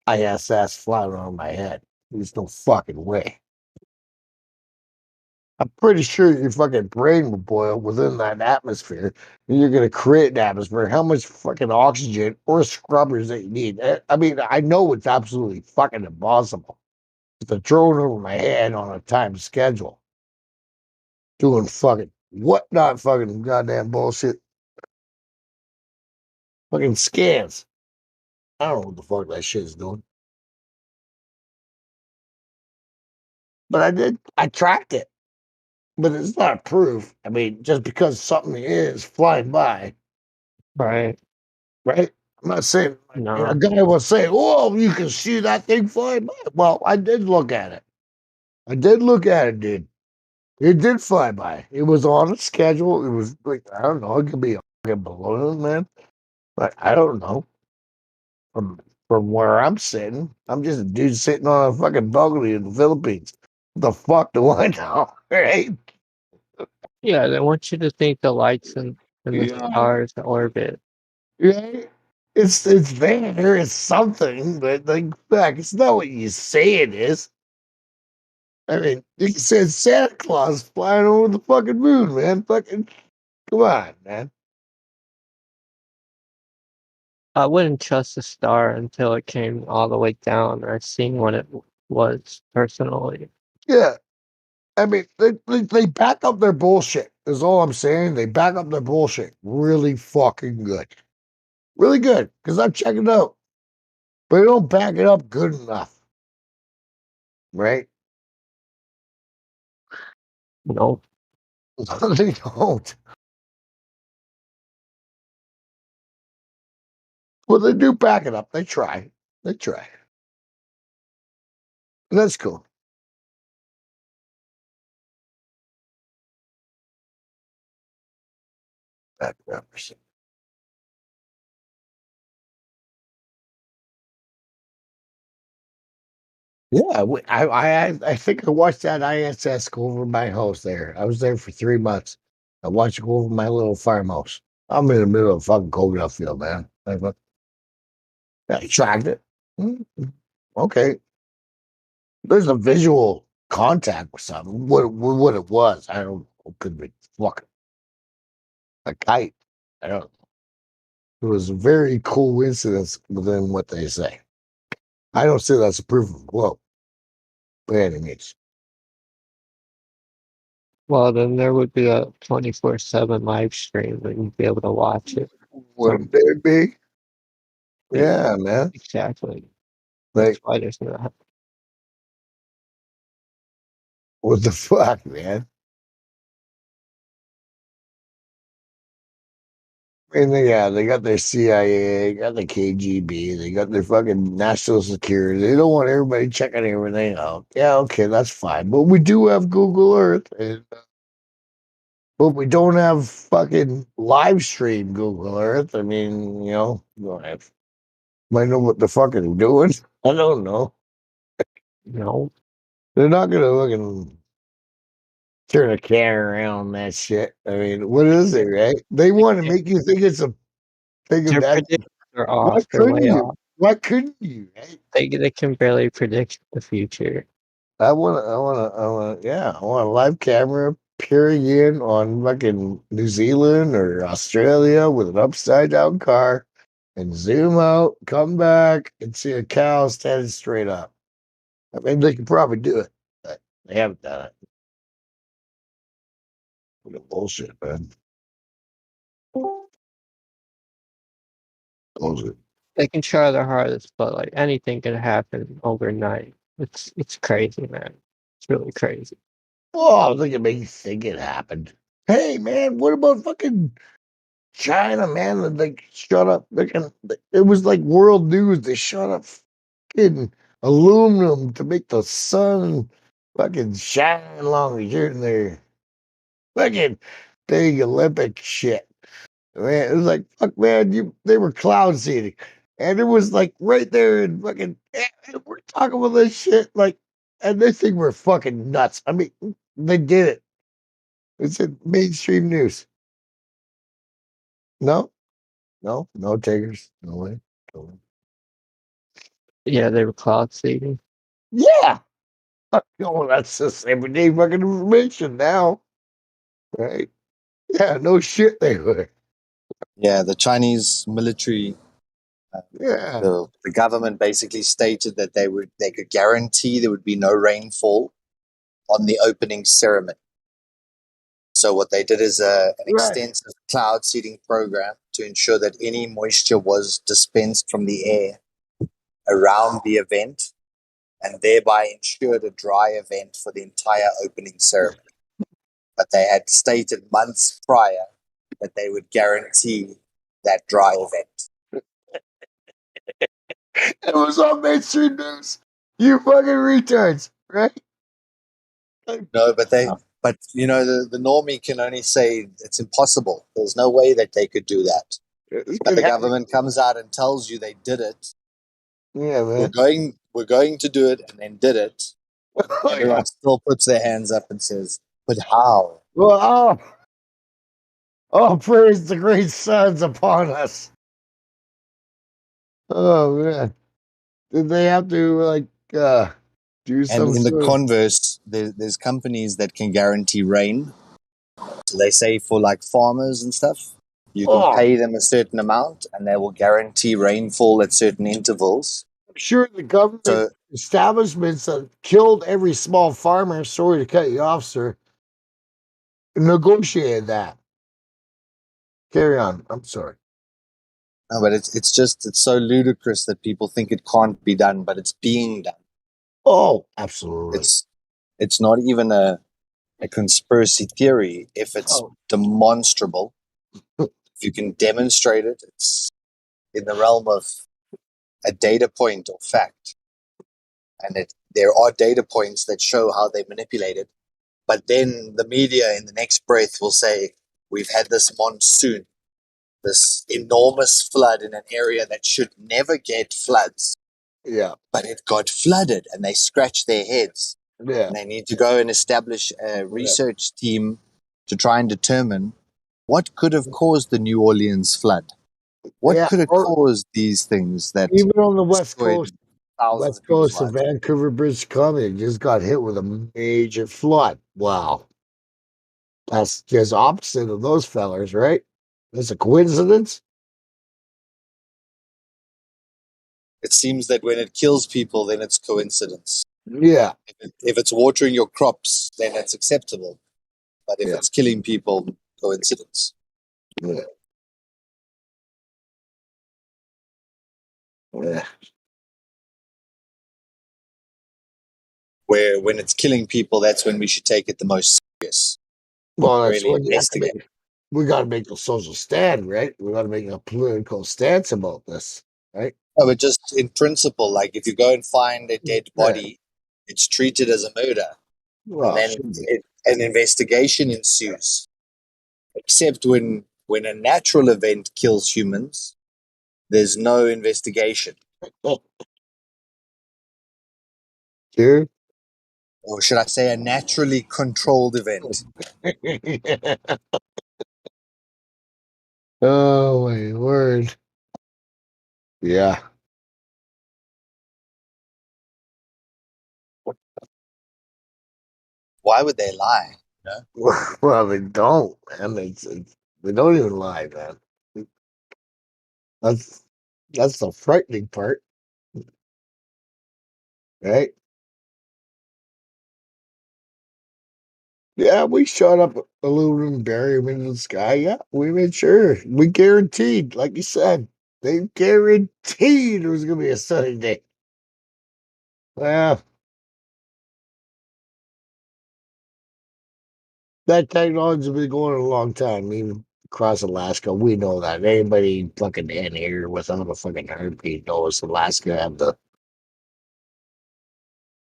ISS flying over my head. There's no fucking way. I'm pretty sure your fucking brain will boil within that atmosphere, and you're gonna create an atmosphere. How much fucking oxygen or scrubbers that you need? I mean, I know it's absolutely fucking impossible. It's a drone over my head on a time schedule, doing fucking what not fucking goddamn bullshit, fucking scans. I don't know what the fuck that shit's doing. But I tracked it. But it's not proof. I mean, just because something is flying by,
Right.
right? I'm not saying
No.
a guy will say, "Oh, you can see that thing flying by." Well, I did look at it. I did look at it, dude. It did fly by. It was on a schedule. It was like I don't know. It could be a fucking balloon, man. But I don't know. From from where I'm sitting, I'm just a dude sitting on a fucking balcony in the Philippines. What the fuck do I know, right?
Yeah, they want you to think the lights and the
Yeah.
stars orbit.
Right? It's there. It's something, but like, fuck, it's not what you say it is. I mean, you said Santa Claus flying over the fucking moon, man. Fucking, come on, man.
I wouldn't trust a star until it came all the way down or seen what it was personally.
Yeah, I mean, they back up their bullshit. Is all I'm saying. They back up their bullshit really fucking good, really good. Because I'm checking it out, but they don't back it up good enough, right?
No,
They don't. Well, they do back it up. They try. They try. And that's cool. Back it up. Yeah, I think I watched that ISS go over my house there. I was there for 3 months. I watched it go over my little farmhouse. I'm in the middle of fucking coconut field, man. I tracked it. Okay. There's a visual contact with something. What it was, I don't know. It could be fucking a kite. I don't know. It was a very cool incident within what they say. I don't say that's a proof of a globe by any means.
well then there would be a 24/7 live stream and you'd be able to watch it.
Wouldn't there be?
Yeah,
Yeah, man.
exactly.
Like,
That's why there's not.
what the fuck, man? And they got their CIA, they got the KGB, they got their fucking national security. They don't want everybody checking everything out. Yeah, okay, that's fine. But we do have Google Earth, but we don't have fucking live stream Google Earth. I mean, you don't have, might know what the fuck they're doing. I don't know.
No.
They're not gonna fucking turn a camera around on that shit. I mean, what is it, right? They want to make you think it's a thing of
Their
that.
predictions are
Why
off. They're
couldn't
way
you?
off.
Why couldn't you? Right?
They can barely predict the future.
I want a live camera peering in on fucking New Zealand or Australia with an upside down car and zoom out, come back, and see a cow standing straight up. I mean, they could probably do it, but they haven't done it. What a bullshit, man. Bullshit.
They can try their hardest, but like anything can happen overnight. It's crazy, man. It's really crazy.
Oh, look at me think it happened. Hey, man, what about fucking China, man? Like, shut up. It was like world news. They shut up fucking aluminum to make the sun fucking shine longer here and there. Fucking big Olympic shit. Man, it was like, fuck, man, they were cloud seeding. And it was like right there and fucking, and we're talking about this shit, like, and they think we're fucking nuts. I mean, they did it. It's in mainstream news. No, no takers. No way. No way.
Yeah, they were cloud seeding.
Yeah. Oh, that's just everyday fucking information now. Right? Yeah, no shit they were.
Yeah, the Chinese military,
Yeah.
the government basically stated that they could guarantee there would be no rainfall on the opening ceremony. So what they did is an extensive cloud seeding program to ensure that any moisture was dispensed from the air around the event, and thereby ensured a dry event for the entire opening ceremony. But they had stated months prior that they would guarantee that dry event.
It was on mainstream news. You fucking retards, right?
No, but you know, the normie can only say it's impossible. There's no way that they could do that. But the government comes out and tells you they did it.
Yeah, man.
We're going to do it, and then did it. Everyone still puts their hands up and says, "But how?"
Well, oh, praise the great sons upon us. Oh man, did they have to like do some?
And in the converse, there's companies that can guarantee rain. So they say for like farmers and stuff, you can pay them a certain amount, and they will guarantee rainfall at certain intervals.
I'm sure the government establishments that killed every small farmer. Sorry to cut you off, sir. Negotiated that. Carry on. I'm sorry.
No, but it's so ludicrous that people think it can't be done, but it's being done.
Oh, absolutely.
It's not even a conspiracy theory if it's demonstrable. If you can demonstrate it, it's in the realm of a data point or fact. And there are data points that show how they manipulate it. But then the media in the next breath will say, we've had this monsoon, this enormous flood in an area that should never get floods.
Yeah.
But it got flooded, and they scratch their heads.
Yeah.
And they need to go and establish a research team to try and determine what could have caused the New Orleans flood. What could have caused these things that
even on the West
destroyed
Coast,
thousands of people's
of
lives?
Vancouver, British Columbia, just got hit with a major flood. Wow. That's just opposite of those fellers, right? That's a coincidence?
It seems that when it kills people, then it's coincidence.
Yeah.
If it's watering your crops, then it's acceptable. But if it's killing people, coincidence.
Yeah. Yeah.
Where when it's killing people, that's when we should take it the most serious.
Well, that's
really
what
investigate.
we got to make a social stand, right? We got to make a political stance about this, right?
No, but just in principle, like if you go and find a dead body, it's treated as a murder.
Well,
and then an investigation ensues. Except when a natural event kills humans, there's no investigation.
Sure.
Or should I say a naturally controlled event?
Oh, my word. Yeah.
Why would they lie? You know?
Well, they don't, man. They don't even lie, man. That's the frightening part, right? Yeah, we shot up aluminum barium into the sky. Yeah, we made sure. We guaranteed, like you said, they guaranteed it was going to be a sunny day. Well, that technology's been going a long time, even across Alaska. We know that. Anybody fucking in here without a fucking heartbeat knows Alaska had the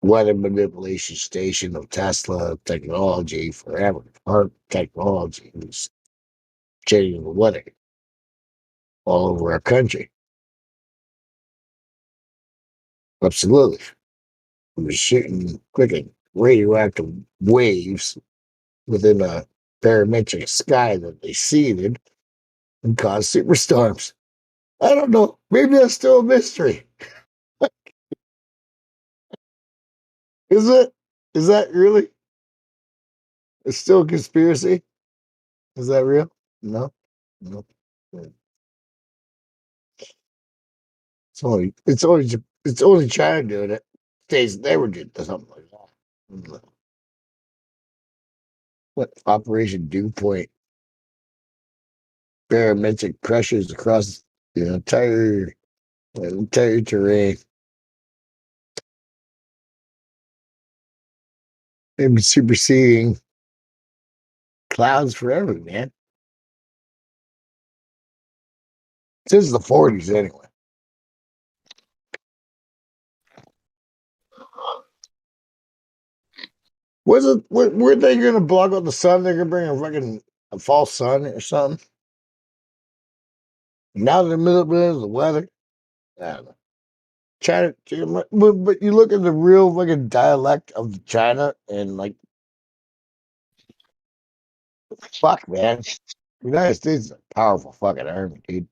weather manipulation station of Tesla technology forever. Our technology was changing the weather all over our country. Absolutely. We were shooting freaking radioactive waves within a barometric sky that they seeded and caused superstorms. I don't know. Maybe that's still a mystery. Is it? Is that really? It's still a conspiracy? Is that real? No? No. It's only China doing it. States never did something like that. What Operation Dew Point? Barometric pressures across the entire terrain. They've been superseding clouds forever, man. Since the 40s, anyway. Were they going to block out the sun? They're going to bring a false sun or something? Now they're in the middle of the weather. I don't know. China, but you look at the real fucking dialect of China and like, fuck, man. The United States is a powerful fucking army, dude.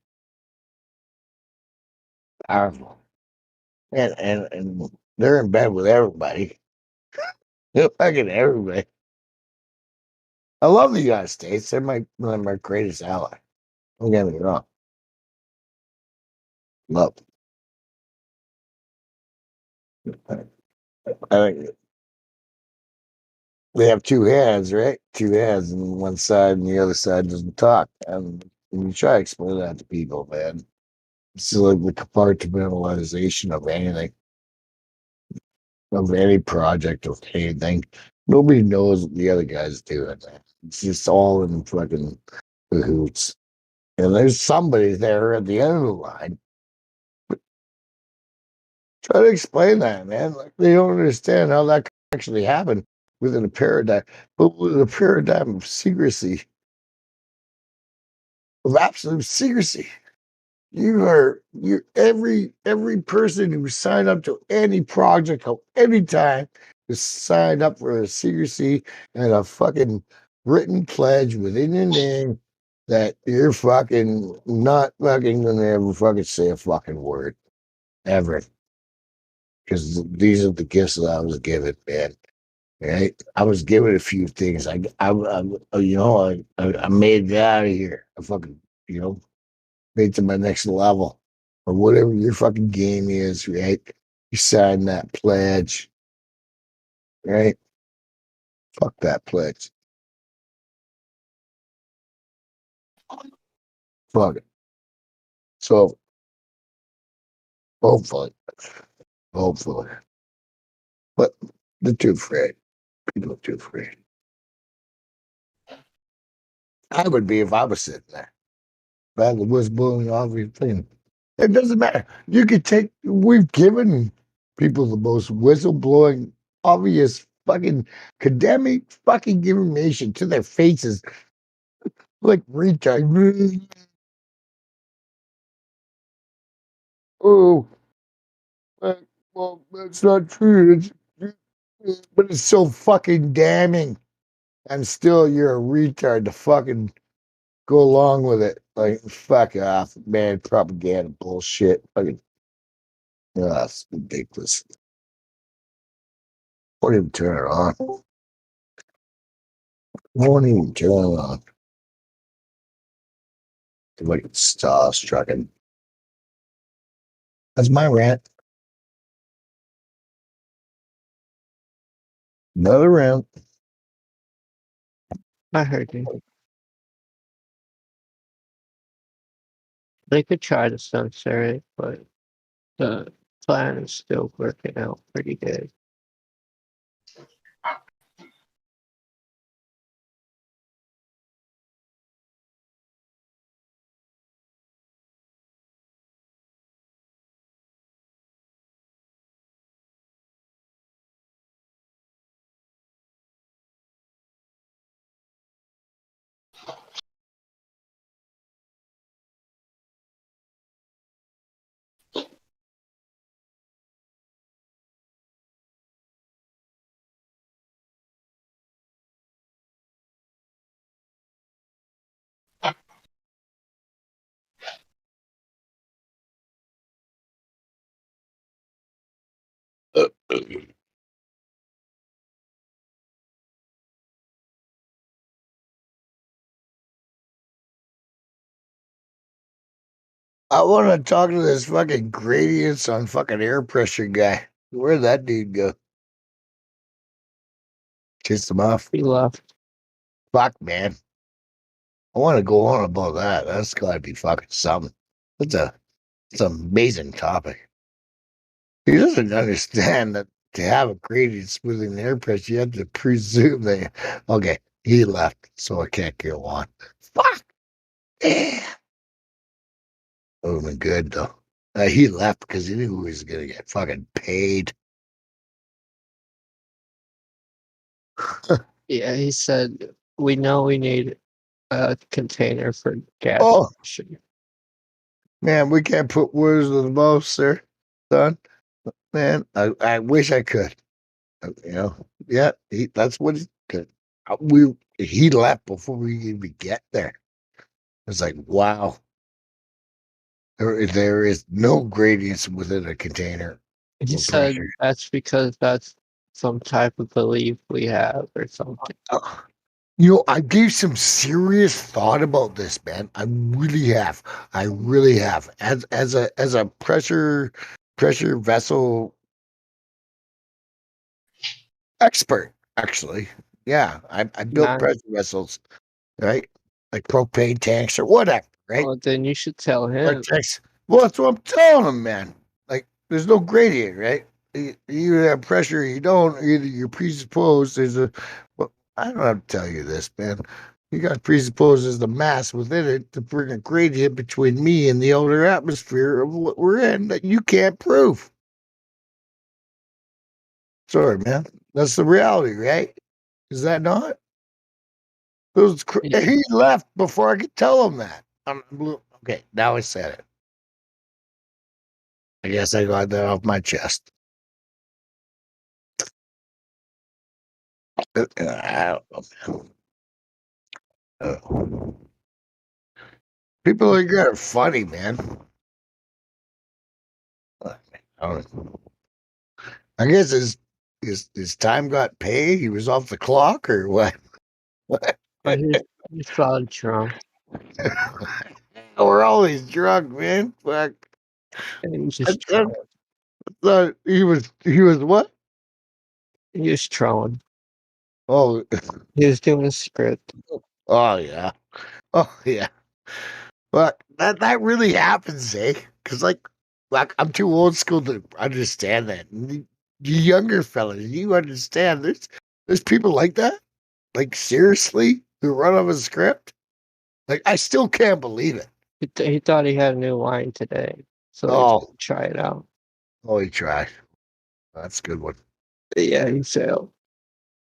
Powerful. And they're in bed with everybody. They're fucking everybody. I love the United States. They're my greatest ally. Don't get me wrong. Love. I think they have two hands, right? Two hands, and one side and the other side doesn't talk. And when you try to explain that to people, man, it's like the compartmentalization of anything, of any project, of anything. Nobody knows what the other guy's doing, man. It's just all in fucking cahoots. And there's somebody there at the end of the line. Try to explain that, man. Like they don't understand how that could actually happen within a paradigm, but within a paradigm of secrecy, of absolute secrecy. You every person who signed up to any project of any time is signed up for a secrecy and a fucking written pledge within your name that you're fucking not fucking gonna ever fucking say a fucking word ever. Because these are the gifts that I was given, man. Right? I was given a few things. I made it out of here. I fucking, made to my next level or whatever your fucking game is, right? You sign that pledge, right? Fuck that pledge. Fuck it. So hopefully, but they're too afraid. People are too afraid. I would be if I was sitting there. If I had the whistleblowing everything. It doesn't matter. You could take. We've given people the most whistleblowing, obvious, fucking condemning, fucking information to their faces, like retard. Oh, uh, well, that's not true. But it's so fucking damning, and still you're a retard to fucking go along with it. Like, fuck off, man. Propaganda bullshit. Fucking, it's ridiculous. Won't even turn it on. Won't even turn it on. Like starstruck. That's my rant. Another rant.
I heard you. They could try to censor it, but the plan is still working out pretty good.
I want to talk to this fucking gradients on fucking air pressure guy. Where'd that dude go? Kissed him off.
He left.
Fuck, man. I want to go on about that. That's got to be fucking something. It's an amazing topic. He doesn't understand that to have a gradient smoothing air pressure, you have to presume that. Okay, he left, so I can't go on. Fuck. Yeah. That would have been good though. He left because he knew he was gonna get fucking paid.
Yeah, he said we know we need a container for gas
Oh,
station.
man, we can't put words in the mouth, sir. Son, man, I wish I could. You know, yeah, that's what he could. He left before we even get there. It's like, wow, there is no gradients within a container
He
of
said
pressure.
that's because that's some type of belief we have or something.
You know, I gave some serious thought about this, man. I really have. I really have. As a pressure vessel expert, actually. Yeah, I built
Man,
pressure vessels, right? Like propane tanks or whatever, right?
well, then you should tell
Or
him.
tanks. Well, that's what I'm telling them, man. Like, there's no gradient, right? You either have pressure or you don't. Either you're presupposed. Well, I don't have to tell you this, man. You got presupposed as the mass within it to bring a gradient between me and the outer atmosphere of what we're in that you can't prove. Sorry, man. That's the reality, right? Is that not? He left before I could tell him that. Okay, now I said it. I guess I got that off my chest. I don't know, man. People like that are funny, man. I guess his time got paid. He was off the clock, or what? What?
But he's probably drunk.
We're always drunk, man. Fuck.
And he's
I
just
thought he was what?
He was trolling.
Oh,
He was doing a script.
oh yeah, oh yeah. But that really happens, eh? Because like I'm too old school to understand that. You younger fellas, you understand. There's people like that. Like seriously, who run off a script. Like I still can't believe it.
He thought he had a new line today, so
Oh,
he try it out.
oh, he tried. That's a good one.
Yeah, he failed.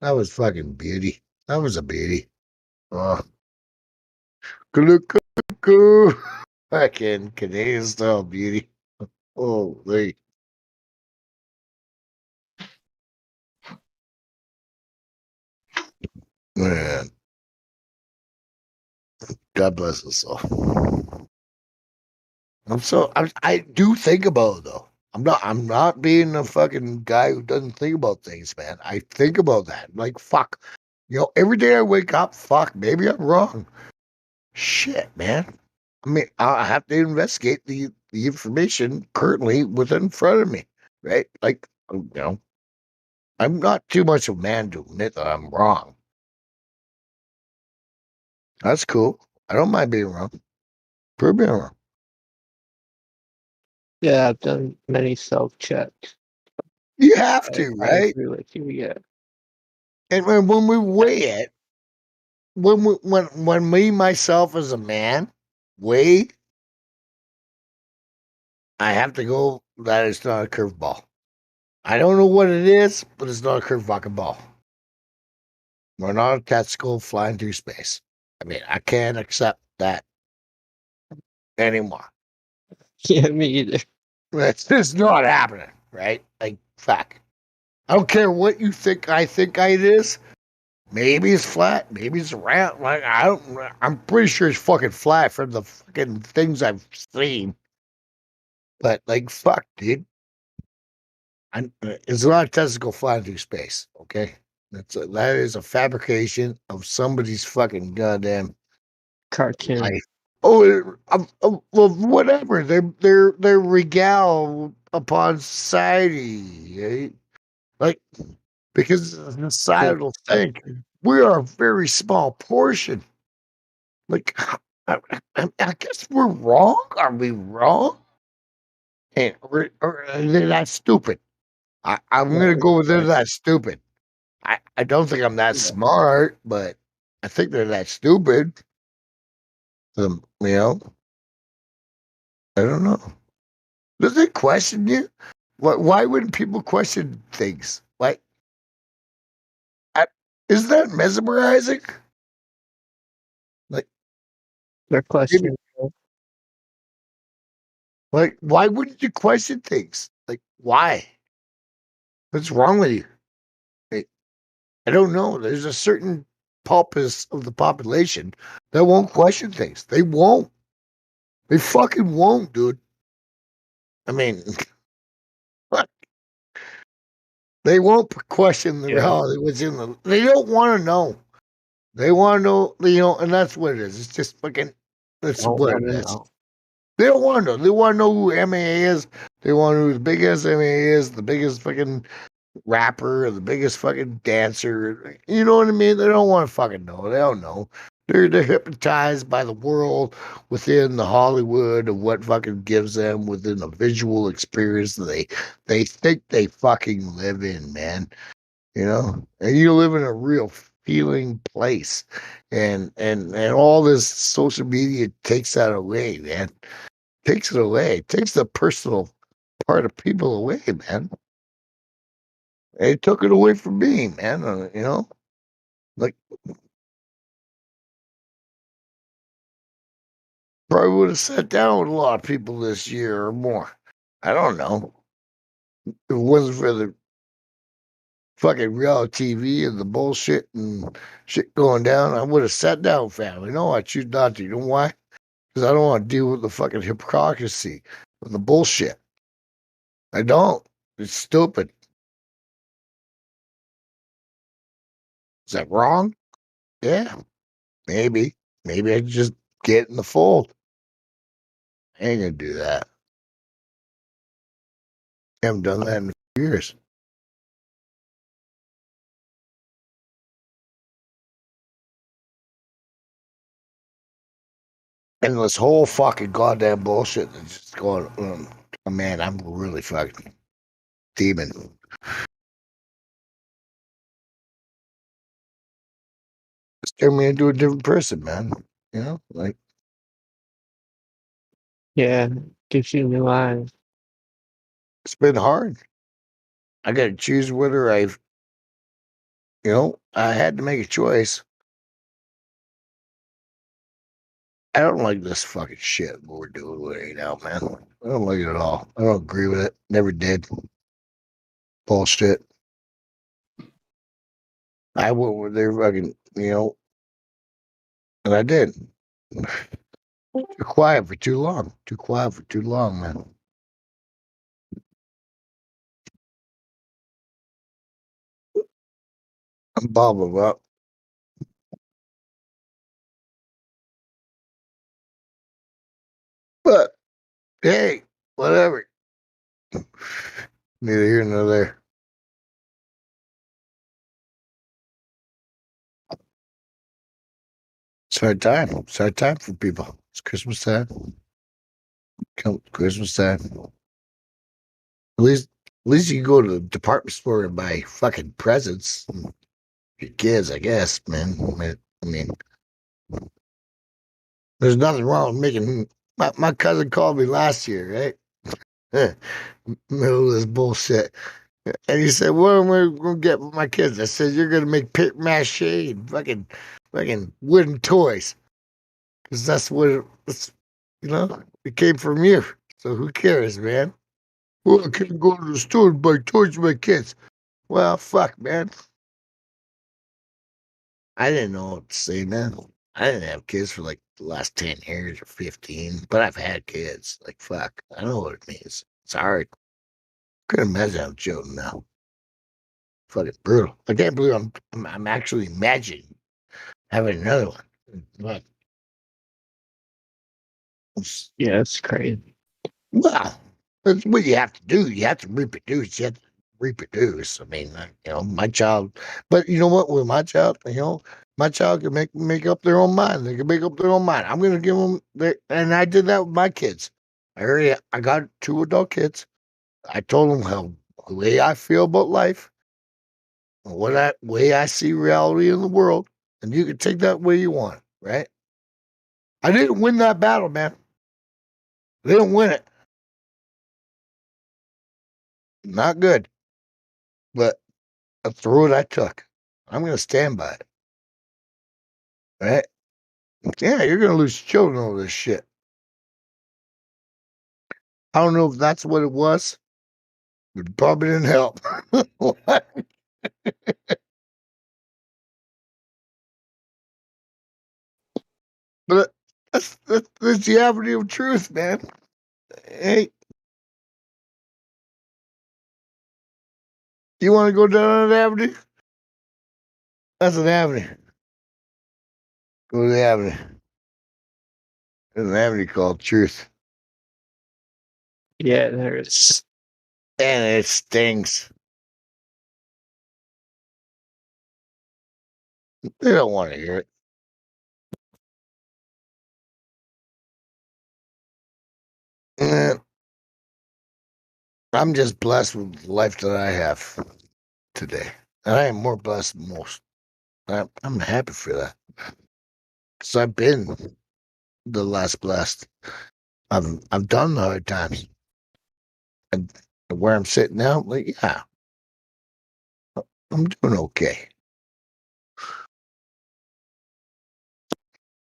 That was fucking beauty. That was a beauty. Oh, good. Fucking Canadian style beauty. Holy. Man. God bless us all. I do think about it though. I'm not being a fucking guy who doesn't think about things, man. I think about that. Like fuck. You know, every day I wake up, fuck, maybe I'm wrong. Shit, man. I mean, I have to investigate the information currently within front of me, right? Like, I'm not too much of a man to admit that I'm wrong. That's cool. I don't mind being wrong. Prove me wrong.
Yeah, I've done many self-checks.
You have to,
I
right?
agree with you, yeah.
And when we weigh it, when me myself as a man weigh, I have to go that it's not a curveball. I don't know what it is, but it's not a curved fucking ball. We're not a testicle flying through space. I mean, I can't accept that anymore.
Yeah, me either.
It's just not happening, right? Like, fuck. I don't care what you think it is. Maybe it's flat, maybe it's round. Like, I'm pretty sure it's fucking flat from the fucking things I've seen. But like, fuck, dude. It's not a testicle flying through space, okay? That is a fabrication of somebody's fucking goddamn
Cartoon.
life. Well, whatever. They're regal upon society, right? Like, because it's a societal thing. We are a very small portion. Like, I guess we're wrong. Are we wrong? And or they're that stupid. I'm gonna go with they're that stupid. I don't think I'm that smart, but I think they're that stupid. I don't know. Does it question you? Why wouldn't people question things? Like, isn't that mesmerizing? Like,
they're questioning.
Like, why wouldn't you question things? Like, why? What's wrong with you? Like, I don't know. There's a certain pulpus of the population that won't question things. They won't. They fucking won't, dude. I mean, they won't question the reality what's in the. They don't want to know. They want to know, and that's what it is. It's just fucking. That's
Don't
what it
wanna
is.
know.
They don't want to know. They want to know who MAA is. They want to know who the biggest MAA is, the biggest fucking rapper, or the biggest fucking dancer. You know what I mean? They don't want to fucking know. They don't know. They're hypnotized by the world within the Hollywood of what fucking gives them within a visual experience that they think they fucking live in, man. And you live in a real feeling place, and all this social media takes that away, man. Takes it away. Takes the personal part of people away, man. It took it away from me, man. Like, probably would have sat down with a lot of people this year or more. I don't know. If it wasn't for the fucking reality TV and the bullshit and shit going down, I would have sat down with family. No, I choose not to. You know why? Because I don't want to deal with the fucking hypocrisy of the bullshit. I don't. It's stupid. Is that wrong? Yeah, maybe. Maybe I just get in the fold. I ain't gonna do that. I haven't done that in years. And this whole fucking goddamn bullshit that's just going on. Oh, man, I'm really fucking demon. It's turned me into a different person, man. Like,
Yeah, gives you new eyes.
it's been hard. I got to choose whether I had to make a choice. I don't like this fucking shit what we're doing right now, man. I don't like it at all. I don't agree with it. Never did. Bullshit. I went with their fucking, and I did. Too quiet for too long. Too quiet for too long, man. I'm bubbled up. But Hey, whatever. Neither here nor there. It's hard time. It's hard time for people. It's Christmas time. Come Christmas time. At least you can go to the department store and buy fucking presents. For your kids, I guess, man. I mean, there's nothing wrong with making. My cousin called me last year, right? Middle of this bullshit. And he said, "What am I gonna get with my kids?" I said, "You're gonna make paper mache and fucking wooden toys, because that's what it came from you. So who cares, man? Well, I can't go to the store and buy toys for my kids. Well, fuck, man. I didn't know what to say, man. I didn't have kids for like the last 10 years or 15, but I've had kids. Like, fuck, I know what it means. It's hard. Couldn't imagine I'm joking now. Fucking brutal. I can't believe I'm actually imagining having another one. But
Yeah, it's crazy.
well, that's what you have to do. You have to reproduce. You have to reproduce. I mean, my child. But you know what? With my child, my child can make up their own mind. They can make up their own mind. I'm gonna give them. And I did that with my kids. I got 2 adult kids. I told them how the way I feel about life, way I see reality in the world, and you can take that way you want, right? I didn't win that battle, man. I didn't win it. Not good. But that's the road I took. I'm gonna stand by it. Right? Yeah, you're gonna lose children over this shit. I don't know if that's what it was, but it probably didn't help. But that's the avenue of truth, man. Hey, you want to go down that avenue? That's an avenue. Go to the avenue. There's an avenue called truth.
Yeah, there is.
And it stings. They don't want to hear it. Man, I'm just blessed with the life that I have today. And I am more blessed than most. I'm happy for that. Because I've been the less blessed. I've done the hard times. And where I'm sitting now, like, yeah, I'm doing okay.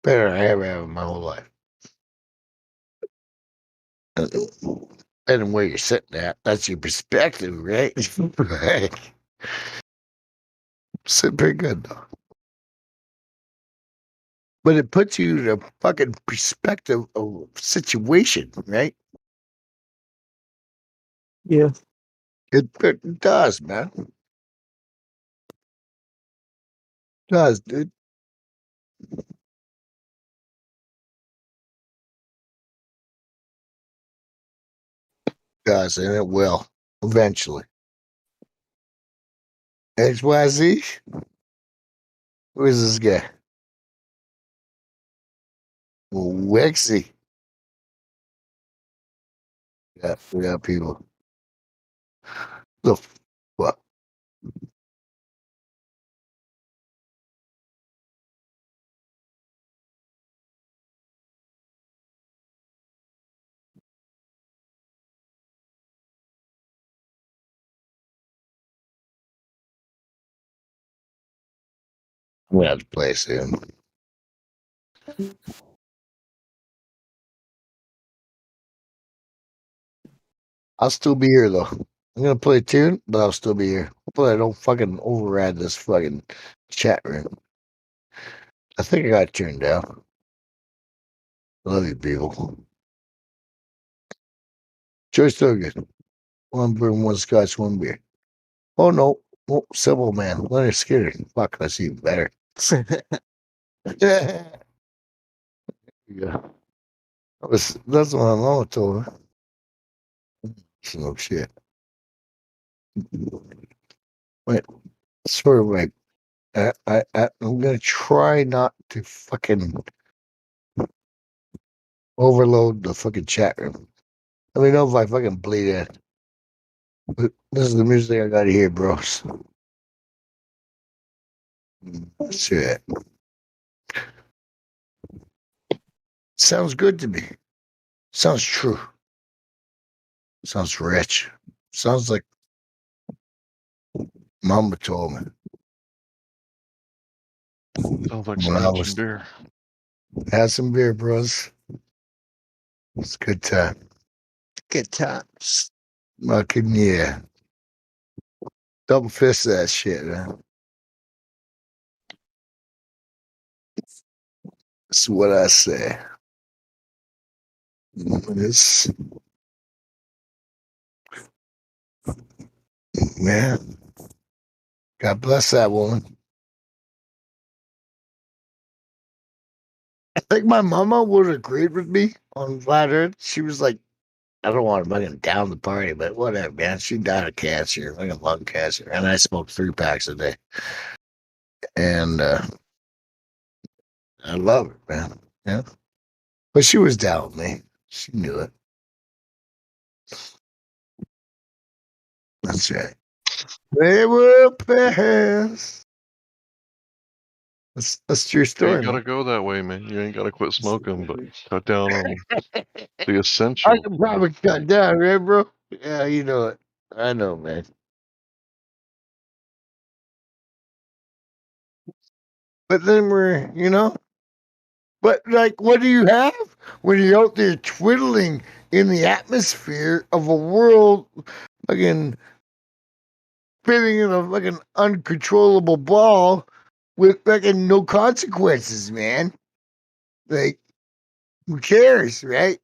Better than I ever have in my whole life. And where you're sitting at, that's your perspective, right? Right. Sitting pretty good though. But it puts you in a fucking perspective of situation, right?
Yeah.
It does, man. It does, dude. Does, and it will eventually. XYZ? Who is this guy? Wexy. Yeah, we got people. The fuck? I'm gonna have to play soon. I'll still be here though. I'm gonna play a tune, but I'll still be here. Hopefully I don't fucking override this fucking chat room. I think I got it turned down. Love you, people. Choice Togan. One beer, one scotch, one beer. Oh no. Oh, Civil Man. Leonard Skinner. Fuck, that's even better. Yeah. That's what I'm told. So shit. But sort of like I'm gonna try not to fucking overload the fucking chat room. Let me know if I fucking bleed in. But this is the music I gotta hear, bros. That's it. Sounds good to me. Sounds true. Sounds rich. Sounds like Mama told me.
Sounds like
When
some
I
ancient
was
beer.
had some beer, bros. It's a good time. Good times. Fucking yeah. Double fist that shit, man. That's what I say. It's man. God bless that woman. I think my mama would have agreed with me on Flat Earth. She was like, I don't want to fucking down the party, but whatever, man. She died of cancer, fucking lung cancer, and I smoked 3 packs a day. And I love her, man. Yeah. But she was down with me. She knew it. That's right. They will pass. That's your
You
story,
ain't gotta
man.
go that way, man. You ain't gotta quit smoking, but cut down on the
I
essential.
can probably cut down, right, bro? Yeah, you know it. I know, man. But then but like, what do you have when you're out there twiddling in the atmosphere of a world fucking spinning in a fucking uncontrollable ball with fucking no consequences, man? Like, who cares, right?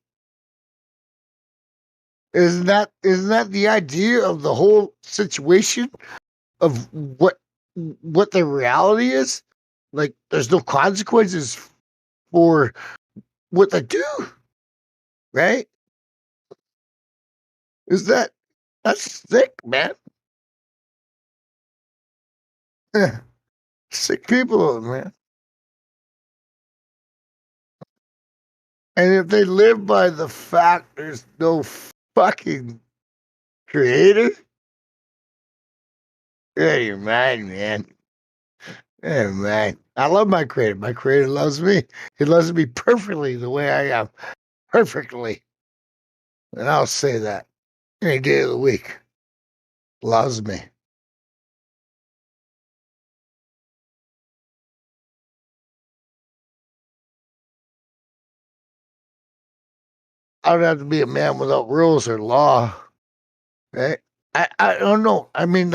Isn't that the idea of the whole situation of what the reality is? Like, there's no consequences for what they do, right? Is that's sick, man? Sick people, man. And if they live by the fact there's no fucking creator, yeah, you're mine, man. Yeah, man. I love my creator. My creator loves me. He loves me perfectly the way I am. Perfectly. And I'll say that any day of the week. Loves me. I don't have to be a man without rules or law, right? I don't know. I mean,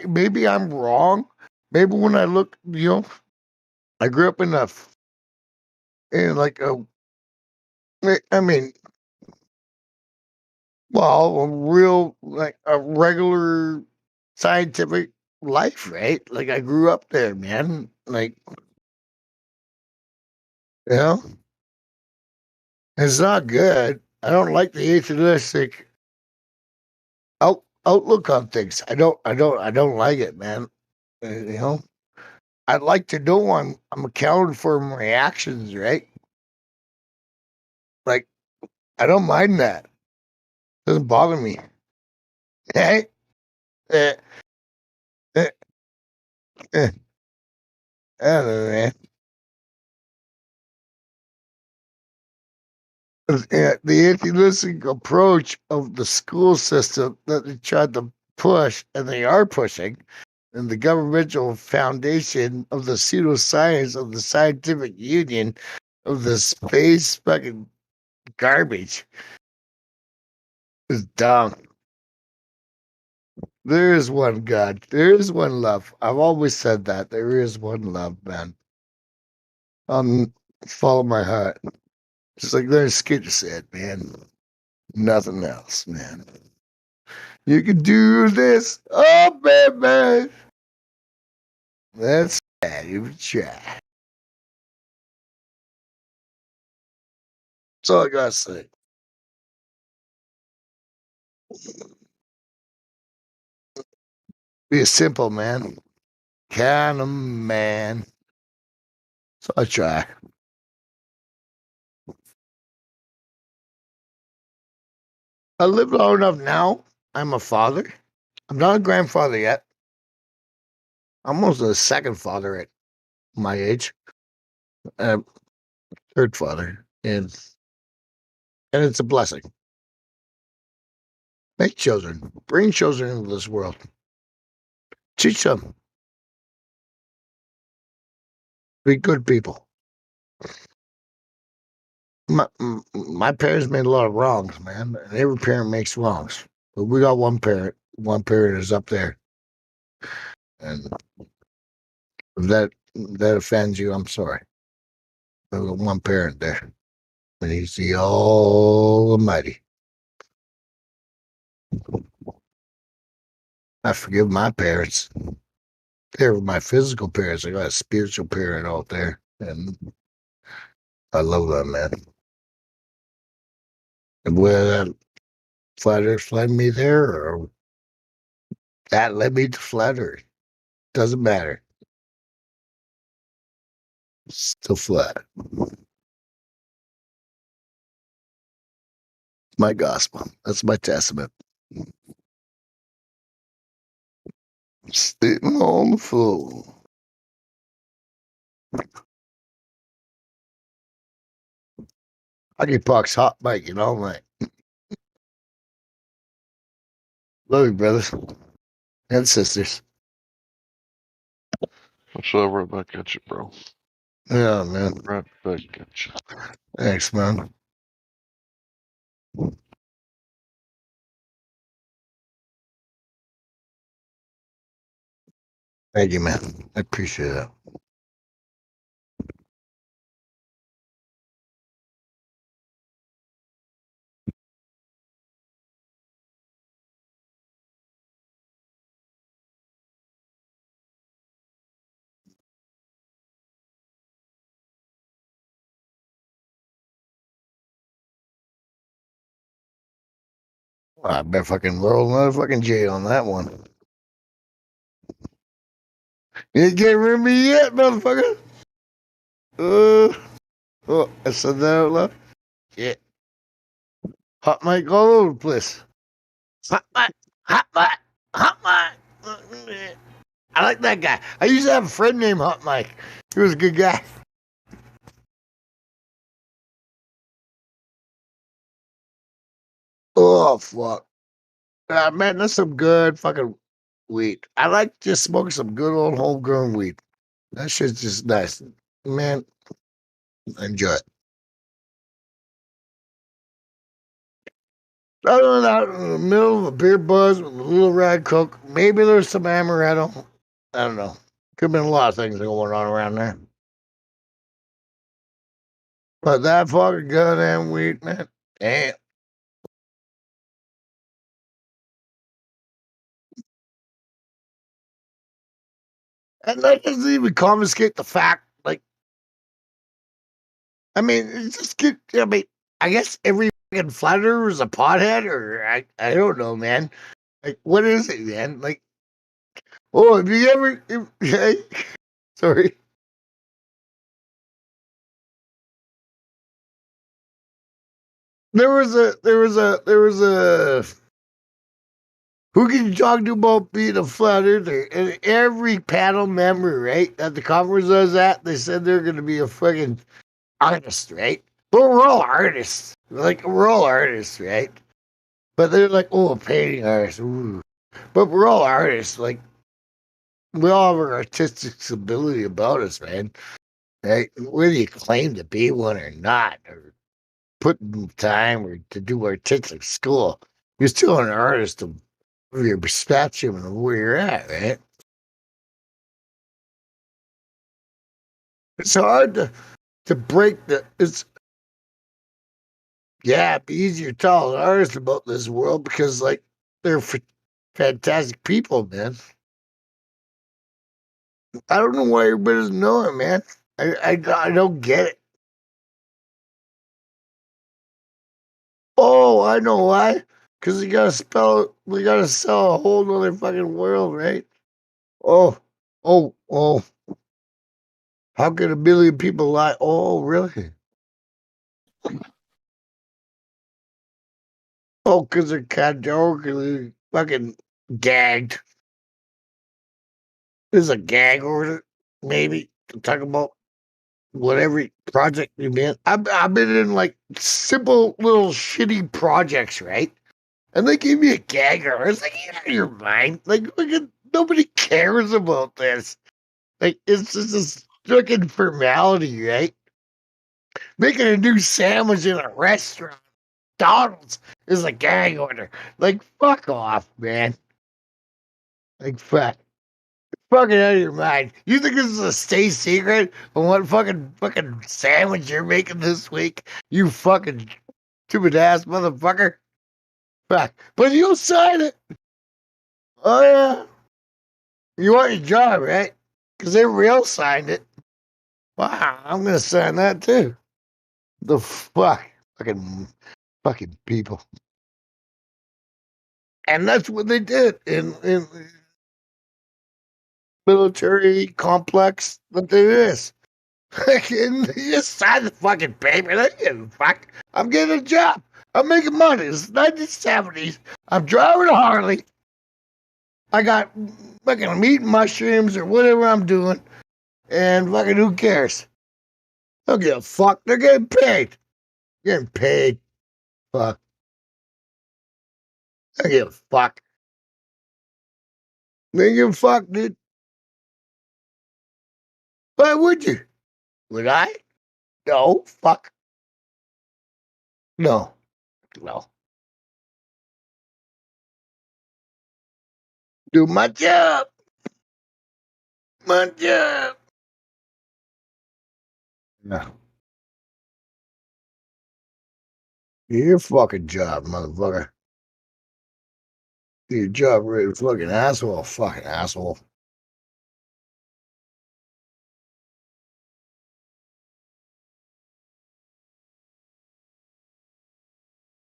maybe I'm wrong. Maybe when I look, I grew up in like I mean, well, a real, like a regular scientific life, right? Like I grew up there, man. Like, you know, it's not good. I don't like the atheistic outlook on things. I don't like it, man. You know, I'd like to know I'm accounted for my actions, right? Like, I don't mind that. Doesn't bother me. Hey, eh, eh, eh. I don't know, man. The anti-listening approach of the school system that they tried to push, and they are pushing, and the governmental foundation of the pseudoscience of the scientific union of the space fucking garbage is dumb. There is one God. There is one love. I've always said that. There is one love, man. Follow my heart. Just like Leonard Skinner said, man. Nothing else, man. You can do this. Oh, baby. That's bad. You try. That's all I gotta say. Be a simple man. Kind of man. So I try. I live long enough now. I'm a father. I'm not a grandfather yet. I'm almost a second father at my age. Third father. And it's a blessing. Make children. Bring children into this world. Teach them. Be good people. My parents made a lot of wrongs, man. And every parent makes wrongs. But we got one parent. One parent is up there. And if that offends you, I'm sorry. We got one parent there. And he's the Almighty. I forgive my parents. They were my physical parents. I got a spiritual parent out there. And I love them, man. And whether that flat earth led me there or that led me to flat earth, doesn't matter. Still flat. My gospel. That's my testament. Sitting on the floor. Hockey puck's hot mic, mate. Love you, brothers and sisters.
I'll show right back at you, bro.
Yeah, man.
Right back at you.
Thanks, man. Thank you, man. I appreciate that. I bet fucking roll another fucking J on that one. You ain't getting rid of me yet, motherfucker. Oh, I said that out loud. Yeah. Hot mic all over the place. Hot mic, hot mic, hot mic. I like that guy. I used to have a friend named Hot Mike. He was a good guy. Oh, fuck. Man, that's some good fucking weed. I like just smoking some good old homegrown weed. That shit's just nice. Man, enjoy it. Other than that, in the middle of a beer buzz with a little rad coke, maybe there's some amaretto. I don't know. Could have been a lot of things going on around there. But that fucking goddamn weed, man. Damn. And that doesn't even confiscate the fact, like, I mean, it's just get. I mean, I guess every fucking flat earther is a pothead, or I don't know, man. Like, what is it, man? Like, oh, have you ever? Hey, sorry. There was a. Who can you talk to about being a flat earther? And every panel member, right, at the conference I was at, they said they're going to be a fucking artist, right? But we're all artists. Like, we're all artists, right? But they're like, oh, a painting artist. Ooh. But we're all artists. Like, we all have our artistic ability about us, man. Right? Whether you claim to be one or not, or put in time or to do artistic school, you're still an artist of your perspective and where you're at, right? It's hard to break it's it'd be easier to tell an artist about this world because like they're fantastic people, man. I don't know why everybody doesn't know it, man. I don't get it. Oh, I know why. Because we gotta sell a whole nother fucking world, right? Oh. How could 1 billion people lie? Oh, really? Oh, because they're categorically fucking gagged. There's a gag order, maybe, to talk about whatever project you've been. I've been in like simple little shitty projects, right? And they gave me a gag order. It's like, you out of your mind. Like, nobody cares about this. Like, it's just this fucking formality, right? Making a new sandwich in a restaurant, McDonald's, is a gag order. Like, fuck off, man. Like, fucking out of your mind. You think this is a state secret on what fucking sandwich you're making this week? You fucking stupid ass motherfucker. Fuck. But you'll sign it. Oh, yeah. You want your job, right? Because everybody else signed it. Wow, I'm going to sign that too. The fuck? Fucking people. And that's what they did in military complex that there is. You just sign the fucking paper. They give a fuck. I'm getting a job. I'm making money. It's 1970s. I'm driving a Harley. I got fucking meat and mushrooms or whatever I'm doing. And fucking who cares? Don't give a fuck. They're getting paid. Getting paid. Fuck. I don't give a fuck. They give a fuck, dude. Why would you? Would I? No. Fuck. No. Do my job. My job. No. Do your fucking job, motherfucker. Do your job, right? Fucking asshole. Fucking asshole.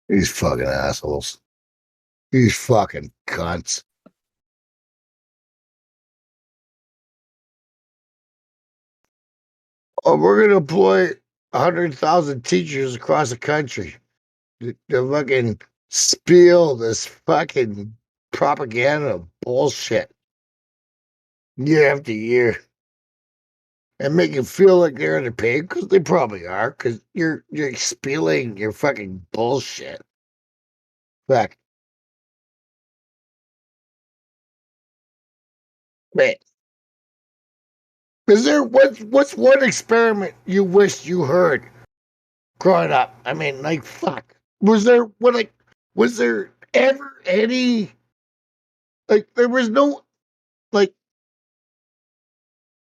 These fucking assholes. These fucking cunts. Oh, we're gonna employ 100,000 teachers across the country to fucking spill this fucking propaganda bullshit year after year and make you feel like they're underpaid, because they probably are, because you're spilling your fucking bullshit. Fuck. Man. Is there what's one experiment you wish you heard growing up? I mean, like, fuck. Was there ever any, like, there was no, like,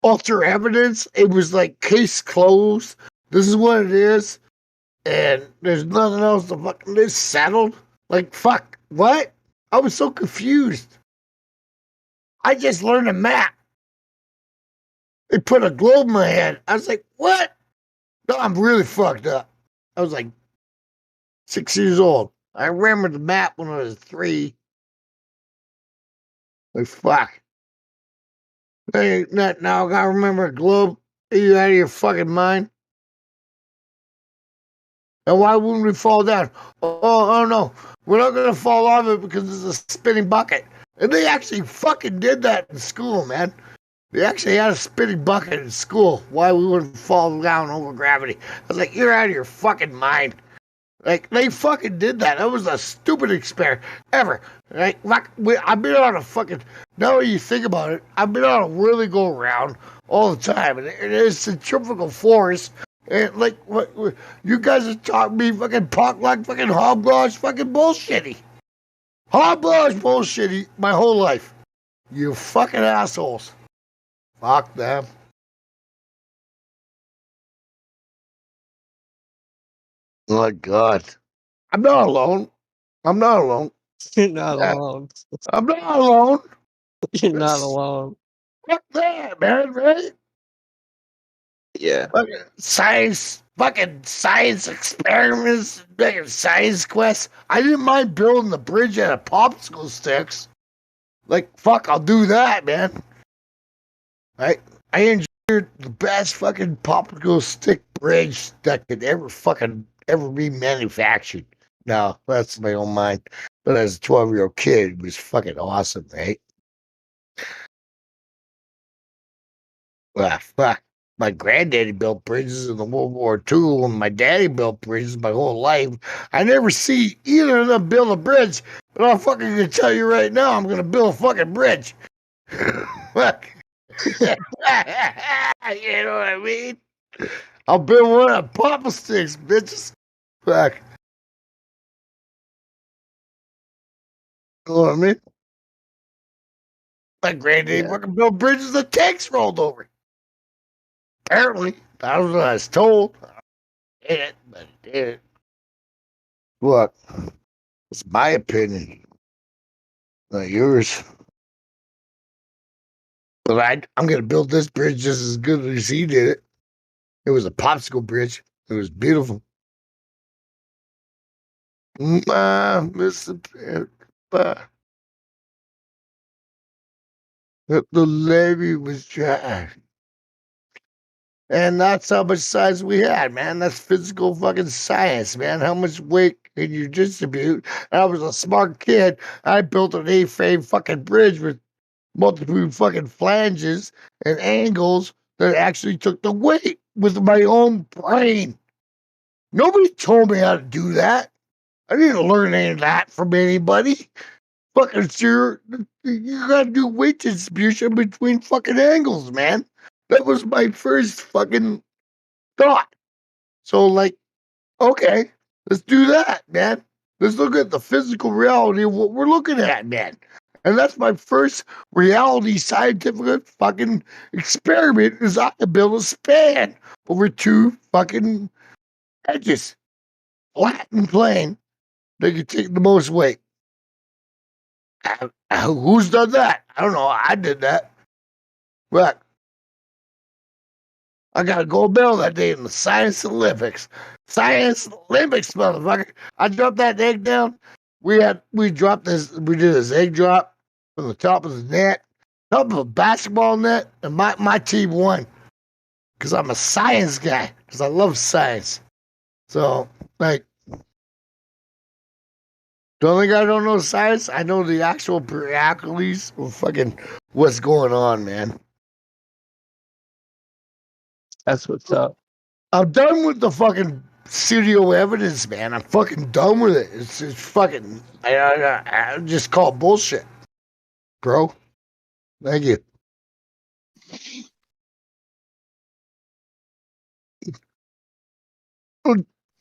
alter evidence? It was like case closed. This is what it is, and there's nothing else to fucking, it's settled. Like, fuck. What? I was so confused. I just learned a map. They put a globe in my head. I was like, what? No, I'm really fucked up. I was like 6 years old. I remember the map when I was 3. Like, fuck. Hey, now I gotta remember a globe. Are you out of your fucking mind? And why wouldn't we fall down? Oh no. We're not gonna fall off it because it's a spinning bucket. And they actually fucking did that in school, man. They actually had a spinning bucket in school. Why we wouldn't fall down over gravity? I was like, you're out of your fucking mind. Like, they fucking did that. That was the stupidest experiment ever. Right? I've been on a fucking, now that you think about it, I've been on a really go around all the time. And there's centrifugal force. And like, what you guys are talking me fucking like fucking hobgosh fucking bullshitty. Hobgosh bullshitty my whole life. You fucking assholes. Fuck them. Oh my God. I'm not alone. I'm not alone.
You're not
Yeah.
alone.
I'm not alone.
You're not alone.
Fuck that, man, right?
Yeah.
Fucking science experiments, fucking science quests. I didn't mind building the bridge out of popsicle sticks. Like, fuck, I'll do that, man. I engineered the best fucking popsicle stick bridge that could ever be manufactured. No, that's my own mind. But as a 12-year-old kid, it was fucking awesome, right? Fuck. My granddaddy built bridges in the World War II, and my daddy built bridges my whole life. I never see either of them build a bridge, but I'm fucking gonna tell you right now, I'm gonna build a fucking bridge. Fuck. You know what I mean? I'll build one of Papa sticks, bitches. Fuck. You know what I mean? My granddaddy fucking built bridges the tanks rolled over. Apparently, that was what I was told. Did it, but it did it. Look, it's my opinion, not yours. But I'm gonna build this bridge just as good as he did it. It was a popsicle bridge. It was beautiful. Mr. The levee was dry. And that's how much size we had, man. That's physical fucking science, man. How much weight can you distribute? I was a smart kid. I built an A-frame fucking bridge with multiple fucking flanges and angles that actually took the weight with my own brain. Nobody told me how to do that. I didn't learn any of that from anybody. Fucking sure, you gotta do weight distribution between fucking angles, man. That was my first fucking thought. So, like, okay, let's do that, man. Let's look at the physical reality of what we're looking at, man. And that's my first reality scientific fucking experiment is I could build a span over two fucking edges, flat and plain. They could take the most weight. Who's done that? I don't know. I did that. But I got a gold medal that day in the Science Olympics. Science Olympics, motherfucker. I dropped that egg down. We did this egg drop from the top of the net, top of a basketball net, and my team won. Because I'm a science guy. Because I love science. So, like, don't think I don't know science. I know the actual realities of fucking what's going on, man.
That's what's up.
I'm done with the fucking pseudo evidence, man. I'm fucking done with it. It's fucking. I just call bullshit, bro. Thank you.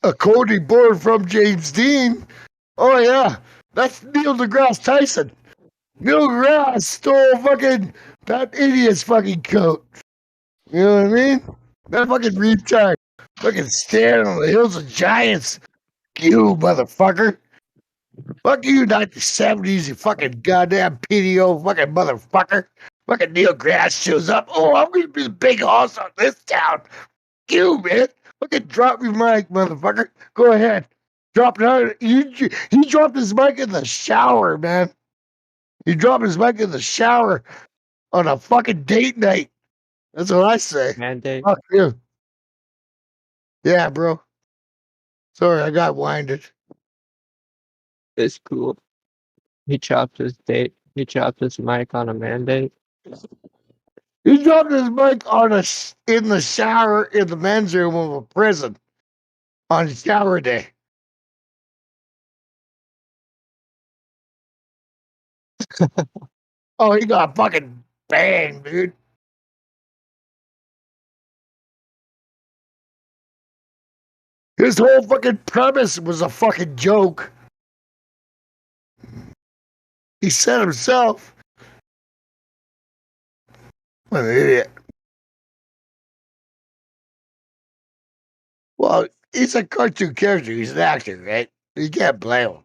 A Cody board from James Dean. Oh yeah, that's Neil deGrasse Tyson. Neil deGrasse stole fucking that idiot's fucking coat. You know what I mean? That fucking retard. Fucking standing on the hills of giants. You motherfucker. Fuck you, 1970s, you fucking goddamn PDO fucking motherfucker. Fucking Neil deGrasse shows up. Oh, I'm gonna be the big hoss on this town. You, man. Fucking drop your mic, motherfucker. Go ahead. Drop it out. He dropped his mic in the shower, man. He dropped his mic in the shower on a fucking date night. That's what I say.
Mandate.
Fuck you. Yeah, bro. Sorry, I got winded.
It's cool. He chopped his mic on a mandate.
He dropped his mic in the shower in the men's room of a prison on shower day. Oh, he got fucking banged, dude. His whole fucking premise was a fucking joke. He said himself. What an idiot. Well, he's a cartoon character. He's an actor, right? You can't blame him.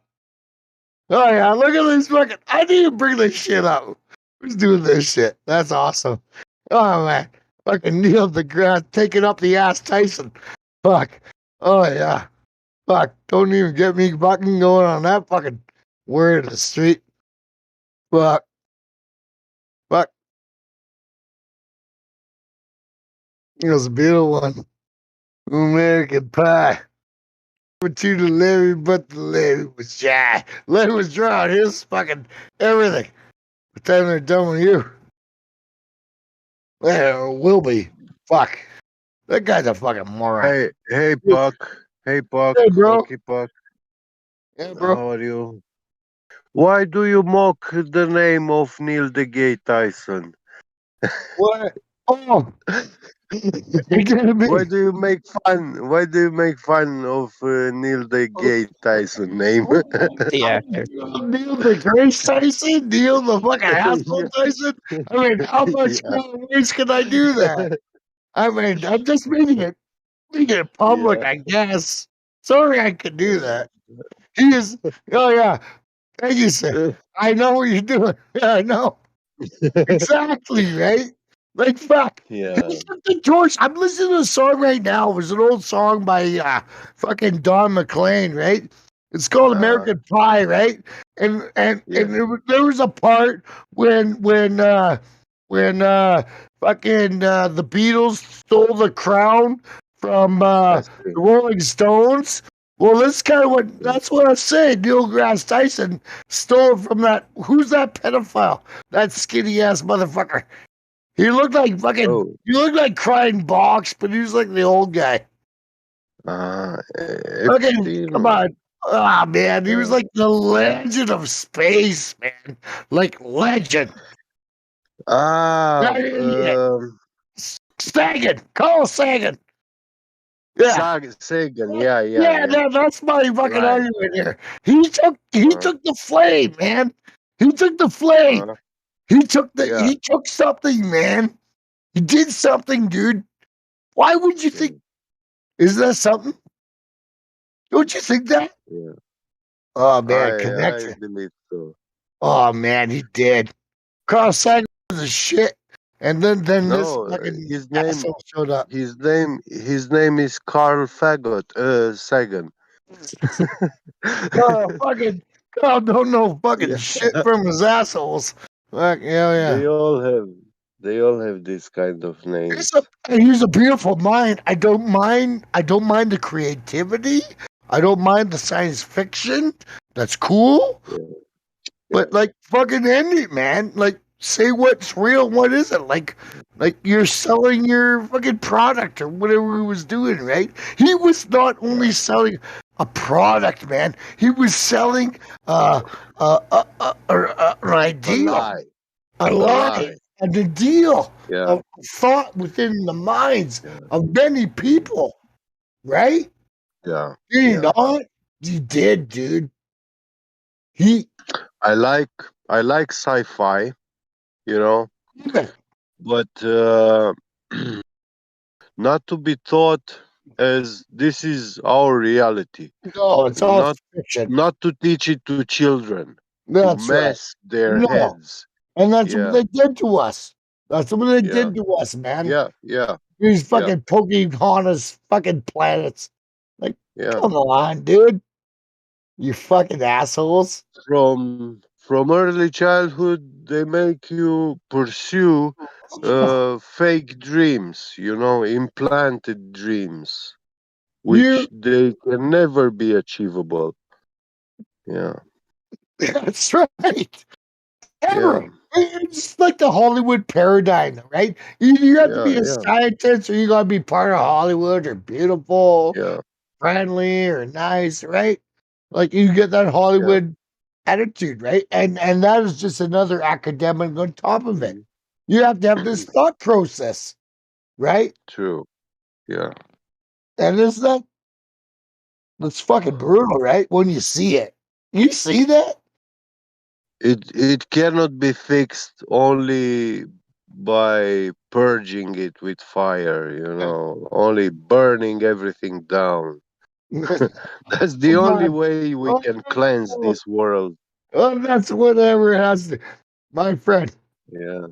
Oh, yeah, look at this fucking. I need to bring this shit up. Who's doing this shit? That's awesome. Oh, man. Fucking Neil deGrasse taking up the ass Tyson. Fuck. Oh yeah. Fuck. Don't even get me fucking going on that fucking word of the street. Fuck. Fuck. It was a beautiful one. American Pie. To the levee, but the levee was dry. Levee was dry. Here's fucking everything. By the time they're done with you, there will be. Fuck. That guy's a fucking moron.
Hey, Puck. Hey, Puck.
Hey, bro.
Okay, Puck.
Yeah, bro.
How are you? Why do you mock the name of Neil deGrasse Tyson?
What? Oh.
Why do you make fun? Why do you make fun of Neil deGrasse Tyson name?
The actor.
Neil deGrasse Tyson? Neil the fucking asshole Tyson? I mean, how much more ways can I do that? I mean, I'm just making it public, I guess. Sorry I could do that. He is, oh yeah. Thank you, sir. I know what you're doing. Yeah, I know. Exactly, right? Like, fuck.
Yeah.
George, I'm listening to a song right now. It was an old song by fucking Don McLean, right? It's called American Pie, right? And there was a part when fucking the Beatles stole the crown from the Rolling Stones. Well, that's what I'm saying. Neil deGrasse Tyson stole it from that. Who's that pedophile? That skinny ass motherfucker. He looked like fucking. He looked like Crying Box, but he was like the old guy. Fucking, come on. Ah, man, he was like the legend of space, man. Like legend. Sagan, Carl Sagan. Yeah,
Sagan.
yeah. That's my fucking argument here. He took the flame, man. He took the flame. He took something, man. He did something, dude. Why would you think? Is that something? Don't you think that?
Yeah.
Oh man, connection.
I believe so.
Oh man, he did. Carl Sagan was a shit, and then this fucking asshole showed up.
His name is Carl Sagan.
Oh, fucking Carl don't know fucking shit from his assholes. Fuck yeah.
They all have this kind of names.
He's a beautiful mind. I don't mind the creativity. I don't mind the science fiction. That's cool. Yeah. But like fucking end it, man. Like say what's real, what isn't. Like you're selling your fucking product or whatever he was doing, right? He was not only selling a product, man. He was selling an ideal. A lie. And the deal of thought within the minds of many people, right?
Yeah.
You know, you did, dude.
I like sci-fi, you know, but not to be thought as this is our reality.
No, it's all fiction.
Not to teach it to children.
That's
to mess their heads.
And that's what they did to us. That's what they did to us, man.
Yeah.
These fucking Pocahontas fucking planets. Like, come on, dude. You fucking assholes.
From early childhood, they make you pursue fake dreams, you know, implanted dreams, which they can never be achievable. Yeah.
That's right. Ever. It's like the Hollywood paradigm, right? You have to be a scientist or you got to be part of Hollywood or beautiful, friendly or nice, right? Like you get that Hollywood attitude, right? And that is just another academic on top of it. You have to have this thought process, right?
True. Yeah.
And that's fucking brutal, right? When you see it. You see that?
It cannot be fixed only by purging it with fire, you know, only burning everything down. That's the only way we can cleanse this world.
Oh, that's whatever it has to, my friend.
Yeah.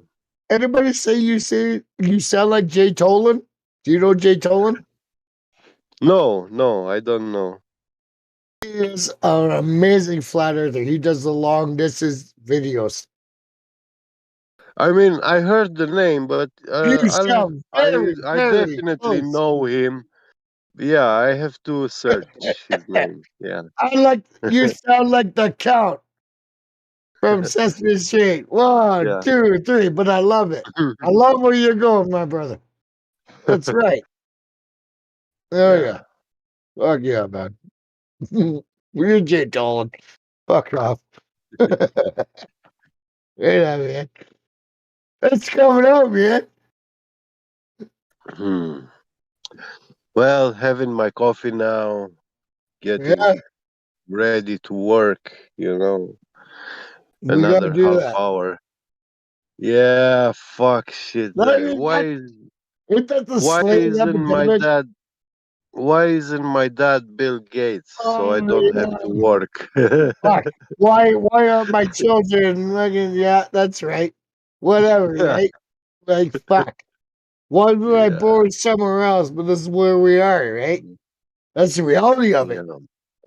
Anybody say you sound like Jay Tolan? Do you know Jay Tolan?
No, I don't know.
He is an amazing flat earther. He does the long distance videos.
I mean, I heard the name, but
You sound very,
I
very
definitely
close.
know him. Yeah, I have to search his name. Yeah.
You sound like the Count from Sesame Street. One,
Yeah.
2, 3. But I love it. I love where you're going, my brother. That's right. Oh yeah. Fuck yeah, man. We're Jay Dolan. Fuck off. Yeah, man. It's coming out, man.
Well, having my coffee now, getting
Yeah,
ready to work, you know,
we gotta
another
do
half
that.
hour. Yeah, fuck shit.
That is that, isn't that the
Why
slave
isn't my
epidemic?
dad why isn't my dad Bill Gates so I don't have to work?
Fuck. Why aren't my children looking? Yeah, that's right. Whatever, right? Like fuck. Why would I born somewhere else? But this is where we are, right? That's the reality of it.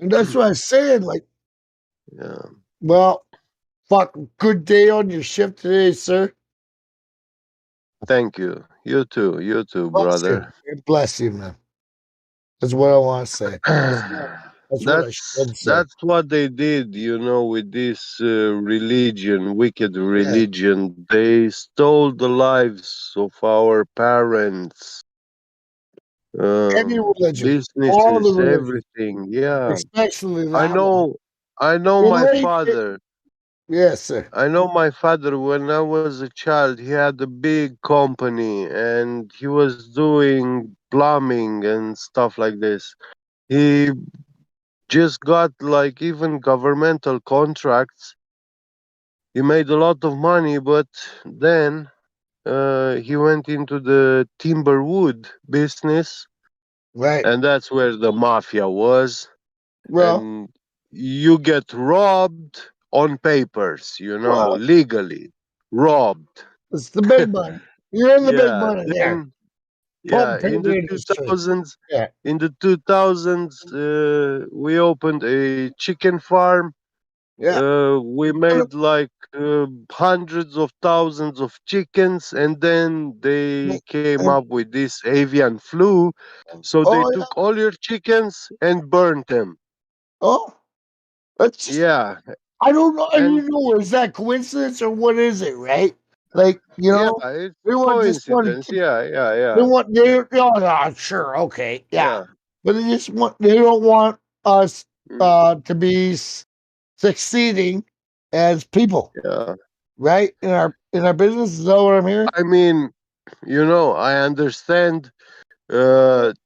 And that's what I'm saying. Like,
Yeah.
well, fuck. Good day on your shift today, sir.
Thank you. You too,
Bless you.
brother.
Bless you, man. That's what I want to say. That's what I should say.
That's what they did, you know, with this religion, wicked religion. They stole the lives of our parents,
Any religion, all the
businesses,
religions,
everything. Yeah,
especially
I
that one.
know. I know my
Relate it.
father.
Yes, sir.
I know my father. When I was a child, he had a big company, and he was doing plumbing and stuff like this. He just got like even governmental contracts. He made a lot of money, but then he went into the timber wood business,
right?
And that's where the mafia was.
Well,
And you get robbed on papers, you know,
well,
legally robbed.
it's the big money. You're in the big
Yeah,
money there.
then
Pulp
yeah,
and paper industry. Yeah.
in the 2000s, we opened a chicken farm.
Yeah.
We made like hundreds of thousands of chickens, and then they came up with this avian flu. So they
Oh,
took all your chickens and burned them.
oh, that's just,
Yeah,
I don't know. I
and
don't know. Is that coincidence or what is it, right? Like,
yeah, it's
they want just want to
coincidence. Yeah,
they
yeah,
want sure, okay, yeah.
yeah.
But they don't want us
Mm,
to be succeeding as people,
yeah.
right? In our business, is that what I'm hearing?
I mean, you know, I understand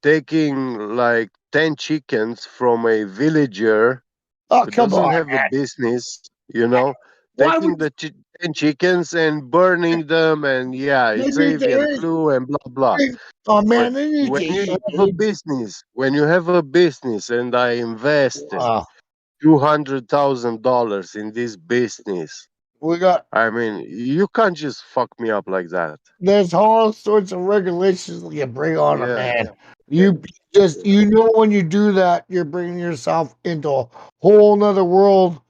taking like 10 chickens from a villager
Oh,
who
come
doesn't
on,
have a
man.
business, you know,
Why
taking
would
the 10 chickens and burning them, and yeah,
they
it's
need
avian
to
flu and blah blah.
oh
But
man, they need
when
to
you
eat,
have a
dude.
business, and I invested
Wow.
$200,000 in this business,
We got
I mean, you can't just fuck me up like that.
there's all sorts of regulations that you bring on them,
Yeah,
man. You just when you do that, you're bringing yourself into a whole nother world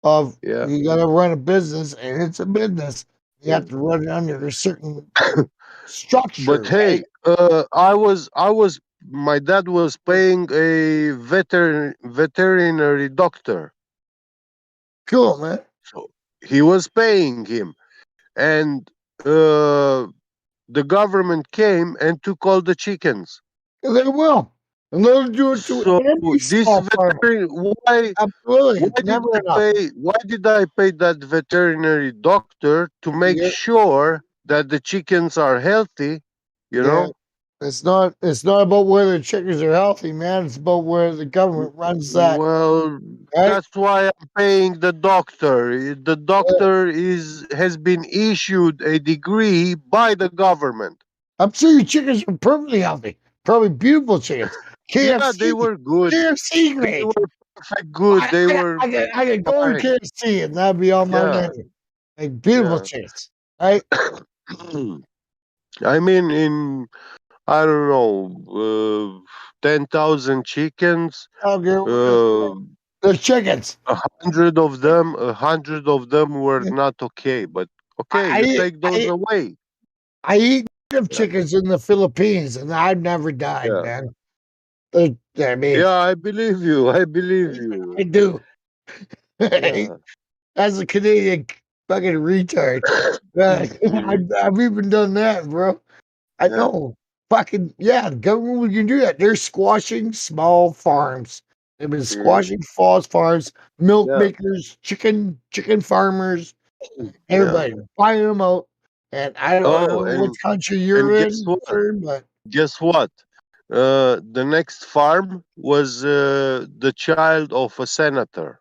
of
yeah.
you got to run a business, and it's a business. You have to run it under a certain
But
structure, right?
hey, my dad was paying a veterinary doctor.
Cool, man.
So he was paying him, and the government came and took all the chickens.
They will, and they'll do it to
So
any
this
small farmer.
why
Absolutely,
did
never
I
enough.
pay that veterinary doctor to make
Yeah,
sure that the chickens are healthy, you
yeah.
know?
It's not about whether chickens are healthy, man. It's about where the government runs that,
Well,
right?
that's why I'm paying the doctor. The doctor has been issued a degree by the government.
I'm sure your chickens are perfectly healthy, probably beautiful chickens.
Yeah, they
KFC,
were good.
KFC
They
grade.
were perfect good. They were
I could go to
fine.
KFC and that'd be on my
Yeah,
menu. Like beautiful
yeah.
chickens, right?
I mean, in I don't know, 10,000 chickens.
The chickens.
100 of them were not okay. But okay, you take those away.
I eat native chickens in the Philippines, and I've never died,
Yeah.
man. I mean,
Yeah, I believe you. I believe you.
I do.
Yeah.
As a Canadian fucking retard, I've even done that, bro. I know. Fucking yeah, the government can do that. They're squashing small farms. They've been squashing false farms, milk
Yeah.
makers, chicken farmers,
Yeah.
everybody buying them out. And I don't
Oh,
know what
and
country you're
guess
in,
what?
sir, but
Guess what? The next farm was the child of a senator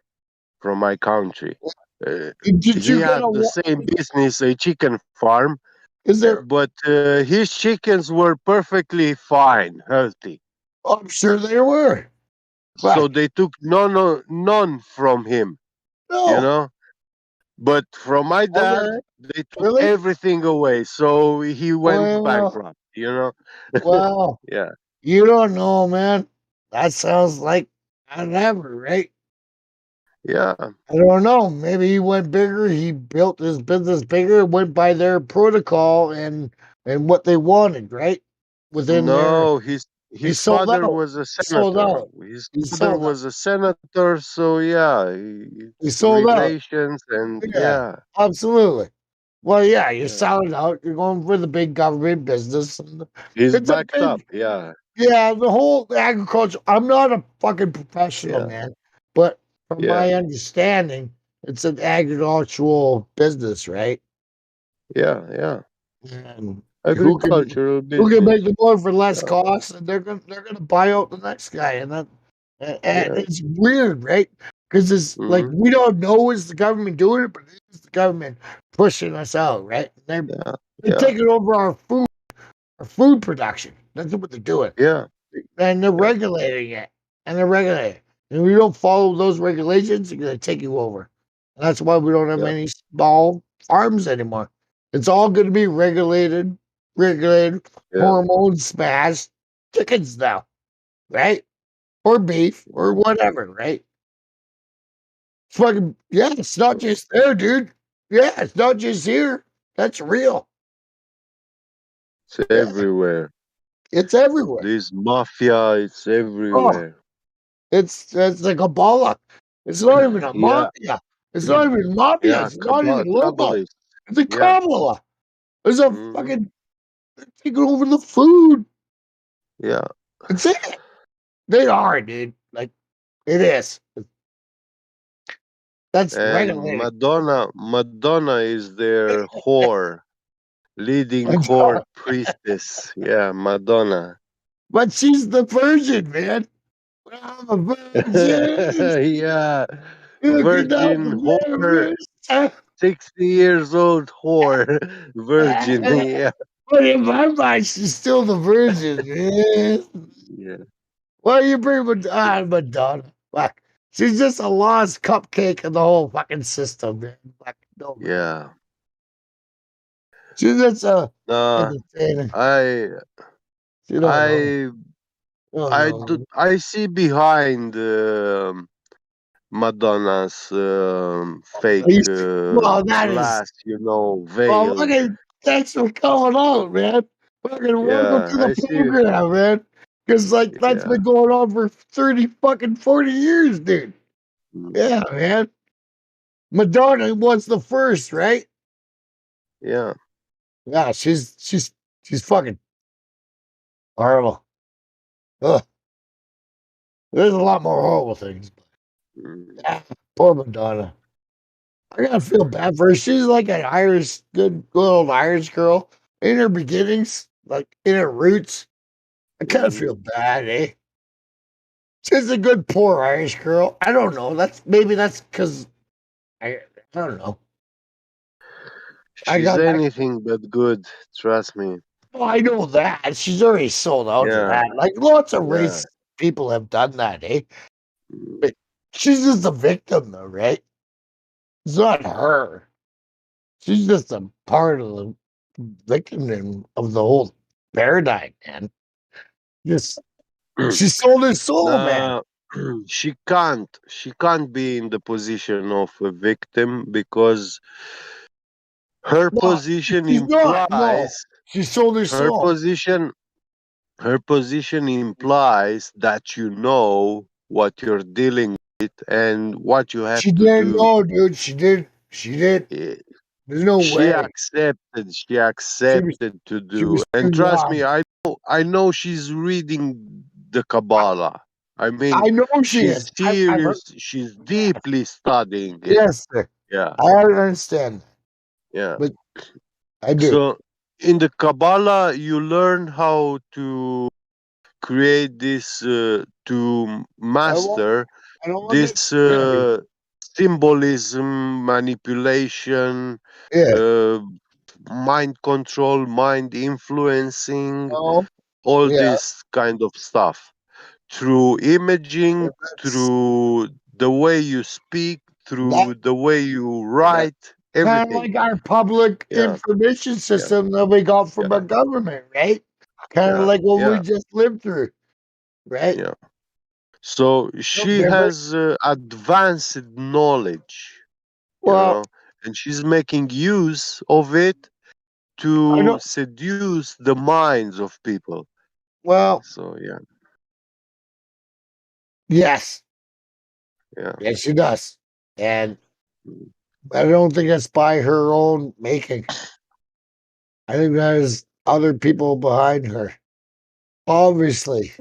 from my country.
did
He
you get
had the
a?
same business, a chicken farm,
Is there?
but his chickens were perfectly fine, healthy.
Oh, I'm sure there were.
So
Fuck.
they took none from him, you
No.
know. But from my dad,
Okay.
they took
Really?
everything away, so he went
Well,
bankrupt, you know.
well,
Yeah,
you don't know, man. That sounds like never, right?
yeah.
I don't know. Maybe he went bigger. He built his business bigger, went by their protocol and what they wanted, right? Within their,
No,
he
his
sold
father
out.
was a
He sold
senator.
out.
His
He
father
sold out.
was a senator, so yeah,
He
it's
sold out.
relations and
Yeah,
yeah,
absolutely. Well, yeah, you're
yeah.
selling out. You're going for the big government business. And
He's
it's a
backed up.
big,
Yeah,
yeah, the whole agriculture. I'm not a fucking professional,
yeah,
man, but from
yeah,
my understanding, it's an agricultural business, right?
yeah, yeah.
And
Agricultural
who can
business.
make the more for less
Yeah,
cost, and they're gonna buy out the next guy, and
yeah.
it's weird, right? Because it's like
Hmm.
we don't know it's the government doing it, but it's the government pushing us out, right?
Yeah,
They're
yeah,
taking over our food production. That's what they're doing,
yeah,
and they're
yeah,
regulating it, and they're regulating it. And if we don't follow those regulations, they're gonna take you over. And that's why we don't have
yeah,
any small farms anymore. It's all going to be regulated,
yeah.
hormone smashed chickens now, right? Or beef or whatever, right? Fucking yeah, it's not just there, dude. Yeah, it's not just here. That's real.
It's
Yeah,
everywhere.
it's everywhere.
This mafia, it's
Oh,
everywhere.
it's like a Kabbalah. It's not even a
Yeah,
mafia. It's not even mafia.
yeah.
It's not even local.
Kabbalist.
It's a
Yeah.
Kabbalah. There's a
Hmm.
fucking they're taking over the food.
Yeah.
That's it. They are, dude. Like it is. That's
And
regulated.
Madonna is their whore, leading whore priestess. Yeah, Madonna.
But she's the virgin, man. I'm a virgin.
Yeah,
You cannot
virgin whore,
believe
60 years old whore, virgin. Yeah,
But in my mind, she's still the virgin, man.
yeah,
Why you bring Madonna? Fuck. She's just a lost cupcake in the whole fucking system, man. Fuck, no, man.
yeah.
She's just a
No,
entertainer.
I,
You don't know.
I,
You don't know.
I see behind Madonna's fake
Well, that is.
glass,
Well,
veil.
fucking thanks for calling out, man. Fucking welcome
Yeah,
to the
I see.
program, man. Because like that's
Yeah.
been going on for 30 fucking 40 years, dude.
Mm.
Yeah, man. Madonna was the first, right?
Yeah.
Yeah, she's fucking horrible. Ugh. There's a lot more horrible things.
Mm.
Yeah, poor Madonna. I gotta feel bad for her. She's like an Irish, good old Irish girl in her beginnings, like in her roots. I kind of
Mhm.
feel bad, eh? She's a good poor Irish girl. I don't know. That's because I don't know. I
She's
got that.
anything but good, trust me.
Oh, I know that. She's already sold out to
Yeah.
that. Like lots of
Yeah.
race people have done that, eh?
Mm.
But she's just a victim, though, right? It's not her. She's just a part of them. victim of the whole paradigm, man. Just she sold her soul, man.
She can't be in the position of a victim because her
No,
position
she's not. No,
implies
she sold her
her
soul.
position her position implies that you know what you're dealing with and what you have
She
to
didn't
do.
know, dude. She did. She did.
Eh,
There's no
She
way.
accepted. She
She was.
accepted to
She
do.
was
And
too
trust me,
young.
I know she's reading the Kabbalah. I mean,
I know she
she's
is. I've heard.
serious. She's deeply studying it.
Yes, sir.
Yeah,
I understand,
yeah.
but I do.
So in the Kabbalah, you learn how to create this, to
I won't.
master
I don't want to.
this symbolism, manipulation,
Yeah.
uh, mind control, mind influencing,
No.
all
Yeah.
this kind of stuff through imaging,
That's
through the way you speak,
that.
through the way you
That
write,
kind of
everything.
like our public
Yeah,
information
yeah,
system that we got from
yeah,
our government, right? Kind of
yeah,
like what we
yeah,
just lived through, right?
yeah. So
No
she
different.
has advanced knowledge,
Well,
and she's making use of it
I
to
know.
seduce the minds of people.
Well,
So yeah,
yes,
yeah.
yes, she does, and I don't think that's by her own making. I think there's other people behind her, obviously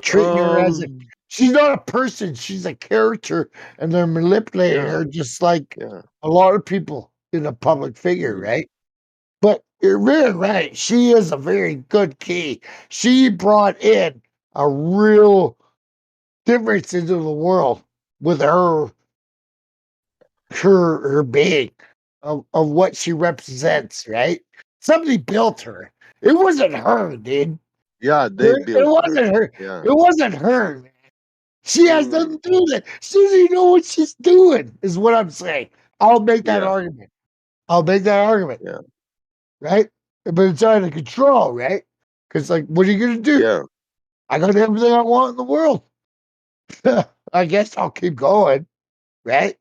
treating her as a.
Um,
She's not a person. She's a character, and they're manipulating
yeah,
her just like
yeah.
a lot of people in a public figure,
Mm.
right? But you're very right. She is a very good key. She brought in a real difference into the world with her being of what she represents, right? Somebody built her. It wasn't her, dude.
Yeah, they
It
built her.
wasn't her.
Yeah.
It wasn't her, man. She has
Mm,
nothing to do with it. She doesn't even know what she's doing, is what I'm saying. I'll make that
yeah,
argument. I'll make that argument.
yeah,
Right? But it's out of control, right? Because, like, what are you going to do?
yeah,
I got everything I want in the world. I guess I'll keep going, right?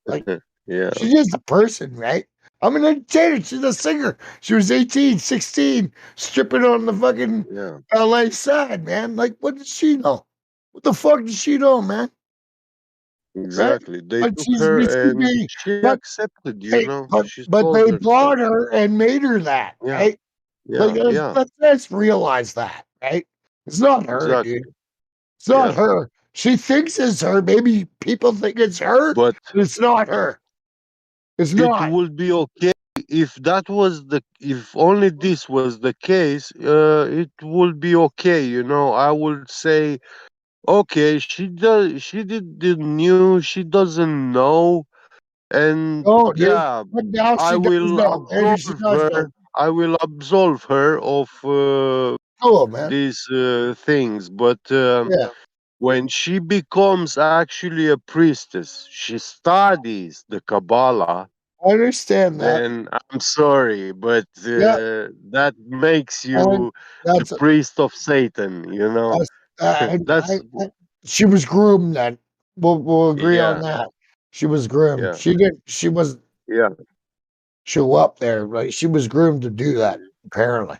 Like,
yeah,
she's just a person, right? I'm an entertainer. She's a singer. She was 18, 16, stripping on the fucking
yeah.
LA side, man. Like, what does she know? What the fuck does she know, man? Right?
Exactly. They
But
took
she's
her and
receiving,
she
but
accepted,
they,
She
but
told
they
her so.
brought her and made her that,
Yeah,
right? Like,
yeah, yeah.
let's realize that, right? It's not her, dude.
Exactly.
It's not
Yeah.
her. She thinks it's her. Maybe people think it's her,
But
but it's not her. It's
it
not.
would be okay if only this was the case, it would be okay, I would say, okay, didn't knew, she doesn't know, and
No, dude.
yeah,
But now
I
she does
will
know. Maybe she
absolve
does know.
her. I will absolve her of
Cool, man.
these things. But
Yeah,
when she becomes actually a priestess, she studies the Kabbalah.
I understand that.
Then I'm sorry, but
Yeah,
that makes
and
you the
that's
priest of Satan.
that's.
That's
She was groomed. Then we'll agree on
yeah,
that. She was groomed.
yeah,
She did. She was
yeah,
show up there. Right. She was groomed to do that. Apparently.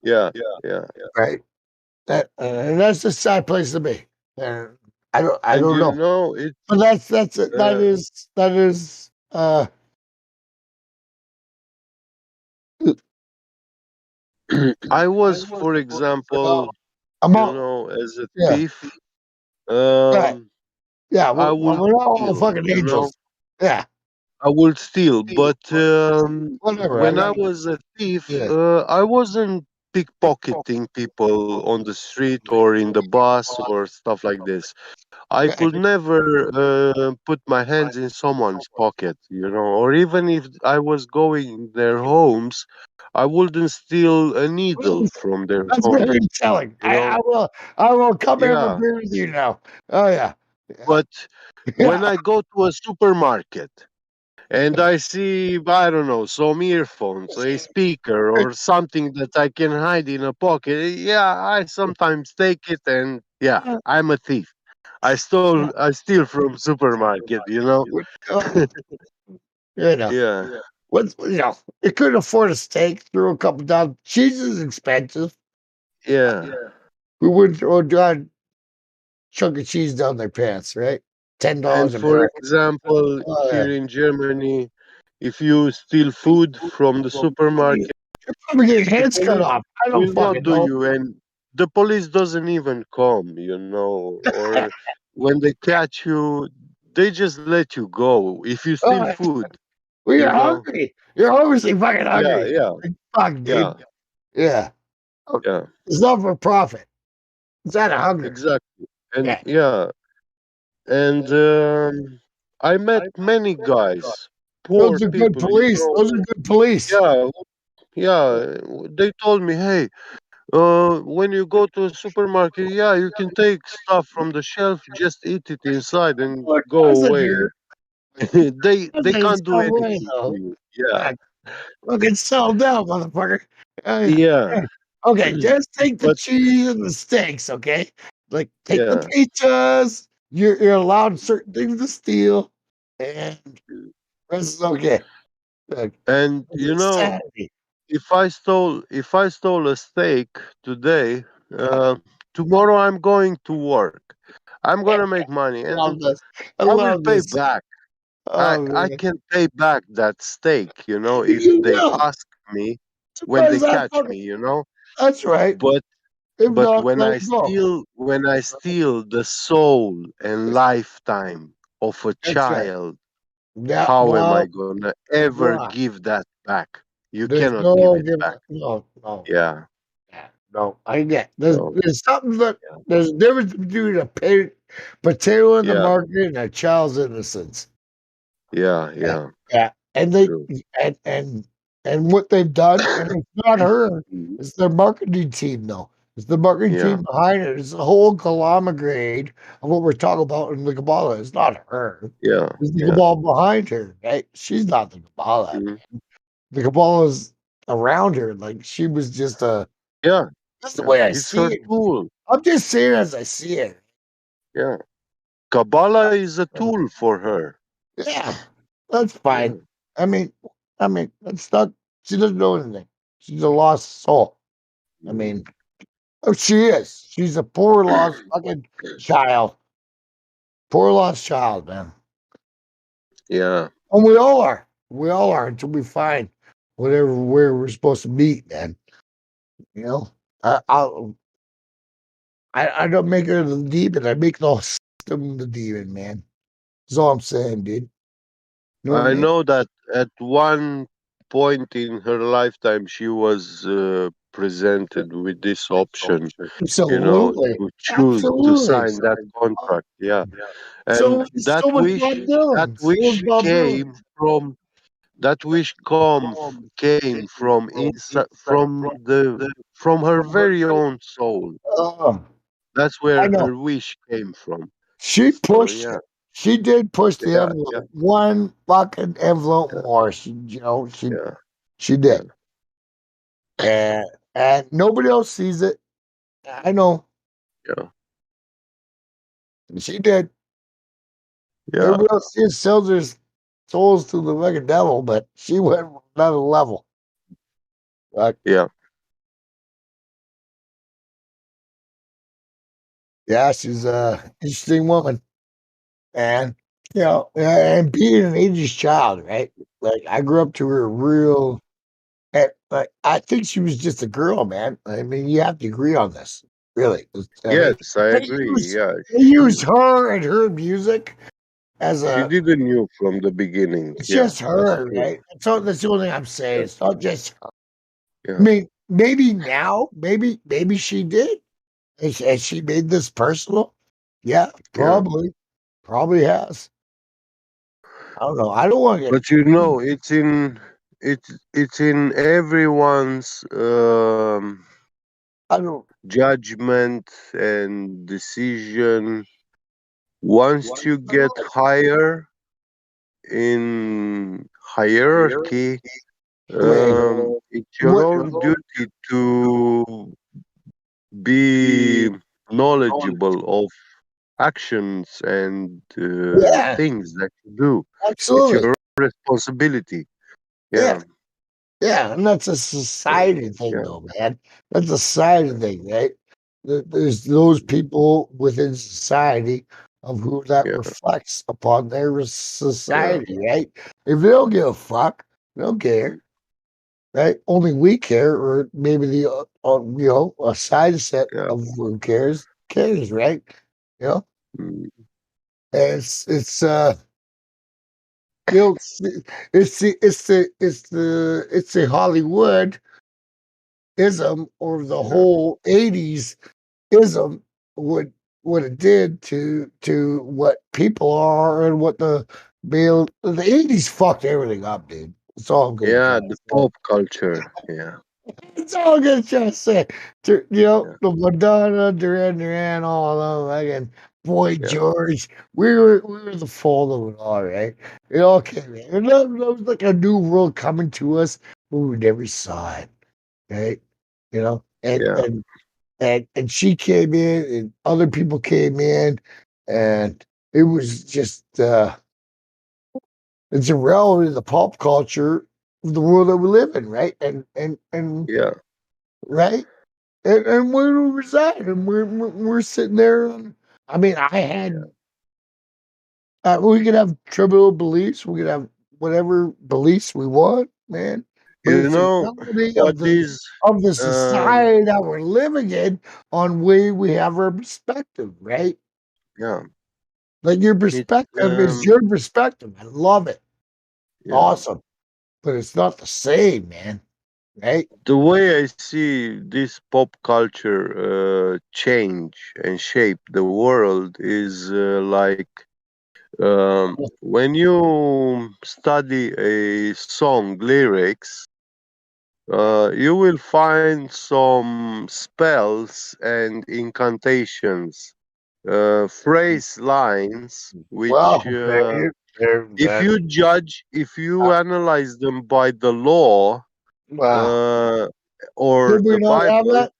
yeah, yeah.
Right. And that's a sad place to be. And I
And
don't know.
it's
But that's it.
uh,
That is
I was, for example,
I'm all
as a
yeah.
thief,
Right. Yeah,
I
well,
would
we're not all
steal,
fucking angels. Yeah.
I would steal, but
Whatever. I
when I
got
was a thief,
yeah.
I wasn't pickpocketing people on the street or in the bus or stuff like this. I could never put my hands in someone's pocket, or even if I was going in their homes, I wouldn't steal a needle from their
That's
home.
very telling.
You know,
I will come have a
yeah.
beer with you now. Oh yeah. Yeah.
But when I go to a supermarket and I see, I don't know, some earphones, a speaker, or something that I can hide in a pocket, yeah, I sometimes take it, and yeah, I'm a thief. I steal from supermarket, you know.
Oh, you know,
Yeah,
what's you couldn't afford a steak, threw a couple dollars. Cheese is expensive.
yeah.
We would throw a chunk of cheese down their pants, right? $10
And
a
for
bag.
example,
Oh,
here
yeah.
in Germany, if you steal food from the supermarket,
You're probably getting
the
hands cut
police
off. I don't
will not
fucking
do
know.
you, and the police doesn't even come, you know, or when they catch you, they just let you go if you steal
Oh,
food,
well,
you
you're
know.
hungry. You're obviously fucking
Yeah,
hungry.
yeah,
Like, fuck,
yeah,
dude. Yeah. Oh,
yeah,
it's not for profit. It's out of hunger.
exactly. And
Yeah.
yeah, and I met many guys, poor
Those are good
people, you
police.
know.
Those are good police.
Yeah, yeah. They told me, hey, when you go to a supermarket, yeah, you can take stuff from the shelf, just eat it inside and
Of
go
course I
away.
do.
They
There's
can't do
no way,
anything to
though.
you. Yeah,
Fuck. Fucking settle down, motherfucker.
yeah.
Okay, just take the
But
cheese and the steaks, okay? Like, take the
yeah,
pizzas. You're allowed certain things to steal, and rest is okay. Like,
and
it's
you know,
insanity.
if I stole a steak today, tomorrow I'm going to work. I'm gonna make money,
I
and
love this. I
I will
love
pay
this.
back.
Oh,
I
man.
can pay back that steak, you know, if
You
they
will.
ask me when
Surprise
they
that
catch
fucking.
me, you know.
That's right.
But
If not,
when
let it go.
I steal the soul and lifetime of a
That's right.
child,
Yeah,
how am I
well,
gonna ever
bruh,
give that back? You
there's
cannot give
no
it
giving.
back.
No, no.
Yeah.
Yeah, no, I get
So
there's something that there's a difference between a potato in the
yeah,
market and a child's innocence.
yeah,
Yeah,
yeah.
yeah, and they
True.
and and and what they've done, and it's not her,
Mhm.
it's their marketing team though. It's the marketing
Yeah,
team behind it. It's the whole conglomerate of what we're talking about in the Kabbalah. It's not her.
yeah,
It's the
yeah.
Kabbalah behind her, right? She's not the Kabbalah.
Mhm.
The Kabbalah's around her. Like she was just a.
Yeah,
That's the
yeah.
way I
It's
see
her
it.
tool.
I'm just saying as I see it.
Yeah. Kabbalah is a tool for her.
Yeah, that's
Yeah.
fine. I mean, that's not. She doesn't know anything. She's a lost soul. I
Mhm.
mean, oh, she is. She's a poor lost fucking child. Poor lost child, man.
Yeah.
And we all are. We all are until we find whatever where we're supposed to meet, man. You know, I I I don't make her the demon. I make the whole system the demon, man. That's all I'm saying, dude. You know what I
I
mean?
know that at one point in her lifetime, she was presented with this option, you know,
Absolutely.
to choose to
Absolutely.
sign that contract. Yeah, and
So was Bob
that
Dylan. So was
wish
Bob Dylan.
came from inside, from her very own soul.
Oh,
That's
I
where
know.
her wish came from.
She
So
pushed
yeah,
it. She did push the
yeah, yeah,
envelope. One fucking envelope
yeah,
more.
yeah,
She
yeah,
did. And nobody else sees it. I know.
yeah,
She did.
yeah,
Everybody else just sells their souls to the fucking devil, but she went another level. Like,
yeah.
yeah, she's a interesting woman. And and being an ageless child, right? Like I grew up to her real like I think she was just a girl, man. I mean, you have to agree on this. Really. I mean,
Yes, I
they
agree.
use
Yeah,
they use her and her music as
she
a
didn't knew from the beginning.
it's
Yeah,
just
that's
her,
true.
right? That's the only thing I'm saying.
Yeah,
It's not just her. I
yeah,
mean, maybe now, maybe she did. Has she made this personal? Yeah,
yeah.
probably. Probably has. I don't know. I don't want to get
But you know, it's in everyone's
I don't
judgment and decision. Once you get higher, in hierarchy,
Hey,
it's your
what?
own duty to be knowledgeable of actions and
Yeah,
things that you do. It's
absolutely.
your responsibility.
Yeah,
Yeah,
yeah, and that's a society thing,
yeah,
though, man. That's a society thing, right? There's those people within society of who that
yeah,
reflects upon their
yeah,
society, right? If they don't give a fuck, they don't care, right? Only we care, or maybe the a side set
yeah.
of who cares, right? You know,
Mm,
and you know, it's the Hollywood ism or the
yeah,
whole 80s ism what it did to what people are and what the 80s fucked everything up, dude. That's all I'm gonna try
yeah.
to
The
say.
pop culture. Yeah,
That's all I'm gonna try to say. You know,
yeah,
the Madonna, Duran, all of them, again, Boy
yeah,
George. We were the fall of it all, right? It all came in. And that was like a new world coming to us, but we never saw it, right? You know,
yeah,
and she came in and other people came in and it was just it's irrelevant in the pop culture of the world that we live in, right? And
yeah,
right? And where do we reside? And we're sitting there and I mean I had we could have trivial beliefs, we could have whatever beliefs we want, man. But
You
it's a
know
reality
what is
of the
um
society that we're living in on way we have our perspective, right?
yeah,
Like your
it's
perspective is your perspective. I love it.
yeah.
Awesome. But it's not the same, man. Right?
The way I see this pop culture change and shape the world is like when you study a song lyrics, you will find some spells and incantations, phrase lines, which
Well, there
if
that
you judge, if you analyze them by the law
wow.
uh, or
Did we
the
not have
Bible,
that?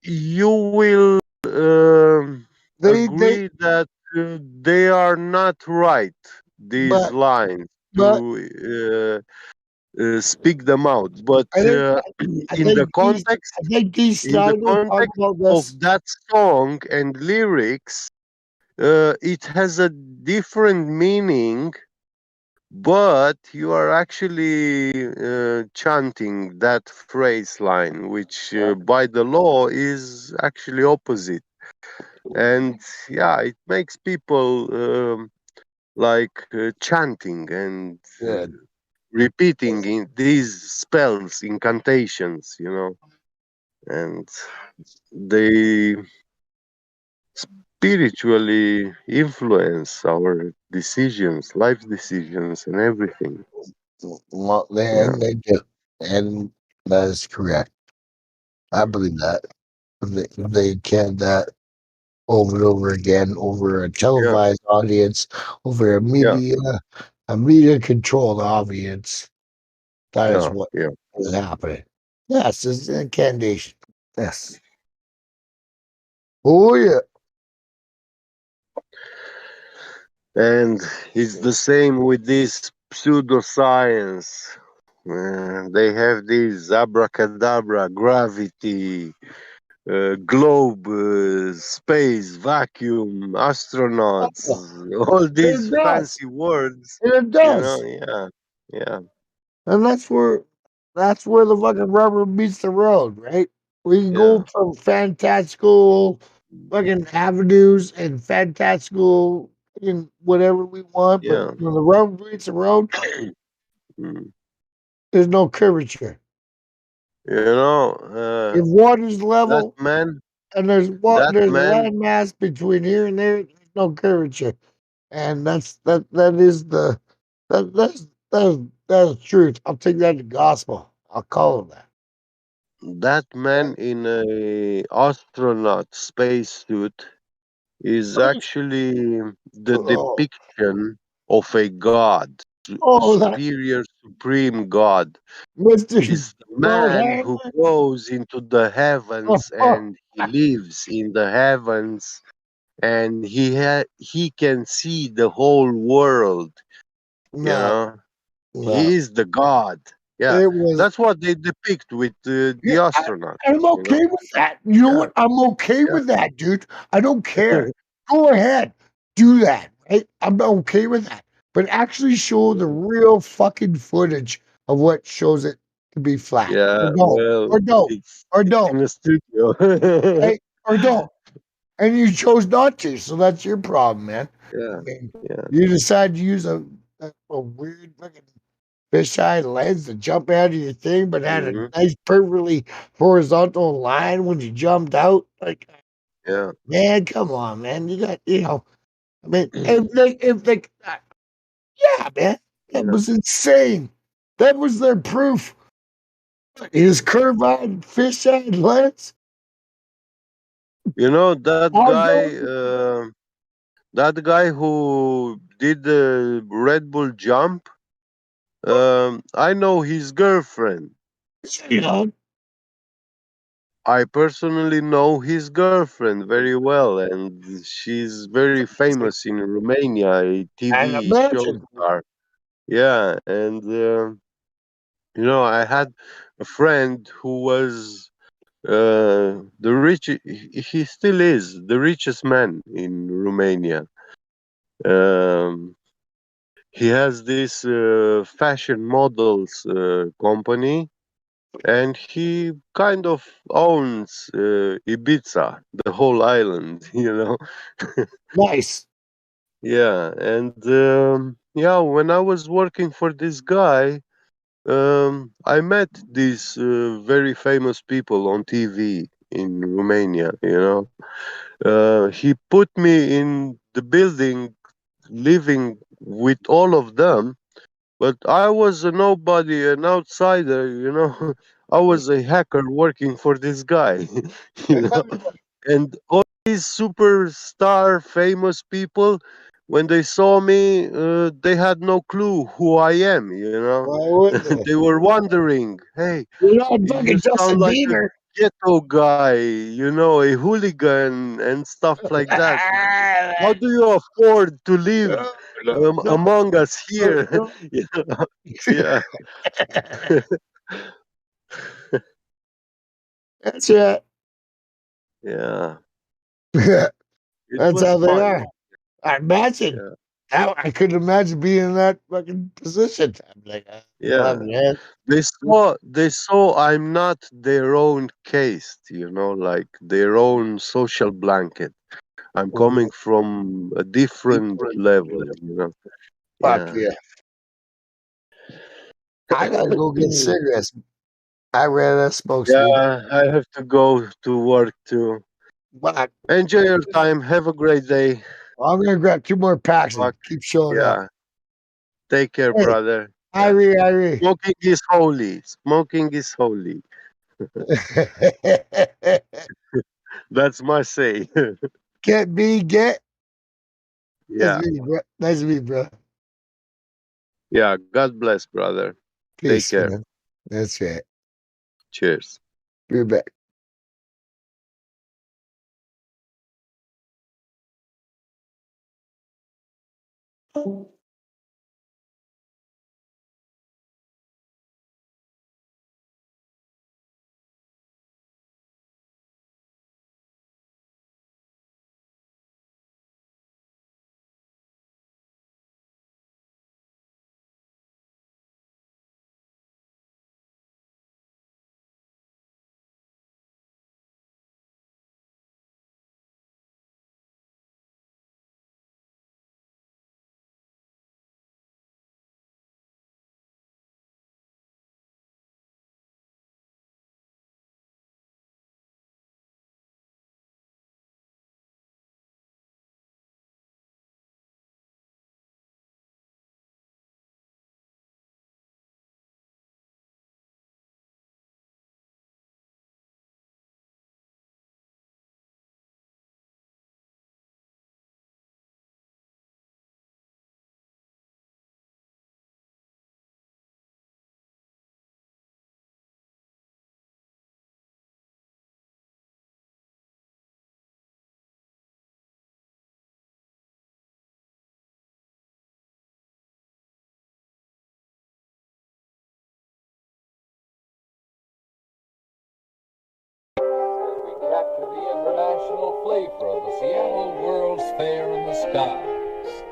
you will
They
agree that they are not right, these
but
lines,
but
speak them out. But
I think I
in the
think these
context,
I think D
in the
Snyder talked
context
about
of
this.
that song and lyrics, it has a different meaning, but you are actually chanting that phrase line, which by the law is actually opposite. And yeah, it makes people like chanting and
Yeah.
repeating in these spells, incantations, and they spiritually influence our decisions, life decisions, and everything.
Well,
Yeah,
they do. And that is correct. I believe that. They can that over and over again over a
yeah,
televised audience, over
yeah,
a media controlled audience. That is
yeah,
what
yeah.
is happening. Yes, it's an incantation. Yes. Oh yeah.
And it's the same with this pseudoscience. They have this abracadabra, gravity, globe, space, vacuum, astronauts,
Oh,
all these
it does.
fancy words.
It does.
Yeah, yeah,
And that's where the fucking rubber meets the road, right? We can go
yeah,
from fantastical fucking avenues and fantastical fucking whatever we want, but
yeah.
when the rubber meets the road,
Mm.
there's no curvature. If water's
That
level
man,
and
that
there's
man,
land mass between here and there, there's no curvature. And that is that's truth. I'll take that to gospel. I'll call it that.
that man in a astronaut spacesuit is actually the
Oh,
depiction of a god,
Oh, that
superior, supreme god.
Mr.
Is the
Lord
man who goes into the heavens and he lives in the heavens, and he can see the whole world. You
No,
know,
no.
he is the god. Yeah,
It was.
that's what they depict with
Yeah,
the astronaut.
I'm
You know.
okay with that. You know
Yeah.
what? I'm okay
Yeah.
with that, dude. I don't care. Go ahead, do that. Right? I'm okay with that. But actually show the real fucking footage of what shows it to be flat.
Yeah.
Or don't.
Well,
Or don't. Or
it's
don't.
in the studio.
Right? Or don't. And you chose not to, so that's your problem, man. I
Yeah.
mean,
Yeah.
you decide to use a weird fucking fisheye lens to jump out of your thing, but had a
Hmm.
nice, perfectly horizontal line when you jumped out. Like,
Yeah.
man, come on, man. You got, I mean, yeah, man, that
Yeah.
was insane. That was their proof. His curved fisheye lens.
You know that
All
guy.
going.
That guy who did the Red Bull jump. I know his girlfriend.
You know,
I personally know his girlfriend very well, and she's very famous in Romania, a
and
TV show
imagine.
star. Yeah, and I had a friend who was the rich. He still is the richest man in Romania. Um, he has this fashion models company, and he kind of owns Ibiza, the whole island, you know.
Nice.
Yeah, and yeah, when I was working for this guy, I met these very famous people on TV in Romania, you know. He put me in the building living with all of them, but I was a nobody, an outsider, you know. I was a hacker working for this guy, you know. And all these superstar famous people, when they saw me, they had no clue who I am, you know.
Why wouldn't they?
They were wondering, hey,
You're not
you
fucking
sound
Justin
like a
Bieber.
ghetto guy, you know, a hooligan and stuff like that. How do you afford to live
No,
among us
no,
here?
no.
You know? Yeah.
That's it.
Yeah. It
That's
was
how they
fun.
are. I imagine.
Yeah.
I couldn't imagine being in that fucking position. I'm like,
Yeah.
man.
They saw I'm not their own caste, you know, like their own social blanket. I'm coming from a different level, you know.
Fuck
Yeah.
yeah. I gotta go get cigarettes. I ran out of smokes, dude.
Yeah, I have to go to work too.
But
Enjoy your time. Have a great day.
I'm gonna grab 2 more packs and
Fuck.
keep showing up.
Yeah. Take care,
Hey,
brother. Yeah.
Irie.
Smoking is holy. Smoking is holy. That's my say.
Get me, get. That's
Yeah.
me, bro. Nice to meet you, bro.
Yeah. God bless, brother. Take
Peace,
care.
man. That's right.
Cheers.
Be back.
international flavor of the Seattle World's Fair in the skies.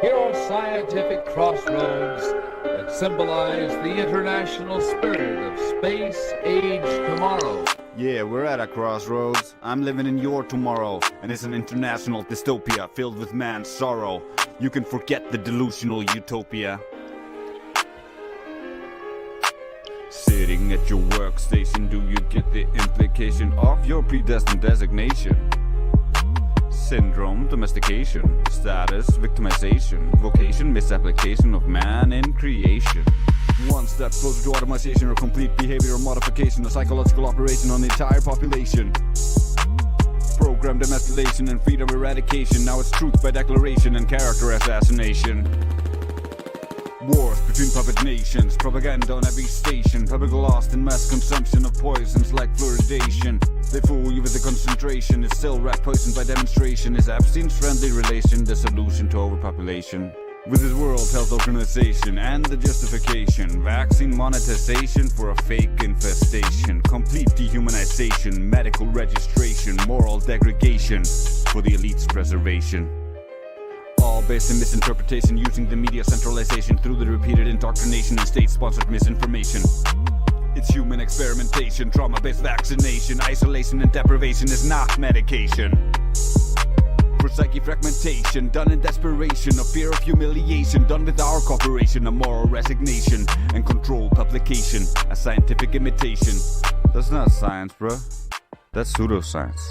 Here are scientific crossroads that symbolize the international spirit of space age tomorrow.
Yeah, we're at a crossroads. I'm living in your tomorrow, and it's an international dystopia filled with man's sorrow. You can forget the delusional utopia. Sitting at your workstation, do you get the implication of your predestined designation? Syndrome, domestication, status, victimization, vocation, misapplication of man in creation. One step closer to automation or complete behavioral modification, a psychological operation on the entire population. Programmed emasculation and freedom eradication, now it's truth by declaration and character assassination. Wars between puppet nations, propaganda on every station, public lost in mass consumption of poisons like fluoridation. They fool you with the concentration, it's still rat poisoned by demonstration. Is Epstein's friendly relation the solution to overpopulation? With his World Health Organization and the justification, vaccine monetization for a fake infestation, complete dehumanization, medical registration, moral degradation for the elite's preservation. All based in misinterpretation, using the media centralization through the repeated indoctrination and state-sponsored misinformation. It's human experimentation, trauma-based vaccination, isolation and deprivation is not medication. For psyche fragmentation, done in desperation, a fear of humiliation, done with our cooperation, a moral resignation, and controlled publication, a scientific imitation. That's not science, bruh. That's pseudoscience.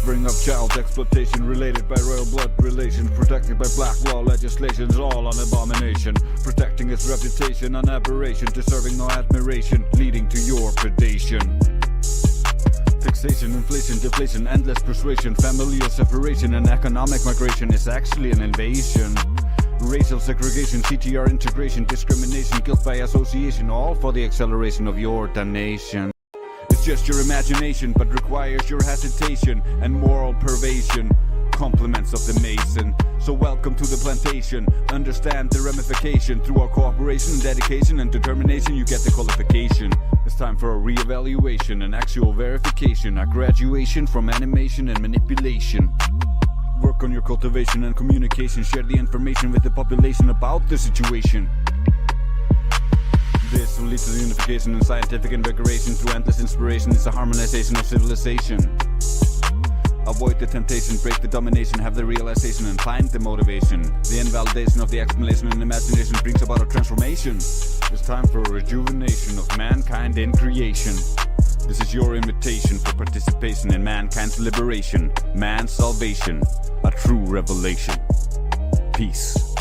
Bring up child exploitation related by royal blood relations, protected by black law legislation is all an abomination. Protecting its reputation, an aberration, deserving no admiration, leading to your predation. Fixation, inflation, deflation, endless persuasion, familial separation, and economic migration is actually an invasion. Racial segregation, CTR integration, discrimination, guilt by association, all for the acceleration of your damnation. It's just your imagination, but requires your hesitation and moral pervasion. Compliments of the mason. So welcome to the plantation. Understand the ramification. Through our cooperation, dedication, and determination, you get the qualification. It's time for a re-evaluation, an actual verification, a graduation from animation and manipulation. Work on your cultivation and communication. Share the information with the population about the situation. This will lead to the unification and scientific invigoration. Through endless inspiration, it's a harmonization of civilization. Avoid the temptation, break the domination, have the realization and find the motivation. The invalidation of the explanation and imagination brings about a transformation. It's time for a rejuvenation of mankind in creation. This is your invitation for participation in mankind's liberation, man's salvation, a true revelation. Peace.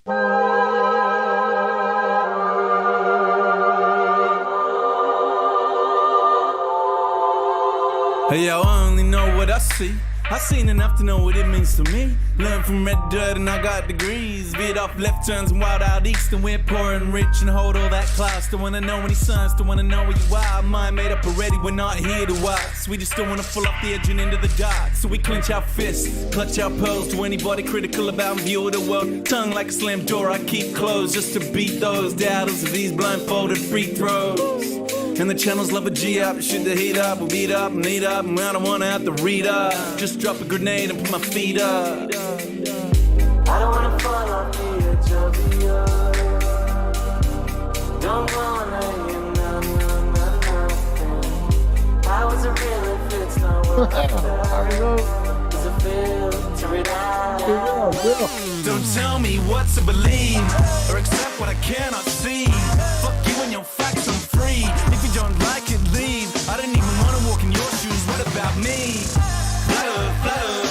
Hey, yo, I only know what I see. I seen enough to know what it means to me. Learned from red dirt and I got degrees. Veered off left turns and wild out east, and we're poor and rich and hold all that class. Don't wanna know any signs, don't wanna know where you are. Mind made up already, we're not here to watch. We just don't wanna fall off the edge and into the dark. So we clench our fists, clutch our pearls to anybody critical about view of the world. Tongue like a slammed door, I keep closed just to beat those doubters of these blindfolded free throws. And the channels love a G up, shoot the heat up, we'll beat up and eat up, and I don't wanna have to read up. Just drop a grenade and put my feet up. I don't wanna fall off the edge of the earth. Don't wanna hear nothing. I wasn't real if it's not what I felt. Does it filter it out? Don't tell me what to believe or accept what I cannot see. Fuck you and your facts, I'm free. If you don't like it, leave. I don't even wanna walk in your shoes. What about me? Flutter, flutter.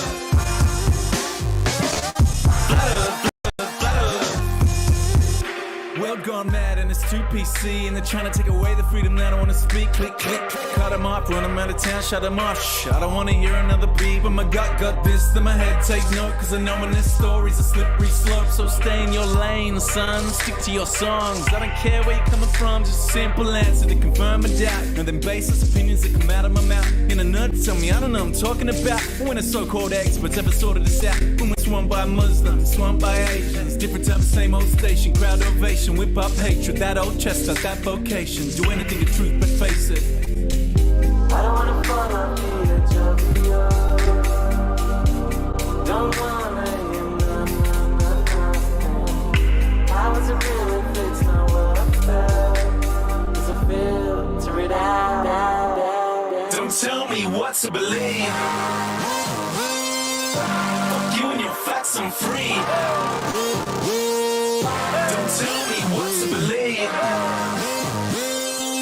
World gone mad and it's too PC, and they're trying to take away the freedom that I wanna speak. Click, click, cut them off, run them out of town, shut them off. Shh, I don't wanna hear another beat. When my gut got this, then my head take note, cause I know when this story's a slippery slope. So stay in your lane, son, stick to your songs. I don't care where you're coming from, just a simple answer to confirm a doubt. And then baseless opinions that come out of my mouth. In a nerd tell me I don't know what I'm talking about. When a so-called experts ever sorted this out. When we're swamped by Muslims, swamped by Asians, different type of same old station, crowd ovation, whip up hatred, that old chestnut, that vocation. Do anything to truth but face it. I don't wanna fall off the edge of the earth. Don't wanna hear nothing. I wasn't real if it's not what I felt. Does it filter it out? Don't tell me what to believe. Fuck you and your facts, I'm free. Don't tell me what to believe.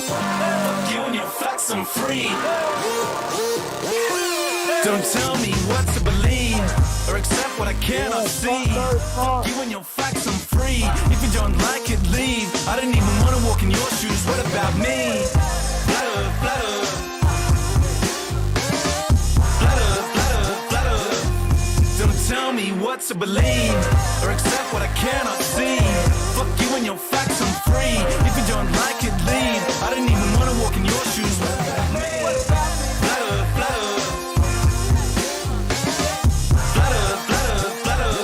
Fuck you and your facts, I'm free. Don't tell me what to believe or accept what I cannot see. Fuck you and your facts, I'm free. If you don't like it, leave. I don't even wanna walk in your shoes. What about me? Flutter, flutter. Flutter, flutter, flutter. Don't tell me what to believe or accept what I cannot see. Fuck you and your facts, I'm free. If you don't like it, leave. I don't even wanna walk in your shoes. Flutter, flutter. Flutter, flutter, flutter.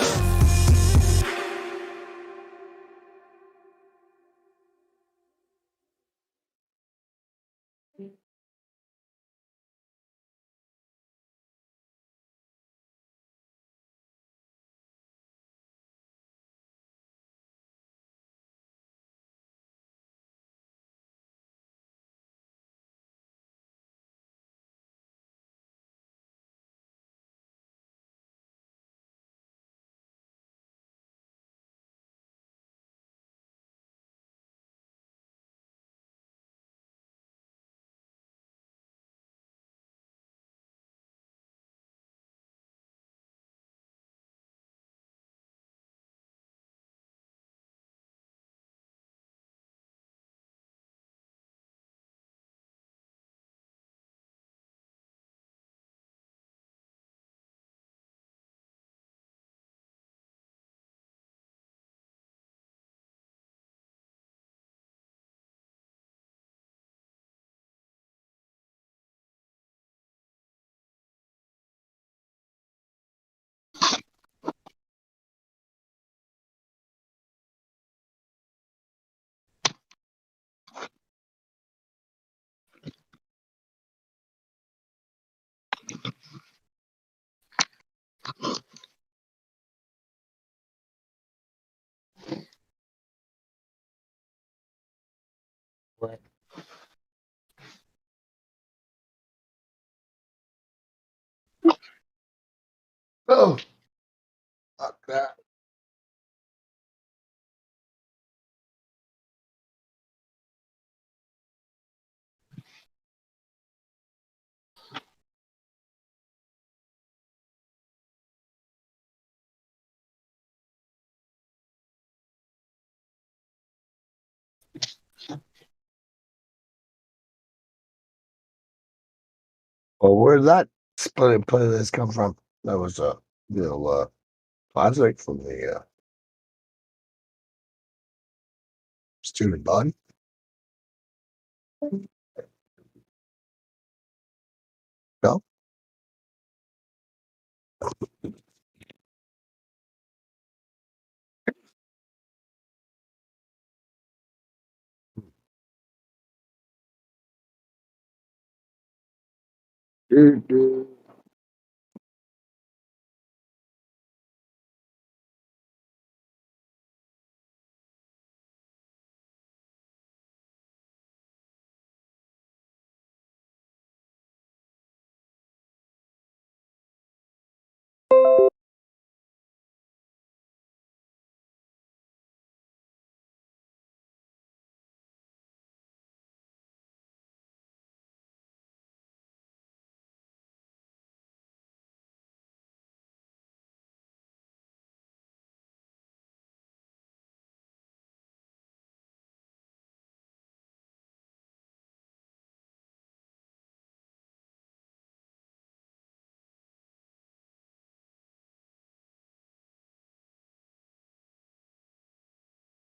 Oh, fuck that. Well, where did that splitting playlist come from? That was a classic from the student body. No.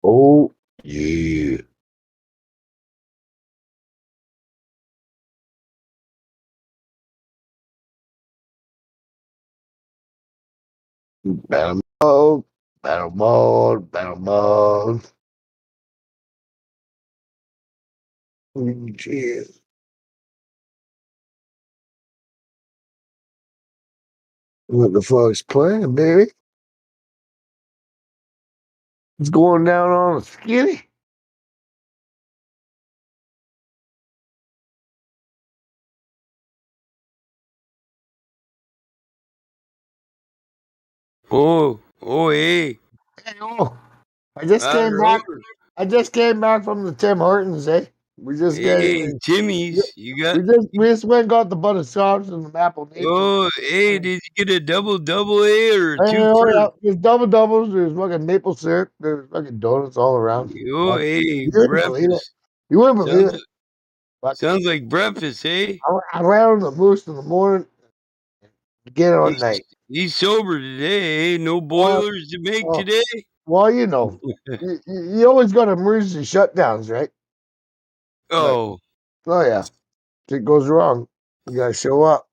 Oh yeah. Battle mode, battle mode, battle mode. Jeez. What the fuck's playing, baby? It's going down on a skinny.
Oh, hey.
Hey, oh, I just
I
came back.
heard.
I just came back from the Tim Hortons, eh? We just got
Hey, Timmy's, you got.
we just went and got the butterscotch and the maple nature.
Oh, hey, did you get a double A or a
Hey,
two
oh
for?
yeah, there's double doubles. There's fucking maple syrup. There's fucking donuts all around.
Oh,
Fuck.
hey,
You wouldn't believe it.
breakfast.
You wouldn't believe
Sounds
it. But
sounds like breakfast, eh?
I ran on the moose in the morning, again at
He's,
night.
he's sober today, eh? No boilers to make
Well,
today.
well, you know, you always got emergency shutdowns, right?
Oh,
Oh yeah, shit goes wrong. You gotta show up.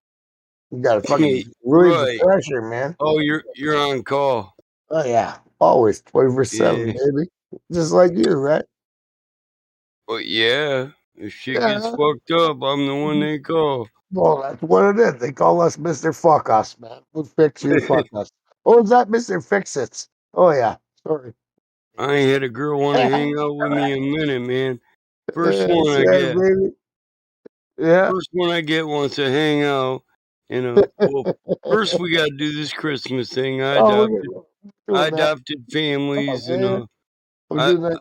You gotta fucking relieve the
right.
pressure, man.
Oh, you're on call.
Oh yeah, always 24/7,
Yeah.
baby. Just like you, right?
Well, yeah. If shit
Yeah.
gets fucked up, I'm the one they call.
Well, that's what it is. They call us Mr. Fuck Us, man. We'll fix you, fuck us. Oh, is that Mr. Fix It? Oh yeah, sorry.
I ain't had a girl want to hang out with me in a minute, man. First one I
Yeah,
get.
baby. Yeah.
First one I get wants to hang out. Well, first we got to do this Christmas thing.
Oh, we're
I
doing that.
adopted families,
Oh, man. We're
I
doing that.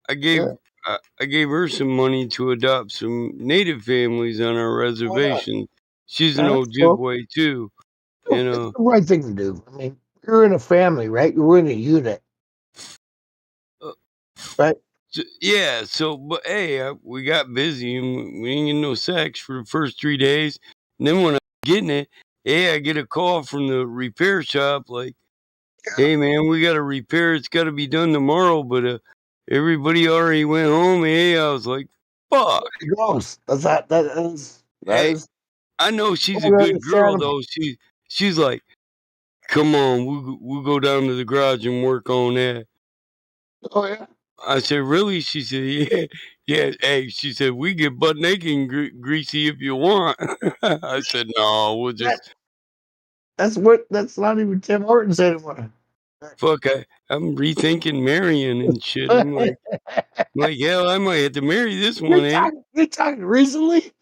I gave
Yeah.
I gave her some money to adopt some native families on our reservation. She's an
That's cool.
Ojibwe too,
It's the right thing to do. I mean, you're in a family, right? You're in a unit,
Uh,
right?
yeah. So, but hey, we got busy and we didn't get no sex for the first 3 days. And then when I'm getting it, hey, I get a call from the repair shop like, "Hey, man, we got a repair. It's got to be done tomorrow, but everybody already went home." Hey, I was like, "Fuck."
It goes. That is
Hey, I know she's a
totally
good girl
understandable.
though. She's like, "Come on, we'll go down to the garage and work on that."
Oh yeah.
I said, "Really?" She said, "Yeah, yeah." Hey, she said, "We get butt naked and greasy if you want." I said, "No, we'll just
That's not even Tim Hortons anymore.
fuck." I'm rethinking marrying and shit. I'm like, hell, I might have to marry this one, eh?
You're talking recently?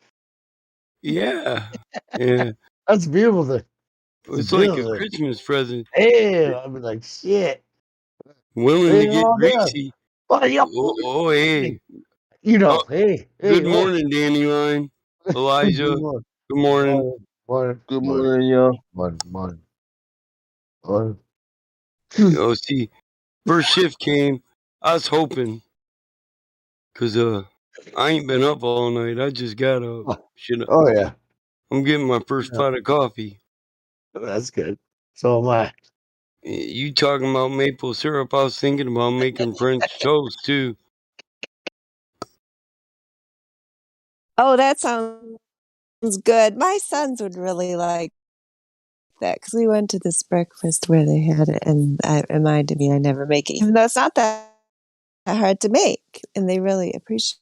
Yeah, yeah.
That's beautiful. It's
It's like a
beautiful.
Christmas present.
Hey, I'd be like, shit.
Willing
Hey,
to get
all there.
greasy.
Oh, yeah.
Oh, hey.
You know,
Oh,
hey,
good
oh.
morning, Dandelion. Elijah.
Good morning.
Good morning.
Morning.
Good morning, y'all.
Morning.
Oh, see, first shift came. I was hoping, cause I ain't been up all night. I just got up.
Oh yeah.
I'm getting my first
Yeah.
pot of coffee.
That's good. So am I.
You talking about maple syrup? I was thinking about making French toast too.
Oh, that sounds good. My sons would really like that because we went to this breakfast where they had it, and it reminded me I never make it, even though it's not that hard to make, and they really appreciate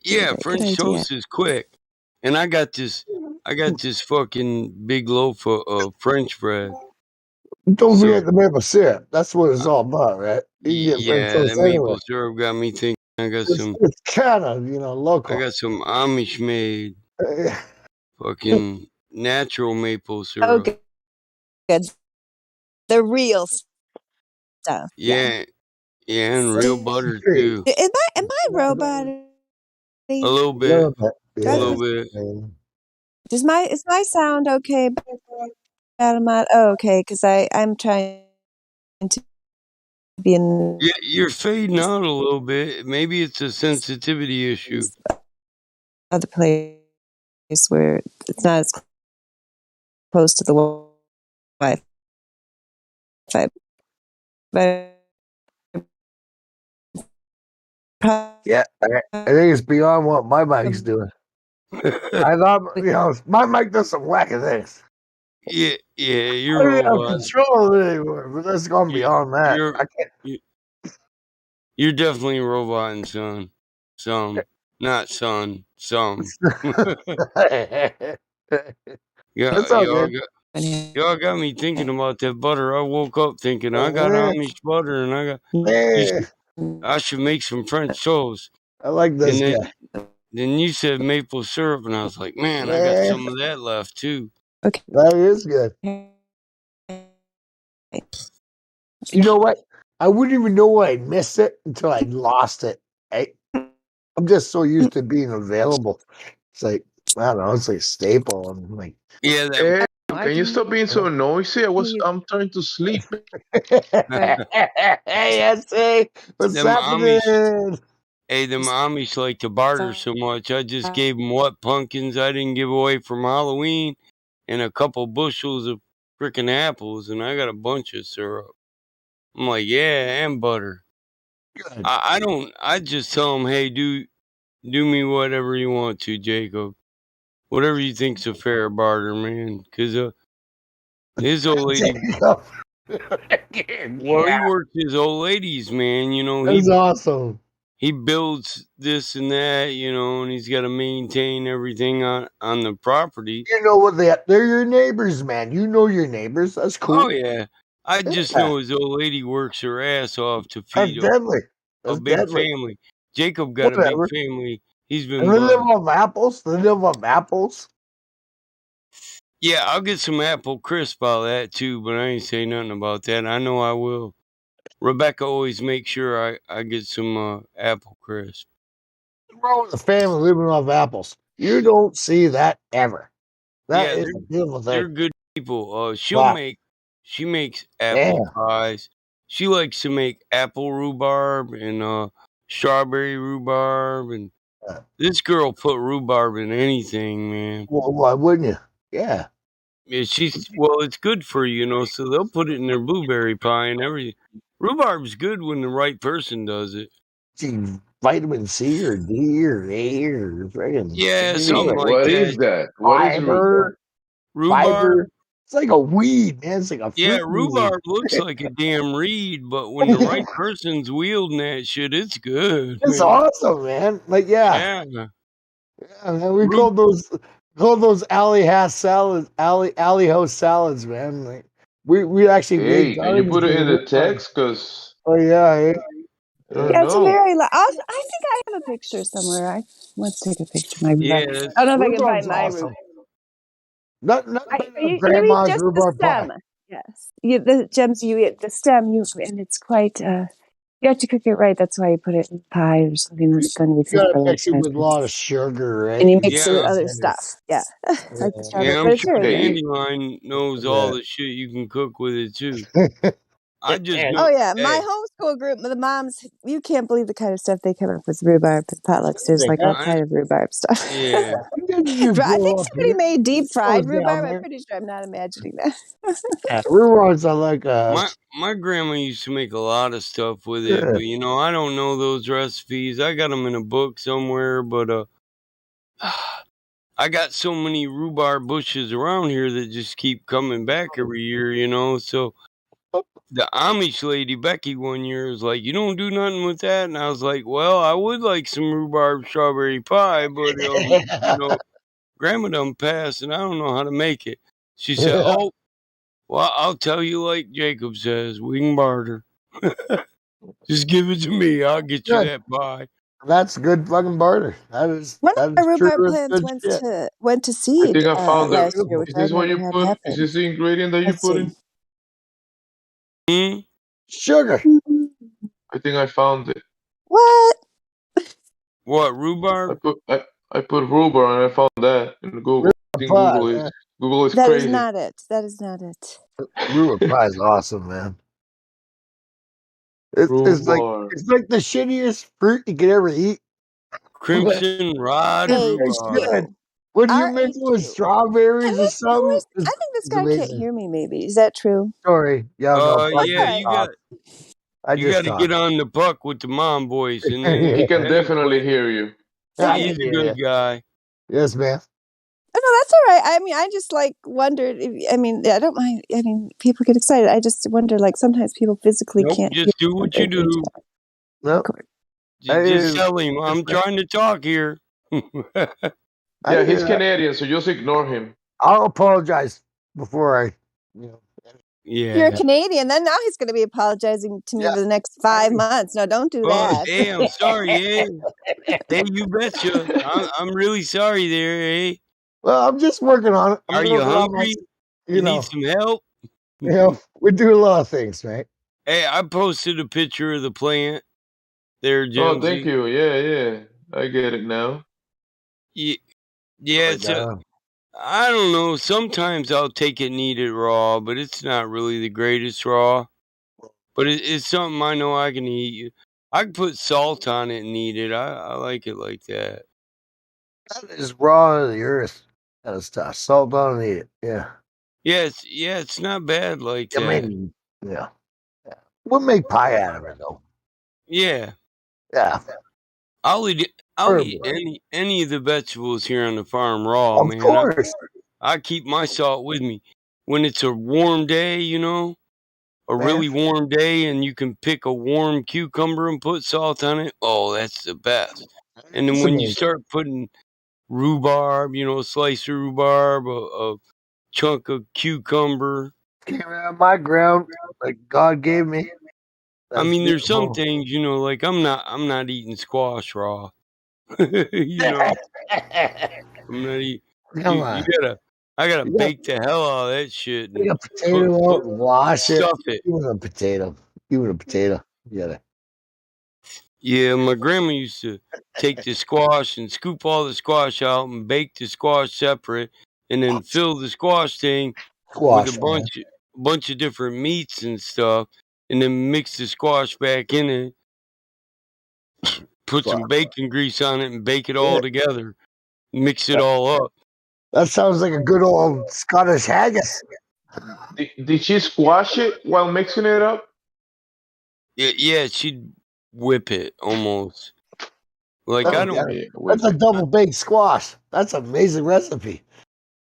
Yeah,
it.
French toast is quick, and I got this fucking big loaf of French bread.
Don't
So
forget the maple syrup. That's what it's all about, right? You can get French
yeah,
toast
that maple
anywhere.
syrup got me thinking. I got some.
It's kind of
I
local.
got some Amish made fucking natural maple syrup.
Oh, good. The real stuff.
Yeah, and real butter too.
Am I robot?
A little bit. A little bit.
Is my sound okay? Oh, okay, because I'm trying to be in
Yeah, you're fading out a little bit. Maybe it's a sensitivity issue.
other place where it's not as close to the Wi-Fi. But
Yeah, I think it's beyond what my mic's doing. I thought, my mic does some wacky things.
Yeah,
I
you're
don't have
robot.
control of it anymore, but that's gone beyond that. I can't.
You're definitely a robot and son. Some, not son. Some.
That's all good.
Y'all got me thinking about that butter. I woke up thinking I got
Yeah.
Amish butter and
Yeah.
I should make some French toast.
I like this
and
guy.
then you said maple syrup, and I was like, man, I got some of that left too.
Okay.
That is good. You know what? I wouldn't even know I missed it until I lost it. I'm just so used to being available. It's like, I don't know, it's like a staple. I'm like,
yeah.
Hey, can you stop being so noisy? I'm trying to sleep.
Hey, SC, what's
Them
happening?
them Amish like to barter so much. I just gave them what pumpkins I didn't give away from Halloween, and a couple bushels of freaking apples, and I got a bunch of syrup. I'm like, yeah, and butter.
Good.
I just tell them, hey, do me whatever you want to, Jacob. Whatever you think's a fair barter, man. Because his old lady. Well, he works his old ladies, man.
That's awesome.
He builds this and that, and he's got to maintain everything on the property.
You know what they're your neighbors, man. You know your neighbors. That's cool.
Oh yeah, I just know his old lady works her ass off to
That's
feed
deadly.
a
That's
big
deadly.
family. Jacob got
Whatever.
a big family. He's been
And they live
blessed.
on apples. They live on apples.
Yeah, I'll get some apple crisp out of that too, but I ain't say nothing about that. I know I will. Rebecca always makes sure I get some apple crisp.
What's wrong with the family living off apples? You don't see that ever. That
Yeah,
is a beautiful thing.
they're good people.
Wow.
She makes apple pies. She likes to make apple rhubarb and strawberry rhubarb, and this girl put rhubarb in anything, man.
Well, why wouldn't you? Yeah.
Yeah, it's good for you, so they'll put it in their blueberry pie and everything. Rhubarb's good when the right person does it.
Vitamin C or D or A or friggin'
Yeah, something like
What
that.
is that? What is rhubarb?
Rhubarb?
It's like a weed, man. It's like a
Yeah,
fruit
rhubarb
weed.
looks like a damn reed, but when the right person's wielding that shit, it's good.
It's
man.
awesome, man. Like, yeah, man, we called those alley house salads, alley house salads, man. Like, we actually
Hey,
made.
can you put it in the text? Cause
oh yeah,
Yeah, it's a very. I think I have a picture somewhere. Let's take a picture of my rhubarb.
Yeah,
I don't know if I can
rhubarb's
find my
awesome.
rhubarb.
Not
You eat
grandma's
just the
rhubarb
stem.
pie.
Yes, the gems you eat the stem. And it's quite. You have to cook it right. That's why you put it in pie or something that's going to be
You
fit
gotta
for
mix it with a
Christmas.
lot of sugar, right?
And you mix it with other stuff. Yeah, like the strawberry.
Yeah, I'm
But it's
sure
very good.
Dandelion knows all the shit you can cook with it too. I just
Oh
know.
yeah, my
Hey,
homeschool group, the moms, you can't believe the kind of stuff they come up with rhubarb potlucks. There's like all kind of rhubarb stuff.
yeah.
You
I
grow
think
up
somebody
here.
made deep fried
Goes down
rhubarb. I'm
there.
pretty sure I'm not imagining that.
Yeah, rhubards are like
My grandma used to make a lot of stuff with it,
yeah.
but I don't know those recipes. I got them in a book somewhere, but I got so many rhubarb bushes around here that just keep coming back every year. So the Amish lady Becky one year was like, "You don't do nothing with that," and I was like, "Well, I would like some rhubarb strawberry pie, but Grandma done passed, and I don't know how to make it." She said,
Yeah.
"Oh, well, I'll tell you like Jacob says, we can barter. Just give it to me. I'll get you
Good.
that pie."
That's good fucking barter.
One of
That
our
is
rhubarb
true and
plants
good shit.
went to
I
seed
think I found it.
last year, which
Is
I
this what
never
you
had
put? Is
happen.
this the ingredient that you
Let's
put
see.
in?
Hmm?
Sugar.
I think I found it.
What?
What,
I
rhubarb?
put rhubarb and I found that in Google. I think
Pie, man.
Google is
That is
crazy.
not it. That is not it.
Rhubarb pie is awesome, man. It's like
Rhubarb.
the shittiest fruit you could ever eat.
Crimson rod
It
Age
tastes
rhubarb.
good.
two.
When you mix it with
RH2.
strawberries or something,
I think this
it's
guy can't
amazing.
hear me. Maybe is that true?
Sorry, y'all know. I
Yeah,
just
Okay.
talk. I
you
just
got to
talk.
get on the puck with the mom voice, and then
He can
then he
definitely
quit.
hear you.
I
Okay.
He's
can
a
hear you.
good guy.
Yes, ma'am.
Oh, no, that's all right. I mean, I just like wondered. I mean, I don't mind. I mean, people get excited. I just wonder, like, sometimes people physically
Nope,
can't hear
just do what
they
you
can
do.
talk.
No,
Just tell him I'm
listen,
trying to talk here.
Yeah, he's Canadian, so just ignore him.
I'll apologize before I.
You're a
Yeah.
Canadian, then now he's going to be apologizing to me for the next 5 months. No, don't do
Oh,
that.
hey, I'm sorry, eh? Hey, you betcha. I'm really sorry there, eh?
Well, I'm just working on it. I'm
Are you
working on my.
hungry?
You
You need
know,
some help?
we do a lot of things, right?
Hey, I posted a picture of the plant there,
Oh, thank
Jonesy.
you. Yeah. I get it now.
Yeah,
Right
it's I don't know. Sometimes I'll take it and eat it raw, but it's not really the greatest raw. But it's something I know I can eat. I can put salt on it and eat it. I like it like that.
That is raw of the earth. That is tough. Salt on and eat it. Yeah.
Yeah, it's not bad like
I
that.
mean, yeah. We'll make pie out of it, though.
Yeah.
Yeah.
I'll eat any of the vegetables here on the farm raw,
Of
man.
course.
I keep my salt with me. When it's a warm day, a
Man.
really warm day, and you can pick a warm cucumber and put salt on it. Oh, that's the best. And then
It's
when you
amazing.
start putting rhubarb, a slice of rhubarb, a chunk of cucumber.
Came out of my ground like God gave me.
I
That's
mean, there's some
beautiful.
things, like I'm not eating squash raw. I'm not eating.
Come
You
on.
I gotta
You got,
bake the hell out of that shit
take
and
a potato out and wash it.
stuff it.
Give it a potato. Give it a potato. You gotta.
Yeah, my grandma used to take the squash and scoop all the squash out and bake the squash separate, and then fill the squash thing with
Squash,
a
man.
bunch of different meats and stuff, and then mix the squash back in it. Put some bacon grease on it and bake it all together. Mix it all up.
That sounds like a good old Scottish haggis.
Did she squash it while mixing it up?
Yeah, she'd whip it almost. Like I don't.
That's a double baked squash. That's an amazing recipe.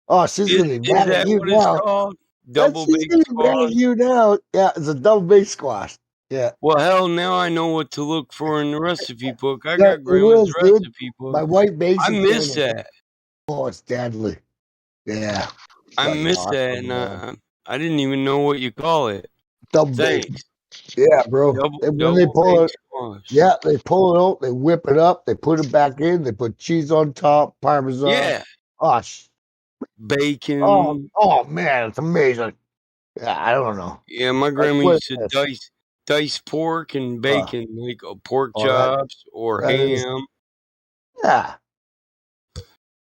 Oh, she's gonna be
Is
mad at
that
you
what it's
now.
called? Double
She's
baked
gonna be mad
squash?
at you now. Yeah, it's a double baked squash. Yeah.
Well, hell, now I know what to look for in the recipe book. I
Yeah,
got
it
grandma's
is, dude.
recipe book.
My wife makes
I
it.
miss that.
Oh, it's deadly. Yeah.
I
Fucking
miss that,
awesome,
and
man.
I didn't even know what you call it.
Double baked.
Thanks.
Yeah, bro. When they
Double
pull
baked
it,
squash.
yeah, they pull it out, they whip it up, they put it back in, they put cheese on top, Parmesan.
Yeah.
Oh,
Bacon.
oh man, it's amazing. Yeah, I don't know.
Yeah, my
That's
grandma
what
used to
it is.
dice pork and bacon, like pork
Oh, that
chops or
that is
ham,
yeah.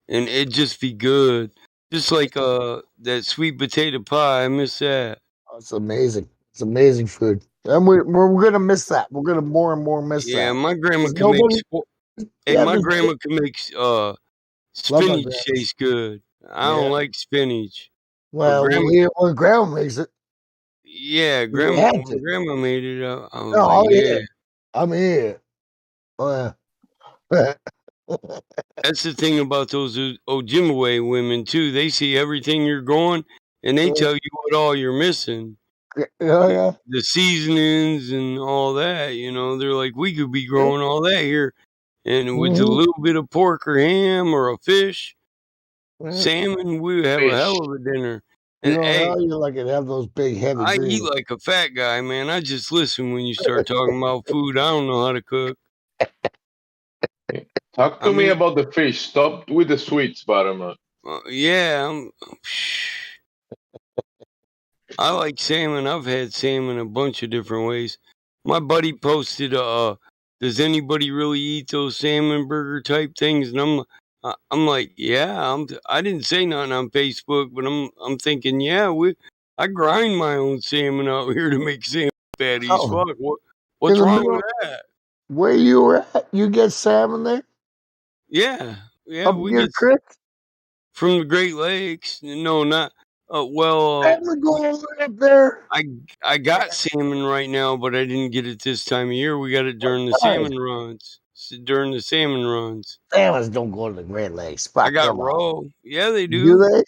and it'd just be good. Just like that sweet potato pie. I miss that.
It's amazing. It's amazing food, and we're gonna miss that. We're gonna more and more miss
Yeah,
that.
my grandma
'Cause
can make.
nobody.
Hey,
Yeah,
my grandma can make
love my
spinach
grandma.
taste good. I
Yeah.
don't like spinach, but
Well,
grandma.
we when grandma makes it,
Yeah,
we
grandma.
had
When
to.
grandma made it, I was
No,
like,
I'm
yeah.
here. I'm here. Yeah.
That's the thing about those Ojibwe women too. They see everything you're going, and they tell you what all you're missing.
Yeah.
The seasonings and all that. You know, they're like, we could be growing all that here, and with a
Mhm.
little bit of pork or ham or a fish,
Yeah.
salmon, we would have a hell of a dinner.
You
And
know
hey,
how you like it have those big heavy
I eat
greens.
like a fat guy, man. I just listen when you start talking about food. I don't know how to cook.
Talk
I
to me
mean,
about the fish. Stop with the sweets, Butterman.
yeah, I like salmon. I've had salmon a bunch of different ways. My buddy posted, does anybody really eat those salmon burger type things? And I'm like, yeah. I didn't say nothing on Facebook, but I'm thinking, yeah, I grind my own salmon out here to make salmon patties.
Oh,
Fuck,
in
what's
the
wrong
middle
with that?
where you were at, you get salmon there
Yeah,
up
we
near
get
Chris.
from the Great Lakes. No, not.
I'm gonna go over up there.
I got salmon right now, but I didn't get it this time of year. We got it during the
Sorry.
salmon runs. During the salmon runs,
Salmons don't go to the Great Lakes.
I
Fuck,
got
come on.
roe. Yeah, they
Do
do.
they?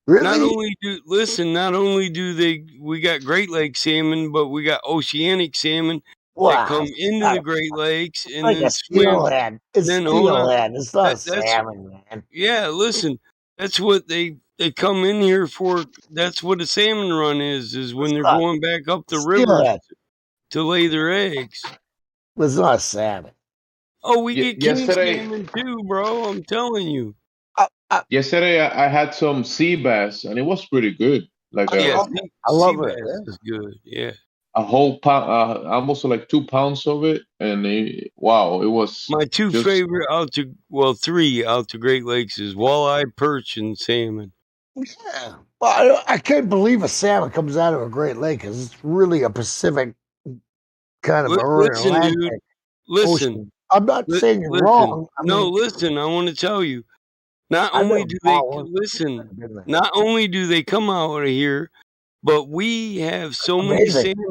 Not
Really?
only do we got Great Lake salmon, but we got oceanic salmon that
Wow.
come into the Great Lakes
It's
and
like
then
a
swim.
steelhead. It's
Then hold on.
steelhead. It's not a
That's
salmon, man.
yeah. Listen, that's what they come in here for. That's what a salmon run is when they're
not
going back up the rivers
steelhead.
to lay their eggs.
It's not salmon.
Oh, we get king
Yesterday,
salmon too, bro. I'm telling you.
yesterday I had some sea bass, and it was pretty good. Like
Yeah,
I
sea
love
bass
it.
is good. Yeah.
a whole pound, almost like 2 pounds of it, and wow, it was
My two
just
favorite three out to Great Lakes is walleye, perch, and salmon.
Yeah. Well, I can't believe a salmon comes out of a Great Lake because it's really a Pacific kind of marine
Listen,
Atlantic
dude. Listen.
ocean. I'm not saying you're
Listen.
wrong. I
No,
mean,
listen. I want to tell you. Not
I
only
never
do they
bought one.
listen,
Been there.
not only do they come out of here, but we have so many
Amazing.
salmon